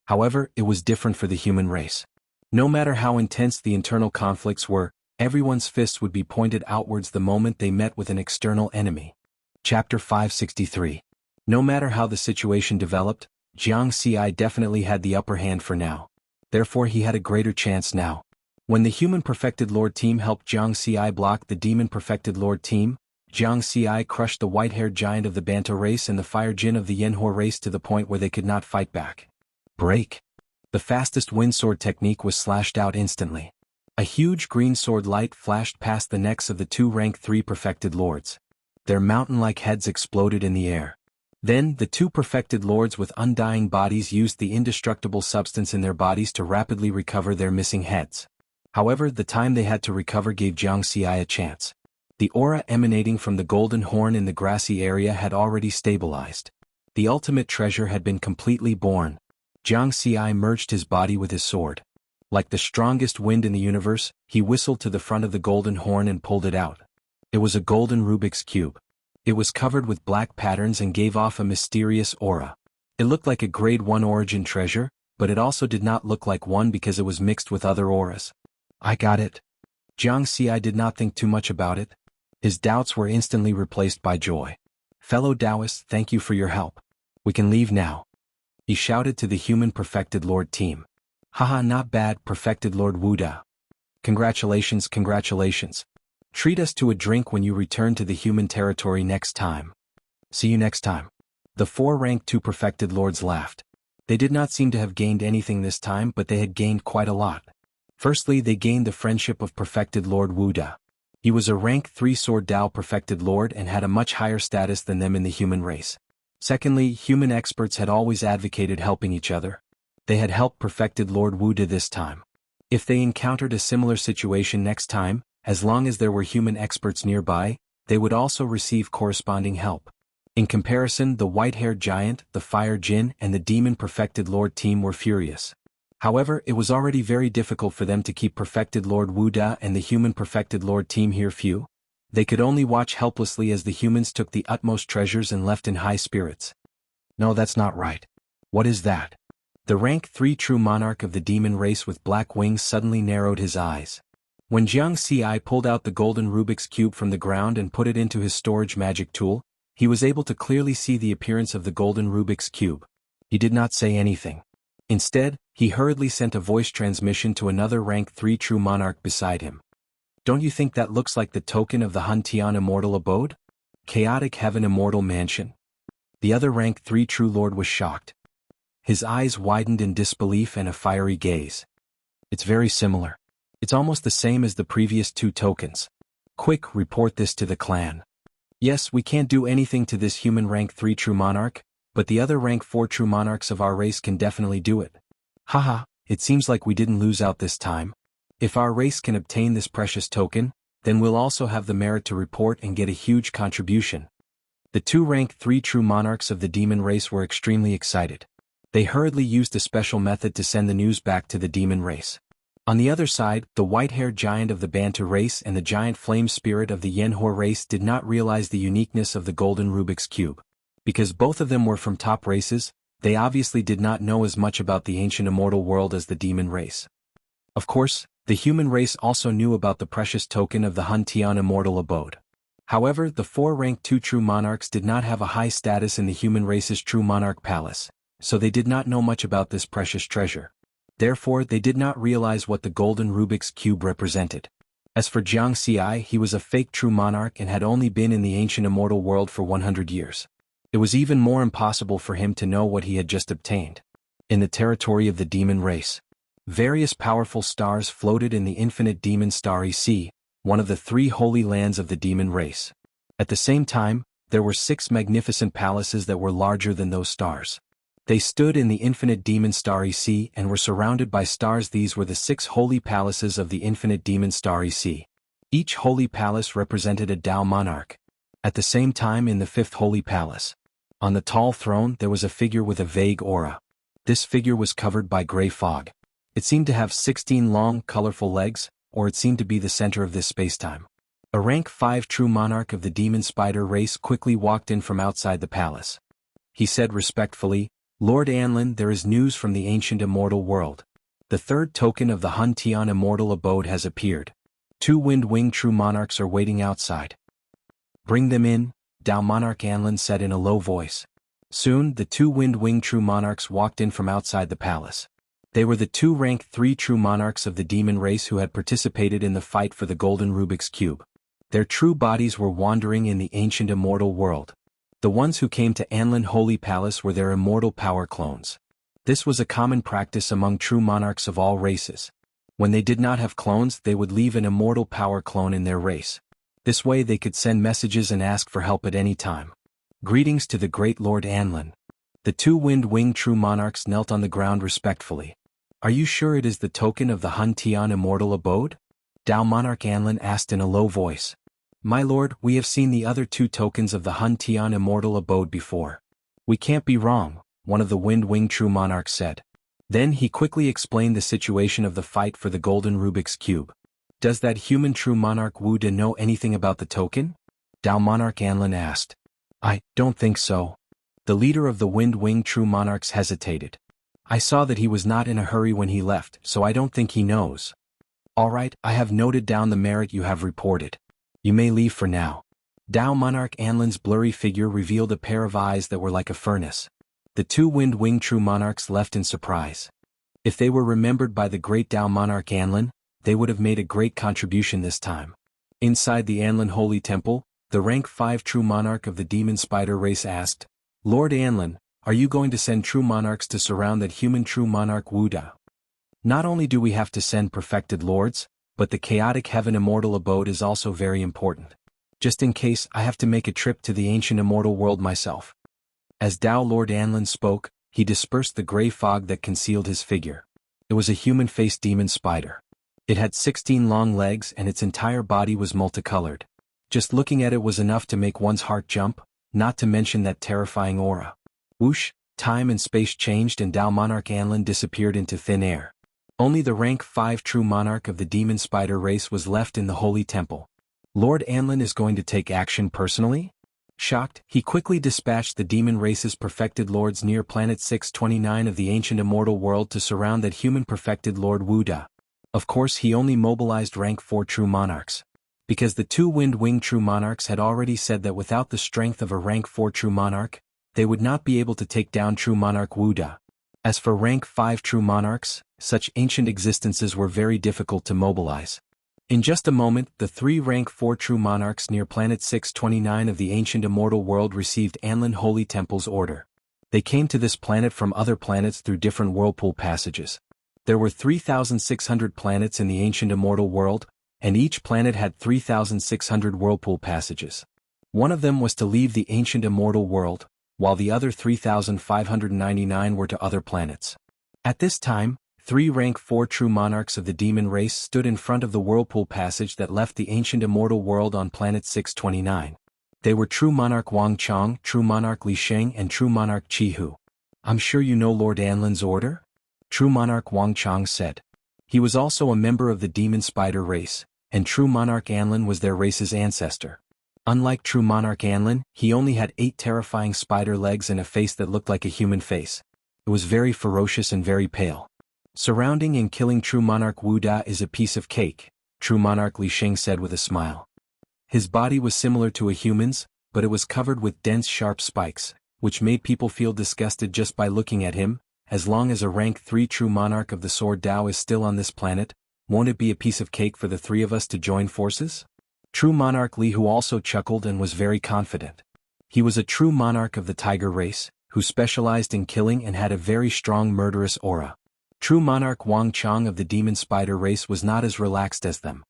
However, it was different for the human race. No matter how intense the internal conflicts were, everyone's fists would be pointed outwards the moment they met with an external enemy. Chapter 563. No matter how the situation developed, Jianghu definitely had the upper hand for now. Therefore he had a greater chance now. When the human perfected lord team helped Jianghu block the demon perfected lord team, Jianghu crushed the white-haired giant of the Banto race and the fire Jin of the Yanhu race to the point where they could not fight back. Break. The fastest wind sword technique was slashed out instantly. A huge green sword light flashed past the necks of the 2 rank 3 perfected lords. Their mountain-like heads exploded in the air. Then, the 2 perfected lords with undying bodies used the indestructible substance in their bodies to rapidly recover their missing heads. However, the time they had to recover gave Jianghu a chance. The aura emanating from the golden horn in the grassy area had already stabilized. The ultimate treasure had been completely born. Jianghu merged his body with his sword. Like the strongest wind in the universe, he whistled to the front of the golden horn and pulled it out. It was a golden Rubik's Cube. It was covered with black patterns and gave off a mysterious aura. It looked like a grade 1 origin treasure, but it also did not look like one because it was mixed with other auras. I got it. Jianghu did not think too much about it. His doubts were instantly replaced by joy. Fellow Taoists, thank you for your help. We can leave now. He shouted to the human perfected Lord team. Haha, not bad, perfected Lord Wuda. Congratulations, congratulations. Treat us to a drink when you return to the human territory next time. See you next time. The 4 rank 2 perfected lords laughed. They did not seem to have gained anything this time, but they had gained quite a lot. Firstly, they gained the friendship of perfected Lord Wuda. He was a rank 3 sword Dao perfected lord and had a much higher status than them in the human race. Secondly, human experts had always advocated helping each other. They had helped perfected Lord Wuda this time. If they encountered a similar situation next time, as long as there were human experts nearby, they would also receive corresponding help. In comparison, the white-haired giant, the fire djinn, and the demon perfected lord team were furious. However, it was already very difficult for them to keep perfected Lord Wuda and the human perfected lord team here few. They could only watch helplessly as the humans took the utmost treasures and left in high spirits. No, that's not right. What is that? The rank 3 true monarch of the demon race with black wings suddenly narrowed his eyes. When Jianghu pulled out the golden Rubik's Cube from the ground and put it into his storage magic tool, he was able to clearly see the appearance of the golden Rubik's Cube. He did not say anything. Instead, he hurriedly sent a voice transmission to another rank 3 true monarch beside him. Don't you think that looks like the token of the Han Tian Immortal Abode? Chaotic Heaven Immortal Mansion? The other rank 3 true lord was shocked. His eyes widened in disbelief and a fiery gaze. It's very similar. It's almost the same as the previous 2 tokens. Quick, report this to the clan. Yes, we can't do anything to this human rank 3 true monarch, but the other rank 4 true monarchs of our race can definitely do it. Haha, it seems like we didn't lose out this time. If our race can obtain this precious token, then we'll also have the merit to report and get a huge contribution. The 2 rank 3 true monarchs of the demon race were extremely excited. They hurriedly used a special method to send the news back to the demon race. On the other side, the white-haired giant of the Bantu race and the giant flame spirit of the Yanhua race did not realize the uniqueness of the golden Rubik's Cube. Because both of them were from top races, they obviously did not know as much about the ancient immortal world as the demon race. Of course, the human race also knew about the precious token of the Han Tian Immortal Abode. However, the 4 rank 2 true monarchs did not have a high status in the human race's true monarch palace, so they did not know much about this precious treasure. Therefore, they did not realize what the golden Rubik's Cube represented. As for Jianghu, he was a fake true monarch and had only been in the ancient immortal world for 100 years. It was even more impossible for him to know what he had just obtained. In the territory of the demon race, various powerful stars floated in the infinite demon starry sea, one of the 3 holy lands of the demon race. At the same time, there were 6 magnificent palaces that were larger than those stars. They stood in the infinite demon starry sea and were surrounded by stars. These were the 6 holy palaces of the infinite demon starry sea. Each holy palace represented a Tao monarch. At the same time, in the 5th holy palace, on the tall throne there was a figure with a vague aura. This figure was covered by gray fog. It seemed to have 16 long, colorful legs, or it seemed to be the center of this spacetime. A rank 5 true monarch of the demon spider race quickly walked in from outside the palace. He said respectfully, Lord Anlin, there is news from the ancient immortal world. The 3rd token of the Han Tian Immortal Abode has appeared. 2 wind-winged true monarchs are waiting outside. Bring them in, Tao Monarch Anlin said in a low voice. Soon, the 2 wind-winged true monarchs walked in from outside the palace. They were the 2 rank 3 true monarchs of the demon race who had participated in the fight for the golden Rubik's Cube. Their true bodies were wandering in the ancient immortal world. The ones who came to Anlin Holy Palace were their immortal power clones. This was a common practice among true monarchs of all races. When they did not have clones, they would leave an immortal power clone in their race. This way they could send messages and ask for help at any time. Greetings to the great Lord Anlin. The 2 wind-winged true monarchs knelt on the ground respectfully. Are you sure it is the token of the Han Tian Immortal Abode? Tao Monarch Anlin asked in a low voice. My lord, we have seen the other two tokens of the Hun Tian immortal abode before. We can't be wrong, one of the Wind-Winged True Monarchs said. Then he quickly explained the situation of the fight for the golden Rubik's Cube. Does that human True Monarch Wu De know anything about the token? Dao Monarch Anlin asked. I don't think so. The leader of the Wind-Winged True Monarchs hesitated. I saw that he was not in a hurry when he left, so I don't think he knows. All right, I have noted down the merit you have reported. You may leave for now. Dao Monarch Anlin's blurry figure revealed a pair of eyes that were like a furnace. The two Wind-Winged True Monarchs left in surprise. If they were remembered by the great Dao Monarch Anlin, they would have made a great contribution this time. Inside the Anlin Holy Temple, the rank 5 True Monarch of the Demon Spider race asked, Lord Anlin, are you going to send True Monarchs to surround that human True Monarch Wu Da? Not only do we have to send perfected lords, but the chaotic heaven immortal abode is also very important. Just in case I have to make a trip to the ancient immortal world myself. As Dao Lord Anlin spoke, he dispersed the gray fog that concealed his figure. It was a human-faced demon spider. It had 16 long legs and its entire body was multicolored. Just looking at it was enough to make one's heart jump, not to mention that terrifying aura. Whoosh, time and space changed and Dao Monarch Anlin disappeared into thin air. Only the rank 5 True Monarch of the Demon Spider race was left in the Holy Temple. Lord Anlin is going to take action personally? Shocked, he quickly dispatched the demon race's perfected lords near planet 629 of the ancient immortal world to surround that human perfected Lord Wu Da. Of course he only mobilized rank 4 True Monarchs. Because the two Wind-Winged True Monarchs had already said that without the strength of a rank 4 True Monarch, they would not be able to take down True Monarch Wu Da. As for rank 5 True Monarchs, such ancient existences were very difficult to mobilize. In just a moment, the 3 rank 4 True Monarchs near planet 629 of the ancient immortal world received Anlin Holy Temple's order. They came to this planet from other planets through different whirlpool passages. There were 3,600 planets in the ancient immortal world, and each planet had 3,600 whirlpool passages. One of them was to leave the ancient immortal world, while the other 3,599 were to other planets. At this time, 3 rank 4 True Monarchs of the demon race stood in front of the whirlpool passage that left the ancient immortal world on planet 629. They were True Monarch Wang Chong, True Monarch Li Sheng and True Monarch Qi Hu. I'm sure you know Lord Anlin's order? True Monarch Wang Chong said. He was also a member of the Demon Spider race, and True Monarch Anlin was their race's ancestor. Unlike True Monarch Anlin, he only had 8 terrifying spider legs and a face that looked like a human face. It was very ferocious and very pale. Surrounding and killing True Monarch Wu Da is a piece of cake, True Monarch Li Sheng said with a smile. His body was similar to a human's, but it was covered with dense sharp spikes, which made people feel disgusted just by looking at him. As long as a rank 3 True Monarch of the Sword Dao is still on this planet, won't it be a piece of cake for the 3 of us to join forces? True Monarch Li Hu also chuckled and was very confident. He was a true monarch of the tiger race, who specialized in killing and had a very strong murderous aura. True Monarch Wang Chong of the Demon Spider race was not as relaxed as them.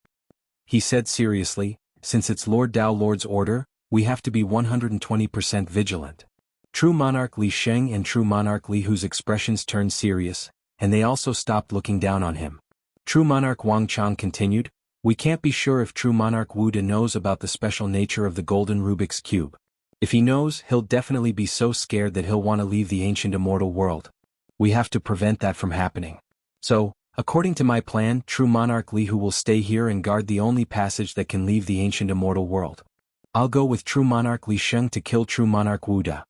He said seriously, since it's Lord Dao Lord's order, we have to be 120% vigilant. True Monarch Li Sheng and True Monarch Li Hu's expressions turned serious, and they also stopped looking down on him. True Monarch Wang Chong continued, we can't be sure if True Monarch Wu De knows about the special nature of the golden Rubik's Cube. If he knows, he'll definitely be so scared that he'll want to leave the ancient immortal world. We have to prevent that from happening. So, according to my plan, True Monarch Li Hu will stay here and guard the only passage that can leave the ancient immortal world. I'll go with True Monarch Li Sheng to kill True Monarch Wu Da.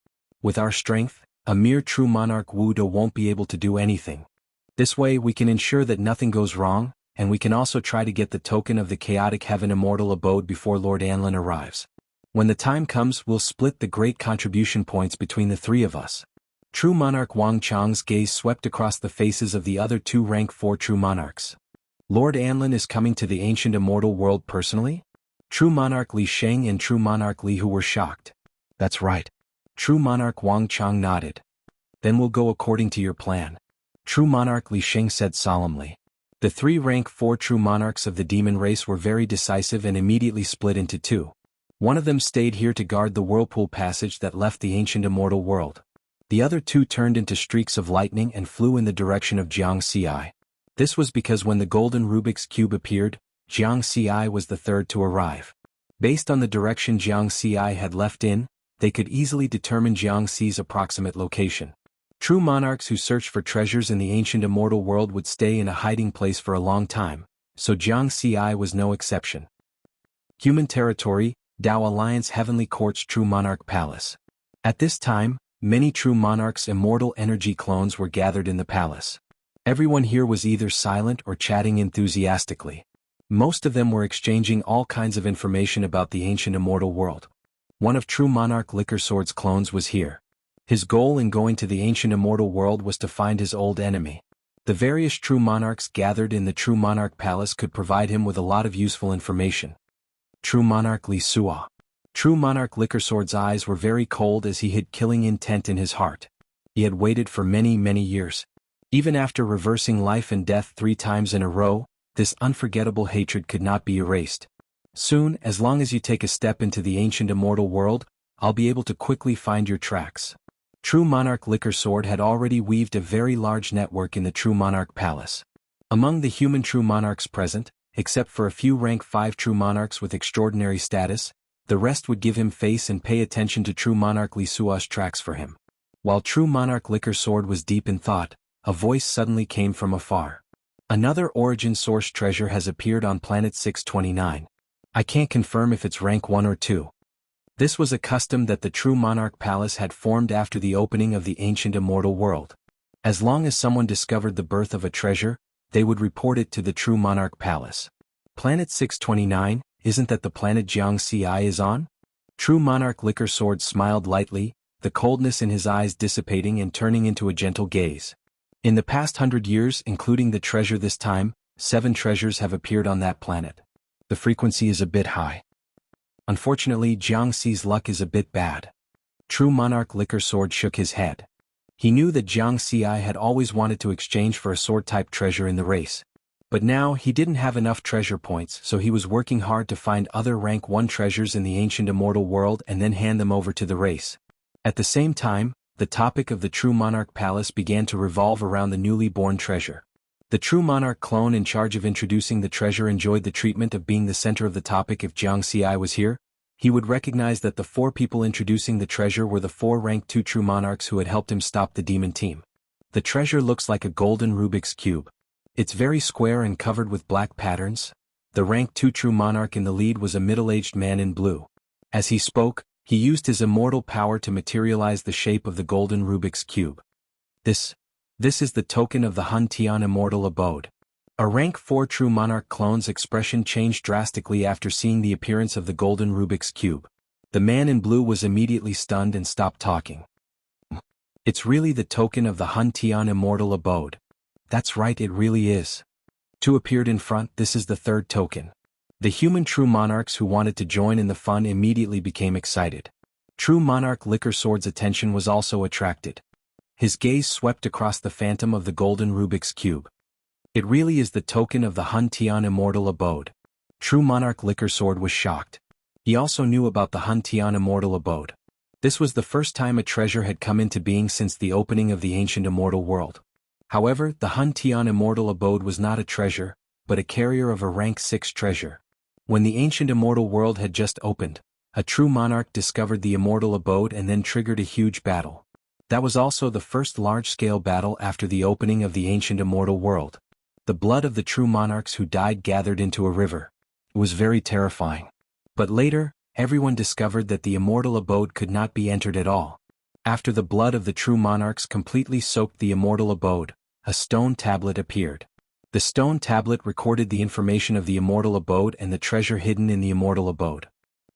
With our strength, a mere True Monarch Wu Da won't be able to do anything. This way we can ensure that nothing goes wrong, and we can also try to get the token of the chaotic heaven immortal abode before Lord Anlin arrives. When the time comes, we'll split the great contribution points between the 3 of us. True Monarch Wang Chong's gaze swept across the faces of the other 2 rank 4 True Monarchs. Lord Anlin is coming to the ancient immortal world personally? True Monarch Li Sheng and True Monarch Li Hu were shocked. That's right. True Monarch Wang Chong nodded. Then we'll go according to your plan. True Monarch Li Sheng said solemnly. The 3 rank 4 True Monarchs of the demon race were very decisive and immediately split into 2. One of them stayed here to guard the whirlpool passage that left the ancient immortal world. The other 2 turned into streaks of lightning and flew in the direction of Jianghu. This was because when the golden Rubik's Cube appeared, Jianghu was the 3rd to arrive. Based on the direction Jiangxi had left in, they could easily determine Jiangxi's approximate location. True monarchs who searched for treasures in the ancient immortal world would stay in a hiding place for a long time, so Jiangxi was no exception. Human territory, Dao Alliance Heavenly Court's True Monarch Palace. At this time, many True Monarch's immortal energy clones were gathered in the palace. Everyone here was either silent or chatting enthusiastically. Most of them were exchanging all kinds of information about the ancient immortal world. One of True Monarch Liquor Sword's clones was here. His goal in going to the ancient immortal world was to find his old enemy. The various True Monarchs gathered in the True Monarch Palace could provide him with a lot of useful information. True Monarch Li Sua. True Monarch Liquor Sword's eyes were very cold as he hid killing intent in his heart. He had waited for many, many years. Even after reversing life and death 3 times in a row, this unforgettable hatred could not be erased. Soon, as long as you take a step into the ancient immortal world, I'll be able to quickly find your tracks. True Monarch Liquor Sword had already weaved a very large network in the True Monarch Palace. Among the human True Monarchs present, except for a few rank 5 True Monarchs with extraordinary status, the rest would give him face and pay attention to True Monarch Li Sua's tracks for him. While True Monarch Liquor Sword was deep in thought, a voice suddenly came from afar. Another origin source treasure has appeared on planet 629. I can't confirm if it's rank 1 or 2. This was a custom that the True Monarch Palace had formed after the opening of the ancient immortal world. As long as someone discovered the birth of a treasure, they would report it to the True Monarch Palace. Planet 629, isn't that the planet Jiangxi is on? True Monarch Liquor Sword smiled lightly, the coldness in his eyes dissipating and turning into a gentle gaze. In the past 100 years, including the treasure this time, 7 treasures have appeared on that planet. The frequency is a bit high. Unfortunately, Jiangxi's luck is a bit bad. True Monarch Liquor Sword shook his head. He knew that Jiangxi had always wanted to exchange for a sword-type treasure in the race. But now he didn't have enough treasure points, so he was working hard to find other rank 1 treasures in the ancient immortal world and then hand them over to the race. At the same time, the topic of the True Monarch Palace began to revolve around the newly born treasure. The True Monarch clone in charge of introducing the treasure enjoyed the treatment of being the center of the topic. If Jiangxi was here, he would recognize that the 4 people introducing the treasure were the 4 rank 2 True Monarchs who had helped him stop the demon team. The treasure looks like a golden Rubik's Cube. It's very square and covered with black patterns. The rank 2 True Monarch in the lead was a middle-aged man in blue. As he spoke, he used his immortal power to materialize the shape of the golden Rubik's Cube. This is the token of the Hun Tian Immortal Abode. A rank 4 True Monarch clone's expression changed drastically after seeing the appearance of the golden Rubik's Cube. The man in blue was immediately stunned and stopped talking. It's really the token of the Hun Tian Immortal Abode. That's right, it really is. 2 appeared in front. This is the 3rd token. The human True Monarchs who wanted to join in the fun immediately became excited. True Monarch Liquor Sword's attention was also attracted. His gaze swept across the phantom of the golden Rubik's Cube. It really is the token of the Hun Tian Immortal Abode. True Monarch Liquor Sword was shocked. He also knew about the Hun Tian Immortal Abode. This was the first time a treasure had come into being since the opening of the ancient immortal world. However, the Hun Tian Immortal Abode was not a treasure, but a carrier of a rank 6 treasure. When the ancient immortal world had just opened, a True Monarch discovered the immortal abode and then triggered a huge battle. That was also the first large-scale battle after the opening of the ancient immortal world. The blood of the True Monarchs who died gathered into a river. It was very terrifying. But later, everyone discovered that the immortal abode could not be entered at all. After the blood of the True Monarchs completely soaked the immortal abode, a stone tablet appeared. The stone tablet recorded the information of the immortal abode and the treasure hidden in the immortal abode.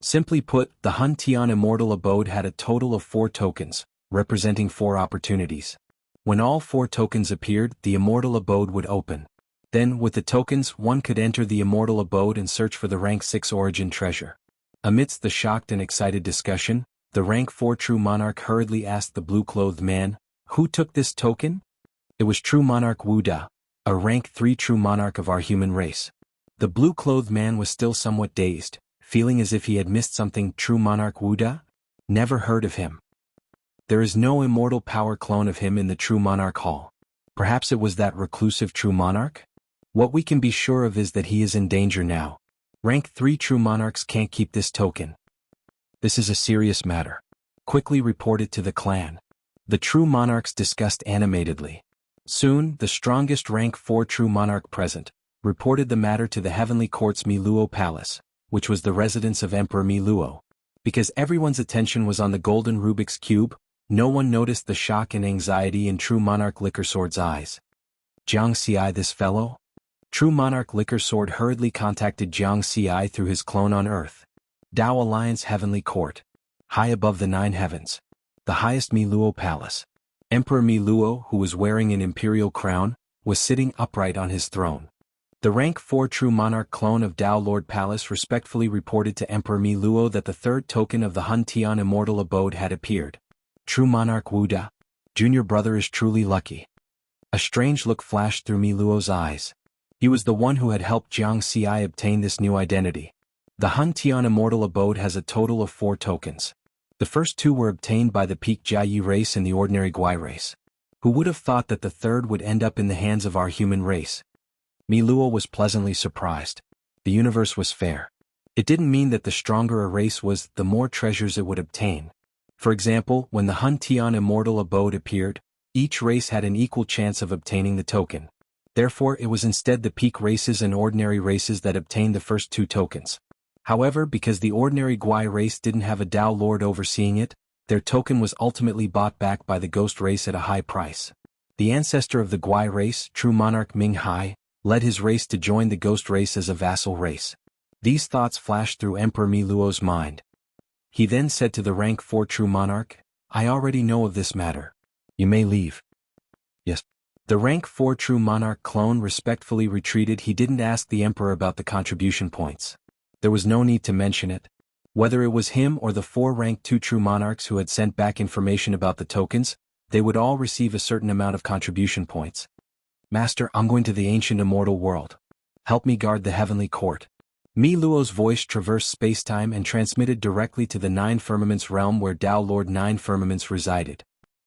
Simply put, the Hun Tian Immortal Abode had a total of 4 tokens, representing 4 opportunities. When all 4 tokens appeared, the immortal abode would open. Then, with the tokens, one could enter the immortal abode and search for the rank 6 origin treasure. Amidst the shocked and excited discussion, the rank 4 True Monarch hurriedly asked the blue-clothed man, "Who took this token?" It was True Monarch Wu Da, a rank 3 True Monarch of our human race. The blue-clothed man was still somewhat dazed, feeling as if he had missed something. True Monarch Wu Da? Never heard of him. There is no immortal power clone of him in the True Monarch Hall. Perhaps it was that reclusive True Monarch? What we can be sure of is that he is in danger now. Rank 3 true monarchs can't keep this token. This is a serious matter. Quickly report it to the clan. The true monarchs discussed animatedly. Soon, the strongest rank 4 true monarch present reported the matter to the heavenly court's Miluo Palace, which was the residence of Emperor Miluo. Because everyone's attention was on the golden Rubik's Cube, no one noticed the shock and anxiety in true monarch Lickersword's eyes. Jianghu, this fellow? True monarch Lickersword hurriedly contacted Jianghu through his clone on Earth. Dao Alliance Heavenly Court. High above the 9 heavens. The highest Miluo Palace. Emperor Miluo, who was wearing an imperial crown, was sitting upright on his throne. The rank 4 true monarch clone of Dao Lord Palace respectfully reported to Emperor Miluo that the third token of the Hun Tian immortal abode had appeared. True monarch Wu Da, junior brother is truly lucky. A strange look flashed through Miluo's eyes. He was the one who had helped Jianghu obtain this new identity. The Hun Tian immortal abode has a total of 4 tokens. The first 2 were obtained by the Peak Jiayi race and the ordinary Guai race. Who would have thought that the third would end up in the hands of our human race? Miluo was pleasantly surprised. The universe was fair. It didn't mean that the stronger a race was, the more treasures it would obtain. For example, when the Hun Tian immortal abode appeared, each race had an equal chance of obtaining the token. Therefore, it was instead the peak races and ordinary races that obtained the first 2 tokens. However, because the ordinary Guai race didn't have a Dao Lord overseeing it, their token was ultimately bought back by the Ghost race at a high price. The ancestor of the Guai race, true monarch Ming Hai, led his race to join the Ghost race as a vassal race. These thoughts flashed through Emperor Miluo's mind. He then said to the rank 4 true monarch, I already know of this matter. You may leave. Yes. The rank 4 true monarch clone respectfully retreated. He didn't ask the emperor about the contribution points. There was no need to mention it. Whether it was him or the 4 rank 2 true monarchs who had sent back information about the tokens, they would all receive a certain amount of contribution points. Master, I'm going to the ancient immortal world. Help me guard the heavenly court. Miluo's voice traversed spacetime and transmitted directly to the 9 firmaments realm where Dao Lord 9 firmaments resided.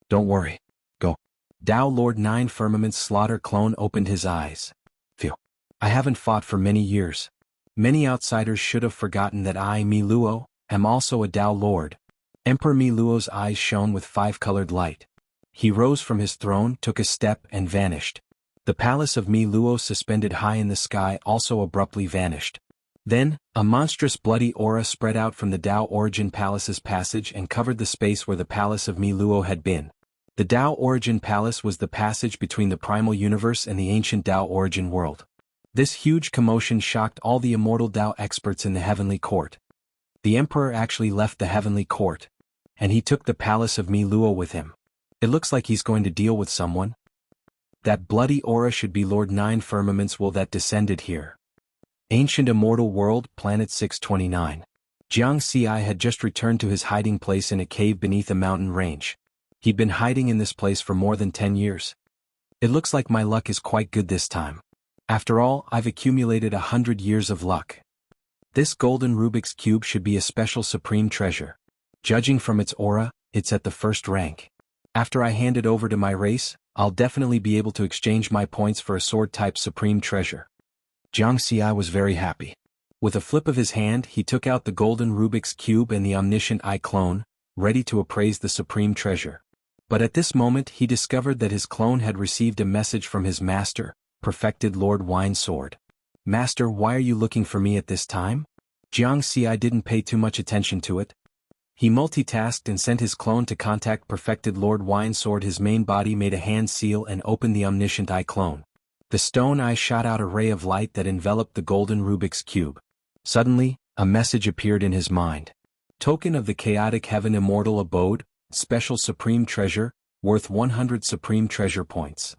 Don't worry. Go. Dao Lord 9 firmaments slaughter clone opened his eyes. Phew. I haven't fought for many years. Many outsiders should have forgotten that I, Miluo, am also a Dao Lord. Emperor Miluo's eyes shone with 5-colored light. He rose from his throne, took a step, and vanished. The palace of Miluo suspended high in the sky also abruptly vanished. Then, a monstrous bloody aura spread out from the Dao Origin Palace's passage and covered the space where the palace of Miluo had been. The Dao Origin Palace was the passage between the primal universe and the ancient Dao Origin world. This huge commotion shocked all the immortal Dao experts in the heavenly court. The emperor actually left the heavenly court, and he took the palace of Miluo with him. It looks like he's going to deal with someone. That bloody aura should be Lord 9 firmaments will that descended here. Ancient immortal world, planet 629. Jianghu had just returned to his hiding place in a cave beneath a mountain range. He'd been hiding in this place for more than 10 years. It looks like my luck is quite good this time. After all, I've accumulated 100 years of luck. This golden Rubik's Cube should be a special supreme treasure. Judging from its aura, it's at the first rank. After I hand it over to my race, I'll definitely be able to exchange my points for a sword-type supreme treasure. Jianghu was very happy. With a flip of his hand, he took out the golden Rubik's Cube and the omniscient eye clone, ready to appraise the supreme treasure. But at this moment he discovered that his clone had received a message from his master, Perfected Lord Winesword. Master, why are you looking for me at this time? Jianghu didn't pay too much attention to it. He multitasked and sent his clone to contact Perfected Lord Winesword. His main body made a hand seal and opened the omniscient eye clone. The stone eye shot out a ray of light that enveloped the golden Rubik's Cube. Suddenly, a message appeared in his mind. Token of the chaotic heaven immortal abode, special supreme treasure, worth 100 supreme treasure points.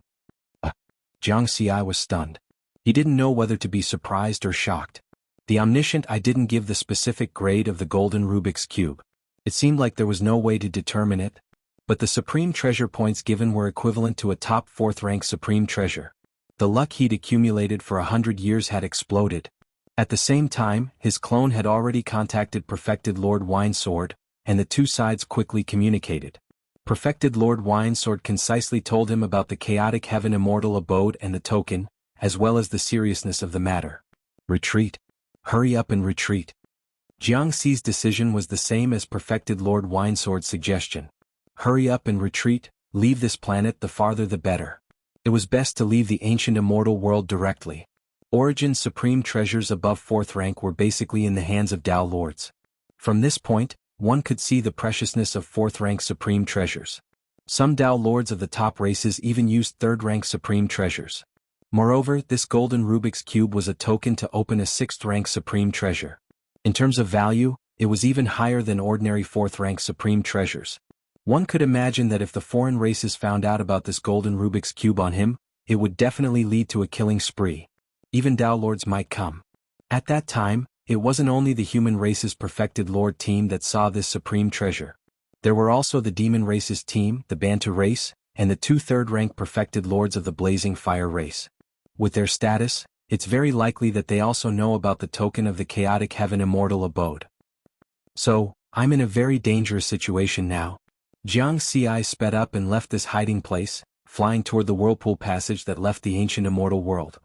Jianghu was stunned. He didn't know whether to be surprised or shocked. The omniscient eye didn't give the specific grade of the golden Rubik's Cube. It seemed like there was no way to determine it. But the supreme treasure points given were equivalent to a top 4th rank supreme treasure. The luck he'd accumulated for 100 years had exploded. At the same time, his clone had already contacted Perfected Lord Winesword, and the 2 sides quickly communicated. Perfected Lord Winesword concisely told him about the chaotic heaven immortal abode and the token, as well as the seriousness of the matter. Retreat. Hurry up and retreat. Jiangxi's decision was the same as Perfected Lord Winesword's suggestion. Hurry up and retreat, leave this planet, the farther the better. It was best to leave the ancient immortal world directly. Origin's supreme treasures above 4th rank were basically in the hands of Dao Lords. From this point, one could see the preciousness of 4th rank supreme treasures. Some Dao Lords of the top races even used 3rd rank supreme treasures. Moreover, this golden Rubik's Cube was a token to open a 6th rank supreme treasure. In terms of value, it was even higher than ordinary 4th rank supreme treasures. One could imagine that if the foreign races found out about this golden Rubik's Cube on him, it would definitely lead to a killing spree. Even Dao Lords might come. At that time, it wasn't only the human race's Perfected Lord team that saw this supreme treasure. There were also the demon race's team, the Bantu race, and the 2 3rd-rank Perfected Lords of the Blazing Fire race. With their status, it's very likely that they also know about the token of the Chaotic Heaven Immortal Abode. So, I'm in a very dangerous situation now. Jiangxi sped up and left this hiding place, flying toward the whirlpool passage that left the ancient immortal world.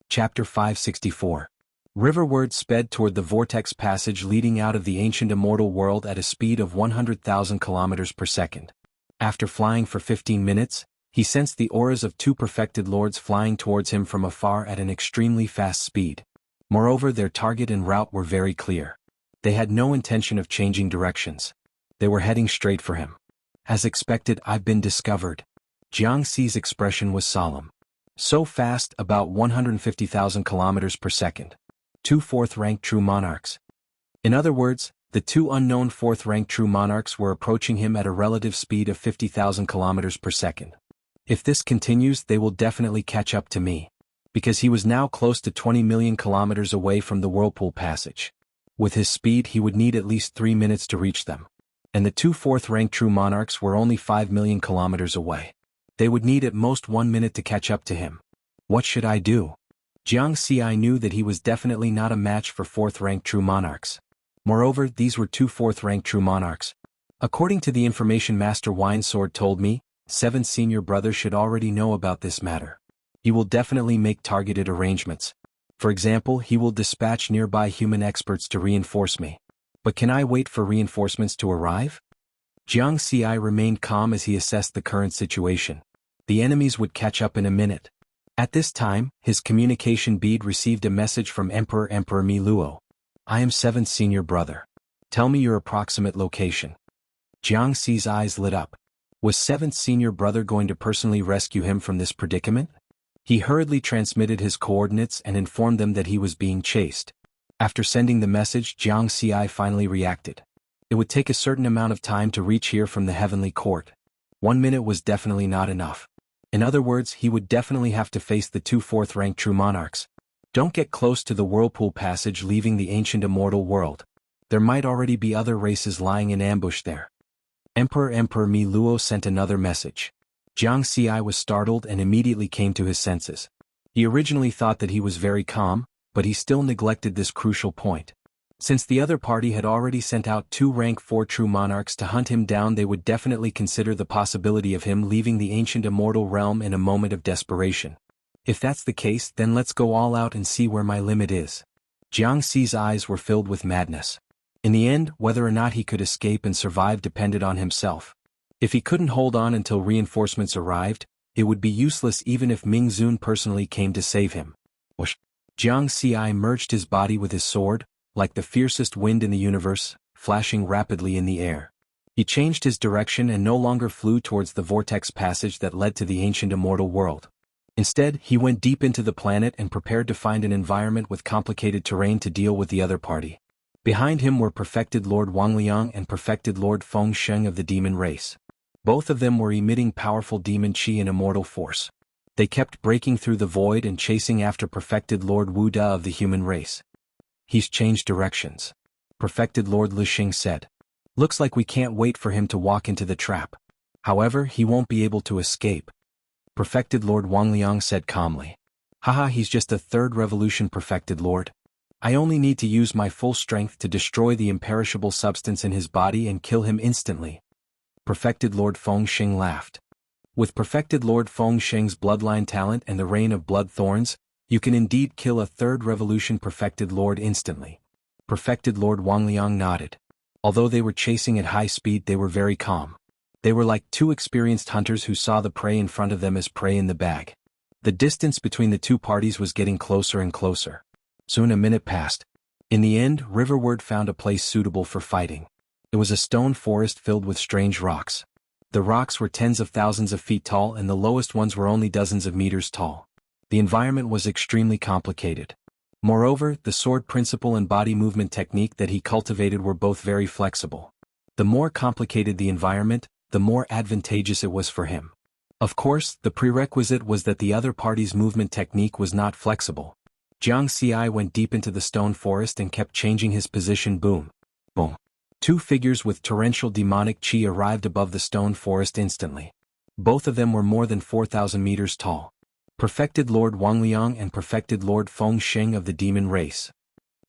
Chapter 564. Riverward sped toward the vortex passage leading out of the ancient immortal world at a speed of 100,000 kilometers per second. After flying for 15 minutes, he sensed the auras of 2 Perfected Lords flying towards him from afar at an extremely fast speed. Moreover, their target and route were very clear. They had no intention of changing directions. They were heading straight for him. As expected, I've been discovered. Jiangxi's expression was solemn. So fast, about 150,000 kilometers per second. 2 4th-rank true monarchs. In other words, the 2 unknown 4th-rank true monarchs were approaching him at a relative speed of 50,000 kilometers per second. If this continues, they will definitely catch up to me. Because he was now close to 20 million kilometers away from the whirlpool passage. With his speed, he would need at least 3 minutes to reach them. And the 2 4th-rank true monarchs were only 5 million kilometers away. They would need at most 1 minute to catch up to him. What should I do? Jiangxi knew that he was definitely not a match for 4th-rank true monarchs. Moreover, these were 2 4th-rank true monarchs. According to the information Master Winesword told me, 7th senior brother should already know about this matter. He will definitely make targeted arrangements. For example, he will dispatch nearby human experts to reinforce me. But can I wait for reinforcements to arrive? Jiangxi remained calm as he assessed the current situation. The enemies would catch up in a minute. At this time, his communication bead received a message from Emperor Mi Luo. I am 7th senior brother. Tell me your approximate location. Jiangxi's eyes lit up. Was 7th senior brother going to personally rescue him from this predicament? He hurriedly transmitted his coordinates and informed them that he was being chased. After sending the message, Jiangxi finally reacted. It would take a certain amount of time to reach here from the heavenly court. 1 minute was definitely not enough. In other words, he would definitely have to face the 2 4th-rank true monarchs. Don't get close to the whirlpool passage leaving the ancient immortal world. There might already be other races lying in ambush there. Emperor Mi Luo sent another message. Jiangxi was startled and immediately came to his senses. He originally thought that he was very calm, but he still neglected this crucial point. Since the other party had already sent out 2 rank 4 true monarchs to hunt him down, they would definitely consider the possibility of him leaving the ancient immortal realm in a moment of desperation. If that's the case, then let's go all out and see where my limit is. Jiangxi's eyes were filled with madness. In the end, whether or not he could escape and survive depended on himself. If he couldn't hold on until reinforcements arrived, it would be useless even if Ming Zun personally came to save him. Whoosh! Jiangxi merged his body with his sword, like the fiercest wind in the universe, flashing rapidly in the air. He changed his direction and no longer flew towards the vortex passage that led to the ancient immortal world. Instead, he went deep into the planet and prepared to find an environment with complicated terrain to deal with the other party. Behind him were Perfected Lord Wangliang and Perfected Lord Feng Sheng of the demon race. Both of them were emitting powerful demon qi and immortal force. They kept breaking through the void and chasing after Perfected Lord Wu Da of the human race. He's changed directions. Perfected Lord Lixing said. Looks like we can't wait for him to walk into the trap. However, he won't be able to escape. Perfected Lord Wangliang said calmly. Haha, he's just a 3rd revolution Perfected Lord. I only need to use my full strength to destroy the imperishable substance in his body and kill him instantly. Perfected Lord Feng Sheng laughed. With Perfected Lord Feng Sheng's bloodline talent and the rain of blood thorns, You can indeed kill a third revolution perfected lord instantly. Perfected Lord Wangliang nodded. Although they were chasing at high speed, they were very calm. They were like two experienced hunters who saw the prey in front of them as prey in the bag. The distance between the two parties was getting closer and closer. Soon a minute passed. In the end, Riverward found a place suitable for fighting. It was a stone forest filled with strange rocks. The rocks were tens of thousands of feet tall and the lowest ones were only dozens of meters tall. The environment was extremely complicated. Moreover, the sword principle and body movement technique that he cultivated were both very flexible. The more complicated the environment, the more advantageous it was for him. Of course, the prerequisite was that the other party's movement technique was not flexible. Jianghu went deep into the stone forest and kept changing his position. Boom. Boom. Two figures with torrential demonic chi arrived above the stone forest instantly. Both of them were more than 4,000 meters tall. Perfected Lord Wangliang and Perfected Lord Fengsheng of the demon race.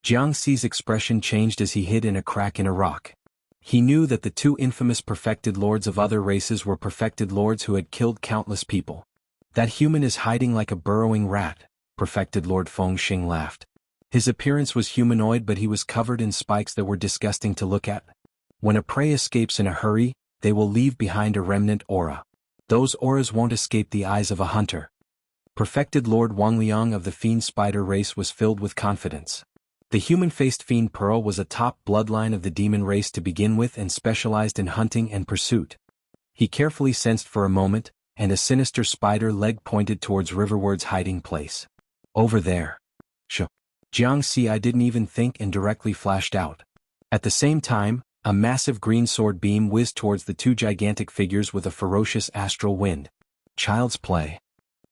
Jianghu's expression changed as he hid in a crack in a rock. He knew that the two infamous perfected lords of other races were perfected lords who had killed countless people. That human is hiding like a burrowing rat, Perfected Lord Fengsheng laughed. His appearance was humanoid, but he was covered in spikes that were disgusting to look at. When a prey escapes in a hurry, they will leave behind a remnant aura. Those auras won't escape the eyes of a hunter. Perfected Lord Wangliang of the Fiend Spider race was filled with confidence. The human-faced Fiend Pearl was a top bloodline of the demon race to begin with and specialized in hunting and pursuit. He carefully sensed for a moment, and a sinister spider leg pointed towards Riverward's hiding place. Over there. Jianghu didn't even think and directly flashed out. At the same time, a massive green sword beam whizzed towards the two gigantic figures with a ferocious astral wind. Child's play.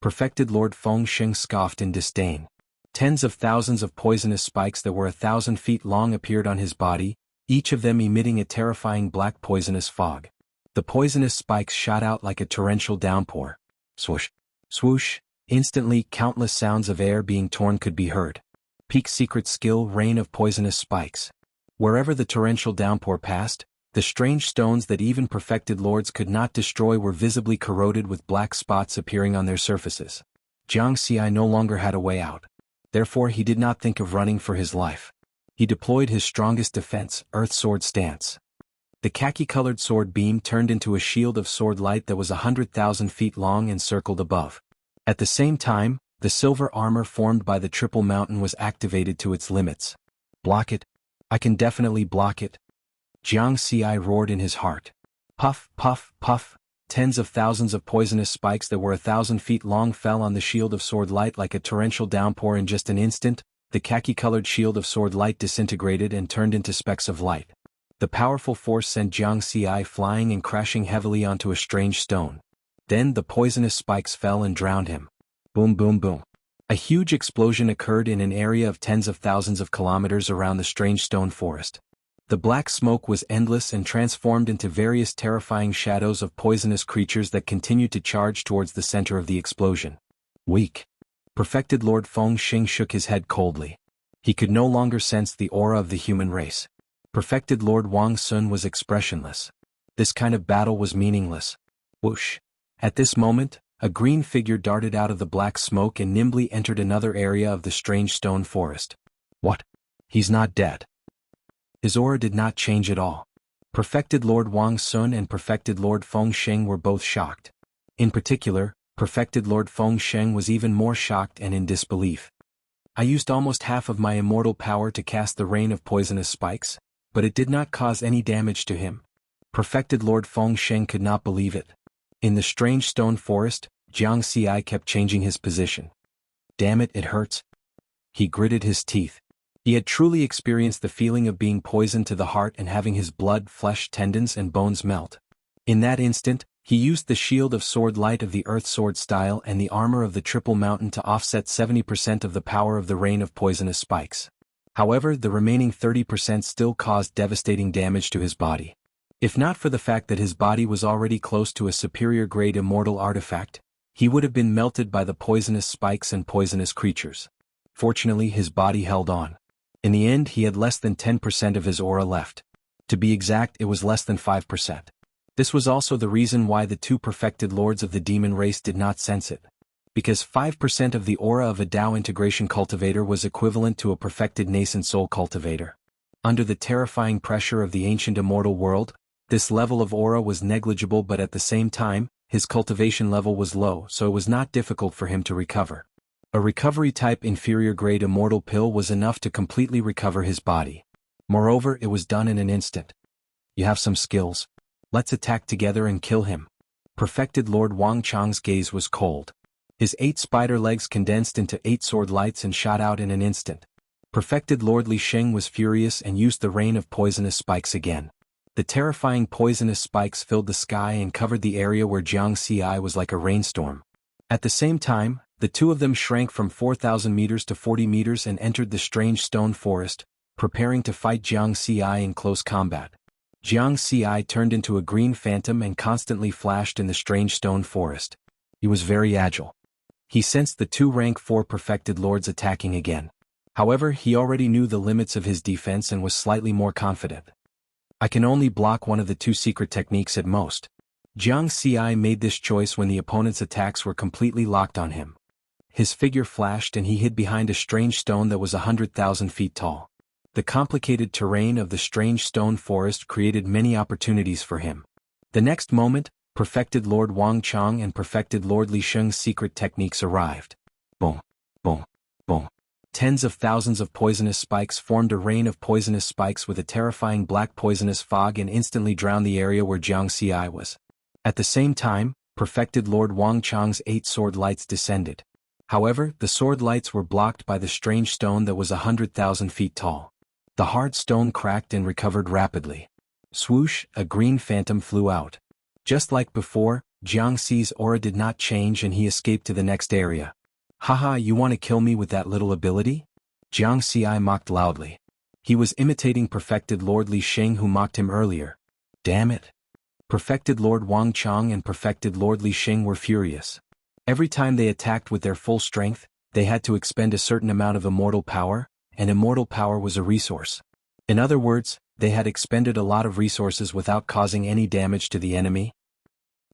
Perfected Lord Fengsheng scoffed in disdain. Tens of thousands of poisonous spikes that were 1,000 feet long appeared on his body, each of them emitting a terrifying black poisonous fog. The poisonous spikes shot out like a torrential downpour. Swoosh. Swoosh. Instantly, countless sounds of air being torn could be heard. Peak secret skill, rain of poisonous spikes. Wherever the torrential downpour passed, the strange stones that even perfected lords could not destroy were visibly corroded with black spots appearing on their surfaces. Jianghu no longer had a way out. Therefore he did not think of running for his life. He deployed his strongest defense, Earth Sword stance. The khaki-colored sword beam turned into a shield of sword light that was 100,000 feet long and circled above. At the same time, the silver armor formed by the triple mountain was activated to its limits. Block it. I can definitely block it. Jianghu roared in his heart. Puff, puff, puff. Tens of thousands of poisonous spikes that were 1,000 feet long fell on the shield of sword light like a torrential downpour. In just an instant, the khaki-colored shield of sword light disintegrated and turned into specks of light. The powerful force sent Jianghu flying and crashing heavily onto a strange stone. Then the poisonous spikes fell and drowned him. Boom, boom, boom. A huge explosion occurred in an area of tens of thousands of kilometers around the strange stone forest. The black smoke was endless and transformed into various terrifying shadows of poisonous creatures that continued to charge towards the center of the explosion. Weak. Perfected Lord Fengsheng shook his head coldly. He could no longer sense the aura of the human race. Perfected Lord Wang Sun was expressionless. This kind of battle was meaningless. Whoosh. At this moment, a green figure darted out of the black smoke and nimbly entered another area of the strange stone forest. What? He's not dead. His aura did not change at all. Perfected Lord Wang Sun and Perfected Lord Fengsheng were both shocked. In particular, Perfected Lord Fengsheng was even more shocked and in disbelief. I used almost half of my immortal power to cast the rain of poisonous spikes, but it did not cause any damage to him. Perfected Lord Fengsheng could not believe it. In the strange stone forest, Jianghu kept changing his position. Damn it, it hurts. He gritted his teeth. He had truly experienced the feeling of being poisoned to the heart and having his blood, flesh, tendons and bones melt. In that instant, he used the shield of sword light of the Earth Sword style and the armor of the Triple Mountain to offset 70% of the power of the rain of poisonous spikes. However, the remaining 30% still caused devastating damage to his body. If not for the fact that his body was already close to a superior grade immortal artifact, he would have been melted by the poisonous spikes and poisonous creatures. Fortunately, his body held on. In the end, he had less than 10% of his aura left. To be exact, it was less than 5%. This was also the reason why the two perfected lords of the demon race did not sense it. because 5% of the aura of a Dao integration cultivator was equivalent to a perfected nascent soul cultivator. Under the terrifying pressure of the ancient immortal world, this level of aura was negligible, but at the same time, his cultivation level was low, so it was not difficult for him to recover. A recovery-type inferior-grade immortal pill was enough to completely recover his body. Moreover, it was done in an instant. You have some skills. Let's attack together and kill him. Perfected Lord Wang Chang's gaze was cold. His 8 spider legs condensed into 8 sword lights and shot out in an instant. Perfected Lord Li Sheng was furious and used the rain of poisonous spikes again. The terrifying poisonous spikes filled the sky and covered the area where Jianghu was like a rainstorm. At the same time, the two of them shrank from 4,000 meters to 40 meters and entered the strange stone forest, preparing to fight Jianghu in close combat. Jianghu turned into a green phantom and constantly flashed in the strange stone forest. He was very agile. He sensed the 2 rank 4 perfected lords attacking again. However, he already knew the limits of his defense and was slightly more confident. I can only block one of the 2 secret techniques at most. Jianghu made this choice when the opponent's attacks were completely locked on him. His figure flashed and he hid behind a strange stone that was 100,000 feet tall. The complicated terrain of the strange stone forest created many opportunities for him. The next moment, perfected Lord Wang Chang and perfected Lord Li Sheng's secret techniques arrived. Boom, boom, boom. Tens of thousands of poisonous spikes formed a rain of poisonous spikes with a terrifying black poisonous fog and instantly drowned the area where Jianghu was. At the same time, perfected Lord Wang Chang's 8 sword lights descended. However, the sword lights were blocked by the strange stone that was 100,000 feet tall. The hard stone cracked and recovered rapidly. Swoosh, a green phantom flew out. Just like before, Jianghu's aura did not change and he escaped to the next area. Haha, you want to kill me with that little ability? Jianghu mocked loudly. He was imitating perfected Lord Li Sheng who mocked him earlier. Damn it. Perfected Lord Wang Chang and perfected Lord Li Sheng were furious. Every time they attacked with their full strength, they had to expend a certain amount of immortal power, and immortal power was a resource. In other words, they had expended a lot of resources without causing any damage to the enemy.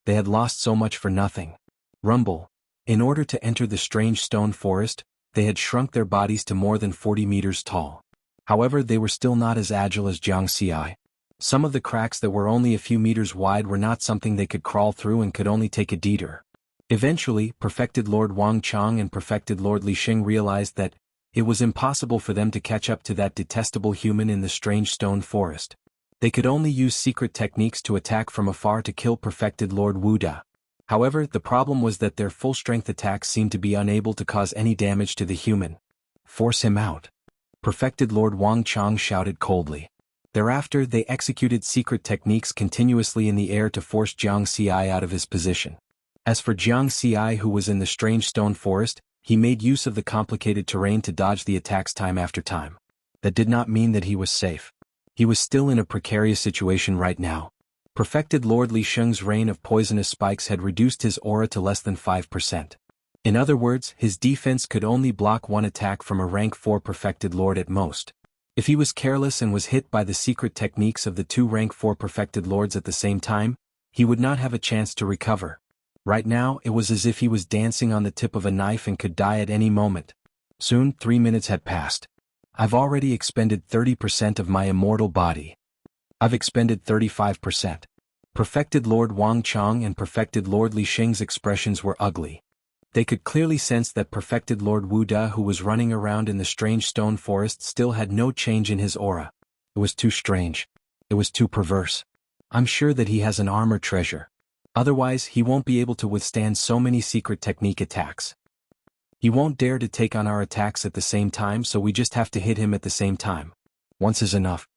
They had lost so much for nothing. Rumble. In order to enter the strange stone forest, they had shrunk their bodies to more than 40 meters tall. However, they were still not as agile as Jianghu. Some of the cracks that were only a few meters wide were not something they could crawl through and could only take a detour. Eventually, perfected Lord Wang Chang and perfected Lord Li Sheng realized that it was impossible for them to catch up to that detestable human in the strange stone forest. They could only use secret techniques to attack from afar to kill perfected Lord Wuda. However, the problem was that their full-strength attacks seemed to be unable to cause any damage to the human. Force him out. Perfected Lord Wang Chang shouted coldly. Thereafter, they executed secret techniques continuously in the air to force Jianghu out of his position. As for Jianghu, who was in the strange stone forest, he made use of the complicated terrain to dodge the attacks time after time. That did not mean that he was safe. He was still in a precarious situation right now. Perfected Lord Li Sheng's rain of poisonous spikes had reduced his aura to less than 5%. In other words, his defense could only block one attack from a rank 4 perfected lord at most. If he was careless and was hit by the secret techniques of the 2 rank 4 perfected lords at the same time, he would not have a chance to recover. Right now, it was as if he was dancing on the tip of a knife and could die at any moment. Soon, 3 minutes had passed. I've already expended 30% of my immortal body. I've expended 35%. Perfected Lord Wang Chang and perfected Lord Li Sheng's expressions were ugly. They could clearly sense that perfected Lord Wuda, who was running around in the strange stone forest, still had no change in his aura. It was too strange. It was too perverse. I'm sure that he has an armor treasure. Otherwise, he won't be able to withstand so many secret technique attacks. He won't dare to take on our attacks at the same time, so we just have to hit him at the same time. Once is enough.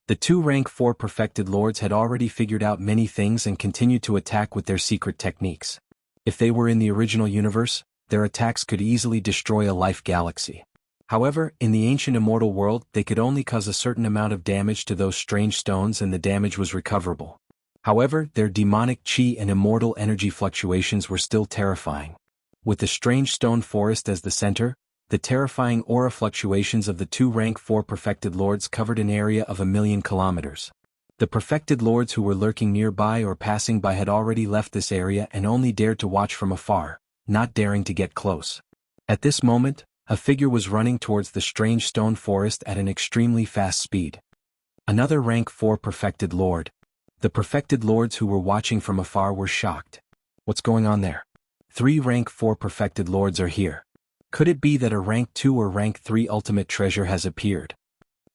The 2 rank 4 perfected lords had already figured out many things and continued to attack with their secret techniques. If they were in the original universe, their attacks could easily destroy a life galaxy. However, in the ancient immortal world, they could only cause a certain amount of damage to those strange stones and the damage was recoverable. However, their demonic chi and immortal energy fluctuations were still terrifying. With the strange stone forest as the center, the terrifying aura fluctuations of the 2 rank 4 perfected lords covered an area of 1,000,000 kilometers. The perfected lords who were lurking nearby or passing by had already left this area and only dared to watch from afar. not daring to get close. At this moment, a figure was running towards the strange stone forest at an extremely fast speed. Another rank 4 perfected lord. The perfected lords who were watching from afar were shocked. What's going on there? 3 rank 4 perfected lords are here. Could it be that a rank 2 or rank 3 ultimate treasure has appeared?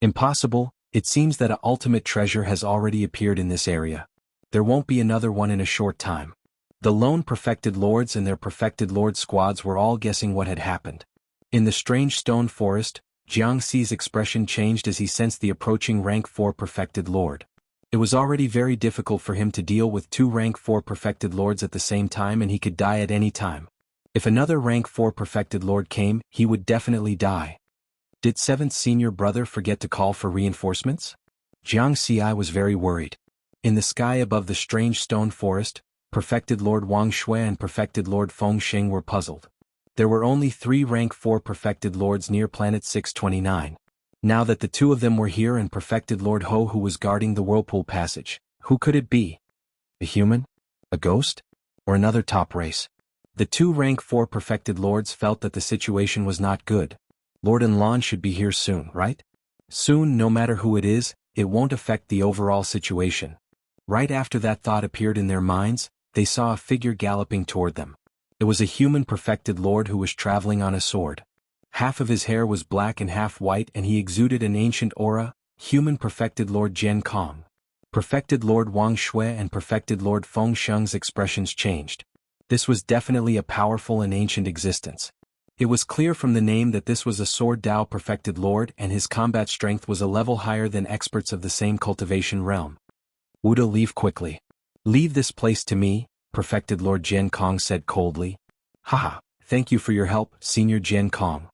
Impossible, it seems that a ultimate treasure has already appeared in this area. There won't be another one in a short time. The lone perfected lords and their perfected lord squads were all guessing what had happened. In the strange stone forest, Jianghu's expression changed as he sensed the approaching rank 4 perfected lord. It was already very difficult for him to deal with 2 rank 4 perfected lords at the same time, and he could die at any time. If another rank 4 perfected lord came, he would definitely die. Did 7th senior brother forget to call for reinforcements? Jianghu was very worried. In the sky above the strange stone forest, perfected Lord Wang Shui and perfected Lord Feng Xing were puzzled. There were only 3 rank 4 perfected lords near planet 629. Now that the 2 of them were here and perfected Lord Ho who was guarding the whirlpool passage, who could it be? A human? A ghost? Or another top race? The 2 rank 4 perfected lords felt that the situation was not good. Lord Enlon should be here soon, right? Soon, no matter who it is, it won't affect the overall situation. Right after that thought appeared in their minds, they saw a figure galloping toward them. It was a human perfected lord who was traveling on a sword. Half of his hair was black and half white, and he exuded an ancient aura. Human perfected Lord Jian Kong. Perfected Lord Wang Shui and perfected Lord Feng Sheng's expressions changed. This was definitely a powerful and ancient existence. It was clear from the name that this was a Sword Dao perfected lord, and his combat strength was a level higher than experts of the same cultivation realm. Wuda, leave quickly. Leave this place to me, perfected Lord Jian Kong said coldly. Haha, thank you for your help, Senior Jian Kong.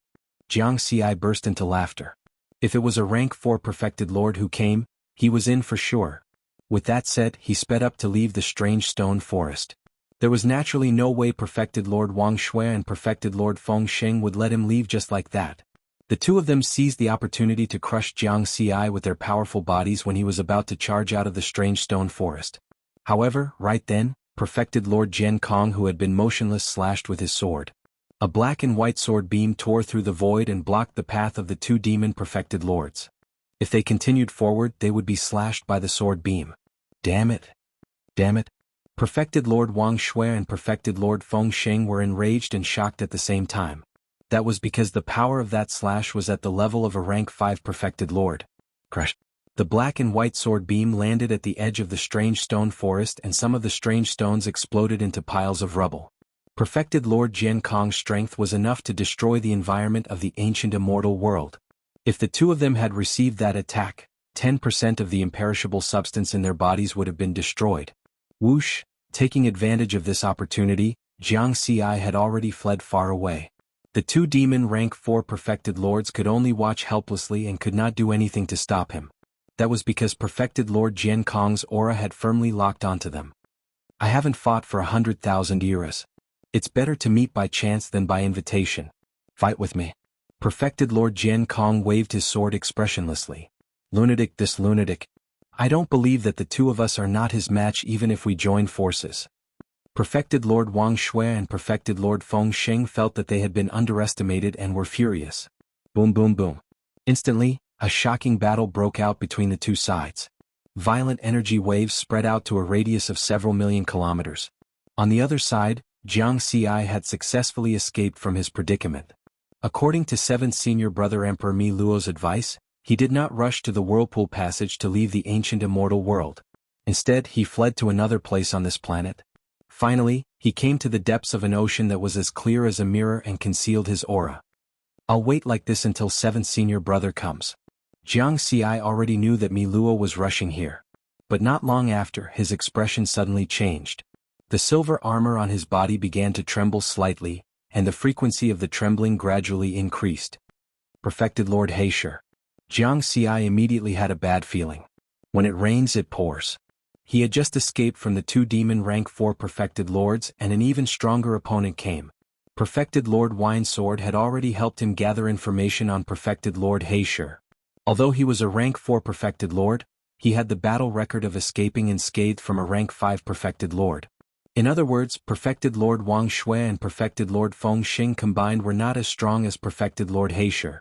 Jianghu burst into laughter. If it was a rank 4 perfected lord who came, he was in for sure. With that said, he sped up to leave the strange stone forest. There was naturally no way perfected Lord Wang Shui and perfected Lord Feng Xing would let him leave just like that. The 2 of them seized the opportunity to crush Jianghu with their powerful bodies when he was about to charge out of the strange stone forest. However, right then, perfected Lord Jian Kong, who had been motionless, slashed with his sword. A black and white sword beam tore through the void and blocked the path of the 2 demon perfected lords. If they continued forward, they would be slashed by the sword beam. Damn it. Damn it. Perfected Lord Wang Shui and perfected Lord Feng Xing were enraged and shocked at the same time. That was because the power of that slash was at the level of a rank 5 perfected lord. Crush. The black and white sword beam landed at the edge of the strange stone forest, and some of the strange stones exploded into piles of rubble. Perfected Lord Jian Kong's strength was enough to destroy the environment of the ancient immortal world. If the 2 of them had received that attack, 10% of the imperishable substance in their bodies would have been destroyed. Whoosh, taking advantage of this opportunity, Jianghu had already fled far away. The 2 demon rank 4 perfected lords could only watch helplessly and could not do anything to stop him. That was because perfected Lord Jian Kong's aura had firmly locked onto them. I haven't fought for 100,000 eras. It's better to meet by chance than by invitation. Fight with me. Perfected Lord Jian Kong waved his sword expressionlessly. Lunatic, this lunatic. I don't believe that the 2 of us are not his match even if we join forces. Perfected Lord Wang Shui and perfected Lord Feng Xing felt that they had been underestimated and were furious. Boom boom boom. Instantly, a shocking battle broke out between the 2 sides. Violent energy waves spread out to a radius of several million kilometers. On the other side, Jianghu had successfully escaped from his predicament. According to 7th senior brother Emperor Mi Luo's advice, he did not rush to the whirlpool passage to leave the ancient immortal world. Instead, he fled to another place on this planet. Finally, he came to the depths of an ocean that was as clear as a mirror and concealed his aura. I'll wait like this until 7th senior brother comes. Jianghu already knew that Mi Luo was rushing here. But not long after, his expression suddenly changed. The silver armor on his body began to tremble slightly, and the frequency of the trembling gradually increased. Perfected Lord Heisher. Jianghu immediately had a bad feeling. When it rains, it pours. He had just escaped from the 2 demon rank 4 perfected lords, and an even stronger opponent came. Perfected Lord Winesword had already helped him gather information on perfected Lord Heisher. Although he was a rank 4 perfected lord, he had the battle record of escaping unscathed from a rank 5 perfected lord. In other words, perfected Lord Wang Shui and perfected Lord Feng Xing combined were not as strong as perfected Lord Heisher.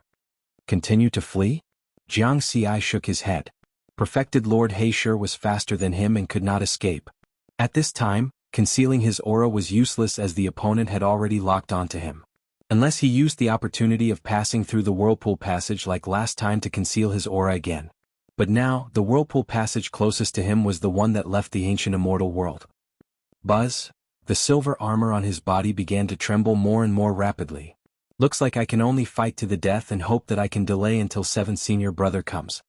Continue to flee? Jiang Xi shook his head. Perfected Lord Heisher was faster than him and could not escape. At this time, concealing his aura was useless as the opponent had already locked onto him. Unless he used the opportunity of passing through the whirlpool passage like last time to conceal his aura again. But now, the whirlpool passage closest to him was the one that left the ancient immortal world. Buzz, the silver armor on his body began to tremble more and more rapidly. Looks like I can only fight to the death and hope that I can delay until 7th senior brother comes.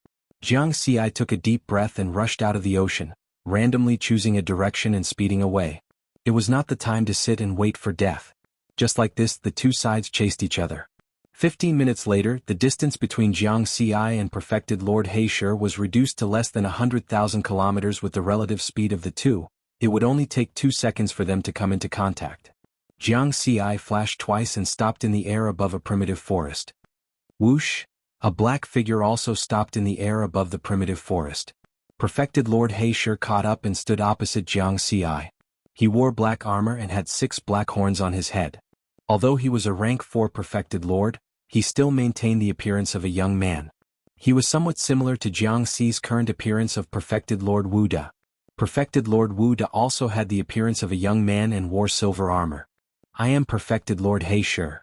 Jiang Xi took a deep breath and rushed out of the ocean, randomly choosing a direction and speeding away. It was not the time to sit and wait for death. Just like this, the two sides chased each other. 15 minutes later, the distance between Jiang Xi and perfected Lord Heisher was reduced to less than 100,000 kilometers. With the relative speed of the two, it would only take 2 seconds for them to come into contact. Jiang Xi flashed twice and stopped in the air above a primitive forest. Whoosh! A black figure also stopped in the air above the primitive forest. Perfected Lord Heisher caught up and stood opposite Jiang Xi. He wore black armor and had 6 black horns on his head. Although he was a rank 4 perfected lord, he still maintained the appearance of a young man. He was somewhat similar to Jiang Xi's current appearance of perfected Lord Wuda. Perfected Lord Wuda also had the appearance of a young man and wore silver armor. I am perfected Lord Heisher.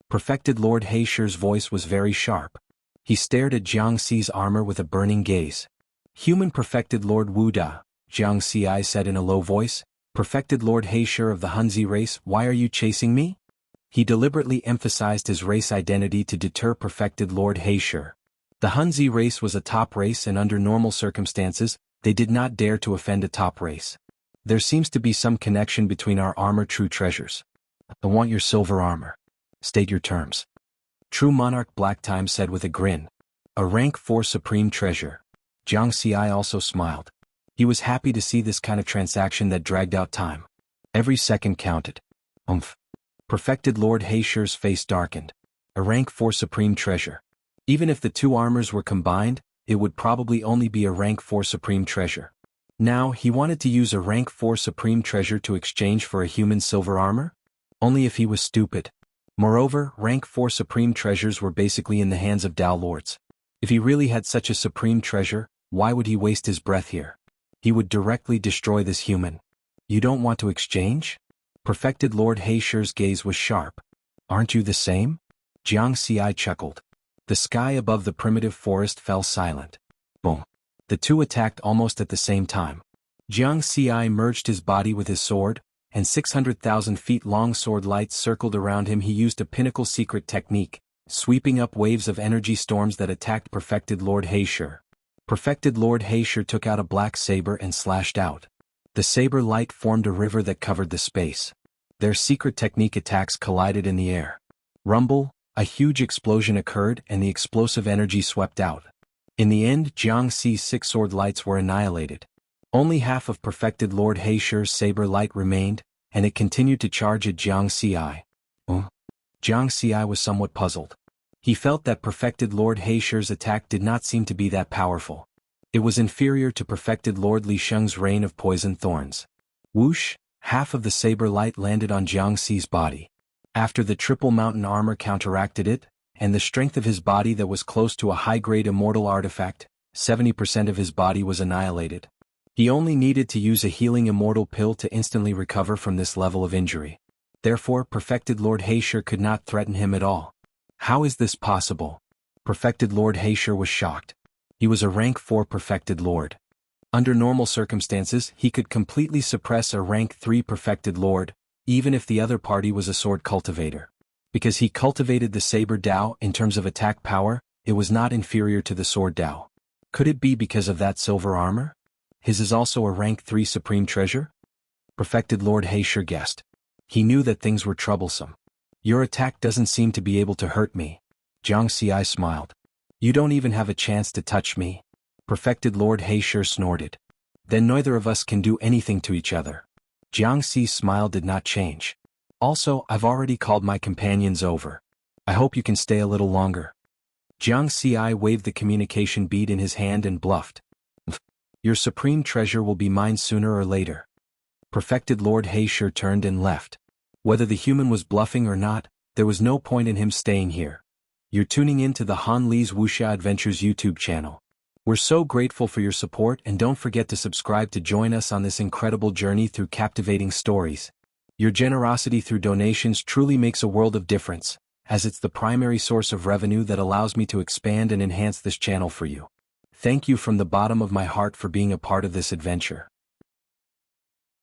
Perfected Lord Heisher's voice was very sharp. He stared at Jiang Xi's armor with a burning gaze. Human perfected Lord Wuda, Jiang Xi said in a low voice. Perfected Lord Heisher of the Hunzi race, why are you chasing me? He deliberately emphasized his race identity to deter perfected Lord Heisher. The Hunzi race was a top race and under normal circumstances, they did not dare to offend a top race. There seems to be some connection between our armor true treasures. I want your silver armor. State your terms. True Monarch Black Time said with a grin. A rank 4 supreme treasure. Jiang Xi also smiled. He was happy to see this kind of transaction that dragged out time. Every second counted. Perfected Lord Heisher's face darkened. A rank 4 supreme treasure. Even if the two armors were combined, it would probably only be a rank 4 supreme treasure. Now, he wanted to use a rank 4 supreme treasure to exchange for a human silver armor? Only if he was stupid. Moreover, rank 4 supreme treasures were basically in the hands of Dao Lords. If he really had such a supreme treasure, why would he waste his breath here? He would directly destroy this human. You don't want to exchange? Perfected Lord Heisher's gaze was sharp. Aren't you the same? Jiang Xi chuckled. The sky above the primitive forest fell silent. Boom. The two attacked almost at the same time. Jiang Xi merged his body with his sword, and 600,000 feet long sword lights circled around him. He used a pinnacle secret technique, sweeping up waves of energy storms that attacked perfected Lord Heisher. Perfected Lord Heisher took out a black saber and slashed out. The saber light formed a river that covered the space. Their secret technique attacks collided in the air. Rumble, a huge explosion occurred and the explosive energy swept out. In the end, Jiang Xi's 6 sword lights were annihilated. Only half of perfected Lord Heisher's saber light remained, and it continued to charge at Jiang Xi. Jiang Xi was somewhat puzzled. He felt that perfected Lord Heisher's attack did not seem to be that powerful. It was inferior to perfected Lord Li Sheng's rain of poison thorns. Whoosh, half of the saber light landed on Jiang Xi's body. After the triple mountain armor counteracted it, and the strength of his body that was close to a high-grade immortal artifact, 70% of his body was annihilated. He only needed to use a healing immortal pill to instantly recover from this level of injury. Therefore, perfected Lord Heisher could not threaten him at all. How is this possible? Perfected Lord Heisher was shocked. He was a rank 4 perfected lord. Under normal circumstances, he could completely suppress a rank 3 perfected lord, even if the other party was a sword cultivator. Because he cultivated the saber Dao in terms of attack power, it was not inferior to the sword Dao. Could it be because of that silver armor? His is also a rank 3 supreme treasure? Perfected Lord Heisher guessed. He knew that things were troublesome. Your attack doesn't seem to be able to hurt me. Jiang Xi smiled. You don't even have a chance to touch me. Perfected Lord Heisher snorted. Then neither of us can do anything to each other. Jiang Xi's smile did not change. Also, I've already called my companions over. I hope you can stay a little longer. Jiang Xi waved the communication bead in his hand and bluffed. Your supreme treasure will be mine sooner or later. Perfected Lord He sure turned and left. Whether the human was bluffing or not, there was no point in him staying here. You're tuning in to the Han Li's Wuxia Adventures YouTube channel. We're so grateful for your support, and don't forget to subscribe to join us on this incredible journey through captivating stories. Your generosity through donations truly makes a world of difference, as it's the primary source of revenue that allows me to expand and enhance this channel for you. Thank you from the bottom of my heart for being a part of this adventure.